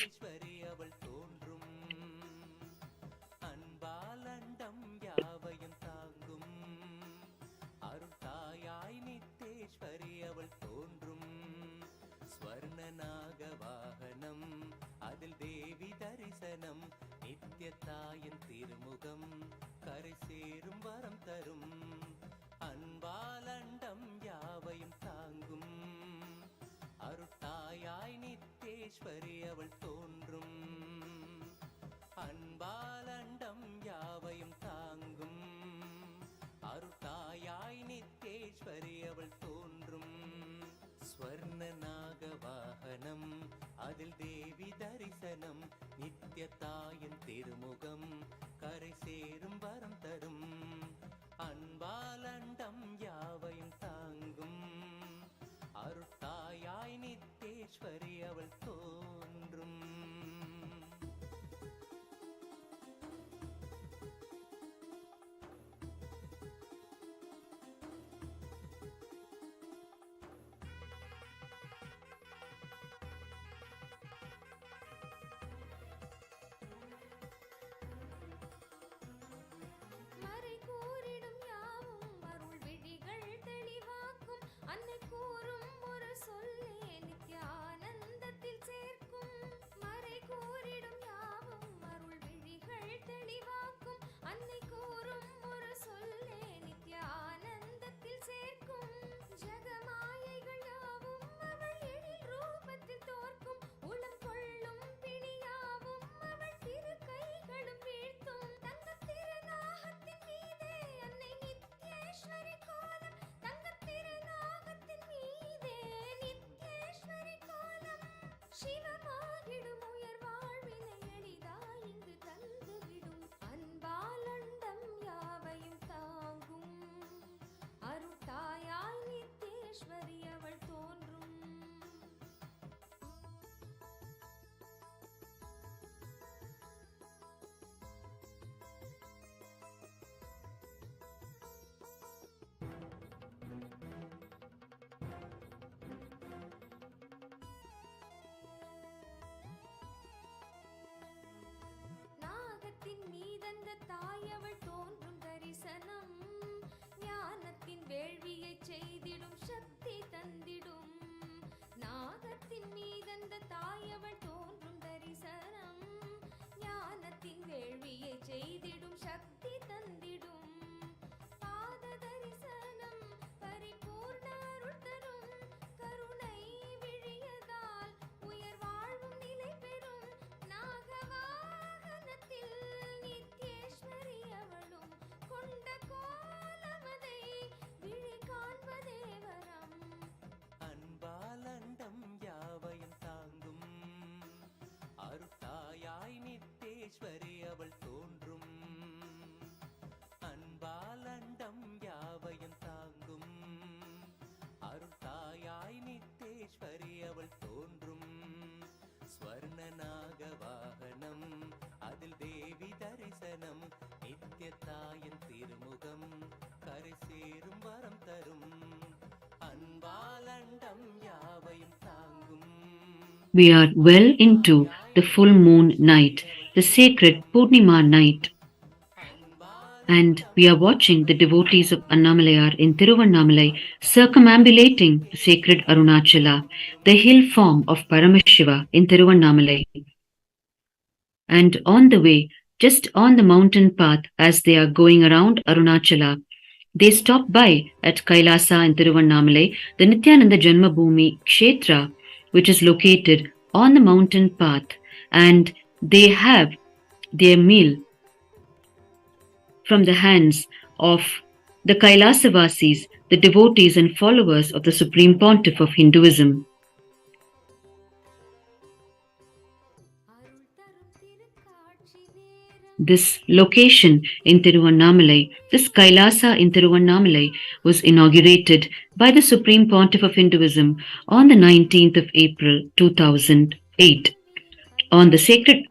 அன்பாலண்டம் யாவையும் தாங்கும் அருட்டாயாய் நித்தேஸ்வரி அவள் தோன்றும். ஸ்வர்ணநாக வாகனம் அதில் தேவி தரிசனம். நித்யத்தாயின் திருமுகம் கரை சேரும் வரம் தரும். அன்பாலண்டம் யாவையும் தாங்கும் அருட்டாயாய் நித்தேஸ்வரி அவள் தோன்றும். அன்பாலண்டம் யாவையும் தாங்கும் அருட்டாயாய் நித்தேஸ்வரி அவள் தோன்றும். ஸ்வர்ணநாக வாகனம் அதில் தேவி தரிசனம். நித்யத்தாயின் திருமுகம் கரை சேரும் வரம் தரும். அன்பாலண்டம் யாவையும் தாங்கும் அருட்டாயாய் நித்தேஸ்வரி அவள் தோன்றும். மறை கூறிடும் யாவும் அருள் விழிகள் தெளிவாக்கும். அன்னை கூறும் ஒரு சொல்லே நித்யானந்தத்தில் சேர்க்கும். மறை கூறிடும் யாவும் அருள் விழிகள் தெளிவாக்கும். அன்னை கூறும் ஒரு சொல்லே நித்யானந்தத்தில் சேர்க்கும். ஜகமாயைகள் யாவும் அவள் எழில் ரூபத்தில் தோற்கும். உளம் கொள்ளும் பிணியாவும் அவள் திரு கைகளும் வீழ்த்தும். தங்கத் திருநாகத்தின் மீதே அன்னை நித்யேஸ்வரி கோலம். தங்கத் திருநாகத்தின் மீதே நித்யேஸ்வரி கோலம். சிவமாகிடும் உயர் வாழ்வினை எளிதாய் இங்கு தந்துவிடும். அன்பாலண்டம் யாவையும் தாங்கும் அருட்டாயாய் நித்யேஸ்வரி அவள் தோன்றும். தாயவள் தோன்றும் தரிசனம் ஞானத்தின் வேள்வியை செய்திடும் சக்தி தந்திடும். நாகத்தின் மீதந்த தாயவள் தோன்றும் தரிசனம் ஞானத்தின் வேள்வியை செய்திடும் சக்தி தந்திடும். பாத தரிசனம் பரிபூர்ண அருள் தரும் கருணை விழியதால் உயர் வாழ்வும் நிலை பெறும். நாகவாகனத்தில் நித்யேஸ்வரி அவளும் கொண்ட கோலமதை விழி காண்பதே வரம். அன்பாலண்டம் யாவையும் தாங்கும் அருட்டாயாய் நித்தேஸ்வரி அவள் தோன்றும். அன்பாலண்டம் யாவையும் தாங்கும் அருட்டாயாய் நித்தேஸ்வரி அவள் தோன்றும். ஸ்வர்ணநாக வாகனம் அதில் தேவி தரிசனம் நித்திய தாயின் திருமுகம் கரை சேரும் வரம் தரும். அன்பாலண்டம் யாவையும் தாங்கும். We are well into the full moon night, the sacred Pournima night. And we are watching the devotees of Annamalai in Tiruvannamalai circumambulating the sacred Arunachala, the hill form of Paramashiva in Tiruvannamalai. And on the way, just on the mountain path as they are going around Arunachala, they stop by at KAILASA in Tiruvannamalai, the Nithyananda Jenma Bhoomi Kshetra, which is located on the mountain path, and they have their meal from the hands of the Kailasavasis, the devotees and followers of the Supreme Pontiff of Hinduism. This location in Tiruvannamalai, this Kailasa in Tiruvannamalai, was inaugurated by the Supreme Pontiff of Hinduism on the 19th of April 2008, on the sacred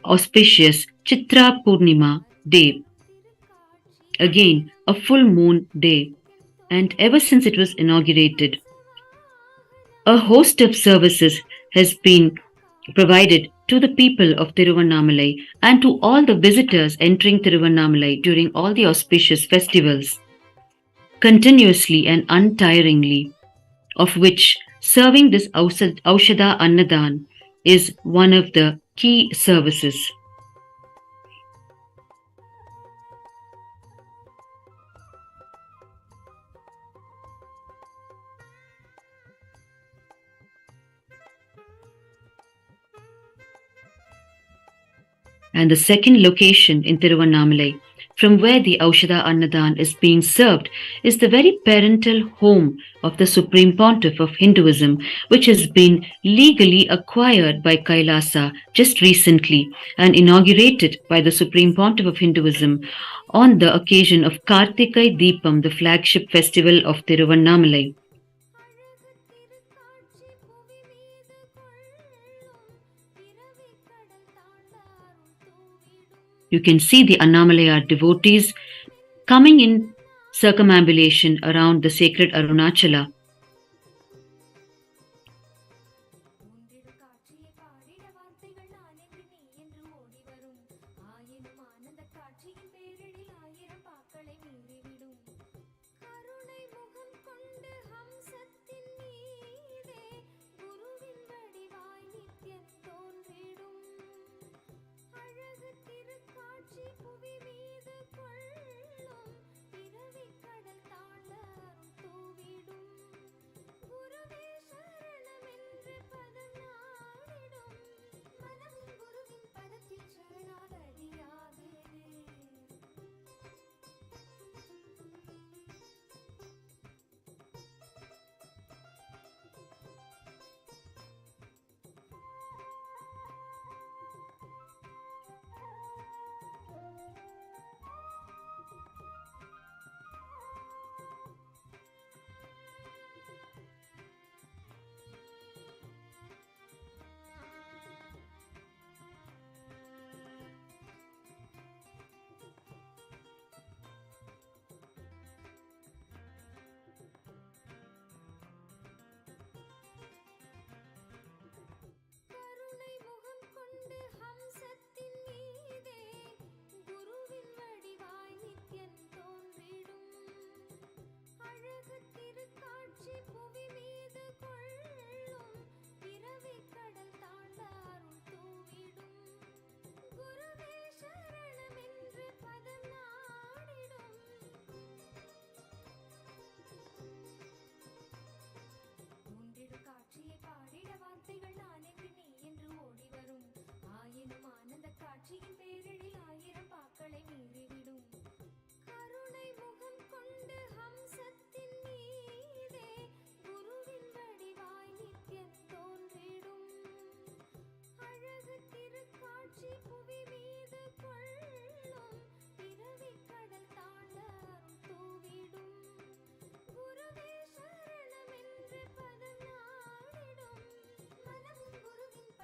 auspicious Chitra Pournima day. Again, a full moon day, and ever since it was inaugurated, a host of services has been provided to the people of Tiruvannamalai and to all the visitors entering Tiruvannamalai during all the auspicious festivals, continuously and untiringly, of which serving this Aushadha Annadhan is one of the key services. And the second location in Tiruvannamalai, from where the Aushadha Annadhan is being served, is the very parental home of the Supreme Pontiff of Hinduism, which has been legally acquired by Kailasa just recently and inaugurated by the Supreme Pontiff of Hinduism on the occasion of Kartikai Deepam, the flagship festival of Tiruvannamalai. You can see the Annamalai devotees coming in circumambulation around the sacred Arunachala.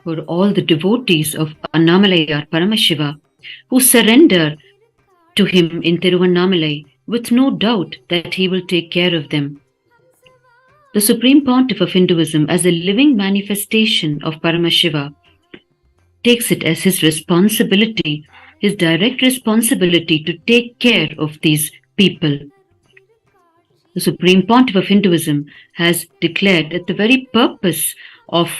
for all the devotees of Annamalayar Paramashiva who surrender to him in Tiruvannamalai with no doubt that he will take care of them. The Supreme Pontiff of Hinduism, as a living manifestation of Paramashiva, takes it as his responsibility, his direct responsibility to take care of these people. The Supreme Pontiff of Hinduism has declared that the very purpose of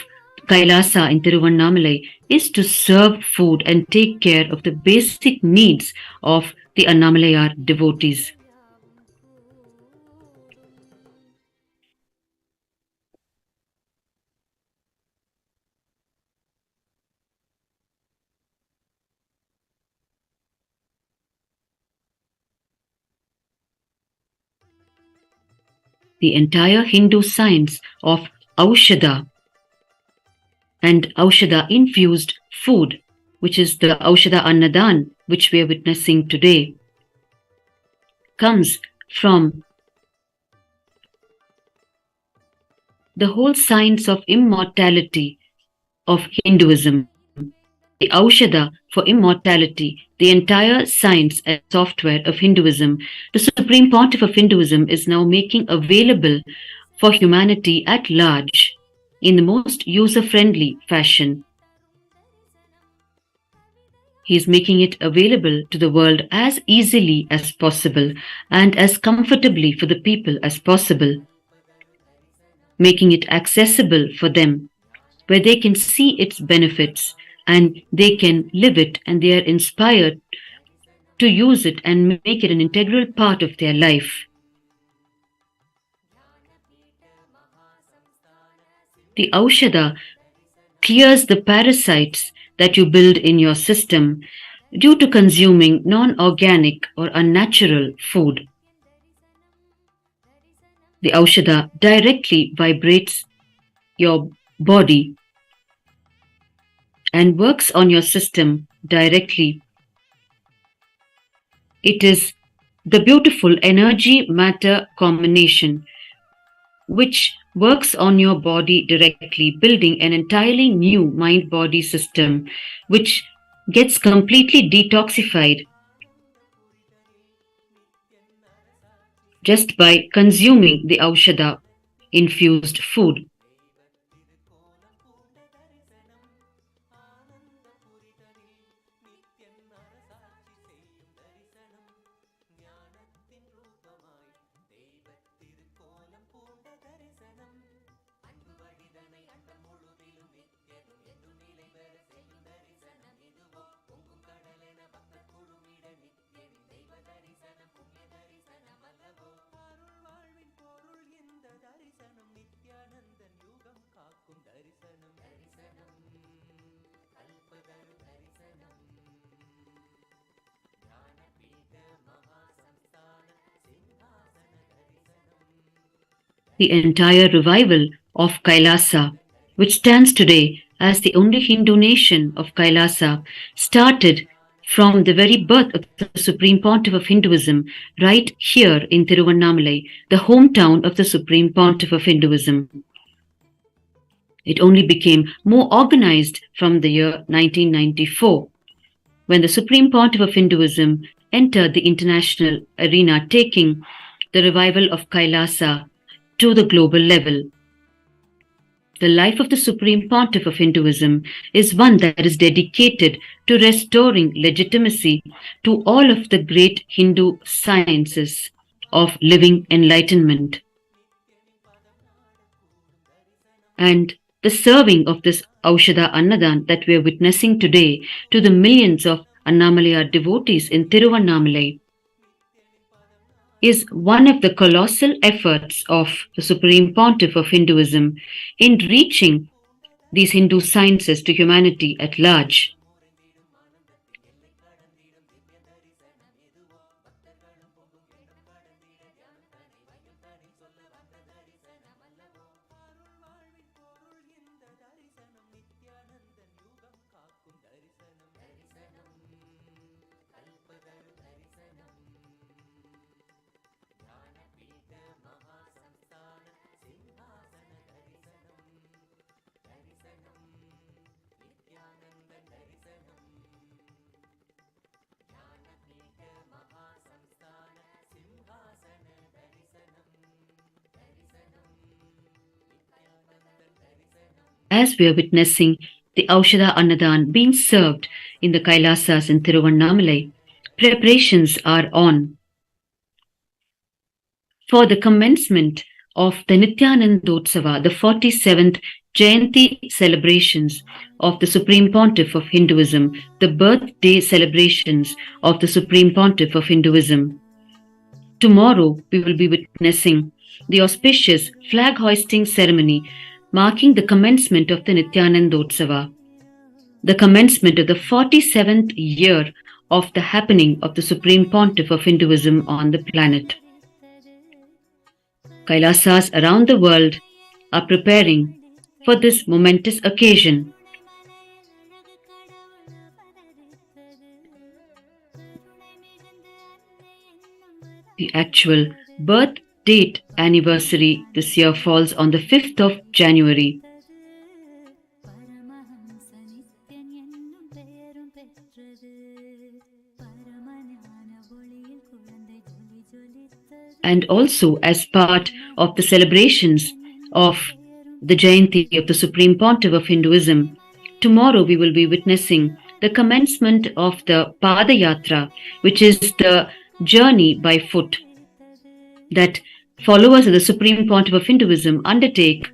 KAILASA in Tiruvannamalai is to serve food and take care of the basic needs of the Annamalayar devotees. The entire Hindu science of Aushadha and Aushadha infused food, which is the Aushadha Annadhan, which we are witnessing today, comes from the whole science of immortality of Hinduism. The Aushadha for immortality, the entire science and software of Hinduism, the Supreme Pontiff of Hinduism is now making available for humanity at large in the most user-friendly fashion. He is making it available to the world as easily as possible and as comfortably for the people as possible, making it accessible for them, where they can see its benefits and they can live it and they are inspired to use it and make it an integral part of their life. The Aushadha clears the parasites that you build in your system due to consuming non-organic or unnatural food. The Aushadha directly vibrates your body and works on your system directly. It is the beautiful energy-matter combination which works on your body directly, building an entirely new mind-body system which gets completely detoxified just by consuming the Aushadha infused food. The entire revival of Kailasa, which stands today as the only Hindu nation of Kailasa, started from the very birth of the Supreme Pontiff of Hinduism right here in Tiruvannamalai, the hometown of the Supreme Pontiff of Hinduism. It only became more organized from the year 1994, when the Supreme Pontiff of Hinduism entered the international arena, taking the revival of Kailasa to the global level. The life of the Supreme Pontiff of Hinduism is one that is dedicated to restoring legitimacy to all of the great Hindu sciences of living enlightenment. And the serving of this Aushadha Annadhan that we are witnessing today to the millions of Annamalayar devotees in Tiruvannamalai is one of the colossal efforts of the Supreme Pontiff of Hinduism in reaching these Hindu sciences to humanity at large. As we are witnessing the Aushadha Annadhan being served in the Kailasas in Tiruvannamalai, preparations are on for the commencement of the Nithyanandotsava, the 47th Jayanti celebrations of the Supreme Pontiff of Hinduism, the birthday celebrations of the Supreme Pontiff of Hinduism. Tomorrow, we will be witnessing the auspicious flag hoisting ceremony marking the commencement of the Nithyanandotsava, the commencement of the 47th year of the happening of the Supreme Pontiff of Hinduism on the planet. Kailasas around the world are preparing for this momentous occasion. The actual birth date anniversary this year falls on the 5th of January. And also as part of the celebrations of the Jayanti of the Supreme Pontiff of Hinduism, tomorrow we will be witnessing the commencement of the Padayatra, which is the journey by foot that followers of the Supreme Pontiff of Hinduism undertake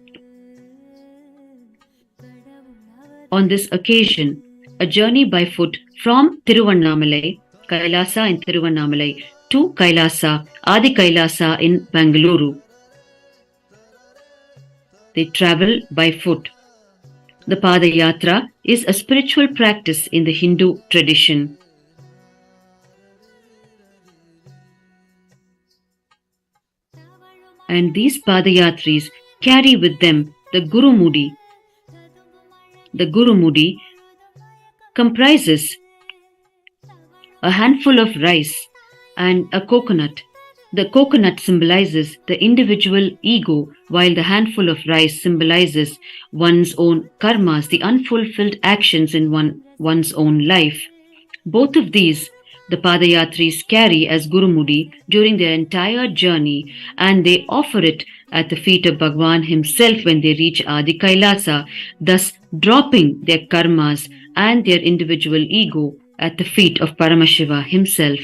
on this occasion, a journey by foot from Tiruvannamalai, Kailasa in Tiruvannamalai, to Kailasa, Adi Kailasa in Bangalore. They travel by foot. The Padayatra is a spiritual practice in the Hindu tradition. And these Padayatris carry with them the Gurumudi. The Gurumudi comprises a handful of rice and a coconut. The coconut symbolizes the individual ego, while the handful of rice symbolizes one's own karmas, the unfulfilled actions in one's own life. Both of these the Padayatris carry as Gurumudi during their entire journey, and they offer it at the feet of Bhagwan himself when they reach Adi Kailasa, thus dropping their karmas and their individual ego at the feet of Paramashiva himself.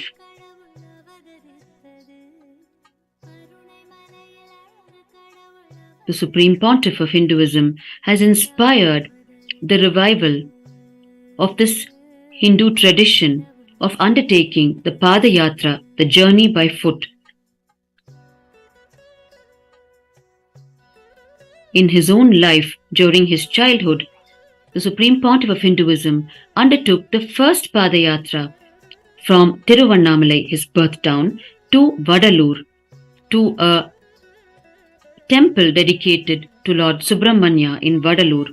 The Supreme Pontiff of Hinduism has inspired the revival of this Hindu tradition of undertaking the Padayatra, the journey by foot. In his own life, during his childhood, the Supreme Pontiff of Hinduism undertook the first Padayatra from Tiruvannamalai, his birth town, to Vadalur, to a temple dedicated to Lord Subramanya in Vadalur.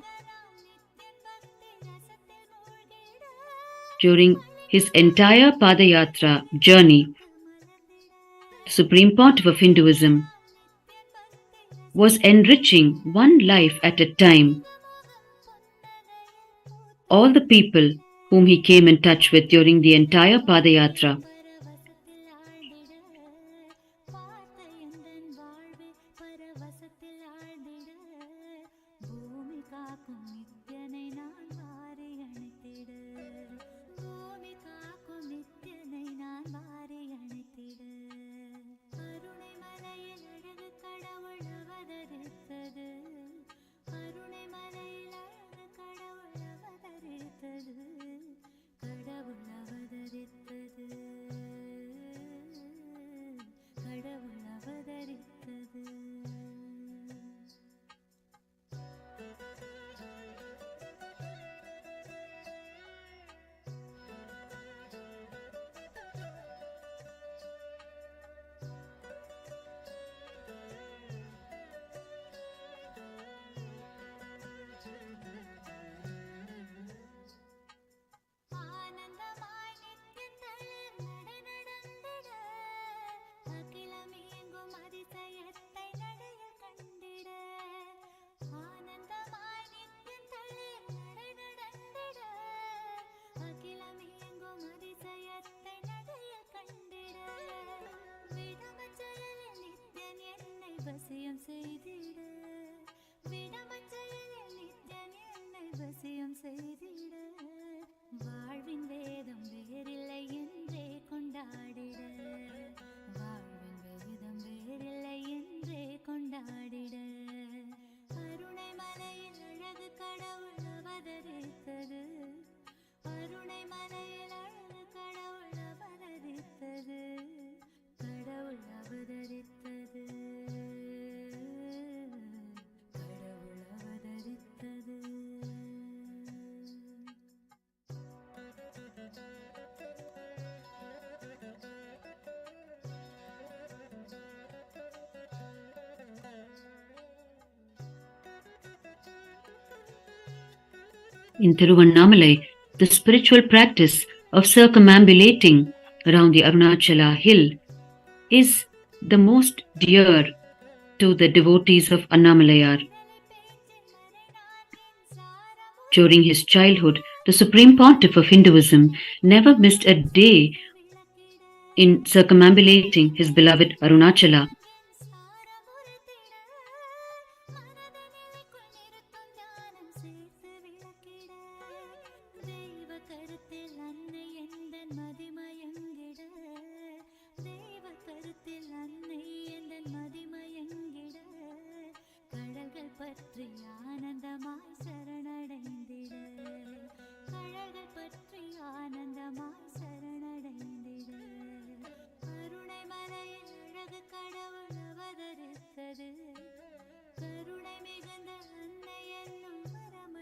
During his entire Padayatra journey, the Supreme Pontiff of Hinduism was enriching one life at a time. All the people whom he came in touch with during the entire Padayatra, வசியம் செய்திட விடமச்சையில் நித்யன் செய்திட வாழ்வின் வேதம் வேறில்லை என்றே கொண்டாடிட வாழ்வின் வேதம் வேறில்லை என்றே கொண்டாடிட அருணை மலையில் அழகு கடவுள் அவதரித்தது அருணை மலையில் அழகு கடவுள் அவதரித்தது கடவுள் அவதரித்தது கடவுள் அவதரித்தது. In Tiruvannamalai, the spiritual practice of circumambulating around the Arunachala hill is the most dear to the devotees of Annamalayar. During his childhood, the Supreme Pontiff of Hinduism never missed a day in circumambulating his beloved Arunachala.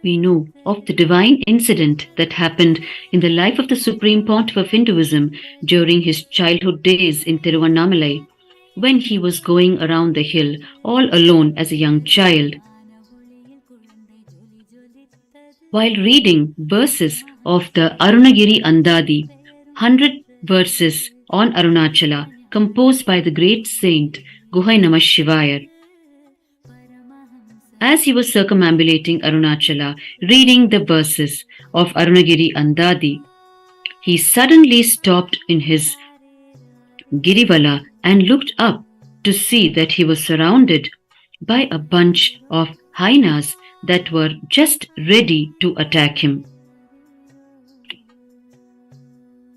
We know of the divine incident that happened in the life of the Supreme Pontiff of Hinduism during his childhood days in Tiruvannamalai, when he was going around the hill all alone as a young child. While reading verses of the Arunagiri Andadi, 100 verses on Arunachala composed by the great saint Guhai Namah Shivaya. As he was circumambulating Arunachala, reading the verses of Arunagiri Andadi, he suddenly stopped in his Girivala and looked up to see that he was surrounded by a bunch of hyenas that were just ready to attack him.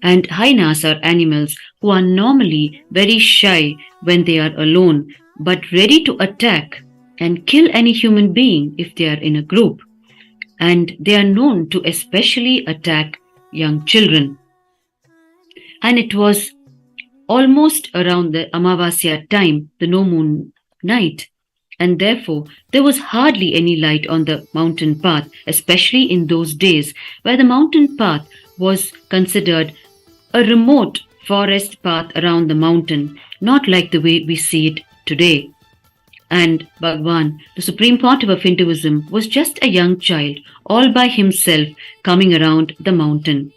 And hyenas are animals who are normally very shy when they are alone, but ready to attack and kill any human being if they are in a group. And they are known to especially attack young children. And it was almost around the Amavasya time, the no moon night, and therefore there was hardly any light on the mountain path, especially in those days where the mountain path was considered a remote forest path around the mountain, not like the way we see it today. And Bhagwan, the Supreme Pontiff of Hinduism, was just a young child, all by himself, coming around the mountain.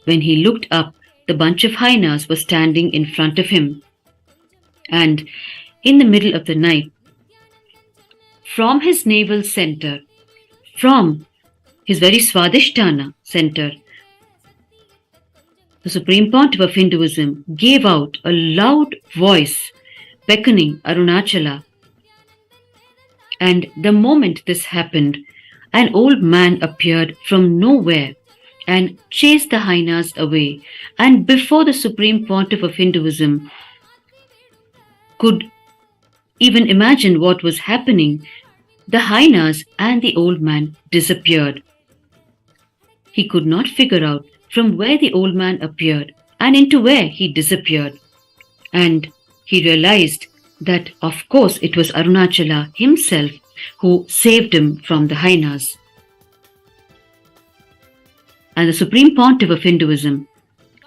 When he looked up, the bunch of hyenas was standing in front of him. And in the middle of the night, from his navel center, from his very Swadhisthana center, the Supreme Pontiff of Hinduism gave out a loud voice beckoning Arunachala. And the moment this happened, an old man appeared from nowhere and chased the hyenas away. And before the Supreme Pontiff of Hinduism could even imagine what was happening, the hyenas and the old man disappeared. He could not figure out from where the old man appeared and into where he disappeared. And he realized that of course it was Arunachala himself who saved him from the hyenas. And the Supreme Pontiff of Hinduism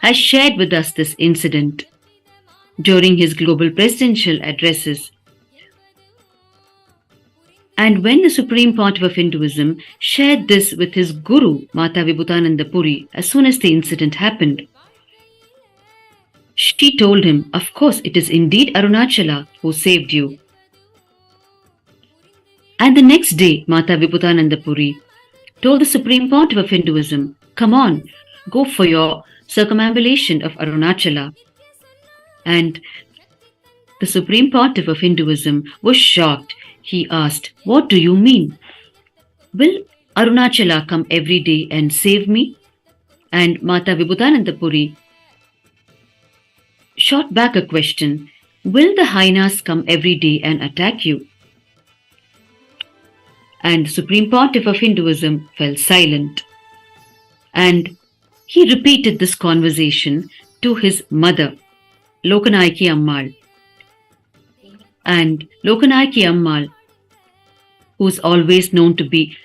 has shared with us this incident during his global presidential addresses. And when the Supreme Pontiff of Hinduism shared this with his Guru, Mata Vibhutananda Puri, as soon as the incident happened, she told him, of course, it is indeed Arunachala who saved you. And the next day, Mata Vibhutananda Puri told the Supreme Pontiff of Hinduism, come on, go for your circumambulation of Arunachala. And the Supreme Pontiff of Hinduism was shocked. He asked, what do you mean? Will Arunachala come every day and save me? And Mata Vibhutananda Puri shot back a question, will the hyenas come every day and attack you? And the Supreme Pontiff of Hinduism fell silent. And he repeated this conversation to his mother, Lokanayaki Ammal. And Lokanayaki Ammal, who is always known to be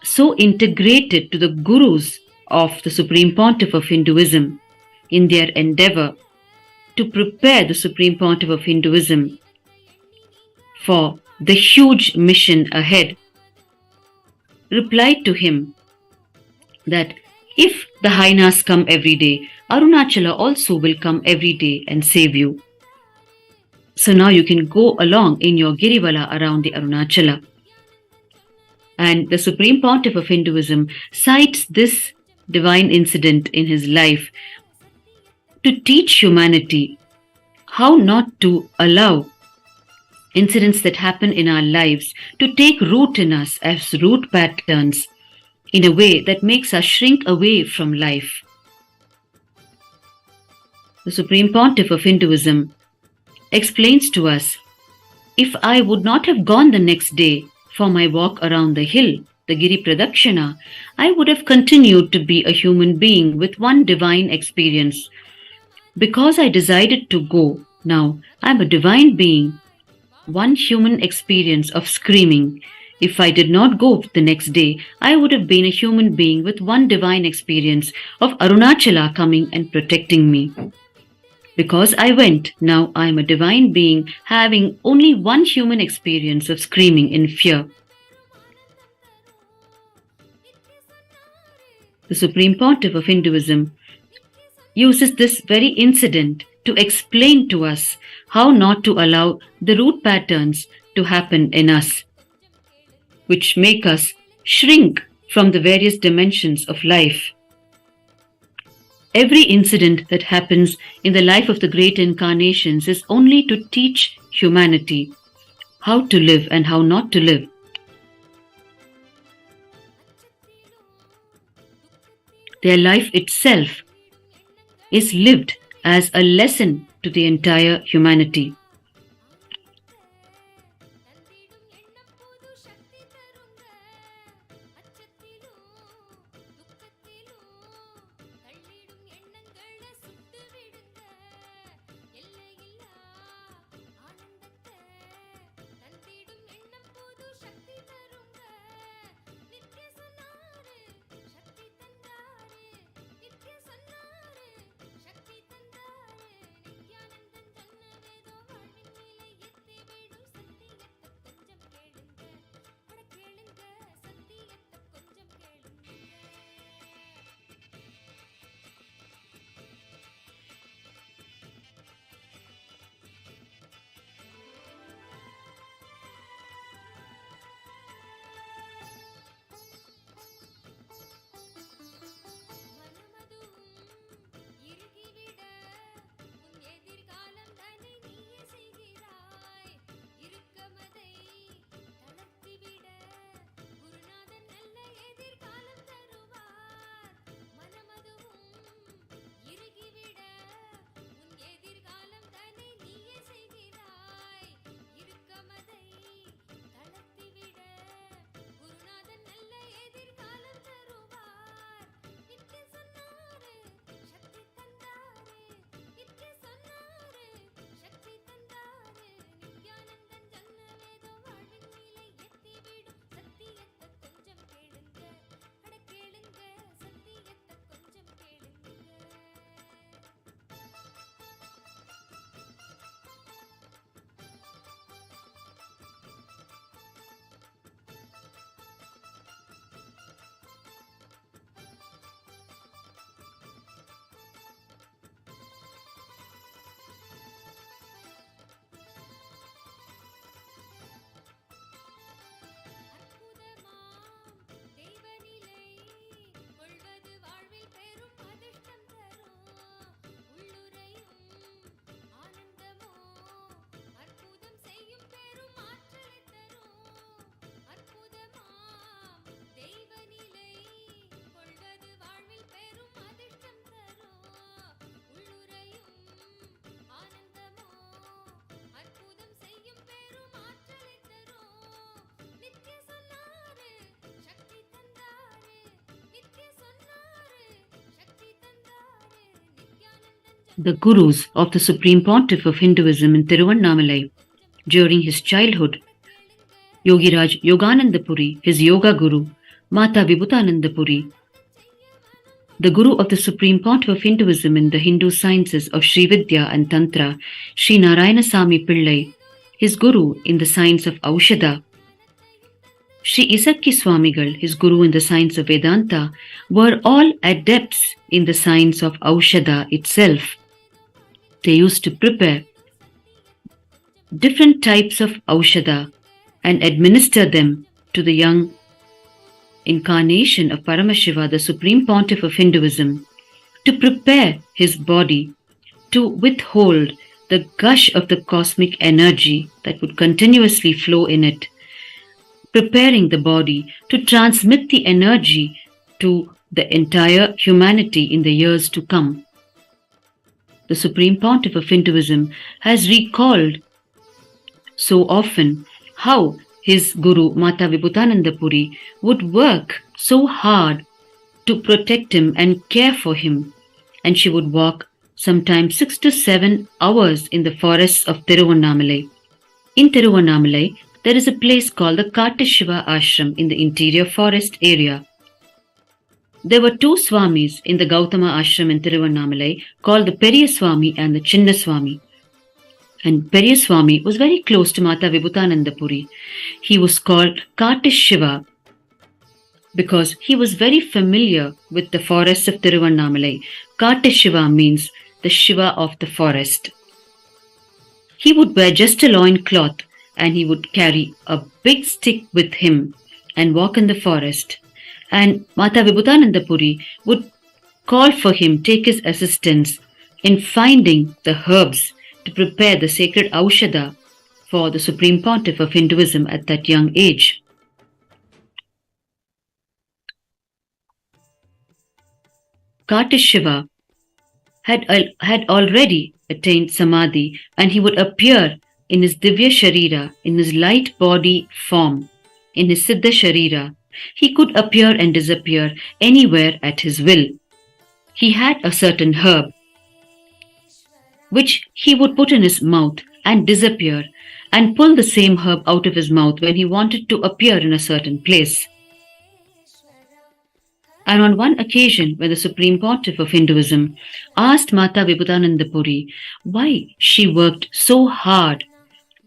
so integrated to the gurus of the Supreme Pontiff of Hinduism in their endeavor to prepare the Supreme Pontiff of Hinduism for the huge mission ahead, replied to him that if the hyenas come every day, Arunachala also will come every day and save you. So now you can go along in your Girivala around the Arunachala. And the Supreme Pontiff of Hinduism cites this divine incident in his life to teach humanity how not to allow incidents that happen in our lives to take root in us as root patterns in a way that makes us shrink away from life. The Supreme Pontiff of Hinduism explains to us, if I would not have gone the next day for my walk around the hill, the Giri Pradakshina, I would have continued to be a human being with one divine experience. Because I decided to go, now I am a divine being, one human experience of screaming. If I did not go the next day, I would have been a human being with one divine experience of Arunachala coming and protecting me. Because I went, now I am a divine being having only one human experience of screaming in fear. The Supreme Pontiff of Hinduism uses this very incident to explain to us how not to allow the root patterns to happen in us, which make us shrink from the various dimensions of life. Every incident that happens in the life of the great incarnations is only to teach humanity how to live and how not to live. Their life itself is lived as a lesson to the entire humanity. The gurus of the Supreme Pontiff of Hinduism in Tiruvannamalai during his childhood, Yogiraj Yoganandapuri, his yoga guru, Mata Vibhutanandapuri, the guru of the Supreme Pontiff of Hinduism in the Hindu sciences of Srividya and Tantra, Sri Narayanasamy Pillai, his guru in the science of Aushadha, Sri Isakki Swamigal, his guru in the science of Vedanta, were all adepts in the science of Aushadha itself. They used to prepare different types of Aushadha and administer them to the young incarnation of Paramashiva, the Supreme Pontiff of Hinduism, to prepare his body to withhold the gush of the cosmic energy that would continuously flow in it, preparing the body to transmit the energy to the entire humanity in the years to come. The Supreme Pontiff of Hinduism has recalled so often how his guru Mata Vibhutanandapuri would work so hard to protect him and care for him, and she would walk sometimes 6 to 7 hours in the forests of Tiruvannamalai. In Tiruvannamalai, there is a place called the Kattashiva Ashram in the interior forest area. There were two Swamis in the Gautama Ashram in Tiruvannamalai called the Periya Swami and the Chinna Swami. And Periya Swami was very close to Mata Vibhutanandapuri. He was called Kattashiva because he was very familiar with the forests of Tiruvannamalai. Kattashiva means the Shiva of the forest. He would wear just a loin cloth and he would carry a big stick with him and walk in the forest. And Mata Vibhutanandapuri would call for him, take his assistance in finding the herbs to prepare the sacred Aushadha for the Supreme Pontiff of Hinduism at that young age. Kattashiva had already attained Samadhi, and he would appear in his Divya Sharira, in his light body form, in his Siddha Sharira. He could appear and disappear anywhere at his will. He had a certain herb which he would put in his mouth and disappear and pull the same herb out of his mouth when he wanted to appear in a certain place. And on one occasion, when the Supreme Pontiff of Hinduism asked Mata Vibhutanandapuri why she worked so hard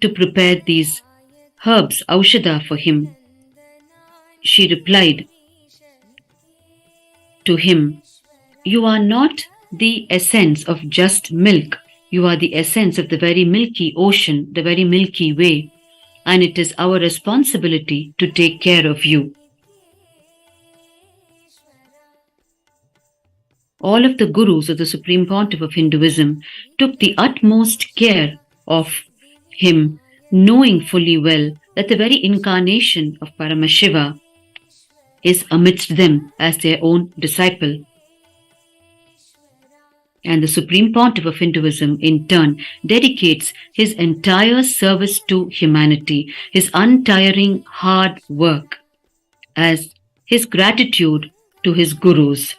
to prepare these herbs, Aushadha, for him, she replied to him, "You are not the essence of just milk. You are the essence of the very milky ocean, the very milky way, and it is our responsibility to take care of you." All of the gurus of the Supreme Pontiff of Hinduism took the utmost care of him, knowing fully well that the very incarnation of Paramashiva is amidst them as their own disciple. And the Supreme Pontiff of Hinduism, in turn, dedicates his entire service to humanity, his untiring hard work, as his gratitude to his gurus.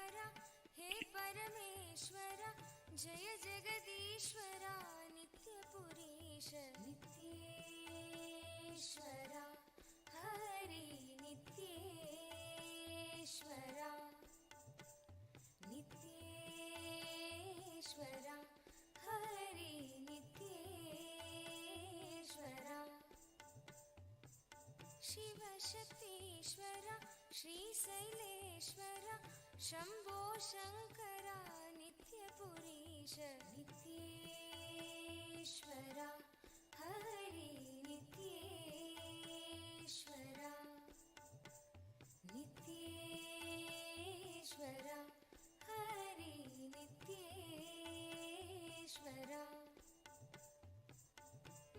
Shambho Shankara नित्यपुरीश नित्येश्वरा Hari नित्येश्वरा नित्येश्वरा Hari नित्येश्वरा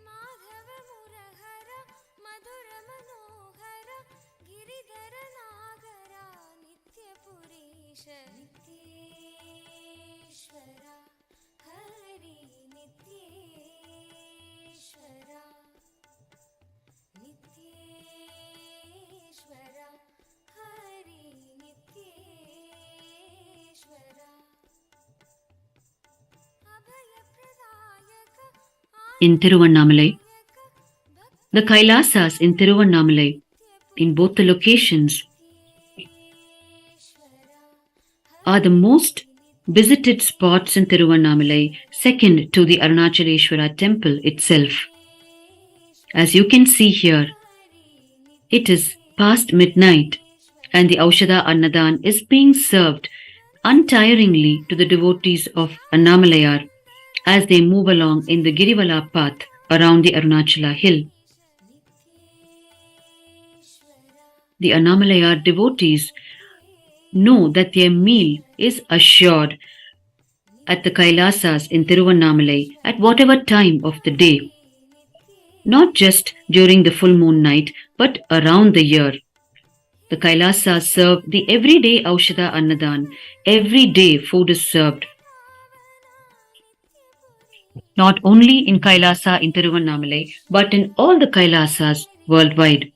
Madhav मुरहर Madhur Manohar Giridhar Nagra नित्यपुरीश नित्येश्वरा Hari नित्येश्वरा नित्येश्वरा Hari नित्येश्वरा Abhay in Tiruvannamalai. The Kailasas in Tiruvannamalai, in both the locations, are the most visited spots in Tiruvannamalai, second to the Arunachaleshwara temple itself. As you can see here, it is past midnight and the Aushadha Annadhan is being served untiringly to the devotees of Annamalayar as they move along in the Girivala path around the Arunachala hill. The Annamalayar devotees know that their meal is assured at the Kailasas in Tiruvannamalai at whatever time of the day, not just during the full moon night, but around the year. The Kailasas serve the everyday Aushadha Annadhan. Every day food is served. Not only in Kailasa in Tiruvannamalai, but in all the Kailasas worldwide.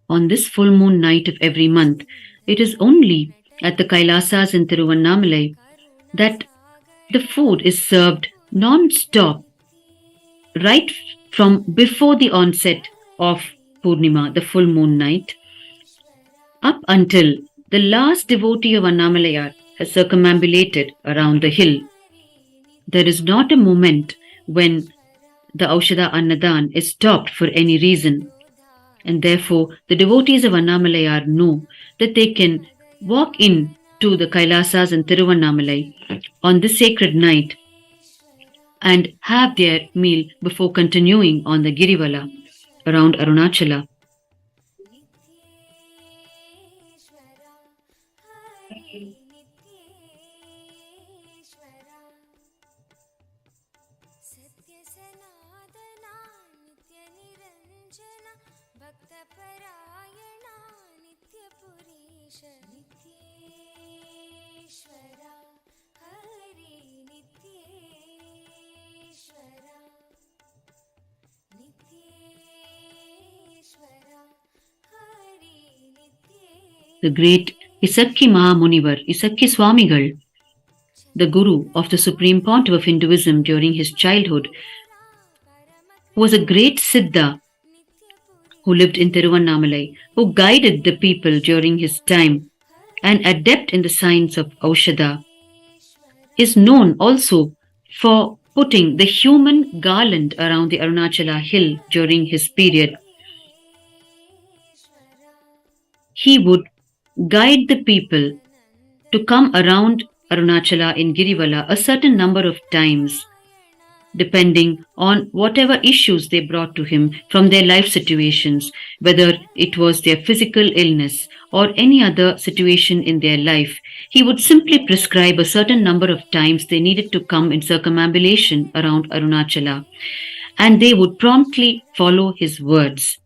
On this full moon night of every month, it is only at the Kailasas in Tiruvannamalai that the food is served non-stop right from before the onset of Pournami, the full moon night, up until the last devotee of Annamalayar has circumambulated around the hill. There is not a moment when the Aushadha Annadhan is stopped for any reason. And therefore, the devotees of Annamalayar know that they can walk in to the Kailasas and Tiruvannamalai on this sacred night and have their meal before continuing on the Girivala around Arunachala. The great Isakki Mahamunivar, Isakki Swamigal, the guru of the Supreme Pontiff of Hinduism during his childhood, was a great Siddha who lived in Tiruvannamalai, who guided the people during his time, an adept in the science of Aushadha, is known also for putting the human garland around the Arunachala hill during his period. He would guide the people to come around Arunachala in Girivala a certain number of times, depending on whatever issues they brought to him from their life situations, whether it was their physical illness or any other situation in their life. He would simply prescribe a certain number of times they needed to come in circumambulation around Arunachala, and they would promptly follow his words.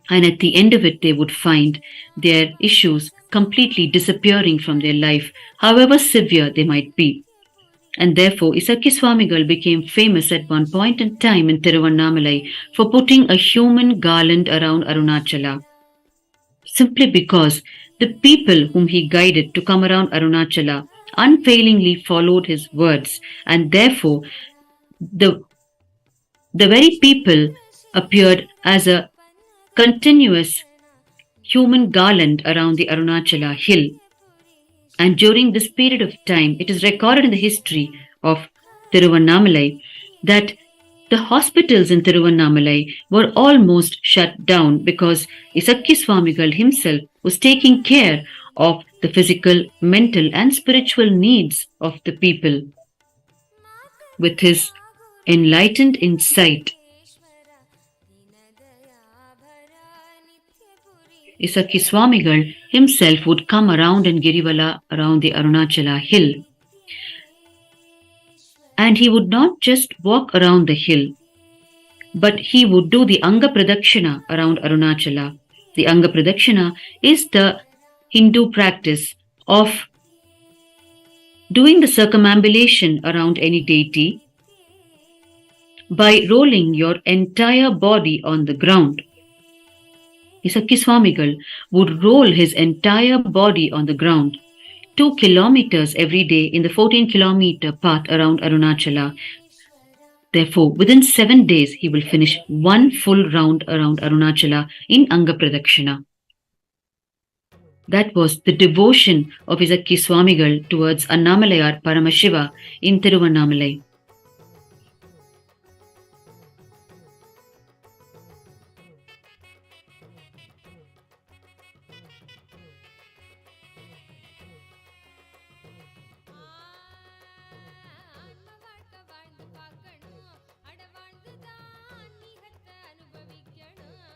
And at the end of it, they would find their issues completely disappearing from their life, however severe they might be. And therefore, Isakki Swamigal became famous at one point in time in Tiruvannamalai for putting a human garland around Arunachala, simply because the people whom he guided to come around Arunachala unfailingly followed his words, and therefore the very people appeared as a continuous human garland around the Arunachala hill. And during this period of time, it is recorded in the history of Tiruvannamalai that the hospitals in Tiruvannamalai were almost shut down because Isakki Swamigal himself was taking care of the physical, mental and spiritual needs of the people. With his enlightened insight, Isakki Swamigal himself would come around in Girivala around the Arunachala hill. And he would not just walk around the hill, but he would do the Anga Pradakshina around Arunachala. The Anga Pradakshina is the Hindu practice of doing the circumambulation around any deity by rolling your entire body on the ground. Isakki would roll his entire body on the ground 2 kilometers every day in the 14-kilometer path around Arunachala. Therefore, within 7 days, he will finish one full round around Arunachala in Anga Pradakshina. That was the devotion of Isakki Swamigal towards Annamalayar Paramashiva in Tiruvannamalai. ஆன்ம வாழ்க்கை வாழ்ந்து பார்க்கணும் அட வாழ்ந்துதான் நீகத்தை அனுபவிக்கணும்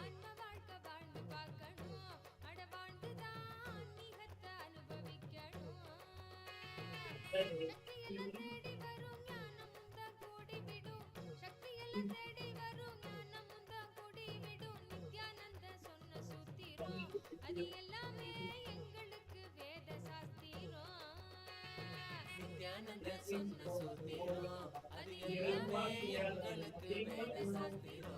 ஆன்ம வாழ்க்கை வாழ்ந்து பார்க்கணும் அட வாழ்ந்துதான் நீகத்தை அனுபவிக்கணும் சக்தியெல்லாம் தேடி வரும் ஞானம் முந்த கூடி விடும் சக்தியெல்லாம் தேடி வரும் ஞானம் முந்த கூடி விடும் நித்யானந்த சொன்ன சூத்திரம் அது எல்லாமே எங்களுக்கு வேத சாஸ்திரம் நித்யானந்த சொன்ன சூத்திரம் அது எல்லாமே எங்களுக்கு வேத சாஸ்திரம்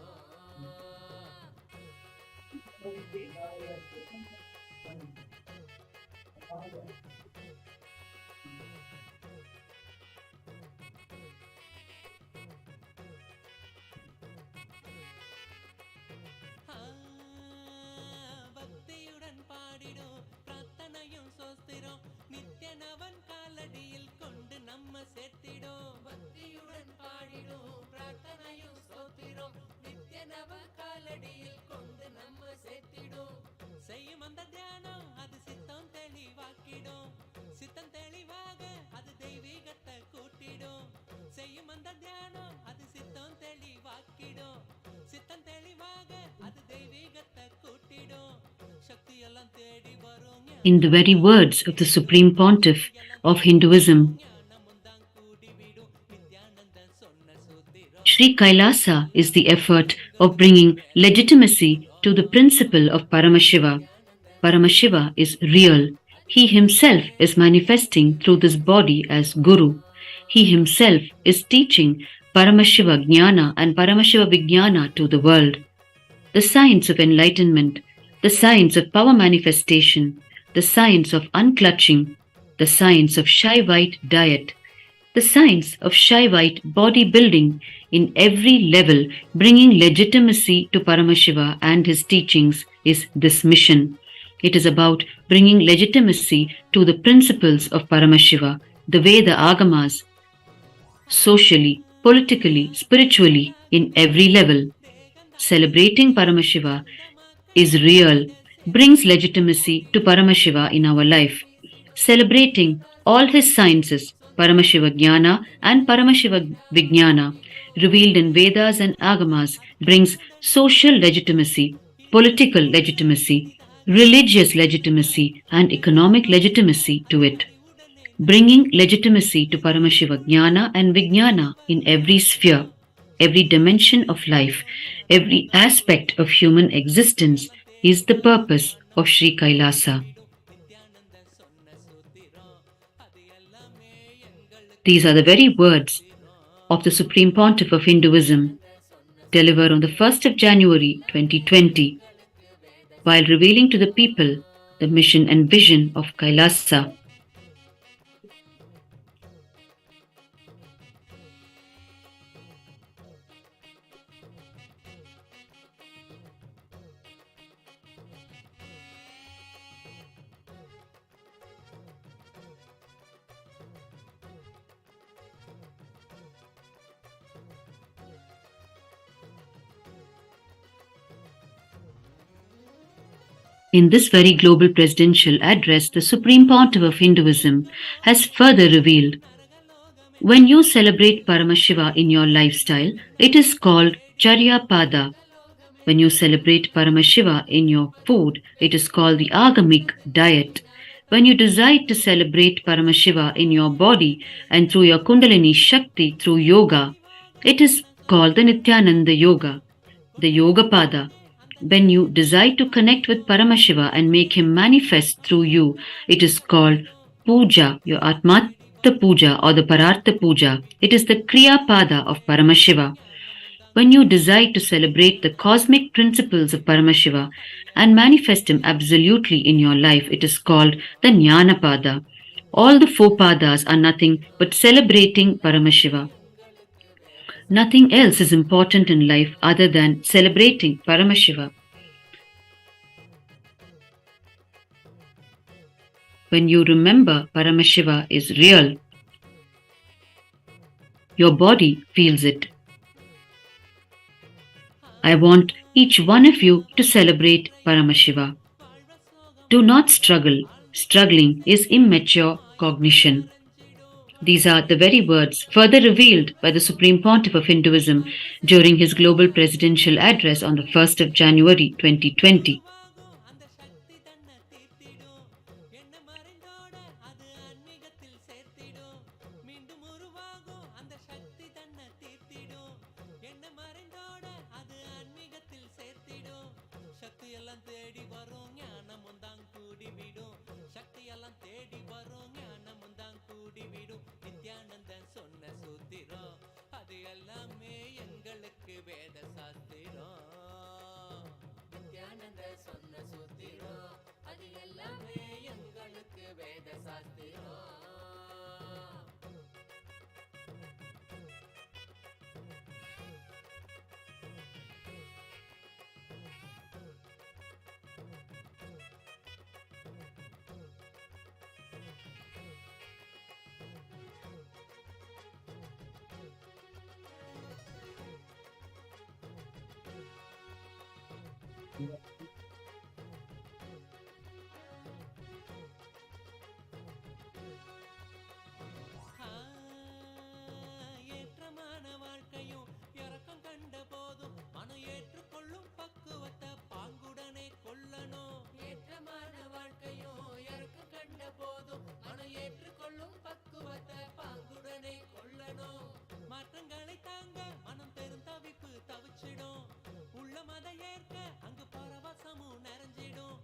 பக்தியுடன் பாடிடும் பிரார்த்தனையும் சோஸ்திரம் நித்யனவன் காலடியில் கொண்டு நம்ம சேர்த்திடும் பக்தியுடன் பாடிடும் பிரார்த்தனையும் சோத்திரம் நித்யனவ காலடியில் கொண்டு நம்ம சேர்த்திடும் செய்யும் அந்த தியானம் அது சித்தம் தெளிவாக்கிடும் சித்தம் தெளிவாக அது தெய்வீகத்தை கூட்டிடும் செய்யும் அந்த தியானம் அது சித்தம் தெளிவாக்கிடும் சித்தம் தெளிவாக அது தெய்வீகத்தை கூட்டிடும் சக்தி எல்லாம் தேடி வரும் In the very words of the Supreme Pontiff of Hinduism, Sri Kailasa is the effort of bringing legitimacy to the principle of Paramashiva. Paramashiva is real. He himself is manifesting through this body as Guru. He himself is teaching Paramashiva Jnana and Paramashiva Vijnana to the world. The science of enlightenment, the science of power manifestation, the science of unclutching, the science of shy-white diet, the science of shy-white bodybuilding in every level, bringing legitimacy to Paramashiva and his teachings is this mission. It is about bringing legitimacy to the principles of Paramashiva, the Veda Agamas, socially, politically, spiritually, in every level. Celebrating Paramashiva is real, brings legitimacy to Paramashiva in our life. Celebrating all his sciences, Paramashiva Jnana and Paramashiva Vijnana, revealed in Vedas and Agamas, brings social legitimacy, political legitimacy, religious legitimacy, and economic legitimacy to it. Bringing legitimacy to Paramashiva Jnana and Vijnana in every sphere, every dimension of life, every aspect of human existence is the purpose of Sri Kailasa. These are the very words of the Supreme Pontiff of Hinduism, delivered on the 1st of January 2020, while revealing to the people the mission and vision of Kailasa. In this very global presidential address, the Supreme Pontiff of Hinduism has further revealed, when you celebrate Paramashiva in your lifestyle, it is called Charya Pada. When you celebrate Paramashiva in your food, it is called the Agamic diet. When you decide to celebrate Paramashiva in your body and through your Kundalini Shakti through yoga, it is called the Nithyananda Yoga, the Yoga Pada. When you decide to connect with Paramashiva and make him manifest through you, it is called Puja, your Atmartha Puja or the Parartha Puja. It is the Kriya Pada of Paramashiva. When you decide to celebrate the cosmic principles of Paramashiva and manifest him absolutely in your life, it is called the Jnanapada. All the four padas are nothing but celebrating Paramashiva. Nothing else is important in life other than celebrating Paramashiva. When you remember Paramashiva is real, your body feels it. I want each one of you to celebrate Paramashiva. Do not struggle. Struggling is immature cognition. These are the very words further revealed by the Supreme Pontiff of Hinduism during his global presidential address on the 1st of January 2020. அந்த சக்தி தன்னை தீர்த்திடும் என்ன மறைந்தோட அது ஆன்மீகத்தில் சேர்த்திடும் மீண்டும் உருவாகும் அந்த சக்தி தன்னை தீர்த்திடும் என்ன மறைந்தோட அது ஆன்மீகத்தில் சேர்த்திடும் சக்தி எல்லாம் தேடி வரும் ஞானமும் தான் கூடிவிடும் சக்தி எல்லாம் தேடி வரும் ஞானமும் தான் கூடிவிடும் நித்யானந்தன் சொன்ன சூத்திரம் அது எல்லாமே எங்களுக்கு வேத சாஸ்திரம் நித்யானந்த சொன்ன சூத்திரம் அது எல்லாமே எங்களுக்கு வேத சாஸ்திரம் ஏற்றமான வாழ்க்கையும் இறக்கம் கண்ட போதும் மனம் ஏற்றுக்கொள்ளும் பக்குவத்தை பாங்குடனே கொள்ளணும் ஏற்றமான வாழ்க்கையும் இறக்கம் கண்ட போதும் மனம் ஏற்றுக்கொள்ளும் பக்குவத்தை பாங்குடனே கொள்ளணும் மாற்றங்களை தாங்க மனம் பெருந்தவிப்பு தவிச்சிடும் உள்ள மத ஏற்க அங்கு பரவசமும் நிறைஞ்சிடும்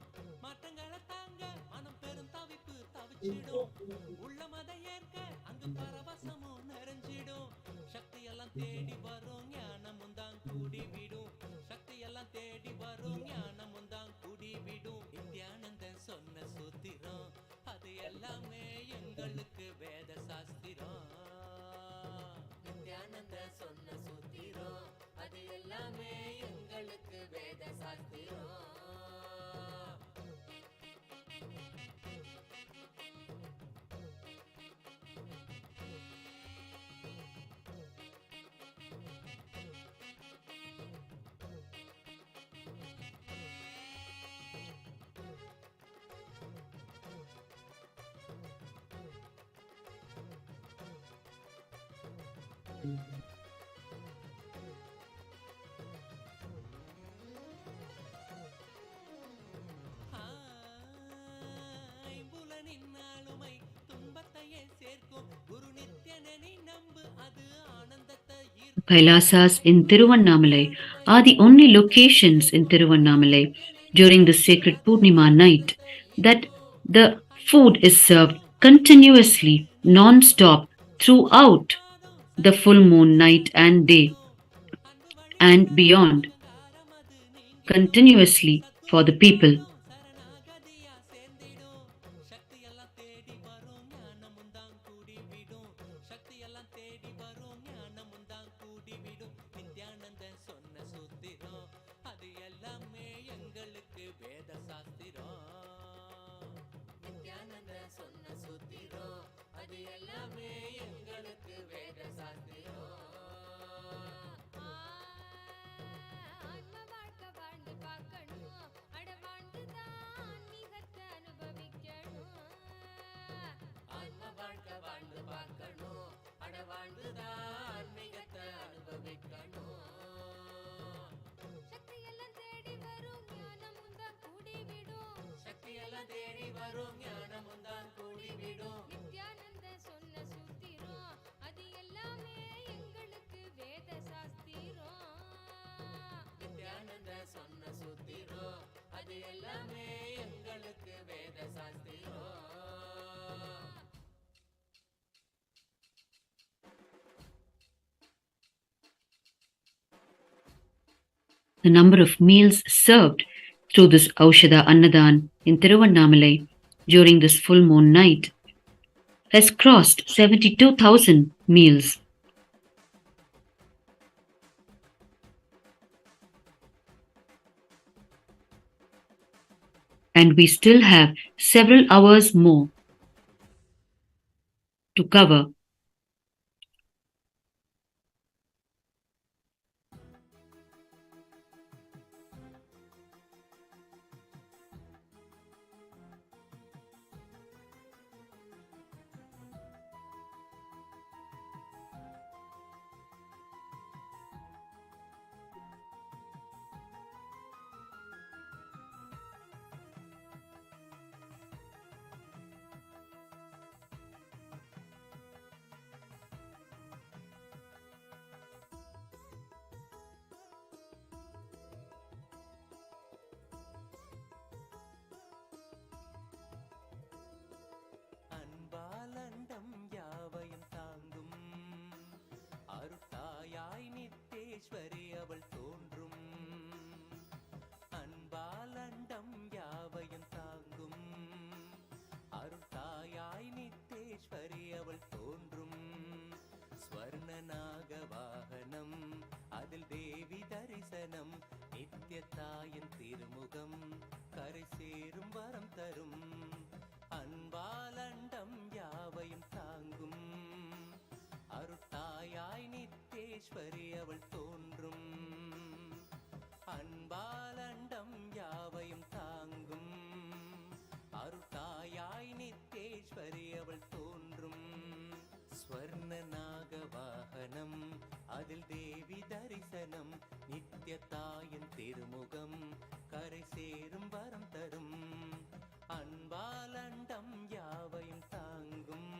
மாற்றங்களை தாங்க மனம் பெருந்தவிப்பு தவிச்சிடும் உள்ள மத ஏற்க அங்கு பரவசமும் நிறைஞ்சிடும் சக்தி எல்லாம் தேடி வரும் ஞானமும் தான் கூடிவிடும் சக்தி எல்லாம் தேடி வரும் ஞானமும் தான் கூடிவிடும் நித்யானந்தன் சொன்ன சூத்திரம் அது எல்லாமே எங்களுக்கு வேத சாஸ்திரம் நித்யானந்தன் சொன்ன சூத்திரம் அது எல்லாமே எங்களுக்கு வேத சாஸ்திரம் ஐம்புலனின் ஆளுமை துன்பத்தையே சேர்க்கும் குரு நித்யனனை நம்பு அது ஆனந்தத்தை Kailasas in Tiruvannamalai are the only locations in Tiruvannamalai during the sacred Pournima night that the food is served continuously, non-stop, throughout the full moon night and day and beyond, continuously for the people. சரணாகதியா சேர்ந்திடும் சக்தி எல்லாம் தேடி வரும் ஞானமும் தான் கூடிவிடும் சக்தி எல்லாம் தேடி வரும் ஞானமும் தான் கூடிவிடும் நித்யானந்தன் சொன்ன சூத்திரம் அது எல்லாமே எங்களுக்கு வேத சாஸ்திரம் நித்யானந்தன் சொன்ன சூத்திரம் அது எல்லாமே எங்களுக்கு வேத சாஸ்திரம் ஆன்ம வாழ்க்கை வாழ்ந்து பார்க்கணும் அட வாழ்ந்துதான் ஆன்மீகத்தை அனுபவிக்கணும் ஆன்ம வாழ்க்கை வாழ்ந்து பார்க்கணும் அட வாழ்ந்துதான் ஆன்மீகத்தை அனுபவிக்கணும் சக்தி எல்லாம் தேடி வரும் ஞானமும் தான் கூடிவிடும் சக்தி எல்லாம் தேடி வரும் ஞானமும் தான் கூடிவிடும் நித்யானந்த சொன்ன சூத்திரம் அது எல்லாமே எங்களுக்கு வேத சாஸ்திரம் நித்யானந்த சொன்ன சூத்திரம் அது எல்லாமே எங்களுக்கு வேத சாஸ்திரம் The number of meals served through this Aushadha Annadhan in Tiruvannamalai during this full moon night has crossed 72,000 meals. And we still have several hours more to cover. அன்பாலண்டம் யாவையும் தாங்கும் அருட்டாயாய் நித்தேஸ்வரி அவள் தோன்றும். அன்பாலண்டம் யாவையும் தாங்கும் அருட்டாயாய் நித்தேஸ்வரி அவள் தோன்றும். ஸ்வர்ணநாக வாகனம் அதில் தேவி தரிசனம், நித்யத்தாயின் திருமுகம் கரை சேரும் வரம் தரும். அன்பாலண்டம் யாவையும் தாங்கும் அருட்டாயாய் நித்தேஸ்வரி அவள் தோன்றும். அன்பாலண்டம் யாவையும் தாங்கும் அருட்டாயாய் நித்தேஸ்வரி அவள் தோன்றும். ஸ்வர்ணநாக வாகனம் அதில் தேவி தரிசனம், நித்யத்தாயின் திருமுகம் கரை சேரும் வரம் தரும். அன்பாலண்டம் யாவையும் தாங்கும்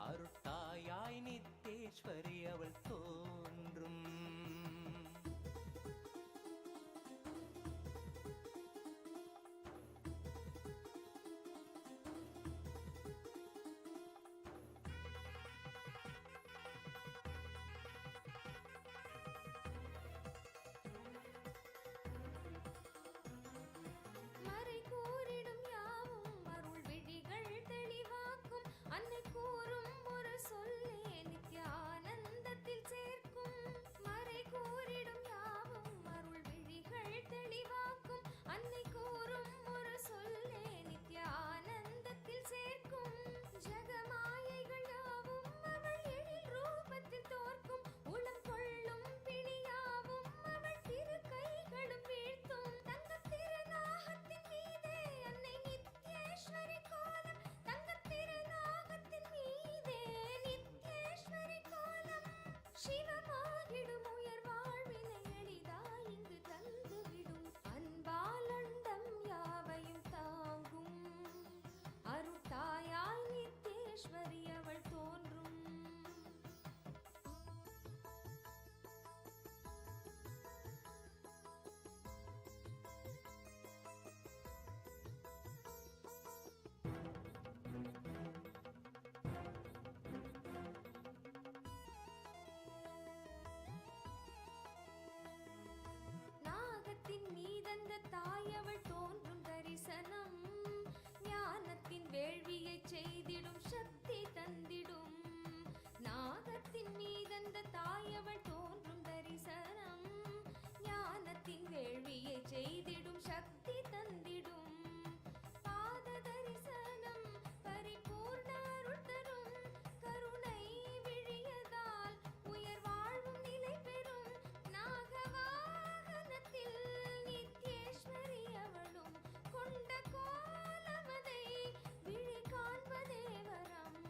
அருட்டாயாய் நித்தேஸ்வரி அவள் தோன்றும். மறை கூறிடும் யாவும் அருள் விழிகள் தெளிவாக்கும், அன்னை கூறும் ஒரு சொல்லே நித்யானந்தத்தில் சேர்க்கும். மறை கூறிடும் யாவும் அருள் விழிகள் தெளிவாக்கும், அன்னை கூறும் ஒரு சொல்லே நித்யானந்தத்தில் சேர்க்கும். ஜகமாயைகள் யாவும் அவள் எழில் ரூபத்தில் தோற்கும், உளம் கொள்ளும் பிணியாவும் அவள் திரு கைகளும் வீழ்த்தும். தங்கத் திருநாகத்தின் மீதே அன்னை நித்யேஸ்வரி கோலம், தங்கத் திருநாகத்தின் மீதே நித்யேஸ்வரி கோலம். சிவமாகிடும் உயர் வாழ்வினை எளிதாய் இங்கு தந்துவிடும். அன்பாலண்டம் யாவையும் தாங்கும் அருட்டாயாய் நித்யேஸ்வரி அவள் தோன்றும். நாகத்தின் மீதந்த தாயவள் தோன்றும் தரிசனம், ஞானத்தின் வேள்வியை செய்திடும் சக்தி தந்திடும். நாகத்தின் மீதந்த தாயவள் தோன்றும் தரிசனம், ஞானத்தின் வேள்வியை செய்திடும் சக்தி தந்திடும். பாத தரிசனம் பரிபூர்ண அருள் தரும், கருணை விழியதால் உயர் வாழ்வும் நிலை பெறும். நாகவாகனத்தில் நித்யேஸ்வரி அவளும் கொண்ட கோலமதை விழி காண்பதே வரம்.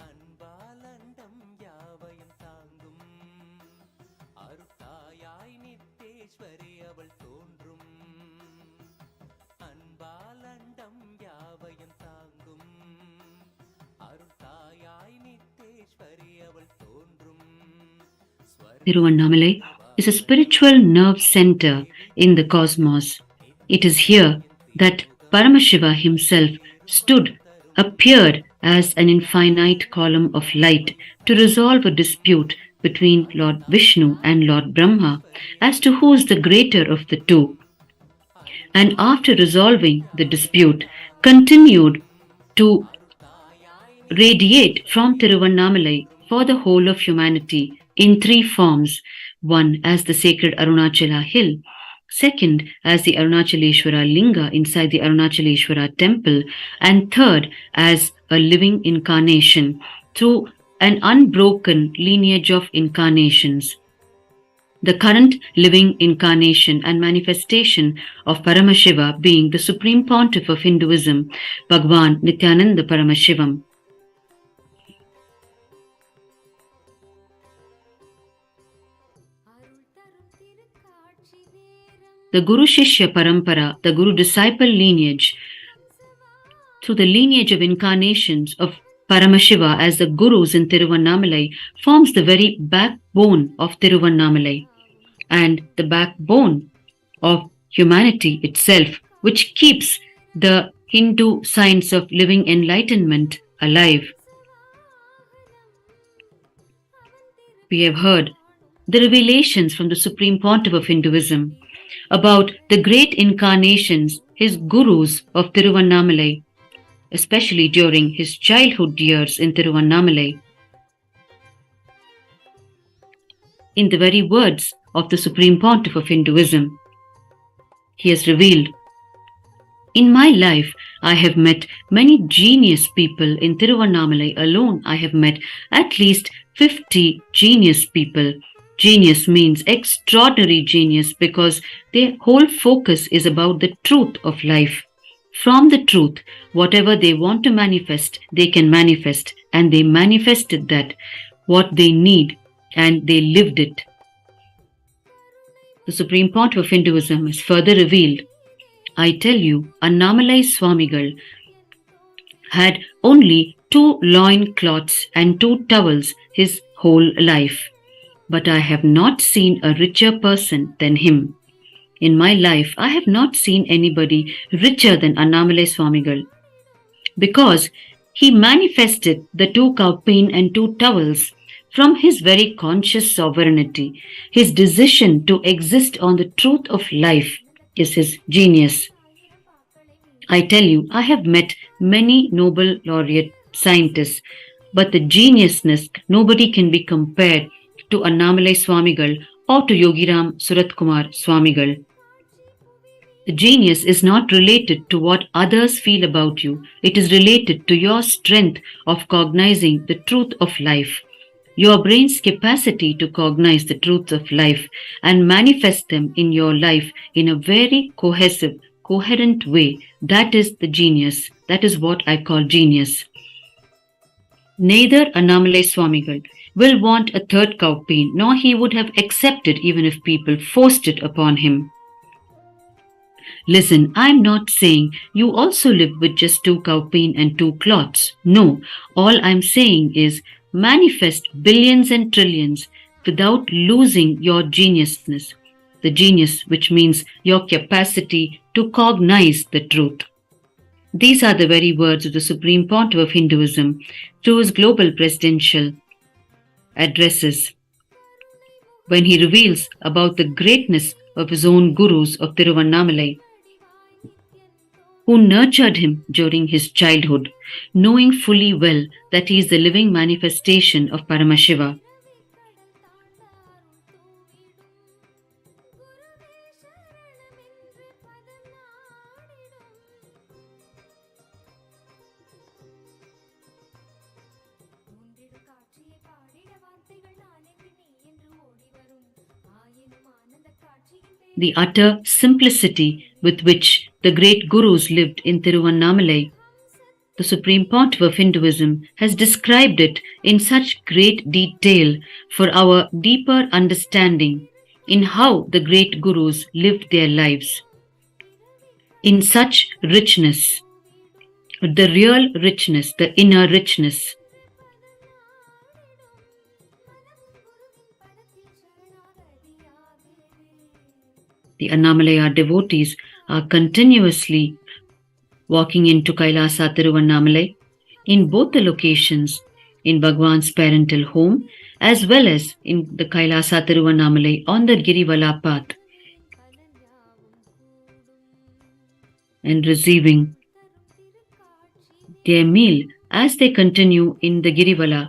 அன்பாலண்டம் யாவையும் தாங்கும் அருட்டாயாய் நித்தேஸ்வரி அவள் தோன்றும். அன்பாலண்டம் யாவையும் தாங்கும் அருட்டாயாய் நித்தேஸ்வரி அவள் தோன்றும். Tiruvannamalai is a spiritual nerve center in the cosmos. It is here that Paramashiva himself stood, appeared as an infinite column of light to resolve a dispute between Lord Vishnu and Lord Brahma as to who is the greater of the two. And after resolving the dispute, continued to radiate from Tiruvannamalai for the whole of humanity in three forms: one as the sacred Arunachala hill, second as the Arunachaleshwara Linga inside the Arunachaleshwara temple, and third as a living incarnation through an unbroken lineage of incarnations. The current living incarnation and manifestation of Paramashiva being the Supreme Pontiff of Hinduism, Bhagwan Nithyananda Paramashivam. The Guru Shishya Parampara, the Guru disciple lineage, through the lineage of incarnations of Paramashiva as the Gurus in Tiruvannamalai, forms the very backbone of Tiruvannamalai and the backbone of humanity itself, which keeps the Hindu science of living enlightenment alive. We have heard the revelations from the Supreme Pontiff of Hinduism about the great incarnations, his gurus of Tiruvannamalai, especially during his childhood years in Tiruvannamalai. In the very words of the Supreme Pontiff of Hinduism, he has revealed, "In my life, I have met many genius people. In Tiruvannamalai alone, I have met at least 50 genius people." Genius means extraordinary genius because their whole focus is about the truth of life. From the truth, whatever they want to manifest, they can manifest, and they manifested that, what they need, and they lived it. The Supreme Pontiff of Hinduism has further revealed, "I tell you, Annamalai Swamigal had only 2 loin cloths and 2 towels his whole life. But I have not seen a richer person than him. In my life, I have not seen anybody richer than Annamalai Swamigal, because he manifested the 2 cowpain and 2 towels from his very conscious sovereignty. His decision to exist on the truth of life is his genius. I tell you, I have met many Nobel laureate scientists, but the geniusness, nobody can be compared to Annamalai Swamigal or to Yogiram Suratkumar Swamigal. The genius is not related to what others feel about you. It is related to your strength of cognizing the truth of life, your brain's capacity to cognize the truths of life and manifest them in your life in a very cohesive, coherent way. That is the genius. That is what I call genius. Neither Annamalai Swamigal will want a 3rd cowpain, nor he would have accepted even if people forced it upon him. Listen, I am not saying you also live with just 2 cowpain and 2 cloths. No, all I am saying is manifest billions and trillions without losing your geniusness, the genius which means your capacity to cognize the truth." These are the very words of the Supreme Pontiff of Hinduism through his global presidential addresses, when he reveals about the greatness of his own gurus of Tiruvannamalai, who nurtured him during his childhood, knowing fully well that he is the living manifestation of Paramashiva. The utter simplicity with which the great gurus lived in Tiruvannamalai, the Supreme Pontiff of Hinduism has described it in such great detail for our deeper understanding in how the great gurus lived their lives. In such richness, the real richness, the inner richness. The Annamalaya devotees are continuously walking into Kailasa Tiruvannamalai. In both the locations, in Bhagwan's parental home, as well as in the Kailasa Tiruvannamalai on the Girivala path, and receiving their meal as they continue in the Girivala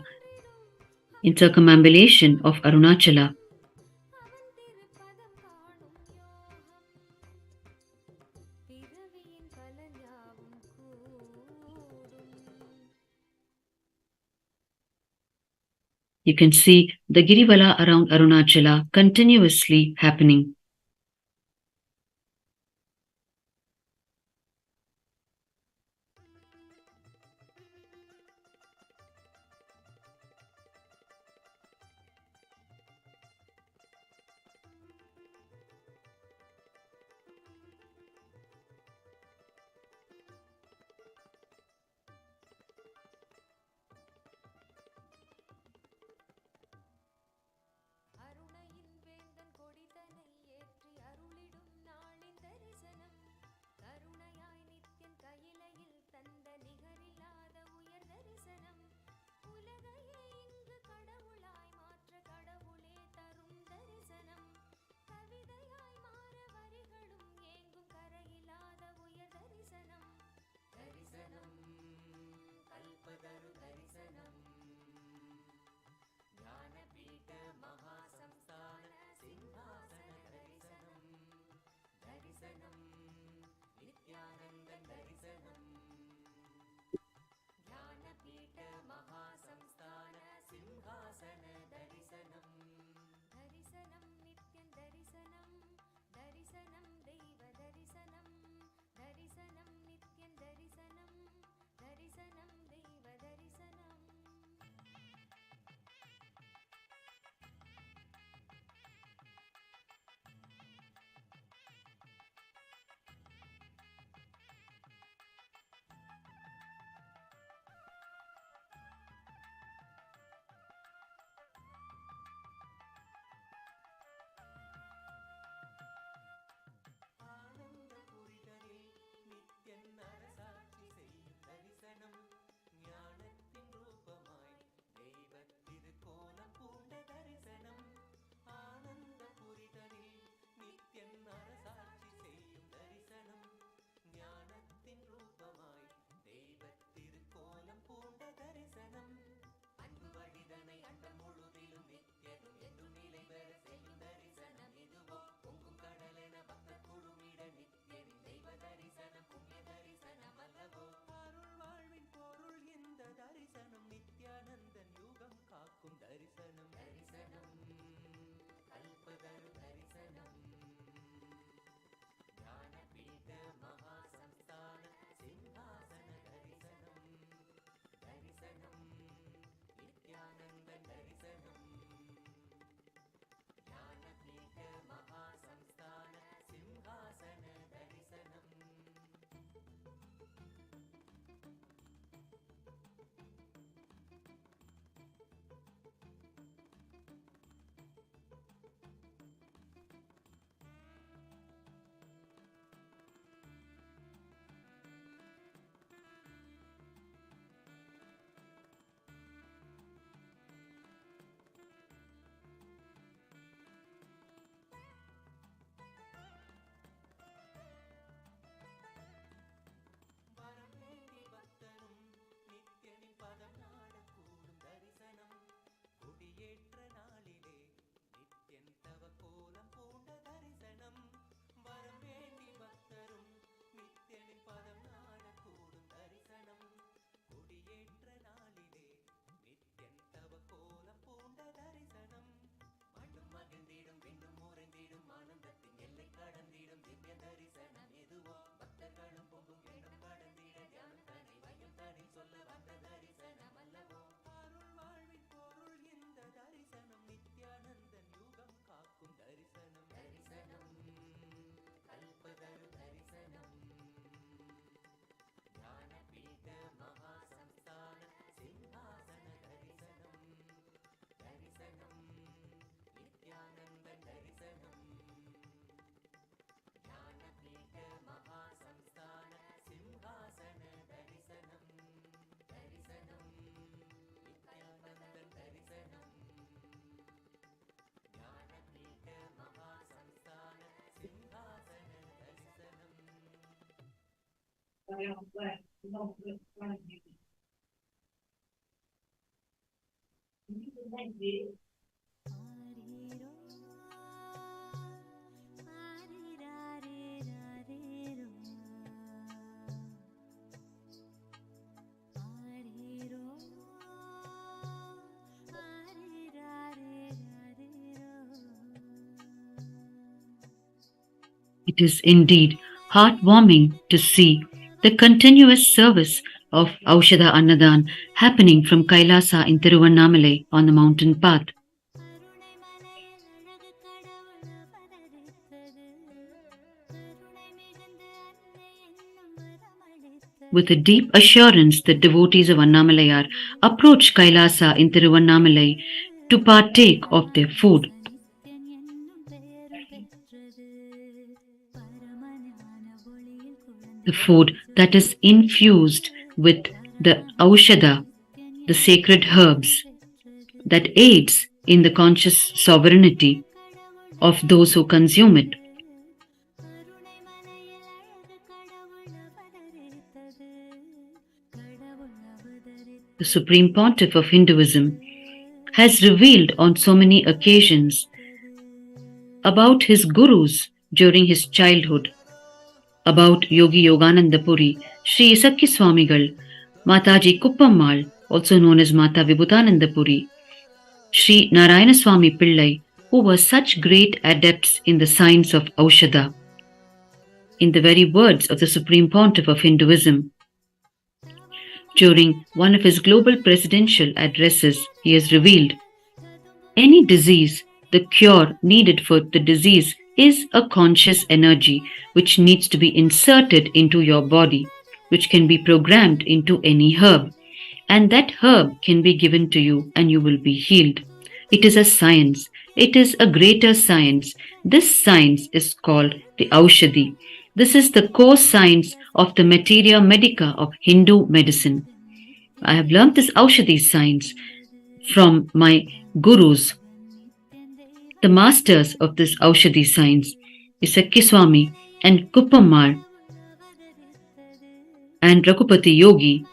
in circumambulation of Arunachala. You can see the Girivala around Arunachala continuously happening. அருணையின் வேந்தன் கொடிதனை It is indeed heartwarming to see the continuous service of Aushadha Annadhan happening from Kailasa in Tiruvannamalai on the mountain path. With a deep assurance, the devotees of Annamalayar approach Kailasa in Tiruvannamalai to partake of their food. The food that is infused with the Aushadha, the sacred herbs, that aids in the conscious sovereignty of those who consume it. The Supreme Pontiff of Hinduism has revealed on so many occasions about his gurus during his childhood, about Yogi Yogananda Puri, Sri Sakki Swamigal, Mataji Kuppammal, also known as Mata Vibhutananda Puri, Sri Narayana Swami Pillai, who were such great adepts in the science of Aushadha. In the very words of the Supreme Pontiff of Hinduism, during one of his global presidential addresses, he has revealed, any disease, the cure needed for the disease is a conscious energy which needs to be inserted into your body, which can be programmed into any herb. And that herb can be given to you and you will be healed. It is a science. It is a greater science. This science is called the Aushadhi. This is the core science of the materia medica of Hindu medicine. I have learnt this Aushadhi science from my gurus, the masters of this Aushadhi science, Sakki Swami and Kuppammal and Raghupati Yogi.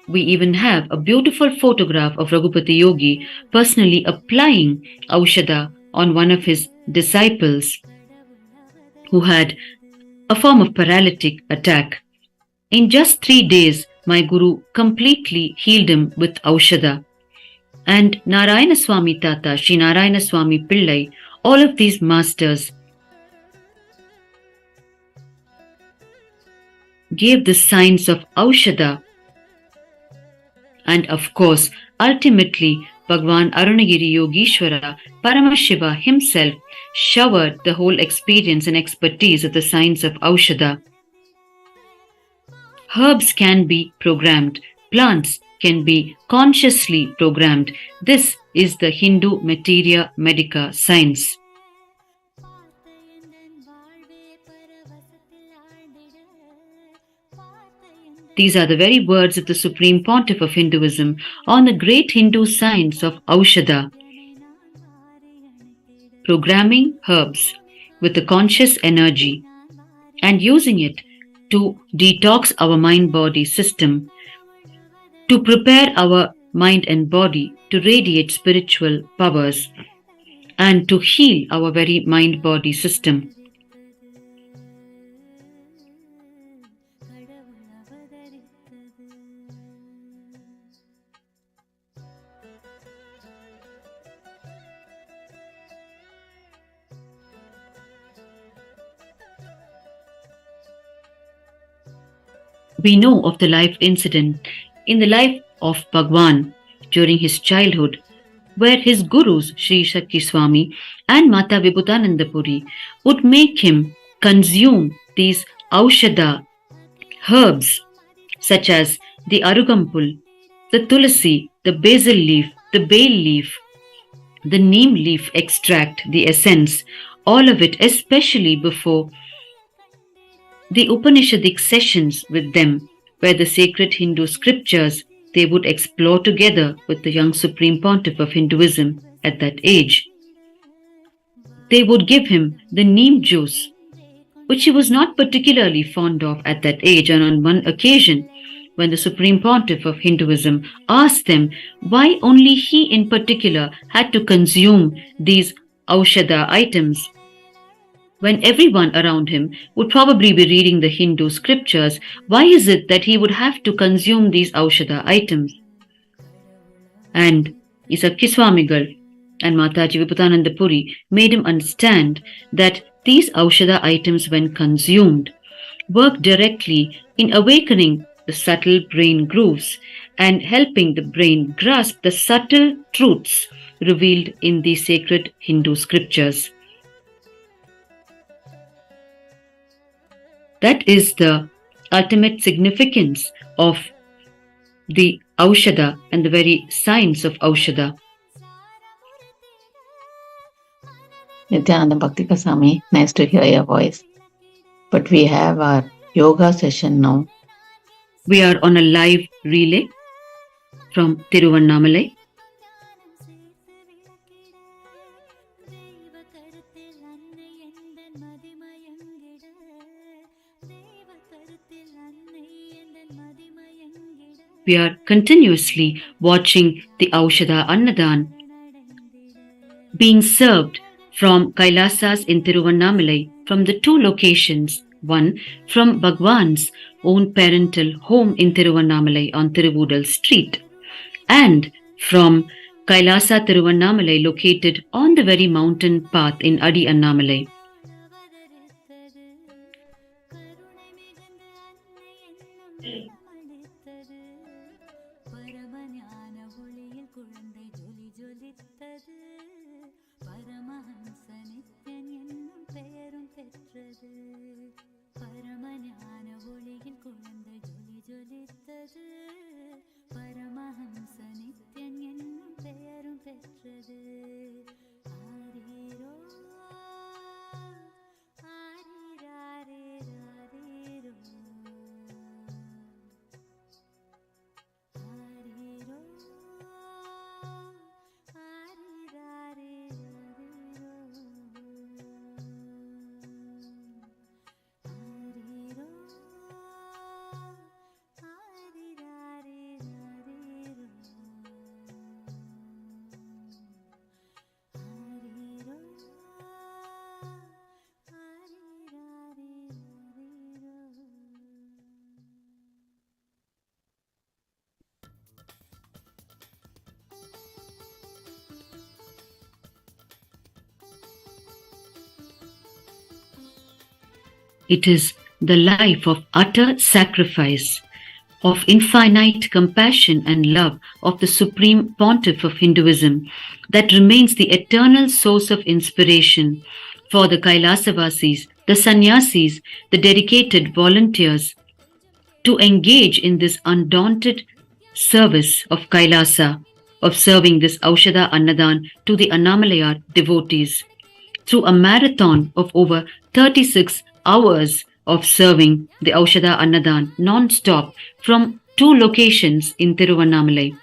We even have a beautiful photograph of Raghupati Yogi personally applying Aushadha on one of his disciples who had a form of paralytic attack. In just 3 days, my guru completely healed him with Aushadha. And Narayana Swami Tata, Sri Narayana Swami Pillai, all of these masters gave the science of Aushadha. And of course, ultimately, Bhagwan Arunagiri Yogeshwara, Paramashiva himself, showered the whole experience and expertise of the science of Aushadha. Herbs can be programmed, plants can be consciously programmed. This is the Hindu materia medica science. These are the very words of the Supreme Pontiff of Hinduism on the great Hindu science of Aushadha. Programming herbs with a conscious energy and using it to detox our mind-body system, to prepare our mind and body to radiate spiritual powers and to heal our very mind-body system. We know of the life incident in the life of Bhagwan during his childhood, where his gurus, Sri Sakki Swami and Mata Vibhutananda Puri, would make him consume these Aushadha herbs such as the Arugampul, the Tulasi, the basil leaf, the bay leaf, the neem leaf extract, the essence, all of it, especially before the Upanishadic sessions with them, where the sacred Hindu scriptures they would explore together with the young Supreme Pontiff of Hinduism at that age. They would give him the neem juice which he was not particularly fond of at that age. And on one occasion, when the Supreme Pontiff of Hinduism asked him why only he in particular had to consume these Aushadha items, when everyone around him would probably be reading the Hindu scriptures, why is it that he would have to consume these Aushadha items? And Isakki Swamigal and Mataji Viputananda Puri made him understand that these Aushadha items, when consumed, work directly in awakening the subtle brain grooves and helping the brain grasp the subtle truths revealed in the sacred Hindu scriptures. That is the ultimate significance of the Aushadha and the very science of Aushadha. Nithyananda Bhakti Kasami, nice to hear your voice. But we have our yoga session now. We are on a live relay from Tiruvannamalai. We are continuously watching the Aushadha Annadhan being served from Kailasas in Tiruvannamalai from the two locations, one from Bhagwan's own parental home in Tiruvannamalai on Tiruvudal Street, and from Kailasa Tiruvannamalai located on the very mountain path in Adi Annamalai. It is the life of utter sacrifice, of infinite compassion and love of the Supreme Pontiff of Hinduism that remains the eternal source of inspiration for the Kailasavasis, the sannyasis, the dedicated volunteers to engage in this undaunted service of Kailasa, of serving this Aushadha Annadhan to the Annamalayar devotees through a marathon of over 36 hours of serving the Aushadha Annadhan non-stop from two locations in Tiruvannamalai.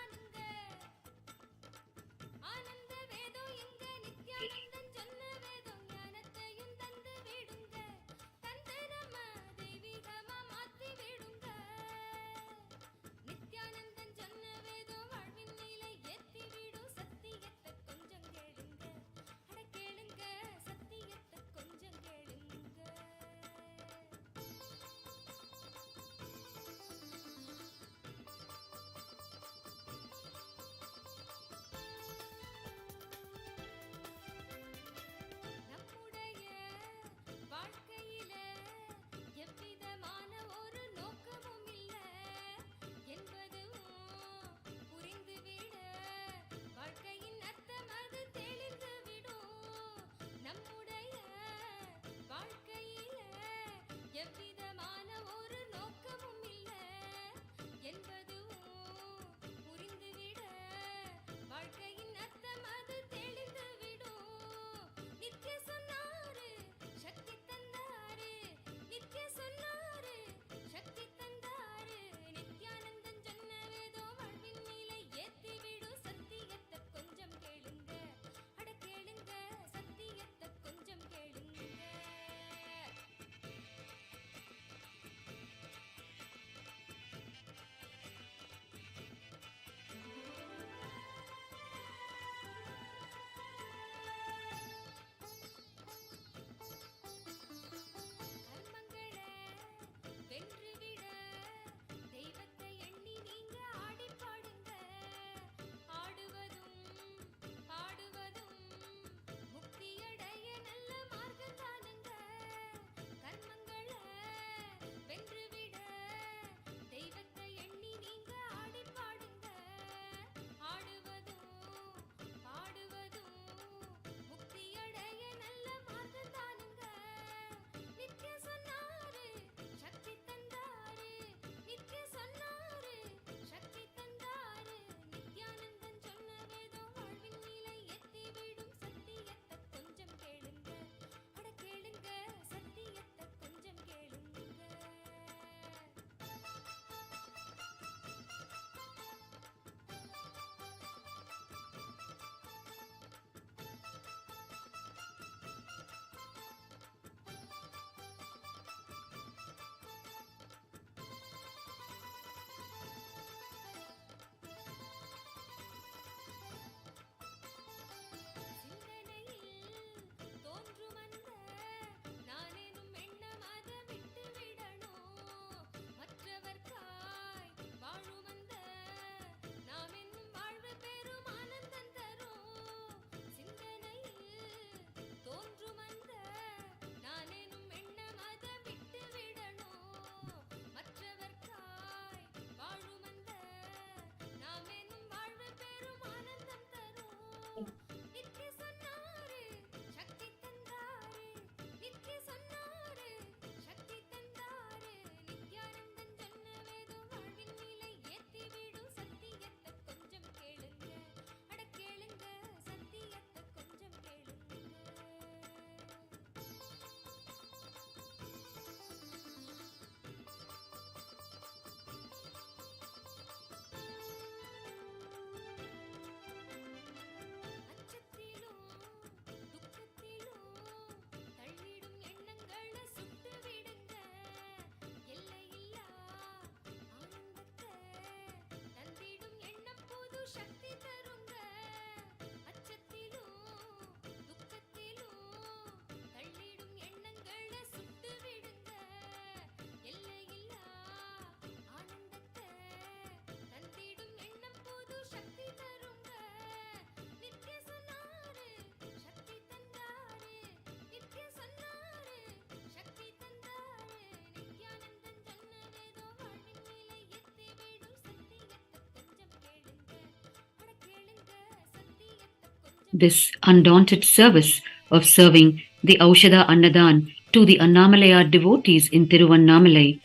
This undaunted service of serving the Aushadha Annadhan to the Annamalaya devotees in Tiruvannamalai,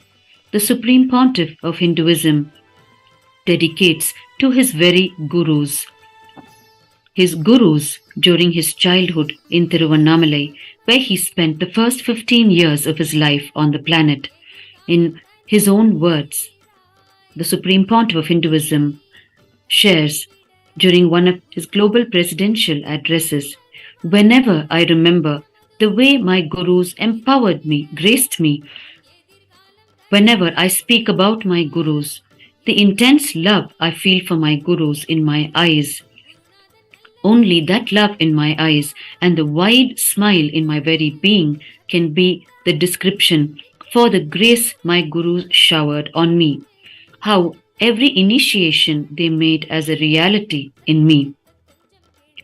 the Supreme Pontiff of Hinduism dedicates to his very gurus. His gurus during his childhood in Tiruvannamalai, where he spent the first 15 years of his life on the planet. In his own words, the Supreme Pontiff of Hinduism shares during one of his global presidential addresses, "Whenever I remember the way my gurus empowered me, graced me, whenever I speak about my gurus, the intense love I feel for my gurus in my eyes, only that love in my eyes and the wide smile in my very being can be the description for the grace my gurus showered on me. How every initiation they made as a reality in me."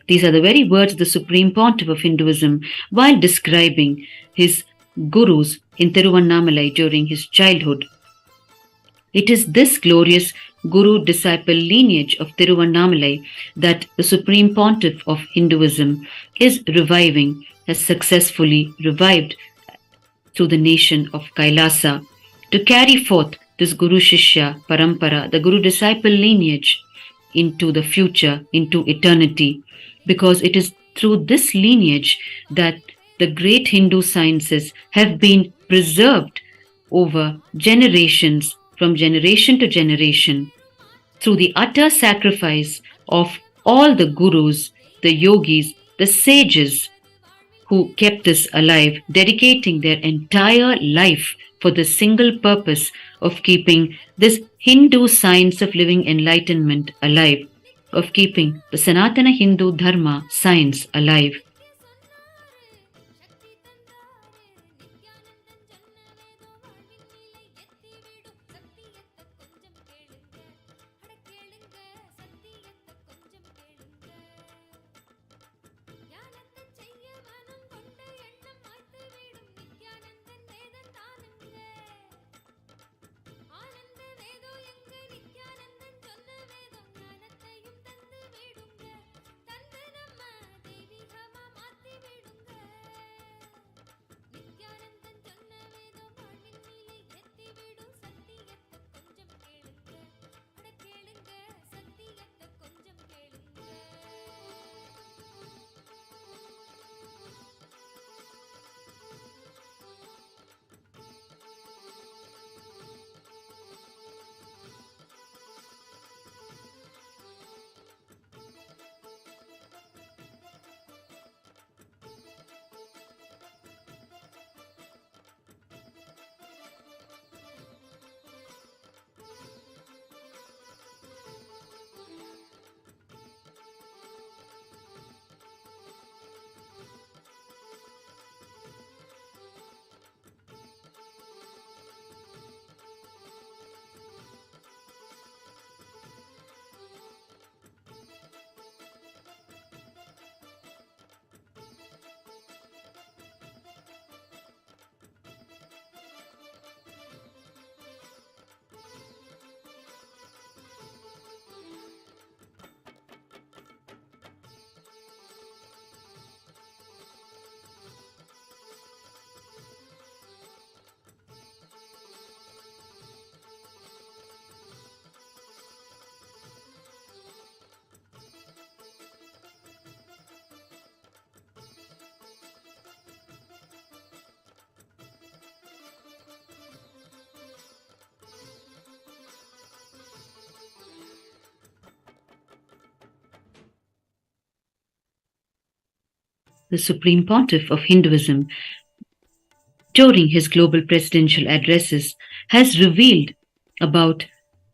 These are the very words of the Supreme Pontiff of Hinduism while describing his gurus in Tiruvannamalai during his childhood. It is this glorious guru-disciple lineage of Tiruvannamalai that the Supreme Pontiff of Hinduism is reviving, has successfully revived through the nation of Kailasa, to carry forth this Guru Shishya Parampara, the Guru disciple lineage, into the future, into eternity, because it is through this lineage that the great Hindu sciences have been preserved over generations, from generation to generation, through the utter sacrifice of all the gurus, the yogis, the sages who kept this alive, dedicating their entire life for the single purpose of keeping this Hindu science of living enlightenment alive, of keeping the Sanatana Hindu Dharma science alive. The Supreme Pontiff of Hinduism, during his global presidential addresses, has revealed about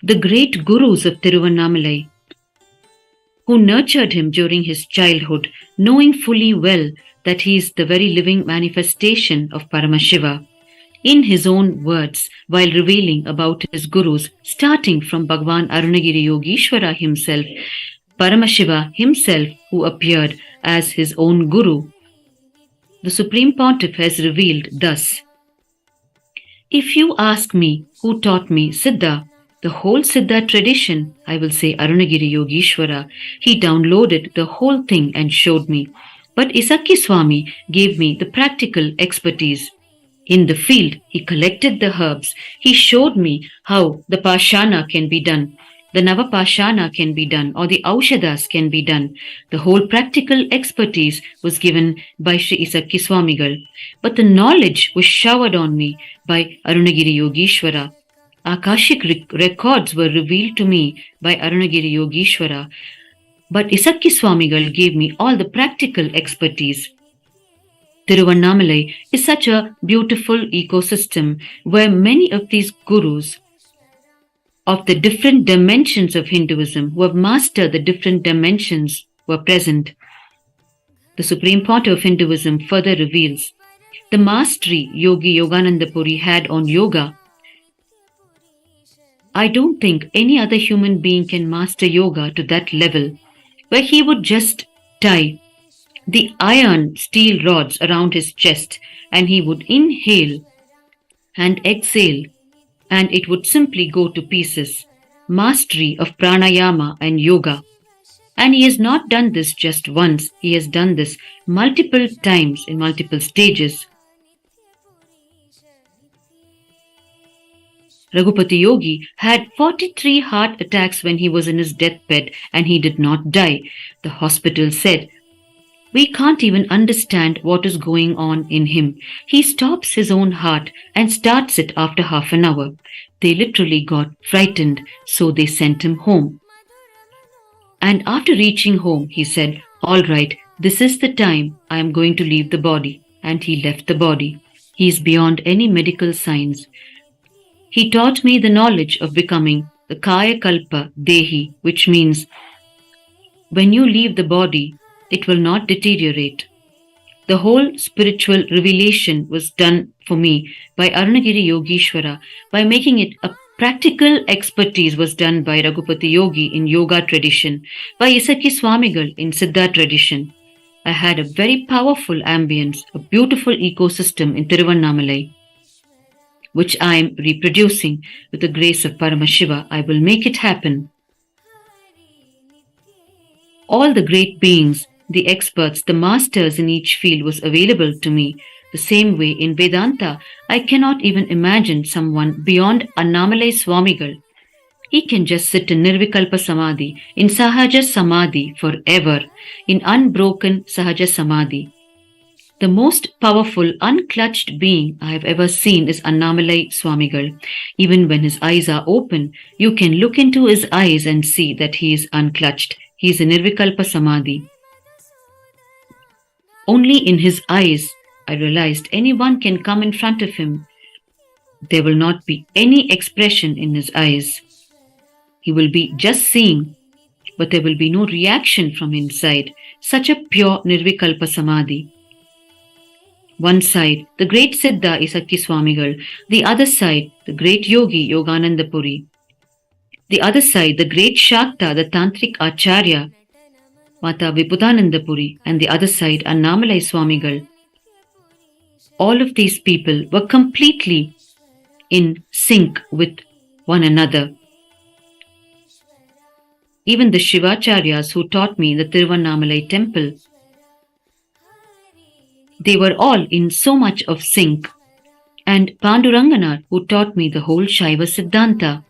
the great gurus of Tiruvannamalai who nurtured him during his childhood, knowing fully well that he is the very living manifestation of Paramashiva. In his own words, while revealing about his gurus, starting from Bhagwan Arunagiri Yogeshwara himself, Paramashiva himself, who appeared as his own guru, the Supreme Pontiff has revealed thus: "If you ask me who taught me Siddha, the whole Siddha tradition, I will say Arunagiri Yogeshwara, he downloaded the whole thing and showed me. But Isakki Swami gave me the practical expertise. In the field, he collected the herbs. He showed me how the Pashana can be done, the Navapashana can be done, or the Aushadhas can be done. The whole practical expertise was given by Sri Isakki Swamigal. But the knowledge was showered on me by Arunagiri Yogeshwara. Akashic records were revealed to me by Arunagiri Yogeshwara. But Isakki Swamigal gave me all the practical expertise. Tiruvannamalai is such a beautiful ecosystem where many of these gurus of the different dimensions of Hinduism who have mastered the different dimensions were present. The Supreme Pontiff of Hinduism further reveals the mastery Yogi Yogananda Puri had on yoga. I don't think any other human being can master yoga to that level, where he would just tie the iron steel rods around his chest and he would inhale and exhale and it would simply go to pieces. Mastery of pranayama and yoga. And he has not done this just once, he has done this multiple times in multiple stages. Raghupati Yogi had 43 heart attacks when he was in his deathbed and he did not die. The hospital said, "We can't even understand what is going on in him. He stops his own heart and starts it after half an hour." They literally got frightened, so they sent him home. And after reaching home, he said, "All right, this is the time I am going to leave the body." And he left the body. He is beyond any medical science. He taught me the knowledge of becoming the Kaya Kalpa Dehi, which means when you leave the body, it will not deteriorate. The whole spiritual revelation was done for me by Arunagiri Yogeshwara. By making it a practical expertise was done by Raghupati Yogi in yoga tradition, by Isakki Swamigal in Siddha tradition. I had a very powerful ambience, a beautiful ecosystem in Tiruvannamalai, which I am reproducing with the grace of Paramashiva. I will make it happen. All the great beings, the experts, the masters in each field was available to me. The same way in Vedanta, I cannot even imagine someone beyond Annamalai Swamigal. He can just sit in Nirvikalpa Samadhi, in Sahaja Samadhi forever, in unbroken Sahaja Samadhi. The most powerful, unclutched being I have ever seen is Annamalai Swamigal. Even when his eyes are open, you can look into his eyes and see that he is unclutched. He is in Nirvikalpa Samadhi. Only in his eyes, I realized anyone can come in front of him. There will not be any expression in his eyes. He will be just seeing, but there will be no reaction from inside. Such a pure Nirvikalpa Samadhi. One side, the great Siddha Isakki Swamigal. The other side, the great Yogi Yogananda Puri. The other side, the great Shakta, the Tantric Acharya, Mata Vibhudananda Puri. And the other side, Annamalai Swamigal. All of these people were completely in sync with one another. Even the Shivacharyas who taught me in the Tiruvannamalai temple, they were all in so much of sync. And Panduranganath, who taught me the whole Shaiva Siddhanta.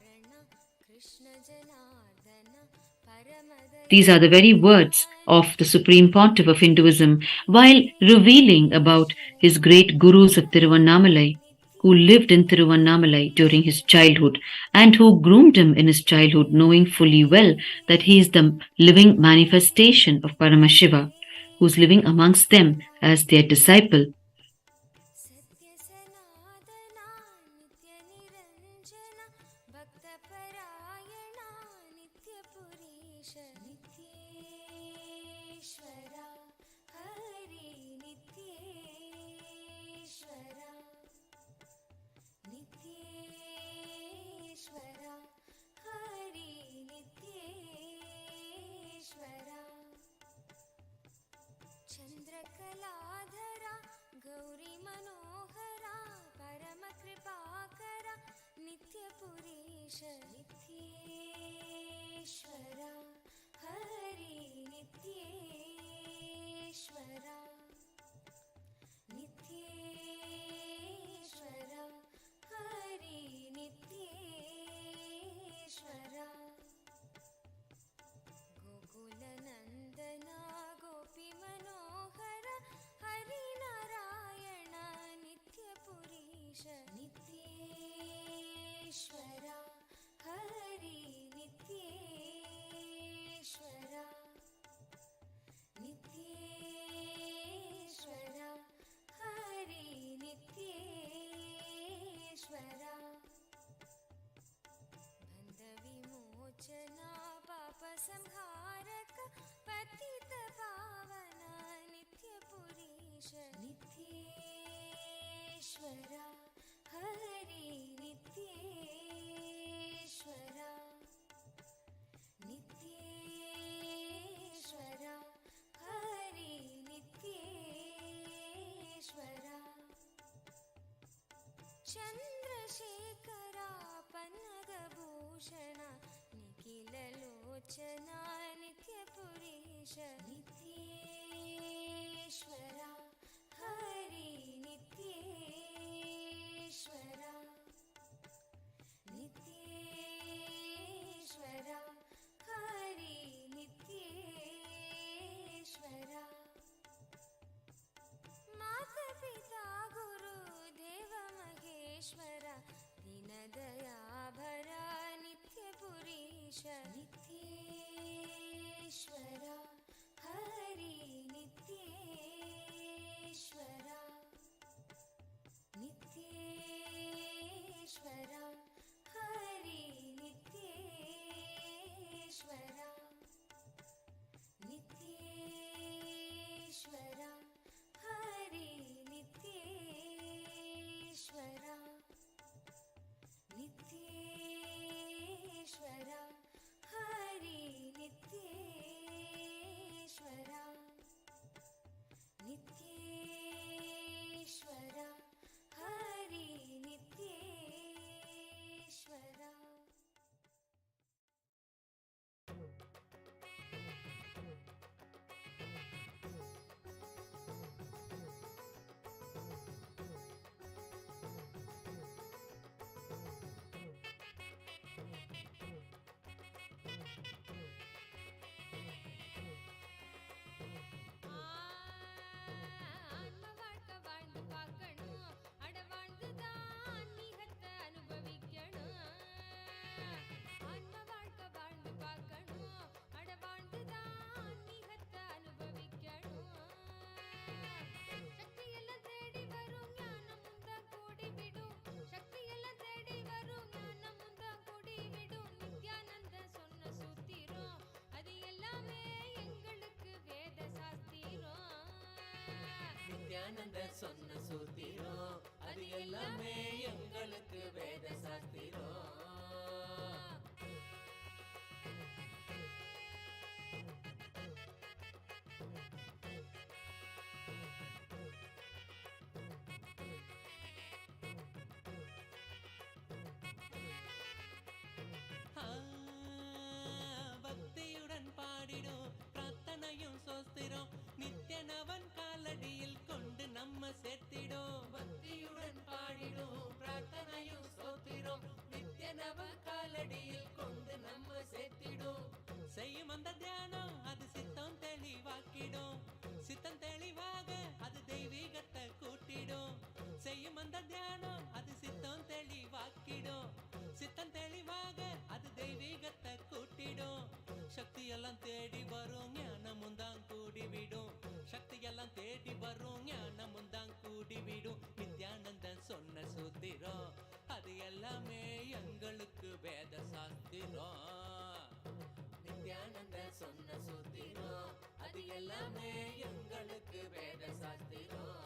These are the very words of the Supreme Pontiff of Hinduism while revealing about his great gurus of Tiruvannamalai, who lived in Tiruvannamalai during his childhood and who groomed him in his childhood, knowing fully well that he is the living manifestation of Paramashiva, who is living amongst them as their disciple. Gauri मनोहरा परम कृपाकरा नित्य नित्यपुरीश नित्येश्वरा हरि नित्येश्वरा नित्येश्वरा हरि नित्येश्वरा गोकुलनन्दना गोपीमनोहर हरिनारायण नित्यपुरीश नित्येश्वरा हरि नित्येश्वरा नित्येश्वरा हरि नित्येश्वरा बन्धविमोचना पापसंहारक पतितपावना नित्यपुरीश नित्येश्वरा हरि नित्येश्वरा नित्येश्वरा हरि नित्येश्वरा चन्द्रशेखरा पन्नगभूषण निखिललोचना नित्यपुरीश नित्येश्वरा हरि नित्येश्वरा नित्येश्वरा हरि नित्येश्वरा मातापिता गुरुदेव महेश्वर दीनदयाभर नित्यपुरीश नित्येश्वरा हरि नित्येश्वरा नित्येश्वरा हरि नित्येश्वरा नित्येश्वरा हरि नित्येश्वरा नित्येश्वरा हरि नित्येश्वरा नित्येश्वरा हरि नित्येश्वरा நித்யானந்த சொன்ன சூத்திரம் அது எல்லாமே எங்களுக்கு வேத சாஸ்திரம். பக்தியுடன் பாடிடும் பிரார்த்தனையும் சோஸ்திரம் நித்யனவன் காலடியில் கொண்டு நம்ம சேர்த்திடும். பக்தியுடன் பாடிடும் பிரார்த்தனையும் சோத்திரம் நித்யனவன் காலடியில் கொண்டு நம்ம சேர்த்திடும். செய்யும் அந்த தியானம் அது சித்தம் தெளிவாக்கிடும். சித்தம் தெளிவாக அது தெய்வீகத்தை கூட்டிடும். செய்யும் அந்த தியானம் அது சித்தம் தெளிவாக்கிடும். சித்தம் தெளிவாக அது தெய்வீகத்தை கூட்டிடும். சக்தி எல்லாம் தேடி வரும் ஞானமும் தான் கூடிவிடும். சக்தி எல்லாம் தேடி வரும் ஞானமும் தான் கூடிவிடும். நித்யானந்தன் சொன்ன சூத்திரம் அது எல்லாமே எங்களுக்கு வேத சாஸ்திரம். நித்யானந்த சொன்ன சூத்திரம் அது எல்லாமே எங்களுக்கு வேத சாஸ்திரம்.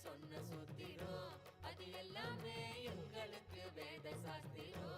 சொன்ன சூத்திரம் அது எல்லாமே எங்களுக்கு வேத சாஸ்திரம்.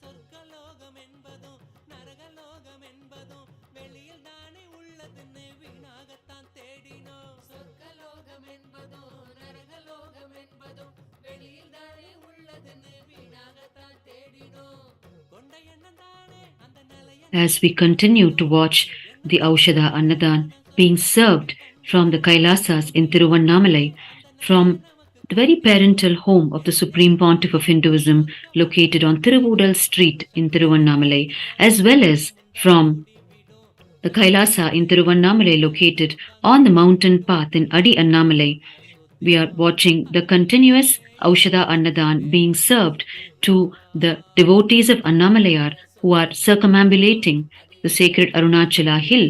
சொர்க்கலோகம் என்பதும் நரகலோகம் என்பதும் வெளியில் தானே உள்ளதுன்னு வீணாகத்தான் தேடினோம். சொர்க்கலோகம் என்பதும் நரகலோகம் என்பதும் வெளியில் தானே உள்ளதுன்னு வீணாகத்தான் தேடினோம். கொண்ட எண்ணம் தானே அந்த நிலைய. As we continue to watch the Aushadha Annadhan being served from the KAILASAs in Tiruvannamalai, from the very parental home of the Supreme Pontiff of Hinduism located on Tiruvudal Street in Tiruvannamalai, as well as from the Kailasa in Tiruvannamalai located on the mountain path in Adi Annamalai, we are watching the continuous Aushadha Annadhan being served to the devotees of Annamalayar who are circumambulating the sacred Arunachala hill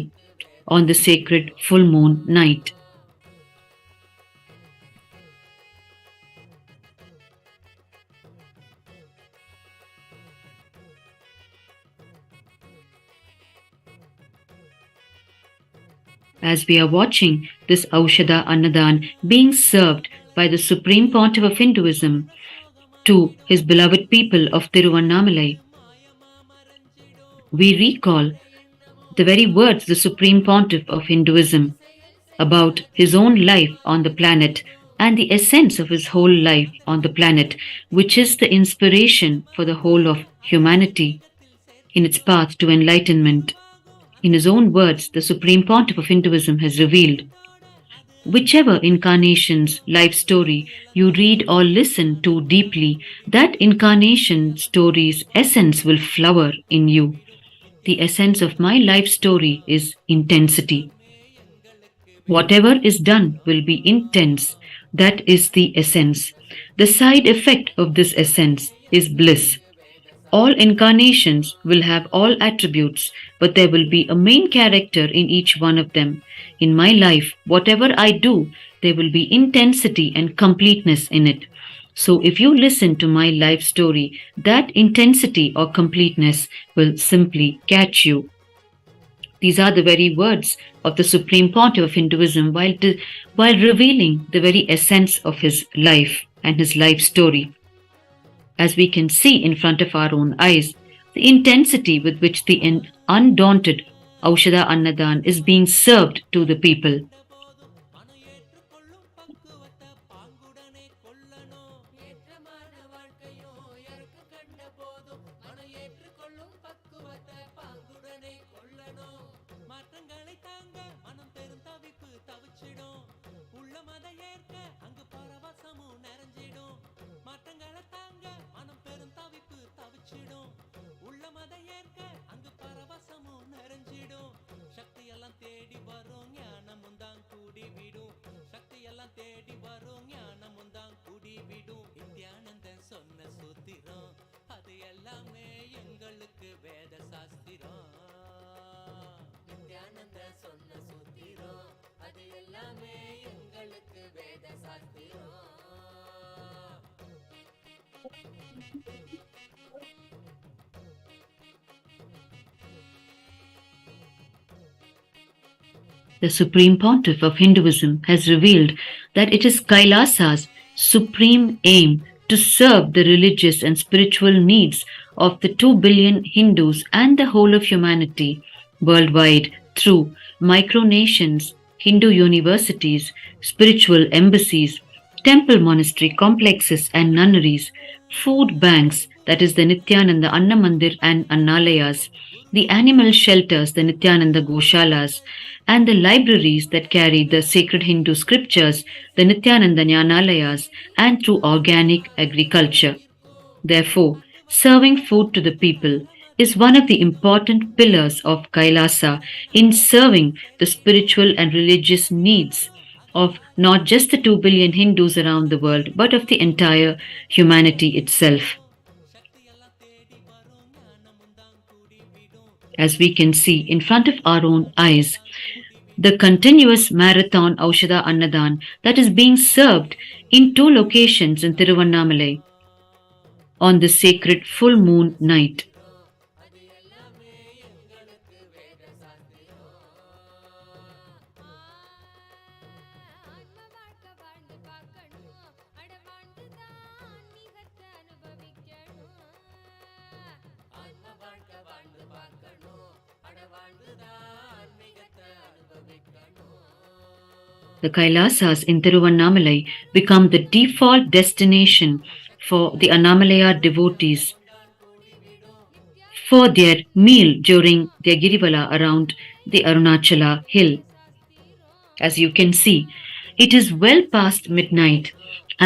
on the sacred full moon night. As we are watching this Aushadha Annadhan being served by the Supreme Pontiff of Hinduism to his beloved people of Tiruvannamalai, we recall the very words the Supreme Pontiff of Hinduism about his own life on the planet and the essence of his whole life on the planet, which is the inspiration for the whole of humanity in its path to enlightenment. In his own words, the Supreme Pontiff of Hinduism has revealed, whichever incarnation's life story you read or listen to deeply, that incarnation story's essence will flower in you. The essence of my life story is intensity. Whatever is done will be intense. That is the essence. The side effect of this essence is bliss. All incarnations will have all attributes, but there will be a main character in each one of them. In my life, whatever I do, there will be intensity and completeness in it. So if you listen to my life story, that intensity or completeness will simply catch you. These are the very words of the Supreme Pontiff of Hinduism while revealing the very essence of his life and his life story. As we can see in front of our own eyes, the intensity with which the undaunted Aushadha Annadhan is being served to the people. தேடி வரும் ஞானமும் தான் கூடி விடும். நித்யானந்தன் சொன்ன சூத்திரம் அது எல்லாமே எங்களுக்கு வேத சாஸ்திரம். நித்யானந்தன் சொன்ன சூத்திரம் அது எல்லாமே எங்களுக்கு வேத சாஸ்திரம். The Supreme Pontiff of Hinduism has revealed that it is Kailasa's supreme aim to serve the religious and spiritual needs of the 2 billion Hindus and the whole of humanity worldwide through micronations, Hindu universities, spiritual embassies, temple monastery complexes and nunneries, food banks, that is the Nithyananda Annamandir and Annalayas, the animal shelters, the Nithyananda Goshalas, and the libraries that carry the sacred Hindu scriptures, the Nithyananda Jnanalayas, and through organic agriculture. Therefore, serving food to the people is one of the important pillars of Kailasa in serving the spiritual and religious needs of not just the 2 billion Hindus around the world, but of the entire humanity itself. As we can see in front of our own eyes, the continuous marathon Aushadha Annadhan that is being served in 2 locations in Tiruvannamalai on the sacred full moon night. The Kailasas in Tiruvannamalai become the default destination for the Annamalayar devotees for their meal during their Girivala around the Arunachala hill. As you can see, it is well past midnight,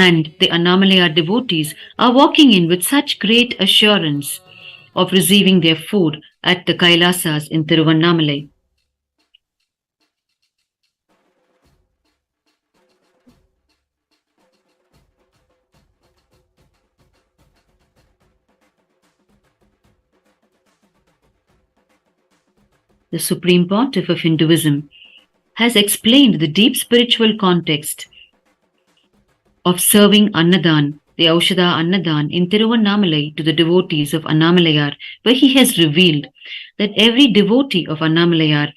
and the Annamalayar devotees are walking in with such great assurance of receiving their food at the Kailasas in Tiruvannamalai. The Supreme Pontiff of Hinduism has explained the deep spiritual context of serving Annadhan, the Aushadha Annadhan in Tiruvannamalai to the devotees of Annamalayar, where he has revealed that every devotee of Annamalayar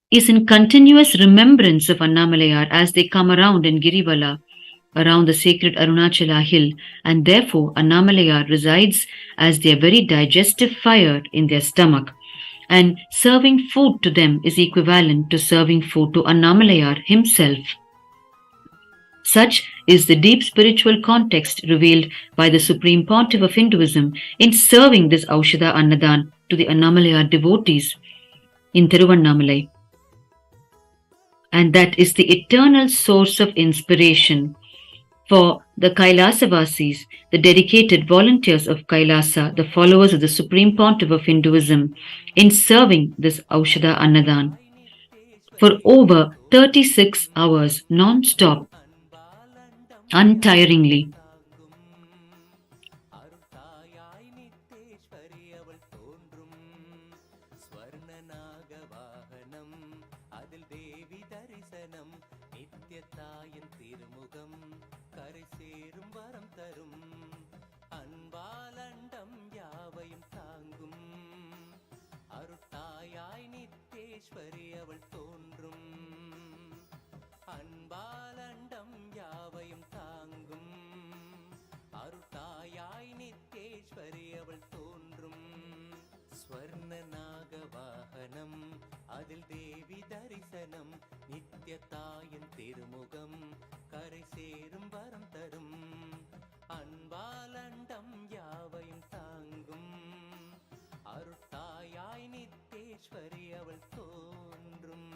is in continuous remembrance of Annamalayar as they come around in Girivala, around the sacred Arunachala hill, and therefore Annamalayar resides as their very digestive fire in their stomach. And serving food to them is equivalent to serving food to Annamalayar himself. Such is the deep spiritual context revealed by the Supreme Pontiff of Hinduism in serving this Aushadha Annadhan to the Annamalayar devotees in Tiruvannamalai. And that is the eternal source of inspiration for the Kailasavasis, the dedicated volunteers of Kailasa, the followers of the Supreme Pontiff of Hinduism, in serving this Aushadha Annadhan for over 36 hours non-stop, untiringly. அதில் தேவி தரிசனம் நித்யதாயின் திருமுகம் கரை சேரும் வரம் தரும் அன்பால் அண்டம் யாவையும் தாங்கும் அருட்தாயாய் நித்தேஸ்வரி அவள் தோன்றும்.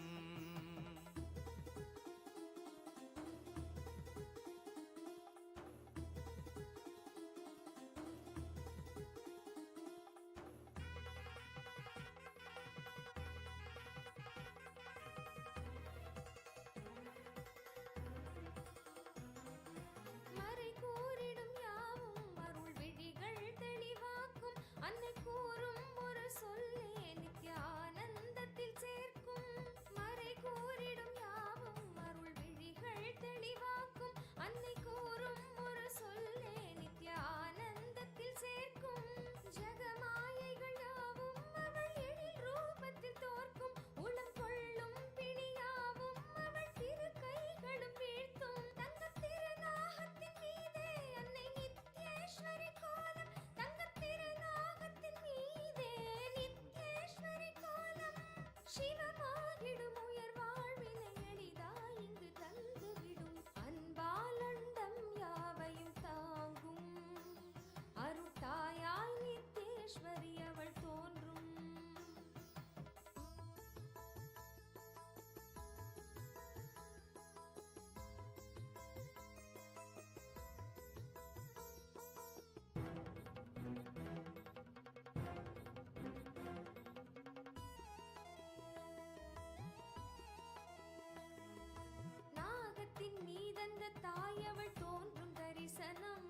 தாயவள் தோன்றும் தரிசனம்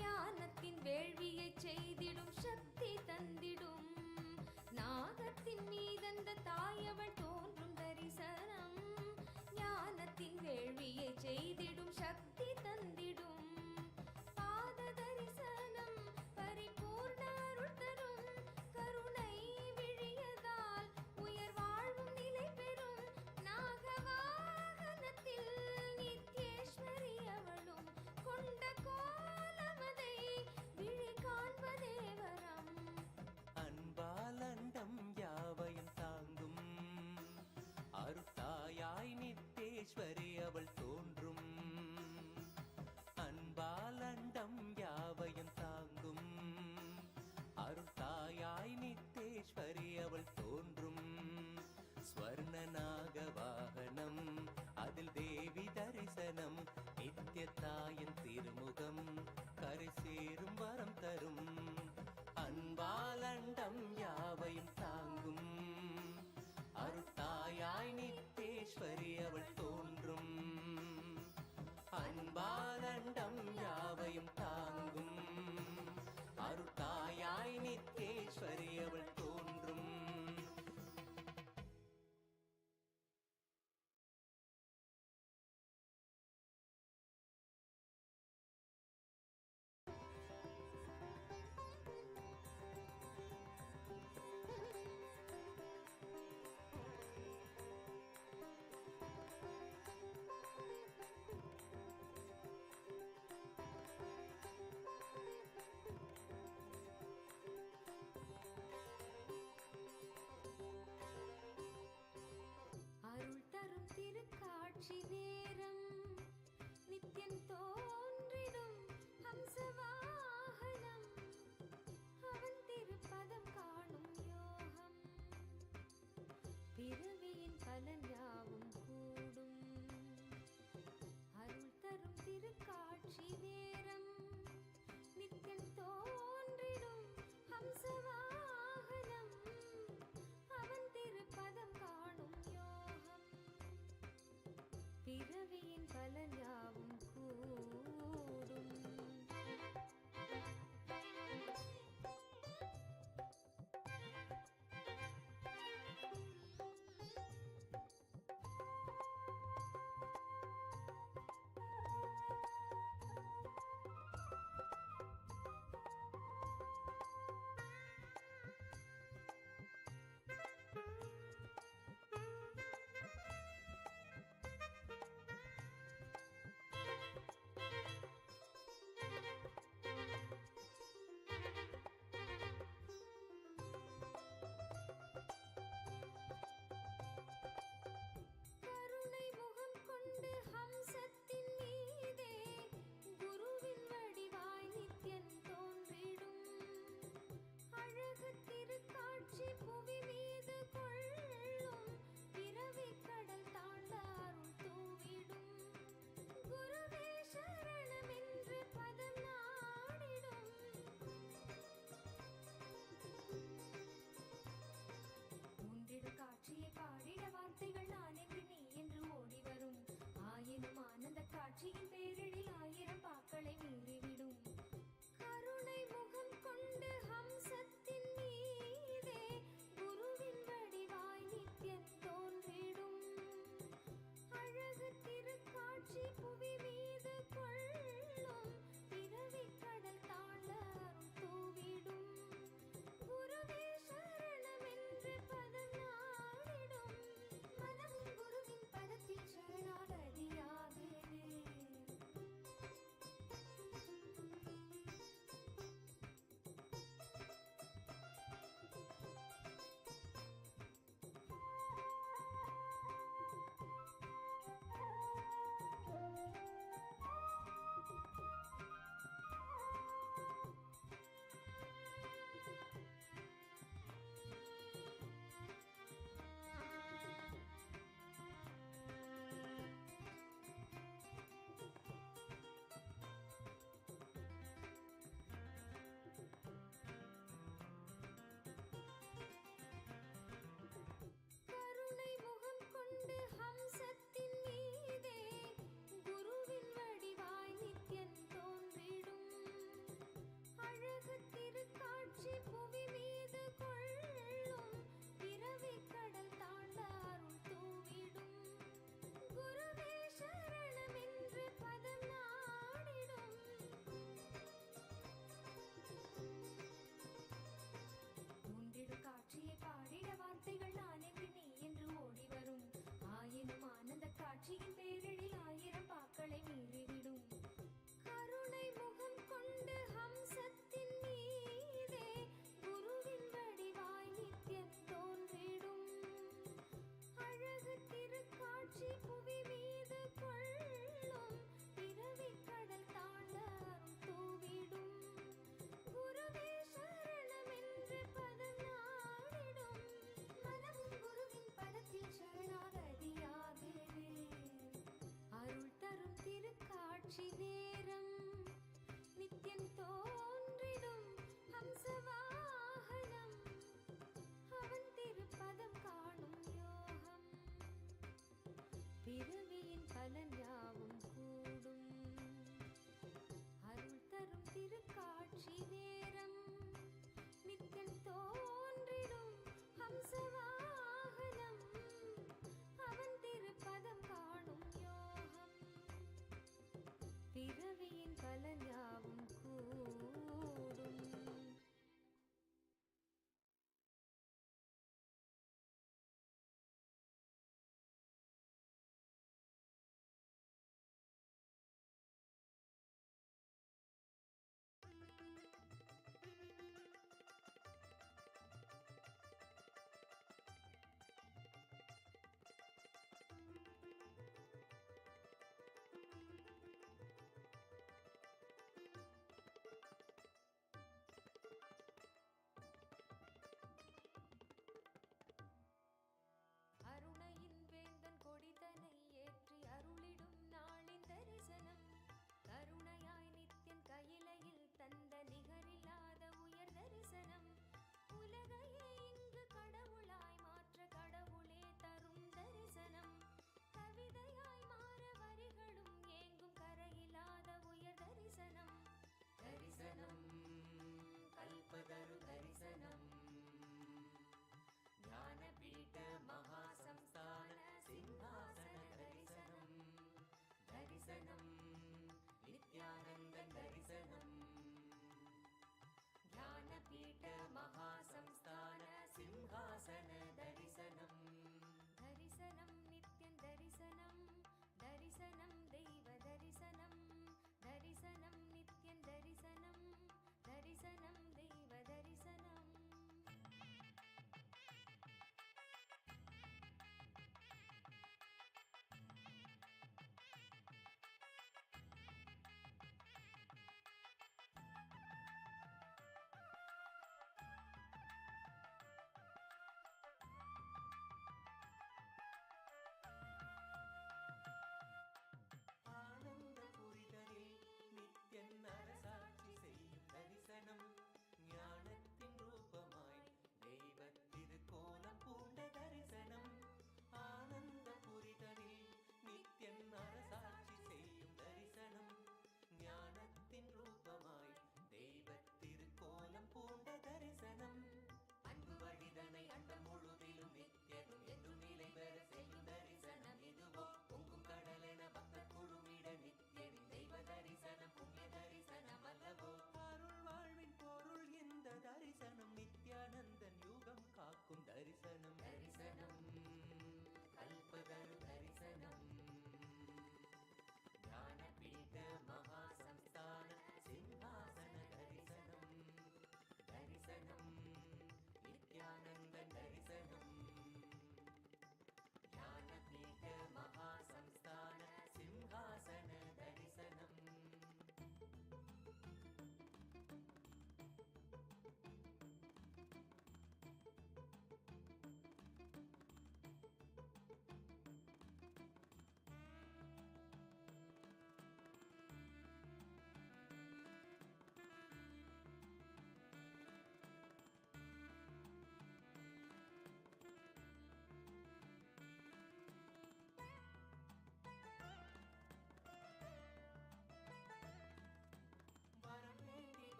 ஞானத்தின் வேள்வியை செய்திடும் சக்தி தந்திடும். நாகத்தின் மீதந்த தாயவள் தோன்றும் தரிசனம் ஞானத்தின் வேள்வியை செய்திடும் சக்தி தந்திடும். பாத தரிசனம் பரிபூர்ண அருள் தரும் கருணை விழியதால் உயர் வாழ்வும் நிலை பெறும். நாகவாகனத்தில் நித்யேஸ்வரி அவளும் கொண்ட கோலமதை விழி காண்பதே வரம். அன்பாலண்டம் யாவையும் தாங்கும் அருத்தாயாய் நித்தேஸ்வரி அவள் தோன்றும். அன்பாலண்டம் யாவையும் தாங்கும் அருத்தாயாய் நித்தேஸ்வரி அவள் தோன்றும். ஸ்வர்ணநாக வாகனம் அதில் தேவி தரிசனம் நித்தியத்தாயின் திருமுகம் கரை சேரும் வரம் தரும். அன்பாலண்டம் யாவையும் தாங்கும் அருத்தாயாய் நித்தேஸ்வரி அவள் தோன்றும். அன்பாலண்டம் யாவையும் தாங்கும் அருத்தாயாய் நித்தேஸ்வரி அவள் தோன்றும்.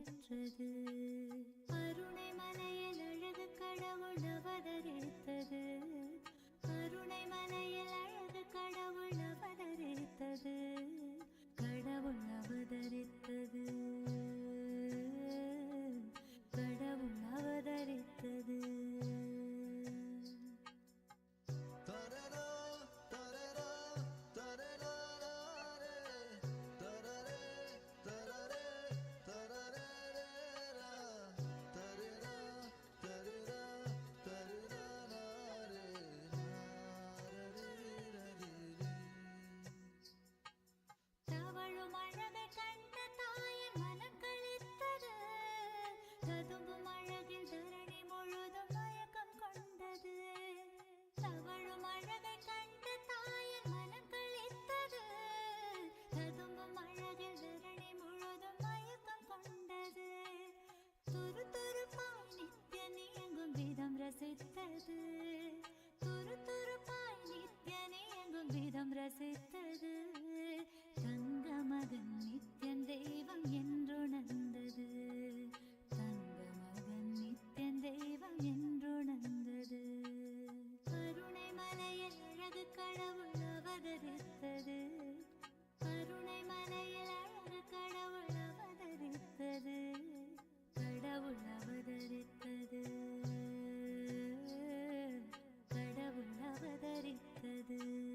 பெற்றது. அருணை மலையில் அழகு கடவுள் அவதரித்தது. அருணை மலையில் அழகு கடவுள் அவதரித்தது. கடவுள் அவதரித்தது. கடவுள் அவதரித்தது. துருதுருப்பாய் நித்யனே எங்கும் விதம் ரசித்தது. தங்க மகன் நித்யன் தெய்வம் என்றுணர்ந்தது. தங்க மகன் நித்யன் தெய்வம் என்றுணர்ந்தது. கருணை மலையில் அழகு கடவுள் அவதரித்தது. கருணை மலையில் அழகு கடவுள் அவதரித்தது. கடவுள் அவதரித்தது. கடவுள் அவதரித்தது.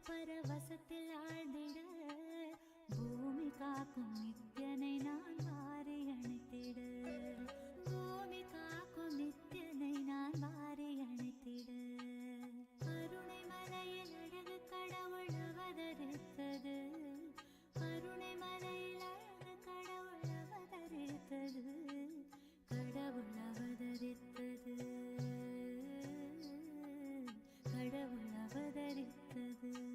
பரவசத்தில் ஆழ்ந்திட பூமி காக்கும் நித்யனை நான் வாரி அணைத்திட. பூமி காக்கும் நித்யனை நான் வாரி அணைத்திட. அருணை மலையில் அழகு கடவுள் அவதரித்தது. அருணை மலையில் அழகு கடவுள் அவதரித்தது. கடவுள் அவதரித்தது. கடவுள் அவதரித்தது.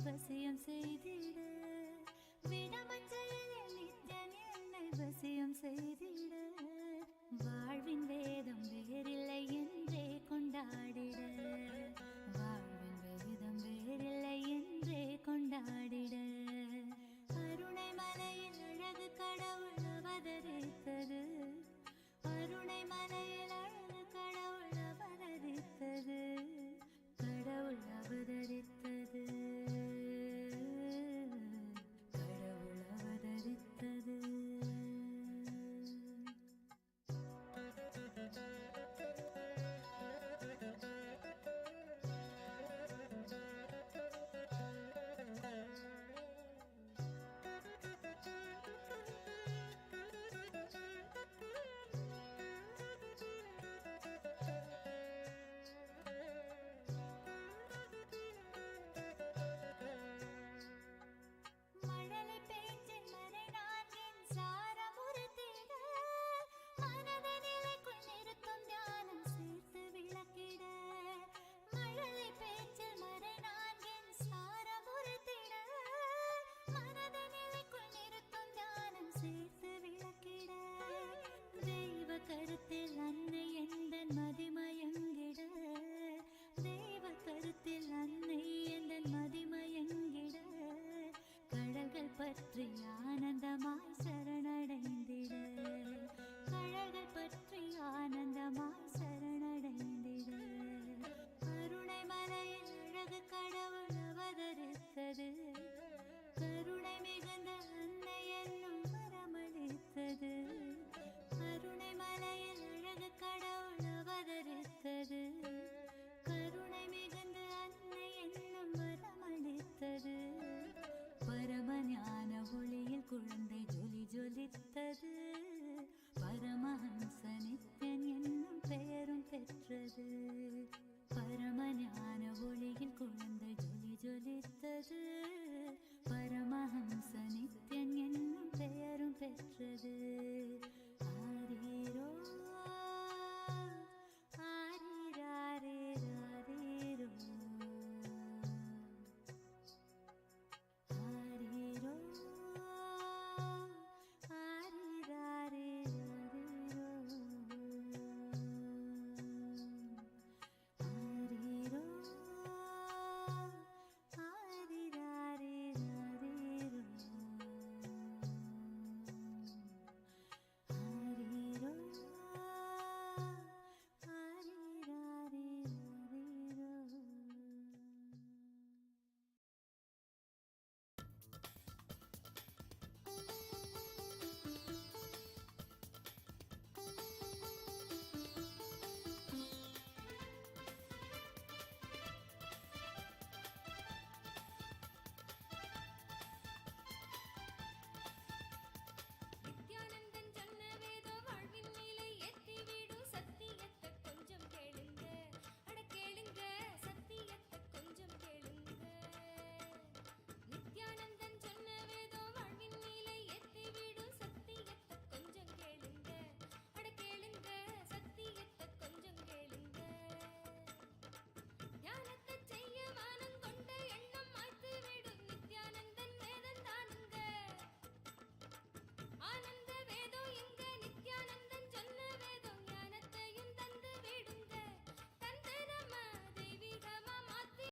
வசியம் செய்திட விடமச்சலில் நித்யன் என்னை வசியம் செய்திட.